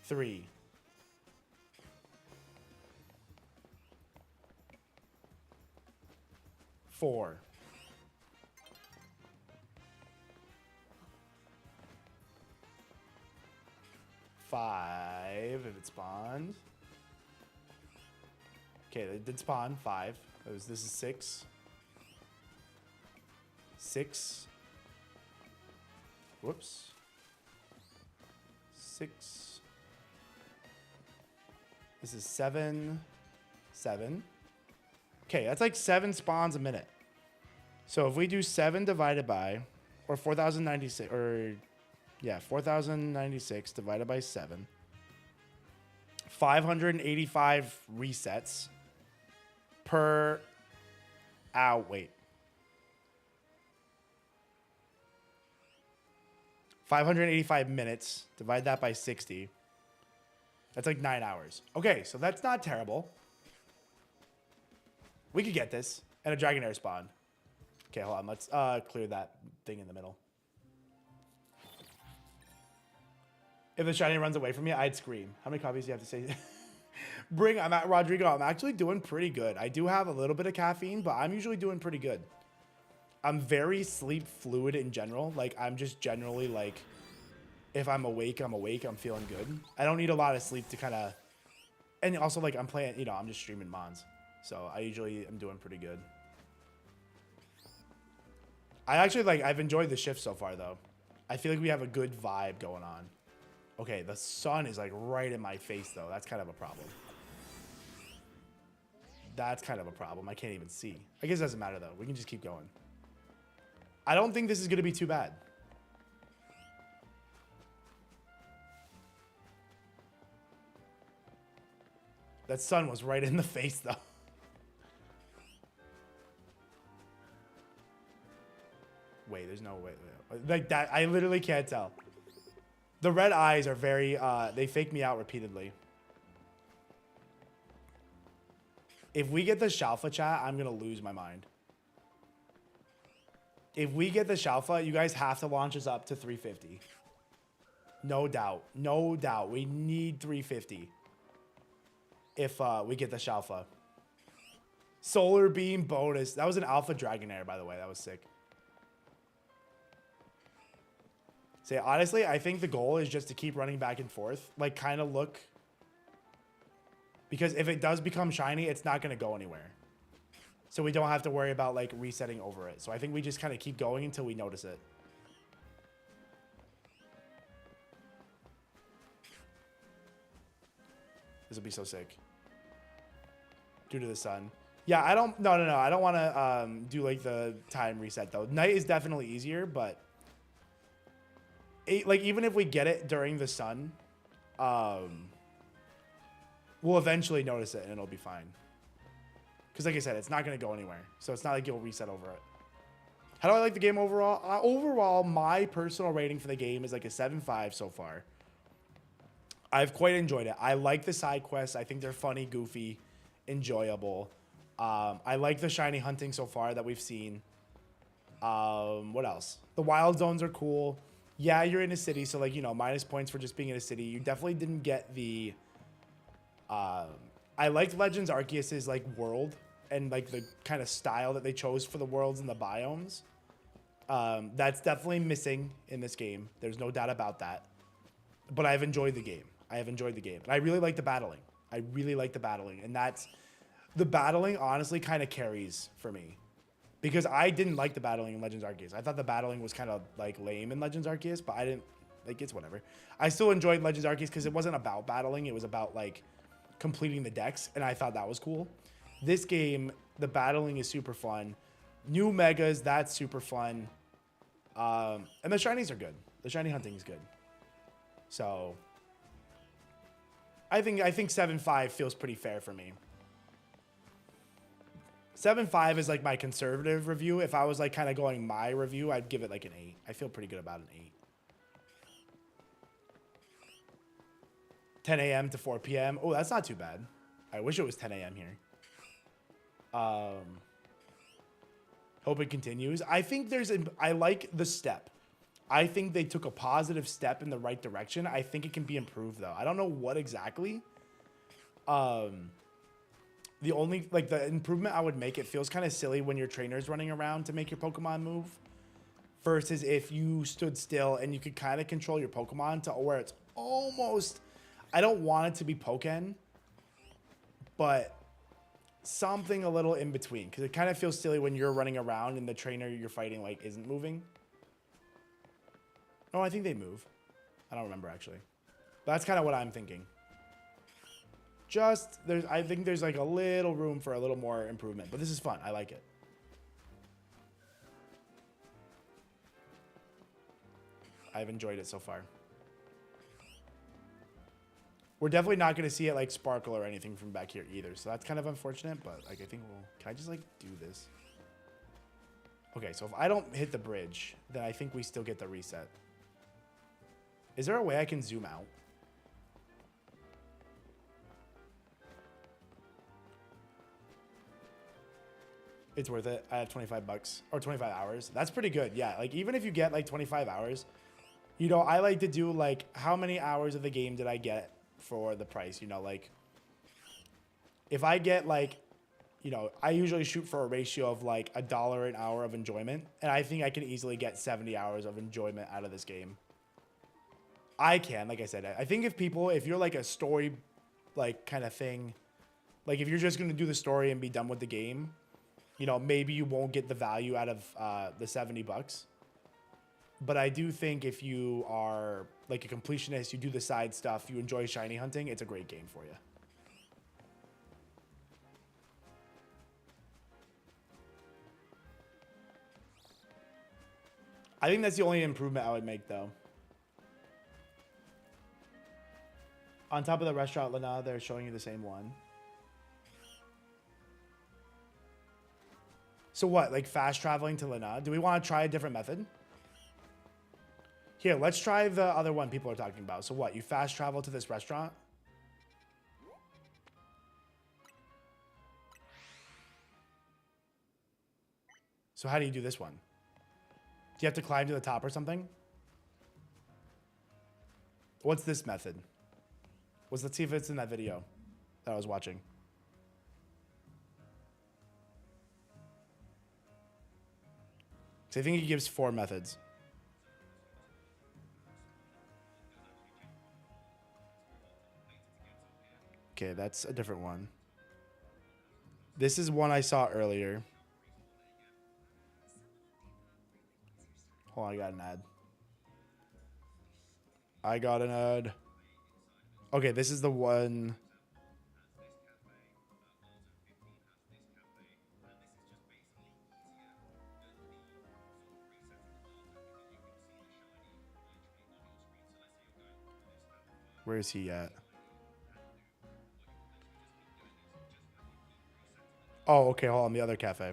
3. 4. 5, if it spawned. Okay, it did spawn. 5. This is 6. 6. Whoops. 6. This is 7. 7. Okay, that's like 7 spawns a minute. So if we do 7 divided by, or 4,096, or yeah, 4,096 divided by 7. 585 resets per hour. Wait. 585 minutes. Divide that by 60. That's like 9 hours. Okay, so that's not terrible. We could get this. And a Dragonair spawn. Okay, hold on. Let's clear that thing in the middle. If the shiny runs away from me, I'd scream. How many copies do you have to say? I'm at Rodrigo. I'm actually doing pretty good. I do have a little bit of caffeine, but I'm usually doing pretty good. I'm very sleep fluid in general. Like, I'm just generally, like, if I'm awake, I'm awake. I'm feeling good. I don't need a lot of sleep to kind of... And also, like, I'm playing, you know, I'm just streaming Mons. So I usually am doing pretty good. I actually, like, I've enjoyed the shift so far, though. I feel like we have a good vibe going on. Okay, the sun is, like, right in my face, though. That's kind of a problem. That's kind of a problem. I can't even see. I guess it doesn't matter, though. We can just keep going. I don't think this is going to be too bad. That sun was right in the face, though. Wait, there's no way. Like that, I literally can't tell. The red eyes are very, they fake me out repeatedly. If we get the Shalfa chat, I'm going to lose my mind. If we get the Shalfa, you guys have to launch us up to 350. No doubt. No doubt. We need 350 if we get the Shalfa. Solar Beam bonus. That was an Alpha Dragonair, by the way. That was sick. Say, honestly, I think the goal is just to keep running back and forth. Like, kind of look. Because if it does become shiny, it's not going to go anywhere. So we don't have to worry about, like, resetting over it. So I think we just kind of keep going until we notice it. This will be so sick. Due to the sun. Yeah, I don't... No. I don't want to do, like, the time reset, though. Night is definitely easier, but... like, even if we get it during the sun, we'll eventually notice it, and it'll be fine. Because, like I said, it's not going to go anywhere. So it's not like you'll reset over it. How do I like the game overall? Overall, my personal rating for the game is like a 7.5 so far. I've quite enjoyed it. I like the side quests. I think they're funny, goofy, enjoyable. I like the shiny hunting so far that we've seen. What else? The wild zones are cool. Yeah, you're in a city, so, like, you know, minus points for just being in a city. You definitely didn't get the... I liked Legends Arceus's, like, world and, like, the kind of style that they chose for the worlds and the biomes. That's definitely missing in this game. There's no doubt about that. But I've enjoyed the game. I have enjoyed the game. And I really like the battling. I really like the battling. And that's... The battling, honestly, kind of carries for me. Because I didn't like the battling in Legends Arceus. I thought the battling was kind of, like, lame in Legends Arceus, but I didn't... Like, it's whatever. I still enjoyed Legends Arceus because it wasn't about battling. It was about, like, completing the decks, and I thought that was cool. This game, the battling is super fun. New Megas, that's super fun. And the shinies are good. The shiny hunting is good. So... I think 7.5 feels pretty fair for me. 7.5 is like my conservative review. If I was like kind of going my review, I'd give it like an 8. I feel pretty good about an 8. 10 a.m. to 4 p.m. Oh, that's not too bad. I wish it was 10 a.m. here. Hope it continues. I think I like the step. I think they took a positive step in the right direction. I think it can be improved, though. I don't know what exactly. The only, like, the improvement I would make, it feels kind of silly when your trainer's running around to make your Pokemon move. Versus if you stood still and you could kind of control your Pokemon to where it's almost... I don't want it to be Pokken, but something a little in between. Because it kind of feels silly when you're running around and the trainer you're fighting, like, isn't moving. Oh, I think they move. I don't remember, actually. But that's kind of what I'm thinking. I think there's like a little room for a little more improvement. But this is fun. I like it. I've enjoyed it so far. We're definitely not going to see it like sparkle or anything from back here either. So that's kind of unfortunate. But like, I think can I just like do this? Okay, so if I don't hit the bridge, then I think we still get the reset. Is there a way I can zoom out? It's worth it. I have 25 bucks or 25 hours. That's pretty good. Yeah, like even if you get like 25 hours, you know, I like to do like how many hours of the game did I get for the price? You know, like if I get like, you know, I usually shoot for a ratio of like $1 an hour of enjoyment. And I think I can easily get 70 hours of enjoyment out of this game. I can, like I said, I think if you're like a story, like kind of thing, like if you're just going to do the story and be done with the game, you know, maybe you won't get the value out of the 70 bucks. But I do think if you are like a completionist, you do the side stuff, you enjoy shiny hunting, it's a great game for you. I think that's the only improvement I would make, though. On top of the restaurant, Lana, they're showing you the same one. So what, like fast traveling to Lana? Do we want to try a different method? Here, let's try the other one people are talking about. So what? You fast travel to this restaurant? So how do you do this one? Do you have to climb to the top or something? What's this method? Let's see if it's in that video that I was watching. So I think he gives 4 methods. Okay, that's a different one. This is one I saw earlier. Hold on, I got an ad. I got an ad. Okay, this is the one. Where is he at? Oh, okay, hold on, the other cafe.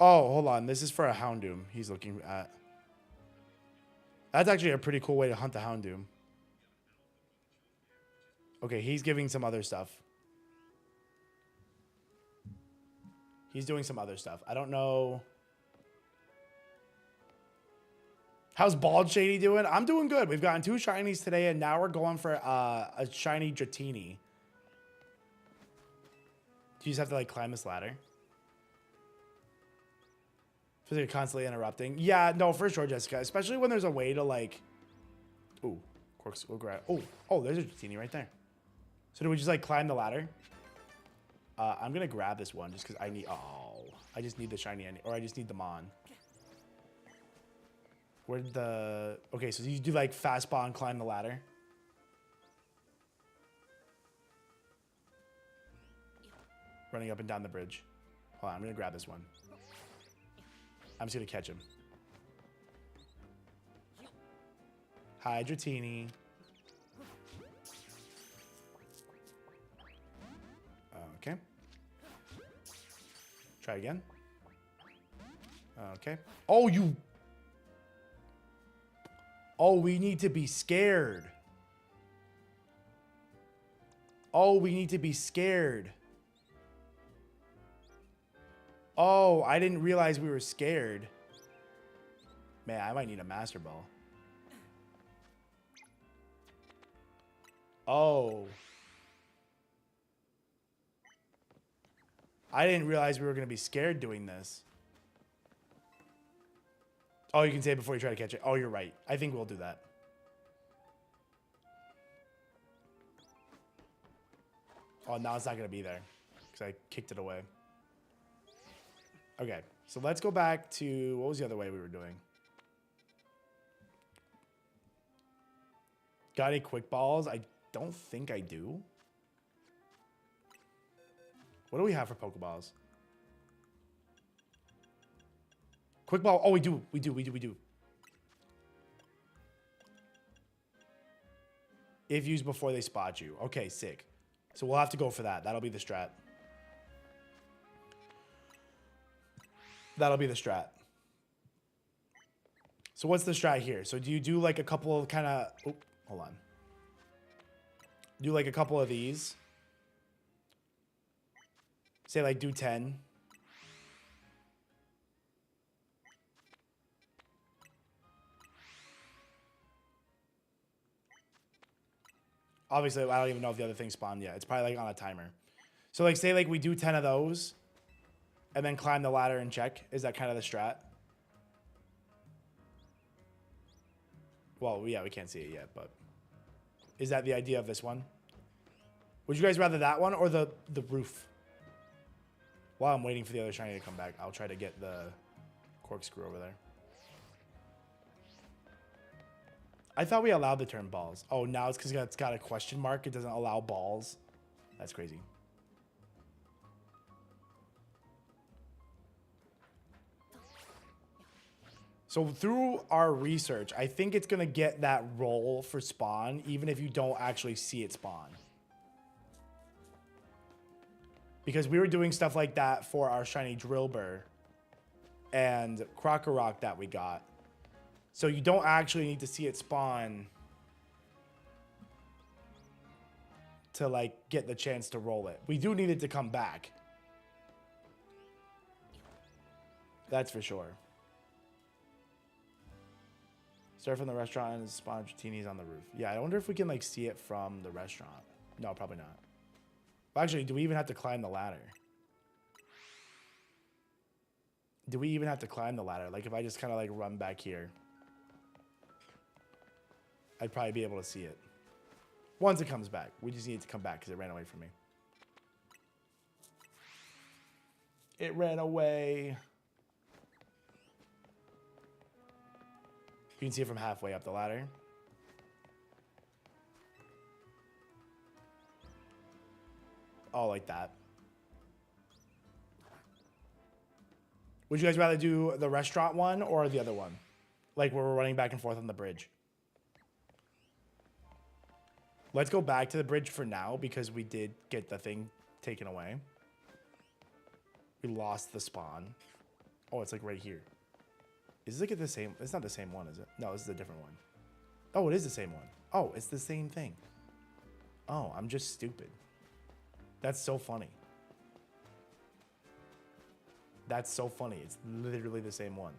Oh, hold on. This is for a Houndoom he's looking at. That's actually a pretty cool way to hunt the Houndoom. Okay, he's giving some other stuff. He's doing some other stuff. I don't know. How's Bald Shady doing? I'm doing good. We've gotten 2 shinies today, and now we're going for a shiny Dratini. Do you just have to, like, climb this ladder? Feels like you're constantly interrupting. Yeah, no, for sure, Jessica. Especially when there's a way to, like... Ooh, Quirks will grab... Oh, there's a Dratini right there. So do we just, like, climb the ladder? I'm going to grab this one just because I need... Oh, I just need the shiny... Or I just need the Mon. Where did the... Okay, so you do, like, fast spawn, climb the ladder. Running up and down the bridge. Hold on, I'm going to grab this one. I'm just going to catch him. Hi, Dratini. Okay. Try again. Okay. Oh, you... Oh, we need to be scared. Oh, we need to be scared. Oh, I didn't realize we were scared. Man, I might need a Master Ball. Oh. I didn't realize we were going to be scared doing this. Oh, you can say it before you try to catch it. Oh, you're right. I think we'll do that. Oh, now it's not going to be there because I kicked it away. Okay, so let's go back to... What was the other way we were doing? Got any quick balls? I don't think I do. What do we have for Pokeballs? Quick ball. Oh, we do. We do. If used before they spot you. Okay, sick. So we'll have to go for that. That'll be the strat. That'll be the strat. So what's the strat here? So do you do like a couple of kind of... Oh, hold on. Do like a couple of these. Say like do 10. Obviously, I don't even know if the other thing spawned yet. It's probably like on a timer. So like say like we do 10 of those and then climb the ladder and check. Is that kind of the strat? Well, yeah, we can't see it yet, but is that the idea of this one? Would you guys rather that one or the roof? While I'm waiting for the other shiny to come back, I'll try to get the corkscrew over there. I thought we allowed the turn balls. Oh, now it's because it's got a question mark. It doesn't allow balls. That's crazy. So through our research, I think it's going to get that roll for spawn, even if you don't actually see it spawn. Because we were doing stuff like that for our shiny Drillbur and Krokorok that we got. So you don't actually need to see it spawn to like get the chance to roll it. We do need it to come back. That's for sure. Start from the restaurant and spawn Dratini's on the roof. Yeah, I wonder if we can like see it from the restaurant. No, probably not. Well, actually, do we even have to climb the ladder? Do we even have to climb the ladder? Like if I just kind of like run back here, I'd probably be able to see it. Once it comes back. We just need it to come back because it ran away from me. It ran away. You can see it from halfway up the ladder. Oh, like that. Would you guys rather do the restaurant one or the other one? Like where we're running back and forth on the bridge. Let's go back to the bridge for now because we did get the thing taken away. We lost the spawn. Oh, it's like right here. Is it the same? It's not the same one, is it? No, this is a different one. Oh, it is the same one. Oh, it's the same thing. Oh, I'm just stupid. That's so funny. That's so funny. It's literally the same one.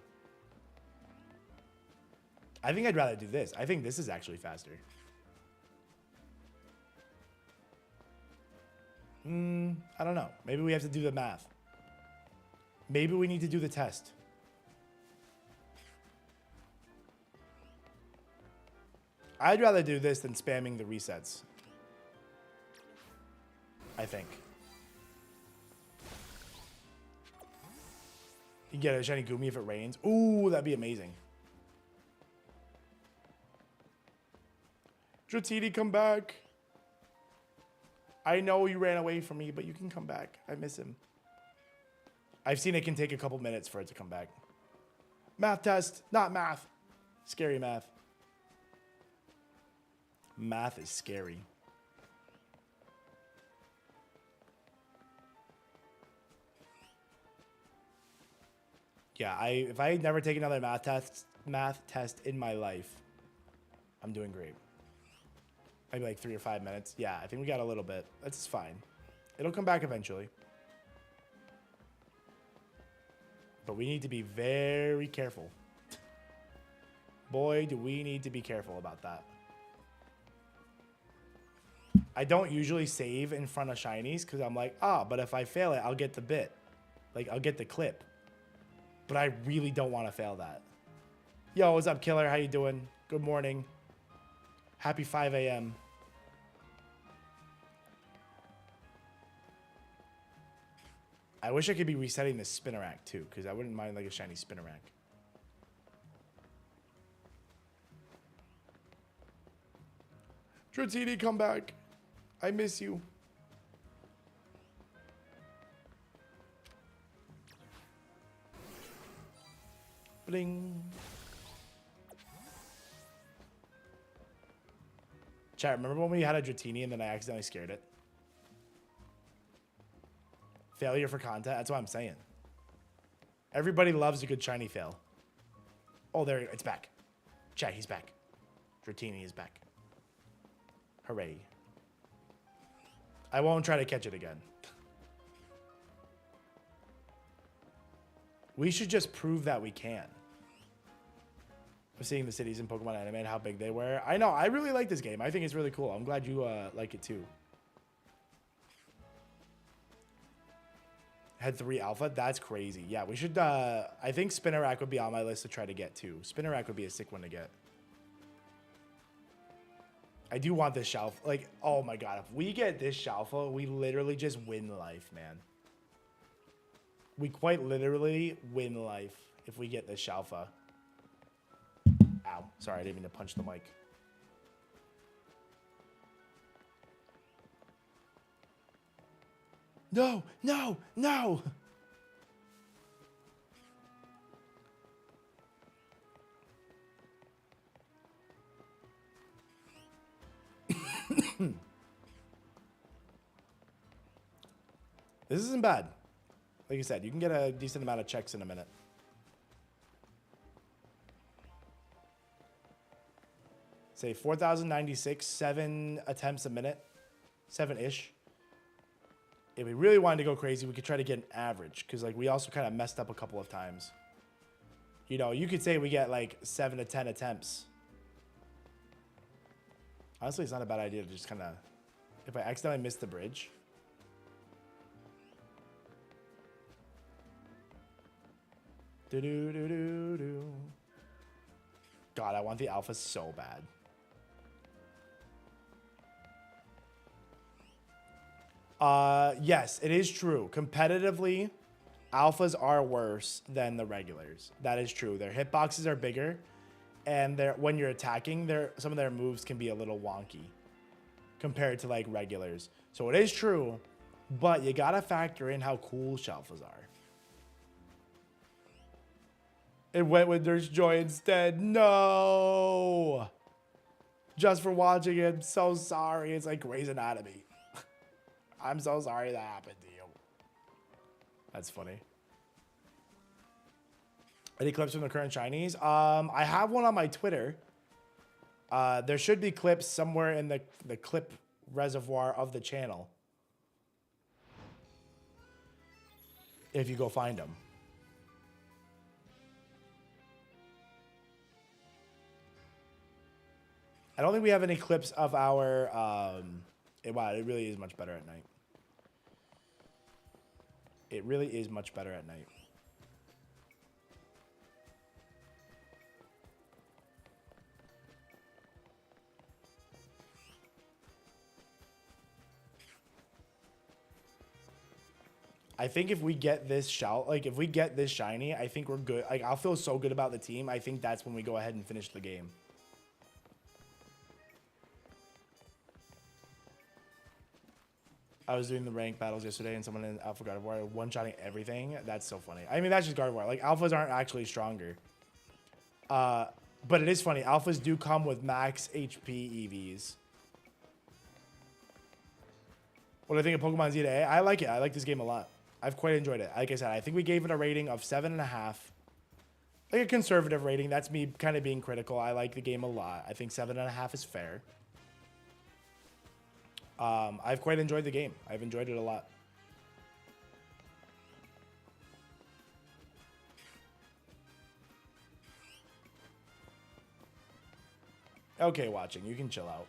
I think I'd rather do this. I think this is actually faster. I don't know. Maybe we have to do the math. Maybe we need to do the test. I'd rather do this than spamming the resets. I think. You can get a shiny Goomy if it rains. Ooh, that'd be amazing. Dratini, come back. I know you ran away from me, but you can come back. I miss him. I've seen it can take a couple minutes for it to come back. Math test, not math. Scary math. Math is scary. Yeah, if I had never taken another math test in my life, I'm doing great. Maybe like 3 or 5 minutes. Yeah, I think we got a little bit. That's fine. It'll come back eventually. But we need to be very careful. Boy, do we need to be careful about that. I don't usually save in front of shinies because I'm like, but if I fail it, I'll get the bit. Like, I'll get the clip. But I really don't want to fail that. Yo, what's up, Killer? How you doing? Good morning. Happy 5 a.m. I wish I could be resetting this Spinnerack too, because I wouldn't mind like a shiny Spinnerack. Dratini, come back. I miss you. Bling. Chat, remember when we had a Dratini and then I accidentally scared it? Failure for content? That's what I'm saying. Everybody loves a good shiny fail. Oh, there, it's back. Chat, he's back. Dratini is back. Hooray. I won't try to catch it again. We should just prove that we can. I'm seeing the cities in Pokemon Anime and how big they were. I know, I really like this game. I think it's really cool. I'm glad you like it too. Had 3 alpha? That's crazy. Yeah, we should, I think Spinnerack would be on my list to try to get too. Spinnerack would be a sick one to get. I do want this Shalfa. Like, oh my god, if we get this Shalfa, we literally just win life, man. We quite literally win life if we get this Shalfa. Ow. Sorry, I didn't mean to punch the mic. No, no, no! This isn't bad. Like I said, you can get a decent amount of checks in a minute. Say 4,096, 7 attempts a minute. 7-ish. If we really wanted to go crazy, we could try to get an average. Because like we also kind of messed up a couple of times. You know, you could say we get like 7 to 10 attempts. Honestly, it's not a bad idea to just kind of... If I accidentally miss the bridge... Do-do-do-do-do. God, I want the alpha so bad. Yes, it is true. Competitively, alphas are worse than the regulars. That is true. Their hitboxes are bigger, and when you're attacking, some of their moves can be a little wonky compared to like regulars. So it is true, but you gotta factor in how cool Shalfas are. It went with There's Joy instead. No! Just for watching it, I'm so sorry. It's like Grey's Anatomy. I'm so sorry that happened to you. That's funny. Any clips from the current shinies? I have one on my Twitter. There should be clips somewhere in the clip reservoir of the channel. If you go find them. I don't think we have any clips of our... wow, it really is much better at night. It really is much better at night. I think if we get this if we get this shiny, I think we're good. Like, I'll feel so good about the team. I think that's when we go ahead and finish the game. I was doing the rank battles yesterday, and someone in Alpha Gardevoir one-shotting everything. That's so funny. I mean, that's just Gardevoir. Like, Alphas aren't actually stronger. But it is funny. Alphas do come with max HP EVs. What do I think of Pokemon Z-A? I like it. I like this game a lot. I've quite enjoyed it. Like I said, I think we gave it a rating of 7.5. Like a conservative rating. That's me kind of being critical. I like the game a lot. I think 7.5 is fair. I've quite enjoyed the game. I've enjoyed it a lot. Okay, watching. You can chill out.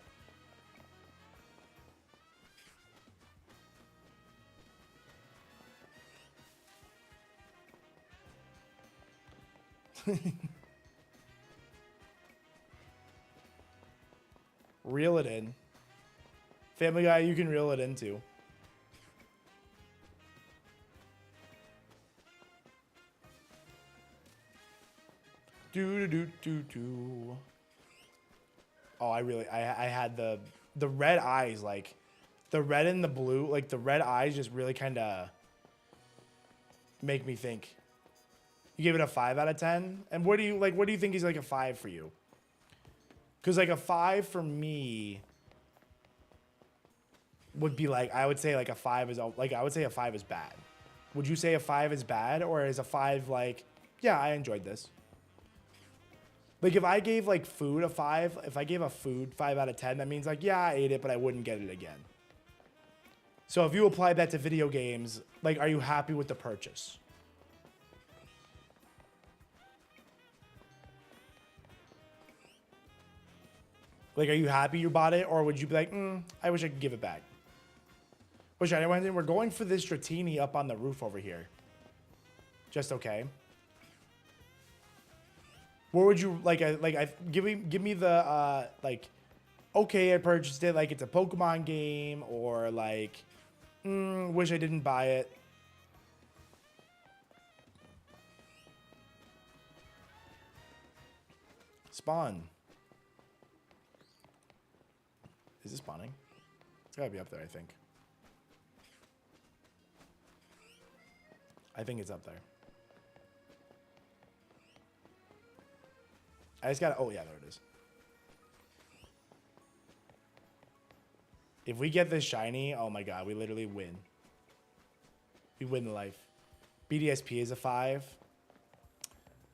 Reel it in. Family Guy, you can reel it into. Do. Oh, I had the red eyes, like the red and the blue, like the red eyes just really kind of make me think. You gave it a 5 out of 10? And what do you think is like a 5 for you? Because like a 5 for me would be like, I would say like a 5 is like, I would say a 5 is bad. Would you say a 5 is bad, or is a 5 like, yeah, I enjoyed this? Like if I gave like food a 5, if I gave a food 5 out of 10, that means like, yeah, I ate it, but I wouldn't get it again. So if you apply that to video games, like, are you happy with the purchase? Like, are you happy you bought it, or would you be like, I wish I could give it back? Which I went in. We're going for this Dratini up on the roof over here. Just okay. What would you like? Give me the like. Okay, I purchased it. Like it's a Pokemon game, or like, wish I didn't buy it. Spawn. Is it spawning? It's gotta be up there, I think. I think it's up there. I just gotta, oh yeah, there it is. If we get this shiny, oh my god, we literally win. We win life. BDSP is a 5.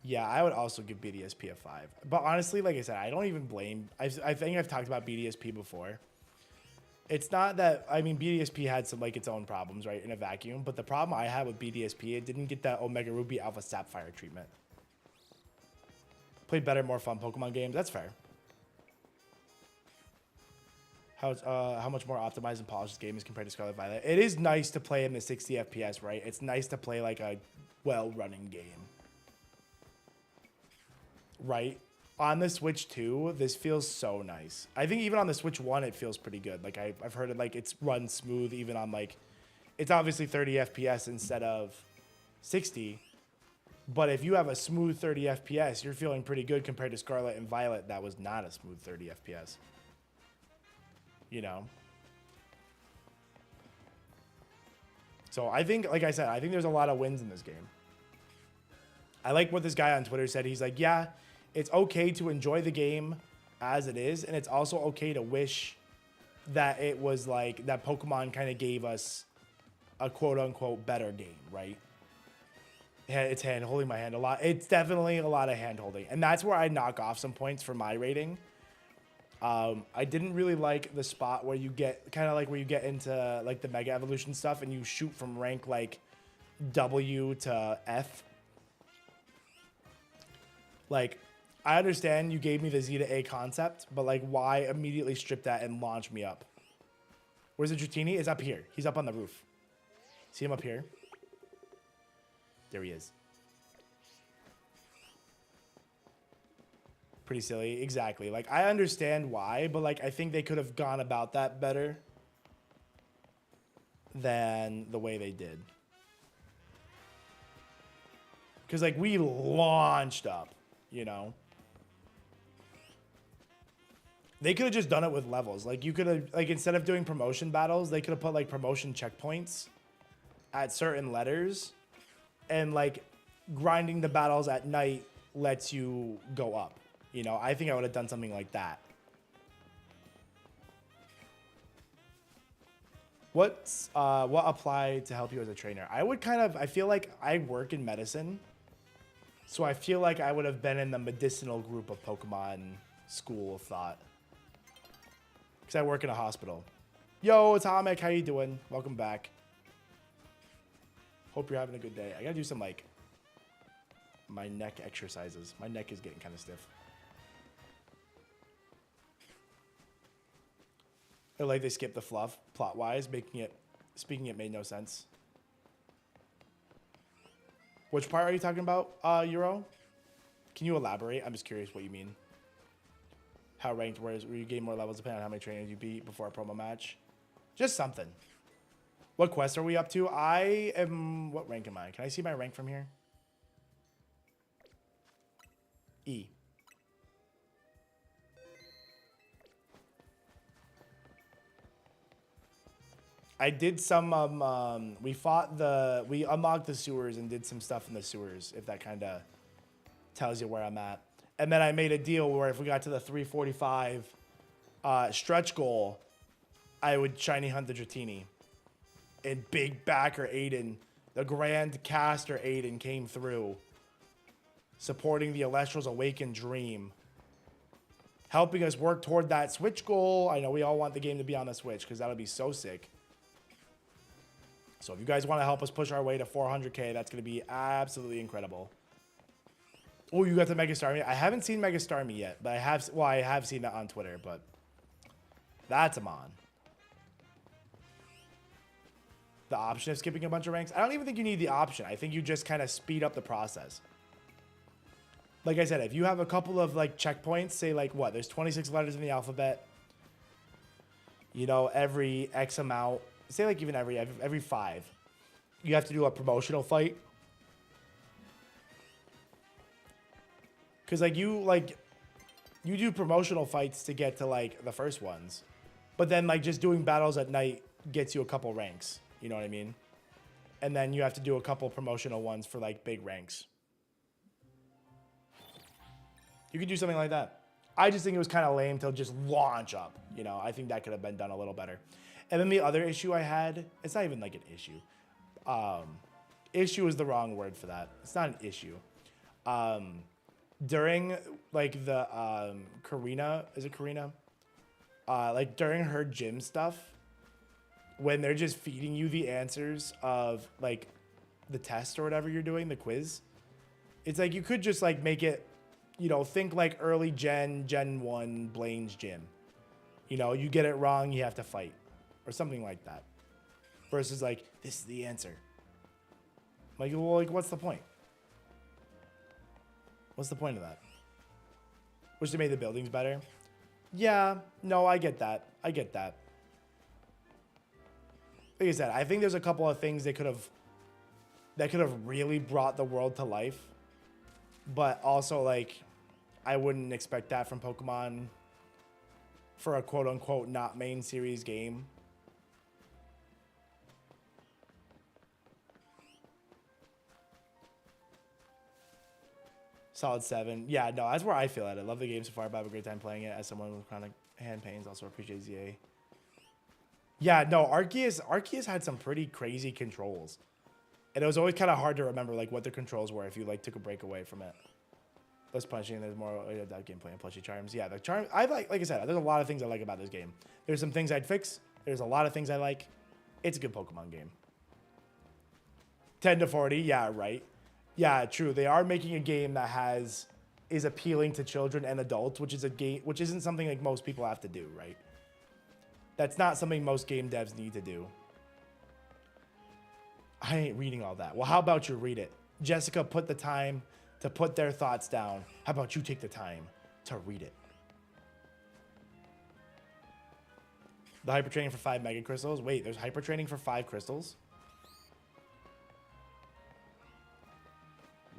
Yeah, I would also give BDSP a 5. But honestly, like I said, I don't even blame. I think I've talked about BDSP before. It's not that, I mean, BDSP had some, like, its own problems, right, in a vacuum. But the problem I had with BDSP, it didn't get that Omega Ruby Alpha Sapphire treatment. Played better, more fun Pokemon games. That's fair. How much more optimized and polished this game is compared to Scarlet Violet. It is nice to play in the 60 FPS, right? It's nice to play like a well-running game. Right? On the Switch 2, this feels so nice. I think even on the Switch 1, it feels pretty good. Like, I've heard it, like, it's run smooth even on, like, it's obviously 30 FPS instead of 60. But if you have a smooth 30 FPS, you're feeling pretty good compared to Scarlet and Violet. That was not a smooth 30 FPS. You know? So I think, like I said, I think there's a lot of wins in this game. I like what this guy on Twitter said. He's like, yeah, it's okay to enjoy the game as it is. And it's also okay to wish that it was like, that Pokemon kind of gave us a quote unquote better game, right? It's hand holding my hand a lot. It's definitely a lot of hand holding. And that's where I knock off some points for my rating. I didn't really like the spot where you get kind of like where you get into like the Mega Evolution stuff and you shoot from rank like W to F. Like, I understand you gave me the Z to A concept, but like why immediately strip that and launch me up? Where's the Dratini? It's up here. He's up on the roof. See him up here? There he is. Pretty silly. Exactly. Like, I understand why, but like I think they could have gone about that better than the way they did. Because like we launched up, you know. They could have just done it with levels. Like you could have, like instead of doing promotion battles, they could have put like promotion checkpoints at certain letters, and like grinding the battles at night lets you go up. You know, I think I would have done something like that. What applied to help you as a trainer? I would kind of, I feel like I work in medicine, so I feel like I would have been in the medicinal group of Pokemon school of thought. Because I work in a hospital. Yo, it's Hamek. How you doing? Welcome back. Hope you're having a good day. I gotta do some like my neck exercises. My neck is getting kind of stiff. I like they skipped the fluff plot-wise, speaking it made no sense. Which part are you talking about, Euro? Can you elaborate? I'm just curious what you mean. How ranked, where you gain more levels depending on how many trainers you beat before a promo match? Just something. What quest are we up to? I am, what rank am I? Can I see my rank from here? E. I did some, we unlocked the sewers and did some stuff in the sewers, if that kind of tells you where I'm at. And then I made a deal where if we got to the 345 stretch goal, I would shiny hunt the Dratini. And big backer Aiden, the Grand Caster Aiden came through, supporting the Elestrals Awakened Dream, helping us work toward that Switch goal. I know we all want the game to be on the Switch because that would be so sick. So if you guys want to help us push our way to 400K, that's going to be absolutely incredible. Oh, you got the Mega Starmie. I haven't seen Mega Starmie yet, but I have seen that on Twitter, but that's Amon. The option of skipping a bunch of ranks. I don't even think you need the option. I think you just kind of speed up the process. Like I said, if you have a couple of like checkpoints, say like what, there's 26 letters in the alphabet. You know, every X amount, say like even every 5, you have to do a promotional fight. Because like you do promotional fights to get to like the first ones, but then like just doing battles at night gets you a couple ranks. You know what I mean? And then you have to do a couple promotional ones for like big ranks. You could do something like that. I just think it was kind of lame to just launch up. You know, I think that could have been done a little better. And then the other issue I had, it's not even like an issue. Issue is the wrong word for that. It's not an issue. During like the Karina, is it Karina? Like during her gym stuff, when they're just feeding you the answers of like the test or whatever you're doing, the quiz, it's like you could just like make it, you know, think like early Gen 1 Blaine's gym. You know, you get it wrong, you have to fight or something like that. Versus like, this is the answer. Like, well, like, what's the point? What's the point of that? Wish they made the buildings better. Yeah, no, I get that. I get that. Like I said, I think there's a couple of things that could have really brought the world to life. But also, like, I wouldn't expect that from Pokemon for a quote-unquote not main series game. Solid 7. Yeah, no, that's where I feel at. I love the game so far, but I have a great time playing it as someone with chronic hand pains. Also appreciate ZA. Yeah, no, Arceus had some pretty crazy controls. And it was always kind of hard to remember like what the controls were if you like took a break away from it. Less punching, there's more that gameplay and plushie charms. Yeah, the charm I like I said, there's a lot of things I like about this game. There's some things I'd fix. There's a lot of things I like. It's a good Pokemon game. 10 to 40, yeah, right. Yeah, true. They are making a game that is appealing to children and adults, which isn't something like most people have to do, right? That's not something most game devs need to do. I ain't reading all that. Well, how about you read it? Jessica put the time to put their thoughts down. How about you take the time to read it? The hyper training for 5 mega crystals. Wait, there's hyper training for 5 crystals?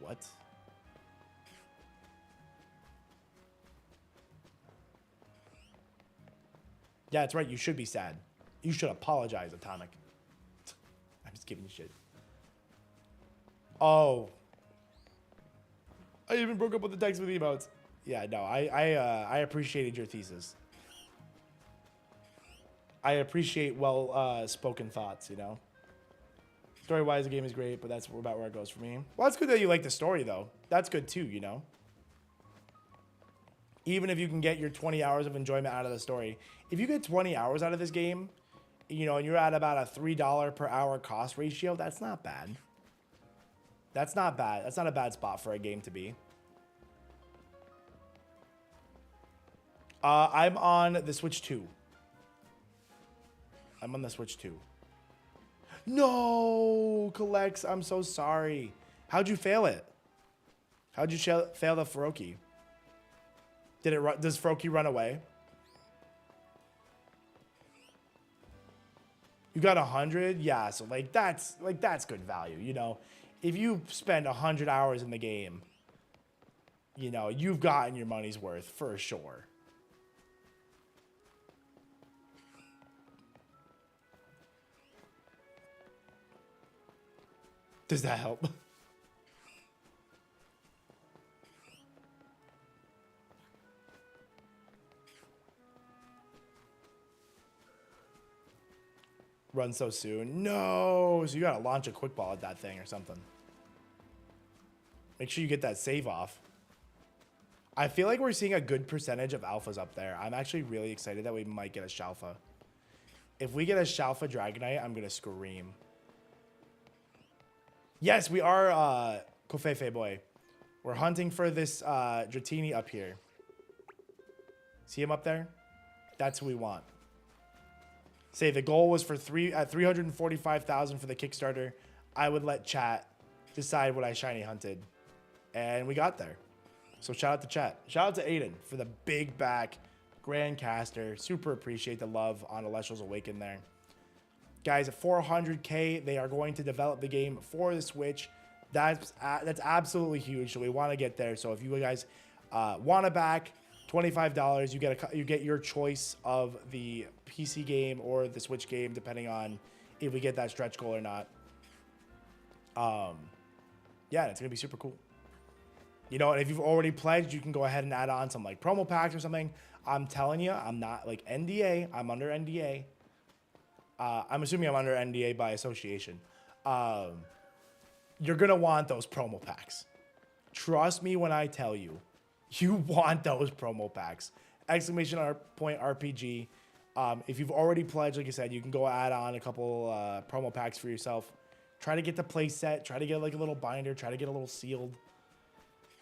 What? Yeah, that's right. You should be sad. You should apologize, Atomic. I'm just giving you shit. Oh. I even broke up with the text with emotes. Yeah, no, I appreciated your thesis. I appreciate well spoken thoughts, you know? Story-wise, the game is great, but that's about where it goes for me. Well, it's good that you like the story, though. That's good, too, you know? Even if you can get your 20 hours of enjoyment out of the story. If you get 20 hours out of this game, you know, and you're at about a $3 per hour cost ratio, that's not bad. That's not bad. That's not a bad spot for a game to be. I'm on the Switch 2. I'm on the Switch 2. No, Collex, I'm so sorry. How'd you fail it? How'd you fail the Froakie? Does Froakie run away? You got 100? Yeah, so like that's good value, you know. If you spend 100 hours in the game, you know, you've gotten your money's worth for sure. Does that help? Run so soon. No. So you gotta launch a quick ball at that thing or something. Make sure you get that save off. I feel like we're seeing a good percentage of alphas up there. I'm actually really excited that we might get a Shalfa. If we get a Shalfa Dragonite, I'm gonna scream. Yes, we are, Kofefe boy. We're hunting for this Dratini up here. See him up there? That's who we want. Say the goal was for 345,000 for the Kickstarter. I would let chat decide what I shiny hunted. And we got there. So shout out to chat. Shout out to Aiden for the big back Grandcaster. Super appreciate the love on Elestrals Awaken there. Guys, at 400K, they are going to develop the game for the Switch. That's absolutely huge. So we want to get there. So if you guys want to back $25, you get your choice of the PC game or the Switch game, depending on if we get that stretch goal or not. Yeah, it's gonna be super cool. You know, and if you've already pledged, you can go ahead and add on some like promo packs or something. I'm telling you, I'm not like NDA. I'm under NDA. I'm assuming I'm under NDA by association. you're going to want those promo packs. Trust me when I tell you, you want those promo packs. Exclamation point RPG. If you've already pledged, like I said, you can go add on a couple promo packs for yourself. Try to get the play set. Try to get like a little binder. Try to get a little sealed.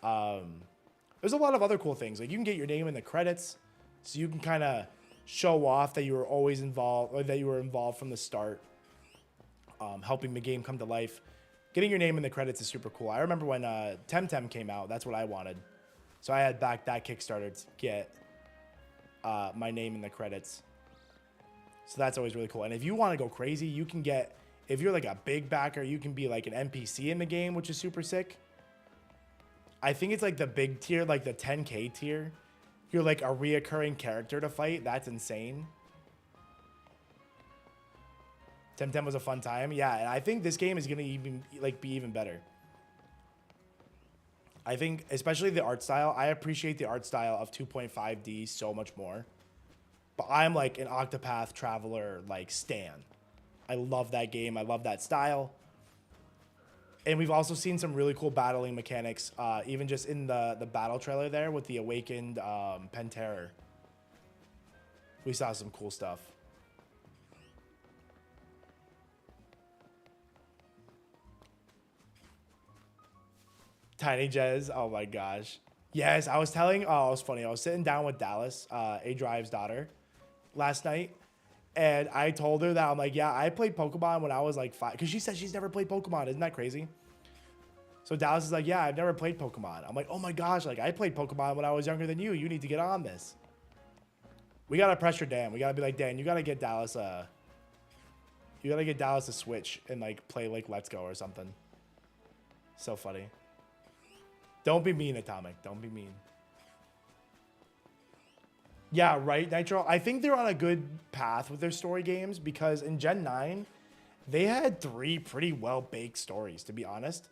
There's a lot of other cool things. Like you can get your name in the credits, so you can kind of show off that you were always involved, or that you were involved from the start, helping the game come to life. Getting your name in the credits is super cool. I remember when Temtem came out, that's what I wanted. So I had backed that Kickstarter to get my name in the credits. So that's always really cool. And if you want to go crazy, you can get, if you're like a big backer, you can be like an NPC in the game, which is super sick. I think it's like the big tier, like the 10K tier. You're like a reoccurring character to fight. That's insane. Temtem was a fun time. Yeah, and I think this game is going to even like be even better. I think especially the art style. I appreciate the art style of 2.5D so much more. But I'm like an Octopath Traveler like stan. I love that game. I love that style. And we've also seen some really cool battling mechanics, even just in the battle trailer there with the Awakened Penterror. We saw some cool stuff. Tiny Jez, oh my gosh. Yes, I was telling, oh, it was funny. I was sitting down with Dallas, A Drive's daughter, last night. And I told her that, I'm like, yeah, I played Pokemon when I was like 5. Because she said she's never played Pokemon. Isn't that crazy? So Dallas is like, yeah, I've never played Pokemon. I'm like, oh my gosh, like I played Pokemon when I was younger than you. You need to get on this. We got to pressure Dan. We got to be like, Dan, you got to get Dallas a Switch and like play like Let's Go or something. So funny. Don't be mean, Atomic. Don't be mean. Yeah, right, Nitro. I think they're on a good path with their story games because in Gen 9, they had 3 pretty well-baked stories, to be honest.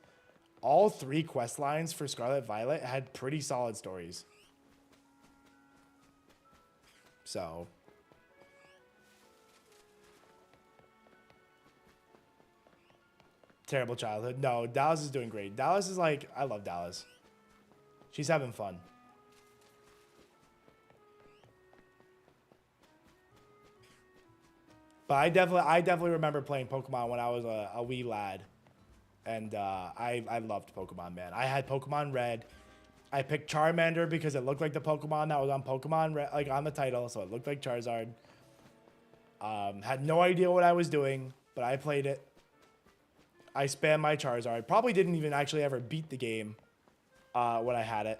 All 3 quest lines for Scarlet Violet had pretty solid stories. So. Terrible childhood. No, Dallas is doing great. Dallas is like, I love Dallas. She's having fun. But I definitely remember playing Pokemon when I was a wee lad. And I loved Pokemon, man. I had Pokemon Red. I picked Charmander because it looked like the Pokemon that was on Pokemon Red, like on the title, so it looked like Charizard. Had no idea what I was doing, but I played it. I spammed my Charizard. Probably didn't even actually ever beat the game when I had it.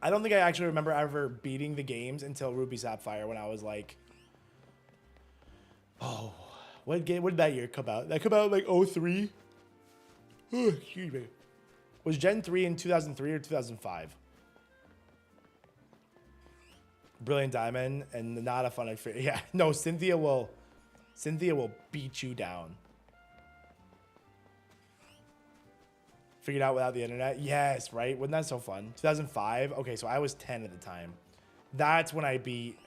I don't think I actually remember ever beating the games until Ruby Sapphire when I was like, oh, what did that year come out? That come out like 03? Oh, excuse me. Was Gen 3 in 2003 or 2005? Brilliant Diamond and not a fun experience. Yeah, no, Cynthia will beat you down. Figured out without the internet? Yes, right? Wasn't that so fun? 2005? Okay, so I was 10 at the time. That's when I beat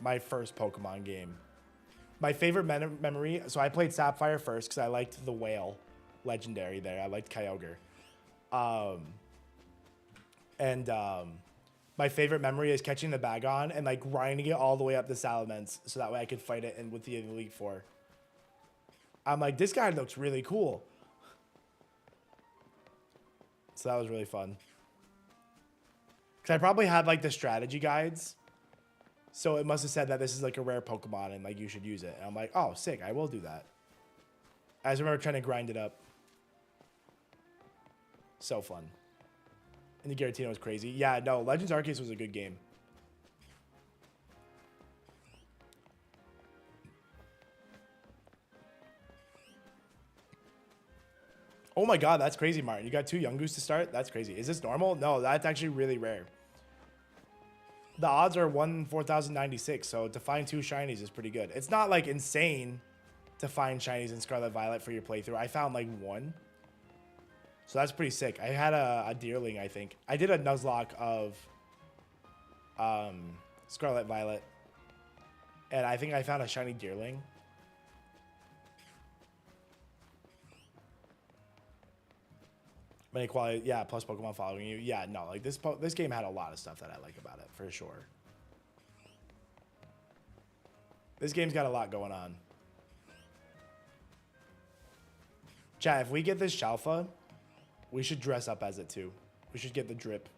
my first Pokemon game. My favorite memory, so I played Sapphire first because I liked the whale legendary there. I liked Kyogre. My favorite memory is catching the Bagon and like grinding it all the way up to Salamence so that way I could fight it and with the Elite Four. I'm like, this guy looks really cool. So that was really fun. Because I probably had like the strategy guides. So it must have said that this is like a rare Pokemon and like you should use it. And I'm like, oh, sick. I will do that. I just remember trying to grind it up. So fun. And the Giratina was crazy. Yeah, no, Legends Arceus was a good game. Oh my god, that's crazy, Martin. You got 2 Yungoos to start? That's crazy. Is this normal? No, that's actually really rare. The odds are 1 in 4,096, so to find 2 shinies is pretty good. It's not like insane to find shinies in Scarlet Violet for your playthrough. I found like 1. So that's pretty sick. I had a Deerling, I think. I did a Nuzlocke of Scarlet Violet. And I think I found a shiny Deerling. Many quality, yeah, plus Pokemon following you. Yeah, no, like this game had a lot of stuff that I like about it, for sure. This game's got a lot going on. Chat, if we get this Shalfa, we should dress up as it too. We should get the drip.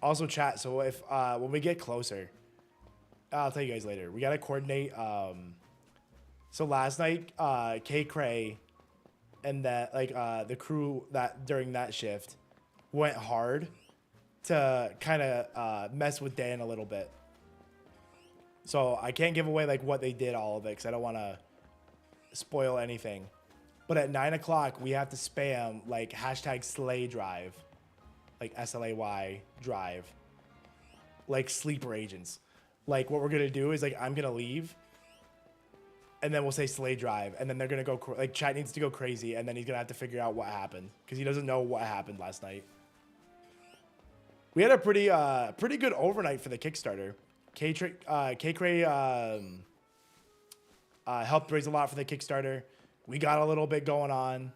Also, chat, so if when we get closer, I'll tell you guys later. We gotta coordinate. So last night, Kaycreigh and that the crew that during that shift went hard to kind of mess with Dan a little bit. So I can't give away like what they did all of it because I don't want to spoil anything. But at 9 o'clock, we have to spam like hashtag Slay Drive, like SLAY Drive, like sleeper agents. Like what we're gonna do is like I'm gonna leave, and then we'll say Slay Drive, and then they're gonna go like chat needs to go crazy, and then he's gonna have to figure out what happened because he doesn't know what happened last night. We had a pretty good overnight for the Kickstarter. Kaycreigh helped raise a lot for the Kickstarter. We got a little bit going on.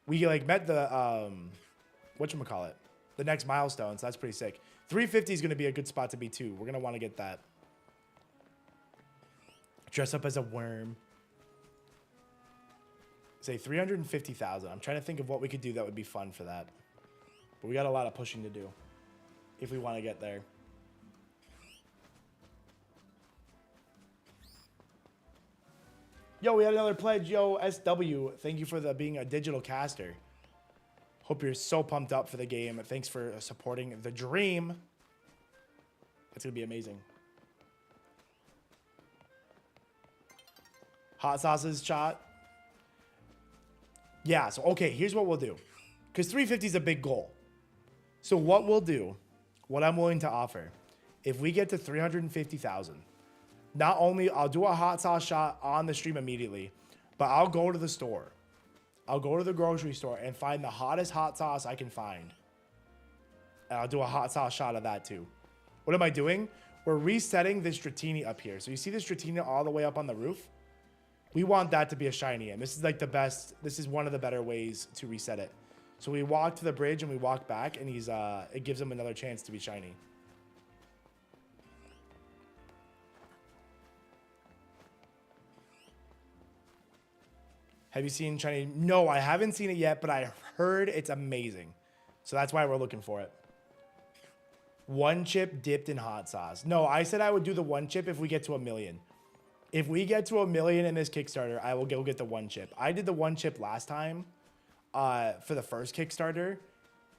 We like met the whatchamacallit, the next milestone, so that's pretty sick. 350 is gonna be a good spot to be too. We're gonna want to get that. Dress up as a worm. Say 350,000. I'm trying to think of what we could do that would be fun for that. But we got a lot of pushing to do if we want to get there. Yo, we had another pledge. Yo, SW, thank you for being a digital caster. Hope you're so pumped up for the game. Thanks for supporting the dream. It's going to be amazing. Hot sauces, chat. Yeah, so, okay, here's what we'll do. Because 350 is a big goal. So what we'll do, what I'm willing to offer, if we get to 350,000, not only I'll do a hot sauce shot on the stream immediately, but I'll go to the store. I'll go to the grocery store and find the hottest hot sauce I can find. And I'll do a hot sauce shot of that too. What am I doing? We're resetting this Dratini up here. So you see this Dratini all the way up on the roof? We want that to be a shiny, and this is like the best, this is one of the better ways to reset it. So we walk to the bridge and we walk back, and he's it gives him another chance to be shiny. Have you seen shiny? No, I haven't seen it yet, but I heard it's amazing. So that's why we're looking for it. One chip dipped in hot sauce. No, I said I would do the one chip if we get to 1 million. If we get to 1 million in this Kickstarter, I will go get the one chip. I did the one chip last time for the first Kickstarter,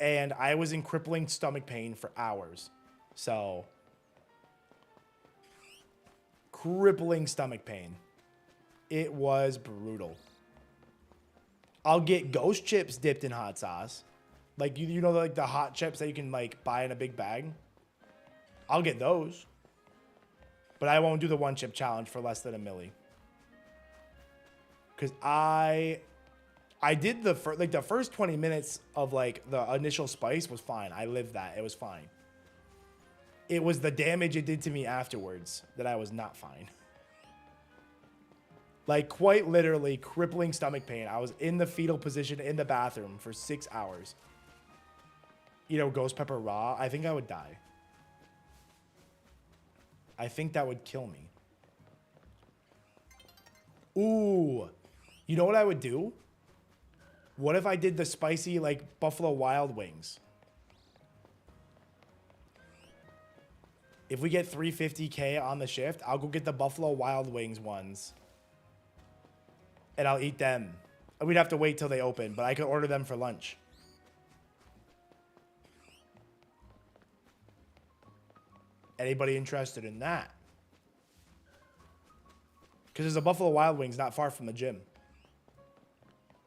and I was in crippling stomach pain for hours. So, crippling stomach pain. It was brutal. I'll get ghost chips dipped in hot sauce. Like, you know, like the hot chips that you can like buy in a big bag. I'll get those. But I won't do the one chip challenge for less than 1 milli. Cause I did the first 20 minutes of like the initial spice was fine. I lived that. It was fine. It was the damage it did to me afterwards that I was not fine. Like quite literally crippling stomach pain. I was in the fetal position in the bathroom for 6 hours. You know, ghost pepper raw. I think I would die. I think that would kill me. Ooh. You know what I would do? What if I did the spicy, like, Buffalo Wild Wings? If we get 350K on the shift, I'll go get the Buffalo Wild Wings ones. And I'll eat them. We'd have to wait till they open, but I could order them for lunch. Anybody interested in that? Because there's a Buffalo Wild Wings not far from the gym.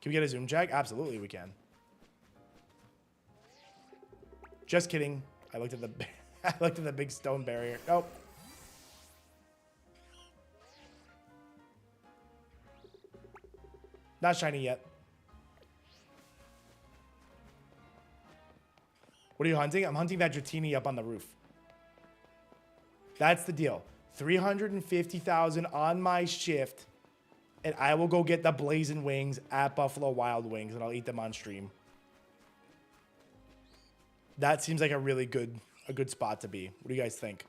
Can we get a zoom check? Absolutely, we can. Just kidding. I looked at the I looked at the big stone barrier. Nope. Not shiny yet. What are you hunting? I'm hunting that Dratini up on the roof. That's the deal. 350,000 on my shift, and I will go get the blazing wings at Buffalo Wild Wings, and I'll eat them on stream. That seems like a really good spot to be. What do you guys think?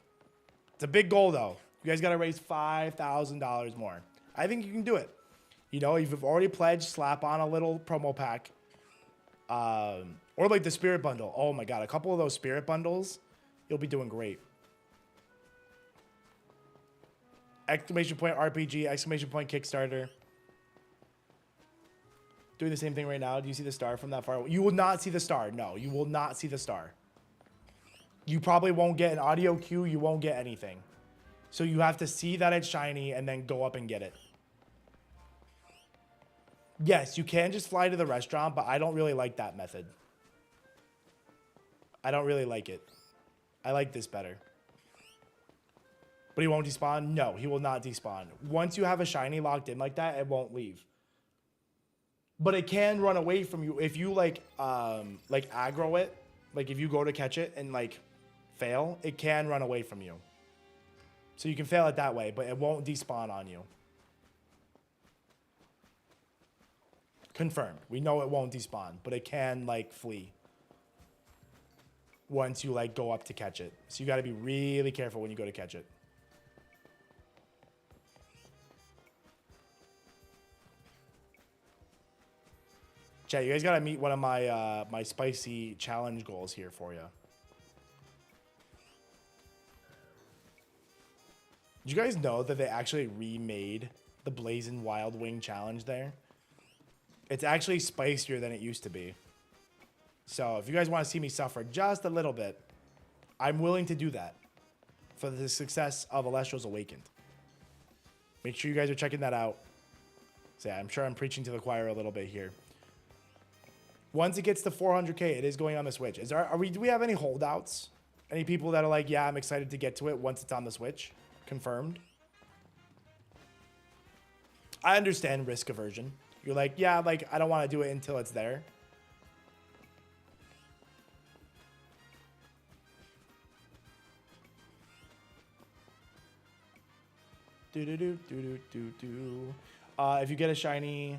It's a big goal, though. You guys got to raise $5,000 more. I think you can do it. You know, if you've already pledged, slap on a little promo pack. Or like the spirit bundle. Oh my God, a couple of those spirit bundles, you'll be doing great. Exclamation point RPG, exclamation point Kickstarter. Doing the same thing right now. Do you see the star from that far away? You will not see the star. No, you will not see the star. You probably won't get an audio cue. You won't get anything. So you have to see that it's shiny and then go up and get it. Yes, you can just fly to the restaurant, but I don't really like that method. I don't really like it. I like this better. But he won't despawn? No, he will not despawn. Once you have a shiny locked in like that, it won't leave. But it can run away from you if you like aggro it. Like if you go to catch it and like fail, it can run away from you. So you can fail it that way, but it won't despawn on you. Confirmed. We know it won't despawn, but it can like flee once you like go up to catch it. So you got to be really careful when you go to catch it. Chat, you guys got to meet one of my my spicy challenge goals here for you. Did you guys know that they actually remade the Blazing Wild Wing challenge there? It's actually spicier than it used to be. So if you guys want to see me suffer just a little bit, I'm willing to do that for the success of Elestrals Awakened. Make sure you guys are checking that out. So yeah, I'm sure I'm preaching to the choir a little bit here. Once it gets to 400K, it is going on the Switch. Do we have any holdouts? Any people that are like, yeah, I'm excited to get to it once it's on the Switch? Confirmed. I understand risk aversion. You're like, yeah, like I don't want to do it until it's there. If you get a shiny,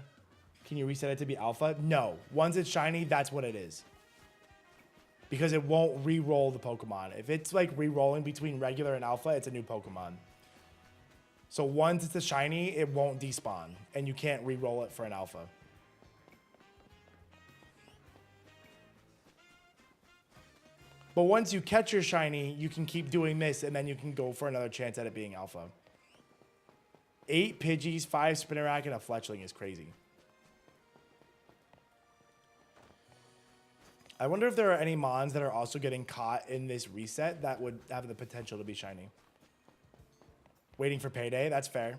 can you reset it to be alpha? No. Once it's shiny, that's what it is. Because it won't re-roll the Pokemon. If it's like re-rolling between regular and alpha, it's a new Pokemon. So once it's a shiny, it won't despawn. And you can't re-roll it for an alpha. But once you catch your shiny, you can keep doing this, and then you can go for another chance at it being alpha. 8 Pidgeys, 5 Spinarak, and a Fletchling is crazy. I wonder if there are any Mons that are also getting caught in this reset that would have the potential to be shiny. Waiting for payday, that's fair.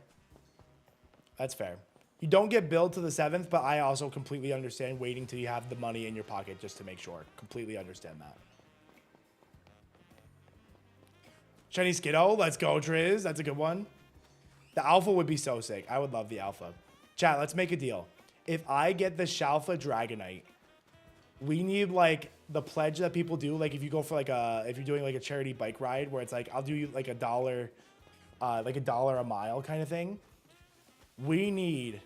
That's fair. You don't get billed to the 7th, but I also completely understand waiting till you have the money in your pocket just to make sure. Completely understand that. Shiny Skiddo, let's go, Triz. That's a good one. The alpha would be so sick. I would love the alpha. Chat, let's make a deal. If I get the Shalfa Dragonite, we need like the pledge that people do. Like if you go for like if you're doing like a charity bike ride where it's like, I'll do you like $1, like $1 a mile kind of thing. We need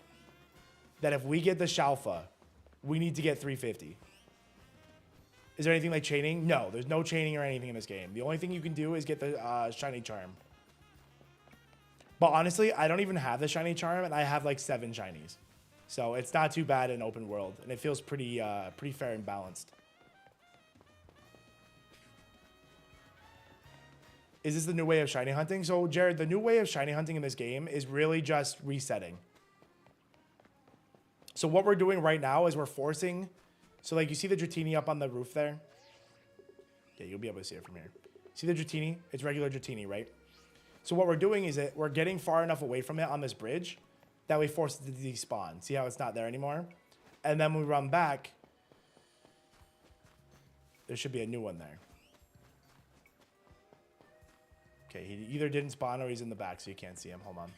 that if we get the Shalfa, we need to get 350. Is there anything like chaining? No, there's no chaining or anything in this game. The only thing you can do is get the Shiny Charm. But honestly, I don't even have the Shiny Charm, and I have like 7 Shinies. So it's not too bad in open world, and it feels pretty fair and balanced. Is this the new way of shiny hunting? So Jared, the new way of shiny hunting in this game is really just resetting. So what we're doing right now is we're forcing, so like you see the Dratini up on the roof there? Yeah, you'll be able to see it from here. See the Dratini? It's regular Dratini, right? So what we're doing is we're getting far enough away from it on this bridge that we force it to despawn. See how it's not there anymore? And then we run back. There should be a new one there. Okay, he either didn't spawn or he's in the back, so you can't see him. Hold on.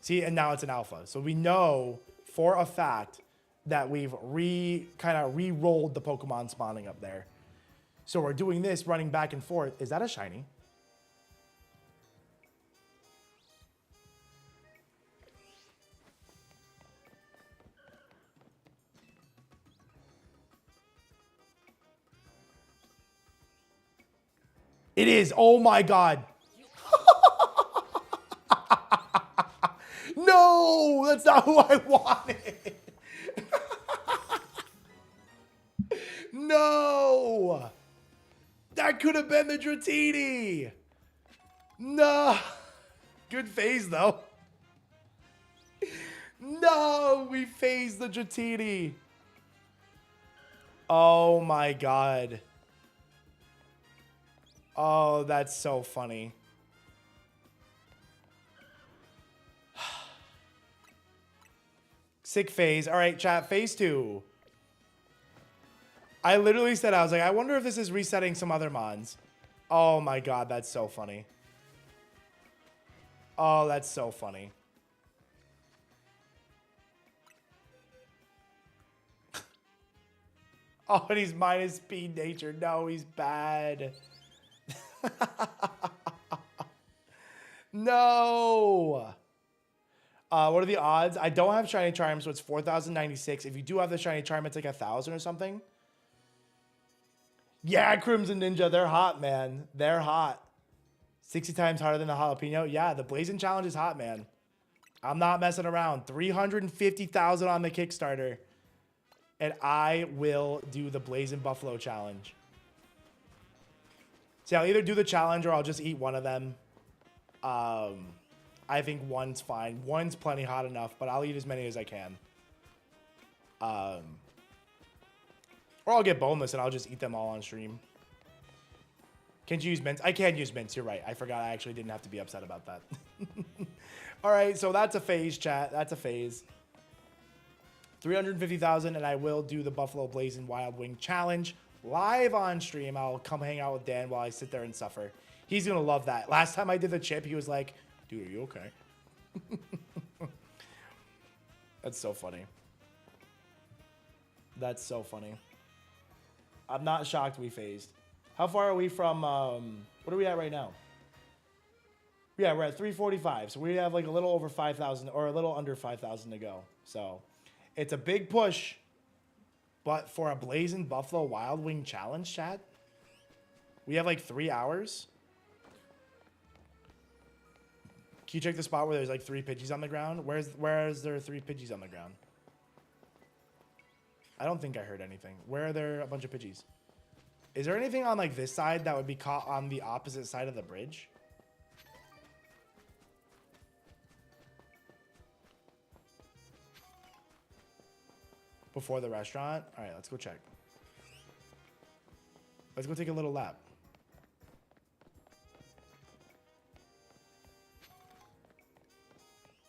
See, and now it's an alpha. So we know for a fact that we've kind of re-rolled the Pokemon spawning up there. So we're doing this, running back and forth. Is that a shiny? It is. Oh my God. No, that's not who I wanted. No. That could have been the Dratini. No. Good phase, though. No, we phased the Dratini. Oh, my God. Oh, that's so funny. Sick phase. All right, chat. Phase 2. I literally said, I was like, I wonder if this is resetting some other mons. Oh, my God. That's so funny. Oh, that's so funny. Oh, and he's minus speed nature. No, he's bad. No. What are the odds? I don't have shiny charm, so it's 4,096. If you do have the shiny charm, it's like 1,000 or something. Yeah, Crimson Ninja, they're hot, man. They're hot. 60 times harder than the jalapeno. Yeah, the Blazing Challenge is hot, man. I'm not messing around. 350,000 on the Kickstarter. And I will do the Blazing Buffalo Challenge. See, I'll either do the challenge or I'll just eat one of them. I think one's fine. One's plenty hot enough, but I'll eat as many as I can. Or I'll get boneless and I'll just eat them all on stream. Can't you use mints? I can use mints. You're right. I forgot. I actually didn't have to be upset about that. All right. So that's a phase, chat. That's a phase. 350,000, and I will do the Buffalo Blazing Wild Wing Challenge live on stream. I'll come hang out with Dan while I sit there and suffer. He's going to love that. Last time I did the chip, he was like, dude, are you okay? That's so funny. That's so funny. I'm not shocked we phased. How far are we from, what are we at right now? Yeah, we're at 345. So we have like a little over 5,000 or a little under 5,000 to go. So it's a big push. But for a Blazing Buffalo Wild Wing Challenge, chat, we have like 3 hours. Can you check the spot where there's like 3 Pidgeys on the ground? Where is there 3 Pidgeys on the ground? I don't think I heard anything. Where are there a bunch of Pidgeys? Is there anything on like this side that would be caught on the opposite side of the bridge? Before the restaurant? All right, let's go check. Let's go take a little lap.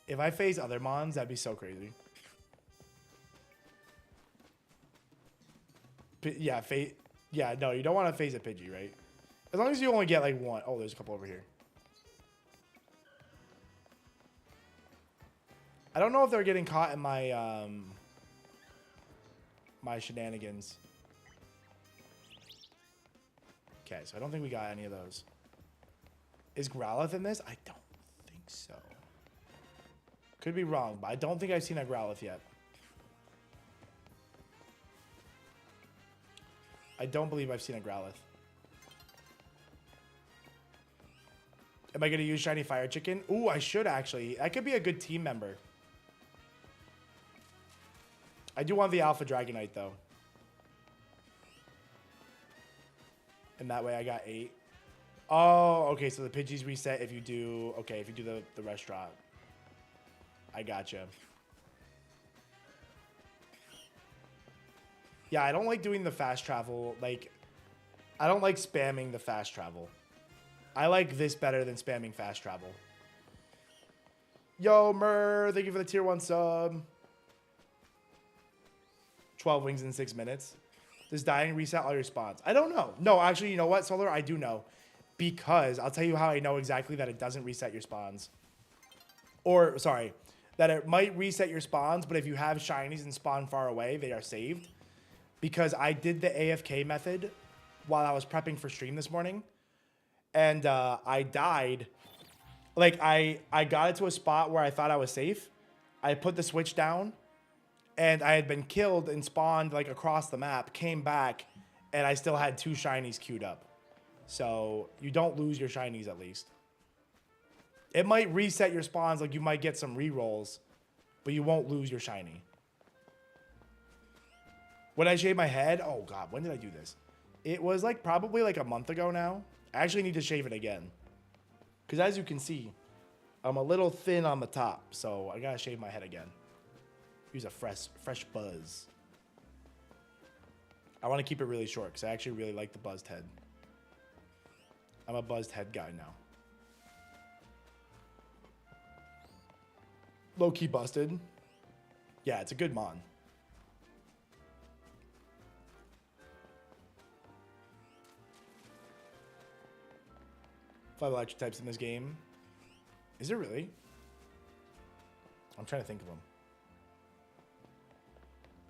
If I phase other mons, that'd be so crazy. Yeah, no, you don't want to phase a Pidgey, right? As long as you only get like one. Oh, there's a couple over here. I don't know if they're getting caught in my my shenanigans. Okay, so I don't think we got any of those. Is Growlithe in this? I don't think so. Could be wrong, but I don't think I've seen a Growlithe yet. I don't believe I've seen a Growlithe. Am I going to use Shiny Fire Chicken? Ooh, I should actually. That could be a good team member. I do want the Alpha Dragonite, though. And that way I got 8. Oh, okay, so the Pidgeys reset if you do... Okay, if you do the restaurant. I gotcha. Yeah, I don't like doing the fast travel. Like, I don't like spamming the fast travel. I like this better than spamming fast travel. Yo, Mur, thank you for the tier 1 sub. 12 wings in 6 minutes. Does dying reset all your spawns? I don't know. No, actually, you know what, Solar? I do know. Because I'll tell you how I know exactly that it doesn't reset your spawns. Or, sorry, that it might reset your spawns, but if you have shinies and spawn far away, they are saved. Because I did the AFK method while I was prepping for stream this morning. And I died. Like, I got it to a spot where I thought I was safe. I put the switch down. And I had been killed and spawned, like, across the map. Came back. And I still had 2 shinies queued up. So you don't lose your shinies at least. It might reset your spawns, like you might get some rerolls, but you won't lose your shiny. When I shave my head, oh god, when did I do this? It was like probably like a month ago now. I actually need to shave it again. Because as you can see, I'm a little thin on the top, so I gotta shave my head again. Use a fresh buzz. I want to keep it really short because I actually really like the buzzed head. I'm a buzzed head guy now. Low-key busted. Yeah, it's a good mon. 5 electric types in this game. Is there really? I'm trying to think of them.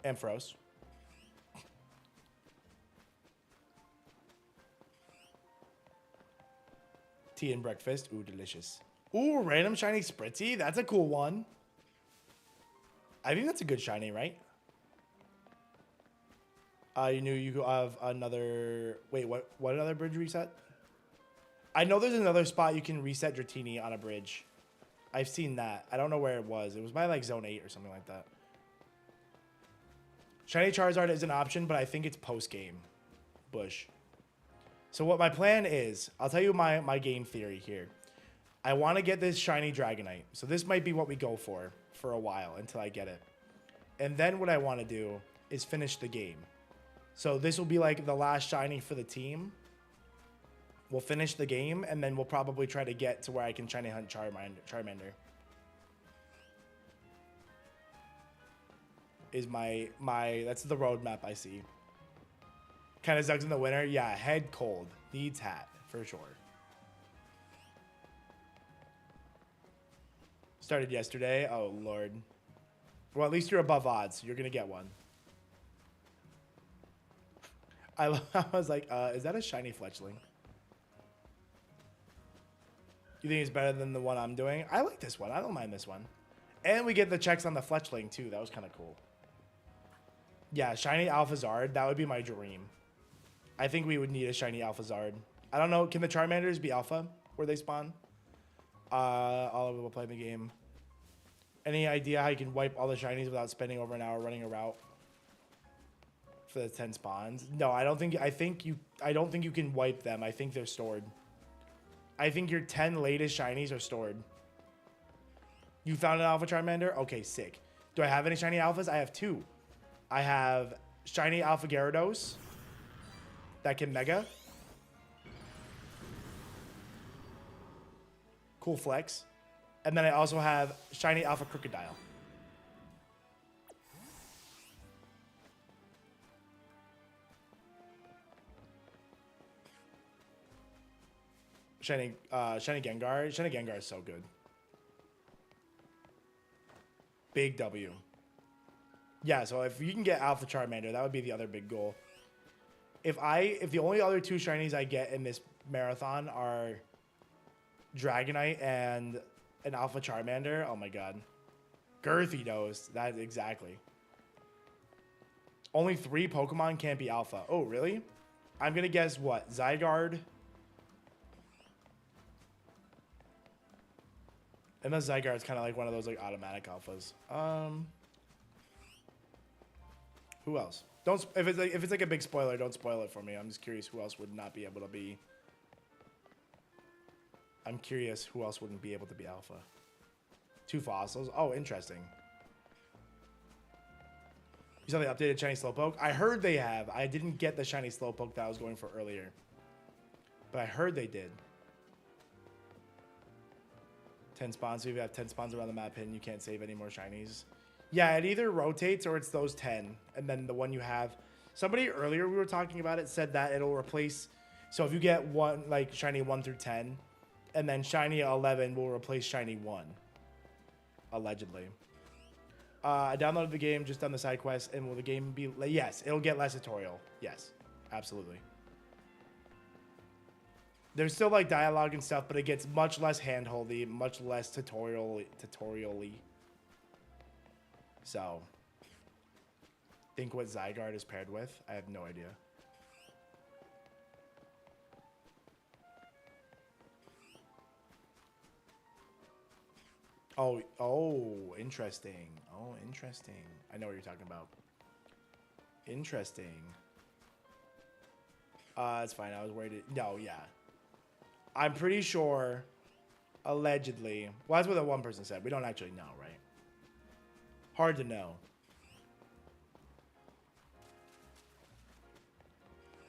Ampharos. Tea and breakfast. Ooh, delicious. Ooh, random shiny Spritzy. That's a cool one. I think that's a good shiny, right? You knew you could have another... Wait, what another bridge reset? I know there's another spot you can reset Dratini on a bridge. I've seen that. I don't know where it was. It was by like Zone 8 or something like that. Shiny Charizard is an option, but I think it's post-game. Bush. So what my plan is, I'll tell you my game theory here. I want to get this shiny Dragonite. So this might be what we go for a while until I get it. And then what I want to do is finish the game. So this will be like the last shiny for the team. We'll finish the game, and then we'll probably try to get to where I can shiny hunt Charmander. Is my that's the roadmap I see. Kind of sucks in the winter. Yeah, head cold. Needs hat, for sure. Started yesterday. Oh, Lord. Well, at least you're above odds. You're going to get one. I was like, is that a shiny Fletchling? You think it's better than the one I'm doing? I like this one. I don't mind this one. And we get the checks on the Fletchling, too. That was kind of cool. Yeah, shiny Alphazard. That would be my dream. I think we would need a shiny Alphazard. I don't know. Can the Charmanders be Alpha where they spawn? All of them will play the game. Any idea how you can wipe all the shinies without spending over an hour running a route for the 10 spawns? No, I don't think you can wipe them. I think they're stored. I think your 10 latest shinies are stored. You found an Alpha Charmander? Okay, sick. Do I have any shiny alphas? I have 2. I have shiny Alpha Gyarados that can Mega. Cool flex. And then I also have shiny Alpha Crocodile. Shiny Gengar. Shiny Gengar is so good. Big W. Yeah, so if you can get Alpha Charmander, that would be the other big goal. If the only other 2 shinies I get in this marathon are Dragonite and an Alpha Charmander, oh my god. Girthy knows that exactly. Only 3 Pokemon can't be Alpha. Oh, really? I'm gonna guess what? Zygarde. Unless Zygarde's kind of like one of those like automatic alphas. Who else? Don't if it's like a big spoiler, don't spoil it for me. I'm just curious who else would not be able to be. I'm curious who else wouldn't be able to be alpha. 2 fossils. Oh, interesting. You saw the updated shiny Slowpoke? I heard they have. I didn't get the shiny Slowpoke that I was going for earlier, but I heard they did. 10 spawns. So if you have 10 spawns around the map hidden, you can't save any more shinies. Yeah, it either rotates or it's those 10. And then the one you have. Somebody earlier we were talking about it said that it'll replace. So if you get one, like shiny 1 through 10, and then shiny 11 will replace shiny 1. Allegedly. I downloaded the game, just done the side quest, and will the game be... Yes, it'll get less tutorial. Yes, absolutely. There's still like dialogue and stuff, but it gets much less handholdy, much less tutorial-y. So, think what Zygarde is paired with? I have no idea. Oh, interesting. Oh, interesting. I know what you're talking about. Interesting. It's fine. I was worried. No, yeah. I'm pretty sure, allegedly. Well, that's what the one person said. We don't actually know, right? Hard to know.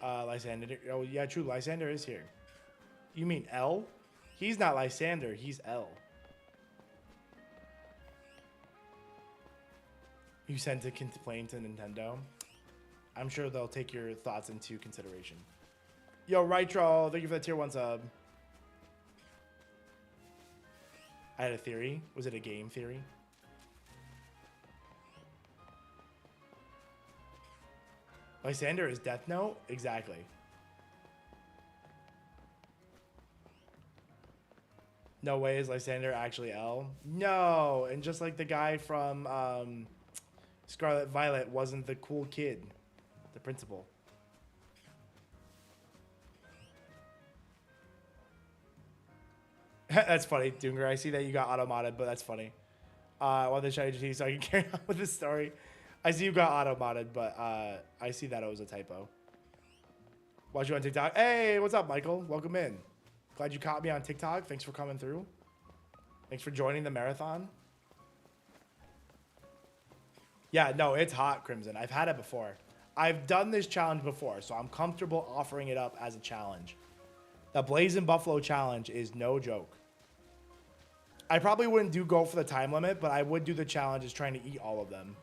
Lysander. Oh, yeah, true. Lysander is here. You mean L? He's not Lysander. He's L. You sent a complaint to Nintendo. I'm sure they'll take your thoughts into consideration. Yo, Rytro, thank you for the tier 1 sub. I had a theory. Was it a game theory? Lysander is Death Note? Exactly. No way is Lysander actually L? No, and just like the guy from Scarlet Violet wasn't the cool kid, the principal. That's funny, Donger. I see that you got auto-modded, but that's funny. Well, the Shady GT, so I can carry on with the story. I see you got auto-modded, but I see that it was a typo. Watch you on TikTok. Hey, what's up, Michael? Welcome in. Glad you caught me on TikTok. Thanks for coming through. Thanks for joining the marathon. Yeah, no, it's hot, Crimson. I've had it before. I've done this challenge before, so I'm comfortable offering it up as a challenge. The Blazing Buffalo challenge is no joke. I probably wouldn't go for the time limit, but I would do the challenge as trying to eat all of them.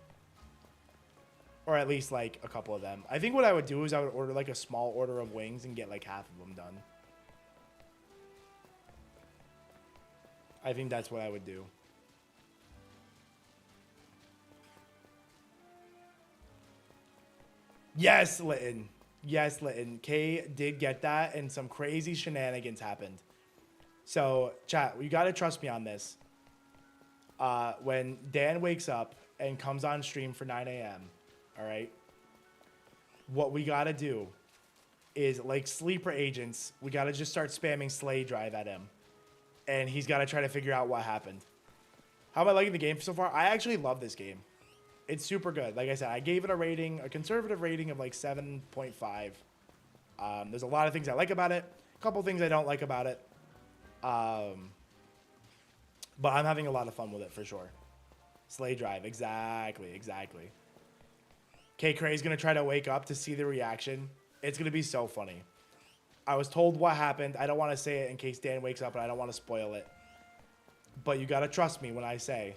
Or at least like a couple of them. I think what I would do is I would order like a small order of wings and get like half of them done. I think that's what I would do. Yes, Litton. Yes, Litton. Kay did get that, and some crazy shenanigans happened. So, chat, you got to trust me on this. When Dan wakes up and comes on stream for 9 a.m., all right, what we got to do is, like sleeper agents, we got to just start spamming Slay Drive at him. And he's got to try to figure out what happened. How am I liking the game so far? I actually love this game. It's super good. Like I said, I gave it a conservative rating of like 7.5. There's a lot of things I like about it. A couple things I don't like about it. But I'm having a lot of fun with it for sure. Slay Drive, exactly. Kaycreigh is going to try to wake up to see the reaction. It's going to be so funny. I was told what happened. I don't want to say it in case Dan wakes up and I don't want to spoil it. But you got to trust me when I say,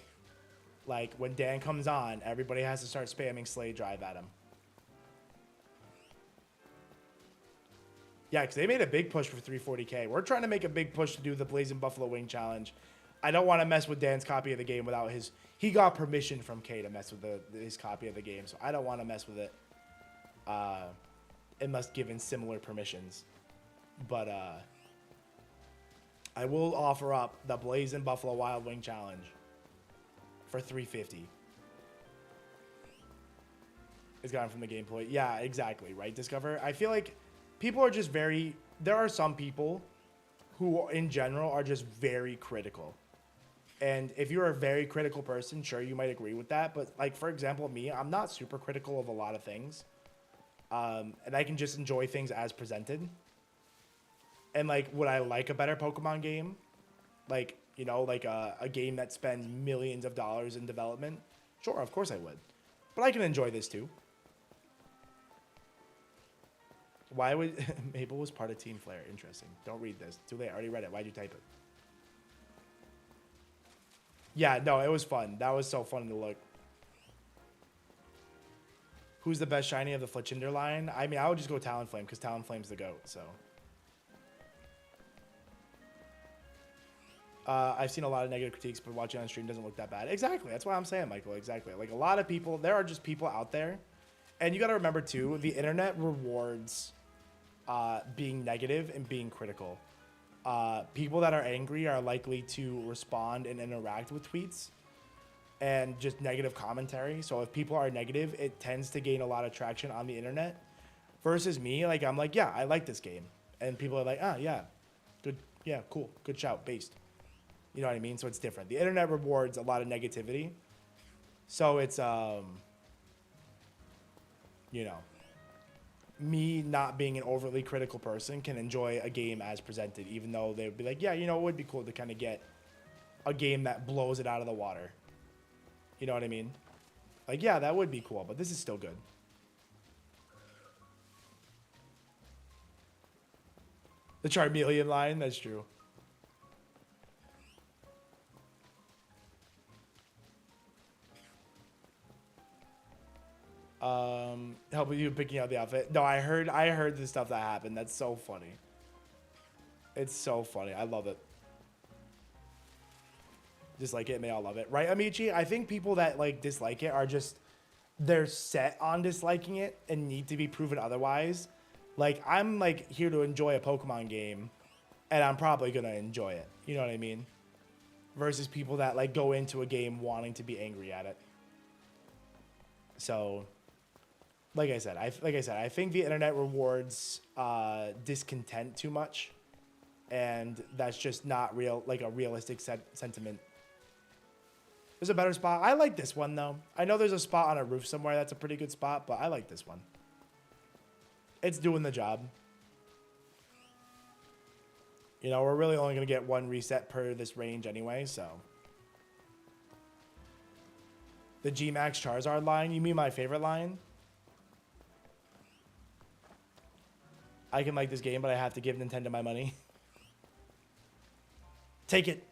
like, when Dan comes on, everybody has to start spamming Slay Drive at him. Yeah, because they made a big push for 340K. We're trying to make a big push to do the Blazing Buffalo Wing Challenge. I don't want to mess with Dan's copy of the game without his... He got permission from Kay to mess with his copy of the game, so I don't want to mess with it unless given similar permissions. But I will offer up the Blazing Buffalo Wild Wing Challenge for 350. It's gotten from the gameplay. Yeah, exactly, right, Discover? I feel like people are just very... There are some people who, in general, are just very critical. And if you're a very critical person, sure, you might agree with that. But, like, for example, me, I'm not super critical of a lot of things. And I can just enjoy things as presented. And, like, would I like a better Pokemon game? Like, you know, like a game that spends millions of dollars in development? Sure, of course I would. But I can enjoy this, too. Why would... Mabel was part of Team Flare. Interesting. Don't read this. Too late. I already read it. Why'd you type it? Yeah, no, it was fun. That was so fun to look. Who's the best shiny of the Fletchinder line? I mean, I would just go Talonflame because Talonflame's the GOAT, so. I've seen a lot of negative critiques, but watching on stream doesn't look that bad. Exactly. That's what I'm saying, Michael. Exactly. Like, a lot of people, there are just people out there. And you got to remember, too, the internet rewards being negative and being critical. People that are angry are likely to respond and interact with tweets and just negative commentary. So if people are negative, it tends to gain a lot of traction on the internet. Versus me, like, I'm like, yeah, I like this game. And people are like, ah, yeah, good, yeah, cool, good shout, based. You know what I mean? So it's different. The internet rewards a lot of negativity. So it's, you know, me not being an overly critical person can enjoy a game as presented, even though they would be like, yeah, you know, it would be cool to kind of get a game that blows it out of the water. You know what I mean? Like, yeah, that would be cool, but this is still good. The Charmeleon line, that's true. Help with you picking out the outfit. No, I heard the stuff that happened. That's so funny. It's so funny. I love it. Dislike it, and they all love it. Right, Amici? I think people that like dislike it are just, they're set on disliking it and need to be proven otherwise. Like, I'm like here to enjoy a Pokemon game, and I'm probably gonna enjoy it. You know what I mean? Versus people that like go into a game wanting to be angry at it. So, like I said, I think the internet rewards discontent too much, and that's just not real, like a realistic sentiment. There's a better spot. I like this one though. I know there's a spot on a roof somewhere that's a pretty good spot, but I like this one. It's doing the job. You know, we're really only gonna get one reset per this range anyway, so. The G-Max Charizard line? You mean my favorite line? I can like this game, but I have to give Nintendo my money. Take it.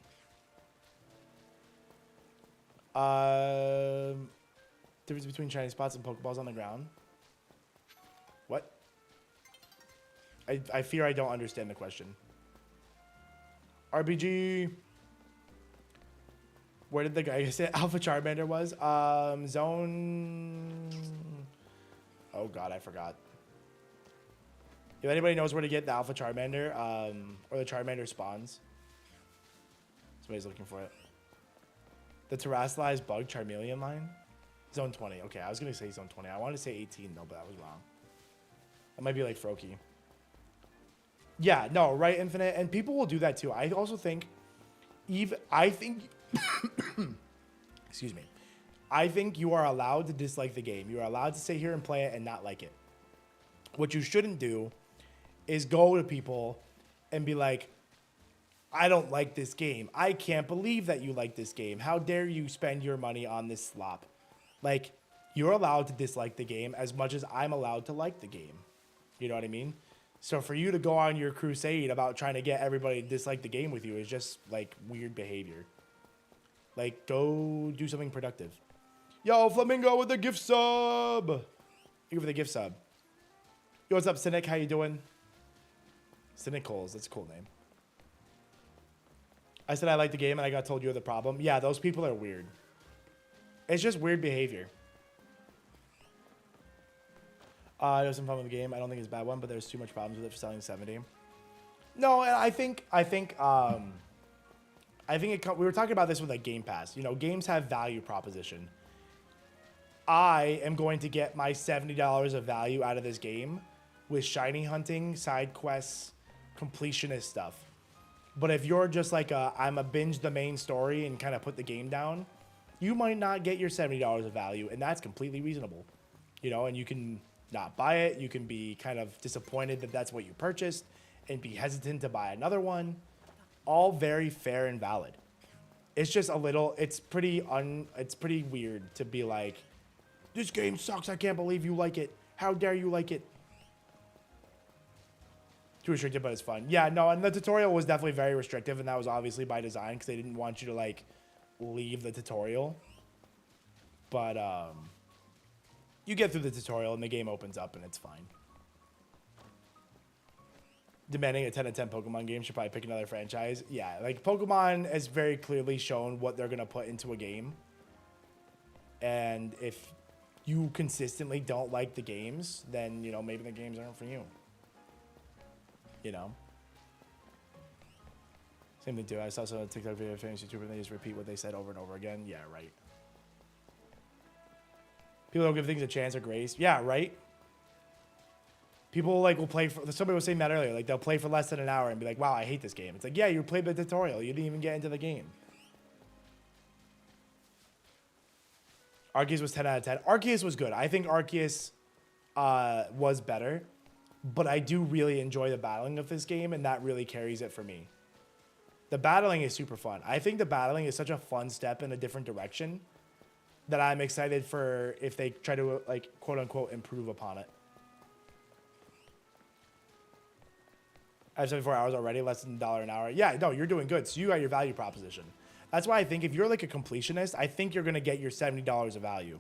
Difference between shiny spots and Pokeballs on the ground. What? I fear I don't understand the question. RPG. Where did the guy say Alpha Charmander was? Zone. Oh god, I forgot. If anybody knows where to get the Alpha Charmander, or the Charmander spawns. Somebody's looking for it. The Terrestrialized Bug Charmeleon line? Zone 20. Okay, I was going to say Zone 20. I wanted to say 18, though, but I was wrong. That might be like Froakie. Yeah, no, right, Infinite? And people will do that, too. I also think... Excuse me. I think you are allowed to dislike the game. You are allowed to sit here and play it and not like it. What you shouldn't do is go to people and be like, I don't like this game. I can't believe that you like this game. How dare you spend your money on this slop? Like, you're allowed to dislike the game as much as I'm allowed to like the game. You know what I mean? So for you to go on your crusade about trying to get everybody to dislike the game with you is just, like, weird behavior. Like, go do something productive. Yo, Flamingo with the gift sub. Thank you for the gift sub. Yo, what's up, Cynic? How you doing? Cynic Coles. That's a cool name. I said I like the game and I got told you're the problem. Yeah, those people are weird. It's just weird behavior. There was some fun with the game. I don't think it's a bad one, but there's too much problems with it for selling 70. No, and I think we were talking about this with like Game Pass. You know, games have value proposition. I am going to get my $70 of value out of this game with shiny hunting, side quests, completionist stuff. But if you're just like I'm a binge the main story and kind of put the game down, you might not get your $70 of value, and that's completely reasonable. You know, and you can not buy it. You can be kind of disappointed that that's what you purchased and be hesitant to buy another one. All very fair and valid. It's just a little, it's pretty weird to be like, this game sucks. I can't believe you like it. How dare you like it? Too restricted, but it's fun. Yeah, no, and the tutorial was definitely very restrictive, and that was obviously by design because they didn't want you to like leave the tutorial. But you get through the tutorial and the game opens up and it's fine. Demanding a 10 out of 10 Pokemon game should probably pick another franchise. Yeah, like Pokemon has very clearly shown what they're gonna put into a game. And if you consistently don't like the games, then you know maybe the games aren't for you. You know. Same thing too. I saw some TikTok video of famous YouTuber and they just repeat what they said over and over again. Yeah, right. People don't give things a chance or grace. Yeah, right. People like will play for, somebody was saying that earlier, like they'll play for less than an hour and be like, wow, I hate this game. It's like, yeah, you played the tutorial. You didn't even get into the game. Arceus was 10 out of 10. Arceus was good. I think Arceus was better, but I do really enjoy the battling of this game, and that really carries it for me. The battling is super fun. I think the battling is such a fun step in a different direction that I'm excited for if they try to, like, quote unquote, improve upon it. I have 74 hours already, less than $1 an hour. Yeah, no, you're doing good. So you got your value proposition. That's why I think if you're like a completionist, I think you're going to get your $70 of value.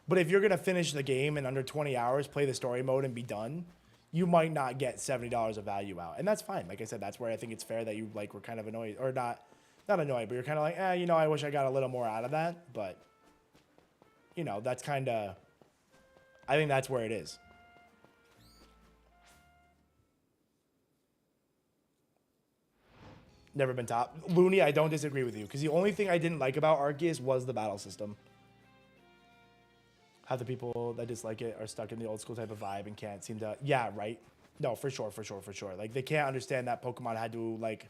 But if you're going to finish the game in under 20 hours, play the story mode and be done, you might not get $70 of value out. And that's fine. Like I said, that's where I think it's fair that you like were kind of annoyed, or not annoyed, but you're kind of like, you know, I wish I got a little more out of that. But, you know, that's kind of, I think that's where it is. Never been top. Looney, I don't disagree with you, because the only thing I didn't like about Arceus was the battle system. How the people that dislike it are stuck in the old school type of vibe and can't seem to... Yeah, right? No, for sure. Like, they can't understand that Pokemon had to, like,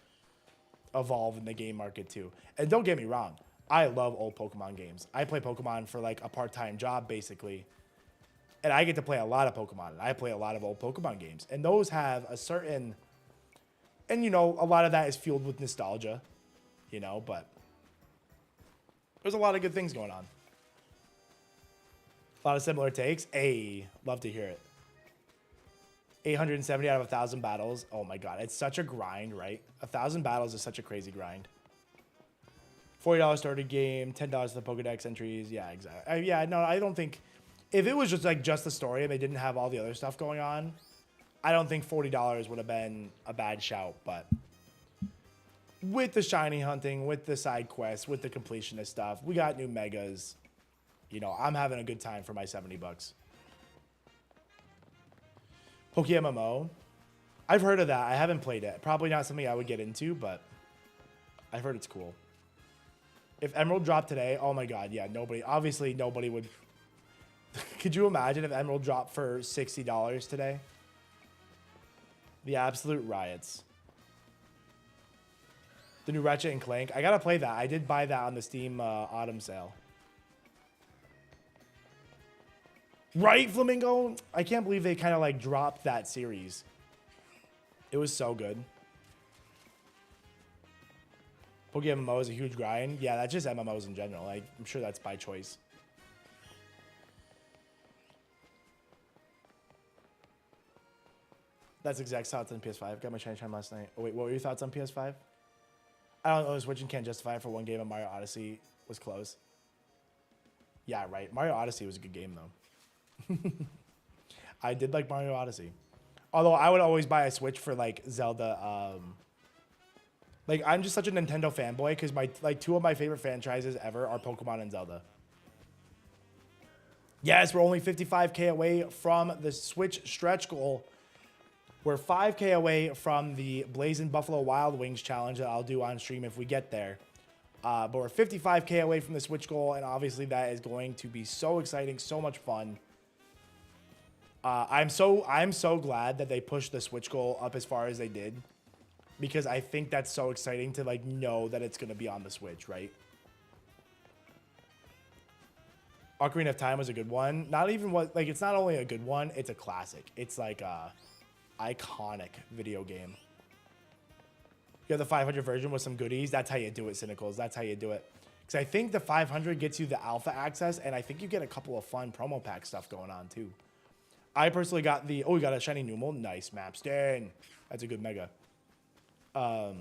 evolve in the game market, too. And don't get me wrong. I love old Pokemon games. I play Pokemon for, like, a part-time job, basically. And I get to play a lot of Pokemon. And I play a lot of old Pokemon games. And those have a certain... And, you know, a lot of that is fueled with nostalgia, you know, but there's a lot of good things going on. A lot of similar takes. Love to hear it. 870 out of 1,000 battles. Oh, my God. It's such a grind, right? 1,000 battles is such a crazy grind. $40 started game, $10 to the Pokedex entries. Yeah, exactly. Yeah, no, I don't think... If it was just, like, just the story and they didn't have all the other stuff going on... I don't think $40 would have been a bad shout, but with the shiny hunting, with the side quests, with the completionist stuff, we got new megas. You know, I'm having a good time for my $70. PokeMMO. I've heard of that. I haven't played it. Probably not something I would get into, but I've heard it's cool. If Emerald dropped today, oh my God, yeah, obviously nobody would. Could you imagine if Emerald dropped for $60 today? The absolute riots. The new Ratchet and Clank. I gotta play that. I did buy that on the Steam autumn sale. Right, Flamingo? I can't believe they kind of like dropped that series. It was so good. PokeMMO is a huge grind. Yeah, that's just MMOs in general. I'm sure that's by choice. That's exact thoughts on PS5. Got my shiny time last night. Oh, wait, what were your thoughts on PS5? I don't know. Switch and can't justify it for one game, and Mario Odyssey was close. Yeah, right. Mario Odyssey was a good game, though. I did like Mario Odyssey. Although I would always buy a Switch for, like, Zelda. Like, I'm just such a Nintendo fanboy because two of my favorite franchises ever are Pokemon and Zelda. Yes, we're only 55K away from the Switch stretch goal. We're 5K away from the Blazing Buffalo Wild Wings challenge that I'll do on stream if we get there. But we're 55K away from the Switch goal, and obviously that is going to be so exciting, so much fun. I'm so glad that they pushed the Switch goal up as far as they did, because I think that's so exciting to like know that it's going to be on the Switch, right? Ocarina of Time was a good one. It's not only a good one, it's a classic. It's like a iconic video game. You have the 500 version with some goodies. That's how you do it, Cynicals. That's how you do it. Because I think the 500 gets you the alpha access, and I think you get a couple of fun promo pack stuff going on, too. I personally got we got a shiny Numel. Nice, Mapston. That's a good mega. I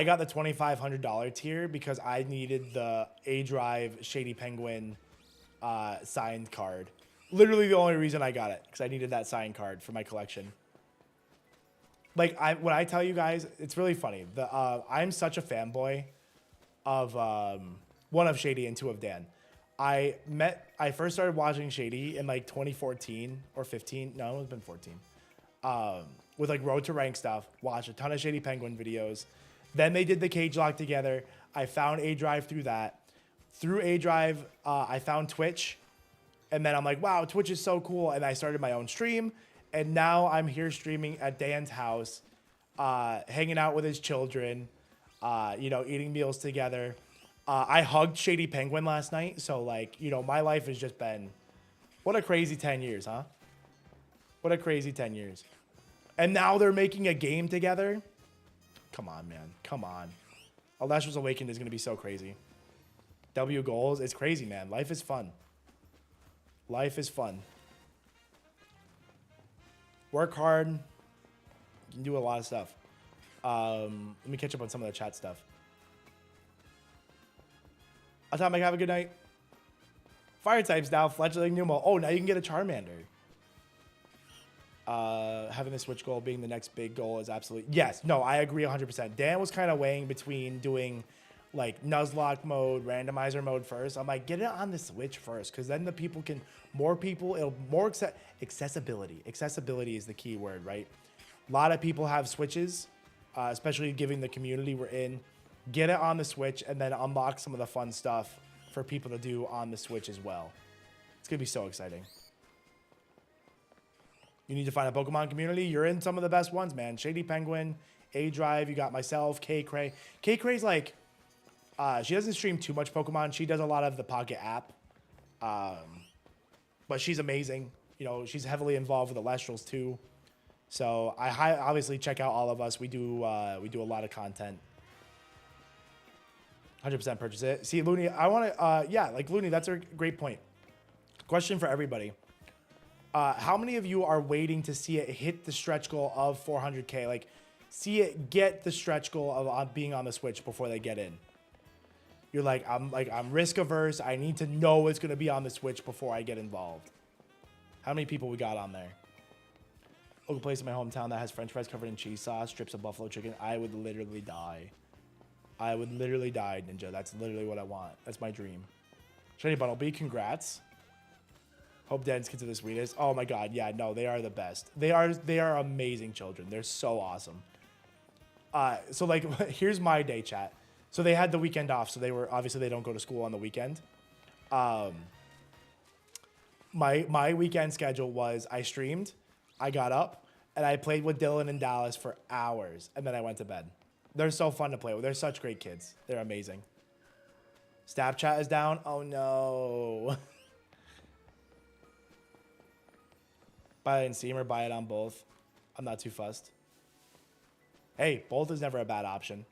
got the $2,500 tier because I needed the A-Drive Shady Penguin signed card. Literally the only reason I got it, because I needed that signed card for my collection. Like, when I tell you guys, it's really funny. I'm such a fanboy of one of Shady and two of Dan. I first started watching Shady in like 2014 or 15. No, it's been 14. With like Road to Rank stuff. Watched a ton of Shady Penguin videos. Then they did the Cage Lock together. I found A-Drive through that. Through A-Drive, I found Twitch. And then I'm like, wow, Twitch is so cool. And I started my own stream. And now I'm here streaming at Dan's house, hanging out with his children, you know, eating meals together. I hugged Shady Penguin last night. So, like, you know, my life has just been, what a crazy 10 years, huh? What a crazy 10 years. And now they're making a game together. Come on, man. Come on. Elestrals Awakened is going to be so crazy. W goals. It's crazy, man. Life is fun. Life is fun. Work hard. You can do a lot of stuff. Let me catch up on some of the chat stuff. Atomic, have a good night. Fire types now. Fledgling Numo. Oh, now you can get a Charmander. Having the Switch goal being the next big goal is absolutely... Yes. No, I agree 100%. Dan was kind of weighing between doing like Nuzlocke mode, randomizer mode first. I'm like, get it on the Switch first, because then the people can... More people... It'll more... Accessibility. Accessibility is the key word, right? A lot of people have Switches, especially giving the community we're in. Get it on the Switch and then unlock some of the fun stuff for people to do on the Switch as well. It's going to be so exciting. You need to find a Pokemon community. You're in some of the best ones, man. Shady Penguin, A-Drive, you got myself, Kaycreigh. Kaycreigh's like, she doesn't stream too much Pokemon. She does a lot of the Pocket app. But she's amazing. You know, she's heavily involved with Elestrals too. So I obviously check out all of us. We do a lot of content. 100% purchase it. See, Looney, I want to, yeah, like Looney, that's a great point. Question for everybody. How many of you are waiting to see it hit the stretch goal of 400K? Like, see it get the stretch goal of being on the Switch before they get in. You're like, I'm risk averse. I need to know it's going to be on the Switch before I get involved. How many people we got on there? Local place in my hometown that has French fries covered in cheese sauce, strips of buffalo chicken. I would literally die. I would literally die, Ninja. That's literally what I want. That's my dream. Shady Buttlebee, congrats. Hope Dan's kids are the sweetest. Oh my God, yeah, no, they are the best. They are amazing children. They're so awesome. So like, here's my day, chat. So they had the weekend off, so they were obviously they don't go to school on the weekend. My weekend schedule was I streamed, I got up, and I played with Dylan and Dallas for hours, and then I went to bed. They're so fun to play with. They're such great kids. They're amazing. Snapchat is down. Oh no. Buy it in Steam or buy it on both. I'm not too fussed. Hey, both is never a bad option.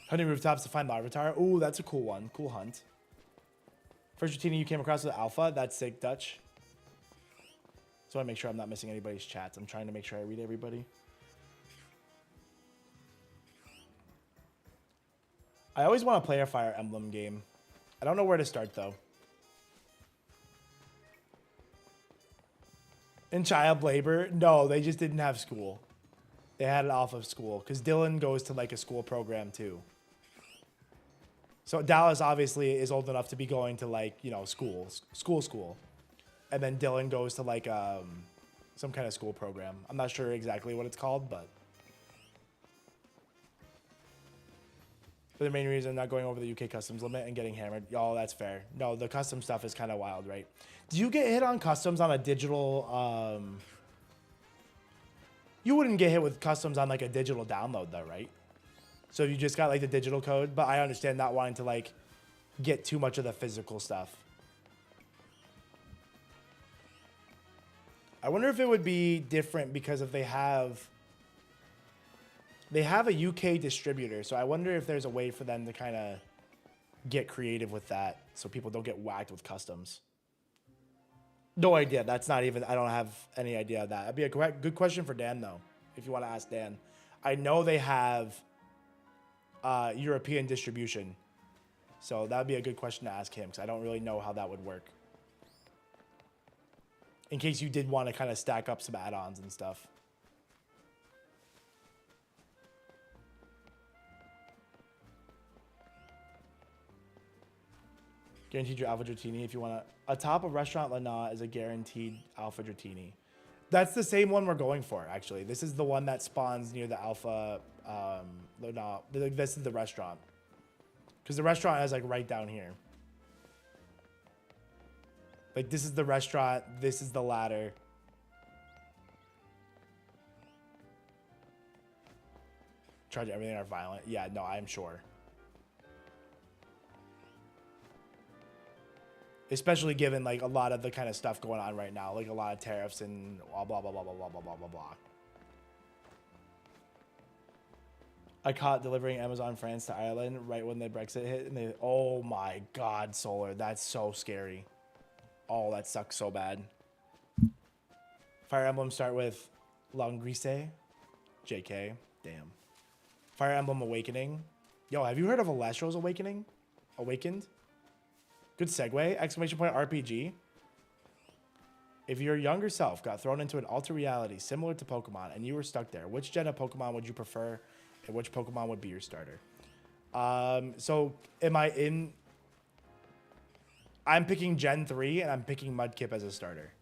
Hunting rooftops to find Larvitar. Ooh, that's a cool one. Cool hunt. First routine you came across with Alpha. That's sick, Dutch. So I make sure I'm not missing anybody's chats. I'm trying to make sure I read everybody. I always want to play a Fire Emblem game. I don't know where to start though. In child labor? No, they just didn't have school. They had it off of school because Dylan goes to like a school program too. So Dallas obviously is old enough to be going to like, you know, school. And then Dylan goes to like some kind of school program. I'm not sure exactly what it's called, but the main reason I'm not going over the UK customs limit and getting hammered. Y'all, that's fair. No, the custom stuff is kind of wild, right? Do you get hit on customs on a digital... You wouldn't get hit with customs on like a digital download though, right? So you just got like the digital code, but I understand not wanting to like get too much of the physical stuff. I wonder if it would be different because if they have a UK distributor, so I wonder if there's a way for them to kind of get creative with that so people don't get whacked with customs. No idea. That's not even, I don't have any idea of that. That'd be a good question for Dan though, if you want to ask Dan. I know they have European distribution, so that'd be a good question to ask him because I don't really know how that would work. In case you did want to kind of stack up some add-ons and stuff. Guaranteed your Alpha Dratini if you want to. Atop of Restaurant Lana is a guaranteed Alpha Dratini. That's the same one we're going for, actually. This is the one that spawns near the Alpha Lana. This is the restaurant. Because the restaurant is like right down here. Like this is the restaurant. This is the ladder. Charge everything are violent. Yeah, no, I'm sure. Especially given like a lot of the kind of stuff going on right now, like a lot of tariffs and blah blah blah blah blah blah blah blah blah blah. I caught delivering Amazon France to Ireland right when the Brexit hit, and they, oh my God, Solar, that's so scary. Oh, that sucks so bad. Fire Emblem start with Langrise, JK, damn. Fire Emblem Awakening. Yo, have you heard of Elestrals Awakening? Awakened? Good segue. Exclamation point RPG. If your younger self got thrown into an alter reality similar to Pokemon and you were stuck there, which gen of Pokemon would you prefer and which Pokemon would be your starter? So am I in... I'm picking Gen 3 and I'm picking Mudkip as a starter.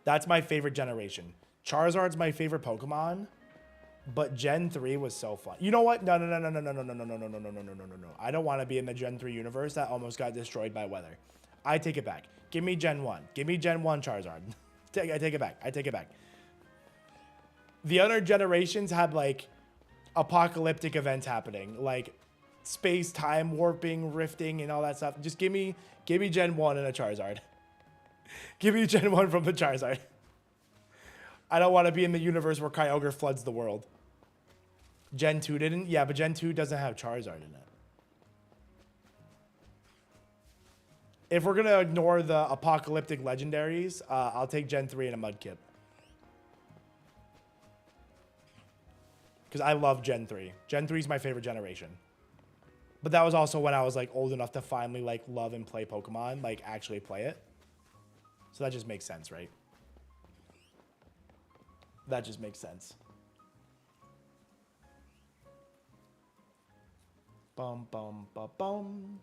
That's my favorite generation. Charizard's my favorite Pokemon. But Gen 3 was so fun. You know what? No. I don't want to be in the Gen 3 universe that almost got destroyed by weather. I take it back. Give me Gen 1. Give me Gen 1 Charizard. I take it back. I take it back. The other generations had like apocalyptic events happening, like space time warping, rifting, and all that stuff. Just give me Gen 1 and a Charizard. Give me Gen 1 from the Charizard. I don't want to be in the universe where Kyogre floods the world. Gen 2 didn't? Yeah, but Gen 2 doesn't have Charizard in it. If we're going to ignore the apocalyptic legendaries, I'll take Gen 3 and a Mudkip. Because I love Gen 3. Gen 3 is my favorite generation. But that was also when I was like old enough to finally like love and play Pokemon, like actually play it. So that just makes sense, right? That just makes sense. Bum, bum, bum, bum.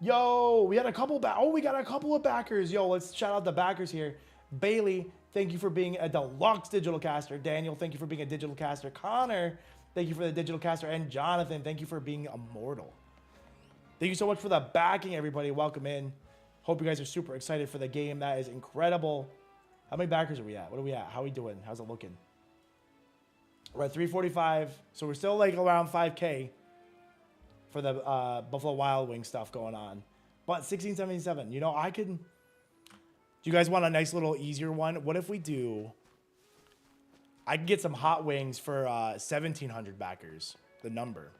Yo, we had a couple we got a couple of backers. Yo, let's shout out the backers here. Bailey, thank you for being a deluxe digital caster. Daniel, thank you for being a digital caster. Connor, thank you for the digital caster. And Jonathan, thank you for being immortal. Thank you so much for the backing, everybody. Welcome in. Hope you guys are super excited for the game. That is incredible. How many backers are we at? What are we at? How are we doing? How's it looking? We're at 345. So we're still like around 5K for the Buffalo Wild Wing stuff going on. But 1677, you know, I could... Do you guys want a nice little easier one? What if we do... I can get some hot wings for 1,700 backers, the number.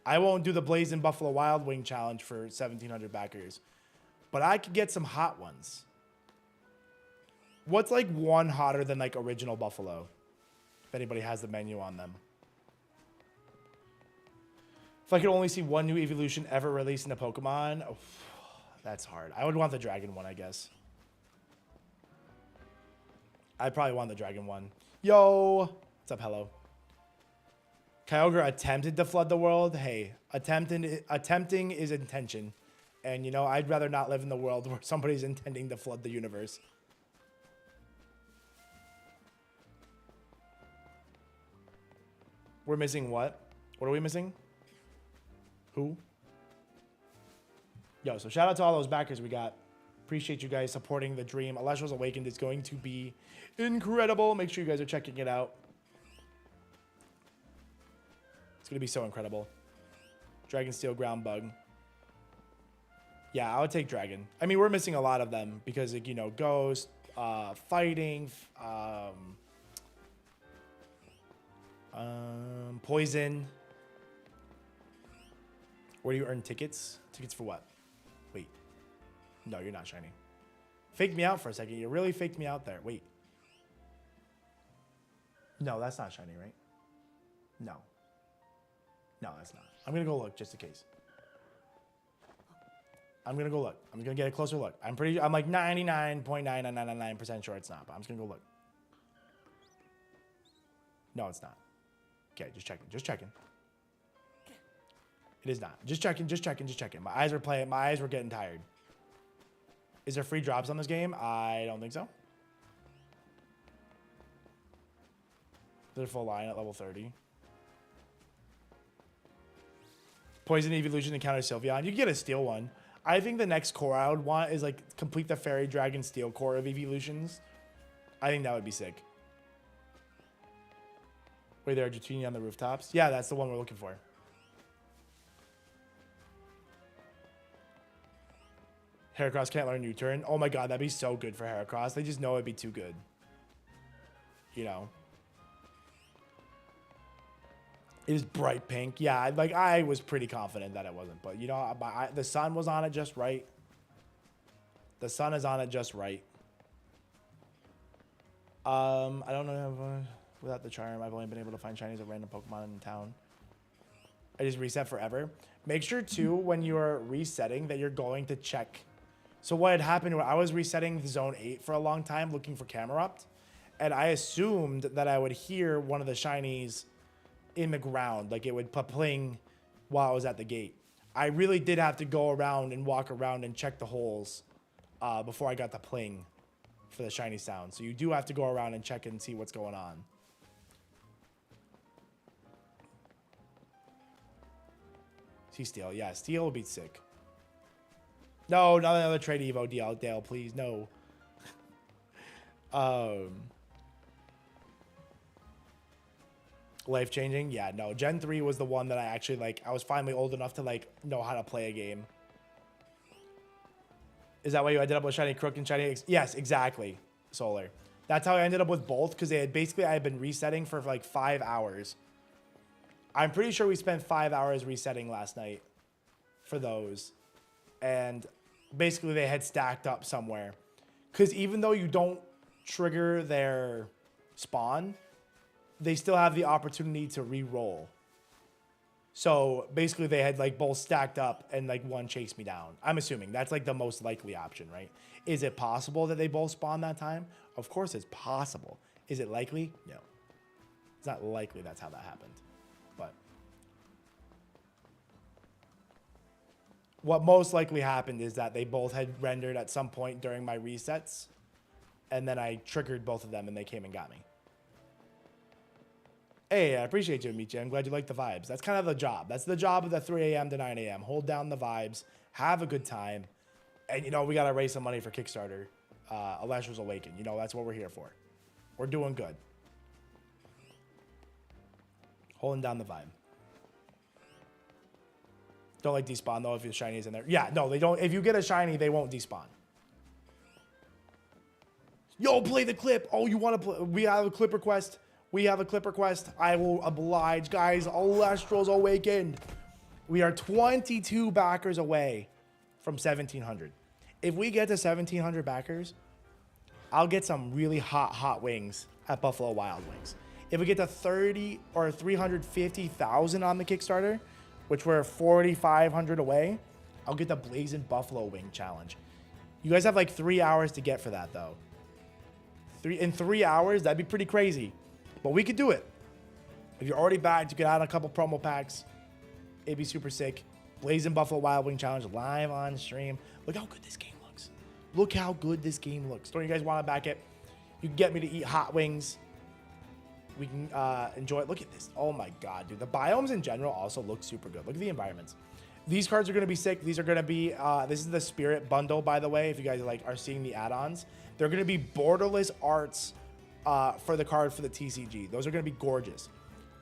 I won't do the Blazing Buffalo Wild Wing challenge for 1,700 backers. But I could get some hot ones. What's like one hotter than like original Buffalo? If anybody has the menu on them. If I could only see one new evolution ever released in a Pokemon, oh, that's hard. I would want the dragon one, I guess. I'd probably want the dragon one. Yo, what's up, hello? Kyogre attempted to flood the world. Hey, attempting is intention. And you know, I'd rather not live in the world where somebody's intending to flood the universe. We're missing what? What are we missing? Who? Yo, so shout out to all those backers we got. Appreciate you guys supporting the dream. Elestrals Awakened is going to be incredible. Make sure you guys are checking it out. It's going to be so incredible. Dragon Steel Ground Bug. Yeah, I would take Dragon. I mean, we're missing a lot of them because, like, you know, Ghost, Fighting, Poison. Where do you earn tickets? Tickets for what? Wait. No, you're not shiny. Faked me out for a second. You really faked me out there. Wait. No, that's not shiny, right? No. No, that's not. I'm going to go look just in case. I'm going to go look. I'm going to get a closer look. I'm like 99.9999% sure it's not, but I'm just going to go look. No, it's not. Okay, just checking. Just checking. It is not. Just checking, just checking, just checking. My eyes were getting tired. Is there free drops on this game? I don't think so. There's a full line at level 30. Poison evolution encounter Sylveon. You can get a steel one. I think the next core I would want is like complete the Fairy Dragon Steel core of evolutions. I think that would be sick. Wait, there, Dratini on the rooftops? Yeah, that's the one we're looking for. Heracross can't learn U-turn. Oh my god, that'd be so good for Heracross. They just know it'd be too good. You know. It is bright pink. Yeah, like I was pretty confident that it wasn't, but you know, the sun was on it just right. The sun is on it just right. I don't know. Without the charm, I've only been able to find shinies of random Pokemon in town. I just reset forever. Make sure too when you are resetting that you're going to check. So what had happened when I was resetting Zone 8 for a long time looking for Camerupt, and I assumed that I would hear one of the shinies in the ground, like it would pling while I was at the gate. I really did have to go around and walk around and check the holes before I got the pling for the shiny sound. So you do have to go around and check and see what's going on. See Steel. Yeah, Steel will be sick. No, not another trade Evo Dale, please. No. Life changing? Yeah, no. Gen 3 was the one that I actually like. I was finally old enough to like know how to play a game. Is that why you ended up with Shiny Crook and Shiny? Yes, exactly. Solar. That's how I ended up with both, because they had basically I had been resetting for like 5 hours. I'm pretty sure we spent 5 hours resetting last night for those. And basically they had stacked up somewhere. Because even though you don't trigger their spawn, they still have the opportunity to re-roll. So basically they had like both stacked up and like one chased me down. I'm assuming that's like the most likely option, right? Is it possible that they both spawn that time? Of course it's possible. Is it likely? No. It's not likely that's how that happened. But what most likely happened is that they both had rendered at some point during my resets, and then I triggered both of them and they came and got me. Hey, I appreciate you, Amici. I'm glad you like the vibes. That's kind of the job. That's the job of the 3 a.m. to 9 a.m. Hold down the vibes, have a good time, and, you know, we got to raise some money for Kickstarter. Elestrals Awaken. You know, that's what we're here for. We're doing good. Holding down the vibe. Don't like despawn, though, if your shiny is in there. Yeah, no, they don't. If you get a shiny, they won't despawn. Yo, play the clip. Oh, you want to play? We have a clip request. We have a clip request. I will oblige. Guys, Elestrals Awakened. We are 22 backers away from 1,700. If we get to 1,700 backers, I'll get some really hot wings at Buffalo Wild Wings. If we get to 30 or 350,000 on the Kickstarter, which we're 4,500 away, I'll get the Blazing Buffalo Wing Challenge. You guys have like 3 hours to get for that, though. In 3 hours, that'd be pretty crazy. But we could do it. If you're already backed, you could add a couple promo packs. It'd be super sick. Blazing Buffalo Wild Wing Challenge live on stream. Look how good this game looks. Look how good this game looks. Don't you guys want to back it? You can get me to eat hot wings. We can enjoy it. Look at this. Oh my god, dude. The biomes in general also look super good. Look at the environments. These cards are going to be sick. These are going to be, this is the Spirit Bundle, by the way, if you guys are seeing the add-ons. They're going to be borderless arts for the card for the TCG. Those are going to be gorgeous.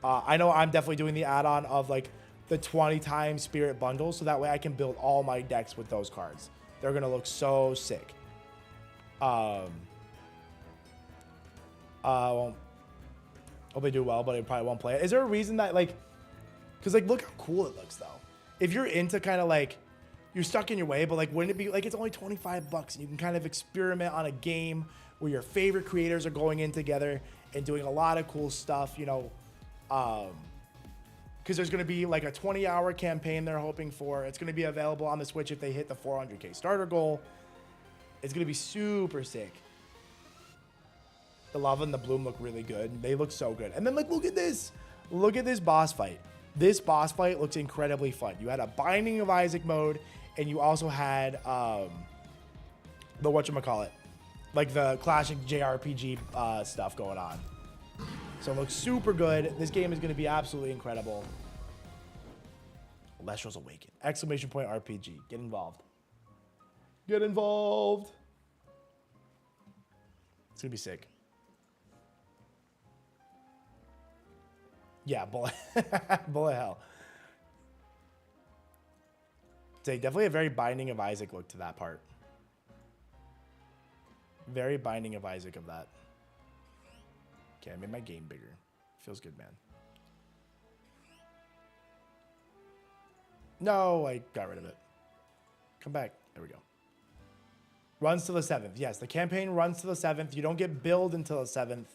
I know I'm definitely doing the add-on of like the 20 times Spirit Bundle, so that way I can build all my decks with those cards. They're going to look so sick. Hope they do well, but I probably won't play it. Is there a reason that, like, because, like, look how cool it looks, though. If you're into kind of, like, you're stuck in your way, but, like, wouldn't it be, like, it's only $25 and you can kind of experiment on a game where your favorite creators are going in together and doing a lot of cool stuff, you know, because there's going to be, like, a 20-hour campaign they're hoping for. It's going to be available on the Switch if they hit the 400K starter goal. It's going to be super sick. The lava and the bloom look really good. They look so good. And then, like, look at this. Look at this boss fight. This boss fight looks incredibly fun. You had a Binding of Isaac mode, and you also had the whatchamacallit, like the classic JRPG stuff going on. So it looks super good. This game is going to be absolutely incredible. Elestrals Awaken. Exclamation point RPG. Get involved. Get involved. It's gonna be sick. Yeah, bullet, bullet hell. Say definitely a very Binding of Isaac look to that part. Very Binding of Isaac of that. Okay, I made my game bigger. Feels good, man. No, I got rid of it. Come back. There we go. Runs to the 7th. Yes, the campaign runs to the 7th. You don't get billed until the 7th.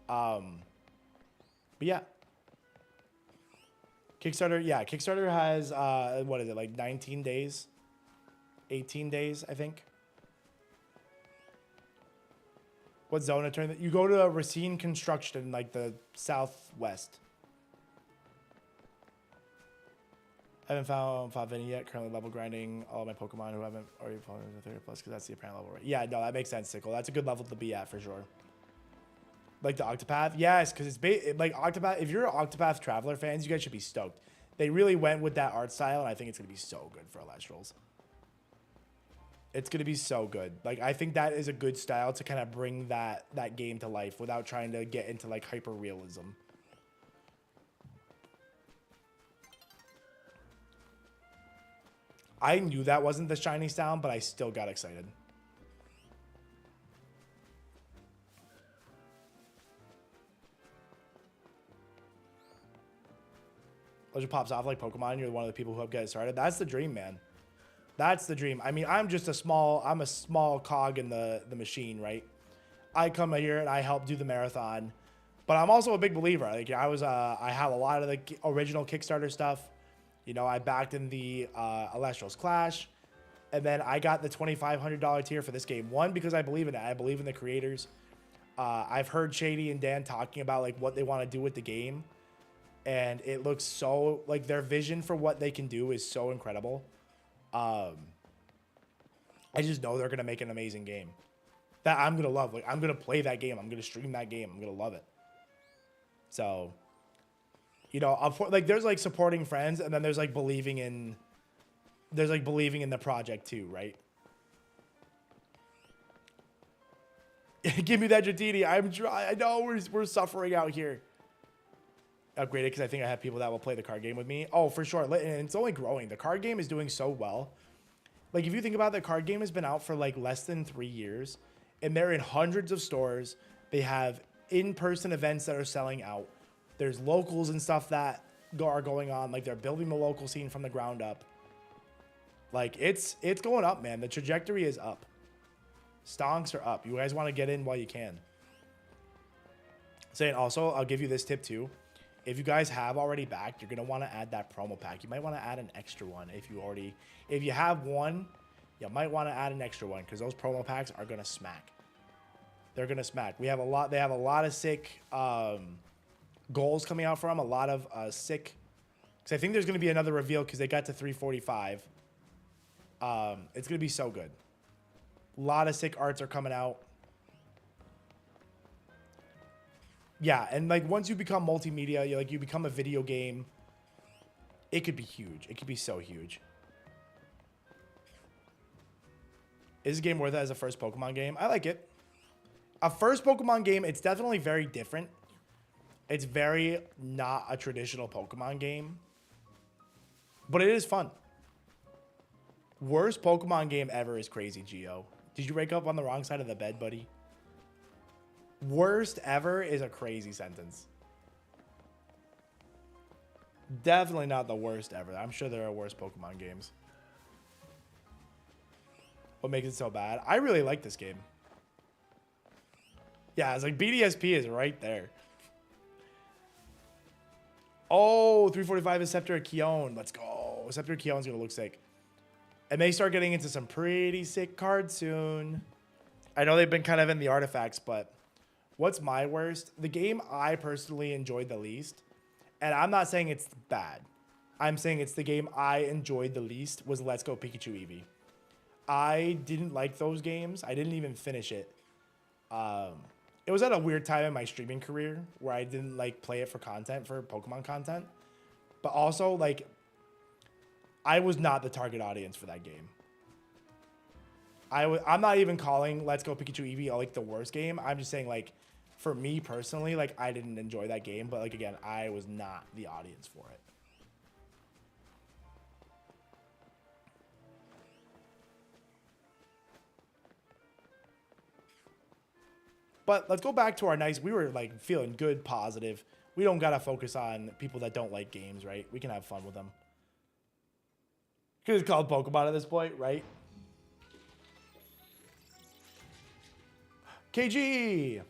But yeah. Kickstarter, yeah. Kickstarter has, what is it, like 19 days? 18 days, I think. What zone of turn? You go to Racine Construction in like the southwest. I haven't found any yet. Currently level grinding all my Pokemon who haven't already fallen into 30 plus because that's the apparent level, right? Yeah, no, that makes sense, Sickle. That's a good level to be at for sure. Like the Octopath? Yes, because it's like Octopath. If you're Octopath Traveler fans, you guys should be stoked. They really went with that art style, and I think it's going to be so good for Elestrals. It's going to be so good. Like, I think that is a good style to kind of bring that game to life without trying to get into, like, hyper-realism. I knew that wasn't the shiny sound, but I still got excited. Legend pops off like Pokemon. You're one of the people who help get it started. That's the dream, man. That's the dream. I mean, I'm a small cog in the machine, right? I come here and I help do the marathon, but I'm also a big believer. Like I have a lot of the original Kickstarter stuff. You know, I backed in the Elestrals Clash, and then I got the $2,500 tier for this game. One, because I believe in it. I believe in the creators. I've heard Shady and Dan talking about like what they want to do with the game, and it looks so like their vision for what they can do is so incredible. I just know they're gonna make an amazing game that I'm gonna love. Like I'm gonna play that game. I'm gonna stream that game. I'm gonna love it. So, you know, like there's like supporting friends, and then there's like believing in the project too, right? Give me that Dratini. I'm trying. I know we're suffering out here. Upgraded because I think I have people that will play the card game with me. Oh, for sure. And it's only growing. The card game is doing so well. Like, if you think about it, the card game has been out for, like, less than 3 years. And they're in hundreds of stores. They have in-person events that are selling out. There's locals and stuff that are going on. Like, they're building the local scene from the ground up. Like, it's going up, man. The trajectory is up. Stonks are up. You guys want to get in while you can. Saying also, I'll give you this tip, too. If you guys have already backed, you're going to want to add that promo pack. You might want to add an extra one if you have one, you might want to add an extra one because those promo packs are going to smack. They're going to smack. They have a lot of sick goals coming out for them, a lot of sick, because I think there's going to be another reveal because they got to 345. It's going to be so good. A lot of sick arts are coming out. Yeah, and like once you become multimedia, you become a video game, it could be huge. It could be so huge. Is the game worth it as a first Pokemon game? I like it. A first Pokemon game, it's definitely very different. It's very not a traditional Pokemon game. But it is fun. Worst Pokemon game ever is Crazy Geo. Did you wake up on the wrong side of the bed, buddy? Worst ever is a crazy sentence. Definitely not the worst ever. I'm sure there are worse Pokemon games. What makes it so bad? I really like this game. Yeah, it's like BDSP is right there. Oh, 345 is Scepter of Kion. Let's go. Scepter of Kion's going to look sick. And they start getting into some pretty sick cards soon. I know they've been kind of in the artifacts, but what's my worst? The game I personally enjoyed the least, and I'm not saying it's bad. I'm saying it's the game I enjoyed the least was Let's Go Pikachu Eevee. I didn't like those games. I didn't even finish it. It was at a weird time in my streaming career where I didn't like play it for content, for Pokemon content. But also, like, I was not the target audience for that game. I'm not even calling Let's Go Pikachu Eevee like the worst game. I'm just saying, like, for me personally, like, I didn't enjoy that game. But, like, again, I was not the audience for it. But let's go back to our nice, we were, like, feeling good, positive. We don't got to focus on people that don't like games, right? We can have fun with them. Because it's called Pokemon at this point, right? KG!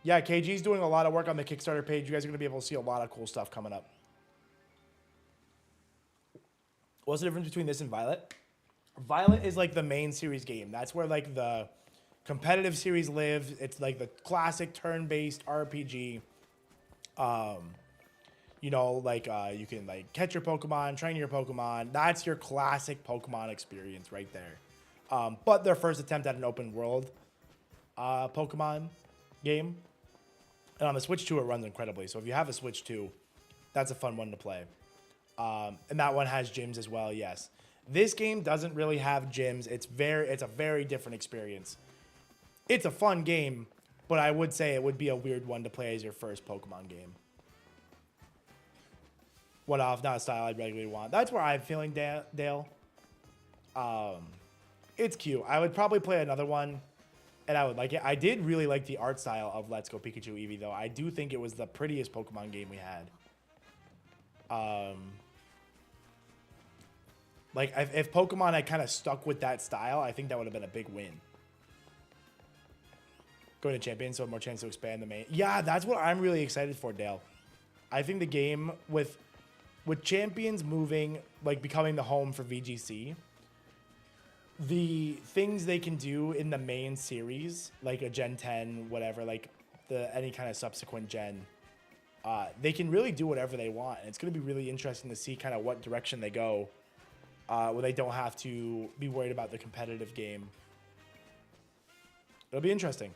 Yeah, KG's doing a lot of work on the Kickstarter page. You guys are going to be able to see a lot of cool stuff coming up. What's the difference between this and Violet? Violet is like the main series game. That's where like the competitive series lives. It's like the classic turn-based RPG. You know, like you can like catch your Pokemon, train your Pokemon. That's your classic Pokemon experience right there. But their first attempt at an open world Pokemon game. And on the Switch 2, it runs incredibly. So if you have a Switch 2, that's a fun one to play. And that one has gyms as well, yes. This game doesn't really have gyms. It's a very different experience. It's a fun game, but I would say it would be a weird one to play as your first Pokemon game. One off, not a style I'd regularly want. That's where I'm feeling, Dale. It's cute. I would probably play another one. And I would like it. I did really like the art style of Let's Go Pikachu Eevee, though. I do think it was the prettiest Pokemon game we had. Like, if Pokemon had kind of stuck with that style, I think that would have been a big win. Going to Champions, so more chance to expand the main. Yeah, that's what I'm really excited for, Dale. I think the game with Champions moving, like becoming the home for VGC, the things they can do in the main series, like a Gen 10, whatever, like any kind of subsequent gen, they can really do whatever they want. And it's going to be really interesting to see kind of what direction they go where they don't have to be worried about the competitive game. It'll be interesting.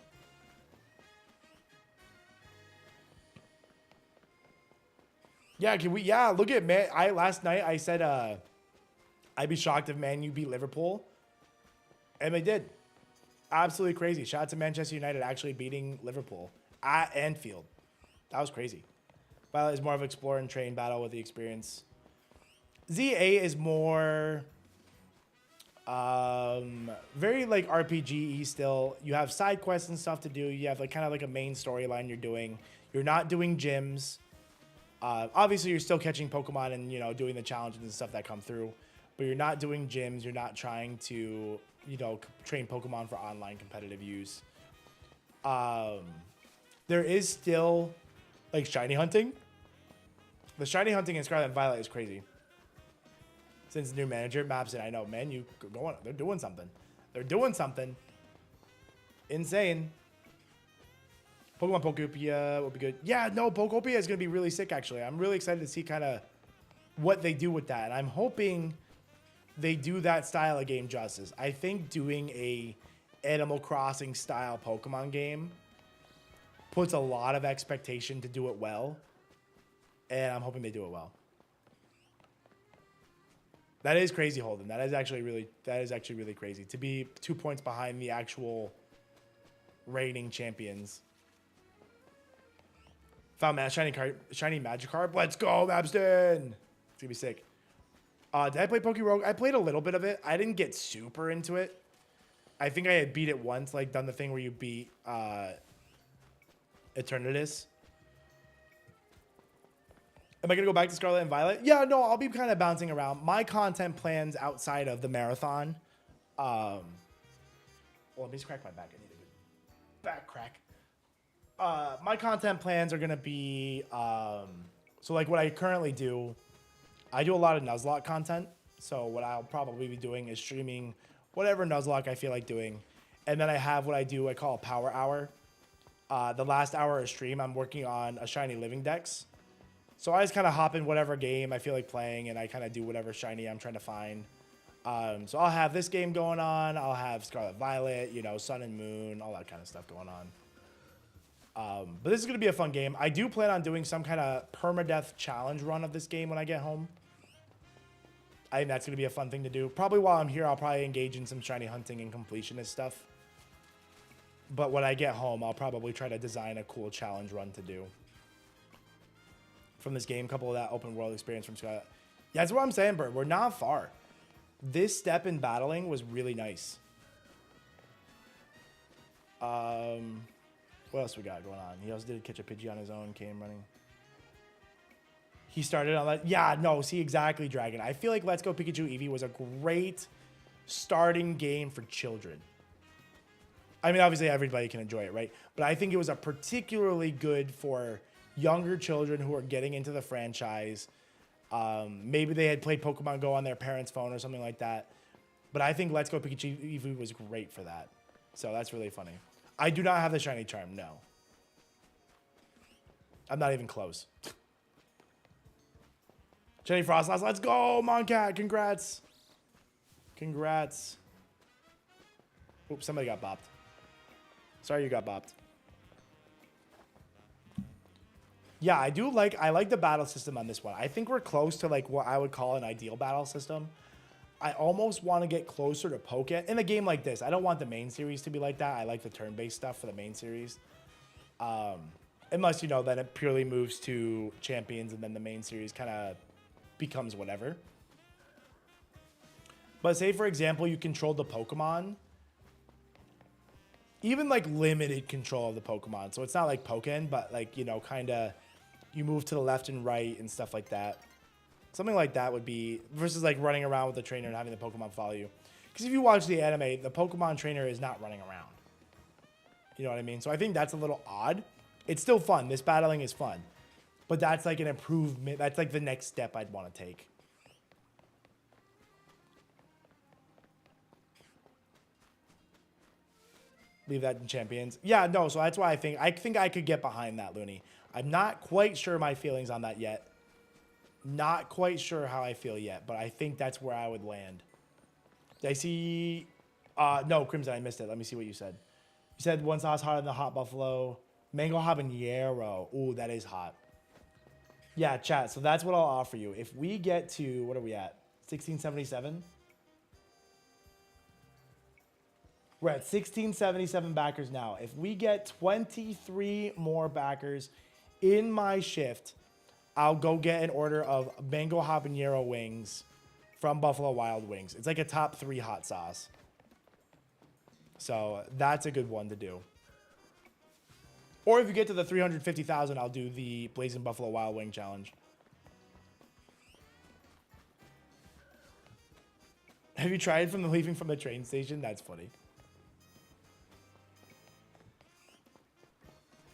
Yeah, look at Man. Last night I said I'd be shocked if Man U beat Liverpool. And they did. Absolutely crazy. Shout out to Manchester United actually beating Liverpool at Anfield. That was crazy. Violet is more of an explore and train battle with the experience. Z-A is more very like RPG-y still. You have side quests and stuff to do. You have like kind of like a main storyline you're doing. You're not doing gyms. Obviously, you're still catching Pokemon and, you know, doing the challenges and stuff that come through. But you're not doing gyms. You're not trying to, you know, train Pokemon for online competitive use. There is still, like, shiny hunting. The shiny hunting in Scarlet and Violet is crazy. Since the new manager maps it, I know, man, they're doing something. They're doing something. Insane. Pokemon Pokopia will be good. Yeah, no, Pokopia is going to be really sick, actually. I'm really excited to see kind of what they do with that. And I'm hoping they do that style of game justice. I think doing a Animal Crossing style Pokemon game puts a lot of expectation to do it well. And I'm hoping they do it well. That is crazy, Holden. That is actually really crazy. To be 2 points behind the actual reigning champions. Found shiny Magikarp. Let's go, Mabston. It's gonna be sick. Did I play Pokerogue? I played a little bit of it. I didn't get super into it. I think I had beat it once, like done the thing where you beat Eternatus. Am I gonna go back to Scarlet and Violet? Yeah, no, I'll be kind of bouncing around. My content plans outside of the marathon. Well, let me just crack my back. I need a good back crack. My content plans are gonna be so like what I currently do. I do a lot of Nuzlocke content. So what I'll probably be doing is streaming whatever Nuzlocke I feel like doing, and then I have what I call a power hour. The last hour of stream, I'm working on a shiny living dex. So I just kind of hop in whatever game I feel like playing, and I kind of do whatever shiny I'm trying to find. So I'll have this game going on. I'll have Scarlet Violet, you know, Sun and Moon, all that kind of stuff going on. But this is going to be a fun game. I do plan on doing some kind of permadeath challenge run of this game when I get home. I think that's going to be a fun thing to do. Probably while I'm here, I'll probably engage in some shiny hunting and completionist stuff. But when I get home, I'll probably try to design a cool challenge run to do from this game. Couple of that open world experience from Scott. Yeah, that's what I'm saying, Bird. We're not far. This step in battling was really nice. What else we got going on? He also did catch a Pidgey on his own, came running. He started on that. Yeah, no, see, exactly, Dragon. I feel like Let's Go Pikachu Eevee was a great starting game for children. I mean, obviously, everybody can enjoy it, right? But I think it was a particularly good for younger children who are getting into the franchise. Maybe they had played Pokemon Go on their parents' phone or something like that. But I think Let's Go Pikachu Eevee was great for that. So that's really funny. I do not have the shiny charm, no. I'm not even close. Jenny Frostlass, let's go, Moncat. Congrats. Congrats. Oops, somebody got bopped. Sorry you got bopped. Yeah, I like the battle system on this one. I think we're close to like what I would call an ideal battle system. I almost want to get closer to Poké. In a game like this, I don't want the main series to be like that. I like the turn-based stuff for the main series. Unless, you know, then it purely moves to champions and then the main series kind of becomes whatever. But say, for example, you control the Pokemon. Even like limited control of the Pokemon. So it's not like Pokken, but like, you know, kind of you move to the left and right and stuff like that. Something like that would be, versus like running around with the trainer and having the Pokemon follow you. Because if you watch the anime, the Pokemon trainer is not running around. You know what I mean? So I think that's a little odd. It's still fun. This battling is fun. But that's like an improvement. That's like the next step I'd want to take. Leave that in champions. Yeah, no, so that's why I think I could get behind that, Looney. I'm not quite sure my feelings on that yet. Not quite sure how I feel yet, but I think that's where I would land. Did I see... no, Crimson, I missed it. Let me see what you said. You said one sauce hotter than the hot buffalo. Mango habanero. Ooh, that is hot. Yeah, chat. So that's what I'll offer you. If we get to... What are we at? 1677? We're at 1677 backers now. If we get 23 more backers in my shift... I'll go get an order of mango habanero wings from Buffalo Wild Wings. It's like a top 3 hot sauce. So that's a good one to do. Or if you get to the 350,000, I'll do the Blazing Buffalo Wild Wing challenge. Have you tried from the leaving from the train station? That's funny.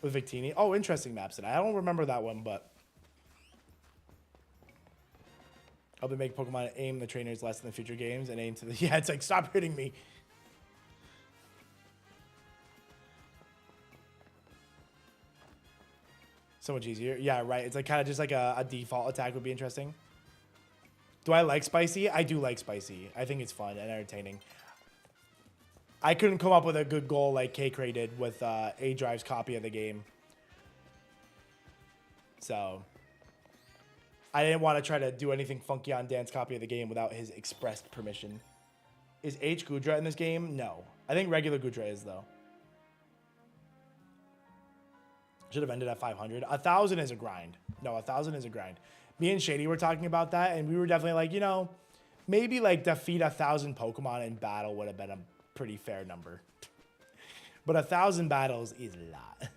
With Victini. Oh, interesting maps. And I don't remember that one, but... I'll be make Pokemon aim the trainers less in the future games and aim to the... Yeah, it's like, stop hitting me. So much easier. Yeah, right. It's like kind of just like a default attack would be interesting. Do I like spicy? I do like spicy. I think it's fun and entertaining. I couldn't come up with a good goal like Kaycreigh did with A-Drive's copy of the game. So... I didn't want to try to do anything funky on Dan's copy of the game without his expressed permission. Is H Gudra in this game? No. I think regular Gudra is, though. Should have ended at 500. 1,000 is a grind. No, 1,000 is a grind. Me and Shady were talking about that, and we were definitely like, you know, maybe like defeat 1,000 Pokemon in battle would have been a pretty fair number. But 1,000 battles is a lot.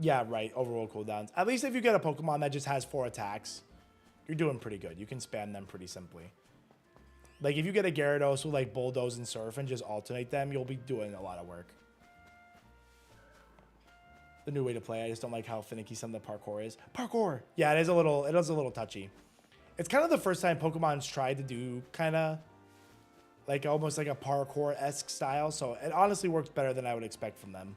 Yeah, right. Overworld cooldowns. At least if you get a Pokemon that just has 4 attacks, you're doing pretty good. You can spam them pretty simply. Like, if you get a Gyarados with, like, Bulldoze and Surf and just alternate them, you'll be doing a lot of work. The new way to play. I just don't like how finicky some of the parkour is. Parkour! Yeah, it is a little touchy. It's kind of the first time Pokemon's tried to do kind of, like, almost like a parkour-esque style, so it honestly works better than I would expect from them.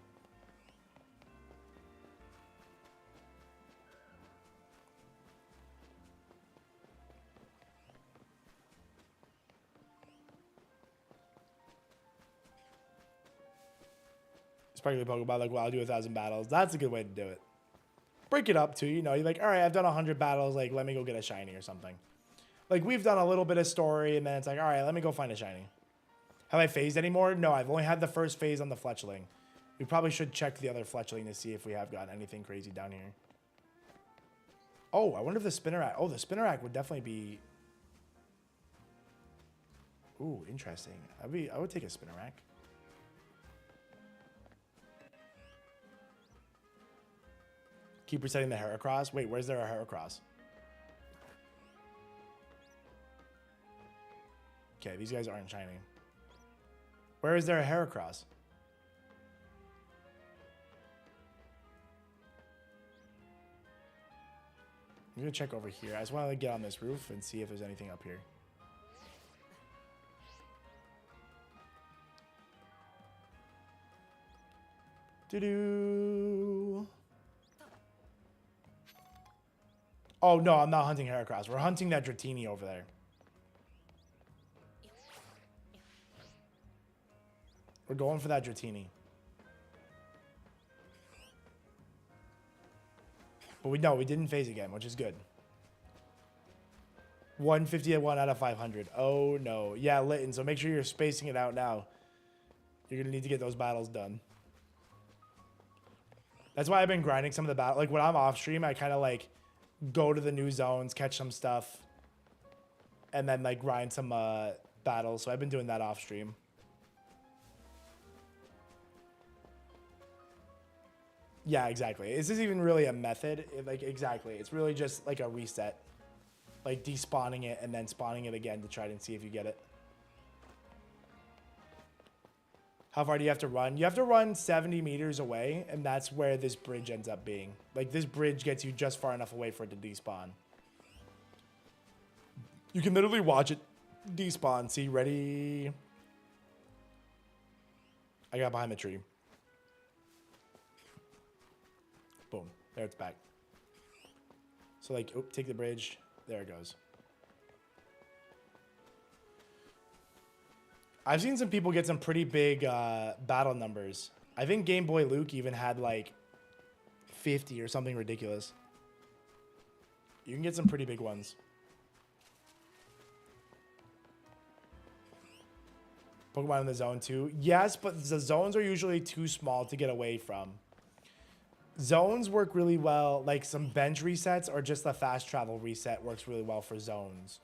Sparkly Pokeball, like, well, I'll do 1,000 battles. That's a good way to do it. Break it up too, you know, you're like, all right, I've done 100 battles, like, let me go get a shiny or something. Like, we've done a little bit of story, and then it's like, all right, let me go find a shiny. Have I phased anymore? No, I've only had the first phase on the Fletchling. We probably should check the other Fletchling to see if we have gotten anything crazy down here. Oh, I wonder if the Spinnerack... Oh, the Spinnerack would definitely be... Ooh, interesting. I would take a Spinnerack. Keep resetting the Heracross. Wait, where's there a Heracross? Okay, these guys aren't shiny. Where is there a Heracross? I'm gonna check over here. I just want to get on this roof and see if there's anything up here. Doo-doo. Oh, no, I'm not hunting Heracross. We're hunting that Dratini over there. We're going for that Dratini. But we didn't phase again, which is good. 150 at 1 out of 500. Oh, no. Yeah, Litton, so make sure you're spacing it out now. You're going to need to get those battles done. That's why I've been grinding some of the battles. Like, when I'm off stream, I kind of, like, go to the new zones, catch some stuff, and then, like, grind some battles. So I've been doing that off stream. Yeah, exactly. This isn't even really a method. Exactly. It's really just, like, a reset. Like, despawning it and then spawning it again to try and see if you get it. How far do you have to run? You have to run 70 meters away, and that's where this bridge ends up being. Like, this bridge gets you just far enough away for it to despawn. You can literally watch it despawn. See, ready? I got behind the tree. Boom. There, it's back. So, like, oh, take the bridge. There it goes. I've seen some people get some pretty big battle numbers. I think Game Boy Luke even had like 50 or something ridiculous. You can get some pretty big ones. Pokemon in the zone too. Yes, but the zones are usually too small to get away from. Zones work really well. Like some bench resets or just the fast travel reset works really well for zones.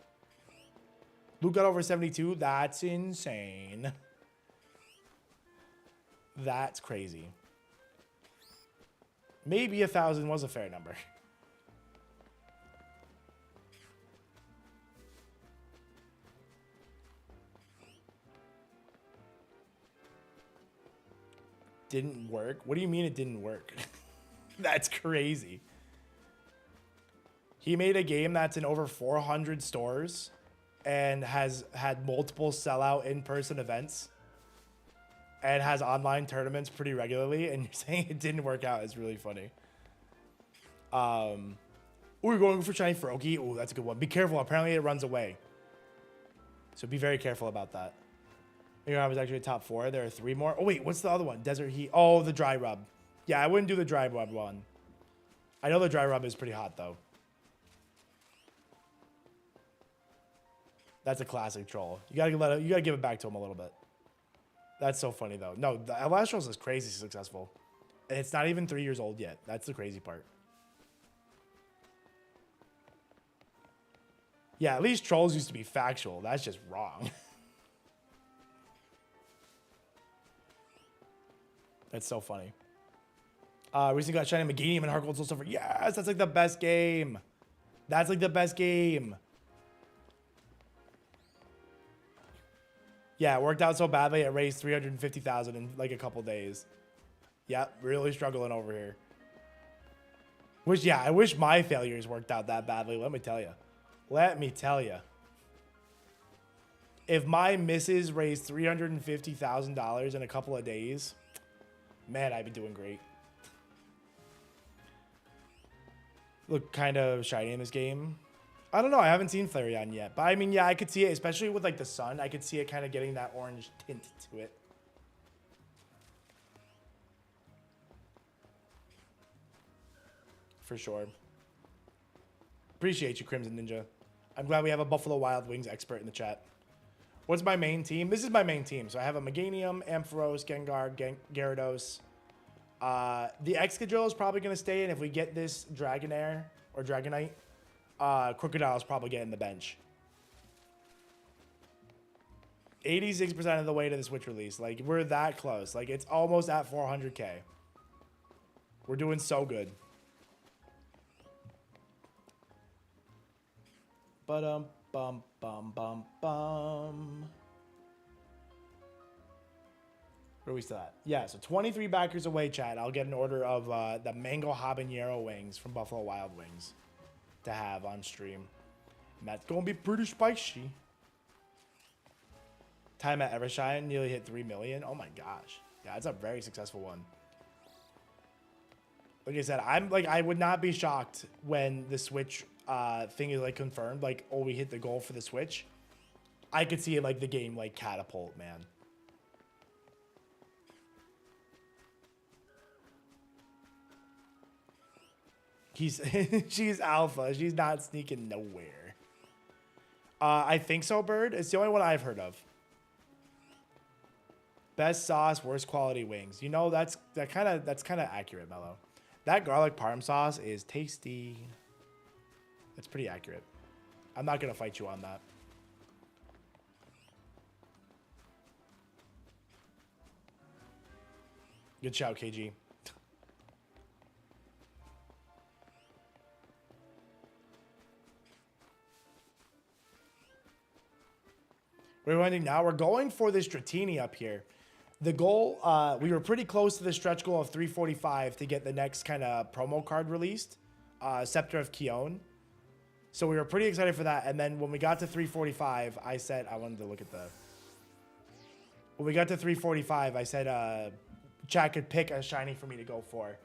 Luke got over 72. That's insane. That's crazy. Maybe 1,000 was a fair number. Didn't work? What do you mean it didn't work? That's crazy. He made a game that's in over 400 stores and has had multiple sellout in-person events and has online tournaments pretty regularly, and you're saying it didn't work out is really funny. We're going for shiny Froakie. Oh, that's a good one. Be careful. Apparently it runs away. So be very careful about that. I was actually top 4. There are 3 more. Oh, wait. What's the other one? Desert Heat. Oh, the Dry Rub. Yeah, I wouldn't do the Dry Rub one. I know the Dry Rub is pretty hot, though. That's a classic troll. You gotta give it back to him a little bit. That's so funny though. No, the Elestrals is crazy successful. And it's not even 3 years old yet. That's the crazy part. Yeah, at least trolls used to be factual. That's just wrong. That's so funny. Recently got shiny Meganium and Heart Gold Soul Silver. Yes, that's like the best game. That's like the best game. Yeah, it worked out so badly it raised 350,000 in like a couple days. Yep, really struggling over here. I wish my failures worked out that badly, let me tell you. Let me tell you. If my misses raised $350,000 in a couple of days, man, I'd be doing great. Look kind of shiny in this game. I don't know. I haven't seen Flareon yet. But I mean, yeah, I could see it, especially with like the sun. I could see it kind of getting that orange tint to it. for sure. Appreciate you, Crimson Ninja. I'm glad we have a Buffalo Wild Wings expert in the chat. What's my main team? This is my main team. So I have a Meganium, Ampharos, Gengar, Gyarados. The Excadrill is probably going to stay in if we get this Dragonair or Dragonite. Crocodile is probably getting the bench. 86% of the way to the Switch release. Like, we're that close. Like, it's almost at 400K. We're doing so good. Bum bum bum bum. Where are we still at? Yeah, so 23 backers away, chat. I'll get an order of the mango habanero wings from Buffalo Wild Wings to have on stream. And that's gonna be pretty spicy. Time at Evershine nearly hit 3 million. Oh my gosh. Yeah, it's a very successful one. Like I said, I would not be shocked when the Switch thing is like confirmed. Like, oh, we hit the goal for the Switch. I could see it like the game like catapult, man. She's alpha. She's not sneaking nowhere. I think so, Bird. It's the only one I've heard of. Best sauce, worst quality wings. You know, that's kind of accurate, Mello. That garlic parm sauce is tasty. That's pretty accurate. I'm not gonna fight you on that. Good shout, KG. We're ending now. We're going for this Dratini up here. The goal, we were pretty close to the stretch goal of 345 to get the next kind of promo card released, Scepter of Kion. So we were pretty excited for that. And then when we got to 345, I said, I wanted to look at the... When we got to 345, I said chat could pick a shiny for me to go for.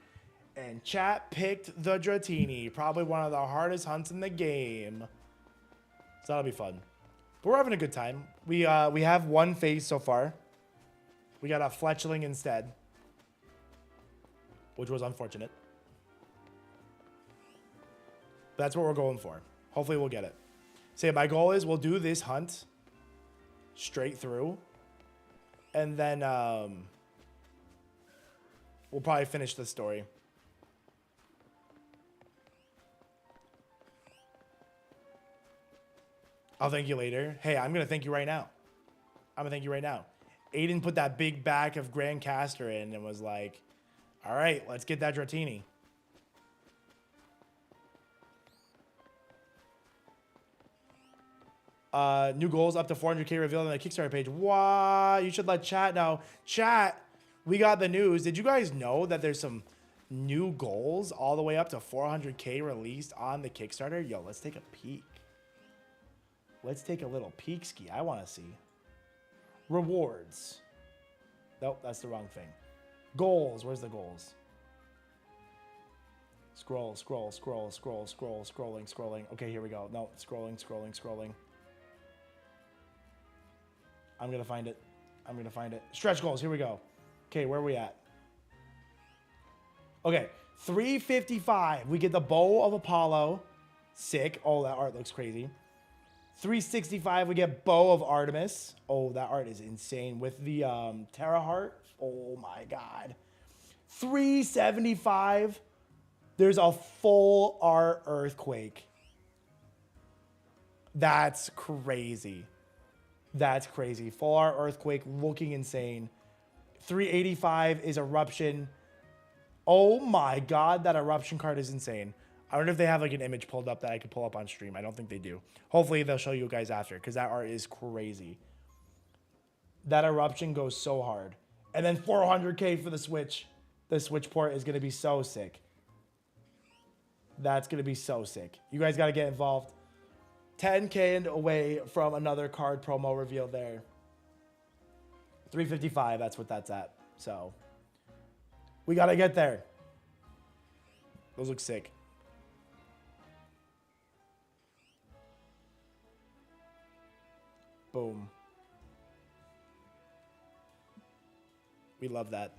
And chat picked the Dratini, probably one of the hardest hunts in the game. So that'll be fun. But we're having a good time. We have one phase so far. We got a Fletchling instead, which was unfortunate. That's what we're going for. Hopefully we'll get it. So my goal is we'll do this hunt straight through, and then we'll probably finish the story. I'll thank you later. Hey, I'm going to thank you right now. I'm going to thank you right now. Aiden put that big back of Grandcaster in and was like, all right, let's get that Dratini. New goals up to 400K revealed on the Kickstarter page. Wow, you should let chat know. Chat, we got the news. Did you guys know that there's some new goals all the way up to 400K released on the Kickstarter? Yo, let's take a peek. Let's take a little peek ski. I want to see. Rewards. Nope, that's the wrong thing. Goals. Where's the goals? Scroll. Scrolling. Okay, here we go. No, scrolling. I'm going to find it. Stretch goals. Here we go. Okay, where are we at? Okay, 355. We get the Bow of Apollo. Sick. Oh, that art looks crazy. 365, we get Bow of Artemis. Oh, that art is insane. With the Terra Heart. Oh, my God. 375, there's a full art Earthquake. That's crazy. That's crazy. Full art Earthquake looking insane. 385 is Eruption. Oh, my God. That Eruption card is insane. I wonder if they have like an image pulled up that I could pull up on stream. I don't think they do. Hopefully they'll show you guys after because that art is crazy. That Eruption goes so hard. And then 400K for the Switch. The Switch port is going to be so sick. That's going to be so sick. You guys got to get involved. 10K and away from another card promo reveal there. 355, that's what that's at. So we got to get there. Those look sick. Boom. We love that.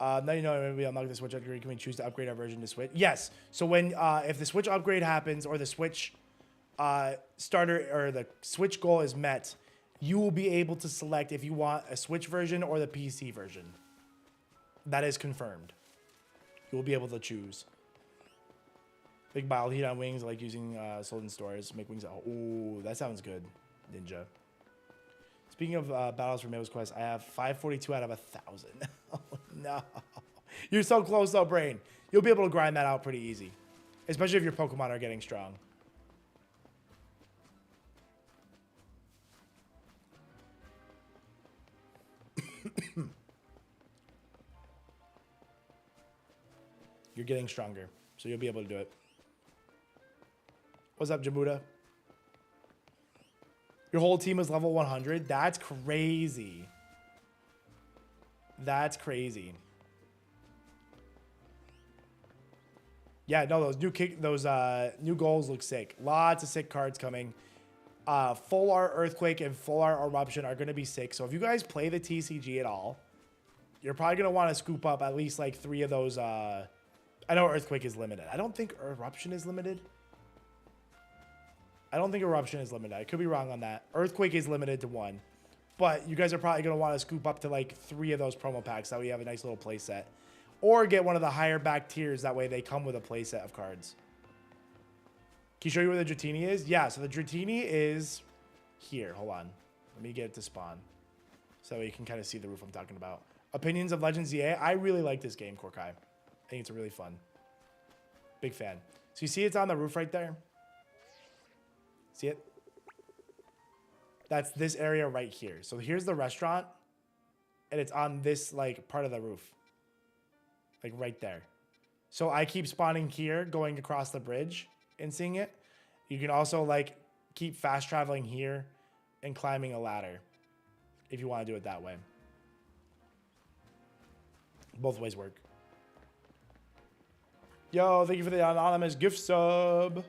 Now you know when we unlock the Switch upgrade, can we choose to upgrade our version to Switch? Yes. So when if the Switch upgrade happens or the Switch starter or the Switch goal is met, you will be able to select if you want a Switch version or the PC version. That is confirmed. You will be able to choose. Big bile heat on wings, like using sold in stores. Make wings. Ooh, that sounds good, Ninja. Speaking of battles for Mail's Quest, I have 542 out of 1,000. Oh, no. You're so close, though, Brain. You'll be able to grind that out pretty easy. Especially if your Pokemon are getting strong. You're getting stronger, so you'll be able to do it. What's up, Jamuda? Your whole team is level 100? That's crazy. That's crazy. Yeah, no, those new goals look sick. Lots of sick cards coming. Full art Earthquake and full art Eruption are going to be sick. So if you guys play the TCG at all, you're probably going to want to scoop up at least like 3 of those. I know Earthquake is limited. I don't think Eruption is limited. I don't think Eruption is limited. I could be wrong on that. Earthquake is limited to 1. But you guys are probably going to want to scoop up to like 3 of those promo packs. That way you have a nice little play set. Or get one of the higher back tiers. That way they come with a play set of cards. Can you show you where the Dratini is? Yeah, so the Dratini is here. Hold on. Let me get it to spawn. So you can kind of see the roof I'm talking about. Opinions of Legends Z-A. I really like this game, Kaycreigh. I think it's really fun. Big fan. So you see it's on the roof right there? See it? That's this area right here. So here's the restaurant. And it's on this like part of the roof. Like right there. So I keep spawning here, going across the bridge and seeing it. You can also like keep fast traveling here and climbing a ladder if you want to do it that way. Both ways work. Yo, thank you for the anonymous gift sub.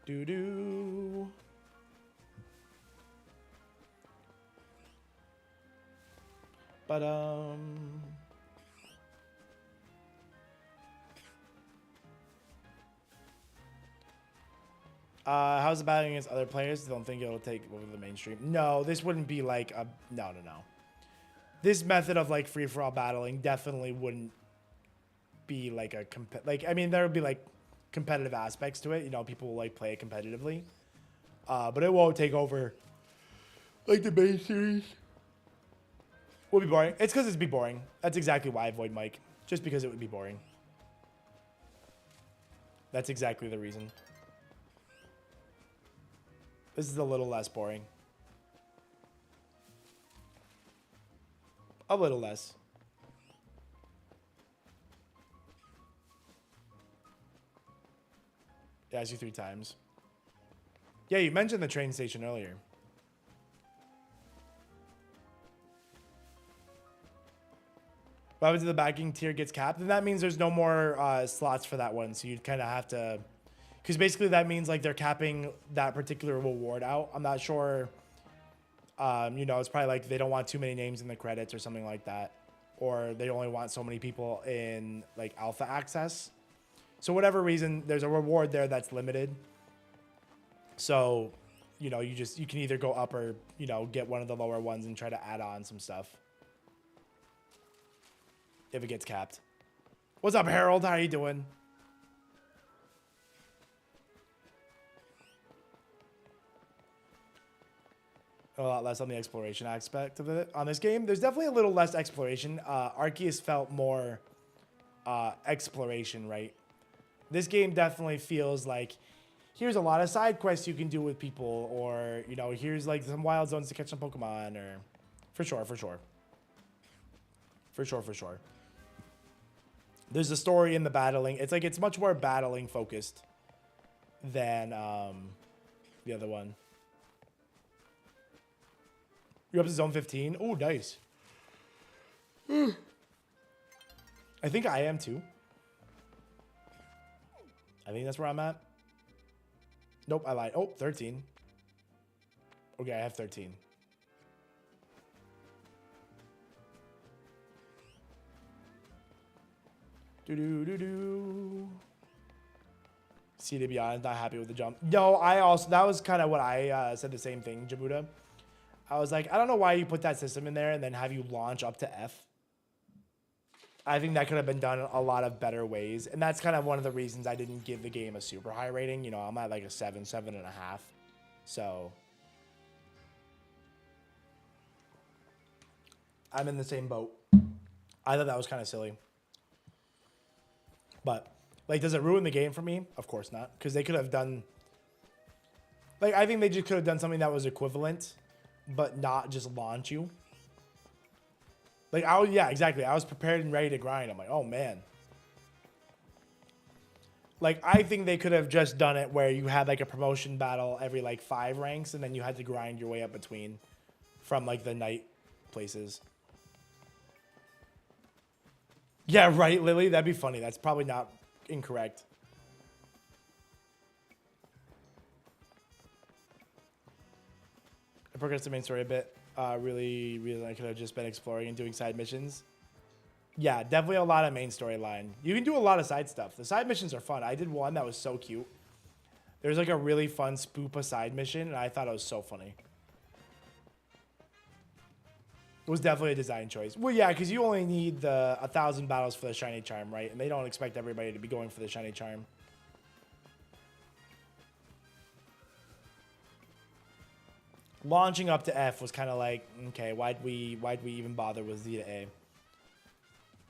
Doo-doo. But how's the battling against other players? Don't think it'll take over the mainstream. No, this wouldn't be like a no. This method of like free for all battling definitely wouldn't be like a I mean there would be like competitive aspects to it. You know, people will like play it competitively, but it won't take over like the main series. Will be boring. It's because it'd be boring. That's exactly why I avoid Mike. Just because it would be boring. That's exactly the reason. This is a little less boring. A little less. Yeah, I see 3 times. Yeah, you mentioned the train station earlier. What happens if the backing tier gets capped? Then that means there's no more slots for that one. So you'd kind of have to... Because basically that means like they're capping that particular reward out. I'm not sure. You know, it's probably like they don't want too many names in the credits or something like that. Or they only want so many people in like alpha access. So whatever reason, there's a reward there that's limited. So, you know, you can either go up or, you know, get one of the lower ones and try to add on some stuff. If it gets capped. What's up, Harold? How are you doing? A lot less on the exploration aspect of it. On this game, there's definitely a little less exploration. Arceus felt more exploration, right? This game definitely feels like here's a lot of side quests you can do with people, or, you know, here's like some wild zones to catch some Pokemon, or for sure. There's a story in the battling. It's like it's much more battling focused than the other one. You're up to zone 15. Oh, nice. I think I am too. I think that's where I'm at. Nope, I lied. Oh, 13. Okay, I have 13. Do. See, to be honest, not happy with the jump. No, that was kind of what I said the same thing, Jabuda. I was like, I don't know why you put that system in there and then have you launch up to F. I think that could have been done a lot of better ways. And that's kind of one of the reasons I didn't give the game a super high rating. You know, I'm at like a 7, 7.5. So I'm in the same boat. I thought that was kind of silly. But, like, does it ruin the game for me? Of course not. Because they could have done... Like, I think they just could have done something that was equivalent, but not just launch you. Like, yeah, exactly. I was prepared and ready to grind. I'm like, oh, man. Like, I think they could have just done it where you had, like, a promotion battle every, like, 5 ranks, and then you had to grind your way up between from, like, the night places. Yeah, right, Lily? That'd be funny. That's probably not incorrect. I progressed the main story a bit. Really, I could have just been exploring and doing side missions. Yeah, definitely a lot of main storyline. You can do a lot of side stuff. The side missions are fun. I did one that was so cute. There's like a really fun Spoopa side mission, and I thought it was so funny. It was definitely a design choice. Well, yeah, because you only need the 1,000 battles for the shiny charm, right? And they don't expect everybody to be going for the shiny charm. Launching up to F was kind of like, okay, why'd we even bother with Z to A?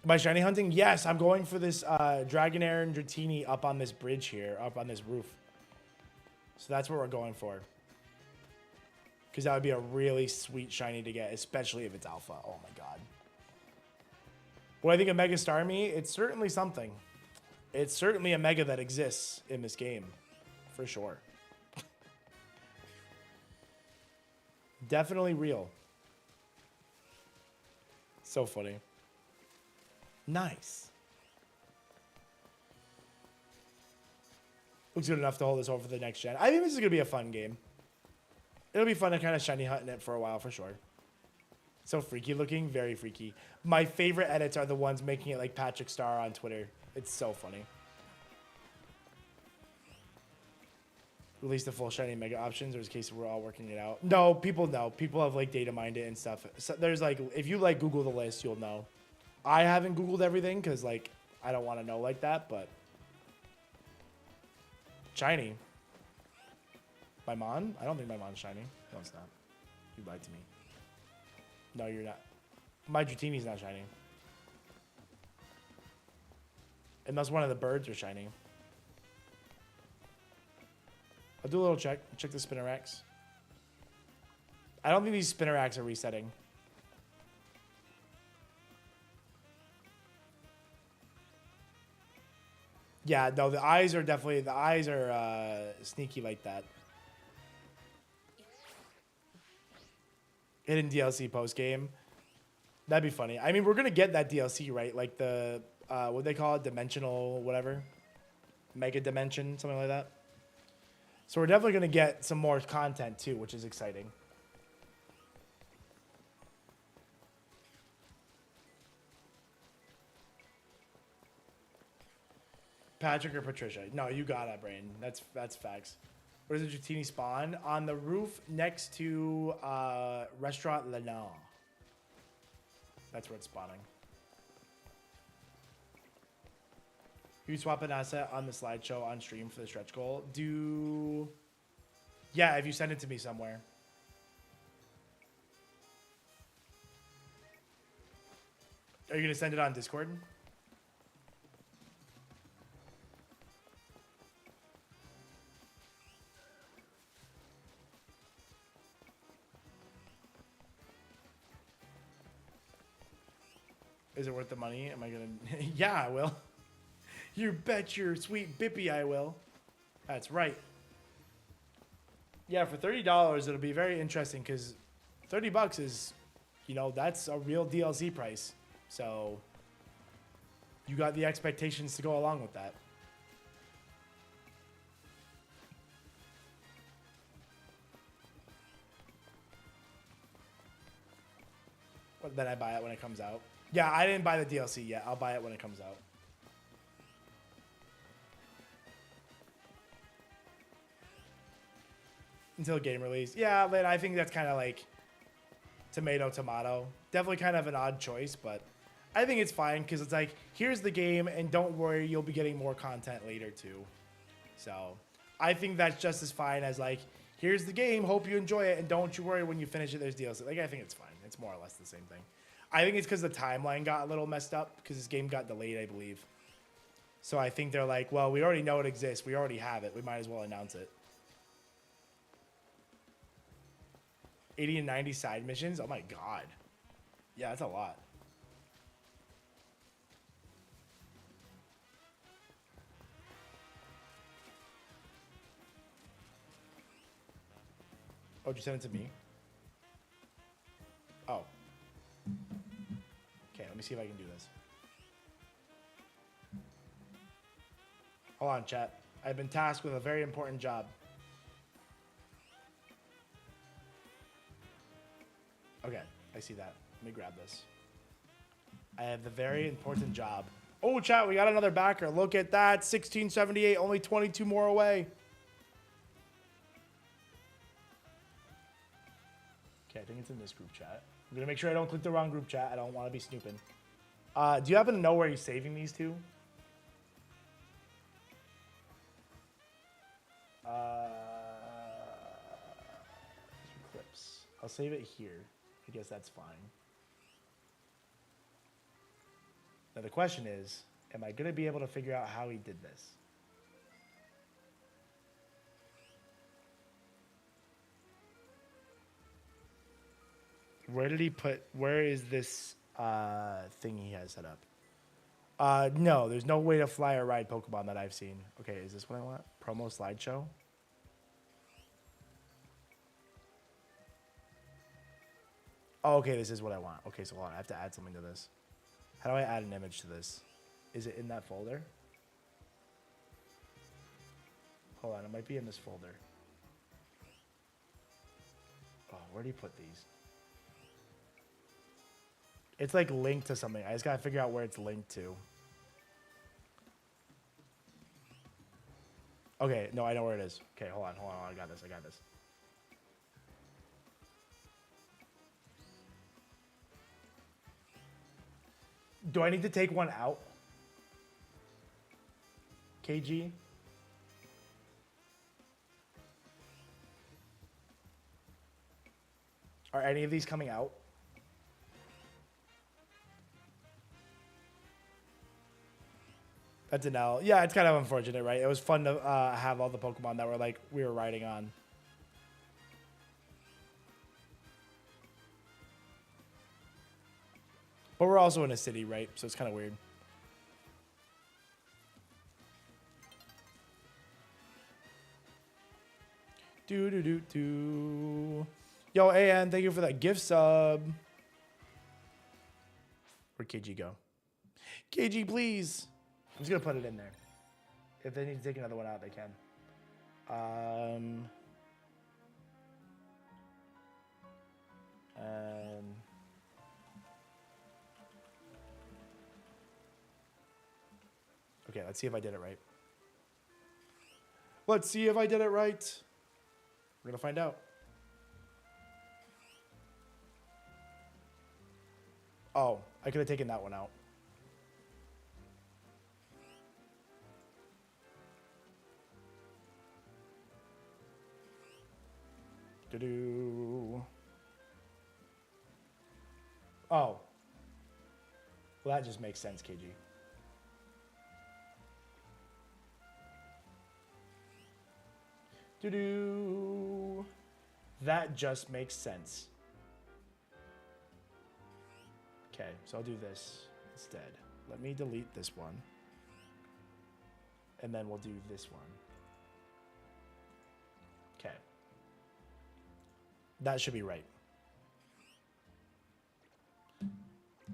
Am I shiny hunting? Yes, I'm going for this Dragonair and Dratini up on this bridge here, up on this roof. So that's what we're going for. Because that would be a really sweet shiny to get, especially if it's alpha. Oh my god. What I think of Mega Starmie? It's certainly something. It's certainly a Mega that exists in this game. For sure. Definitely real. So funny. Nice. Looks good enough to hold this over for the next gen. I think this is going to be a fun game. It'll be fun to kind of shiny hunt in it for a while, for sure. So freaky looking. Very freaky. My favorite edits are the ones making it like Patrick Star on Twitter. It's so funny. Release the full shiny mega options, or is it a case we're all working it out? No, people know. People have like data mined it and stuff. So there's like, if you like Google the list, you'll know. I haven't Googled everything because like I don't want to know like that, but shiny. My Mon? I don't think my Mon's shiny. No, it's not. You lied to me. No, you're not. My Dratini's not shiny. Unless one of the birds are shiny. I'll do a little check. Check the Spinnerax. I don't think these Spinnerax are resetting. Yeah, no, the eyes are definitely, the eyes are sneaky like that. Hidden DLC post game. That'd be funny. I mean, we're going to get that DLC, right? Like the, what they call it? Dimensional, whatever. Mega Dimension, something like that. So we're definitely going to get some more content too, which is exciting. Patrick or Patricia? No, you got it, Brain. That's facts. Where's the Dratini spawn? On the roof next to Restaurant Lenore. That's where it's spawning. You swap an asset on the slideshow on stream for the stretch goal. Yeah, if you send it to me somewhere. Are you going to send it on Discord? Is it worth the money? Am I going to... Yeah, I will. You bet your sweet bippy I will. That's right. Yeah, for $30, it'll be very interesting because $30 is, you know, that's a real DLC price. So you got the expectations to go along with that. but then I buy it when it comes out. Yeah, I didn't buy the DLC yet. I'll buy it when it comes out. Until game release. Yeah, but I think that's kind of like tomato, tomato. Definitely kind of an odd choice, but I think it's fine because it's like, here's the game, and don't worry, you'll be getting more content later too. So I think that's just as fine as like, here's the game, hope you enjoy it, and don't you worry when you finish it, there's DLC. Like, I think it's fine. It's more or less the same thing. I think it's because the timeline got a little messed up because this game got delayed, I believe. So I think they're like, well, we already know it exists. We already have it. We might as well announce it. 80 and 90 side missions? Oh my god. Yeah, that's a lot. Oh, did you send it to me? Oh. Okay, let me see if I can do this. Hold on, chat. I've been tasked with a very important job. Okay, I see that. Let me grab this. I have the very important job. Oh, chat, we got another backer. Look at that. 1678, only 22 more away. Okay, I think it's in this group chat. I'm going to make sure I don't click the wrong group chat. I don't want to be snooping. Do you happen to know where he's saving these to? Clips. I'll save it here. I guess that's fine. Now the question is, am I going to be able to figure out how he did this? Where did he put, where is this thing he has set up? No, there's no way to fly or ride Pokemon that I've seen. Okay, is this what I want? Promo slideshow? Oh, okay, this is what I want. Okay, so hold on, I have to add something to this. How do I add an image to this? Is it in that folder? Hold on, it might be in this folder. Oh, where do you put these? It's like linked to something. I just gotta figure out where it's linked to. Okay, no, I know where it is. Okay, hold on. I got this. Do I need to take one out? KG? Are any of these coming out? That's an L. Yeah, it's kind of unfortunate, right? It was fun to have all the Pokemon that were like we were riding on. But we're also in a city, right? So it's kind of weird. Yo, AN, thank you for that gift sub. Where'd KG go? KG, please. I'm just going to put it in there. If they need to take another one out, they can. Okay, let's see if I did it right. Let's see if I did it right. We're going to find out. Oh, I could have taken that one out. Oh. Well, that just makes sense, KG. That just makes sense. Okay, so I'll do this instead. Let me delete this one. And then we'll do this one. Okay. That should be right.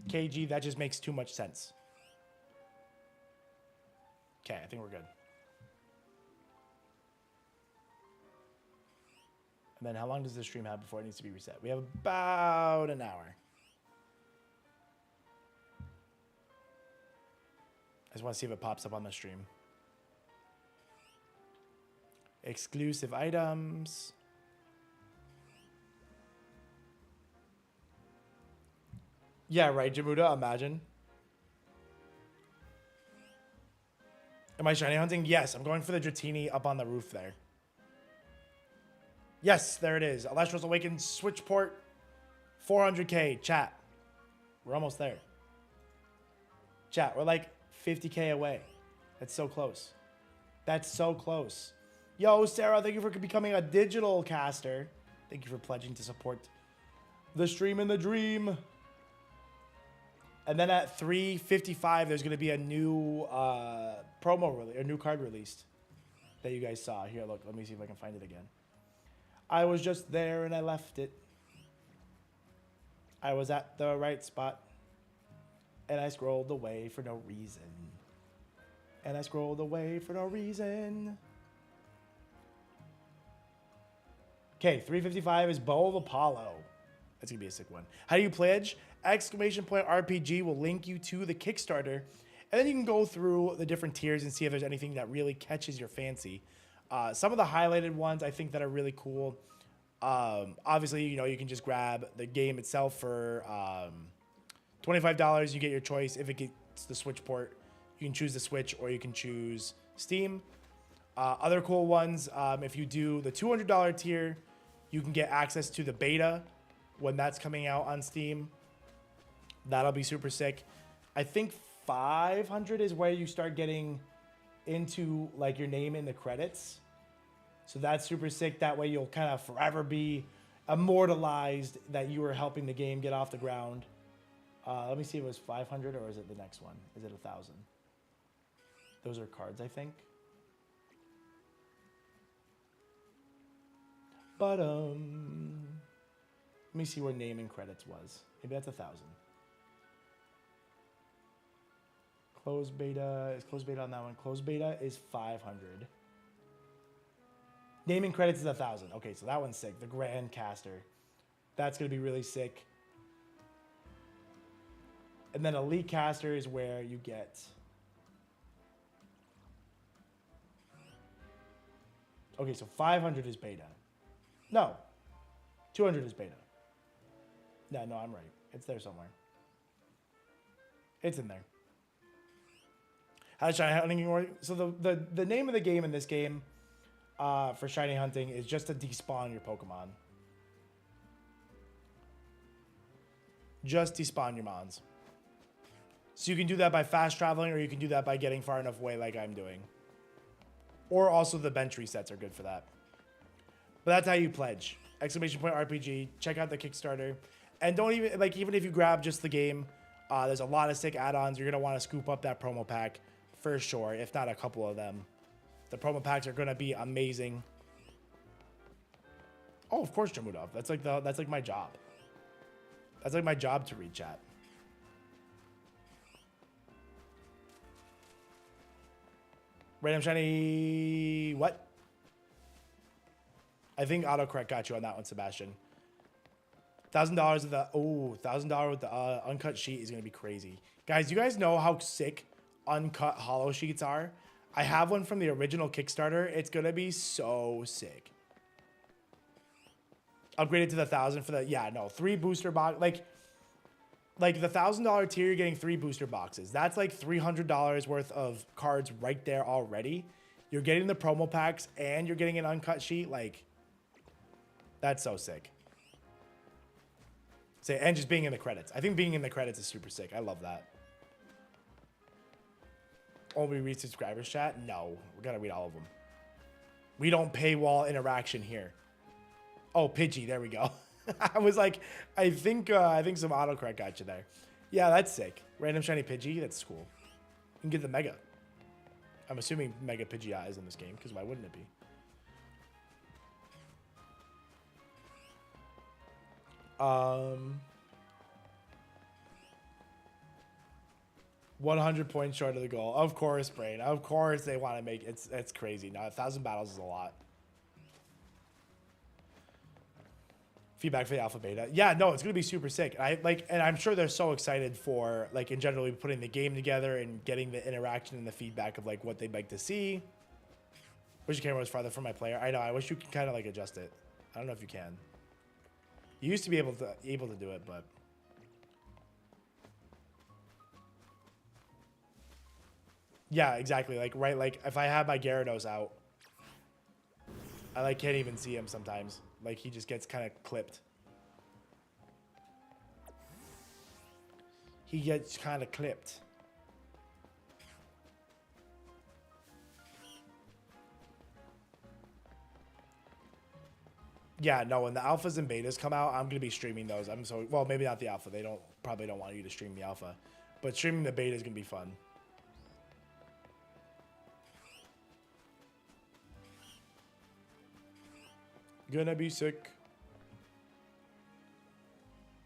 KG, that just makes too much sense. Okay, I think we're good. And then how long does the stream have before it needs to be reset? We have about an hour. I just want to see if it pops up on the stream. Exclusive items. Yeah, right, Jamuda, imagine. Am I shiny hunting? Yes, I'm going for the Dratini up on the roof there. Yes, there it is. Elestrals Awakened Switch Port, 400k. Chat, we're almost there. Chat, we're like 50k away. That's so close. That's so close. Yo, Sarah, thank you for becoming a digital caster. Thank you for pledging to support the stream and the dream. And then at 3:55, there's going to be a new promo release, a new card released that you guys saw. Here, look, let me see if I can find it again. I was just there and I left it. I was at the right spot. And I scrolled away for no reason. And I scrolled away for no reason. Okay, 3:55 is Bow of Apollo. That's going to be a sick one. How do you pledge? !RPG will link you to the Kickstarter. And then you can go through the different tiers and see if there's anything that really catches your fancy. Some of the highlighted ones I think that are really cool. Obviously, you know, you can just grab the game itself for $25. You get your choice. If it gets the Switch port, you can choose the Switch or you can choose Steam. Other cool ones, if you do the $200 tier, you can get access to the beta when that's coming out on Steam. That'll be super sick. I think 500 is where you start getting into like your name in the credits. So that's super sick. That way you'll kind of forever be immortalized that you were helping the game get off the ground. Let me see if it was 500 or is it the next one? Is it 1,000? Those are cards, I think. But let me see where name and credits was. Maybe that's 1,000. Closed beta. Is closed beta on that one? Closed beta is 500. Naming credits is 1,000. Okay, so that one's sick. The Grand Caster. That's going to be really sick. And then Elite Caster is where you get... Okay, so 500 is beta. No. 200 is beta. No, I'm right. It's there somewhere. It's in there. How does shiny hunting work? So the name of the game in this game for shiny hunting is just to despawn your Pokemon. Just despawn your mons. So you can do that by fast traveling or you can do that by getting far enough away like I'm doing. Or also the bench resets are good for that. But that's how you pledge. !RPG. Check out the Kickstarter. And don't even, like, even if you grab just the game, there's a lot of sick add-ons. You're going to want to scoop up that promo pack for sure, if not a couple of them. The promo packs are going to be amazing. Oh, of course, Jamudov. That's like my job. That's like my job to read chat. Random shiny, what? I think autocorrect got you on that one, Sebastian. $1,000 with the $1,000 with the uncut sheet is gonna be crazy, guys. You guys know how sick uncut hollow sheets are? I have one from the original Kickstarter. It's gonna be so sick. Upgraded to the 1,000 for the 3 booster box. Like the $1,000 tier, you're getting 3 booster boxes. That's like $300 worth of cards right there already. You're getting the promo packs and you're getting an uncut sheet. Like, that's so sick. And just being in the credits. I think being in the credits is super sick. I love that. Only read subscribers chat? No, we gotta read all of them. We don't paywall interaction here. Oh, Pidgey, there we go. I was like, I think some autocorrect got you there. Yeah, that's sick. Random shiny Pidgey, that's cool. You can get the Mega. I'm assuming Mega Pidgeot is in this game, because why wouldn't it be? 100 points short of the goal. Of course, Brain. Of course they want to make it. It's crazy. Now, 1,000 battles is a lot. feedback for the alpha beta. Yeah, no, it's gonna be super sick. And I'm sure they're so excited for like in general putting the game together and getting the interaction and the feedback of like what they'd like to see. Wish the camera was farther from my player. I know. I wish you could kind of like adjust it. I don't know if you can. You used to be able to do it, but yeah, exactly. Like right, like if I have my Gyarados out, I like can't even see him sometimes. Like he just gets kind of clipped. He gets kind of clipped. Yeah, no, when the alphas and betas come out, I'm gonna be streaming those. Well, maybe not the alpha. They probably don't want you to stream the alpha, but streaming the beta is gonna be fun. Gonna be sick.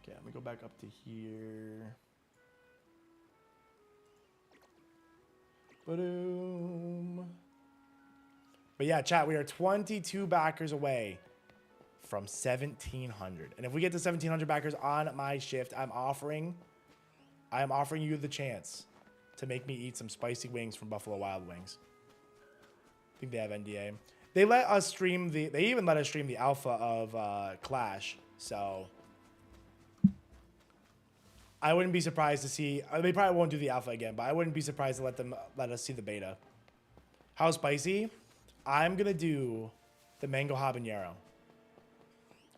Okay, let me go back up to here. Boom. But yeah, chat, we are 22 backers away from 1,700. And if we get to 1,700 backers on my shift, I am offering you the chance to make me eat some spicy wings from Buffalo Wild Wings. I think they have NDA. They let us stream they even let us stream the alpha of Clash. So I wouldn't be surprised to see, they probably won't do the alpha again, but I wouldn't be surprised to let us see the beta. How spicy? I'm going to do the mango habanero.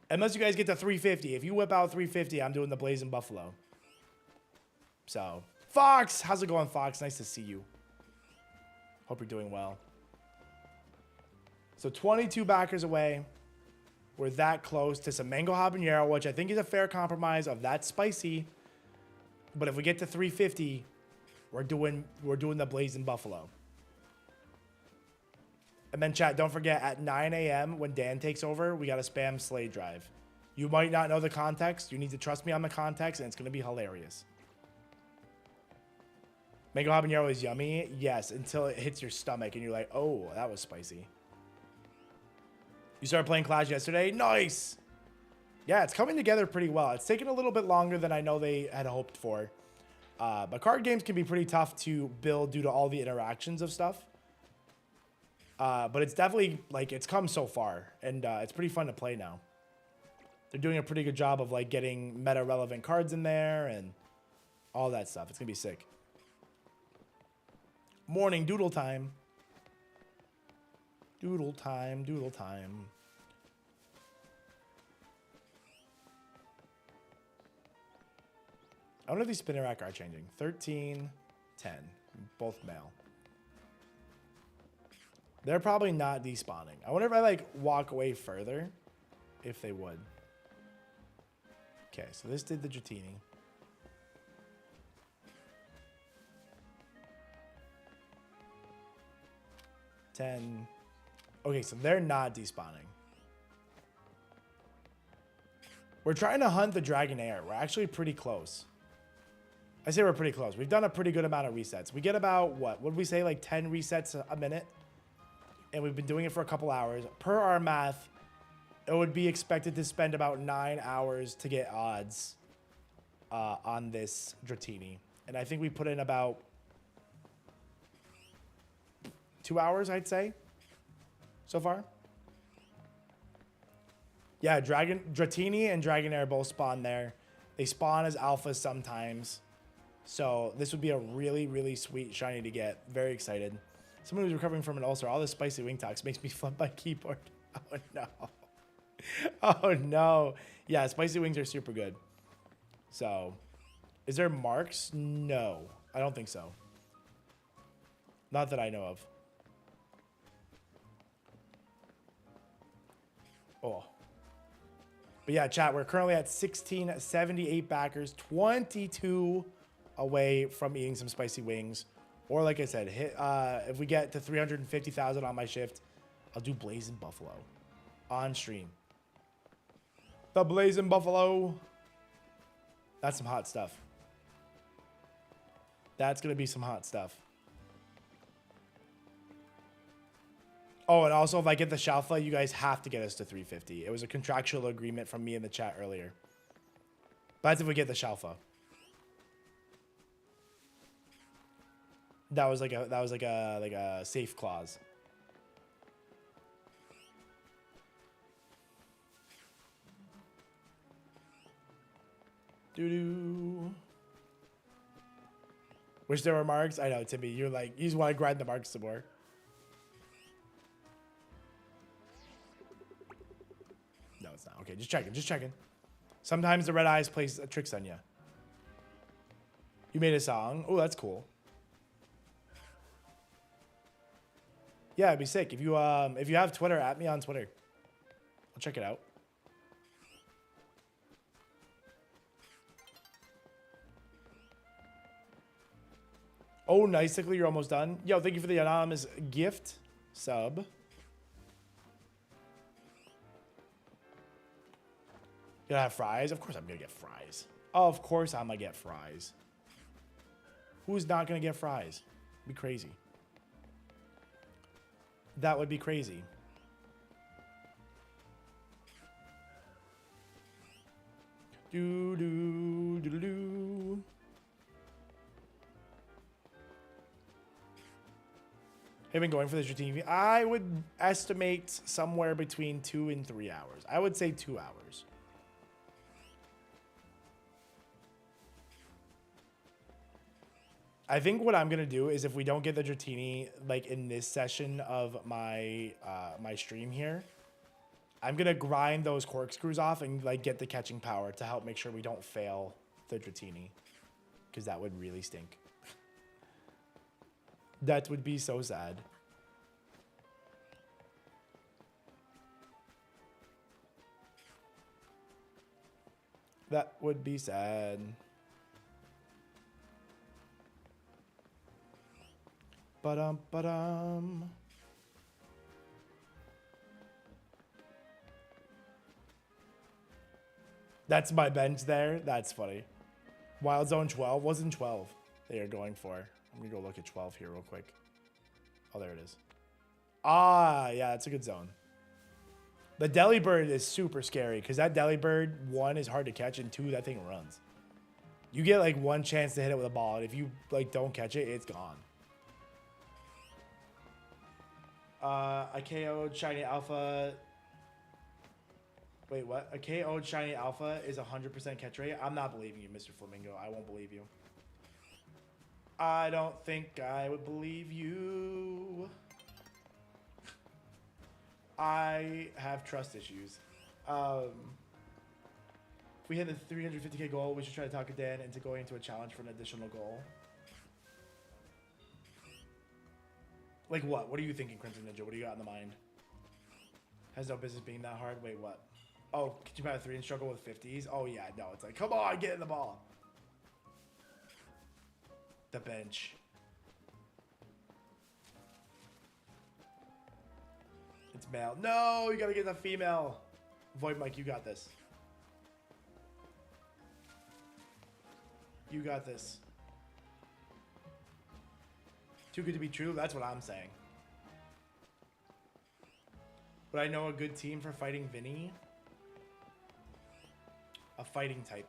Unless you guys get to 350. If you whip out 350, I'm doing the Blazing Buffalo. So, Fox! How's it going, Fox? Nice to see you. Hope you're doing well. So, 22 backers away. We're that close to some mango habanero, which I think is a fair compromise of that spicy. But if we get to 350, we're doing the Blazing Buffalo. And then chat, don't forget at 9 a.m. when Dan takes over, we got to spam Slay Drive. You might not know the context. You need to trust me on the context, and it's going to be hilarious. Mango habanero is yummy. Yes, until it hits your stomach and you're like, oh, that was spicy. You started playing Clash yesterday? Nice! Yeah, it's coming together pretty well. It's taken a little bit longer than I know they had hoped for. But card games can be pretty tough to build due to all the interactions of stuff. But it's definitely, like, it's come so far. And it's pretty fun to play now. They're doing a pretty good job of, like, getting meta-relevant cards in there and all that stuff. It's going to be sick. Morning doodle time. Doodle time, doodle time. I wonder if these spinner rack are changing. 13, 10. Both male. They're probably not despawning. I wonder if I like walk away further, if they would. Okay, so this did the Dratini. $10. Okay, so they're not despawning. We're trying to hunt the Dragonair. We're actually pretty close. I say we're pretty close. We've done a pretty good amount of resets. We get about, what would we say, like 10 resets a minute? And we've been doing it for a couple hours. Per our math, it would be expected to spend about 9 hours to get odds on this Dratini. And I think we put in about 2 hours, I'd say, so far. Yeah, Dratini and Dragonair both spawn there. They spawn as alphas sometimes. So this would be a really, really sweet shiny to get. Very excited. Someone who's recovering from an ulcer. All this spicy wing talks makes me flip my keyboard. Oh, no. Oh, no. Yeah, spicy wings are super good. So, is there marks? No, I don't think so. Not that I know of. Oh. But yeah, chat, we're currently at 1678 backers, 22 away from eating some spicy wings. Or like I said, if we get to 350,000 on my shift, I'll do Blazing Buffalo on stream. The Blazing Buffalo. That's some hot stuff. That's going to be some hot stuff. Oh, and also if I get the Shalfa, you guys have to get us to 350. It was a contractual agreement from me in the chat earlier. But that's if we get the Shalfa. That was like a safe clause. Doo-doo. Wish there were marks? I know, Timmy. You're like, you just want to grind the marks some more. No, it's not. Okay, just checking, just checking. Sometimes the red eyes plays tricks on you. You made a song? Oh, that's cool. Yeah, it'd be sick. If you have Twitter, at me on Twitter. I'll check it out. Oh, nicely, you're almost done. Yo, thank you for the anonymous gift sub. Gonna have fries? Of course I'm gonna get fries. Of course I'm gonna get fries. Who's not gonna get fries? Be crazy. That would be crazy. Do do do do do. Have been going for this routine. I would estimate somewhere between 2 and 3 hours. I would say 2 hours. I think what I'm gonna do is if we don't get the Dratini like in this session of my my stream here, I'm gonna grind those corkscrews off and like get the catching power to help make sure we don't fail the Dratini, because that would really stink. That would be so sad. That would be sad. Ba-dum, ba-dum. That's my bench there. That's funny. Wild Zone 12 wasn't 12 they are going for. I'm gonna go look at 12 here real quick. Oh, there it is. Ah, yeah, that's a good zone. The Delibird is super scary because that Delibird, 1, is hard to catch, and 2, that thing runs. You get like 1 chance to hit it with a ball, and if you like don't catch it, it's gone. A KO'd Shiny Alpha. Wait, what? A KO'd Shiny Alpha is 100% catch rate? I'm not believing you, Mr. Flamingo. I won't believe you. I don't think I would believe you. I have trust issues. If we hit the 350k goal, we should try to talk Dan into going into a challenge for an additional goal. Like what? What are you thinking, Crimson Ninja? What do you got in the mind? Has no business being that hard. Wait, what? Oh, could you buy a 3 and struggle with 50s? Oh yeah, no. It's like, come on, get in the ball. The bench. It's male. No, you gotta get the female. Void Mike, you got this. You got this. Too good to be true? That's what I'm saying. Would I know a good team for fighting Vinny? A fighting type.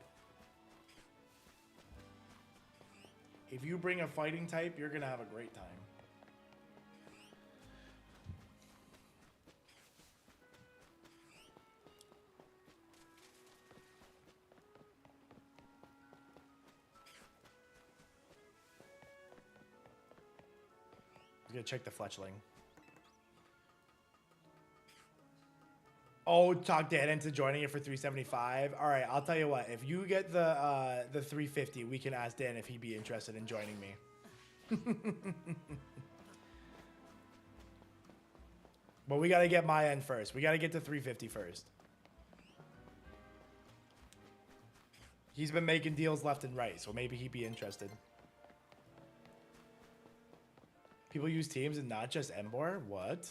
If you bring a fighting type, you're gonna have a great time. I'm gonna check the Fletchling. Oh, talk Dan into joining it for 375. All right, I'll tell you what. If you get the 350, we can ask Dan if he'd be interested in joining me. But we gotta get my end first. We gotta get to 350 first. He's been making deals left and right, so maybe he'd be interested. People use teams and not just Embor? What?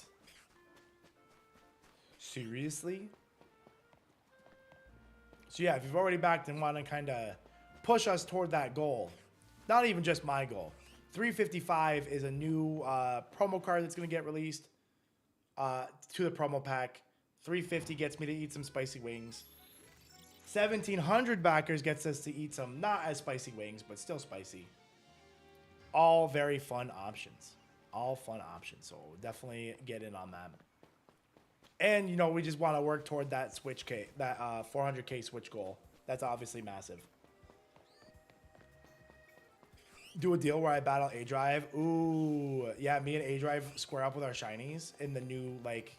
Seriously? So yeah, if you've already backed and want to kind of push us toward that goal, not even just my goal. 355 is a new promo card that's going to get released. to the promo pack. 350 gets me to eat some spicy wings. 1,700 backers gets us to eat some not as spicy wings, but still spicy. All very fun options. All fun options. So definitely get in on that. And, you know, we just want to work toward that Switch K, that 400K Switch goal. That's obviously massive. Do a deal where I battle A-Drive. Ooh, yeah, me and A-Drive square up with our shinies in the new, like,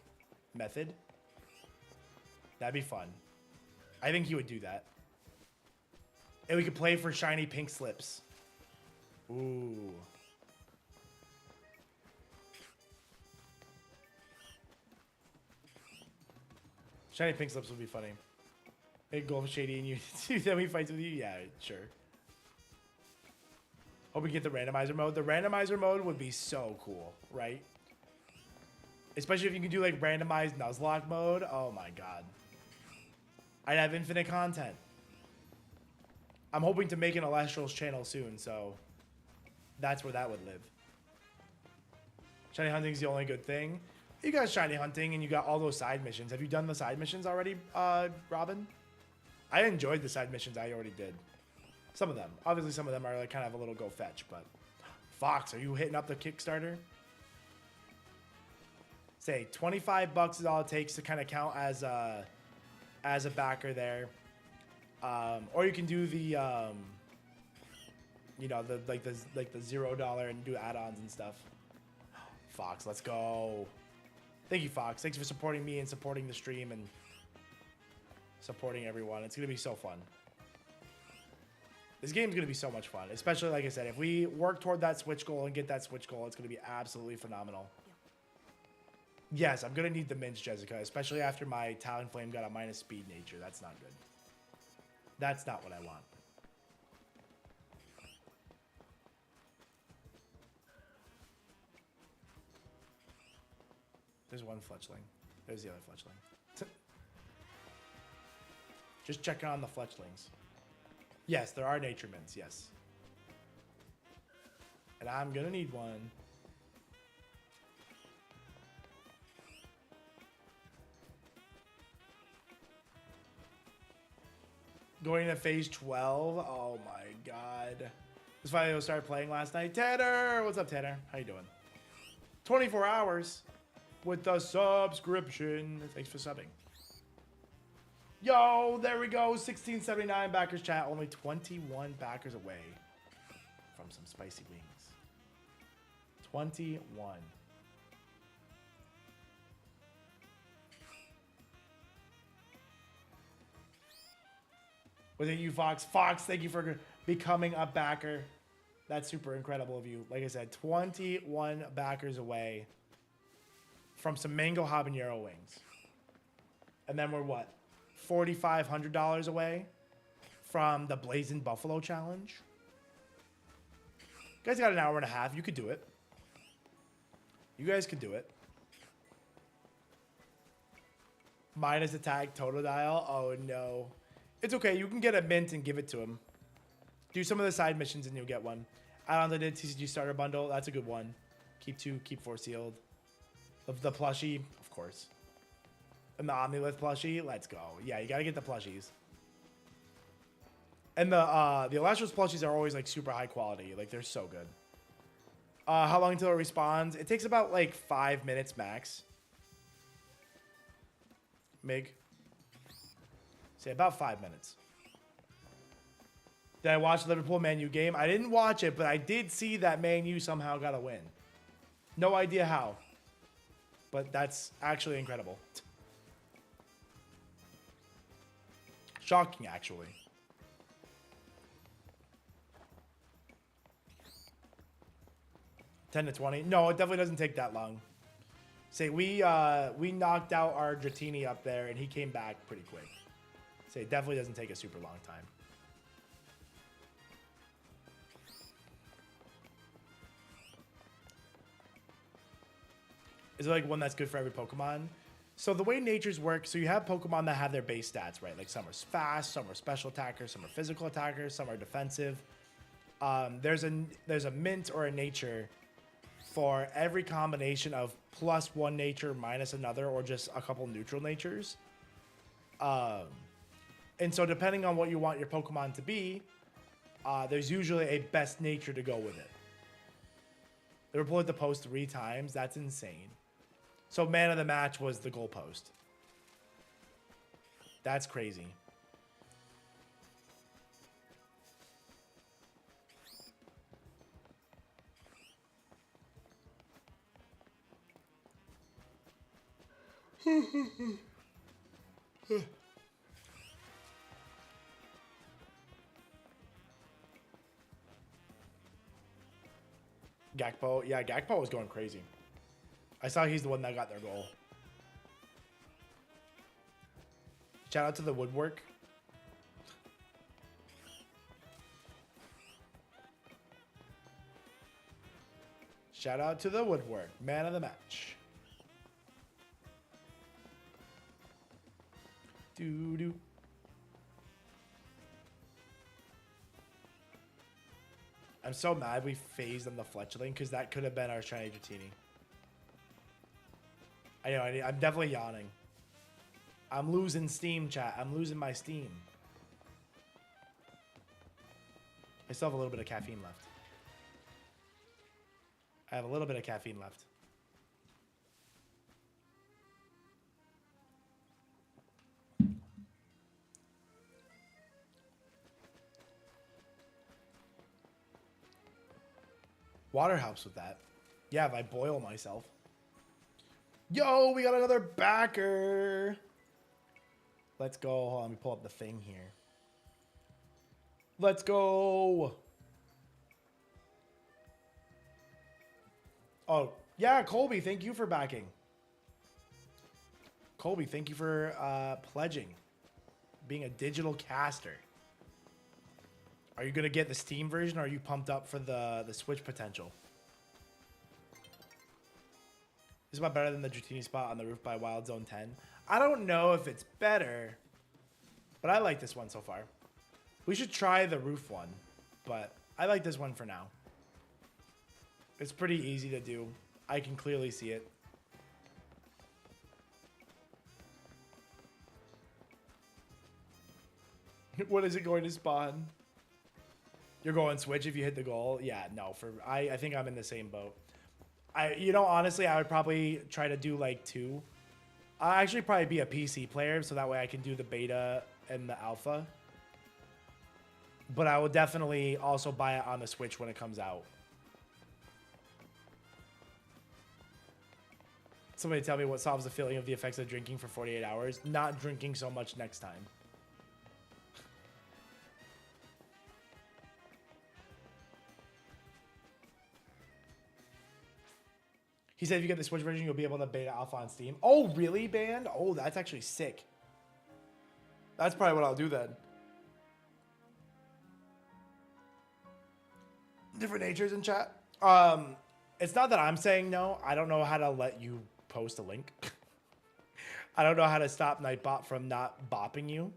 method. That'd be fun. I think he would do that. And we could play for shiny pink slips. Ooh. Shiny pink slips would be funny. Hey, go with Shady and you. Then we fight with you? Yeah, sure. Hope we get the randomizer mode. The randomizer mode would be so cool, right? Especially if you can do like randomized Nuzlocke mode. Oh my god. I'd have infinite content. I'm hoping to make an Elestrals channel soon, so that's where that would live. Shiny hunting is the only good thing. You got shiny hunting and you got all those side missions. Have you done the side missions already, Robin? I enjoyed the side missions I already did. Some of them. Obviously, some of them are like kind of a little go fetch, but Fox, are you hitting up the Kickstarter? Say $25 is all it takes to kind of count as a backer there. Or you can do the you know, the $0 and do add-ons and stuff. Fox, let's go. Thank you, Fox. Thanks for supporting me and supporting the stream and supporting everyone. It's gonna be so fun. This game's gonna be so much fun, especially like I said, if we work toward that Switch goal and get that Switch goal, it's gonna be absolutely phenomenal. Yeah. Yes, I'm gonna need the mints, Jessica, especially after my Talonflame got a minus speed nature. That's not good. That's not what I want. There's one fletchling. There's the other fletchling. Just checking on the fletchlings. Yes, there are nature mints, yes. And I'm gonna need one. Going to phase 12. Oh my god. This finally I started playing last night. Tanner! What's up, Tanner? How you doing? 24 hours with the subscription. Thanks for subbing. Yo, there we go. 1679 backers chat. Only 21 backers away from some spicy wings. 21. Was it you, Fox? Fox, thank you for becoming a backer. That's super incredible of you. Like I said, 21 backers away from some mango habanero wings. And then we're what? $4,500 away from the Blazing Buffalo Challenge. You guys got an hour and a half. You could do it. You guys could do it. Minus attack Totodile. Oh, no. It's okay. You can get a mint and give it to him. Do some of the side missions and you'll get one. Add on to the TCG starter bundle. That's a good one. Keep 2, keep 4 sealed. The plushie, of course. And the Omnilith plushie, let's go. Yeah, you gotta get the plushies. And the Elestrals plushies are always like super high quality. Like they're so good. How long until it respawns? It takes about like 5 minutes max. Mig. Say about 5 minutes. Did I watch the Liverpool Man U game? I didn't watch it, but I did see that Man U somehow got a win. No idea how. But that's actually incredible. Shocking, actually. $10 to $20. No, it definitely doesn't take that long. Say we knocked out our Dratini up there, and he came back pretty quick. Say it definitely doesn't take a super long time. Is it like one that's good for every Pokemon? So the way natures work, so you have Pokemon that have their base stats, right? Like some are fast, some are special attackers, some are physical attackers, some are defensive. There's a mint or a nature for every combination of +1 nature minus another, or just a couple neutral natures. And so depending on what you want your Pokemon to be, there's usually a best nature to go with it. They replayed the post 3 times. That's insane. So man of the match was the goalpost. That's crazy. Gakpo, yeah, Gakpo was going crazy. I saw he's the one that got their goal. Shout out to the woodwork. Shout out to the woodwork, man of the match. Doo-doo. I'm so mad we phased on the Fletchling because that could have been our shiny Dratini. I know, I'm definitely yawning. I'm losing steam, chat. I'm losing my steam. I still have a little bit of caffeine left. I have a little bit of caffeine left. Water helps with that. Yeah, if I boil myself. Yo, we got another backer. Let's go. Hold on, let me pull up the thing here. Let's go. Oh, yeah, Colby, thank you for backing. Colby, thank you for pledging. Being a digital caster. Are you going to get the Steam version, or are you pumped up for the Switch potential? This is about better than the Dratini spot on the roof by Wild Zone 10. I don't know if it's better, but I like this one so far. We should try the roof one, but I like this one for now. It's pretty easy to do. I can clearly see it. What is it going to spawn? You're going Switch if you hit the goal? Yeah, no. I think I'm in the same boat. Honestly, I would probably try to do like 2. I'll actually probably be a PC player, so that way I can do the beta and the alpha. But I will definitely also buy it on the Switch when it comes out. Somebody tell me what solves the feeling of the effects of drinking for 48 hours. Not drinking so much next time. He said if you get the Switch version, you'll be able to beta alpha on Steam. Oh, really, Band? Oh, that's actually sick. That's probably what I'll do then. Different natures in chat. It's not that I'm saying no. I don't know how to let you post a link. I don't know how to stop Nightbot from not bopping you.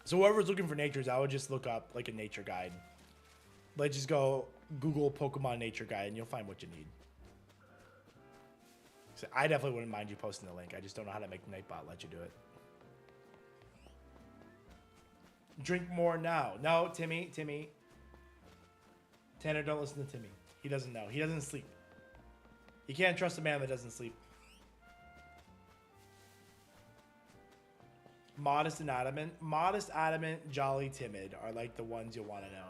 So whoever's looking for natures, I would just look up like a nature guide. Like just go Google Pokemon nature guide and you'll find what you need. So I definitely wouldn't mind you posting the link. I just don't know how to make Nightbot let you do it. Drink more now. No, Timmy. Tanner, don't listen to Timmy. He doesn't know. He doesn't sleep. You can't trust a man that doesn't sleep. Modest and adamant. Modest, adamant, jolly, timid are like the ones you'll want to know.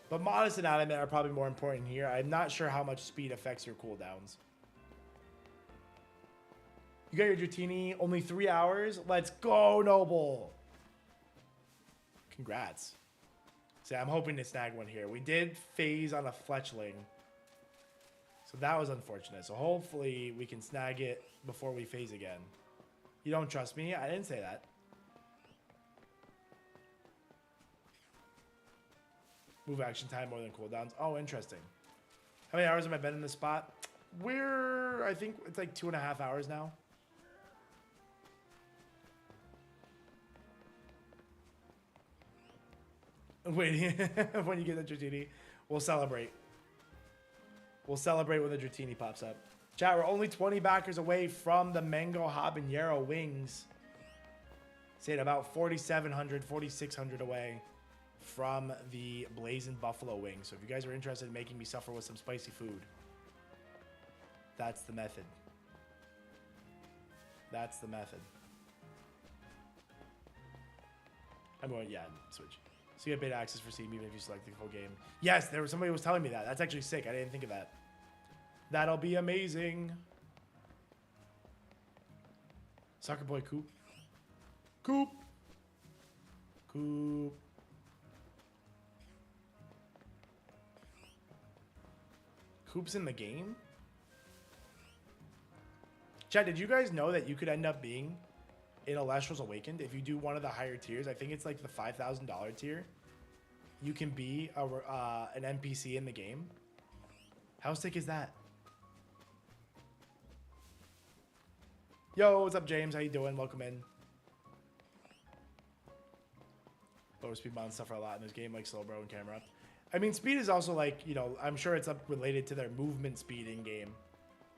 But modest and adamant are probably more important here. I'm not sure how much speed affects your cooldowns. You got your Dratini, only 3 hours? Let's go, Noble. Congrats. See, I'm hoping to snag one here. We did phase on a Fletchling. So that was unfortunate. So hopefully we can snag it before we phase again. You don't trust me? I didn't say that. Move action time more than cooldowns. Oh, interesting. How many hours have I been in this spot? I think it's like 2.5 hours now. Wait, when you get the Dratini, we'll celebrate. We'll celebrate when the Dratini pops up. Chat, we're only 20 backers away from the Mango Habanero wings. Say it about 4,700, 4,600 away from the Blazing Buffalo wings. So if you guys are interested in making me suffer with some spicy food, that's the method. That's the method. I'm going, yeah, Switch. So you get beta access for Steam even if you select the full game. Yes, there was somebody who was telling me that. That's actually sick. I didn't think of that. That'll be amazing. Soccer boy Coop. Coop. Coop. Coop's in the game? Chat, did you guys know that you could end up being in Elestrals Awakened if you do one of the higher tiers? I think it's like the $5,000 tier. You can be an NPC in the game. How sick is that? Yo, what's up, James? How you doing? Welcome in. Bonus speed mods suffer a lot in this game, like slow bro and camera up. I mean, speed is also like, you know, I'm sure it's up related to their movement speed in game,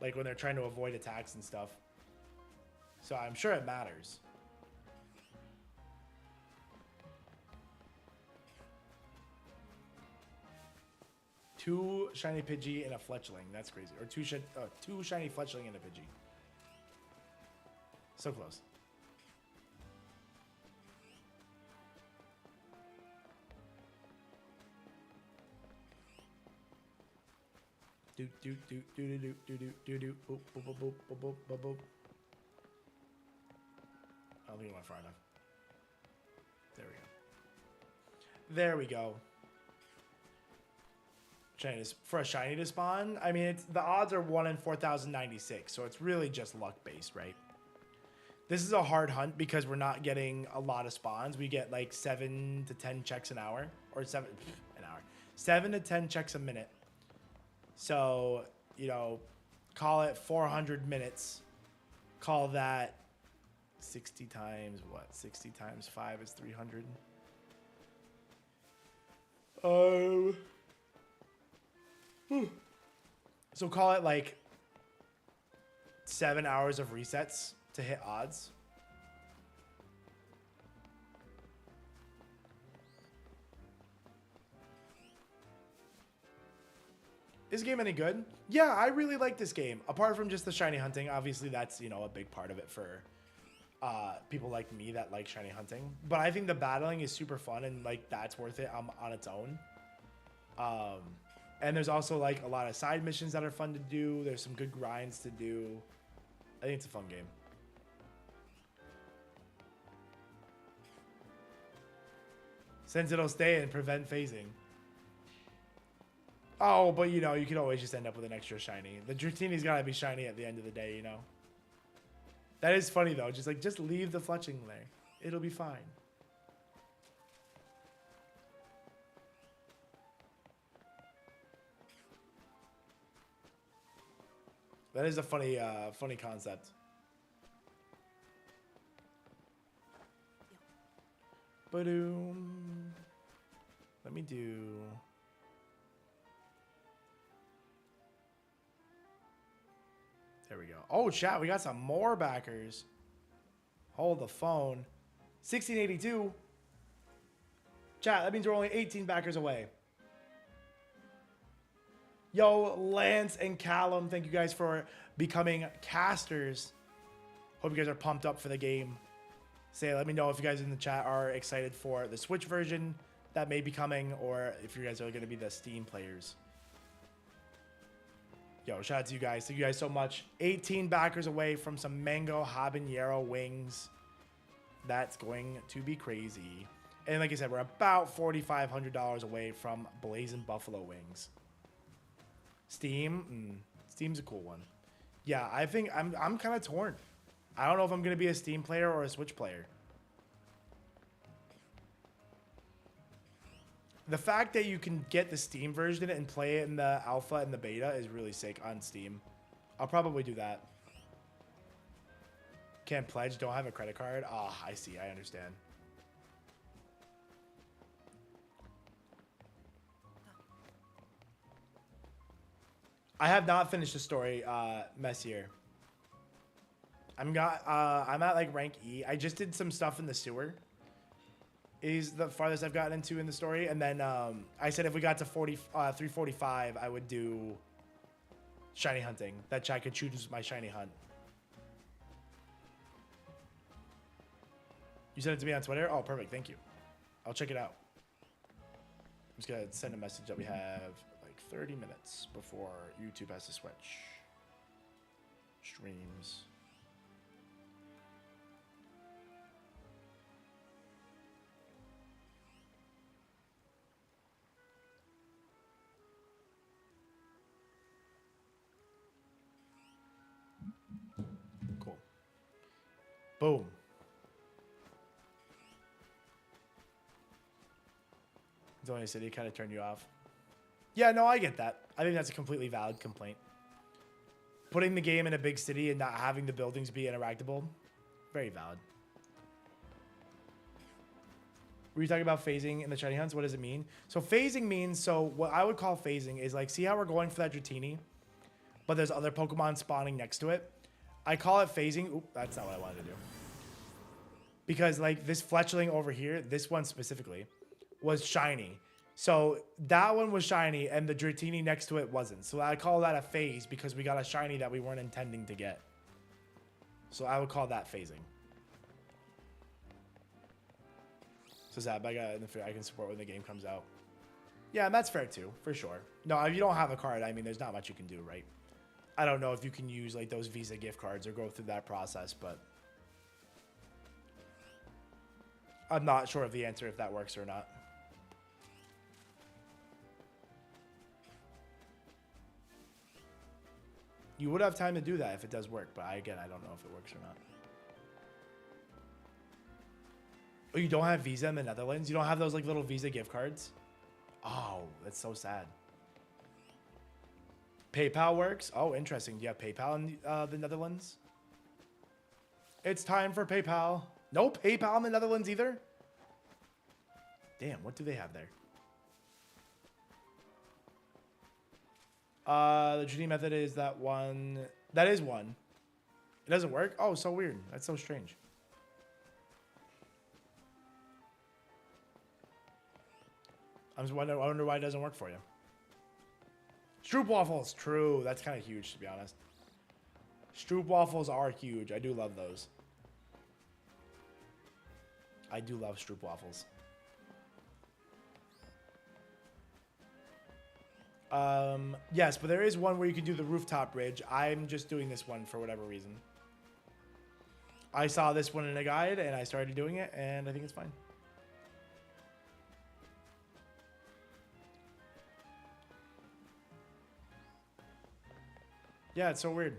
like when they're trying to avoid attacks and stuff. So I'm sure it matters. Two shiny Pidgey and a Fletchling. That's crazy. Or two shiny Fletchling and a Pidgey. So close. Do do do do do do do do do boop boop boop boop boop boop boop. I don't think it went far enough. There we go. There we go. Shiny for a shiny to spawn. I mean, it's the odds are 1 in 4,096, so it's really just luck based, right? This is a hard hunt because we're not getting a lot of spawns. We get like 7 to 10 checks an hour, or 7 to 10 checks a minute. So, you know, call it 400 minutes. Call that 60 times what? 60 times 5 is 300. So call it like 7 hours of resets to hit odds. Is the game any good? Yeah, I really like this game. Apart from just the shiny hunting, obviously that's, you know, a big part of it for people like me that like shiny hunting. But I think the battling is super fun and like that's worth it on its own. And there's also like a lot of side missions that are fun to do. There's some good grinds to do. I think it's a fun game. Since it'll stay and prevent phasing. Oh, but you know, you can always just end up with an extra shiny. The Dratini's gotta be shiny at the end of the day, you know? That is funny though. Just leave the Fletchling there. It'll be fine. That is a funny, funny concept. Ba-doom. Let me do... There we go. Oh, chat, we got some more backers. Hold the phone. 1682. Chat, that means we're only 18 backers away. Yo, Lance and Callum, thank you guys for becoming casters. Hope you guys are pumped up for the game. Let me know if you guys in the chat are excited for the Switch version that may be coming, or if you guys are going to be the Steam players. Yo, shout out to you guys. Thank you guys so much. 18 backers away from some mango habanero wings. That's going to be crazy. And like I said, we're about $4,500 away from Blazing Buffalo wings. Steam, Steam's a cool one. Yeah, I think I'm kind of torn. I don't know if I'm gonna be a Steam player or a Switch player. The fact that you can get the Steam version and play it in the alpha and the beta is really sick on Steam. I'll probably do that. Can't pledge, don't have a credit card. Ah, I see, I understand. I have not finished the story, Messier. I'm at like rank E. I just did some stuff in the sewer. Is the farthest I've gotten into in the story, and then I said if we got to 345, I would do shiny hunting. That chat could choose my shiny hunt. You sent it to me on Twitter? Oh, perfect. Thank you. I'll check it out. I'm just gonna send a message that we have like 30 minutes before YouTube has to switch streams. Cool. Boom. Only City kind of turned you off. Yeah, no, I get that. I think that's a completely valid complaint. Putting the game in a big city and not having the buildings be interactable, very valid. Were you talking about phasing in the shiny hunts? What does it mean? So phasing means, so what I would call phasing is like, see how we're going for that Dratini, but there's other Pokemon spawning next to it? I call it phasing. Oop, that's not what I wanted to do. Because like this Fletchling over here, this one specifically, was shiny. So that one was shiny and the Dratini next to it wasn't. So I call that a phase because we got a shiny that we weren't intending to get. So I would call that phasing. So Zab, I can support when the game comes out. Yeah, and that's fair too, for sure. No, if you don't have a card, I mean, there's not much you can do, right? I don't know if you can use like those Visa gift cards or go through that process, but I'm not sure of the answer if that works or not. You would have time to do that if it does work, but again, I don't know if it works or not. Oh, you don't have Visa in the Netherlands? You don't have those like little Visa gift cards? Oh, that's so sad. PayPal works? Oh, interesting. Do you have PayPal in the Netherlands? It's time for PayPal. No PayPal in the Netherlands either? Damn, what do they have there? The Judy method is that one. That is one. It doesn't work? Oh, so weird. That's so strange. I wonder why it doesn't work for you. Stroop waffles. True. That's kind of huge, to be honest. Stroop waffles are huge. I do love those. I do love Stroop waffles. Yes, but there is one where you can do the rooftop bridge. I'm just doing this one for whatever reason. I saw this one in a guide and I started doing it and I think it's fine. Yeah, it's so weird.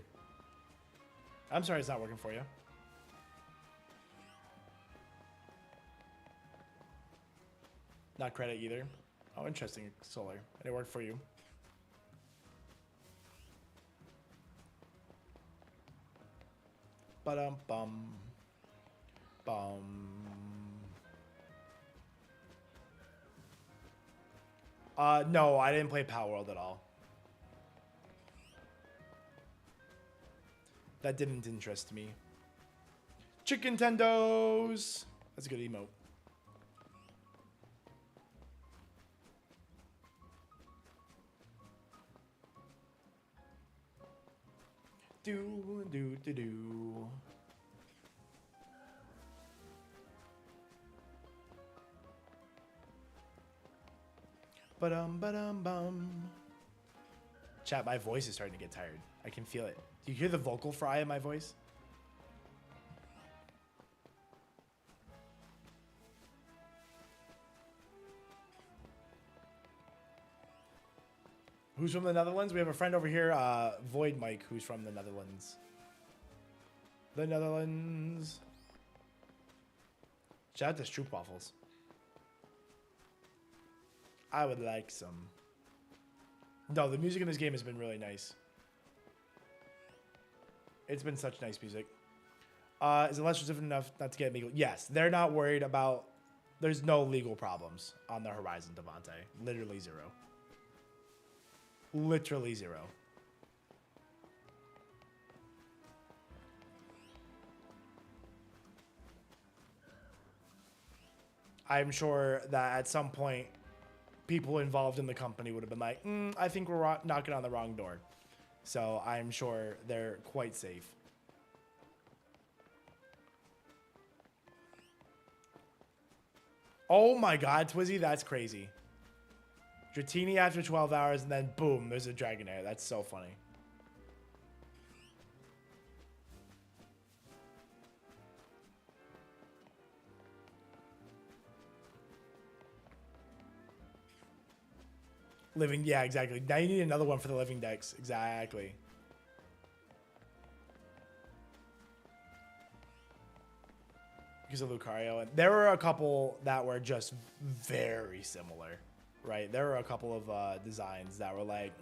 I'm sorry it's not working for you. Not credit either. Oh, interesting, Solar. And it worked for you. Ba-dum-bum. Bum. No, I didn't play Power World at all. That didn't interest me. Chicken Tendos! That's a good emote. Do. Ba-dum. Chat, my voice is starting to get tired. I can feel it. Do you hear the vocal fry in my voice? Who's from the Netherlands? We have a friend over here, Void Mike, who's from the Netherlands. The Netherlands. Shout out to Stroop Waffles. I would like some. No, the music in this game has been really nice. It's been such nice music. Is Elestrals different enough not to get legal? Yes, they're not worried about... There's no legal problems on the horizon, Devontae. Literally zero. Literally zero. I'm sure that at some point, people involved in the company would have been like, I think we're knocking on the wrong door. So I'm sure they're quite safe. Oh my God, Twizzy, that's crazy. Dratini after 12 hours, and then boom, there's a Dragonair. That's so funny. Living, yeah, exactly. Now you need another one for the living decks. Exactly. Because of Lucario. And there were a couple that were just very similar, right? There were a couple of designs that were like,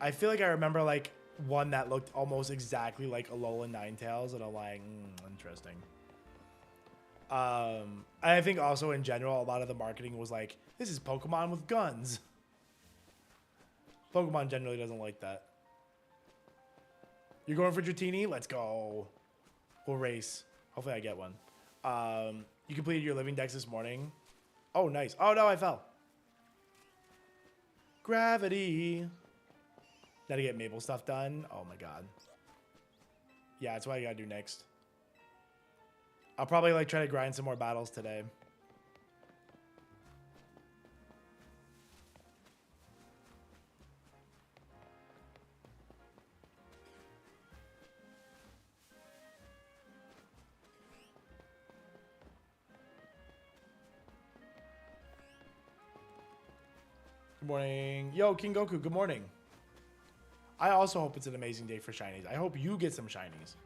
I feel like I remember like one that looked almost exactly like Alolan Ninetales, and I'm like, interesting. I think also in general, a lot of the marketing was like, this is Pokemon with guns. Pokemon generally doesn't like that. You're going for Dratini? Let's go. We'll race. Hopefully I get one. You completed your living decks this morning. Oh, nice. Oh, no, I fell. Gravity. Gotta get Maple stuff done. Oh, my God. Yeah, that's what I gotta do next. I'll probably like try to grind some more battles today. Good morning. Yo, King Goku, good morning. I also hope it's an amazing day for shinies. I hope you get some shinies.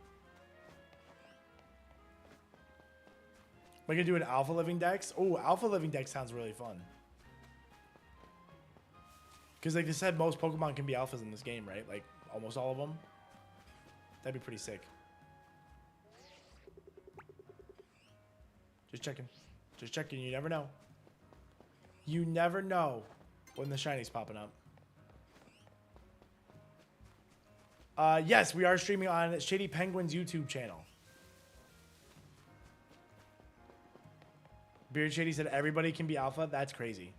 We're gonna do an alpha living dex. Oh, alpha living dex sounds really fun. Because like they said, most Pokemon can be alphas in this game, right? Like almost all of them. That'd be pretty sick. Just checking. Just checking. You never know. You never know when the shiny's popping up. Yes, we are streaming on Shady Penguin's YouTube channel. Beard Shady said everybody can be alpha. That's crazy.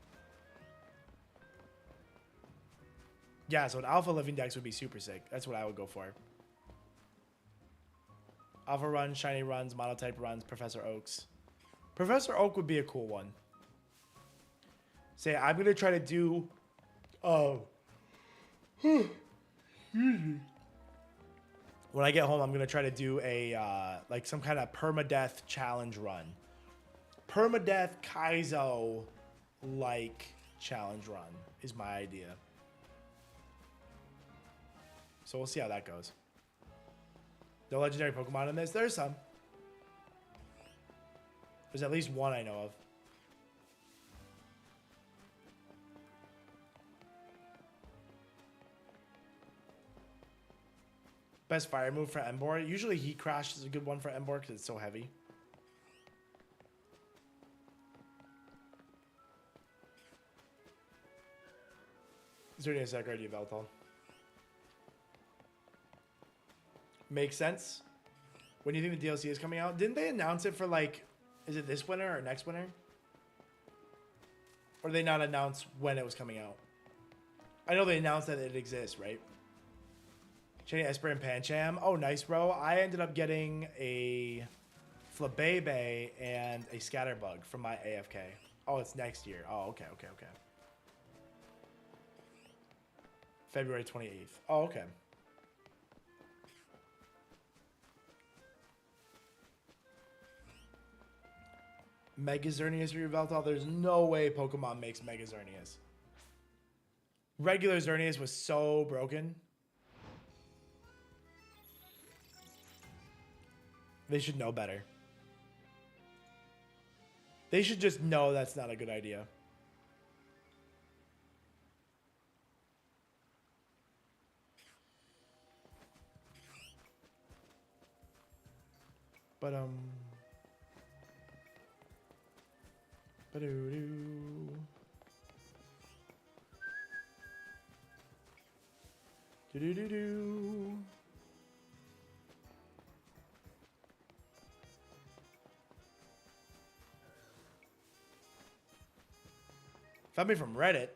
Yeah, so an alpha living dex would be super sick. That's what I would go for. Alpha runs, shiny runs, monotype runs, Professor Oaks. Professor Oak would be a cool one. Say, I'm going to try to do... Oh. When I get home, I'm going to try to do a, like some kind of permadeath challenge run. Permadeath Kaizo-like challenge run is my idea. So we'll see how that goes. No legendary Pokemon in this? There's some. There's at least one I know of. Best fire move for Emboar? Usually Heat Crash is a good one for Emboar because it's so heavy. Zernia Sakuradi Veltal. Makes sense. When do you think the DLC is coming out? Didn't they announce it for like, is it this winter or next winter? Or did they not announce when it was coming out? I know they announced that it exists, right? Shiny Esper and Pancham. Oh, nice, bro. I ended up getting a Flabébé and a Scatterbug from my AFK. Oh, it's next year. Oh, okay. February 28th. Oh, okay. Mega Xerneas for your Veltal? There's no way Pokemon makes Mega Xerneas. Regular Xerneas was so broken. They should know better. They should just know that's not a good idea. But Ba-doo-doo. Do-do-do-do. Found me from Reddit.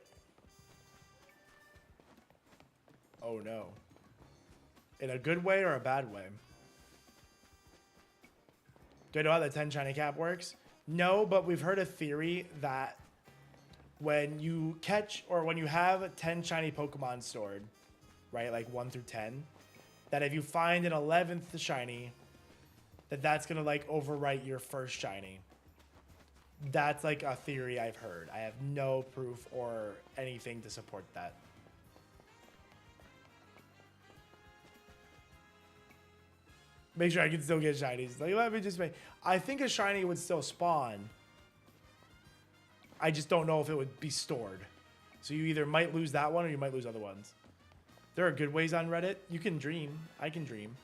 Oh no. In a good way or a bad way? Do I know how the 10 shiny cap works? No, but we've heard a theory that when you catch or when you have 10 shiny Pokemon stored, right, like 1 through 10, that if you find an 11th shiny, that's gonna like overwrite your first shiny. That's like a theory I've heard. I have no proof or anything to support that. Make sure I can still get shinies. Like, let me just make. I think a shiny would still spawn. I just don't know if it would be stored. So you either might lose that one or you might lose other ones. There are good ways on Reddit. You can dream. I can dream.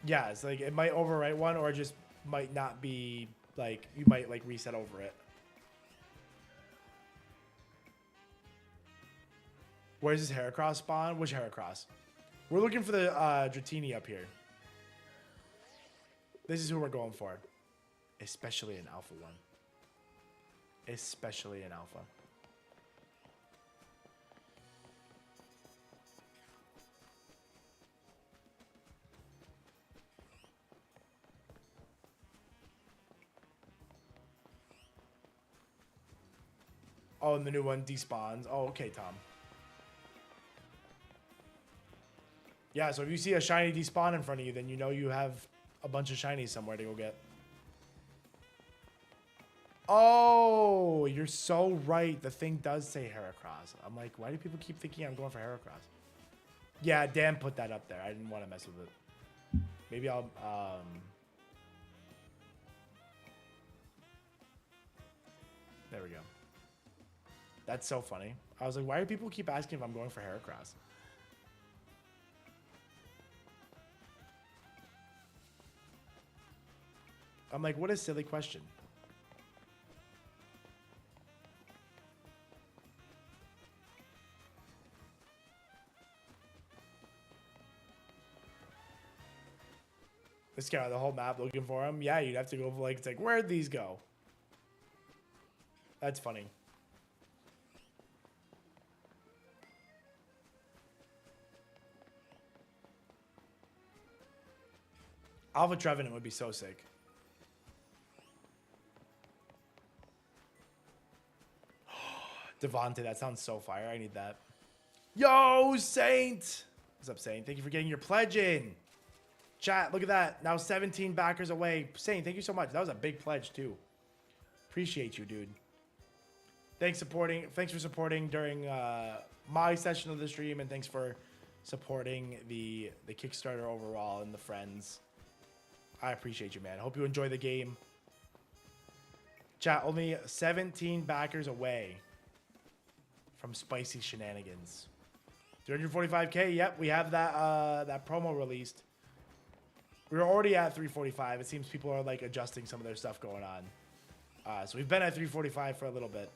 Yeah, it's like it might overwrite one or it just might not be like you might like reset over it. Where's this Heracross spawn? Which Heracross? We're looking for the Dratini up here. This is who we're going for. Especially an alpha one. Especially an alpha. Oh, and the new one despawns. Oh, okay, Tom. Yeah, so if you see a shiny despawn in front of you, then you know you have a bunch of shinies somewhere to go get. Oh, you're so right. The thing does say Heracross. I'm like, why do people keep thinking I'm going for Heracross? Yeah, Dan put that up there. I didn't want to mess with it. Maybe I'll... There we go. That's so funny. I was like, why do people keep asking if I'm going for Heracross? I'm like, what a silly question. Let's scour the whole map looking for him. Yeah, you'd have to go for like, it's like, where'd these go? That's funny. Alpha Trevenant would be so sick. Devontae, that sounds so fire. I need that. Yo, Saint! What's up, Saint? Thank you for getting your pledge in. Chat, look at that. Now 17 backers away. Saint, thank you so much. That was a big pledge, too. Appreciate you, dude. Thanks for supporting during my session of the stream, and thanks for supporting the Kickstarter overall and the friends. I appreciate you, man. Hope you enjoy the game. Chat, only 17 backers away from spicy shenanigans. 345K. Yep, we have that promo released. We were already at 345. It seems people are like adjusting some of their stuff going on. So we've been at 345 for a little bit.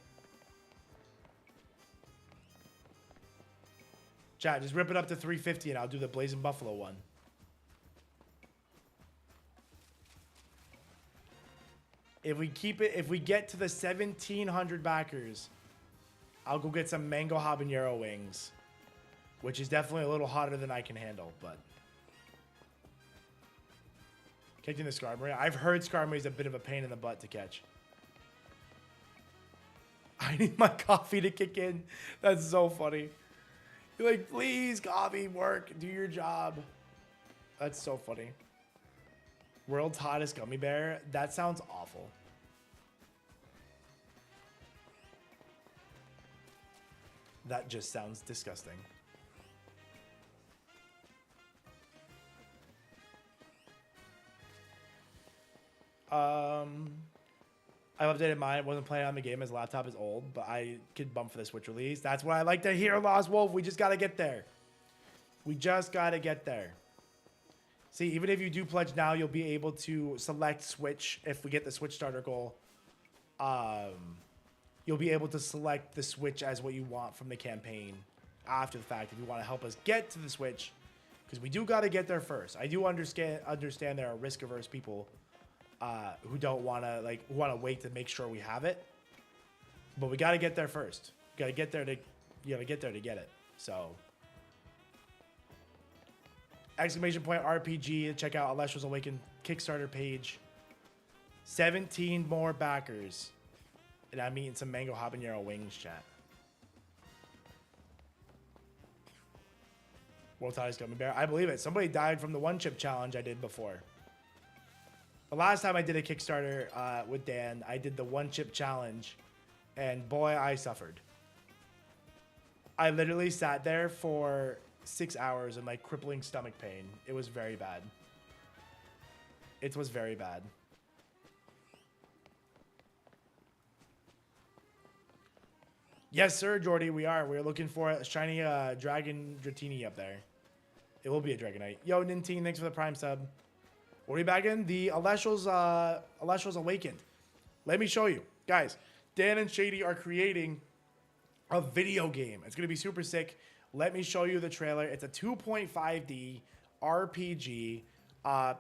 Chat, just rip it up to 350 and I'll do the Blazing Buffalo one. If we get to the 1,700 backers, I'll go get some mango habanero wings, which is definitely a little hotter than I can handle, but. Catching the Skarmory. I've heard Skarmory is a bit of a pain in the butt to catch. I need my coffee to kick in. That's so funny. You're like, please, coffee, work, do your job. That's so funny. World's hottest gummy bear. That sounds awful. That just sounds disgusting. I've updated mine. Wasn't playing on the game as laptop is old, but I could bump for the Switch release. That's what I like to hear, Lost Wolf. We just got to get there. We just got to get there. See, even if you do pledge now, you'll be able to select Switch. If we get the Switch starter goal, you'll be able to select the Switch as what you want from the campaign after the fact if you want to help us get to the Switch, because we do got to get there first. I do understand there are risk-averse people who don't want to wait to make sure we have it. But we got to get there first. You got to get there to get it. So exclamation point RPG. Check out Elestrals Awaken Kickstarter page. 17 more backers, and I'm eating some mango habanero wings, chat. World Ties Gummy Bear. I believe it. Somebody died from the one chip challenge I did before. The last time I did a Kickstarter with Dan, I did the one chip challenge, and boy, I suffered. I literally sat there for 6 hours in like crippling stomach pain. It was very bad. It was very bad. Yes, sir, Jordy, we are. We're looking for a shiny Dragon Dratini up there. It will be a Dragonite. Yo, Nintine, thanks for the Prime sub. What are we back in? The Elestrals Awakened. Let me show you. Guys, Dan and Shady are creating a video game. It's going to be super sick. Let me show you the trailer. It's a 2.5D RPG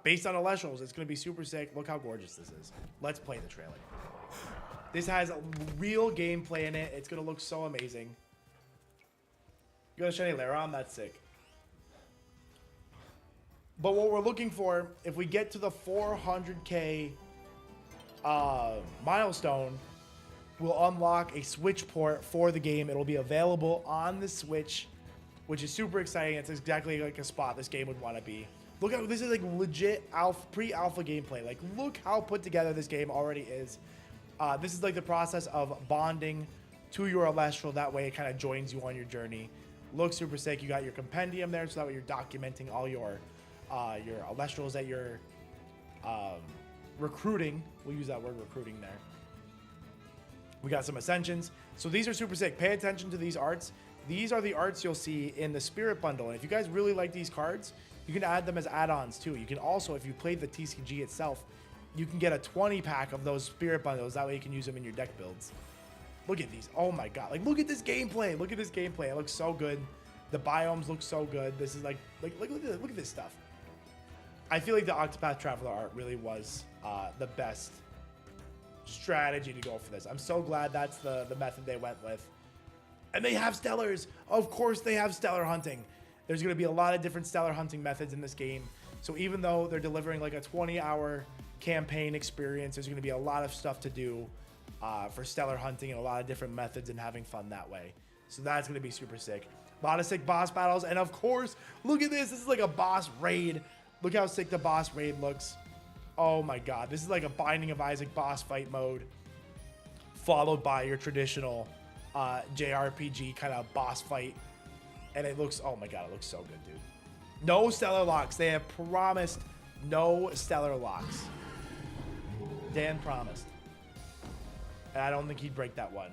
based on Elestrals. It's going to be super sick. Look how gorgeous this is. Let's play the trailer. This has real gameplay in it. It's going to look so amazing. You got a shiny Laron? That's sick. But what we're looking for, if we get to the 400K milestone, we'll unlock a Switch port for the game. It'll be available on the Switch, which is super exciting. It's exactly like a spot this game would want to be. Look how this is like legit pre-alpha gameplay. Like, look how put together this game already is. This is like the process of bonding to your Elestral. That way it kind of joins you on your journey. Looks super sick. You got your compendium there, so that way you're documenting all your Elestrals that you're recruiting. We'll use that word recruiting there. We got some Ascensions. So these are super sick. Pay attention to these arts. These are the arts you'll see in the Spirit Bundle. And if you guys really like these cards, you can add them as add-ons too. You can also, if you played the TCG itself, you can get a 20 pack of those Spirit Bundles. That way you can use them in your deck builds. Look at these. Oh my god. Like, look at this gameplay. Look at this gameplay. It looks so good. The biomes look so good. This is like look at this stuff. I feel like the Octopath Traveler art really was the best strategy to go for this. I'm so glad that's the method they went with. And they have stellars. Of course they have stellar hunting. There's going to be a lot of different stellar hunting methods in this game. So even though they're delivering like a 20-hour campaign experience, there's going to be a lot of stuff to do for stellar hunting and a lot of different methods and having fun that way. So that's going to be super sick. A lot of sick boss battles. And of course, look at this. This is like a boss raid. Look how sick the boss raid looks. Oh my god. This is like a Binding of Isaac boss fight mode, followed by your traditional JRPG kind of boss fight. And it looks, oh my god, it looks so good, dude. No stellar locks. They have promised no stellar locks. Dan promised. And I don't think he'd break that one.